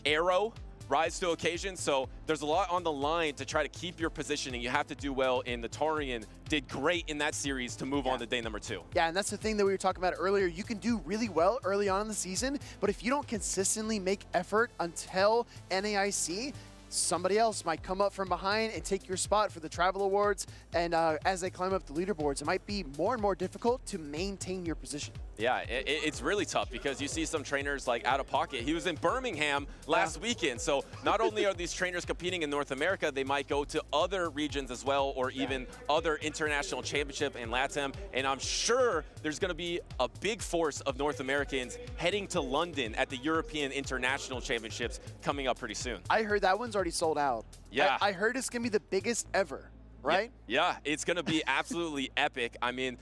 Arrow, rise to occasion. So there's a lot on the line to try to keep your positioning. You have to do well, and the Tarian did great in that series to move on to day number 2. Yeah, and that's the thing that we were talking about earlier. You can do really well early on in the season, but if you don't consistently make effort until NAIC, somebody else might come up from behind and take your spot for the travel awards. And as they climb up the leaderboards, it might be more and more difficult to maintain your position. Yeah, it's really tough because you see some trainers like OutOfPoket. He was in Birmingham last weekend. So not only are these trainers competing in North America, they might go to other regions as well, or even other international championship in LATAM. And I'm sure there's going to be a big force of North Americans heading to London at the European International Championships coming up pretty soon. I heard that one's already sold out. Yeah. I heard it's going to be the biggest ever, right? Yeah, it's going to be absolutely epic. I mean,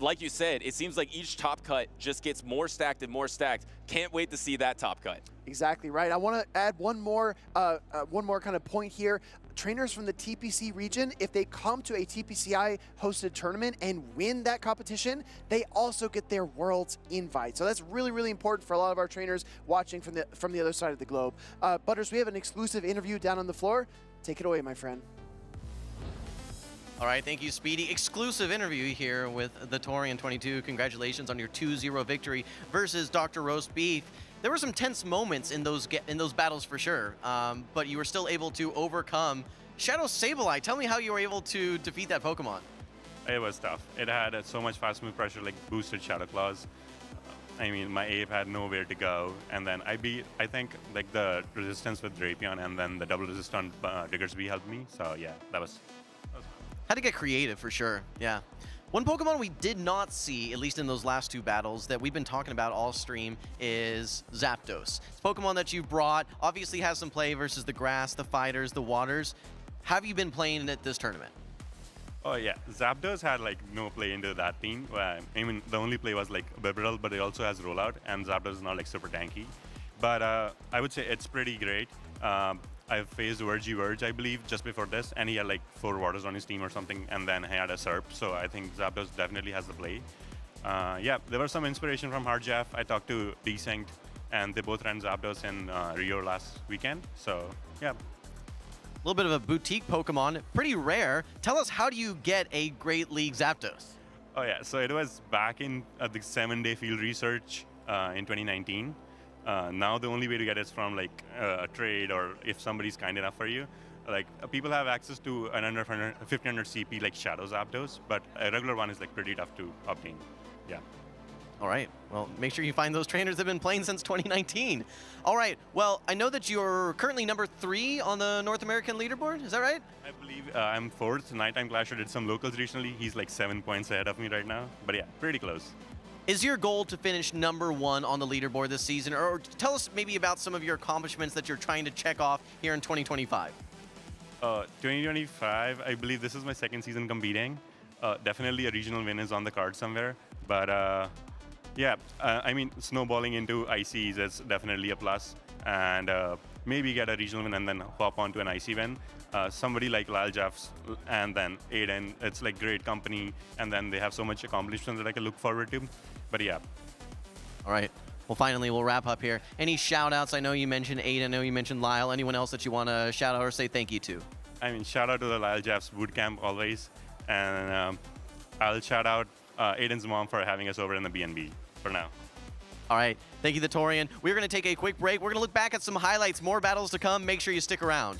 like you said, it seems like each top cut just gets more stacked and more stacked. Can't wait to see that top cut. Exactly right. I want to add one more kind of point here. trainers from the TPC region, if they come to a TPCI hosted tournament and win that competition, they also get their Worlds invite. So that's really, really important for a lot of our trainers watching from the other side of the globe. Butters, we have an exclusive interview down on the floor. Take it away, my friend. All right, thank you, Speedy. Exclusive interview here with the Torian22. Congratulations on your 2-0 victory versus Dr. Roast Beef. There were some tense moments in those battles for sure, but you were still able to overcome Shadow Sableye. Tell me how you were able to defeat that Pokemon. It was tough. It had so much fast move pressure, like boosted Shadow Claws. I mean, my Ape had nowhere to go, and then I think, like the resistance with Drapion, and then the double resist on Diggersby helped me. So yeah, that was Had to get creative for sure, yeah. One Pokemon we did not see, at least in those last two battles, that we've been talking about all stream is Zapdos. It's a Pokemon that you've brought, obviously has some play versus the grass, the fighters, the waters. Have you been playing at this tournament? Oh yeah, Zapdos had like no play into that team. I mean, the only play was like Bibarel, but it also has rollout, and Zapdos is not like super tanky. But I would say it's pretty great. I've faced Verge, I believe, just before this, and he had like 4 waters on his team or something, and then he had a Serp, so I think Zapdos definitely has the play. Yeah, there was some inspiration from Hardjaff. I talked to Desynct, and they both ran Zapdos in Rio last weekend, so yeah. A little bit of a boutique Pokemon, pretty rare. Tell us, how do you get a Great League Zapdos? Oh yeah, so it was back in the 7-day field research in 2019. Now the only way to get it is from like a trade, or if somebody's kind enough for you. Like people have access to an under 1500 CP like Shadow Zapdos, but a regular one is like pretty tough to obtain. Yeah. All right, well, make sure you find those trainers that have been playing since 2019. All right, well, I know that you're currently number 3 on the North American leaderboard, is that right? I believe I'm 4th. Nighttime Clasher did some locals recently. He's like 7 points ahead of me right now, but yeah, pretty close. Is your goal to finish number 1 on the leaderboard this season? Or tell us maybe about some of your accomplishments that you're trying to check off here in 2025. 2025, I believe this is my 2nd season competing. Definitely a regional win is on the card somewhere. But yeah, I mean, snowballing into ICs is definitely a plus. And maybe get a regional win and then hop onto an IC win. Somebody like Lal Jaffs and then Aiden, it's like great company. And then they have so much accomplishments that I can look forward to. But yeah. All right. Well, finally, we'll wrap up here. Any shout-outs? I know you mentioned Aiden. I know you mentioned Lyle. Anyone else that you want to shout out or say thank you to? I mean, shout out to the Lyle Jaffs bootcamp always. And I'll shout out Aiden's mom for having us over in the B&B for now. All right. Thank you, the Torian. We're going to take a quick break. We're going to look back at some highlights, more battles to come. Make sure you stick around.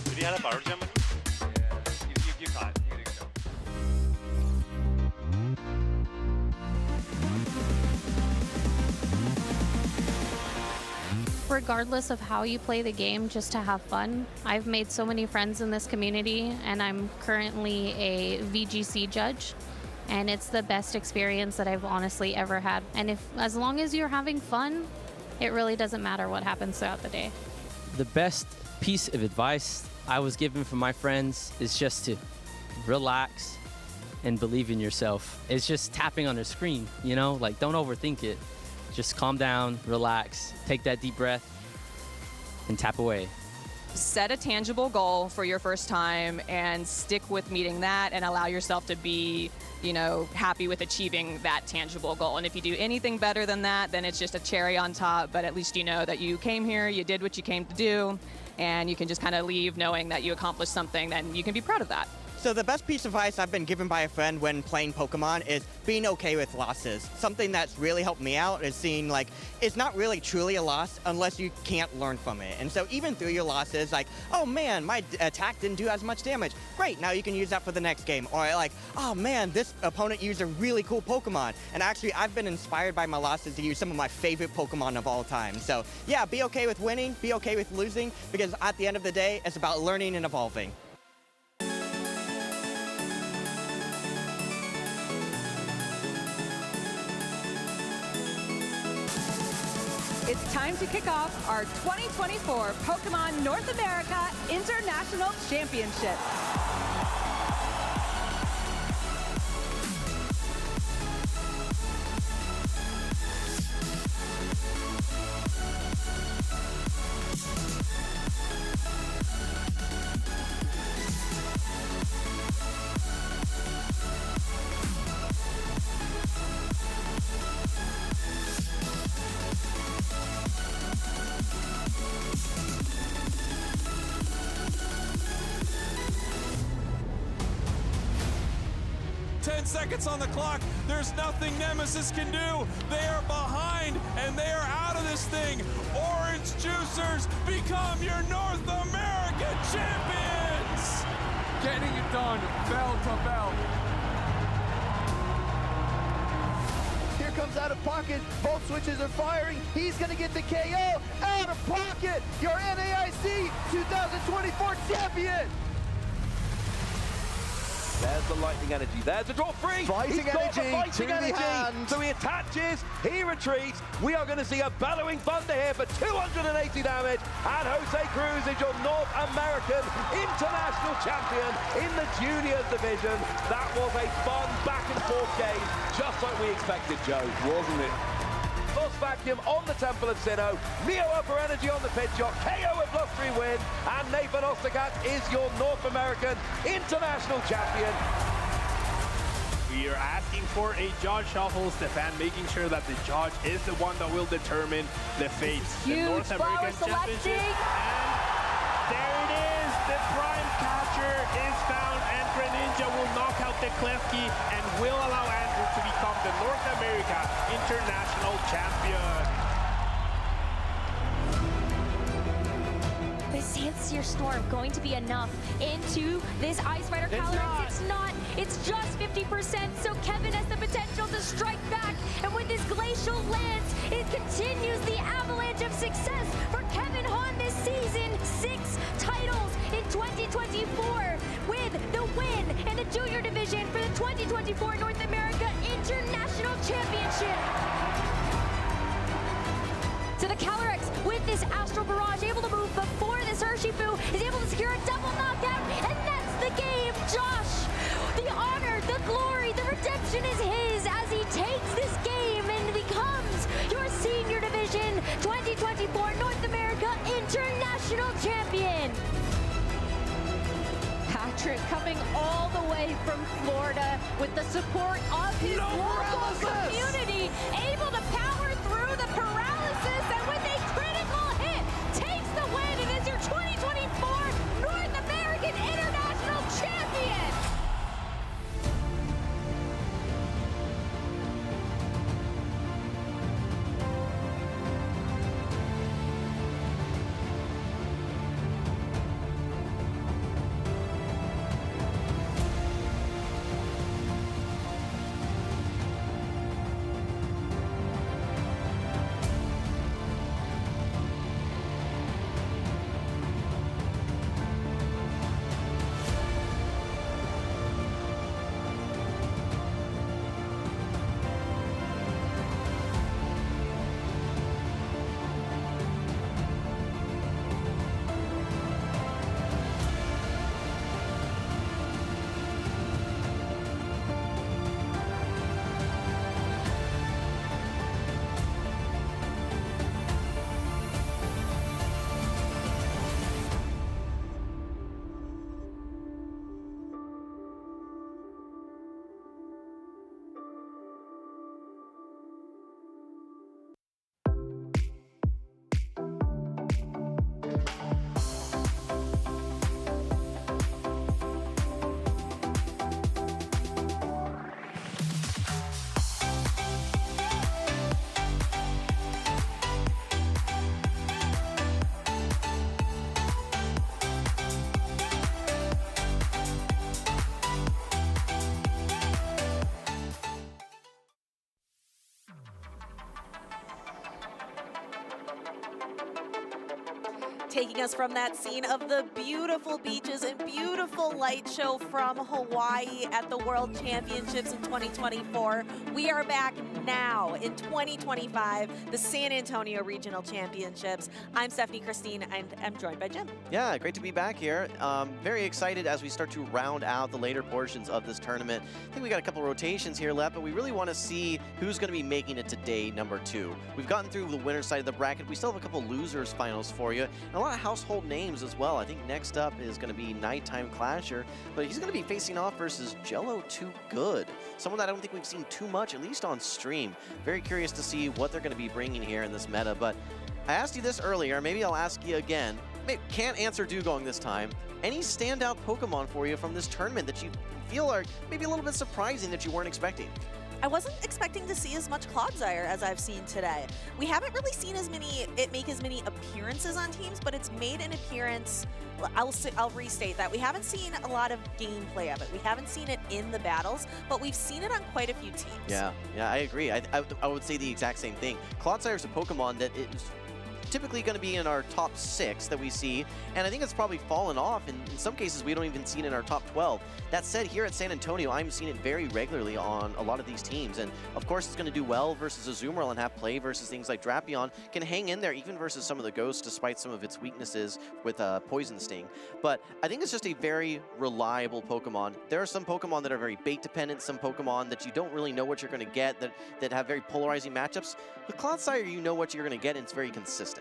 Did he have a power gem? You caught it. You gotta go. Regardless of how you play the game, just to have fun. I've made so many friends in this community, and I'm currently a VGC judge, and it's the best experience that I've honestly ever had. And as long as you're having fun, it really doesn't matter what happens throughout the day. The best piece of advice I was given from my friends is just to relax, and believe in yourself. It's just tapping on a screen, you know? Like, don't overthink it. Just calm down, relax, take that deep breath, and tap away. Set a tangible goal for your first time and stick with meeting that and allow yourself to be, you know, happy with achieving that tangible goal. And if you do anything better than that, then it's just a cherry on top, but at least you know that you came here, you did what you came to do, and you can just kind of leave knowing that you accomplished something, then you can be proud of that. So the best piece of advice I've been given by a friend when playing Pokemon is being okay with losses. Something that's really helped me out is seeing like, it's not really truly a loss unless you can't learn from it. And so even through your losses, like, oh man, my attack didn't do as much damage. Great, now you can use that for the next game. Or like, oh man, this opponent used a really cool Pokemon. And actually, I've been inspired by my losses to use some of my favorite Pokemon of all time. So yeah, be okay with winning, be okay with losing, because at the end of the day, it's about learning and evolving. It's time to kick off our 2024 Pokemon North America International Championship. Seconds on the clock. There's nothing Nemesis can do. They are behind and they are out of this thing. Orange Juicers become your North American champions. Getting it done, bell to bell. Here comes OutOfPoket. Both switches are firing. He's going to get the KO. OutOfPoket, your NAIC 2024 champion. There's the lightning energy. There's the drop free. Fighting He's got energy the fighting to energy. the hand. So he attaches, he retreats. We are going to see a bellowing thunder here for 280 damage. And Jose Cruz is your North American International Champion in the Juniors division. That was a fun back and forth game, just like we expected, Joe, wasn't it? Lost Vacuum on the Temple of Sinnoh, Neo Upper Energy on the pit shot, KO with +3 win, and Nathan Osterkat is your North American International Champion. We are asking for a judge shuffle, Stefan, making sure that the judge is the one that will determine the fate. The North American Championship. And there it is, the Prime Catcher is found, and Greninja will knock out the Klefki and will allow Andrew to become the North America International Champion. Is Sandsear Storm going to be enough into this Ice Rider Calyrex? It's not. It's just 50%, so Kevin has the potential to strike back. And with this Glacial Lance, it continues the avalanche of success for Kevin Hahn this season. 6 titles in 2024 with the win in the Junior Division for the 2024 North America International Championship. So the Calyrex with this Astral Barrage able to move before this Urshifu is able to secure a double knockout, and that's the game. Josh, the honor, the glory, the redemption is his as he takes this game and becomes your Senior Division 2024 North America International Champion. Patrick coming all the way from Florida with the support of his local community, able to power through the paralysis, and with a critical hit, takes the win and is your 2024 North American International Champion. taking us from that scene of the beautiful beaches and beautiful light show from Hawaii at the World Championships in 2024. We are back now in 2025, the San Antonio Regional Championships. I'm Stephanie Christine, and I'm joined by Jim. Yeah, great to be back here. Very excited as we start to round out the later portions of this tournament. I think we got a couple rotations here left, but we really want to see who's going to be making it to day number 2. We've gotten through the winner's side of the bracket. We still have a couple losers finals for you, and a lot of household names as well. I think next up is going to be Nighttime Clasher, but he's going to be facing off versus Jello Too Good, someone that I don't think we've seen too much, at least on stream. Very curious to see what they're going to be bringing here in this meta, but I asked you this earlier, maybe I'll ask you again. Maybe can't answer Dugong this time. Any standout Pokemon for you from this tournament that you feel are maybe a little bit surprising that you weren't expecting? I wasn't expecting to see as much Clodsire as I've seen today. We haven't really seen it make as many appearances on teams, but it's made an appearance. I'll restate that. We haven't seen a lot of gameplay of it. We haven't seen it in the battles, but we've seen it on quite a few teams. Yeah, I agree. I would say the exact same thing. Clodsire is a Pokemon that is typically going to be in our top 6 that we see, and I think it's probably fallen off, and in some cases we don't even see it in our top 12. That said, here at San Antonio, I'm seeing it very regularly on a lot of these teams, and of course it's going to do well versus Azumarill and have play versus things like Drapion, can hang in there even versus some of the Ghosts despite some of its weaknesses with Poison Sting. But I think it's just a very reliable Pokemon. There are some Pokemon that are very bait dependent, some Pokemon that you don't really know what you're going to get, that have very polarizing matchups. With Clodsire, you know what you're going to get, and it's very consistent.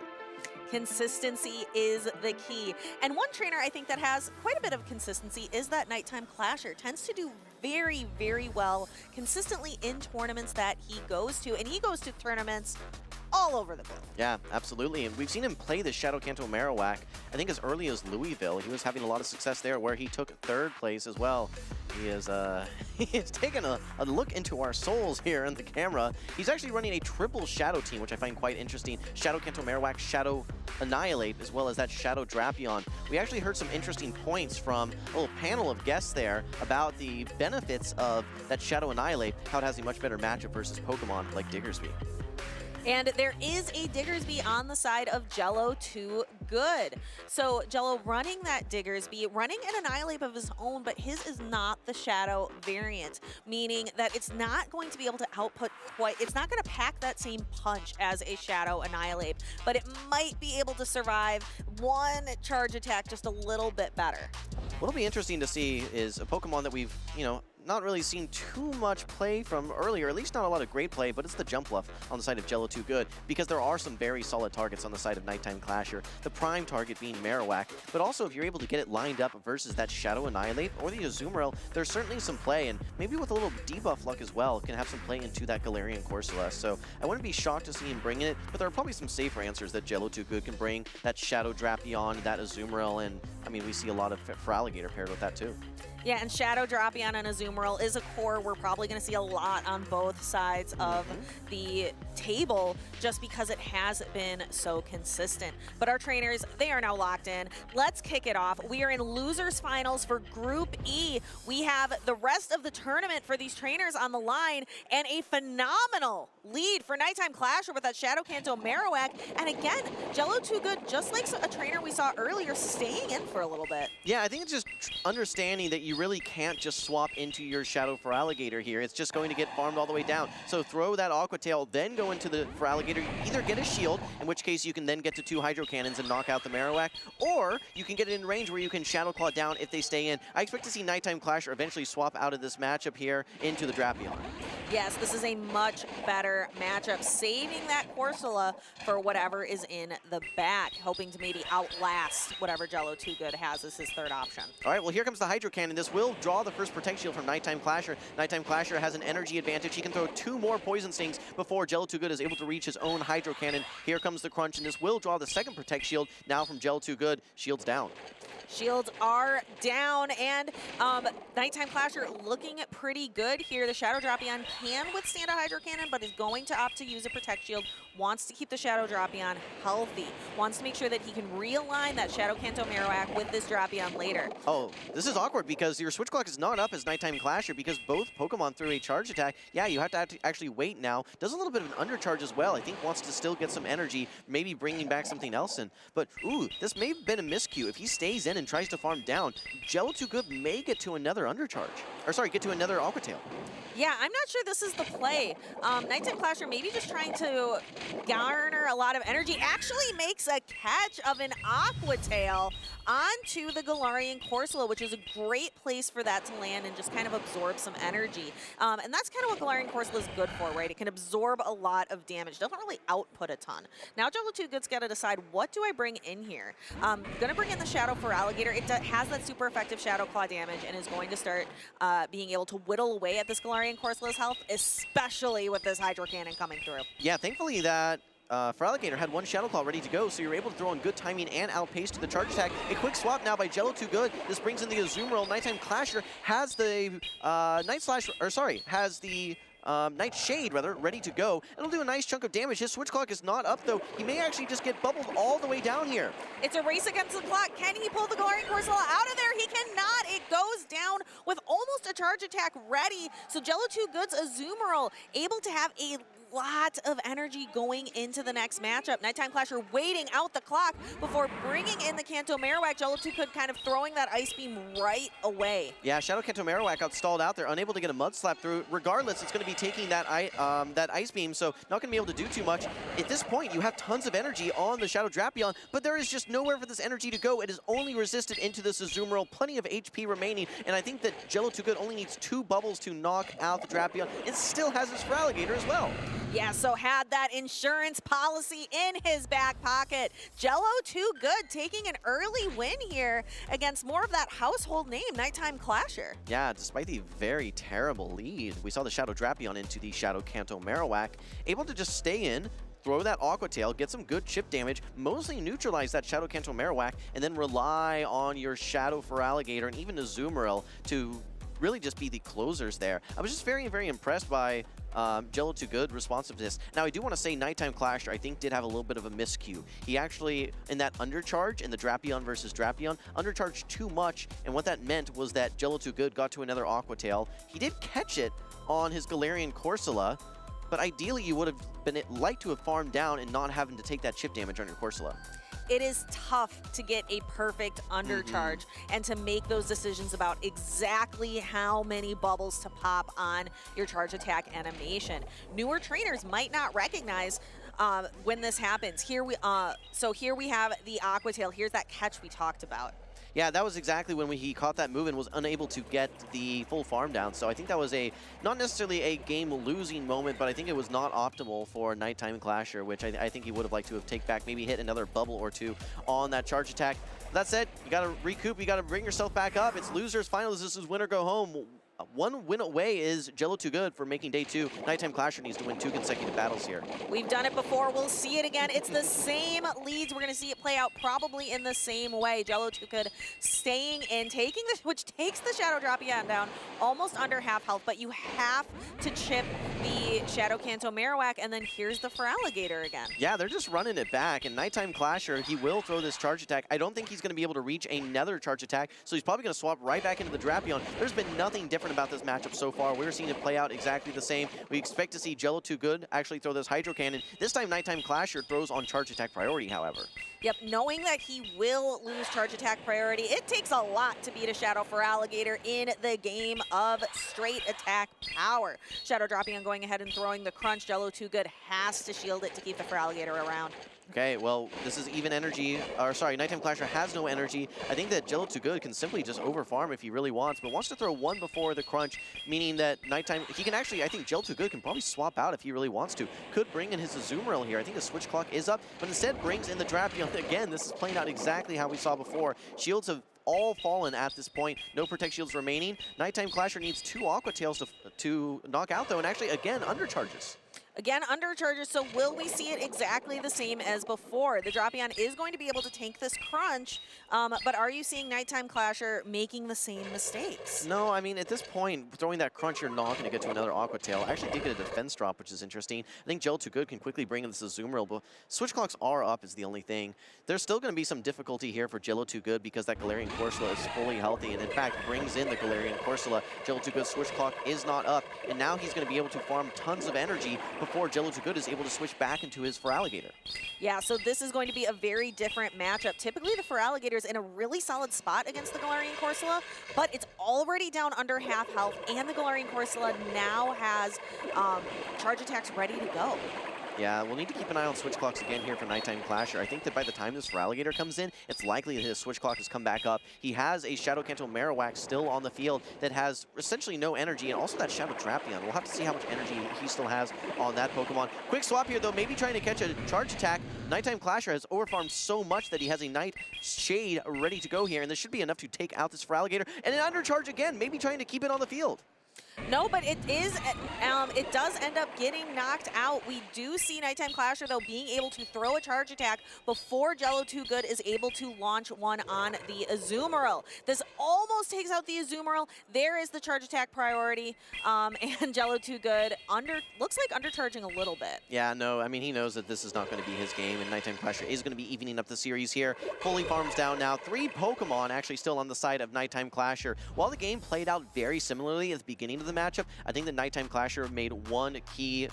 Consistency is the key. And one trainer I think that has quite a bit of consistency is that Nighttime Clasher. Tends to do very, very well consistently in tournaments that he goes to. And he goes to tournaments all over the globe. Yeah, absolutely. And we've seen him play the Shadow Kanto Marowak, I think as early as Louisville. He was having a lot of success there where he took 3rd place as well. He is he's taken a look into our souls here in the camera. He's actually running a triple Shadow team, which I find quite interesting. Shadow Kanto Marowak, Shadow Annihilate, as well as that Shadow Drapion. We actually heard some interesting points from a little panel of guests there about the benefits of that Shadow Annihilate, how it has a much better matchup versus Pokemon like Diggersby. And there is a Diggersby on the side of Jello Too Good. So Jello running that Diggersby, running an Annihilate of his own, but his is not the Shadow variant, meaning that it's not going to be able to output it's not going to pack that same punch as a Shadow Annihilate, but it might be able to survive one charge attack just a little bit better. What'll be interesting to see is a Pokemon that we've, not really seen too much play from earlier, at least not a lot of great play, but it's the Jump Bluff on the side of Jello Too Good, because there are some very solid targets on the side of Nighttime Clasher, the prime target being Marowak, but also if you're able to get it lined up versus that Shadow Annihilate or the Azumarill, there's certainly some play, and maybe with a little debuff luck as well, can have some play into that Galarian Corsola. So I wouldn't be shocked to see him bringing it, but there are probably some safer answers that Jello Too Good can bring, that Shadow Drapion, that Azumarill, and I mean, we see a lot of Feraligatr paired with that too. Yeah, and Shadow Drapion and Azumarill is a core we're probably going to see a lot on both sides of the table just because it has been so consistent. But our trainers, they are now locked in. Let's kick it off. We are in losers finals for Group E. We have the rest of the tournament for these trainers on the line and a phenomenal lead for Nighttime Clasher with that Shadow Kanto Marowak. And again, Jello Too Good, just like a trainer we saw earlier, staying in for a little bit. Yeah, I think it's just understanding that you really can't just swap into your Shadow Feraligatr here. It's just going to get farmed all the way down. So throw that Aqua Tail, then go into the Feraligatr. Either get a shield, in which case you can then get to 2 Hydro Cannons and knock out the Marowak, or you can get it in range where you can Shadow Claw down if they stay in. I expect to see Nighttime Clasher eventually swap out of this matchup here into the Drapion. Yes, this is a much better matchup, saving that Corsola for whatever is in the back, hoping to maybe outlast whatever Jello Too Good has as his 3rd option. All right, well, here comes the Hydro Cannon. This will draw the first Protect Shield from Nighttime Clasher. Nighttime Clasher has an energy advantage. He can throw 2 more Poison Stings before Jello Too Good is able to reach his own Hydro Cannon. Here comes the Crunch, and this will draw the 2nd Protect Shield now from Jello Too Good. Shields down. Shields are down, and Nighttime Clasher looking pretty good here. The Shadow Drapion can withstand a Hydro Cannon, but is going to opt to use a Protect Shield. Wants to keep the Shadow Drapion healthy. Wants to make sure that he can realign that Shadow Kanto Marowak with this Drapion later. Oh, this is awkward because because your switch clock is not up as Nighttime Clasher because both Pokemon threw a charge attack. Yeah, you have to actually wait now. Does a little bit of an undercharge as well. I think wants to still get some energy, maybe bringing back something else in. But, ooh, this may have been a miscue. If he stays in and tries to farm down, Jello Too Good may get to another undercharge. Or sorry, get to another Aqua Tail. Yeah, I'm not sure this is the play. Nighttime Clasher maybe just trying to garner a lot of energy. Actually makes a catch of an Aqua Tail onto the Galarian Corsola, which is a great place for that to land and just kind of absorb some energy. And that's kind of what Galarian Corsola is good for, right? It can absorb a lot of damage. Doesn't really output a ton. Now Jello Too Good's got to decide, what do I bring in here? Gonna bring in the Shadow for Alligator. It has that super effective Shadow Claw damage and is going to start being able to whittle away at this Galarian Corsola's health, especially with this Hydro Cannon coming through. Yeah, thankfully that for Alligator had one Shadow Claw ready to go, so you're able to throw in good timing and outpace to the charge attack. A quick swap now by Jello Too Good. This brings in the Azumarill. Nighttime Clasher has the Night Shade, rather, ready to go. It'll do a nice chunk of damage. His switch clock is not up, though. He may actually just get bubbled all the way down here. It's a race against the clock. Can he pull the Galarian Corsola out of there? He cannot. It goes down with almost a charge attack ready. So Jello Too Good's Azumarill able to have a lot of energy going into the next matchup. Nighttime Clasher waiting out the clock before bringing in the Kanto Marowak. Jello Too Good kind of throwing that Ice Beam right away. Yeah, Shadow Kanto Marowak got stalled out there, unable to get a Mud Slap through. Regardless, it's going to be taking that Ice Beam, so not going to be able to do too much. At this point, you have tons of energy on the Shadow Drapion, but there is just nowhere for this energy to go. It is only resisted into this Azumarill, plenty of HP remaining, and I think that Jello Too Good only needs 2 bubbles to knock out the Drapion. It still has his Alligator as well. Yeah, so had that insurance policy in his back pocket. Jello Too Good taking an early win here against more of that household name, Nighttime Clasher. Yeah, despite the very terrible lead, we saw the Shadow Drapion into the Shadow Kanto Marowak, able to just stay in, throw that Aqua Tail, get some good chip damage, mostly neutralize that Shadow Kanto Marowak, and then rely on your Shadow for Alligator and even Azumarill to really just be the closers there. I was just very, very impressed by Jello Too Good responsiveness. Now, I do want to say Nighttime Clasher, I think, did have a little bit of a miscue. He actually, in that undercharge, in the Drapion versus Drapion, undercharged too much, and what that meant was that Jello Too Good got to another Aqua Tail. He did catch it on his Galarian Corsola, but ideally you would have liked to have farmed down and not having to take that chip damage on your Corsola. It is tough to get a perfect undercharge and to make those decisions about exactly how many bubbles to pop on your charge attack animation. Newer trainers might not recognize when this happens. Here we have the Aqua Tail. Here's that catch we talked about. Yeah, that was exactly when he caught that move and was unable to get the full farm down. So I think that was not necessarily a game-losing moment, but I think it was not optimal for Nighttime Clasher, which I think he would have liked to have taken back, maybe hit another bubble or two on that charge attack. That said, you got to recoup, you got to bring yourself back up. It's losers finals. This is win or go home. One win away is Jello Too Good for making day 2. Nighttime Clasher needs to win 2 consecutive battles here. We've done it before. We'll see it again. It's the same leads. We're going to see it play out probably in the same way. Jello Too Good staying in, which takes the Shadow Drapion down almost under half health, but you have to chip the Shadow Kanto Marowak, and then here's the Feraligatr again. Yeah, they're just running it back, and Nighttime Clasher, he will throw this charge attack. I don't think he's going to be able to reach another charge attack, so he's probably going to swap right back into the Drapion. There's been nothing different about this matchup so far. We're seeing it play out exactly the same. We expect to see Jello Too Good actually throw this Hydro Cannon. This time, Nighttime Clasher throws on charge attack priority, however. Yep, knowing that he will lose charge attack priority, it takes a lot to beat a Shadow Feraligatr in the game of straight attack power. Shadow Drapion going ahead and throwing the crunch. Jello Too Good has to shield it to keep the Feraligatr around. Okay, well, this is even energy, or sorry, Nighttime Clasher has no energy. I think that Jello Too Good can simply just overfarm if he really wants, but wants to throw 1 before the crunch, meaning that Nighttime, he can actually, I think Jello Too Good can probably swap out if he really wants to. Could bring in his Azumarill here. I think the switch clock is up, but instead brings in the Drapion. Again, this is playing out exactly how we saw before. Shields have all fallen at this point. No Protect Shields remaining. Nighttime Clasher needs 2 Aqua Tails to knock out, though, and actually, again, undercharges. Again, undercharges, so will we see it exactly the same as before? The Drapion is going to be able to tank this crunch, but are you seeing Nighttime Clasher making the same mistakes? No, I mean, at this point, throwing that crunch, you're not going to get to another Aqua Tail. I actually did get a defense drop, which is interesting. I think Jello Too Good can quickly bring in this Azumarill, but switch clocks are up is the only thing. There's still going to be some difficulty here for Jello Too Good because that Galarian Corsola is fully healthy and in fact brings in the Galarian Corsola. Jello Too Good's switch clock is not up, and now he's going to be able to farm tons of energy before Jello Too Good is able to switch back into his Feraligatr. Yeah, so this is going to be a very different matchup. Typically, the Feraligator's in a really solid spot against the Galarian Corsola, but it's already down under half health, and the Galarian Corsola now has charge attacks ready to go. Yeah, we'll need to keep an eye on switch clocks again here for Nighttime Clasher. I think that by the time this Feraligatr comes in, it's likely that his switch clock has come back up. He has a Shadow Kanto Marowak still on the field that has essentially no energy, and also that Shadow Drapion. We'll have to see how much energy he still has on that Pokemon. Quick swap here, though, maybe trying to catch a charge attack. Nighttime Clasher has overfarmed so much that he has a Night Shade ready to go here, and this should be enough to take out this Feraligatr. And an undercharge again, maybe trying to keep it on the field. No, but it does end up getting knocked out. We do see Nighttime Clasher, though, being able to throw a charge attack before Jello Too Good is able to launch one on the Azumarill. This almost takes out the Azumarill. There is the charge attack priority, and Jello Too Good looks like undercharging a little bit. Yeah, no, I mean, he knows that this is not going to be his game, and Nighttime Clasher is going to be evening up the series here. Fully farms down now. 3 Pokemon actually still on the side of Nighttime Clasher. While the game played out very similarly at the beginning of the matchup, I think the Nighttime Clasher made one key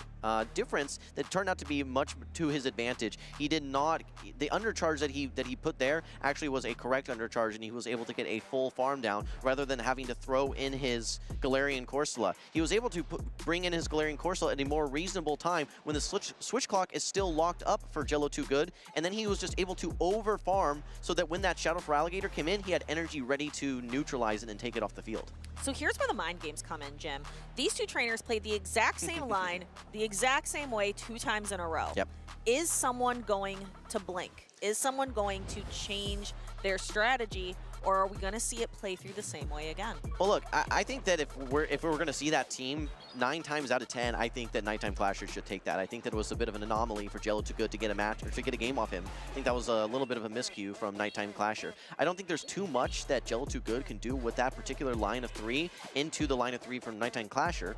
difference that turned out to be much to his advantage. He did not, the undercharge that he put there actually was a correct undercharge, and he was able to get a full farm down rather than having to throw in his Galarian Corsola. He was able to bring in his Galarian Corsola at a more reasonable time when the switch clock is still locked up for Jello Too Good, and then he was just able to over farm so that when that Shadow Feraligatr came in, he had energy ready to neutralize it and take it off the field. So here's where the mind games come in, Jim. These two trainers played the exact same line, the exact same way 2 times in a row. Yep. Is someone going to blink? Is someone going to change their strategy, or are we going to see it play through the same way again? Well, look, I think that if we're going to see that team 9 times out of 10, I think that Nighttime Clasher should take that. I think that it was a bit of an anomaly for Jello Too Good to get a match or to get a game off him. I think that was a little bit of a miscue from Nighttime Clasher. I don't think there's too much that Jello Too Good can do with that particular line of 3 into the line of 3 from Nighttime Clasher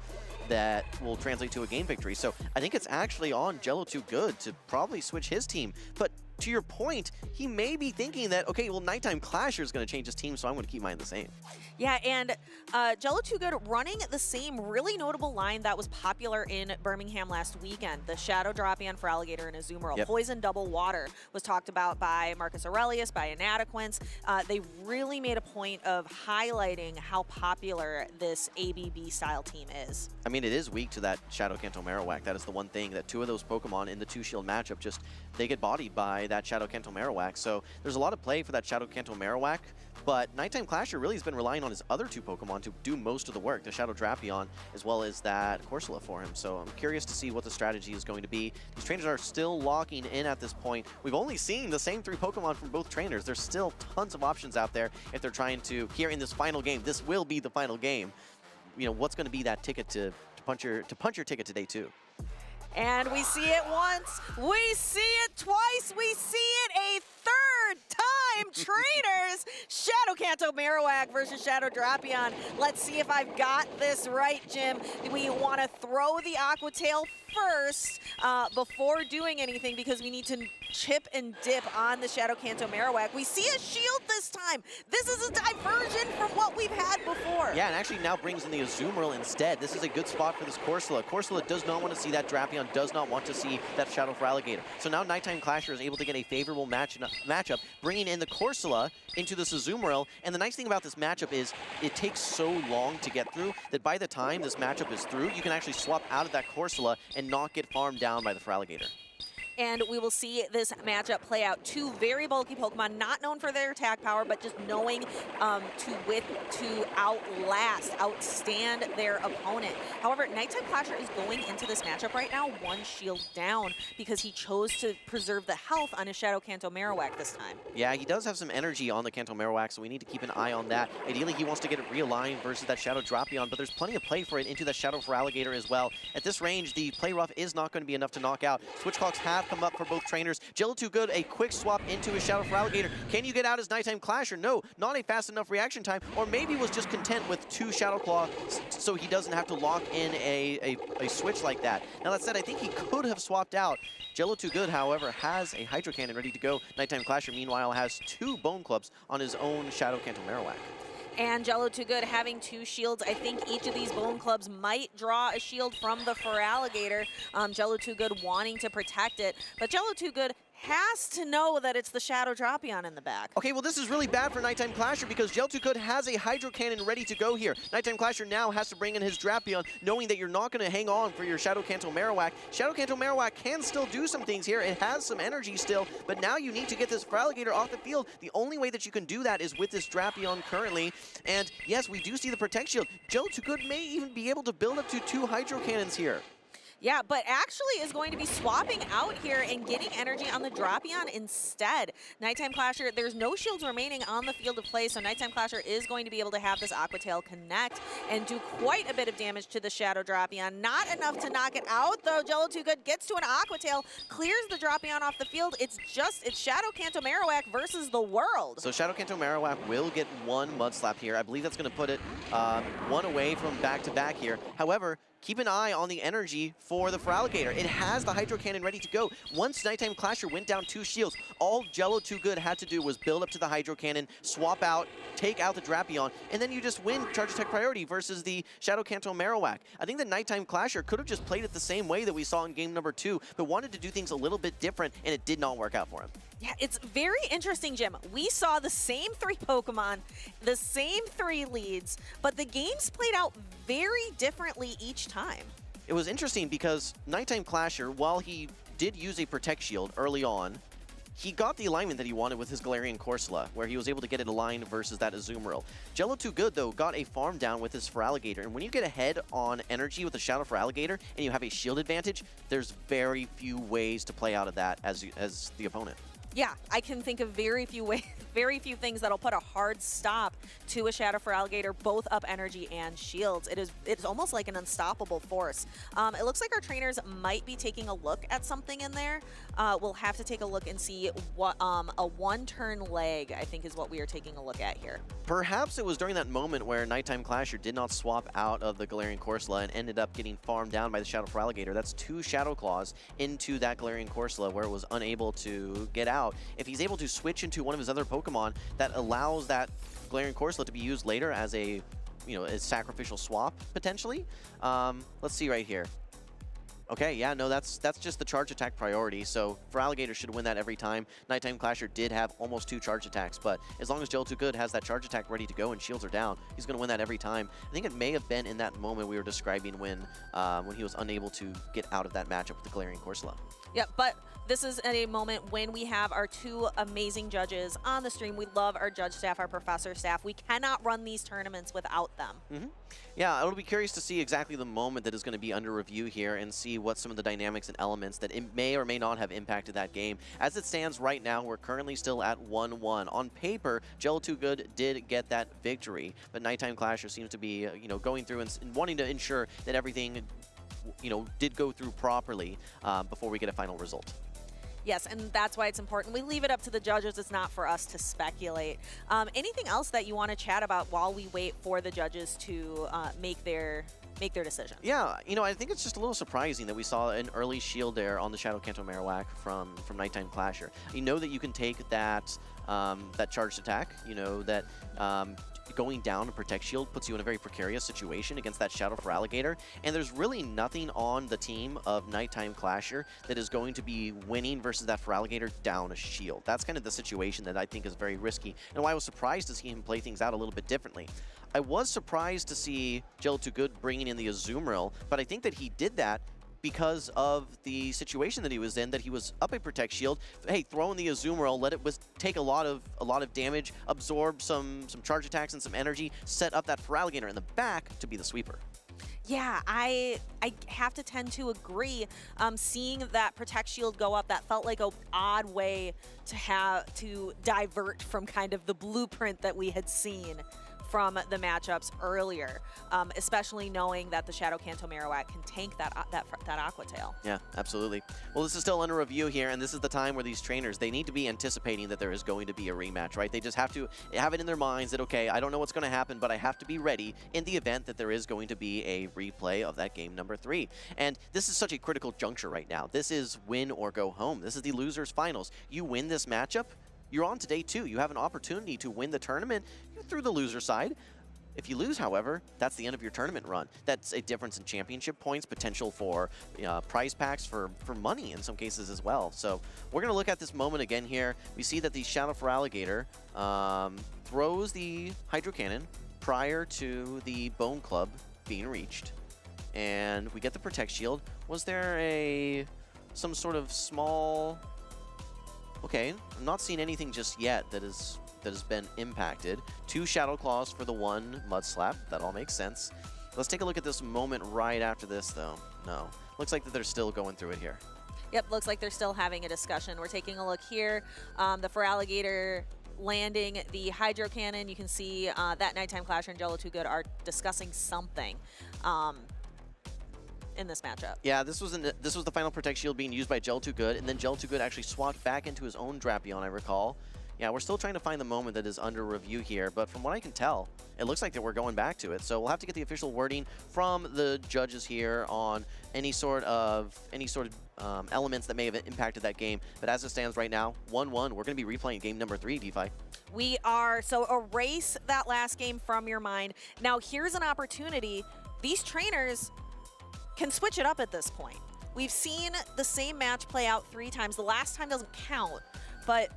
that will translate to a game victory. So I think it's actually on Jello Too Good to probably switch his team. But to your point, he may be thinking that, okay, well, Nighttime Clasher is going to change his team, so I'm going to keep mine the same. Yeah, and Jello Too Good running the same really notable line that was popular in Birmingham last weekend, the Shadow Drapion Feraligatr and Azumarill. Yep. Poison Double Water was talked about by Marcus Aurelius, by Inadequence. They really made a point of highlighting how popular this ABB style team is. I mean, it is weak to that Shadow Kanto Marowak. That is the one thing that 2 of those Pokemon in the 2-shield matchup just, they get bodied by that Shadow Kanto Marowak. So there's a lot of play for that Shadow Kanto Marowak, but Nighttime Clasher really has been relying on his other 2 Pokemon to do most of the work, the Shadow Drapion as well as that Corsola for him. So I'm curious to see what the strategy is going to be. These trainers are still locking in at this point. We've only seen the same 3 Pokemon from both trainers. There's still tons of options out there if they're trying to, here in this final game, this will be the final game, you know, what's going to be that ticket to punch your ticket today too. And we see it once, we see it twice, we see it a third time. Trainers, Shadow Kanto Marowak versus Shadow Drapion. Let's see if I've got this right, Jim. We want to throw the Aqua Tail first before doing anything because we need to chip and dip on the Shadow Kanto Marowak. We see a shield this time. This is a diversion from what we've had before. Yeah, and actually now brings in the Azumarill instead. This is a good spot for this Corsola. Corsola does not want to see that Drapion, does not want to see that Shadow Feraligatr. So now Nighttime Clasher is able to get a favorable matchup, bringing in the Corsola into this Azumarill. And the nice thing about this matchup is it takes so long to get through that by the time this matchup is through, you can actually swap out of that Corsola and not get farmed down by the Feraligatr. And we will see this matchup play out. Two very bulky Pokemon, not known for their attack power, but just knowing to outstand their opponent. However, Nighttime Clasher is going into this matchup right now 1 shield down because he chose to preserve the health on his Shadow Kanto Marowak this time. Yeah, he does have some energy on the Kanto Marowak, so we need to keep an eye on that. Ideally, he wants to get it realigned versus that Shadow Drapion, but there's plenty of play for it into that Shadow for Alligator as well. At this range, the play rough is not going to be enough to knock out. Switch clocks have come up for both trainers. Jello Too Good, a quick swap into his Shadow for Alligator. Can you get out his Nighttime Clasher? No, not a fast enough reaction time, or maybe was just content with 2 Shadow Claw so he doesn't have to lock in a switch like that. Now that said, I think he could have swapped out. Jello Too Good, however, has a Hydro Cannon ready to go. Nighttime Clasher, meanwhile, has 2 Bone Clubs on his own Shadow Kanto Marowak. And Jello Too Good having 2 shields. I think each of these Bone Clubs might draw a shield from the Feraligatr. Jello Too Good wanting to protect it, but Jello Too Good has to know that it's the Shadow Drapion in the back. Okay, well, this is really bad for Nighttime Clasher because Jello Too Good has a Hydro Cannon ready to go here. Nighttime Clasher now has to bring in his Drapion, knowing that you're not going to hang on for your Shadow Kanto Marowak. Shadow Kanto Marowak can still do some things here. It has some energy still, but now you need to get this Feraligatr off the field. The only way that you can do that is with this Drapion currently. And yes, we do see the Protect Shield. Jello Too Good may even be able to build up to 2 Hydro Cannons here. Yeah, but actually is going to be swapping out here and getting energy on the Drapion instead. Nighttime Clasher, there's no shields remaining on the field of play, so Nighttime Clasher is going to be able to have this Aqua Tail connect and do quite a bit of damage to the Shadow Drapion. Not enough to knock it out, though. Jello Too Good gets to an Aqua Tail, clears the Drapion off the field. It's Shadow Kanto Marowak versus the world. So Shadow Kanto Marowak will get 1 Mud Slap here. I believe that's going to put it 1 away from back-to-back here. However, keep an eye on the energy for the Feraligatr. It has the Hydro Cannon ready to go. Once Nighttime Clasher went down 2 shields, all Jello Too Good had to do was build up to the Hydro Cannon, swap out, take out the Drapion, and then you just win Charge Attack priority versus the Shadow Kanto Marowak. I think the Nighttime Clasher could have just played it the same way that we saw in game number 2, but wanted to do things a little bit different, and it did not work out for him. Yeah, it's very interesting, Jim. We saw the same 3 Pokemon, the same 3 leads, but the games played out very differently each time. It was interesting because Nighttime Clasher, while he did use a Protect Shield early on, he got the alignment that he wanted with his Galarian Corsola, where he was able to get it aligned versus that Azumarill. Jello Too Good, though, got a farm down with his Feraligatr, and when you get ahead on energy with the Shadow Feraligatr and you have a shield advantage, there's very few ways to play out of that as the opponent. Yeah, I can think of very few things that'll put a hard stop to a Shadow Feraligatr, both up energy and shields. It's almost like an unstoppable force. It looks like our trainers might be taking a look at something in there. We'll have to take a look and see what a 1-turn leg, I think, is what we are taking a look at here. Perhaps it was during that moment where Nighttime Clasher did not swap out of the Galarian Corsola and ended up getting farmed down by the Shadow Feraligatr. That's 2 Shadow Claws into that Galarian Corsola where it was unable to get out. If he's able to switch into one of his other Pokemon, that allows that Galarian Corsola to be used later as a, a sacrificial swap, potentially. Let's see right here. Okay, yeah, no, that's just the charge attack priority, so Feraligatr should win that every time. Nighttime Clasher did have almost 2 charge attacks, but as long as Jello Too Good has that charge attack ready to go and shields are down, he's going to win that every time. I think it may have been in that moment we were describing when he was unable to get out of that matchup with the Galarian Corsola. Yeah, but this is a moment when we have our 2 amazing judges on the stream. We love our judge staff, our professor staff. We cannot run these tournaments without them. Yeah, I'll be curious to see exactly the moment that is going to be under review here and see what some of the dynamics and elements that it may or may not have impacted that game. As it stands right now, we're currently still at 1-1. On paper, Jello Too Good did get that victory, but Nighttime Clasher seems to be, going through and wanting to ensure that everything, did go through properly before we get a final result. Yes, and that's why it's important. We leave it up to the judges. It's not for us to speculate. Anything else that you want to chat about while we wait for the judges to make their decision? Yeah, I think it's just a little surprising that we saw an early shield there on the Shadow Kanto Marowak from Nighttime Clasher. You know that you can take that charged attack, that going down to Protect Shield puts you in a very precarious situation against that Shadow Feraligatr, and there's really nothing on the team of Nighttime Clasher that is going to be winning versus that Feraligatr down a shield. That's kind of the situation that I think is very risky, and why I was surprised to see him play things out a little bit differently. I was surprised to see Jello Too Good bringing in the Azumarill, but I think that he did that because of the situation that he was in, that he was up a Protect Shield. Hey, throw in the Azumarill, let it take a lot of damage, absorb some charge attacks and some energy, set up that Feraligatr in the back to be the sweeper. Yeah, I have to tend to agree. Seeing that Protect Shield go up, that felt like an odd way to divert from kind of the blueprint that we had seen from the matchups earlier, especially knowing that the Shadow Kanto Marowak can tank that Aqua Tail. Yeah, absolutely. Well, this is still under review here, and this is the time where these trainers, they need to be anticipating that there is going to be a rematch, right? They just have to have it in their minds that, okay, I don't know what's going to happen, but I have to be ready in the event that there is going to be a replay of that game number 3. And this is such a critical juncture right now. This is win or go home. This is the losers finals. You win this matchup, you're on to day 2. You have an opportunity to win the tournament through the loser side. If you lose, however, that's the end of your tournament run. That's a difference in championship points, potential for prize packs, for money in some cases as well. So we're going to look at this moment again here. We see that the Shadow Feraligatr throws the Hydro Cannon prior to the Bone Club being reached. And we get the Protect Shield. Was there some sort of small... Okay, I'm not seeing anything just yet that has been impacted. 2 Shadow Claws for the 1 Mud Slap. That all makes sense. Let's take a look at this moment right after this, though. No. Looks like that they're still going through it here. Yep, looks like they're still having a discussion. We're taking a look here. The Feraligatr landing the Hydro Cannon. You can see that Nighttime Clasher and Jello Too Good are discussing something. In this matchup. Yeah, this was the final Protect Shield being used by Jello Too Good, and then Jello Too Good actually swapped back into his own Drapion, I recall. Yeah, we're still trying to find the moment that is under review here, but from what I can tell, it looks like that we're going back to it. So we'll have to get the official wording from the judges here on any sort of elements that may have impacted that game. But as it stands right now, 1-1. We're going to be replaying game number 3, DeFi. We are. So erase that last game from your mind. Now here's an opportunity. These trainers can switch it up at this point. We've seen the same match play out 3 times. The last time doesn't count, but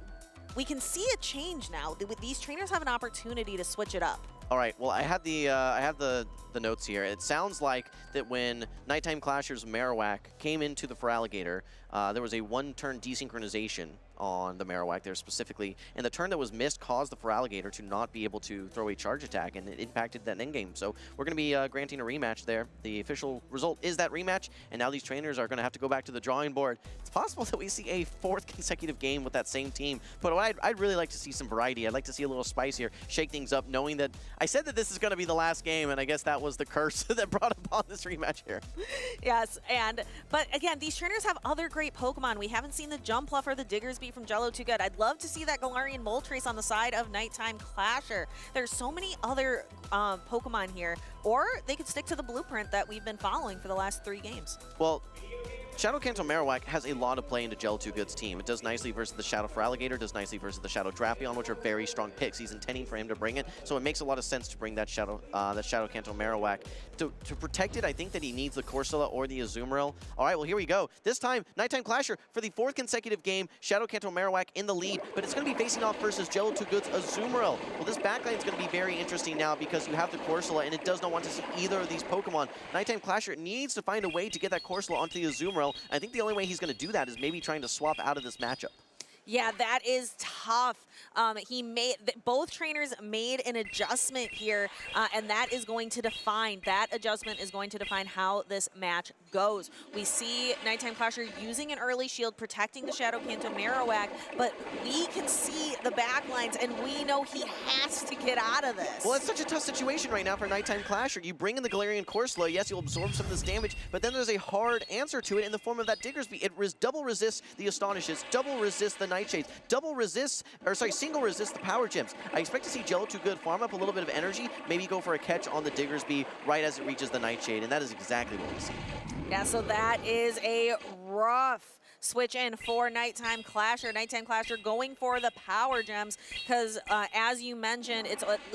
we can see a change now. These trainers have an opportunity to switch it up. All right, well, I have the notes here. It sounds like that when Nighttime Clasher's Marowak came into the Feraligatr, there was a 1-turn desynchronization on the Marowak there specifically, and the turn that was missed caused the Feraligatr to not be able to throw a charge attack, and it impacted that endgame. So we're going to be granting a rematch there. The official result is that rematch, and now these trainers are going to have to go back to the drawing board. It's possible that we see a 4th consecutive game with that same team, but I'd really like to see some variety. I'd like to see a little spice here, shake things up, knowing that I said that this is going to be the last game, and I guess that was the curse that brought upon this rematch here. Yes, but again, these trainers have other great Pokemon. We haven't seen the Jumpluff or the Diggersby from Jello Too Good. I'd love to see that Galarian Moltres on the side of Nighttime Clasher. There's so many other Pokemon here, or they could stick to the blueprint that we've been following for the last 3 games. Well, Shadow Kanto Marowak has a lot of play into Jello Too Good's team. It does nicely versus the Shadow Feraligatr, does nicely versus the Shadow Drapion, which are very strong picks. He's intending for him to bring it, so it makes a lot of sense to bring that Shadow Kanto Marowak. To protect it, I think that he needs the Corsola or the Azumarill. All right, well, here we go. This time, Nighttime Clasher for the 4th consecutive game. Shadow Kanto Marowak in the lead, but it's going to be facing off versus Jello Too Good's Azumarill. Well, this backline is going to be very interesting now because you have the Corsola, and it does not want to see either of these Pokemon. Nighttime Clasher needs to find a way to get that Corsola onto the Azumarill. I think the only way he's going to do that is maybe trying to swap out of this matchup. Yeah, that is tough. Both trainers made an adjustment here, and that adjustment is going to define how this match goes. We see Nighttime Clasher using an early shield, protecting the Shadow Kanto Marowak, but we can see the backlines, and we know he has to get out of this. Well, it's such a tough situation right now for Nighttime Clasher. You bring in the Galarian Corsola, yes, you'll absorb some of this damage, but then there's a hard answer to it in the form of that Diggersby. It double resists the Astonishes, double resists the Nightshades, single resist the Power Gems. I expect to see Jello Too Good farm up a little bit of energy, maybe go for a catch on the Diggersby right as it reaches the Nightshade, and that is exactly what we see. Yeah, so that is a rough switch in for Nighttime Clasher. Nighttime Clasher going for the power gems because, as you mentioned,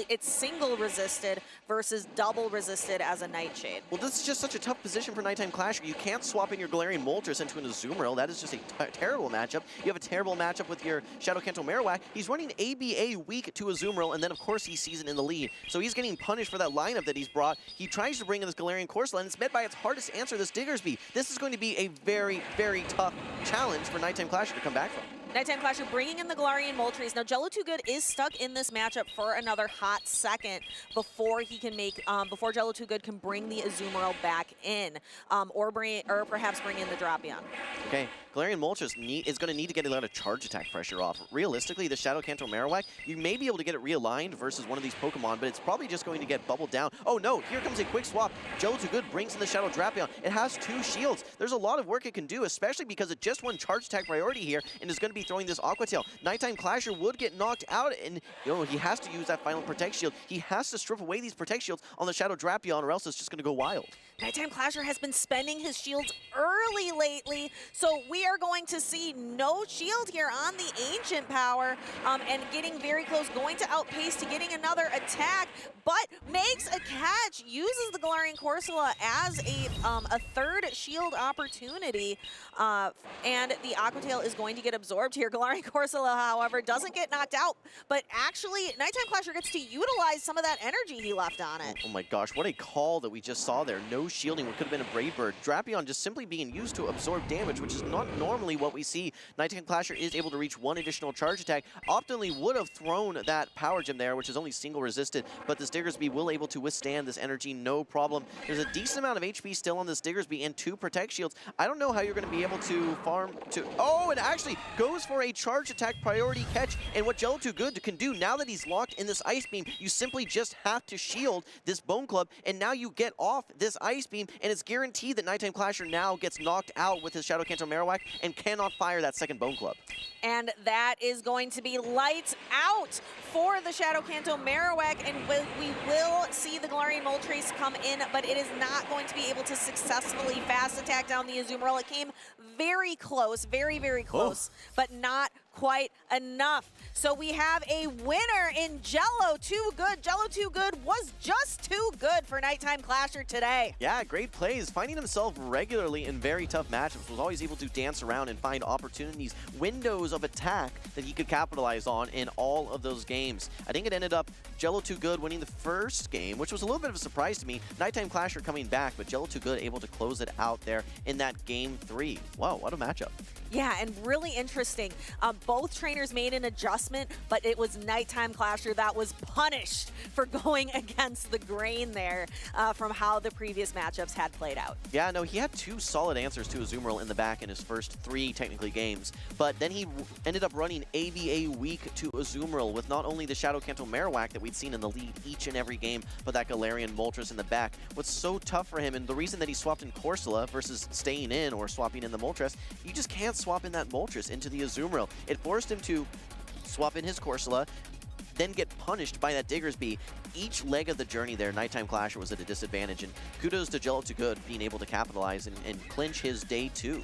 it's single resisted versus double resisted as a Nightshade. Well, this is just such a tough position for Nighttime Clasher. You can't swap in your Galarian Moltres into an Azumarill. That is just a terrible matchup. You have a terrible matchup with your Shadow Kanto Marowak. He's running ABA weak to Azumarill, and then, of course, he sees it in the lead. So he's getting punished for that lineup that he's brought. He tries to bring in this Galarian Corsola, and it's met by its hardest answer, this Diggersby. This is going to be a very, very tough challenge for Nighttime Clasher to come back from. Nighttime Clasher bringing in the Galarian Moltres. Now, Jello Too Good is stuck in this matchup for another hot second before he can make, before Jello Too Good can bring the Azumarill back in, or perhaps bring in the Drapion. Okay, Galarian Moltres is going to need to get a lot of charge attack pressure off. Realistically, the Shadow Kanto Marowak, you may be able to get it realigned versus one of these Pokemon, but it's probably just going to get bubbled down. Oh no, here comes a quick swap. Jello Too Good brings in the Shadow Drapion. It has 2 shields. There's a lot of work it can do, especially because it just won charge attack priority here and is going to be throwing this Aqua Tail. Nighttime Clasher would get knocked out, and he has to use that final Protect Shield. He has to strip away these Protect Shields on the Shadow Drapion, or else it's just going to go wild. Nighttime Clasher has been spending his shields early lately, so we are going to see no shield here on the Ancient Power, and getting very close, going to outpace to getting another attack, but makes a catch, uses the Galarian Corsola as a third shield opportunity, and the Aqua Tail is going to get absorbed here. Galarian Corsola, however, doesn't get knocked out, but actually Nighttime Clasher gets to utilize some of that energy he left on it. Oh my gosh, what a call that we just saw there. No shielding, what could have been a Brave Bird. Drapion just simply being used to absorb damage, which is not normally what we see. Nighttime Clasher is able to reach 1 additional charge attack. Optimally would have thrown that Power Gem there, which is only single resisted, but this Diggersby will able to withstand this energy, no problem. There's a decent amount of HP still on this Diggersby and 2 Protect Shields. I don't know how you're going to be able to farm to... Oh, and actually goes for a charge attack priority catch, and what Jello Too Good can do now that he's locked in this Ice Beam, you simply just have to shield this Bone Club, and now you get off this Ice Beam, and it's guaranteed that Nighttime Clasher now gets knocked out with his Shadow Kanto Marowak and cannot fire that second Bone Club. And that is going to be lights out for the Shadow Kanto Marowak, and we will see the Galarian Moltres come in, but it is not going to be able to successfully fast attack down the Azumarill. It came very close, very, very close, but not quite enough. So we have a winner in Jello Too Good. Jello Too Good was just too good for Nighttime Clasher today. Yeah, great plays. Finding himself regularly in very tough matchups, was always able to dance around and find opportunities, windows of attack that he could capitalize on in all of those games. I think it ended up Jello Too Good winning the first game, which was a little bit of a surprise to me. Nighttime Clasher coming back, but Jello Too Good able to close it out there in that game 3. Wow, what a matchup. Yeah, and really interesting. Both trainers made an adjustment, but it was Nighttime Clasher that was punished for going against the grain there from how the previous matchups had played out. Yeah, no, he had 2 solid answers to Azumarill in the back in his first 3, technically, games, but then he ended up running AVA weak to Azumarill with not only the Shadow Kanto Marowak that we'd seen in the lead each and every game, but that Galarian Moltres in the back. What's so tough for him, and the reason that he swapped in Corsola versus staying in or swapping in the Moltres, you just can't swap in that Moltres into the Azumarill. It forced him to swap in his Corsola, then get punished by that Diggersby. Each leg of the journey there, Nighttime Clasher was at a disadvantage, and kudos to Jello Too Good being able to capitalize and clinch his day 2.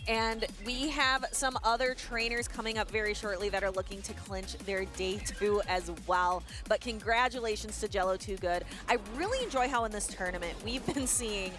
And we have some other trainers coming up very shortly that are looking to clinch their day 2 as well. But congratulations to Jello Too Good. I really enjoy how in this tournament we've been seeing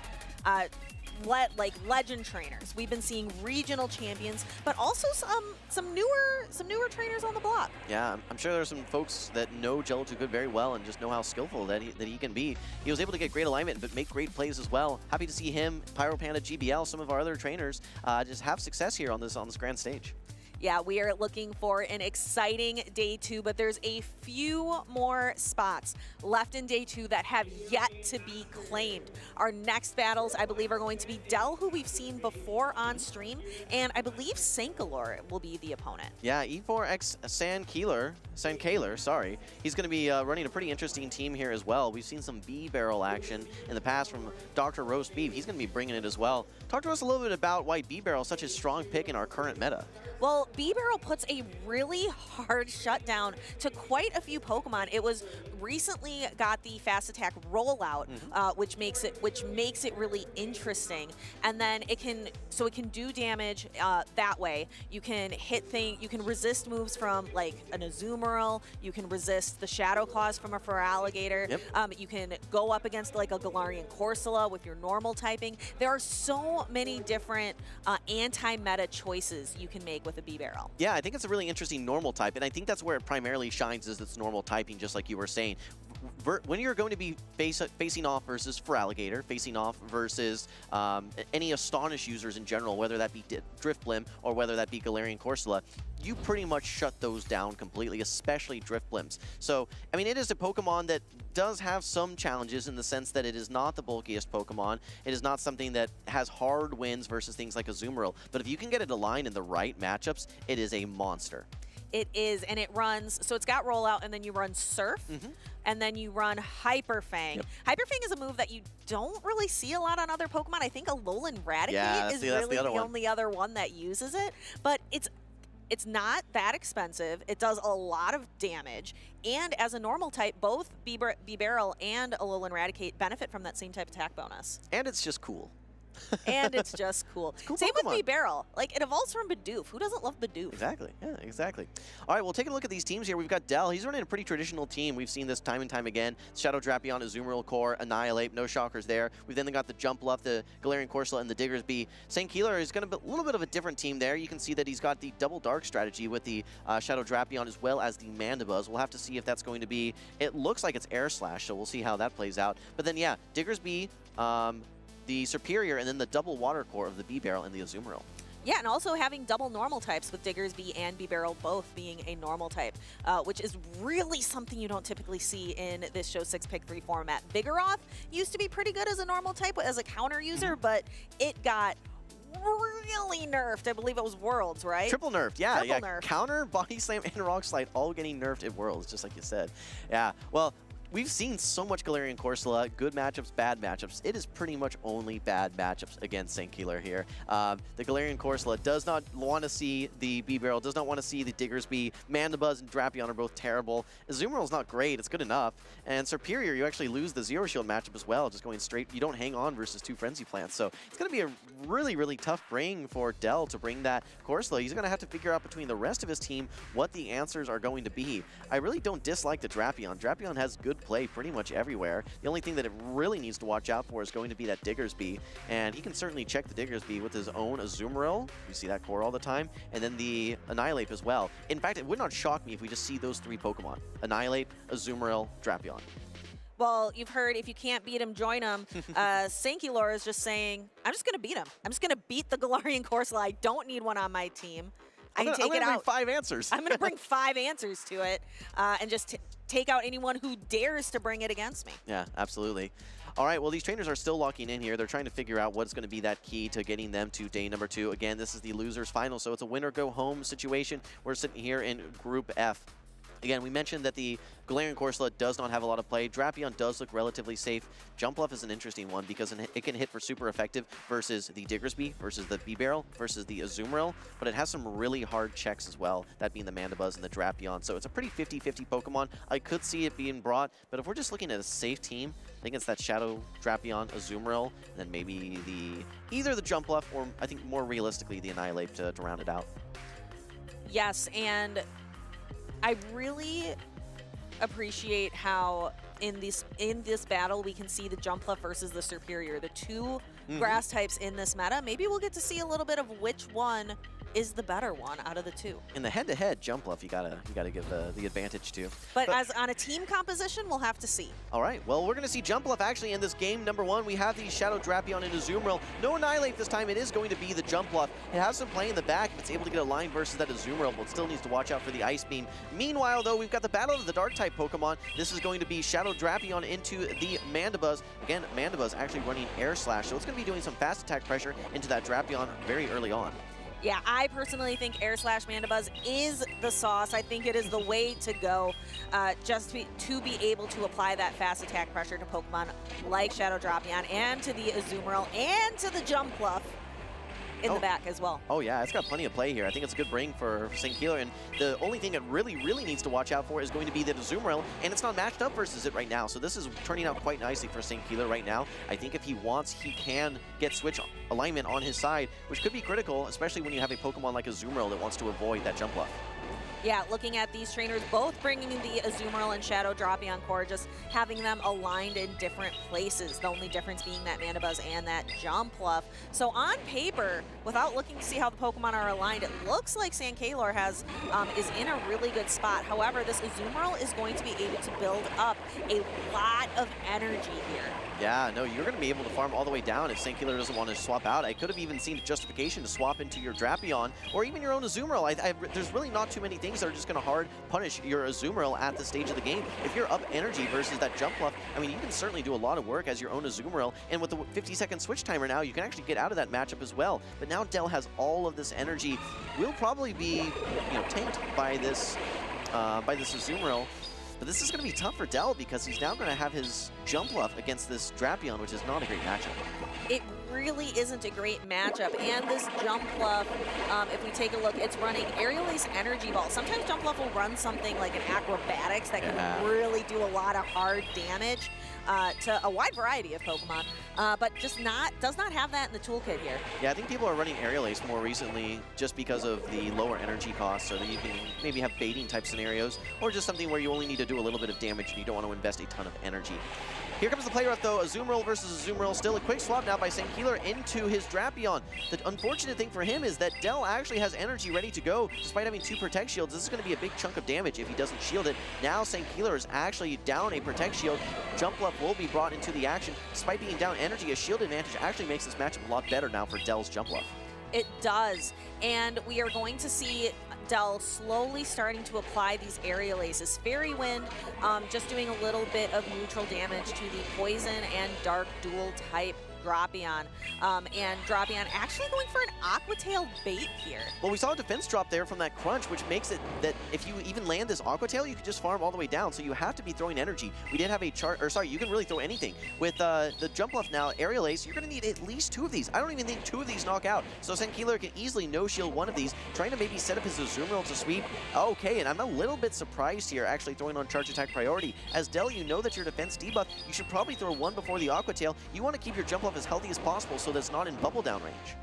legend trainers. We've been seeing regional champions, but also some newer trainers on the block. Yeah, I'm sure there are some folks that know Jello Too Good very well and just know how skillful that he can be. He was able to get great alignment, but make great plays as well. Happy to see him, Pyro Panda, GBL, some of our other trainers just have success here on this grand stage. Yeah, we are looking for an exciting day 2, but there's a few more spots left in day 2 that have yet to be claimed. Our next battles, I believe, are going to be Dell, who we've seen before on stream, and I believe Sankalor will be the opponent. Yeah, E4X Sankaler, sorry. He's going to be running a pretty interesting team here as well. We've seen some B-Barrel action in the past from Dr. Roast Beef. He's going to be bringing it as well. Talk to us a little bit about why B-Barrel is such a strong pick in our current meta. Well, Well, B-Barrel puts a really hard shutdown to quite a few Pokemon. It was recently got the fast attack rollout, which makes it really interesting. And then it can do damage that way. You can you can resist moves from like an Azumarill. You can resist the Shadow Claws from a Feraligatr. You can go up against like a Galarian Corsola with your normal typing. There are so many different anti-meta choices you can make with a B-Barrel. Yeah, I think it's a really interesting normal type, and I think that's where it primarily shines is its normal typing, just like you were saying. When you're going to be facing off versus Feraligatr, facing off versus any Astonish users in general, whether that be Drifblim or whether that be Galarian Corsola, you pretty much shut those down completely, especially Drifblims. So, I mean, it is a Pokemon that does have some challenges in the sense that it is not the bulkiest Pokemon. It is not something that has hard wins versus things like Azumarill. But if you can get it aligned in the right matchups, it is a monster. It is, and it runs, so it's got rollout, and then you run Surf, and then you run Hyper Fang. Hyper Fang is a move that you don't really see a lot on other Pokemon. I think Alolan Raticate is really the only other one that uses it, but it's not that expensive. It does a lot of damage, and as a normal type, both B-Barrel and Alolan Raticate benefit from that same type attack bonus. And it's just cool. And it's just cool. Same Pokemon. with B-Barrel. Like, it evolves from Bidoof. Who doesn't love Bidoof? Exactly. Yeah, exactly. All right, well, take a look at these teams here. We've got Dell. He's running a pretty traditional team. We've seen this time and time again. Shadow Drapion, Azumarill Core, Annihilate. No shockers there. We've then got the Jumpluff, the Galarian Corsola, and the Diggersby. St. Keeler is going to be a little bit of a different team there. You can see that he's got the double dark strategy with the Shadow Drapion as well as the Mandibuzz. We'll have to see if that's going to be... It looks like it's Air Slash, so we'll see how that plays out. But then, yeah, Diggersby... the Superior, and then the double Water Core of the B-Barrel and the Azumarill. Yeah, and also having double normal types with Diggersby and B-Barrel both being a normal type, which is really something you don't typically see in this Show 6 Pick 3 format. Vigoroth used to be pretty good as a normal type, as a counter user, but it got really nerfed. I believe it was Worlds, right? Triple nerfed, yeah. Triple nerfed. Counter, Body Slam, and Rock Slide all getting nerfed at Worlds, just like you said. Yeah, well, we've seen so much Galarian Corsola, good matchups, bad matchups. It is pretty much only bad matchups against St. Keeler here. The Galarian Corsola does not want to see the B-Barrel, does not want to see the Diggersby. Mandibuzz and Drapion are both terrible. Azumarill's not great, it's good enough. And Superior, you actually lose the Zero Shield matchup as well, just going straight. You don't hang on versus two Frenzy Plants. So it's going to be a really, really tough bring for Dell to bring that Corsola. He's going to have to figure out between the rest of his team what the answers are going to be. I really don't dislike the Drapion. Drapion has good play pretty much everywhere. The only thing that it really needs to watch out for is going to be that Diggersby, and he can certainly check the Diggersby with his own Azumarill. You see that core all the time, and then the Annihilate as well. In fact, it would not shock me if we just see those three Pokemon: Annihilate, Azumarill, Drapion. Well, you've heard if you can't beat him, join him. St. Keeler is just saying, I'm just going to beat him. I'm just going to beat the Galarian Corsola. I don't need one on my team. I can take it out. Bring 5 answers. I'm going to bring 5 answers to it and just take out anyone who dares to bring it against me. Yeah, absolutely. All right, well, these trainers are still locking in here. They're trying to figure out what's going to be that key to getting them to day number 2. Again, this is the losers final, so it's a win-or-go-home situation. We're sitting here in Group F. Again, we mentioned that the Galarian Corsola does not have a lot of play. Drapion does look relatively safe. Jumpluff is an interesting one because it can hit for super effective versus the Diggersby, versus the B-Barrel, versus the Azumarill, but it has some really hard checks as well, that being the Mandibuzz and the Drapion. So it's a pretty 50-50 Pokemon. I could see it being brought, but if we're just looking at a safe team, I think it's that Shadow Drapion, Azumarill, and then maybe either the Jumpluff or I think more realistically the Annihilate to round it out. Yes, and I really appreciate how in this battle we can see the Jumpluff versus the Superior, the two grass types in this meta. Maybe we'll get to see a little bit of which one is the better one out of the two. In the head-to-head Jumpluff, you gotta give the advantage to. But as on a team composition, we'll have to see. All right, well, we're gonna see Jumpluff actually in this game number 1. We have the Shadow Drapion and Azumarill. No Annihilate this time. It is going to be the Jumpluff. It has some play in the back if it's able to get a line versus that Azumarill, but still needs to watch out for the Ice Beam. Meanwhile, though, we've got the battle of the Dark-type Pokemon. This is going to be Shadow Drapion into the Mandibuzz. Again, Mandibuzz actually running Air Slash, so it's gonna be doing some fast attack pressure into that Drapion very early on. Yeah, I personally think Air Slash Mandibuzz is the sauce. I think it is the way to go just to be able to apply that fast attack pressure to Pokemon like Shadow Drapion and to the Azumarill and to the Jumpluff. in the back as well. Oh yeah, it's got plenty of play here. I think it's a good bring for St. Keeler, and the only thing it really needs to watch out for is going to be the Azumarill, and it's not matched up versus it right now, so this is turning out quite nicely for St. Keeler right now. I think if he wants, he can get switch alignment on his side, which could be critical, especially when you have a Pokemon like Azumarill that wants to avoid that jump bluff. Yeah, looking at these trainers, both bringing the Azumarill and Shadow Drapion core, just having them aligned in different places. The only difference being that Mandibuzz and that Jump Bluff. So on paper, without looking to see how the Pokemon are aligned, it looks like St. Keeler is in a really good spot. However, this Azumarill is going to be able to build up a lot of energy here. Yeah, no, you're going to be able to farm all the way down if St. Keeler doesn't want to swap out. I could have even seen a justification to swap into your Drapion or even your own Azumarill. There's really not too many things that are just going to hard punish your Azumarill at this stage of the game. If you're up energy versus that jump bluff, I mean, you can certainly do a lot of work as your own Azumarill, and with the 50-second switch timer now, you can actually get out of that matchup as well. But now Del has all of this energy. Will probably be, tanked by this Azumarill. But this is going to be tough for Del because he's now going to have his jump bluff against this Drapion, which is not a great matchup. It really isn't a great matchup, and this Jump Bluff, if we take a look, it's running Aerial Ace Energy Ball. Sometimes Jump Bluff will run something like an Acrobatics that can really do a lot of hard damage to a wide variety of Pokemon, but just does not have that in the toolkit here. Yeah, I think people are running Aerial Ace more recently just because of the lower energy costs, so that you can maybe have baiting type scenarios, or just something where you only need to do a little bit of damage and you don't want to invest a ton of energy. Here comes the play rough though, Azumarill versus Azumarill. Still a quick swap now by St. Keeler into his Drapion. The unfortunate thing for him is that Del actually has energy ready to go. Despite having 2 Protect Shields, this is going to be a big chunk of damage if he doesn't shield it. Now St. Keeler is actually down a Protect Shield. Jump Bluff will be brought into the action. Despite being down energy, a shield advantage actually makes this matchup a lot better now for Del's Jump Bluff. It does, and we are going to see Del slowly starting to apply these Aerial Aces. Fairy Wind just doing a little bit of neutral damage to the Poison and Dark dual type Drapion. And Drapion actually going for an Aqua Tail bait here. Well, we saw a defense drop there from that crunch, which makes it that if you even land this Aqua Tail, you can just farm all the way down. So you have to be throwing energy. We did have a you can really throw anything. With the Jump Bluff now, Aerial Ace, you're going to need at least 2 of these. I don't even think 2 of these knock out. So St. Keeler can easily no-shield 1 of these, trying to maybe set up his Azumarill to sweep. Okay, and I'm a little bit surprised here, actually throwing on Charge Attack priority. As Del, you know that your defense debuff, you should probably throw 1 before the Aqua Tail. You want to keep your Jump Bluff as healthy as possible so that's not in bubble down range.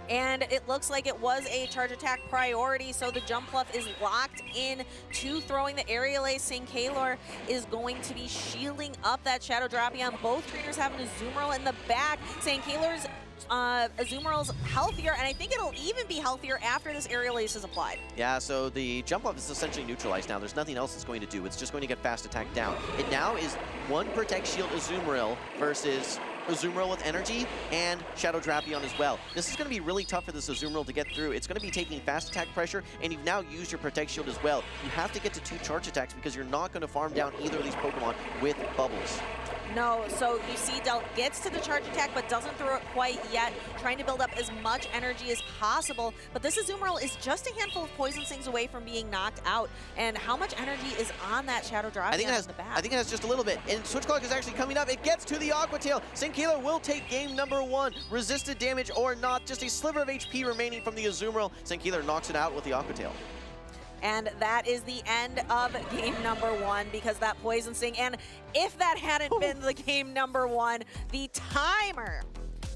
And it looks like it was a Charge Attack priority, so the Jump Bluff is locked in to throwing the Aerial Ace. St. Keeler is going to be shielding up that Shadow Drapion. Both trainers have an Azumarill in the back. St. Keeler's Azumarill's healthier, and I think it'll even be healthier after this Aerial Ace is applied. Yeah, so the Jump Bluff is essentially neutralized now. There's nothing else it's going to do. It's just going to get Fast Attack down. It now is 1 Protect Shield Azumarill versus Azumarill with energy and Shadow Drapion as well. This is going to be really tough for this Azumarill to get through. It's going to be taking Fast Attack pressure, and you've now used your Protect Shield as well. You have to get to 2 Charge Attacks because you're not going to farm down either of these Pokemon with bubbles. No, so you see Del gets to the Charge Attack but doesn't throw it quite yet, trying to build up as much energy as possible. But this Azumarill is just a handful of Poison Stings away from being knocked out. And how much energy is on that Shadow Drapion in the back? I think it has just a little bit. And Switch Clock is actually coming up. It gets to the Aqua Tail. St. Keeler will take game number 1. Resisted damage or not, just a sliver of HP remaining from the Azumarill. St. Keeler knocks it out with the Aqua Tail. And that is the end of game number 1 because that Poison Sting, and if that hadn't been the game number 1, the timer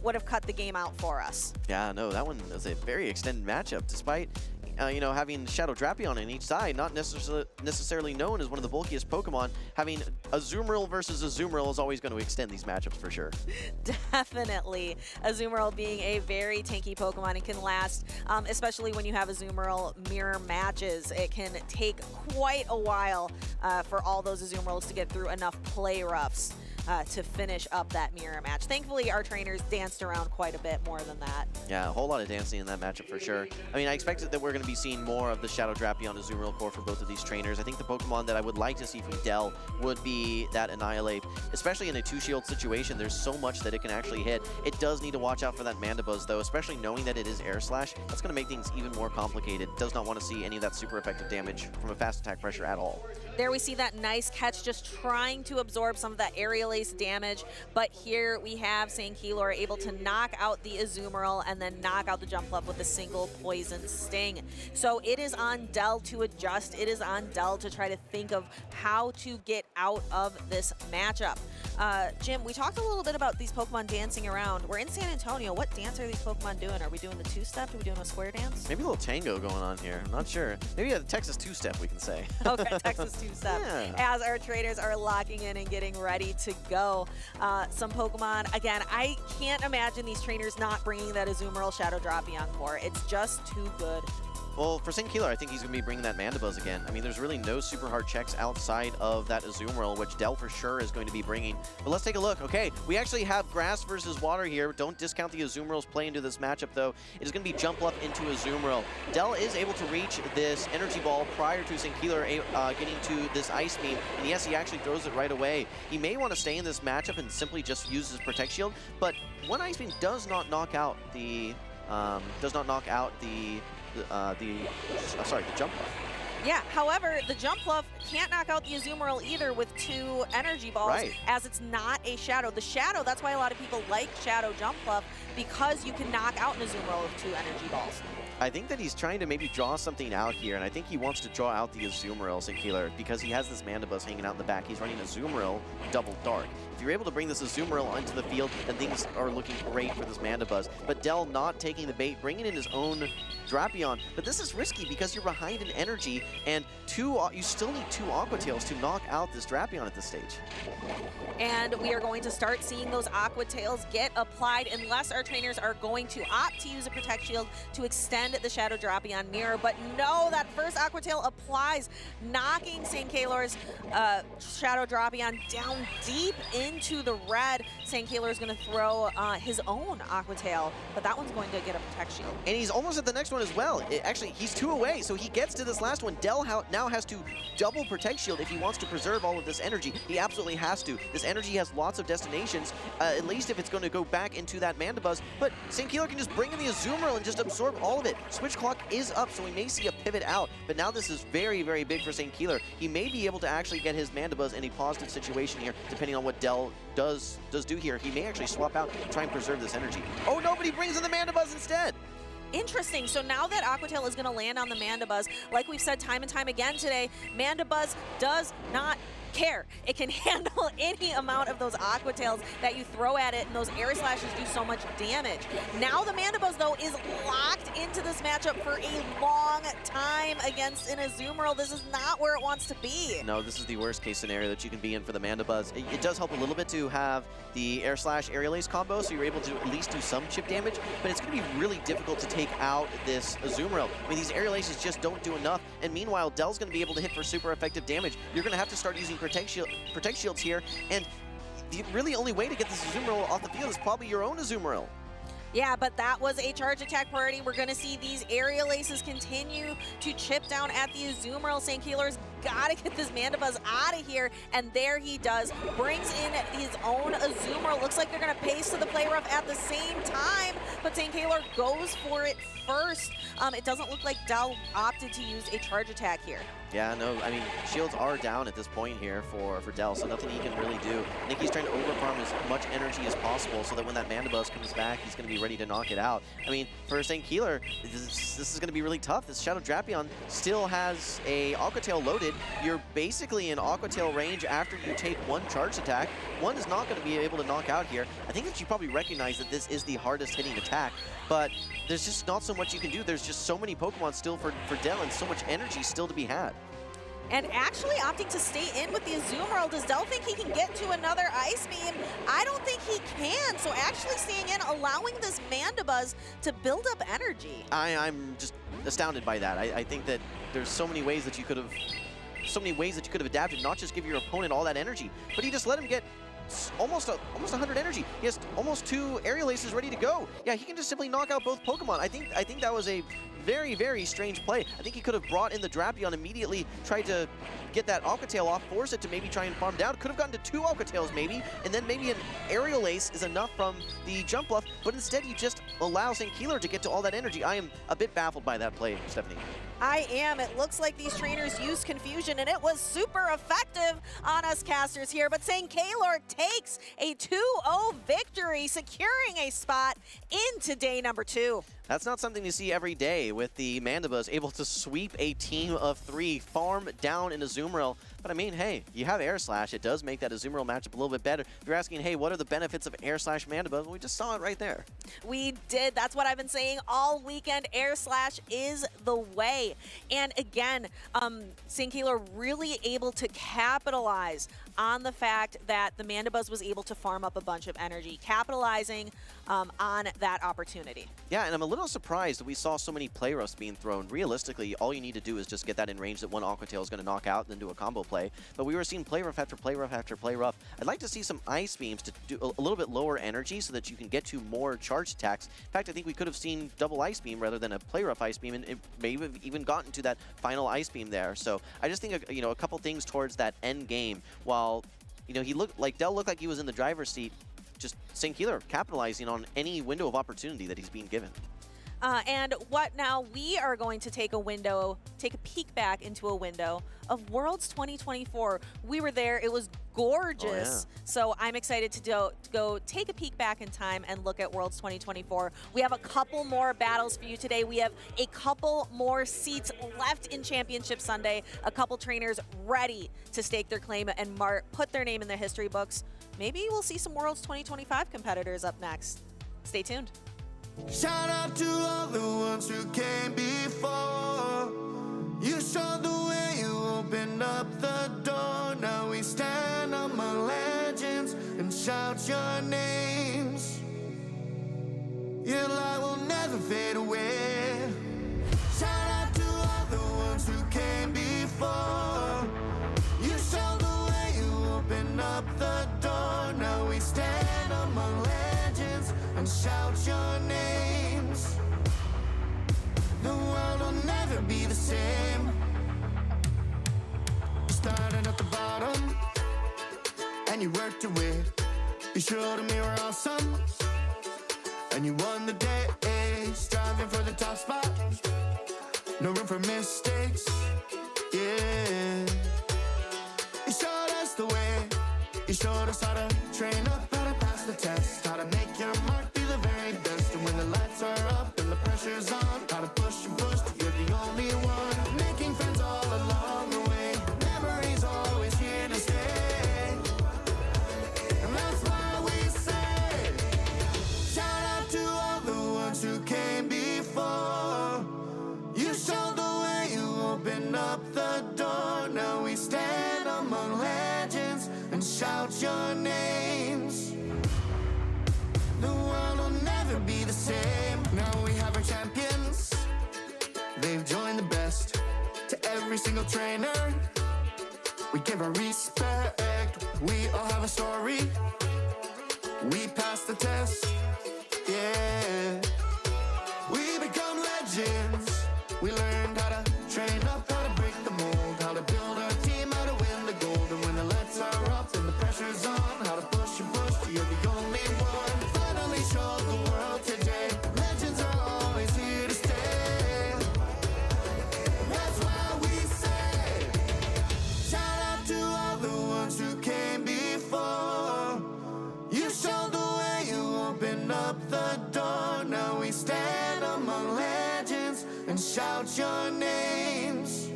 would have cut the game out for us. Yeah, no, that one was a very extended matchup despite having Shadow Drapion on each side, not necessarily known as one of the bulkiest Pokemon. Having Azumarill versus Azumarill is always going to extend these matchups for sure. Definitely. Azumarill being a very tanky Pokemon and can last, especially when you have Azumarill mirror matches. It can take quite a while for all those Azumarills to get through enough play roughs to finish up that mirror match. Thankfully, our trainers danced around quite a bit more than that. Yeah, a whole lot of dancing in that matchup for sure. I mean, I expected that we're going to be seeing more of the Shadow Drapion Azumarill core for both of these trainers. I think the Pokemon that I would like to see from Del would be that Annihilate, especially in a 2-shield situation. There's so much that it can actually hit. It does need to watch out for that Mandibuzz, though, especially knowing that it is Air Slash. That's going to make things even more complicated. Does not want to see any of that super effective damage from a Fast Attack pressure at all. There we see that nice catch, just trying to absorb some of that aerial ace damage. But here we have Sankilor able to knock out the Azumarill and then knock out the Jumpluff with a single poison sting. So it is on Del to adjust. It is on Del to try to think of how to get out of this matchup. Jim, we talked a little bit about these Pokemon dancing around. We're in San Antonio. What dance are these Pokemon doing? Are we doing the two-step? Are we doing a square dance? Maybe a little tango going on here. I'm not sure. Maybe a Texas two-step, we can say. Okay, Texas two-step. Yeah. As our traders are locking in and getting ready to go. Some Pokemon, again, I can't imagine these trainers not bringing that Azumarill Shadow Drapion core. It's just too good. Well, for Sankilor, I think he's going to be bringing that Mandibuzz again. I mean, there's really no super hard checks outside of that Azumarill, which Del for sure is going to be bringing. But let's take a look. Okay, we actually have grass versus water here. Don't discount the Azumarill's play into this matchup, though. It is going to be Jumpluff into Azumarill. Del is able to reach this Energy Ball prior to Sankilor getting to this Ice Beam. And yes, he actually throws it right away. He may want to stay in this matchup and simply just use his Protect Shield, but one Ice Beam does not knock out the Jumpluff. Yeah, however, the Jumpluff can't knock out the Azumarill either with 2 energy balls, as it's not a Shadow. The Shadow, that's why a lot of people like Shadow Jumpluff, because you can knock out an Azumarill with 2 energy balls. I think that he's trying to maybe draw something out here, and I think he wants to draw out the Azumarill Sankilor because he has this Mandibuzz hanging out in the back. He's running Azumarill Double Dark. If you're able to bring this Azumarill onto the field, then things are looking great for this Mandibuzz. But Del not taking the bait, bringing in his own Drapion. But this is risky because you're behind in energy, and you still need 2 Aqua Tails to knock out this Drapion at this stage. And we are going to start seeing those Aqua Tails get applied unless our trainers are going to opt to use a Protect Shield to extend the Shadow Drapion mirror. But no, that first Aqua Tail applies, knocking Sankilor's Shadow Drapion down deep into the red. Sankilor is going to throw his own Aqua Tail, but that one's going to get a Protect Shield. And he's almost at the next one as well. Actually, he's 2 away, so he gets to this last one. Del now has to double Protect Shield if he wants to preserve all of this energy. He absolutely has to. This energy has lots of destinations, at least if it's going to go back into that Mandibuzz. But Sankilor can just bring in the Azumarill and just absorb all of it. Switch clock is up, so we may see a pivot out. But now this is very, very big for Sankilor. He may be able to actually get his Mandibuzz in a positive situation here, depending on what Del does do here. He may actually swap out and try and preserve this energy. Oh, nobody brings in the Mandibuzz instead. Interesting. So now that Aqua Tail is going to land on the Mandibuzz, like we've said time and time again today, Mandibuzz does not care. It can handle any amount of those Aqua Tails that you throw at it, and those Air Slashes do so much damage. Now the Mandibuzz, though, is locked into this matchup for a long time against an Azumarill. This is not where it wants to be. No, this is the worst case scenario that you can be in for the Mandibuzz. It does help a little bit to have the Air Slash Aerial Ace combo, so you're able to at least do some chip damage, but it's going to be really difficult to take out this Azumarill. I mean, these Aerial Aces just don't do enough, and meanwhile, Del's going to be able to hit for super effective damage. You're going to have to start using Protect Shields here, and the really only way to get this Azumarill off the field is probably your own Azumarill. Yeah, but that was a charge attack priority. We're going to see these Aerial Aces continue to chip down at the Azumarill. Sankilor's got to get this Mandibuzz out of here, and there he does. Brings in his own Azumarill. Looks like they're going to pace to the play rough at the same time, but Sankilor goes for it first. It doesn't look like Del opted to use a charge attack here. Yeah, no, I mean, shields are down at this point here for Del, so nothing he can really do. I think he's trying to overfarm as much energy as possible so that when that Mandibuzz comes back, he's going to be ready to knock it out. I mean, for Sankilor, this is going to be really tough. This Shadow Drapion still has a Aqua Tail loaded. You're basically in Aqua Tail range after you take 1 charge attack. 1 is not going to be able to knock out here. I think that you probably recognize that this is the hardest hitting attack, but there's just not so much you can do. There's just so many Pokemon still for Del and so much energy still to be had. And actually opting to stay in with the Azumarill. Does Del think he can get to another Ice Beam? I don't think he can. So actually staying in, allowing this Mandibuzz to build up energy. I'm just astounded by that. I think that there's so many ways that you could have adapted, not just give your opponent all that energy, but he just let him get almost 100 energy. He has almost 2 aerial aces ready to go. Yeah, he can just simply knock out both Pokemon. I think that was a very, very strange play. I think he could have brought in the Drapion immediately, tried to get that Alcatail off, force it to maybe try and farm down. Could have gotten to 2 Alcatails maybe, and then maybe an aerial ace is enough from the jump bluff, but instead you just allow St. Keeler to get to all that energy. I am a bit baffled by that play, Stephanie. I am. It looks like these trainers used confusion, and it was super effective on us casters here. But St. Keeler takes a 2-0 victory, securing a spot into day number 2. That's not something you see every day with the Mandibas able to sweep a team of 3, farm down in Azumarill. But I mean, hey, you have Air Slash. It does make that Azumarill matchup a little bit better. If you're asking, hey, what are the benefits of Air Slash Mandibas? Well, we just saw it right there. We did. That's what I've been saying all weekend. Air Slash is the way. And again, St. Keeler really able to capitalize on the fact that the Mandibas was able to farm up a bunch of energy, capitalizing on that opportunity. Yeah, and I'm a little surprised that we saw so many play roughs being thrown. Realistically, all you need to do is just get that in range that one Aquatail is going to knock out and then do a combo play. But we were seeing play rough after play rough after play rough. I'd like to see some Ice Beams to do a little bit lower energy so that you can get to more charged attacks. In fact, I think we could have seen double Ice Beam rather than a play rough Ice Beam, and it may have even gotten to that final Ice Beam there. So I just think, you know, a couple things towards that end game. While, you know, he looked like Dell looked like he was in the driver's seat, just St. Keeler capitalizing on any window of opportunity that he's being given. And what now? We are going to take a peek back into a window of Worlds 2024. We were there. It was gorgeous. Oh, yeah. So I'm excited to go take a peek back in time and look at Worlds 2024. We have a couple more battles for you today. We have a couple more seats left in Championship Sunday. A couple trainers ready to stake their claim and put their name in the history books. Maybe we'll see some Worlds 2025 competitors up next. Stay tuned. Shout out to all the ones who came before. You showed the way, you opened up the door. Now we stand among legends and shout your names. Your light will never fade away. Shout out to all the ones who came before. You showed the way, you opened up the door. Now we stand among legends and shout your names. The world will never be the same. You started at the bottom and you worked your way. You showed them you were awesome and you won the day. Striving for the top spot, no room for mistakes. Yeah, you showed us the way. You showed us how to train up, how to pass the test, how to make your mark, be the very best. And when the lights are up and the pressure's on, how to push and push till you're the only one. Making friends all along the way, memories always here to stay. And that's why we say, shout out to all the ones who came before. You showed the way, you opened up the door. Now we stand among legends and shout your names. The world will never be the same. Now we have our champions. They've joined the best. To every single trainer, we give our respect. We all have a story. We passed the test. Yeah. We become legends. We learned how to train up, how to break the mold, how to build our team, how to win the gold. And when the lights are up and the pressure's on, how to push and push till you're the only one. Finally show the world today, legends are always here to stay. That's why we say, shout out to all the ones who came before. You showed the way, you opened up the door. Now we stand among legends and shout your names.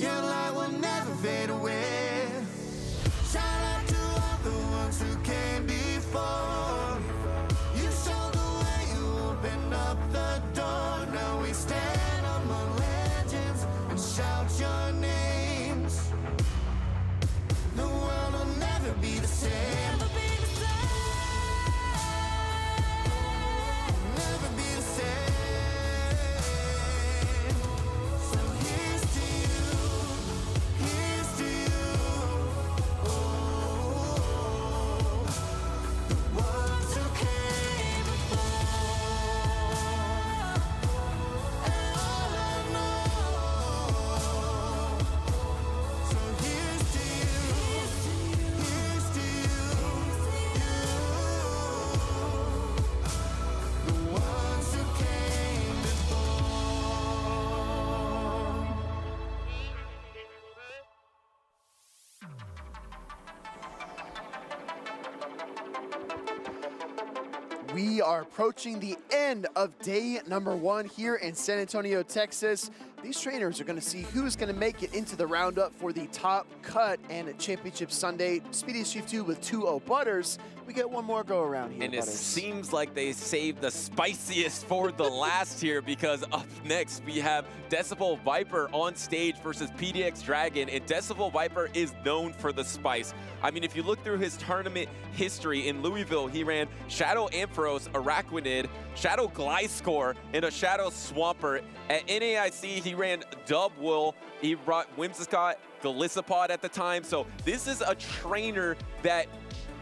Your light will never fade away. Shout out to all the ones who came before. You showed the way, you opened up the door. Now we stand among legends and shout your names. The world will never be the same. Never be the same. we are approaching the end of day number 1 here in San Antonio, Texas. These trainers are going to see who's going to make it into the roundup for the top cut and Championship Sunday. Speediest Chief 2 with 2-0 Butters. We get one more go around here, And Butters. it seems like they saved the spiciest for the last here, because up next we have Desal Viper on stage versus PDX Dragon, and Desal Viper is known for the spice. I mean, if you look through his tournament history in Louisville, he ran Shadow Ampharos, Araquanid, Shadow Gliscor, and a Shadow Swampert. At NAIC, he ran Dubwool, he brought Whimsicott, Golisopod at the time, so this is a trainer that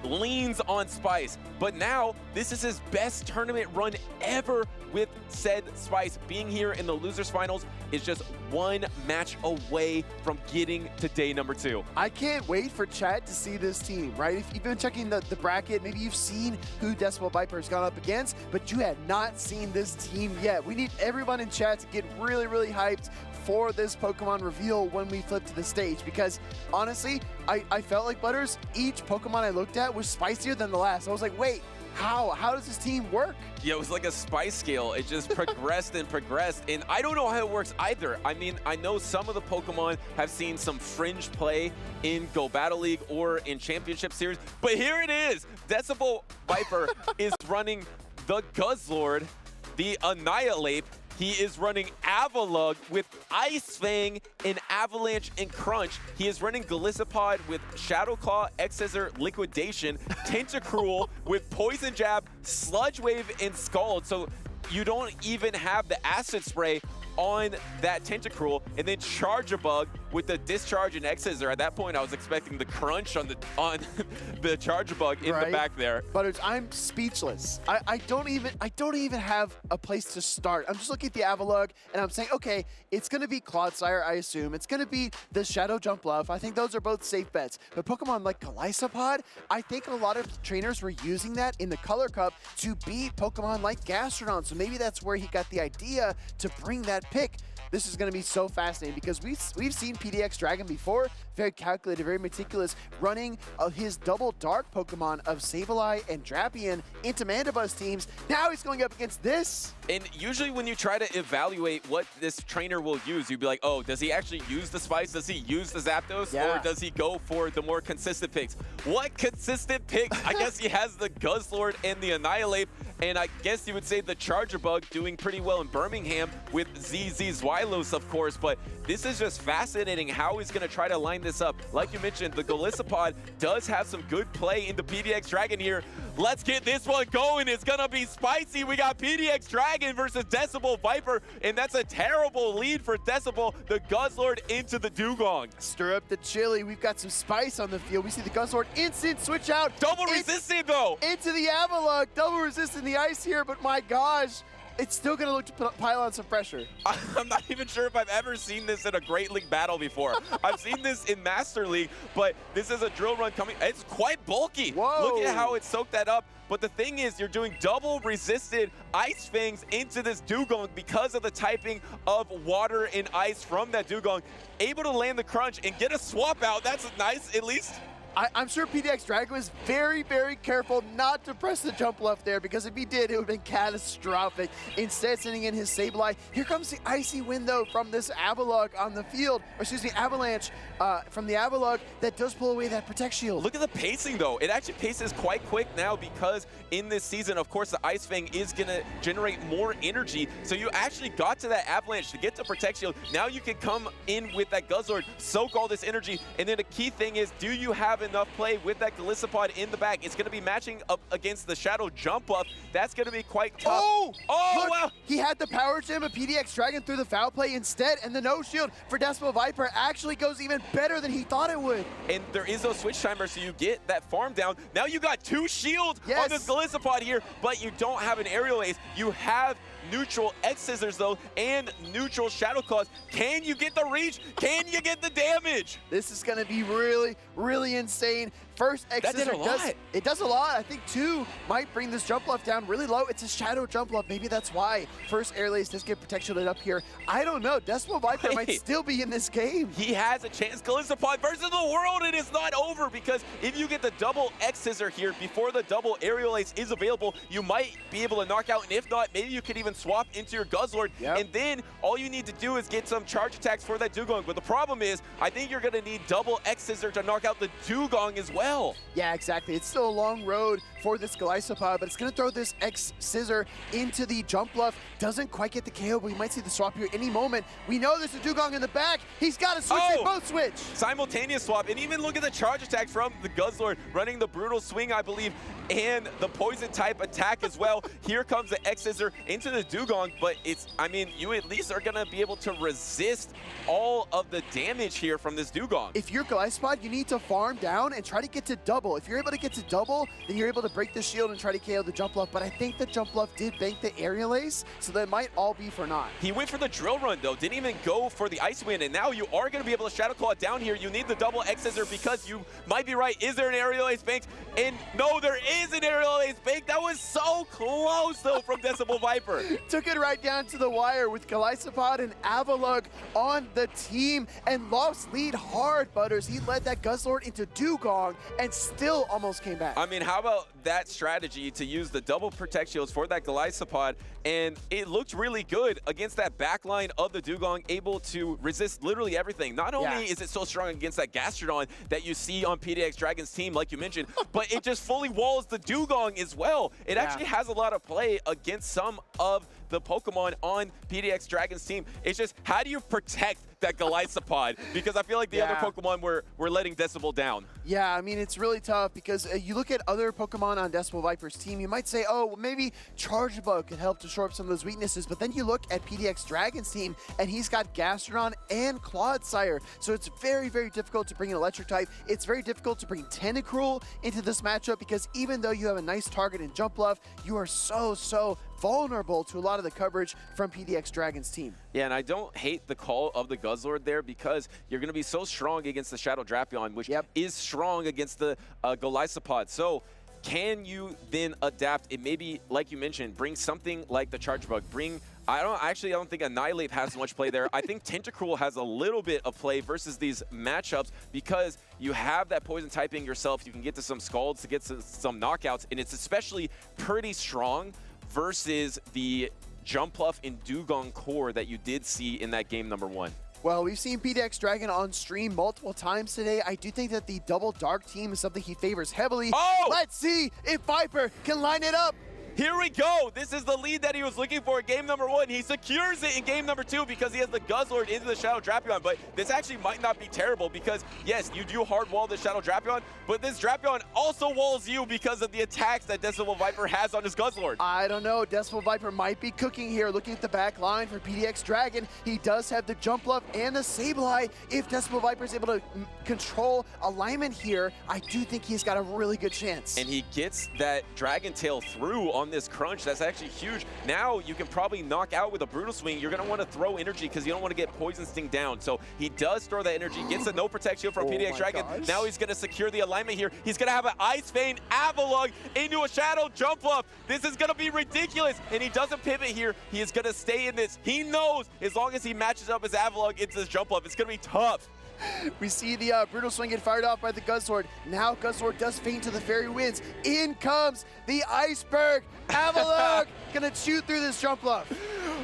leans on spice, but now this is his best tournament run ever with said spice. Being here in the losers finals is just one match away from getting to day number 2. I can't wait for chat to see this team, right? If you've been checking the bracket, maybe you've seen who Desal Viper has gone up against, but you had not seen this team yet. We need everyone in chat to get really, really hyped for this Pokemon reveal when we flip to the stage, because honestly, I felt like, Butters, each Pokemon I looked at was spicier than the last. I was like, wait, how does this team work? Yeah, it was like a spice scale. It just progressed and progressed, and I don't know how it works either. I mean, I know some of the Pokemon have seen some fringe play in Go Battle League or in Championship Series, but here it is. Desal Viper is running the Guzzlord, the Annihilate. He is running Avalugg with Ice Fang and Avalanche and Crunch. He is running Golisopod with Shadow Claw, X-Scissor, Liquidation, Tentacruel with Poison Jab, Sludge Wave, and Scald. So you don't even have the Acid Spray on that Tentacruel, and then Charge-a-Bug with the Discharge and X-Scissor. At that point, I was expecting the Crunch on the Charge-a-Bug in the back there. Butters, I'm speechless. I don't even have a place to start. I'm just looking at the Avalugg, and I'm saying, okay, it's going to be Clodsire, I assume. It's going to be the Shadow Jump Bluff. I think those are both safe bets. But Pokemon like Golisopod, I think a lot of trainers were using that in the Color Cup to beat Pokemon like Gastrodon. So maybe that's where he got the idea to bring that pick. This is going to be so fascinating because we've seen PDX Dragon before, very calculated, very meticulous, running his double dark Pokemon of Sableye and Drapion into Mandibuzz teams. Now he's going up against this. And usually when you try to evaluate what this trainer will use, you'd be like, oh, does he actually use the Spice? Does he use the Zapdos? Yeah. Or does he go for the more consistent picks? What consistent picks? I guess he has the Guzzlord and the Annihilate, and I guess you would say the Charge-a-Bug doing pretty well in Birmingham with ZZ Zweilos, of course, but this is just fascinating how he's going to try to line this up. Like you mentioned, the Golisopod does have some good play in the PDX Dragon here. Let's get this one going. It's going to be spicy. We got PDX Dragon versus Desal Viper, and that's a terrible lead for Desal. The Guzzlord into the Dugong. Stir up the chili. We've got some spice on the field. We see the Guzzlord instant switch out. Double resisted, though. Into the Avalugg. Double resisting the ice here, but my gosh. It's still going to look to pile on some pressure. I'm not even sure if I've ever seen this in a Great League battle before. I've seen this in Master League, but this is a drill run coming. It's quite bulky. Whoa. Look at how it soaked that up. But the thing is, you're doing double resisted Ice Fangs into this Dugong because of the typing of water and ice from that Dugong. Able to land the Crunch and get a swap out. That's nice, at least. I'm sure PDX Dragon was very, very careful not to press the jump left there, because if he did, it would have been catastrophic. Instead, sending in his Sableye. Here comes the icy window from this Avalugg on the field, or excuse me, Avalanche from the Avalugg that does pull away that Protect Shield. Look at the pacing, though. It actually paces quite quick now because in this season, of course, the Ice Fang is going to generate more energy. So you actually got to that Avalanche to get to Protect Shield. Now you can come in with that Guzzlord, soak all this energy, and then the key thing is, do you have enough play with that Golisopod in the back? It's going to be matching up against the Shadow Jump Up. That's going to be quite tough. Look, Wow! He had the Power Gem of PDX Dragon through the foul play instead, and the no shield for Desal Viper actually goes even better than he thought it would. And there is no switch timer, so you get that farm down. Now you got 2 shields on this Golisopod here, but you don't have an aerial ace. You have neutral X-Scissors, though, and neutral Shadow Claws. Can you get the reach? Can you get the damage? This is going to be really, really insane. First X That did Scissor a lot. does a lot. I think 2 might bring this jump left down really low. It's a shadow jump left. Maybe that's why first air lace does get protection up here. I don't know. Decimal Viper might still be in this game. He has a chance. Galissapod versus the world. It is not over because if you get the double X Scissor here before the double aerial ace is available, you might be able to knock out. And if not, maybe you could even swap into your Guzzlord. And then all you need to do is get some charge attacks for that Dugong. But the problem is, I think you're going to need double X Scissor to knock out the Dugong as well. Yeah, exactly. It's still a long road for this Galissapod, but it's going to throw this X Scissor into the jump bluff. Doesn't quite get the KO, but we might see the swap here any moment. We know there's a Dugong in the back. He's got to switch. They both switch. Simultaneous swap, and even look at the charge attack from the Guzzlord, running the brutal swing, I believe, and the poison type attack as well. Here comes the X Scissor into the Dugong, but it's, I mean, you at least are going to be able to resist all of the damage here from this Dugong. If you're Galissapod, you need to farm down and try to get to double. If you're able to get to double, then you're able to break the shield and try to KO the jump bluff. But I think the jump bluff did bank the aerial ace, so that might all be for naught. He went for the drill run, though. Didn't even go for the ice wind, and now you are going to be able to Shadow Claw it down here. You need the double X Scissor because you might be right. Is there an aerial ace banked? And no, there is an aerial ace banked. That was so close, though, from Decimal Viper. Took it right down to the wire with Galissapod and Avalugg on the team and lost lead hard, Butters. He led that Guzzlord into Dugong and still almost came back. I mean, how about that strategy to use the double protect shields for that Galissapod? And it looked really good against that backline of the Dugong, able to resist literally everything. Not only is it so strong against that Gastrodon that you see on PDX Dragon's team, like you mentioned, but it just fully walls the Dugong as well. It actually has a lot of play against some of the Pokemon on PDX Dragon's team. It's just, how do you protect that Galissapod? Because I feel like the other Pokemon were letting Decibel down. Yeah, I mean, it's really tough because you look at other Pokemon on Decimal Viper's team, you might say, oh, well, maybe Charge Bug could help to shore up some of those weaknesses, but then you look at PDX Dragon's team, and he's got Gastrodon and Clodsire, so it's very, very difficult to bring an Electric type. It's very difficult to bring Tentacruel into this matchup because even though you have a nice target in Jump Bluff, you are so vulnerable to a lot of the coverage from PDX Dragon's team. Yeah, and I don't hate the call of the Guzzlord there because you're going to be so strong against the Shadow Drapion, which is strong against the Galissapod. So can you then adapt and maybe, like you mentioned, bring something like the Charge Bug, I don't think Annihilate has much play there. I think Tentacruel has a little bit of play versus these matchups because you have that poison typing yourself. You can get to some Scalds to get to some knockouts, and it's especially pretty strong versus the Jumpluff and Dugong core that you did see in that game number 1. Well, we've seen PDX Dragon on stream multiple times today. I do think that the double Dark team is something he favors heavily. Oh! Let's see if Viper can line it up. Here we go. This is the lead that he was looking for in game number 1. He secures it in game number 2 because he has the Guzzlord into the Shadow Drapion. But this actually might not be terrible because, yes, you do hard wall the Shadow Drapion, but this Drapion also walls you because of the attacks that Decimal Viper has on his Guzzlord. I don't know. Decimal Viper might be cooking here. Looking at the back line for PDX Dragon, he does have the Jump Bluff and the Sableye. If Decimal Viper is able to control alignment here, I do think he's got a really good chance. And he gets that Dragon Tail through on this crunch. That's actually huge. Now you can probably knock out with a Brutal Swing. You're going to want to throw energy because you don't want to get Poison Sting down. So he does throw that energy, gets a no protect shield from PDX Dragon. Gosh. Now he's going to secure the alignment here. He's going to have an Ice Vein Avalugg into a Shadow Jumpluff. This is going to be ridiculous. And he doesn't pivot here. He is going to stay in this. He knows as long as he matches up his Avalugg into this Jumpluff, it's going to be tough. We see the Brutal Swing get fired off by the Guzzlord. Now Guzzlord does feint to the Fairy Winds. In comes the Iceberg. Avalugg gonna shoot through this Jump Bluff.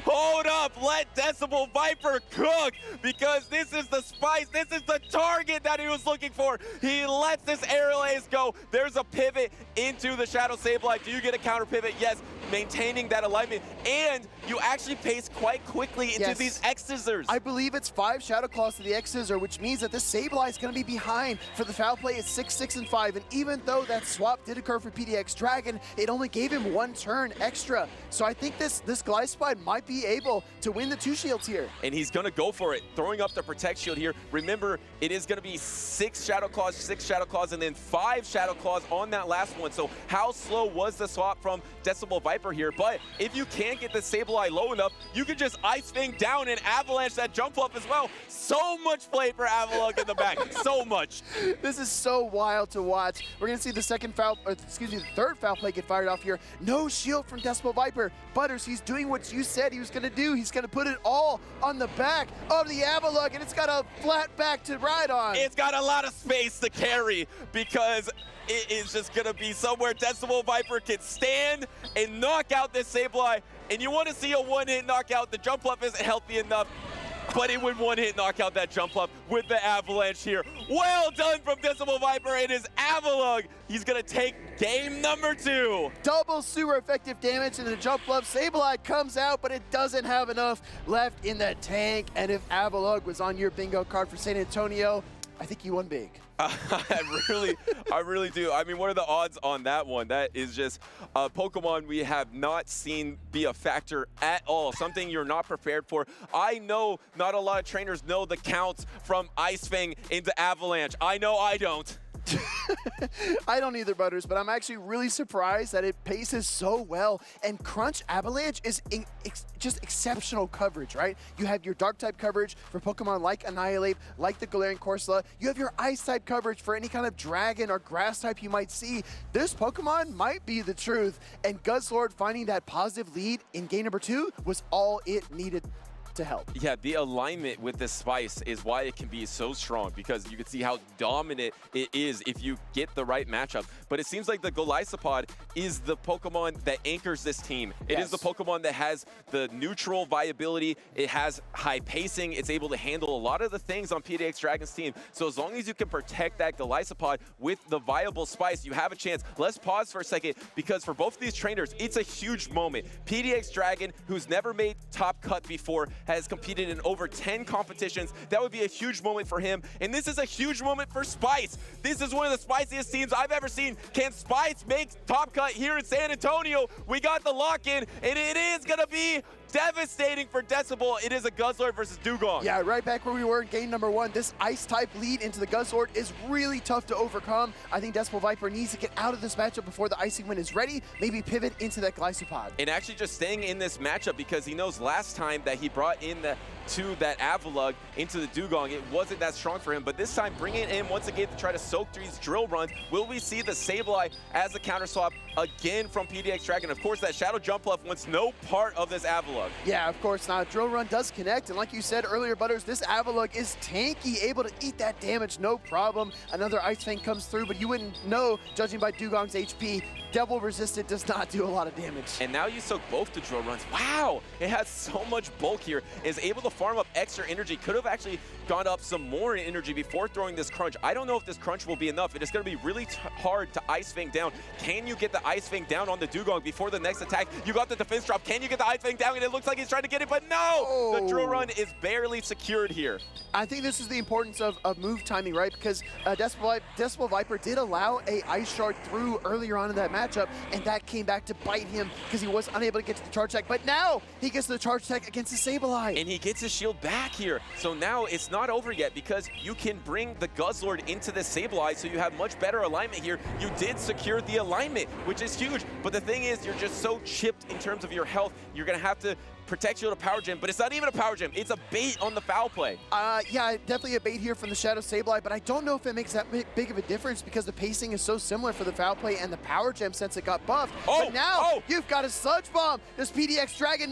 Hold up, let Decimal Viper cook because this is the spice, this is the target that he was looking for. He lets this aerial ace go. There's a pivot into the Shadow Sableye. Do you get a counter pivot? Yes, maintaining that alignment. And you actually pace quite quickly into these X Scissors. I believe it's 5 Shadow Claws to the X Scissor, which means that this Sableye is gonna be behind for the foul play. It's 6, 6, and 5. And even though that swap did occur for PDX Dragon, it only gave him 1 turn extra. So I think this Galissapod might be be able to win the 2 shields here. And he's going to go for it, throwing up the Protect Shield here. Remember, it is going to be 6 Shadow Claws, and then 5 Shadow Claws on that last one. So how slow was the swap from Decibel Viper here? But if you can't get the Sableye low enough, you can just Ice Fang down and avalanche that jump up as well. So much play for Avalugg in the back, so much. This is so wild to watch. We're going to see the the third foul play get fired off here. No shield from Decibel Viper. Butters, he's doing what you said he was going to do. He's going to put it all on the back of the Avalugg, and it's got a flat back to ride on. It's got a lot of space to carry because it is just going to be somewhere Decibel Viper can stand and knock out this Sableye. And you want to see a one-hit knockout. The jump up isn't healthy enough, but it would one-hit knock out that jump up with the avalanche here. Well done from Decibel Viper and his Avalugg. He's going to take game number 2. Double super effective damage in the jump up. Sableye comes out, but it doesn't have enough left in the tank. And if Avalugg was on your bingo card for San Antonio, I think you won big. I really do. I mean, what are the odds on that one? That is just a Pokemon we have not seen be a factor at all, something you're not prepared for. I know not a lot of trainers know the counts from Ice Fang into Avalanche. I know I don't. I don't either, Butters, but I'm actually really surprised that it paces so well. And Crunch Avalanche is just exceptional coverage, right? You have your Dark-type coverage for Pokemon like Annihilate, like the Galarian Corsola. You have your Ice-type coverage for any kind of Dragon or Grass-type you might see. This Pokemon might be the truth, and Guzzlord finding that positive lead in game number 2 was all it needed to help. Yeah, the alignment with this Spice is why it can be so strong, because you can see how dominant it is if you get the right matchup. But it seems like the Golisopod is the Pokemon that anchors this team. It is the Pokemon that has the neutral viability. It has high pacing. It's able to handle a lot of the things on PDX Dragon's team. So as long as you can protect that Golisopod with the viable Spice, you have a chance. Let's pause for a second, because for both of these trainers, it's a huge moment. PDX Dragon, who's never made top cut before, has competed in over 10 competitions. That would be a huge moment for him. And this is a huge moment for Spice. This is one of the spiciest teams I've ever seen. Can Spice make top cut here in San Antonio? We got the lock-in, and it is going to be devastating for Decibel. It is a Guzzlord versus Dugong. Yeah, right back where we were in game number 1. This Ice-type lead into the Guzzlord is really tough to overcome. I think Decibel Viper needs to get out of this matchup before the Icing Wind is ready. Maybe pivot into that Golisopod. And actually just staying in this matchup, because he knows last time that he brought in that Avalugg into the Dugong, it wasn't that strong for him. But this time, bringing it in once again to try to soak these drill runs. Will we see the Sableye as a counter swap again from PDX Dragon? Of course, that Shadow Jump Left wants no part of this Avalugg. Yeah, of course not. Drill Run does connect, and like you said earlier, Butters, this Avalugg is tanky, able to eat that damage, no problem. Another Ice Fang comes through, but you wouldn't know, judging by Dugong's HP. Devil Resistant does not do a lot of damage. And now you soak both the drill runs. Wow, it has so much bulk here. Is able to farm up extra energy. Could have actually gone up some more in energy before throwing this Crunch. I don't know if this Crunch will be enough. It is going to be really hard to Ice Fang down. Can you get the Ice Fang down on the Dugong before the next attack? You got the defense drop. Can you get the Ice Fang down? And it looks like he's trying to get it, but no! The drill run is barely secured here. I think this is the importance of move timing, right? Because Decibel Viper did allow a Ice Shard through earlier on in that matchup, and that came back to bite him because he was unable to get to the charge attack. But now he gets the charge attack against the Sableye. And he gets his shield back here. So now it's not over yet, because you can bring the Guzzlord into the Sableye, so you have much better alignment here. You did secure the alignment, which is huge. But the thing is, you're just so chipped in terms of your health. You're going to have to protect you to Power Gem, but it's not even a Power Gem. It's a bait on the foul play. Yeah, definitely a bait here from the Shadow Sableye, but I don't know if it makes that big of a difference, because the pacing is so similar for the foul play and the Power Gem since it got buffed. But now you've got a Sludge Bomb. This PDX Dragon,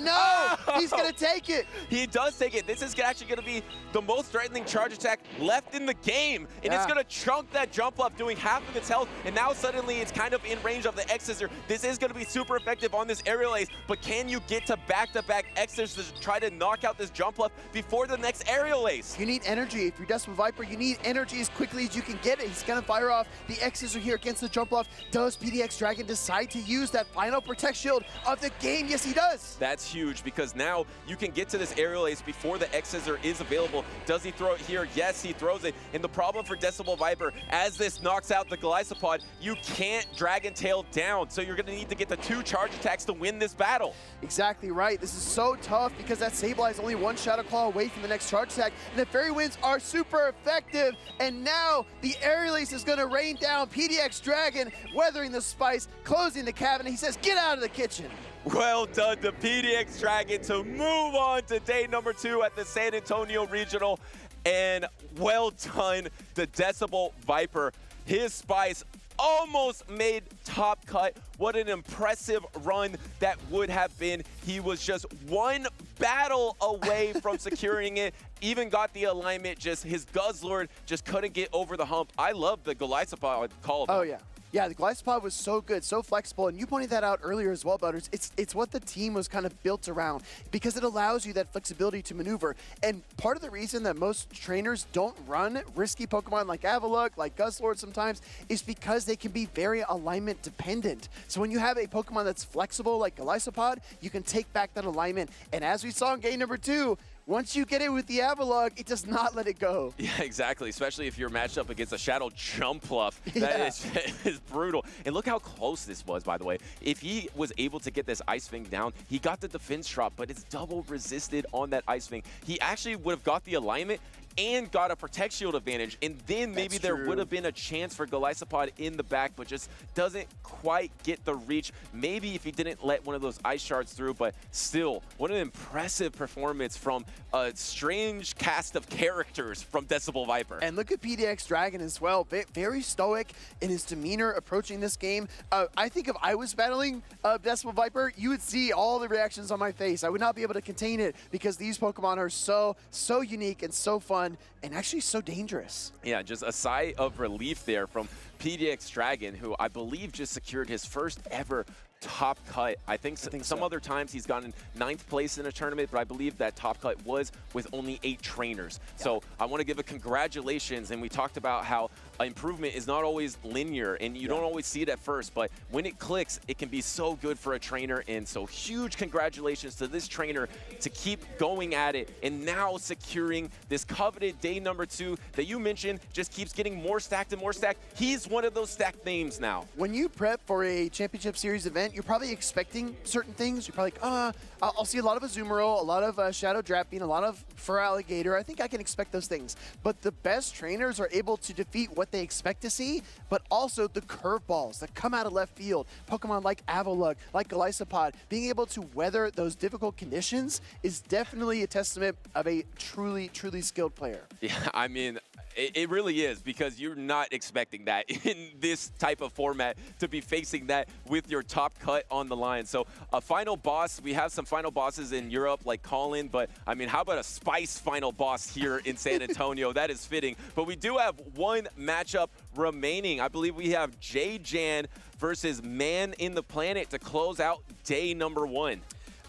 he's going to take it. He does take it. This is actually going to be the most threatening charge attack left in the game. And it's going to chunk that jump up, doing half of its health. And now suddenly it's kind of in range of the X-Scissor. This is going to be super effective on this Aerial Ace, but can you get to back-to-back X-Scissors to try to knock out this jump left before the next Aerial Ace? You need energy. If you're Decibel Viper, you need energy as quickly as you can get it. He's going to fire off the X-Scissor here against the jump left. Does PDX Dragon decide to use that final Protect Shield of the game? Yes, he does. That's huge, because now you can get to this Aerial Ace before the X-Scissor is available. Does he throw it here? Yes, he throws it. And the problem for Decibel Viper, as this knocks out the Golisopod, you can't Dragon Tail down. So you're going to need to get the 2 charge attacks to win this battle. Exactly right. This is so tough because that Sableye is only one Shadow Claw away from the next charge attack, and the Fairy Winds are super effective, and now the Aerial Ace is going to rain down PDX Dragon, weathering the Spice, closing the cabinet. He says, get out of the kitchen. Well done to PDX Dragon to move on to day number 2 at the San Antonio Regional. And well done to Decibel Viper. His Spice almost made top cut. What an impressive run that would have been. He was just one battle away from securing it. Even got the alignment, just his Guzzlord just couldn't get over the hump. I love the Golisopod call. Oh, yeah. Yeah, the Golisopod was so good, so flexible, and you pointed that out earlier as well, Butters. It's what the team was kind of built around because it allows you that flexibility to maneuver. And part of the reason that most trainers don't run risky Pokemon like Avalugg, like Guzzlord sometimes, is because they can be very alignment dependent. So when you have a Pokemon that's flexible like Golisopod, you can take back that alignment. And as we saw in game number 2, once you get it with the Avalugg, it does not let it go. Yeah, exactly, especially if you're matched up against a Shadow Jumpluff. Yeah. That is brutal. And look how close this was, by the way. If he was able to get this Ice Fang down, he got the defense drop, but it's double resisted on that Ice Fang. He actually would have got the alignment and got a Protect Shield advantage, and then maybe there would have been a chance for Golisopod in the back, but just doesn't quite get the reach. Maybe if he didn't let one of those Ice Shards through, but still, what an impressive performance from a strange cast of characters from Decibel Viper. And look at PDX Dragon as well. Very stoic in his demeanor approaching this game. I think if I was battling Decibel Viper, you would see all the reactions on my face. I would not be able to contain it because these Pokemon are so unique and so fun and actually so dangerous. Yeah, just a sigh of relief there from PDX Dragon, who I believe just secured his first ever top cut. I think some other times he's gotten 9th place in a tournament, but I believe that top cut was with only 8 trainers. Yeah. So I want to give a congratulations, and we talked about how improvement is not always linear, and you don't always see it at first, but when it clicks, it can be so good for a trainer. And so huge congratulations to this trainer to keep going at it, and now securing this coveted day number 2 that you mentioned just keeps getting more stacked and more stacked. He's one of those stacked names now. When you prep for a championship series event, you're probably expecting certain things. You're probably like, I'll see a lot of Azumarill, a lot of Shadow Drapping, a lot of Feraligatr. I think I can expect those things. But the best trainers are able to defeat what they expect to see, but also the curveballs that come out of left field. Pokemon like Avalugg, like Golisopod, being able to weather those difficult conditions is definitely a testament of a truly skilled player. Yeah, I mean, it really is, because you're not expecting that in this type of format to be facing that with your top cut on the line. So a final boss, we have some final bosses in Europe like Colin, but I mean, how about a Spice final boss here in San Antonio? That is fitting. But we do have one matchup remaining. I believe we have J-Jan versus Man in the Planet to close out day number 1.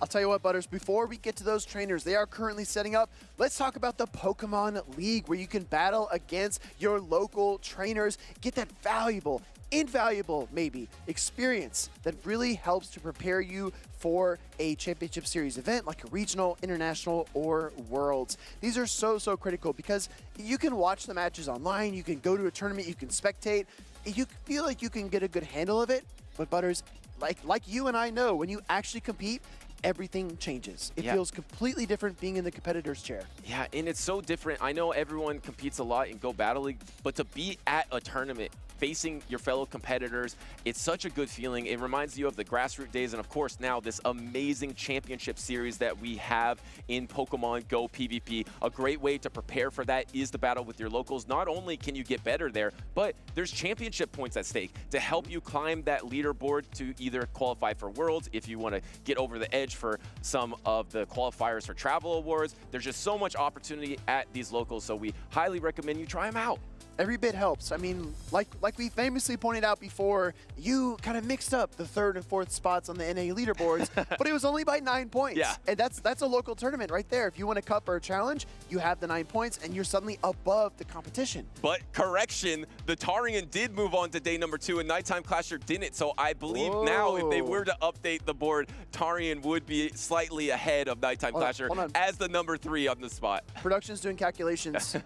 I'll tell you what, Butters, before we get to those trainers, they are currently setting up. Let's talk about the Pokemon League, where you can battle against your local trainers, get that valuable, invaluable maybe, experience that really helps to prepare you for a championship series event like a regional, international, or worlds. These are so critical because you can watch the matches online, you can go to a tournament, you can spectate, you feel like you can get a good handle of it, but Butters, like you and I know, when you actually compete, everything changes. It feels completely different being in the competitor's chair. Yeah, and it's so different. I know everyone competes a lot in Go Battle League, but to be at a tournament facing your fellow competitors, it's such a good feeling. It reminds you of the grassroots days, and of course now this amazing championship series that we have in Pokemon Go PvP. A great way to prepare for that is the battle with your locals. Not only can you get better there, but there's championship points at stake to help you climb that leaderboard to either qualify for Worlds, if you want to get over the edge for some of the qualifiers for travel awards. There's just so much opportunity at these locals, so we highly recommend you try them out. Every bit helps. I mean, like we famously pointed out before, you kind of mixed up the 3rd and 4th spots on the NA leaderboards, but it was only by 9 points. Yeah. And that's a local tournament right there. If you win a cup or a challenge, you have the 9 points and you're suddenly above the competition. But correction, the Tarian did move on to day number 2 and Nighttime Clasher didn't. So I believe now if they were to update the board, Tarian would be slightly ahead of Nighttime Clasher as the number 3 on the spot. Production's doing calculations.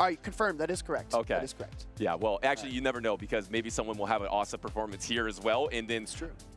All right, confirmed. That is correct. Okay. That is correct. Yeah, well, actually, you never know, because maybe someone will have an awesome performance here as well and then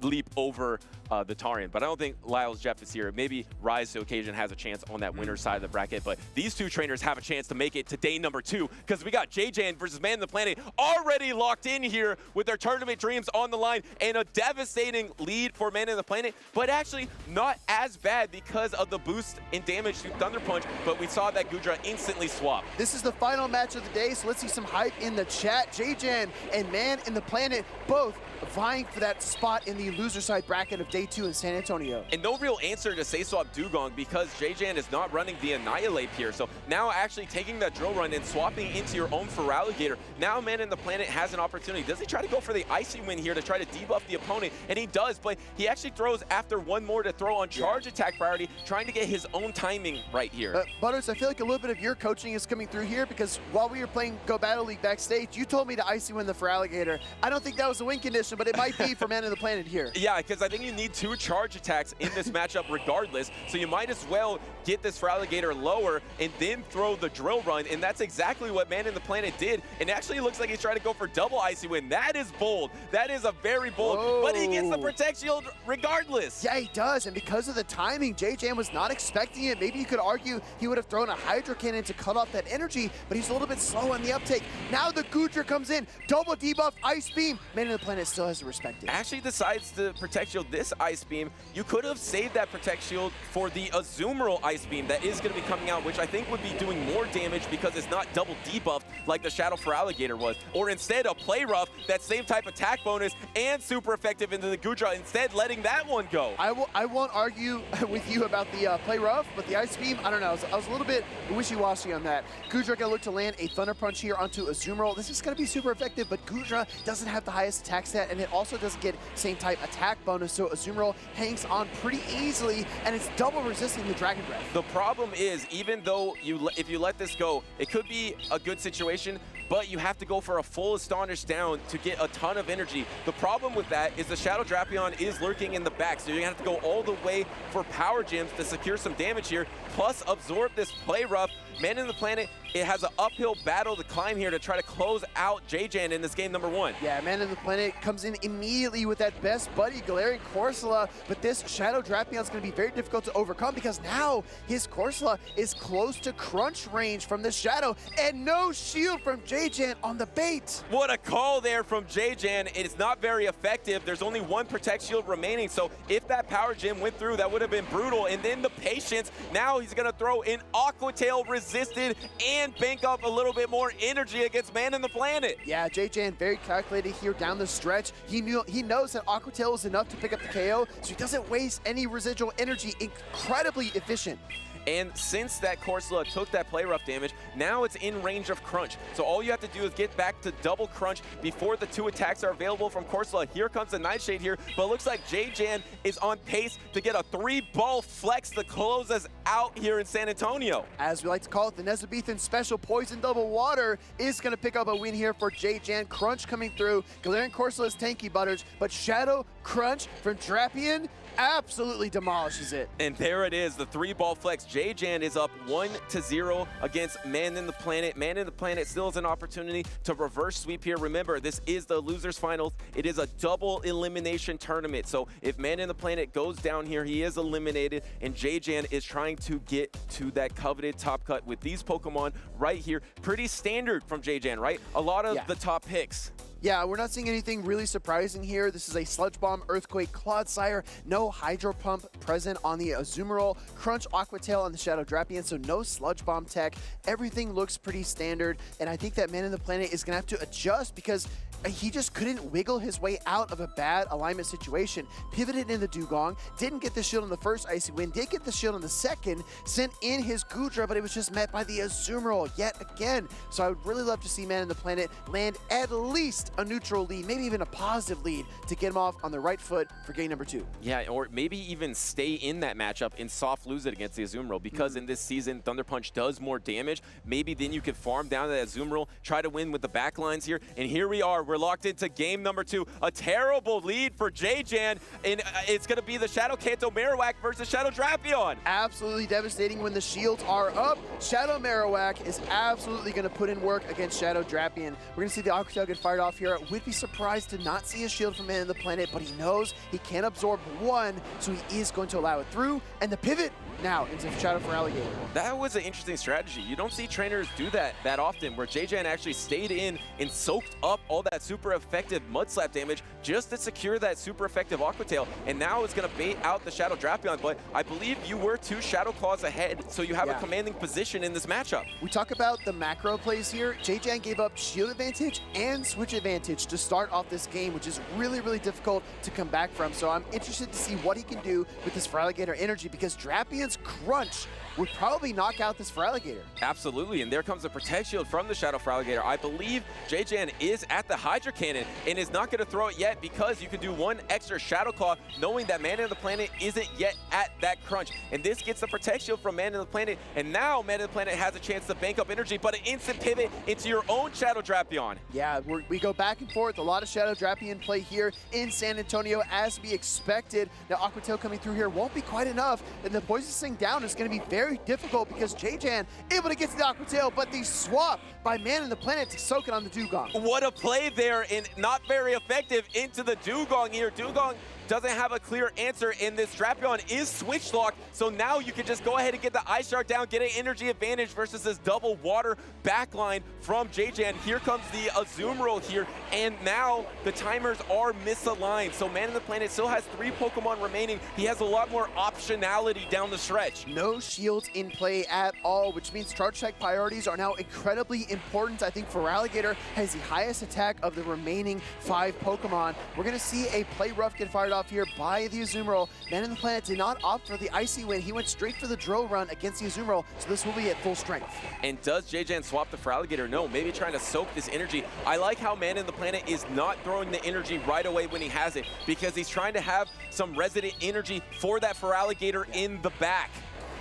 leap over the Tarian. But I don't think Lyle's Jeff is here. Maybe Rise to Occasion has a chance on that winner's side of the bracket. But these two trainers have a chance to make it to day number 2 because we got JJ versus Man in the Planet already locked in here with their tournament dreams on the line and a devastating lead for Man in the Planet, but actually not as bad because of the boost in damage to Thunder Punch. But we saw that Gudra instantly swap. This is the final match of the day, so let's see some hype in the chat. JJ and Man in the Planet both vying for that spot in the loser side bracket of day 2 in San Antonio. And no real answer to say swap Dugong because JJ is not running the Annihilate here. So now actually taking that drill run and swapping into your own Feraligatr. Now Man in the Planet has an opportunity. Does he try to go for the Icy Wind here to try to debuff the opponent? And he does, but he actually throws after one more to throw on charge attack priority, trying to get his own timing right here. Butters, I feel like a little bit of your coaching is coming through here because while we were playing Go Battle League backstage, you told me to Icy Wind the Feraligatr. I don't think that was a win condition, but it might be for Man in the Planet here. Yeah, because I think you need 2 charge attacks in this matchup regardless, so you might as well get this Feraligatr lower and then throw the drill run, and that's exactly what Man in the Planet did. And actually it looks like he's trying to go for double Icy Wind. That is bold. That is a very bold, but he gets the Protect Shield regardless. Yeah, he does, and because of the timing, JJ was not expecting it. Maybe you could argue he would have thrown a Hydro Cannon to cut off that energy, but he's a little bit slow on the uptake. Now the Gudra comes in, double debuff, Ice Beam. Man in the Planet still has to respect it. Actually decides to Protect Shield this Ice Beam. You could have saved that Protect Shield for the Azumarill Ice Beam that is going to be coming out, which I think would be doing more damage because it's not double debuffed like the Shadow Feraligatr was. Or instead a Play Rough, that same type attack bonus and super effective into the Gudra, instead letting that one go. I won't argue with you about the Play Rough, but the Ice Beam, I don't know. I was a little bit wishy-washy on that. Gudra gonna look to land a Thunder Punch here onto Azumarill. This is gonna be super effective, but Gudra doesn't have the highest attack stat, and it also doesn't get same type attack bonus, so Azumarill hangs on pretty easily, and it's double resisting the Dragon Breath. The problem is, even though if you let this go, it could be a good situation, but you have to go for a full Astonish down to get a ton of energy. The problem with that is the Shadow Drapion is lurking in the back, so you're gonna have to go all the way for Power Gems to secure some damage here, plus absorb this Play Rough. Man in the Planet, it has an uphill battle to climb here to try to close out JJ in this game number 1. Yeah, Man in the Planet comes in immediately with that best buddy, Galarian Corsola, but this Shadow Drapion is going to be very difficult to overcome because now his Corsola is close to crunch range from the Shadow, and no shield from JJ on the bait. What a call there from JJ. It's not very effective. There's only 1 Protect Shield remaining, so if that Power Gem went through, that would have been brutal. And then the patience, now he's going to throw in Aqua Tail resisted and bank up a little bit more energy against Man in the Planet. Yeah, JJ very calculated here down the stretch. He knows that Aqua Tail is enough to pick up the KO, so he doesn't waste any residual energy. Incredibly efficient. And since that Corsola took that Play Rough damage, now it's in range of Crunch. So all you have to do is get back to double Crunch before the 2 attacks are available from Corsola. Here comes the Nightshade here, but it looks like JJ is on pace to get a 3-ball flex to close us out here in San Antonio. As we like to call it, the Nezabethan Special Poison Double Water is going to pick up a win here for JJ. Crunch coming through. Galarian Corsola is tanky, Butters, but Shadow Crunch from Drapion absolutely demolishes it. And there it is, the 3-ball flex. JJ is up 1-0 against Man in the Planet. Man in the Planet still has an opportunity to reverse sweep here. Remember, this is the losers finals. It is a double elimination tournament. So if Man in the Planet goes down here, he is eliminated, and JJ is trying to get to that coveted top cut with these Pokemon right here. Pretty standard from JJ, right? A lot of the top picks. Yeah, we're not seeing anything really surprising here. This is a Sludge Bomb, Earthquake, Clodsire, no Hydro Pump present on the Azumarill, Crunch, Aqua Tail on the Shadow Drapion, so no Sludge Bomb tech. Everything looks pretty standard, and I think that Man in the Planet is going to have to adjust because he just couldn't wiggle his way out of a bad alignment situation. Pivoted in the Dugong, didn't get the shield on the first Icy Wind, did get the shield on the second, sent in his Gudra, but it was just met by the Azumarill yet again. So I would really love to see Man in the Planet land at least a neutral lead, maybe even a positive lead to get him off on the right foot for game number 2. Yeah, or maybe even stay in that matchup and soft lose it against the Azumarill, because in this season, Thunder Punch does more damage. Maybe then you can farm down that Azumarill, try to win with the back lines here, and here we are. We're locked into game number 2. A terrible lead for JJ, and it's going to be the Shadow Kanto Marowak versus Shadow Drapion. Absolutely devastating when the shields are up. Shadow Marowak is absolutely going to put in work against Shadow Drapion. We're going to see the Aqua Tail get fired off here. Would be surprised to not see a shield from Man in the Planet, but he knows he can absorb one, so he is going to allow it through. And the pivot now into Shadow for Alligator. That was an interesting strategy. You don't see trainers do that often, where JJN actually stayed in and soaked up all that super effective Mud Slap damage just to secure that super effective Aqua Tail. And now it's going to bait out the Shadow Drapion, but I believe you were 2 Shadow Claws ahead, so you have a commanding position in this matchup. We talk about the macro plays here. JJN gave up shield advantage and switch advantage to start off this game, which is really, really difficult to come back from. So I'm interested to see what he can do with this Feraligatr energy, because Drapion's crunch would probably knock out this Feraligatr. Absolutely, and there comes a Protect Shield from the Shadow Feraligatr. I believe JJN is at the Hydra Cannon and is not going to throw it yet, because you can do 1 extra Shadow Claw knowing that Man in the Planet isn't yet at that crunch. And this gets the Protect Shield from Man in the Planet, and now Man in the Planet has a chance to bank up energy, but an instant pivot into your own Shadow Drapion. Yeah, we go back and forth. A lot of Shadow Drapion play here in San Antonio, as we expected. Now Aqua Tail coming through here won't be quite enough, and the Poison Sting down is going to be very difficult, because JJN able to get to the Aqua Tail, but the swap by Man in the Planet to soak it on the Dugong. What a play there, and not very effective into the Dugong here. Dugong doesn't have a clear answer, and this Drapion is switch locked, so now you can just go ahead and get the Ice Shard down, get an energy advantage versus this double water backline from JJN. Here comes the Azumarill here, and now the timers are misaligned, so Man in the Planet still has 3 Pokemon remaining. He has a lot more optionality down the stretch. No shields in play at all, which means charge attack priorities are now incredibly important. I think Feraligatr has the highest attack of the remaining 5 Pokemon. We're going to see a Play Rough get fired off here by the Azumarill. Man in the Planet did not opt for the Icy Wind. He went straight for the Drill Run against the Azumarill, so this will be at full strength. And does JJN swap the Feraligatr? No, maybe trying to soak this energy. I like how Man in the Planet is not throwing the energy right away when he has it, because he's trying to have some resident energy for that Feraligatr in the back.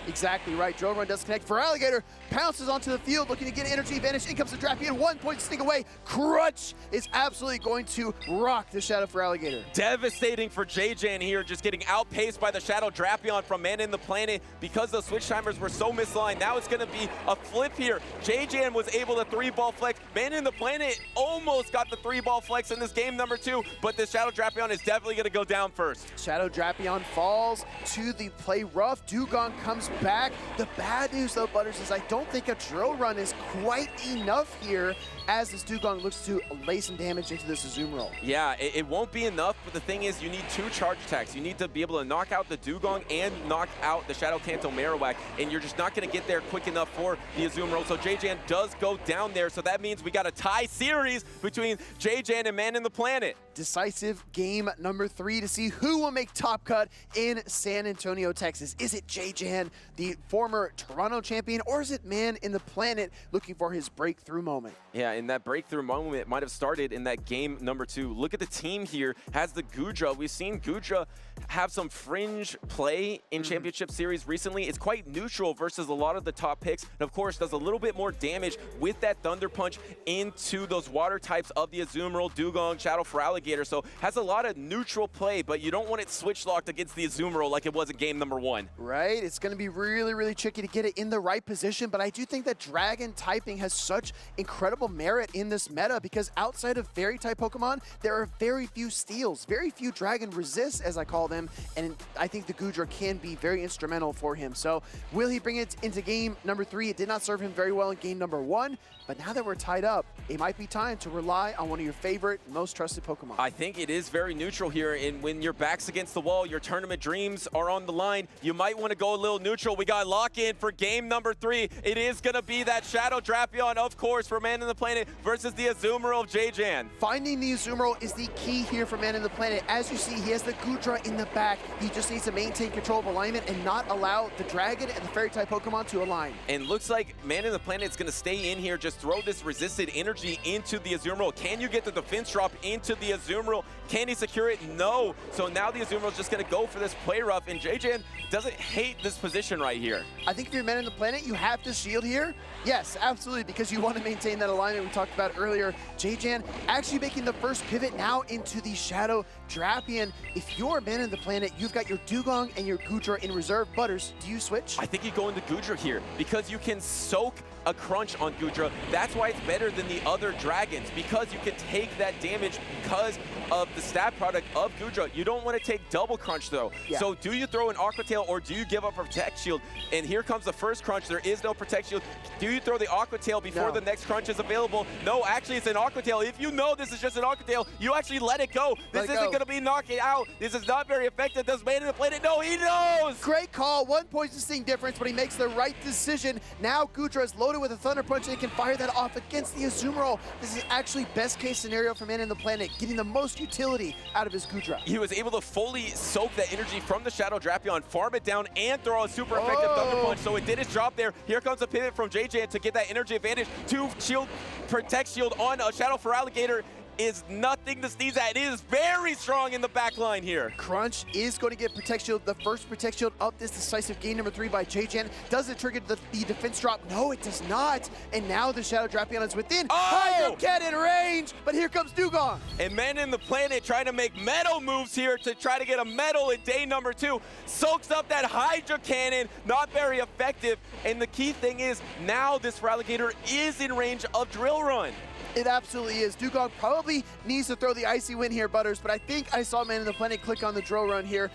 Exactly right. Drill Run does connect. Feraligatr pounces onto the field, looking to get an energy advantage. In comes the Drapion, 1 point sting away. Crunch is absolutely going to rock the Shadow Feraligatr. Devastating for JJN here, just getting outpaced by the Shadow Drapion from Man in the Planet because the switch timers were so misaligned. Now it's going to be a flip here. JJN was able to 3-ball flex. Man in the Planet almost got the 3-ball flex in this game number 2, but the Shadow Drapion is definitely going to go down first. Shadow Drapion falls to the Play Rough. Dugong comes back. The bad news, though, Butters, is I don't think a Drill Run is quite enough here, as this Dugong looks to lay some damage into this Azumarill. Yeah, it won't be enough, but the thing is, you need 2 charge attacks. You need to be able to knock out the Dugong and knock out the Shadow Kanto Marowak, and you're just not going to get there quick enough for the Azumarill. So JJN does go down there, so that means we got a tie series between JJN and Man in the Planet. Decisive game number 3 to see who will make top cut in San Antonio, Texas. Is it JJN, the former Toronto champion, or is it Man in the Planet looking for his breakthrough moment? Yeah, and that breakthrough moment might have started in that game number 2. Look at the team here, has the Goodra. We've seen Goodra have some fringe play in Championship Series recently. It's quite neutral versus a lot of the top picks, and of course does a little bit more damage with that Thunder Punch into those water types of the Azumarill, Dugong, Shadow Feraligatr. So has a lot of neutral play, but you don't want it switch locked against the Azumarill like it was in game number 1. Right, it's going to be really, really tricky to get it in the right position, but I do think that Dragon typing has such incredible merit in this meta, because outside of Fairy type Pokemon, there are very few steals, very few Dragon resists, as I call them, and I think the Goodra can be very instrumental for him. So will he bring it into game number 3? It did not serve him very well in game number 1, but now that we're tied up, it might be time to rely on one of your favorite, most trusted Pokemon. I think it is very neutral here, and when your back's against the wall, your tournament dreams are on the line, you might want to go a little neutral. We got lock-in for game number 3. It is going to be that Shadow Drapion, of course, for Man in the Planet versus the Azumarill of JJN. Finding the Azumarill is the key here for Man in the Planet. As you see, he has the Goodra in the back. He just needs to maintain control of alignment and not allow the Dragon and the Fairy-type Pokemon to align. And looks like Man in the Planet is going to stay in here, just throw this resisted energy into the Azumarill. Can you get the defense drop into the Azumarill? Can he secure it? No. So now the Azumarill's just going to go for this play rough, and JJ doesn't hate this position right here. I think if you're Man in the Planet, you have to shield here. Yes, absolutely, because you want to maintain that alignment we talked about earlier. J-Jan actually making the first pivot now into the Shadow Drapion. If you're Man in the Planet, you've got your Dugong and your Goodra in reserve. Butters, do you switch? I think you go into Goodra here because you can soak a crunch on Goodra. That's why it's better than the other dragons, because you can take that damage because of the stat product of Goodra. You don't want to take double crunch though. Yeah. So do you throw an Aqua Tail or do you give up a Protect Shield? And here comes the first crunch. There is no Protect Shield. Do you throw the Aqua Tail before the next crunch is available? No, actually it's an Aqua Tail. If you know this is just an Aqua Tail, you actually let it go. This isn't going to be knocking out. This is not very effective. Does Man in the Planet? No, he knows! Great call. One Poison Sting difference, but he makes the right decision. Now Goodra is loaded with a Thunder Punch and he can fire that off against the Azumarill. This is actually best case scenario for Man in the Planet, getting the most utility out of his Goodra. He was able to fully soak that energy from the Shadow Drapion, farm it down, and throw a super effective Thunder Punch. So it did its job there. Here comes a pivot from JJ to get that energy advantage. 2 shield, Protect Shield on a Shadow for Alligator is nothing to sneeze at. It is very strong in the back line here. Crunch is going to get Protect Shield, the first Protect Shield of this decisive game number 3 by J-Jan. Does it trigger the defense drop? No, it does not. And now the Shadow Drapion is within Hydro Cannon range, but here comes Dugong. And Man in the Planet trying to make metal moves here to try to get a medal in day number 2. Soaks up that Hydro Cannon, not very effective. And the key thing is now this Feraligatr is in range of Drill Run. It absolutely is. Dugong probably needs to throw the Icy Wind here, Butters, but I think I saw Man in the Planet click on the Drill Run here.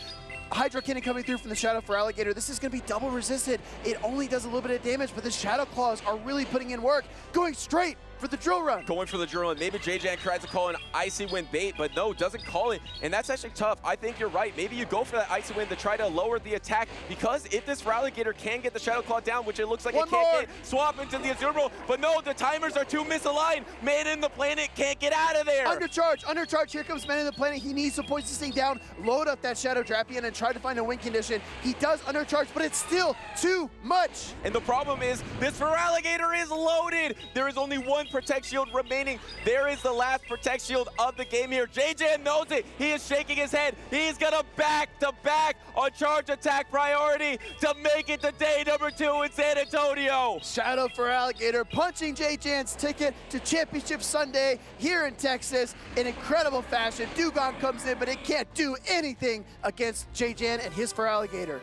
Hydro Cannon coming through from the Shadow for Alligator. This is going to be double resisted. It only does a little bit of damage, but the Shadow Claws are really putting in work. Going straight for the Drill Run. Going for the Drill Run. Maybe JJ tries to call an Icy Wind bait, but no, doesn't call it. And that's actually tough. I think you're right. Maybe you go for that Icy Wind to try to lower the attack, because if this Feraligatr can get the Shadow Claw down, which it looks like it can't get, swap into the Azumarill. But no, the timers are too misaligned. Man in the Planet can't get out of there. Undercharge. Here comes Man in the Planet. He needs to Poison Sting down, load up that Shadow Drapion, and try to find a win condition. He does undercharge, but it's still too much. And the problem is this Feraligatr is loaded. There is only one Protect Shield remaining. There is the last Protect Shield of the game here. JJ knows it. He is shaking his head. He's gonna back to back on charge attack priority to make it to day number 2 in San Antonio. Shadow for Alligator punching J-Jan's ticket to Championship Sunday here in Texas in incredible fashion. Dugong comes in, but it can't do anything against J-Jan and his for Alligator.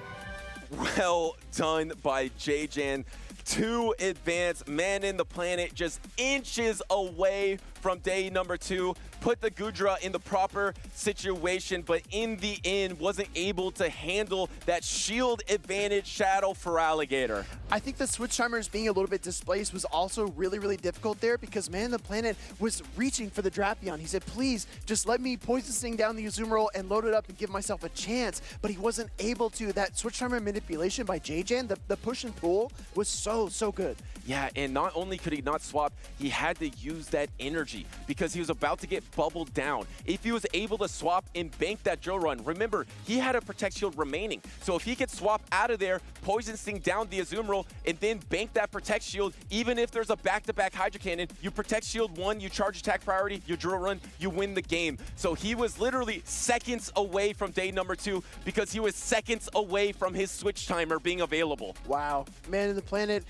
Well done by J-Jan. 2 advance. Man in the Planet just inches away from day number 2. Put the Goodra in the proper situation, but in the end wasn't able to handle that shield advantage Shadow for Alligator. I think the switch timers being a little bit displaced was also really, really difficult there, because Man in the Planet was reaching for the Drapion. He said, please, just let me Poison Sting down the Azumarill and load it up and give myself a chance, but he wasn't able to. That switch timer manipulation by J-Jan, the push and pull was so good. Yeah, and not only could he not swap, he had to use that energy because he was about to get bubbled down. If he was able to swap and bank that Drill Run, remember, he had a Protect Shield remaining. So if he could swap out of there, Poison Sting down the Azumarill, and then bank that Protect Shield, even if there's a back-to-back Hydro Cannon, you Protect Shield 1, you charge attack priority, you Drill Run, you win the game. So he was literally seconds away from day number 2 because he was seconds away from his switch timer being available. Wow. Man in the Planet,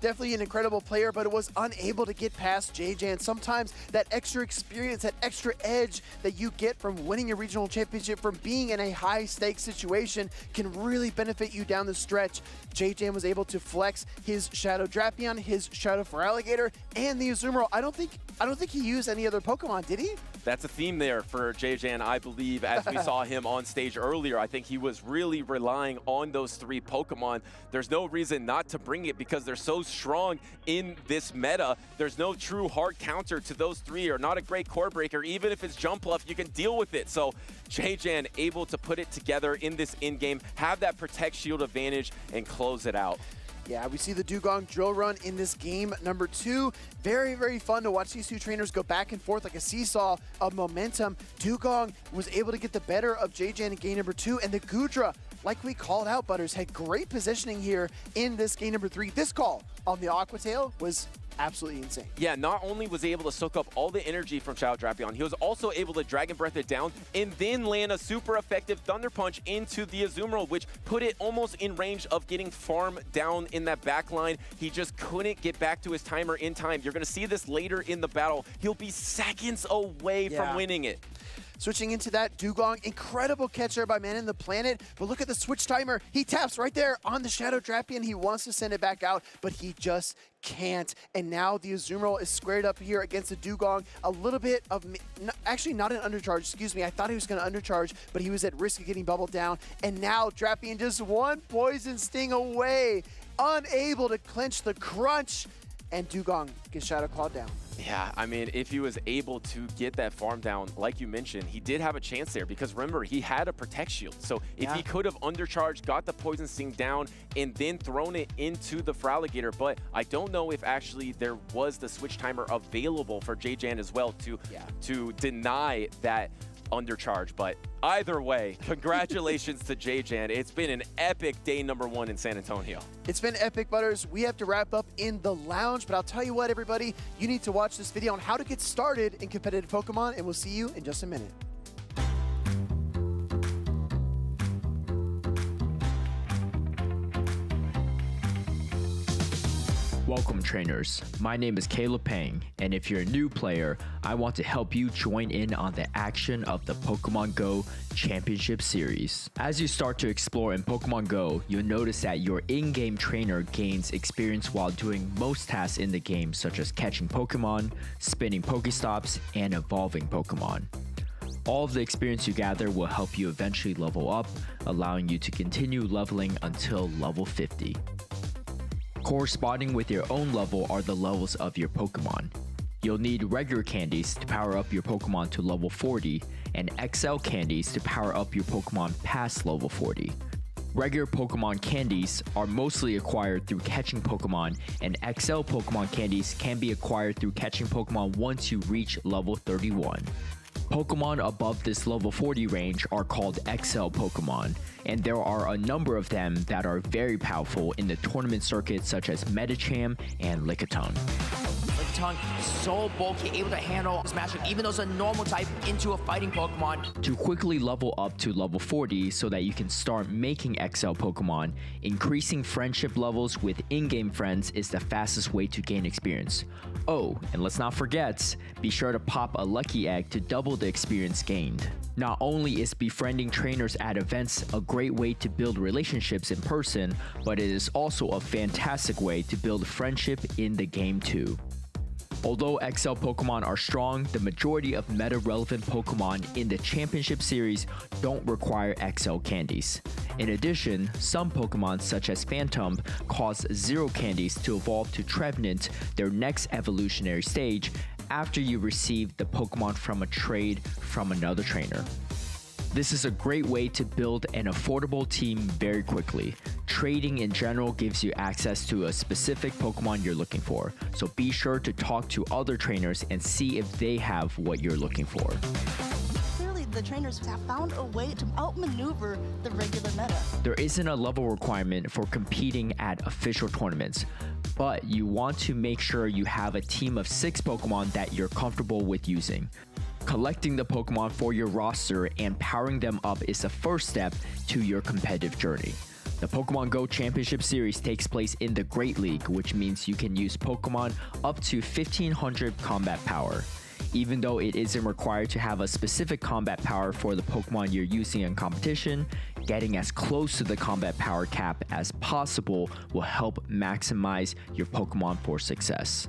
definitely an incredible player, but it was unable to get past J-Jan. Sometimes that extra experience, that extra edge that you get from winning a regional championship, from being in a high-stakes situation, can really benefit you down the stretch. J-Jan was able to flex his Shadow Drapion, his Shadow for Alligator, and the Azumarill. I don't think he used any other Pokemon, did he? That's a theme there for J-Jan, I believe, as we saw him on stage earlier. I think he was really relying on those 3 Pokemon. There's no reason not to bring it because they're so strong in this meta. There's no true hard counter to those 3, or not a great core breaker. Even if it's jump bluff, you can deal with it. So J-Jan able to put it together in this in-game, have that Protect Shield advantage, and close it out. Yeah, we see the Dugong Drill Run in this game number 2. Very, very fun to watch these 2 trainers go back and forth like a seesaw of momentum. Dugong was able to get the better of J-Jan in game number 2, and the Goodra, like we called out, Butters, had great positioning here in this game number 3. This call on the Aqua Tail was absolutely insane. Yeah, not only was he able to soak up all the energy from Shadow Drapion, he was also able to Dragon Breath it down and then land a super effective Thunder Punch into the Azumarill, which put it almost in range of getting farm down in that back line. He just couldn't get back to his timer in time. You're going to see this later in the battle. He'll be seconds away from winning it. Switching into that, Dugong, incredible catch there by Man in the Planet, but look at the switch timer. He taps right there on the Shadow Drapion. He wants to send it back out, but he just can't. And now the Azumarill is squared up here against the Dugong. A little bit of, actually not an undercharge, excuse me. I thought he was going to undercharge, but he was at risk of getting bubbled down. And now Drapion just one Poison Sting away, unable to clinch the crunch. And Dugong gets Shadow Claw down. Yeah, I mean, if he was able to get that farm down, like you mentioned, he did have a chance there because remember, he had a Protect Shield. So if he could have undercharged, got the Poison Sting down, and then thrown it into the Feraligatr, but I don't know if actually there was the switch timer available for J-Jan as well to deny that undercharge. But either way, congratulations to J-Jan. It's been an epic day number 1 in San Antonio. It's been epic, Butters. We have to wrap up in the lounge, but I'll tell you what, everybody, you need to watch this video on how to get started in competitive Pokemon, and we'll see you in just a minute. Welcome trainers, my name is Caleb Pang, and if you're a new player, I want to help you join in on the action of the Pokemon Go Championship Series. As you start to explore in Pokemon Go, you'll notice that your in-game trainer gains experience while doing most tasks in the game, such as catching Pokemon, spinning Pokestops, and evolving Pokemon. All of the experience you gather will help you eventually level up, allowing you to continue leveling until level 50. Corresponding with your own level are the levels of your Pokemon. You'll need regular candies to power up your Pokemon to level 40, and XL candies to power up your Pokemon past level 40. Regular Pokemon candies are mostly acquired through catching Pokemon, and XL Pokemon candies can be acquired through catching Pokemon once you reach level 31. Pokemon above this level 40 range are called XL Pokemon, and there are a number of them that are very powerful in the tournament circuit, such as Medicham and Lickitung. Lickitung is so bulky, able to handle smashing even though it's a normal type into a fighting Pokemon. To quickly level up to level 40 so that you can start making XL Pokemon, increasing friendship levels with in-game friends is the fastest way to gain experience. Oh, and let's not forget, be sure to pop a lucky egg to double the experience gained. Not only is befriending trainers at events a great way to build relationships in person, but it is also a fantastic way to build friendship in the game too. Although XL Pokemon are strong, the majority of meta-relevant Pokemon in the Championship Series don't require XL candies. In addition, some Pokemon such as Phantom cause 0 candies to evolve to Trevenant, their next evolutionary stage, after you receive the Pokemon from a trade from another trainer. This is a great way to build an affordable team very quickly. Trading in general gives you access to a specific Pokemon you're looking for, so be sure to talk to other trainers and see if they have what you're looking for. Clearly, the trainers have found a way to outmaneuver the regular meta. There isn't a level requirement for competing at official tournaments, but you want to make sure you have a team of 6 Pokemon that you're comfortable with using. Collecting the Pokemon for your roster and powering them up is the first step to your competitive journey. The Pokemon Go Championship Series takes place in the Great League, which means you can use Pokemon up to 1500 combat power. Even though it isn't required to have a specific combat power for the Pokemon you're using in competition, getting as close to the combat power cap as possible will help maximize your Pokemon for success.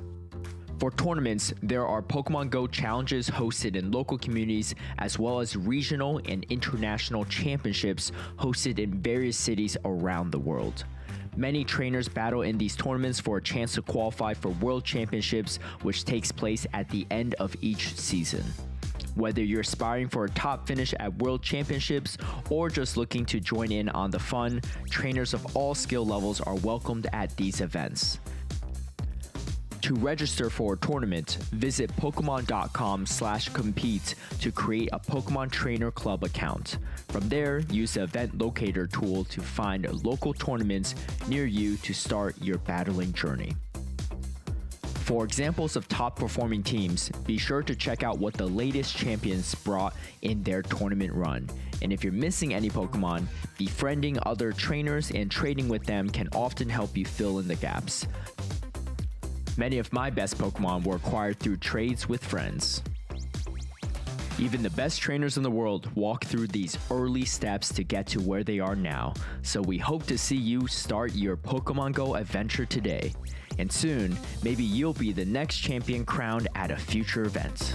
For tournaments, there are Pokemon Go challenges hosted in local communities, as well as regional and international championships hosted in various cities around the world. Many trainers battle in these tournaments for a chance to qualify for World Championships, which takes place at the end of each season. Whether you're aspiring for a top finish at World Championships or just looking to join in on the fun, trainers of all skill levels are welcomed at these events. To register for a tournament, visit Pokemon.com/compete to create a Pokemon Trainer Club account. From there, use the event locator tool to find local tournaments near you to start your battling journey. For examples of top performing teams, be sure to check out what the latest champions brought in their tournament run. And if you're missing any Pokemon, befriending other trainers and trading with them can often help you fill in the gaps. Many of my best Pokemon were acquired through trades with friends. Even the best trainers in the world walk through these early steps to get to where they are now, so we hope to see you start your Pokemon Go adventure today. And soon, maybe you'll be the next champion crowned at a future event.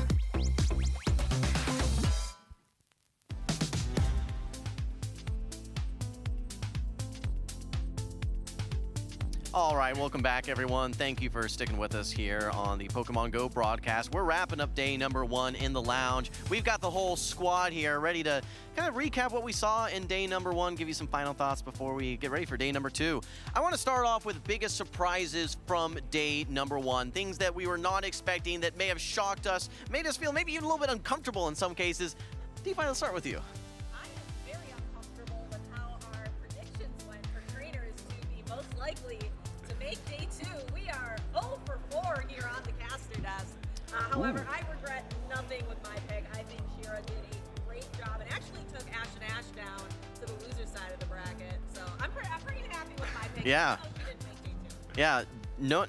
All right, welcome back, everyone. Thank you for sticking with us here on the Pokemon Go broadcast. We're wrapping up day number 1 in the lounge. We've got the whole squad here ready to kind of recap what we saw in day number 1, give you some final thoughts before we get ready for day number 2. I want to start off with biggest surprises from day number 1, things that we were not expecting that may have shocked us, made us feel maybe even a little bit uncomfortable in some cases. DeFi, let's start with you. I am very uncomfortable with how our predictions went for trainers to be most likely to make day 2. We are 0 for 4 here on the caster desk. However, I regret nothing with my pick. I think Shira did a great job and actually took Ash and Ash down to the loser side of the bracket. So I'm pretty happy with my pick. Yeah. Even though she didn't make day 2. Yeah,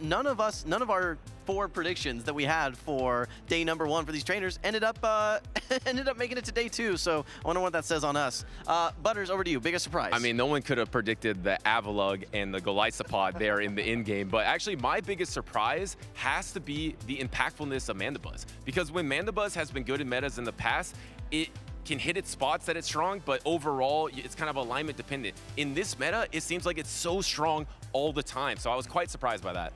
none of our 4 predictions that we had for day number 1 for these trainers ended up making it to day 2. So I wonder what that says on us. Butters, over to you. Biggest surprise. I mean, no one could have predicted the Avalugg and the Golisopod there in the in-game, but actually my biggest surprise has to be the impactfulness of Mandibuzz. Because when Mandibuzz has been good in metas in the past, it can hit its spots that it's strong, but overall, it's kind of alignment dependent. In this meta, it seems like it's so strong all the time. So I was quite surprised by that.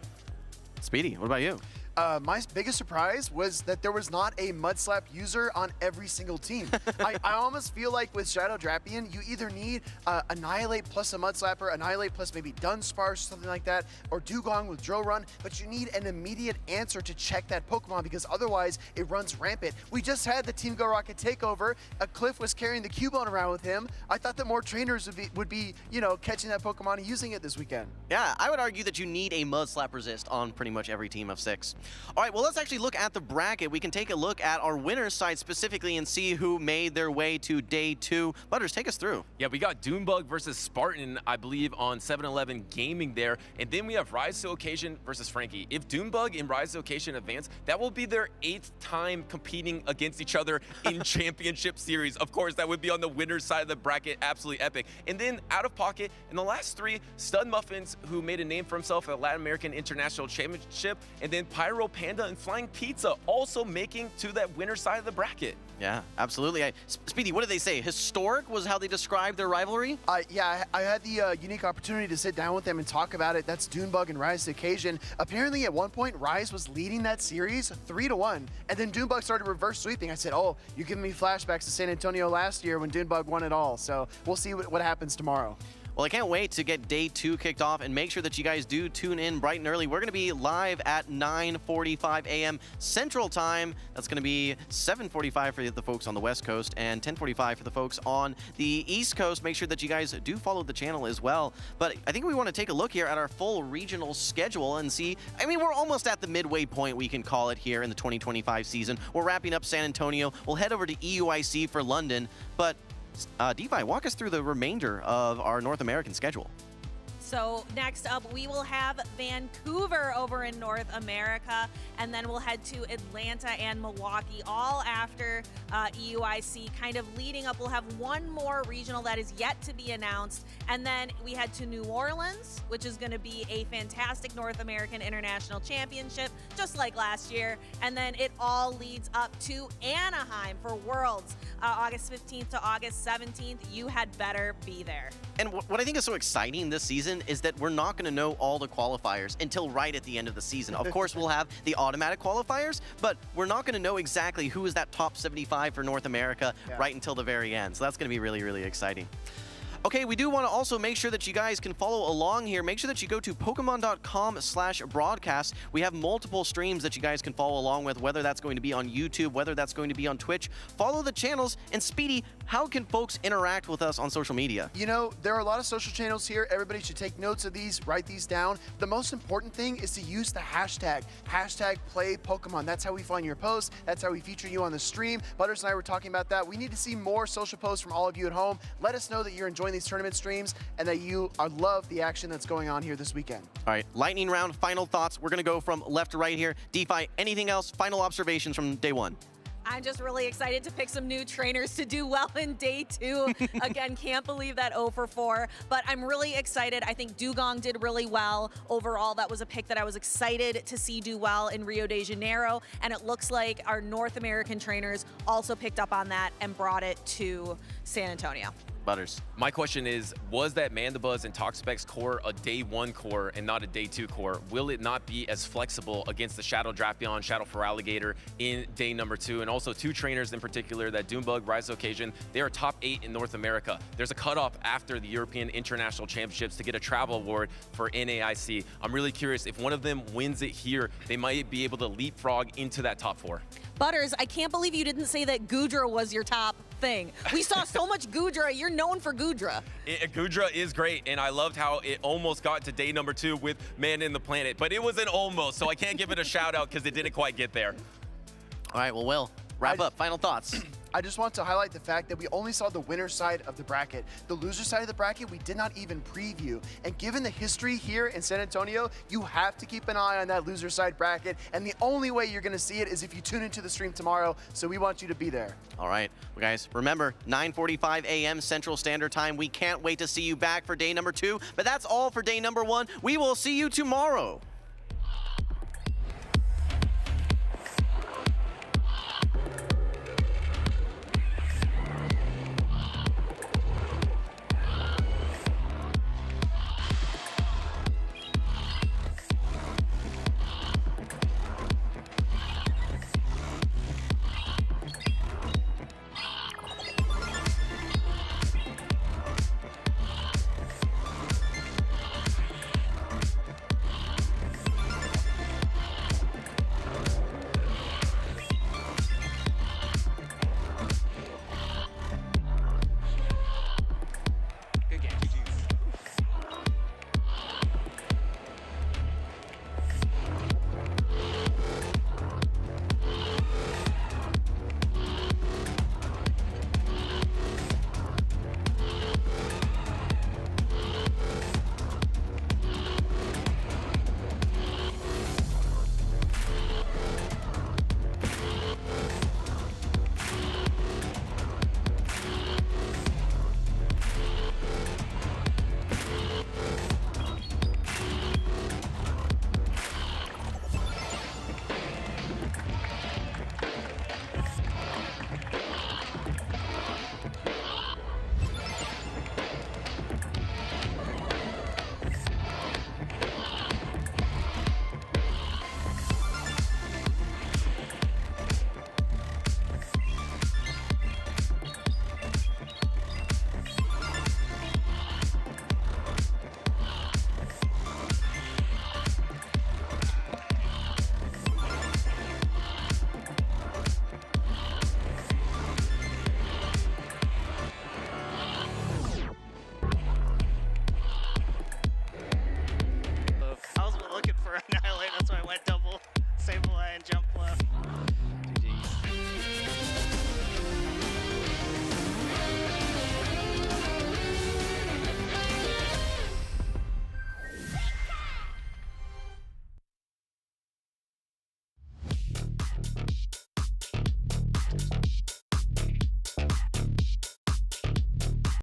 Speedy, what about you? My biggest surprise was that there was not a Mudslap user on every single team. I almost feel like with Shadow Drapion, you either need Annihilate plus a Mudslapper, Annihilate plus maybe Dunsparce, something like that, or Dugong with Drill Run, but you need an immediate answer to check that Pokemon because otherwise it runs rampant. We just had the Team Go Rocket takeover. Cliff was carrying the Cubone around with him. I thought that more trainers would be catching that Pokemon and using it this weekend. Yeah, I would argue that you need a Mudslap resist on pretty much every team of 6. All right, well, let's actually look at the bracket. We can take a look at our winner's side specifically and see who made their way to day 2. Butters, take us through. Yeah, we got Dunebug versus Spartan, I believe, on 7-Eleven Gaming there. And then we have Rise to Occasion versus Frankie. If Dunebug and Rise to Occasion advance, that will be their 8th time competing against each other in Championship Series. Of course, that would be on the winner's side of the bracket. Absolutely epic. And then OutOfPoket, in the last 3, Stud Muffins, who made a name for himself at Latin American International Championship, and then Pyro Panda and Flying Pizza also making to that winner side of the bracket. Yeah, absolutely. Speedy, what did they say? Historic was how they described their rivalry? Yeah, I had the unique opportunity to sit down with them and talk about it. That's Dunebug and Rise to Occasion. Apparently, at one point, Rise was leading that series 3-1, and then Dunebug started reverse sweeping. I said, oh, you're giving me flashbacks to San Antonio last year when Dunebug won it all. So we'll see what happens tomorrow. Well, I can't wait to get day 2 kicked off, and make sure that you guys do tune in bright and early. We're going to be live at 9:45 a.m. Central Time. That's going to be 7:45 for the folks on the West Coast and 10:45 for the folks on the East Coast. Make sure that you guys do follow the channel as well. But I think we want to take a look here at our full regional schedule and see. I mean, we're almost at the midway point, we can call it, here in the 2025 season. We're wrapping up San Antonio. We'll head over to EUIC for London, but DeFi, walk us through the remainder of our North American schedule. So next up, we will have Vancouver over in North America, and then we'll head to Atlanta and Milwaukee, all after EUIC. Kind of leading up, we'll have one more regional that is yet to be announced, and then we head to New Orleans, which is going to be a fantastic North American International Championship, just like last year, and then it all leads up to Anaheim for Worlds, August 15th to August 17th. You had better be there. And what I think is so exciting this season is that we're not going to know all the qualifiers until right at the end of the season. Of course, we'll have the automatic qualifiers, but we're not going to know exactly who is that top 75 for North America right until the very end. So that's going to be really, really exciting. Okay, we do want to also make sure that you guys can follow along here. Make sure that you go to Pokemon.com/broadcast. We have multiple streams that you guys can follow along with, whether that's going to be on YouTube, whether that's going to be on Twitch. Follow the channels. And Speedy, how can folks interact with us on social media? You know, there are a lot of social channels here. Everybody should take notes of these, write these down. The most important thing is to use the hashtag #PlayPokemon. That's how we find your posts. That's how we feature you on the stream. Butters and I were talking about that. We need to see more social posts from all of you at home. Let us know that you're enjoying these tournament streams and that you love the action that's going on here this weekend. All right, lightning round, final thoughts. We're going to go from left to right here. DeFi, anything else? Final observations from day one? I'm just really excited to pick some new trainers to do well in day 2. Again, can't believe that 0 for 4, but I'm really excited. I think Dugong did really well. Overall, that was a pick that I was excited to see do well in Rio de Janeiro, and it looks like our North American trainers also picked up on that and brought it to San Antonio. Butters. My question is, was that Mandibuzz and Toxapex core a day 1 core and not a day 2 core? Will it not be as flexible against the Shadow Drapion, Shadow Feraligatr in day number 2? And also 2 trainers in particular, that Doomebug, Rise of Occasion, they are top 8 in North America. There's a cutoff after the European International Championships to get a travel award for NAIC. I'm really curious, if one of them wins it here, they might be able to leapfrog into that top 4. Butters, I can't believe you didn't say that Goodra was your top thing. We saw so much Goodra. You're known for Goodra. Goodra is great, and I loved how it almost got to day number 2 with Man in the Planet, but it was an almost, so I can't give it a shout out because it didn't quite get there. All right, well, Will, wrap up. Final thoughts. I just want to highlight the fact that we only saw the winner side of the bracket. The loser side of the bracket, we did not even preview. And given the history here in San Antonio, you have to keep an eye on that loser side bracket. And the only way you're going to see it is if you tune into the stream tomorrow. So we want you to be there. All right, well, guys, remember, 9:45 a.m. Central Standard Time. We can't wait to see you back for day number 2. But that's all for day number 1. We will see you tomorrow.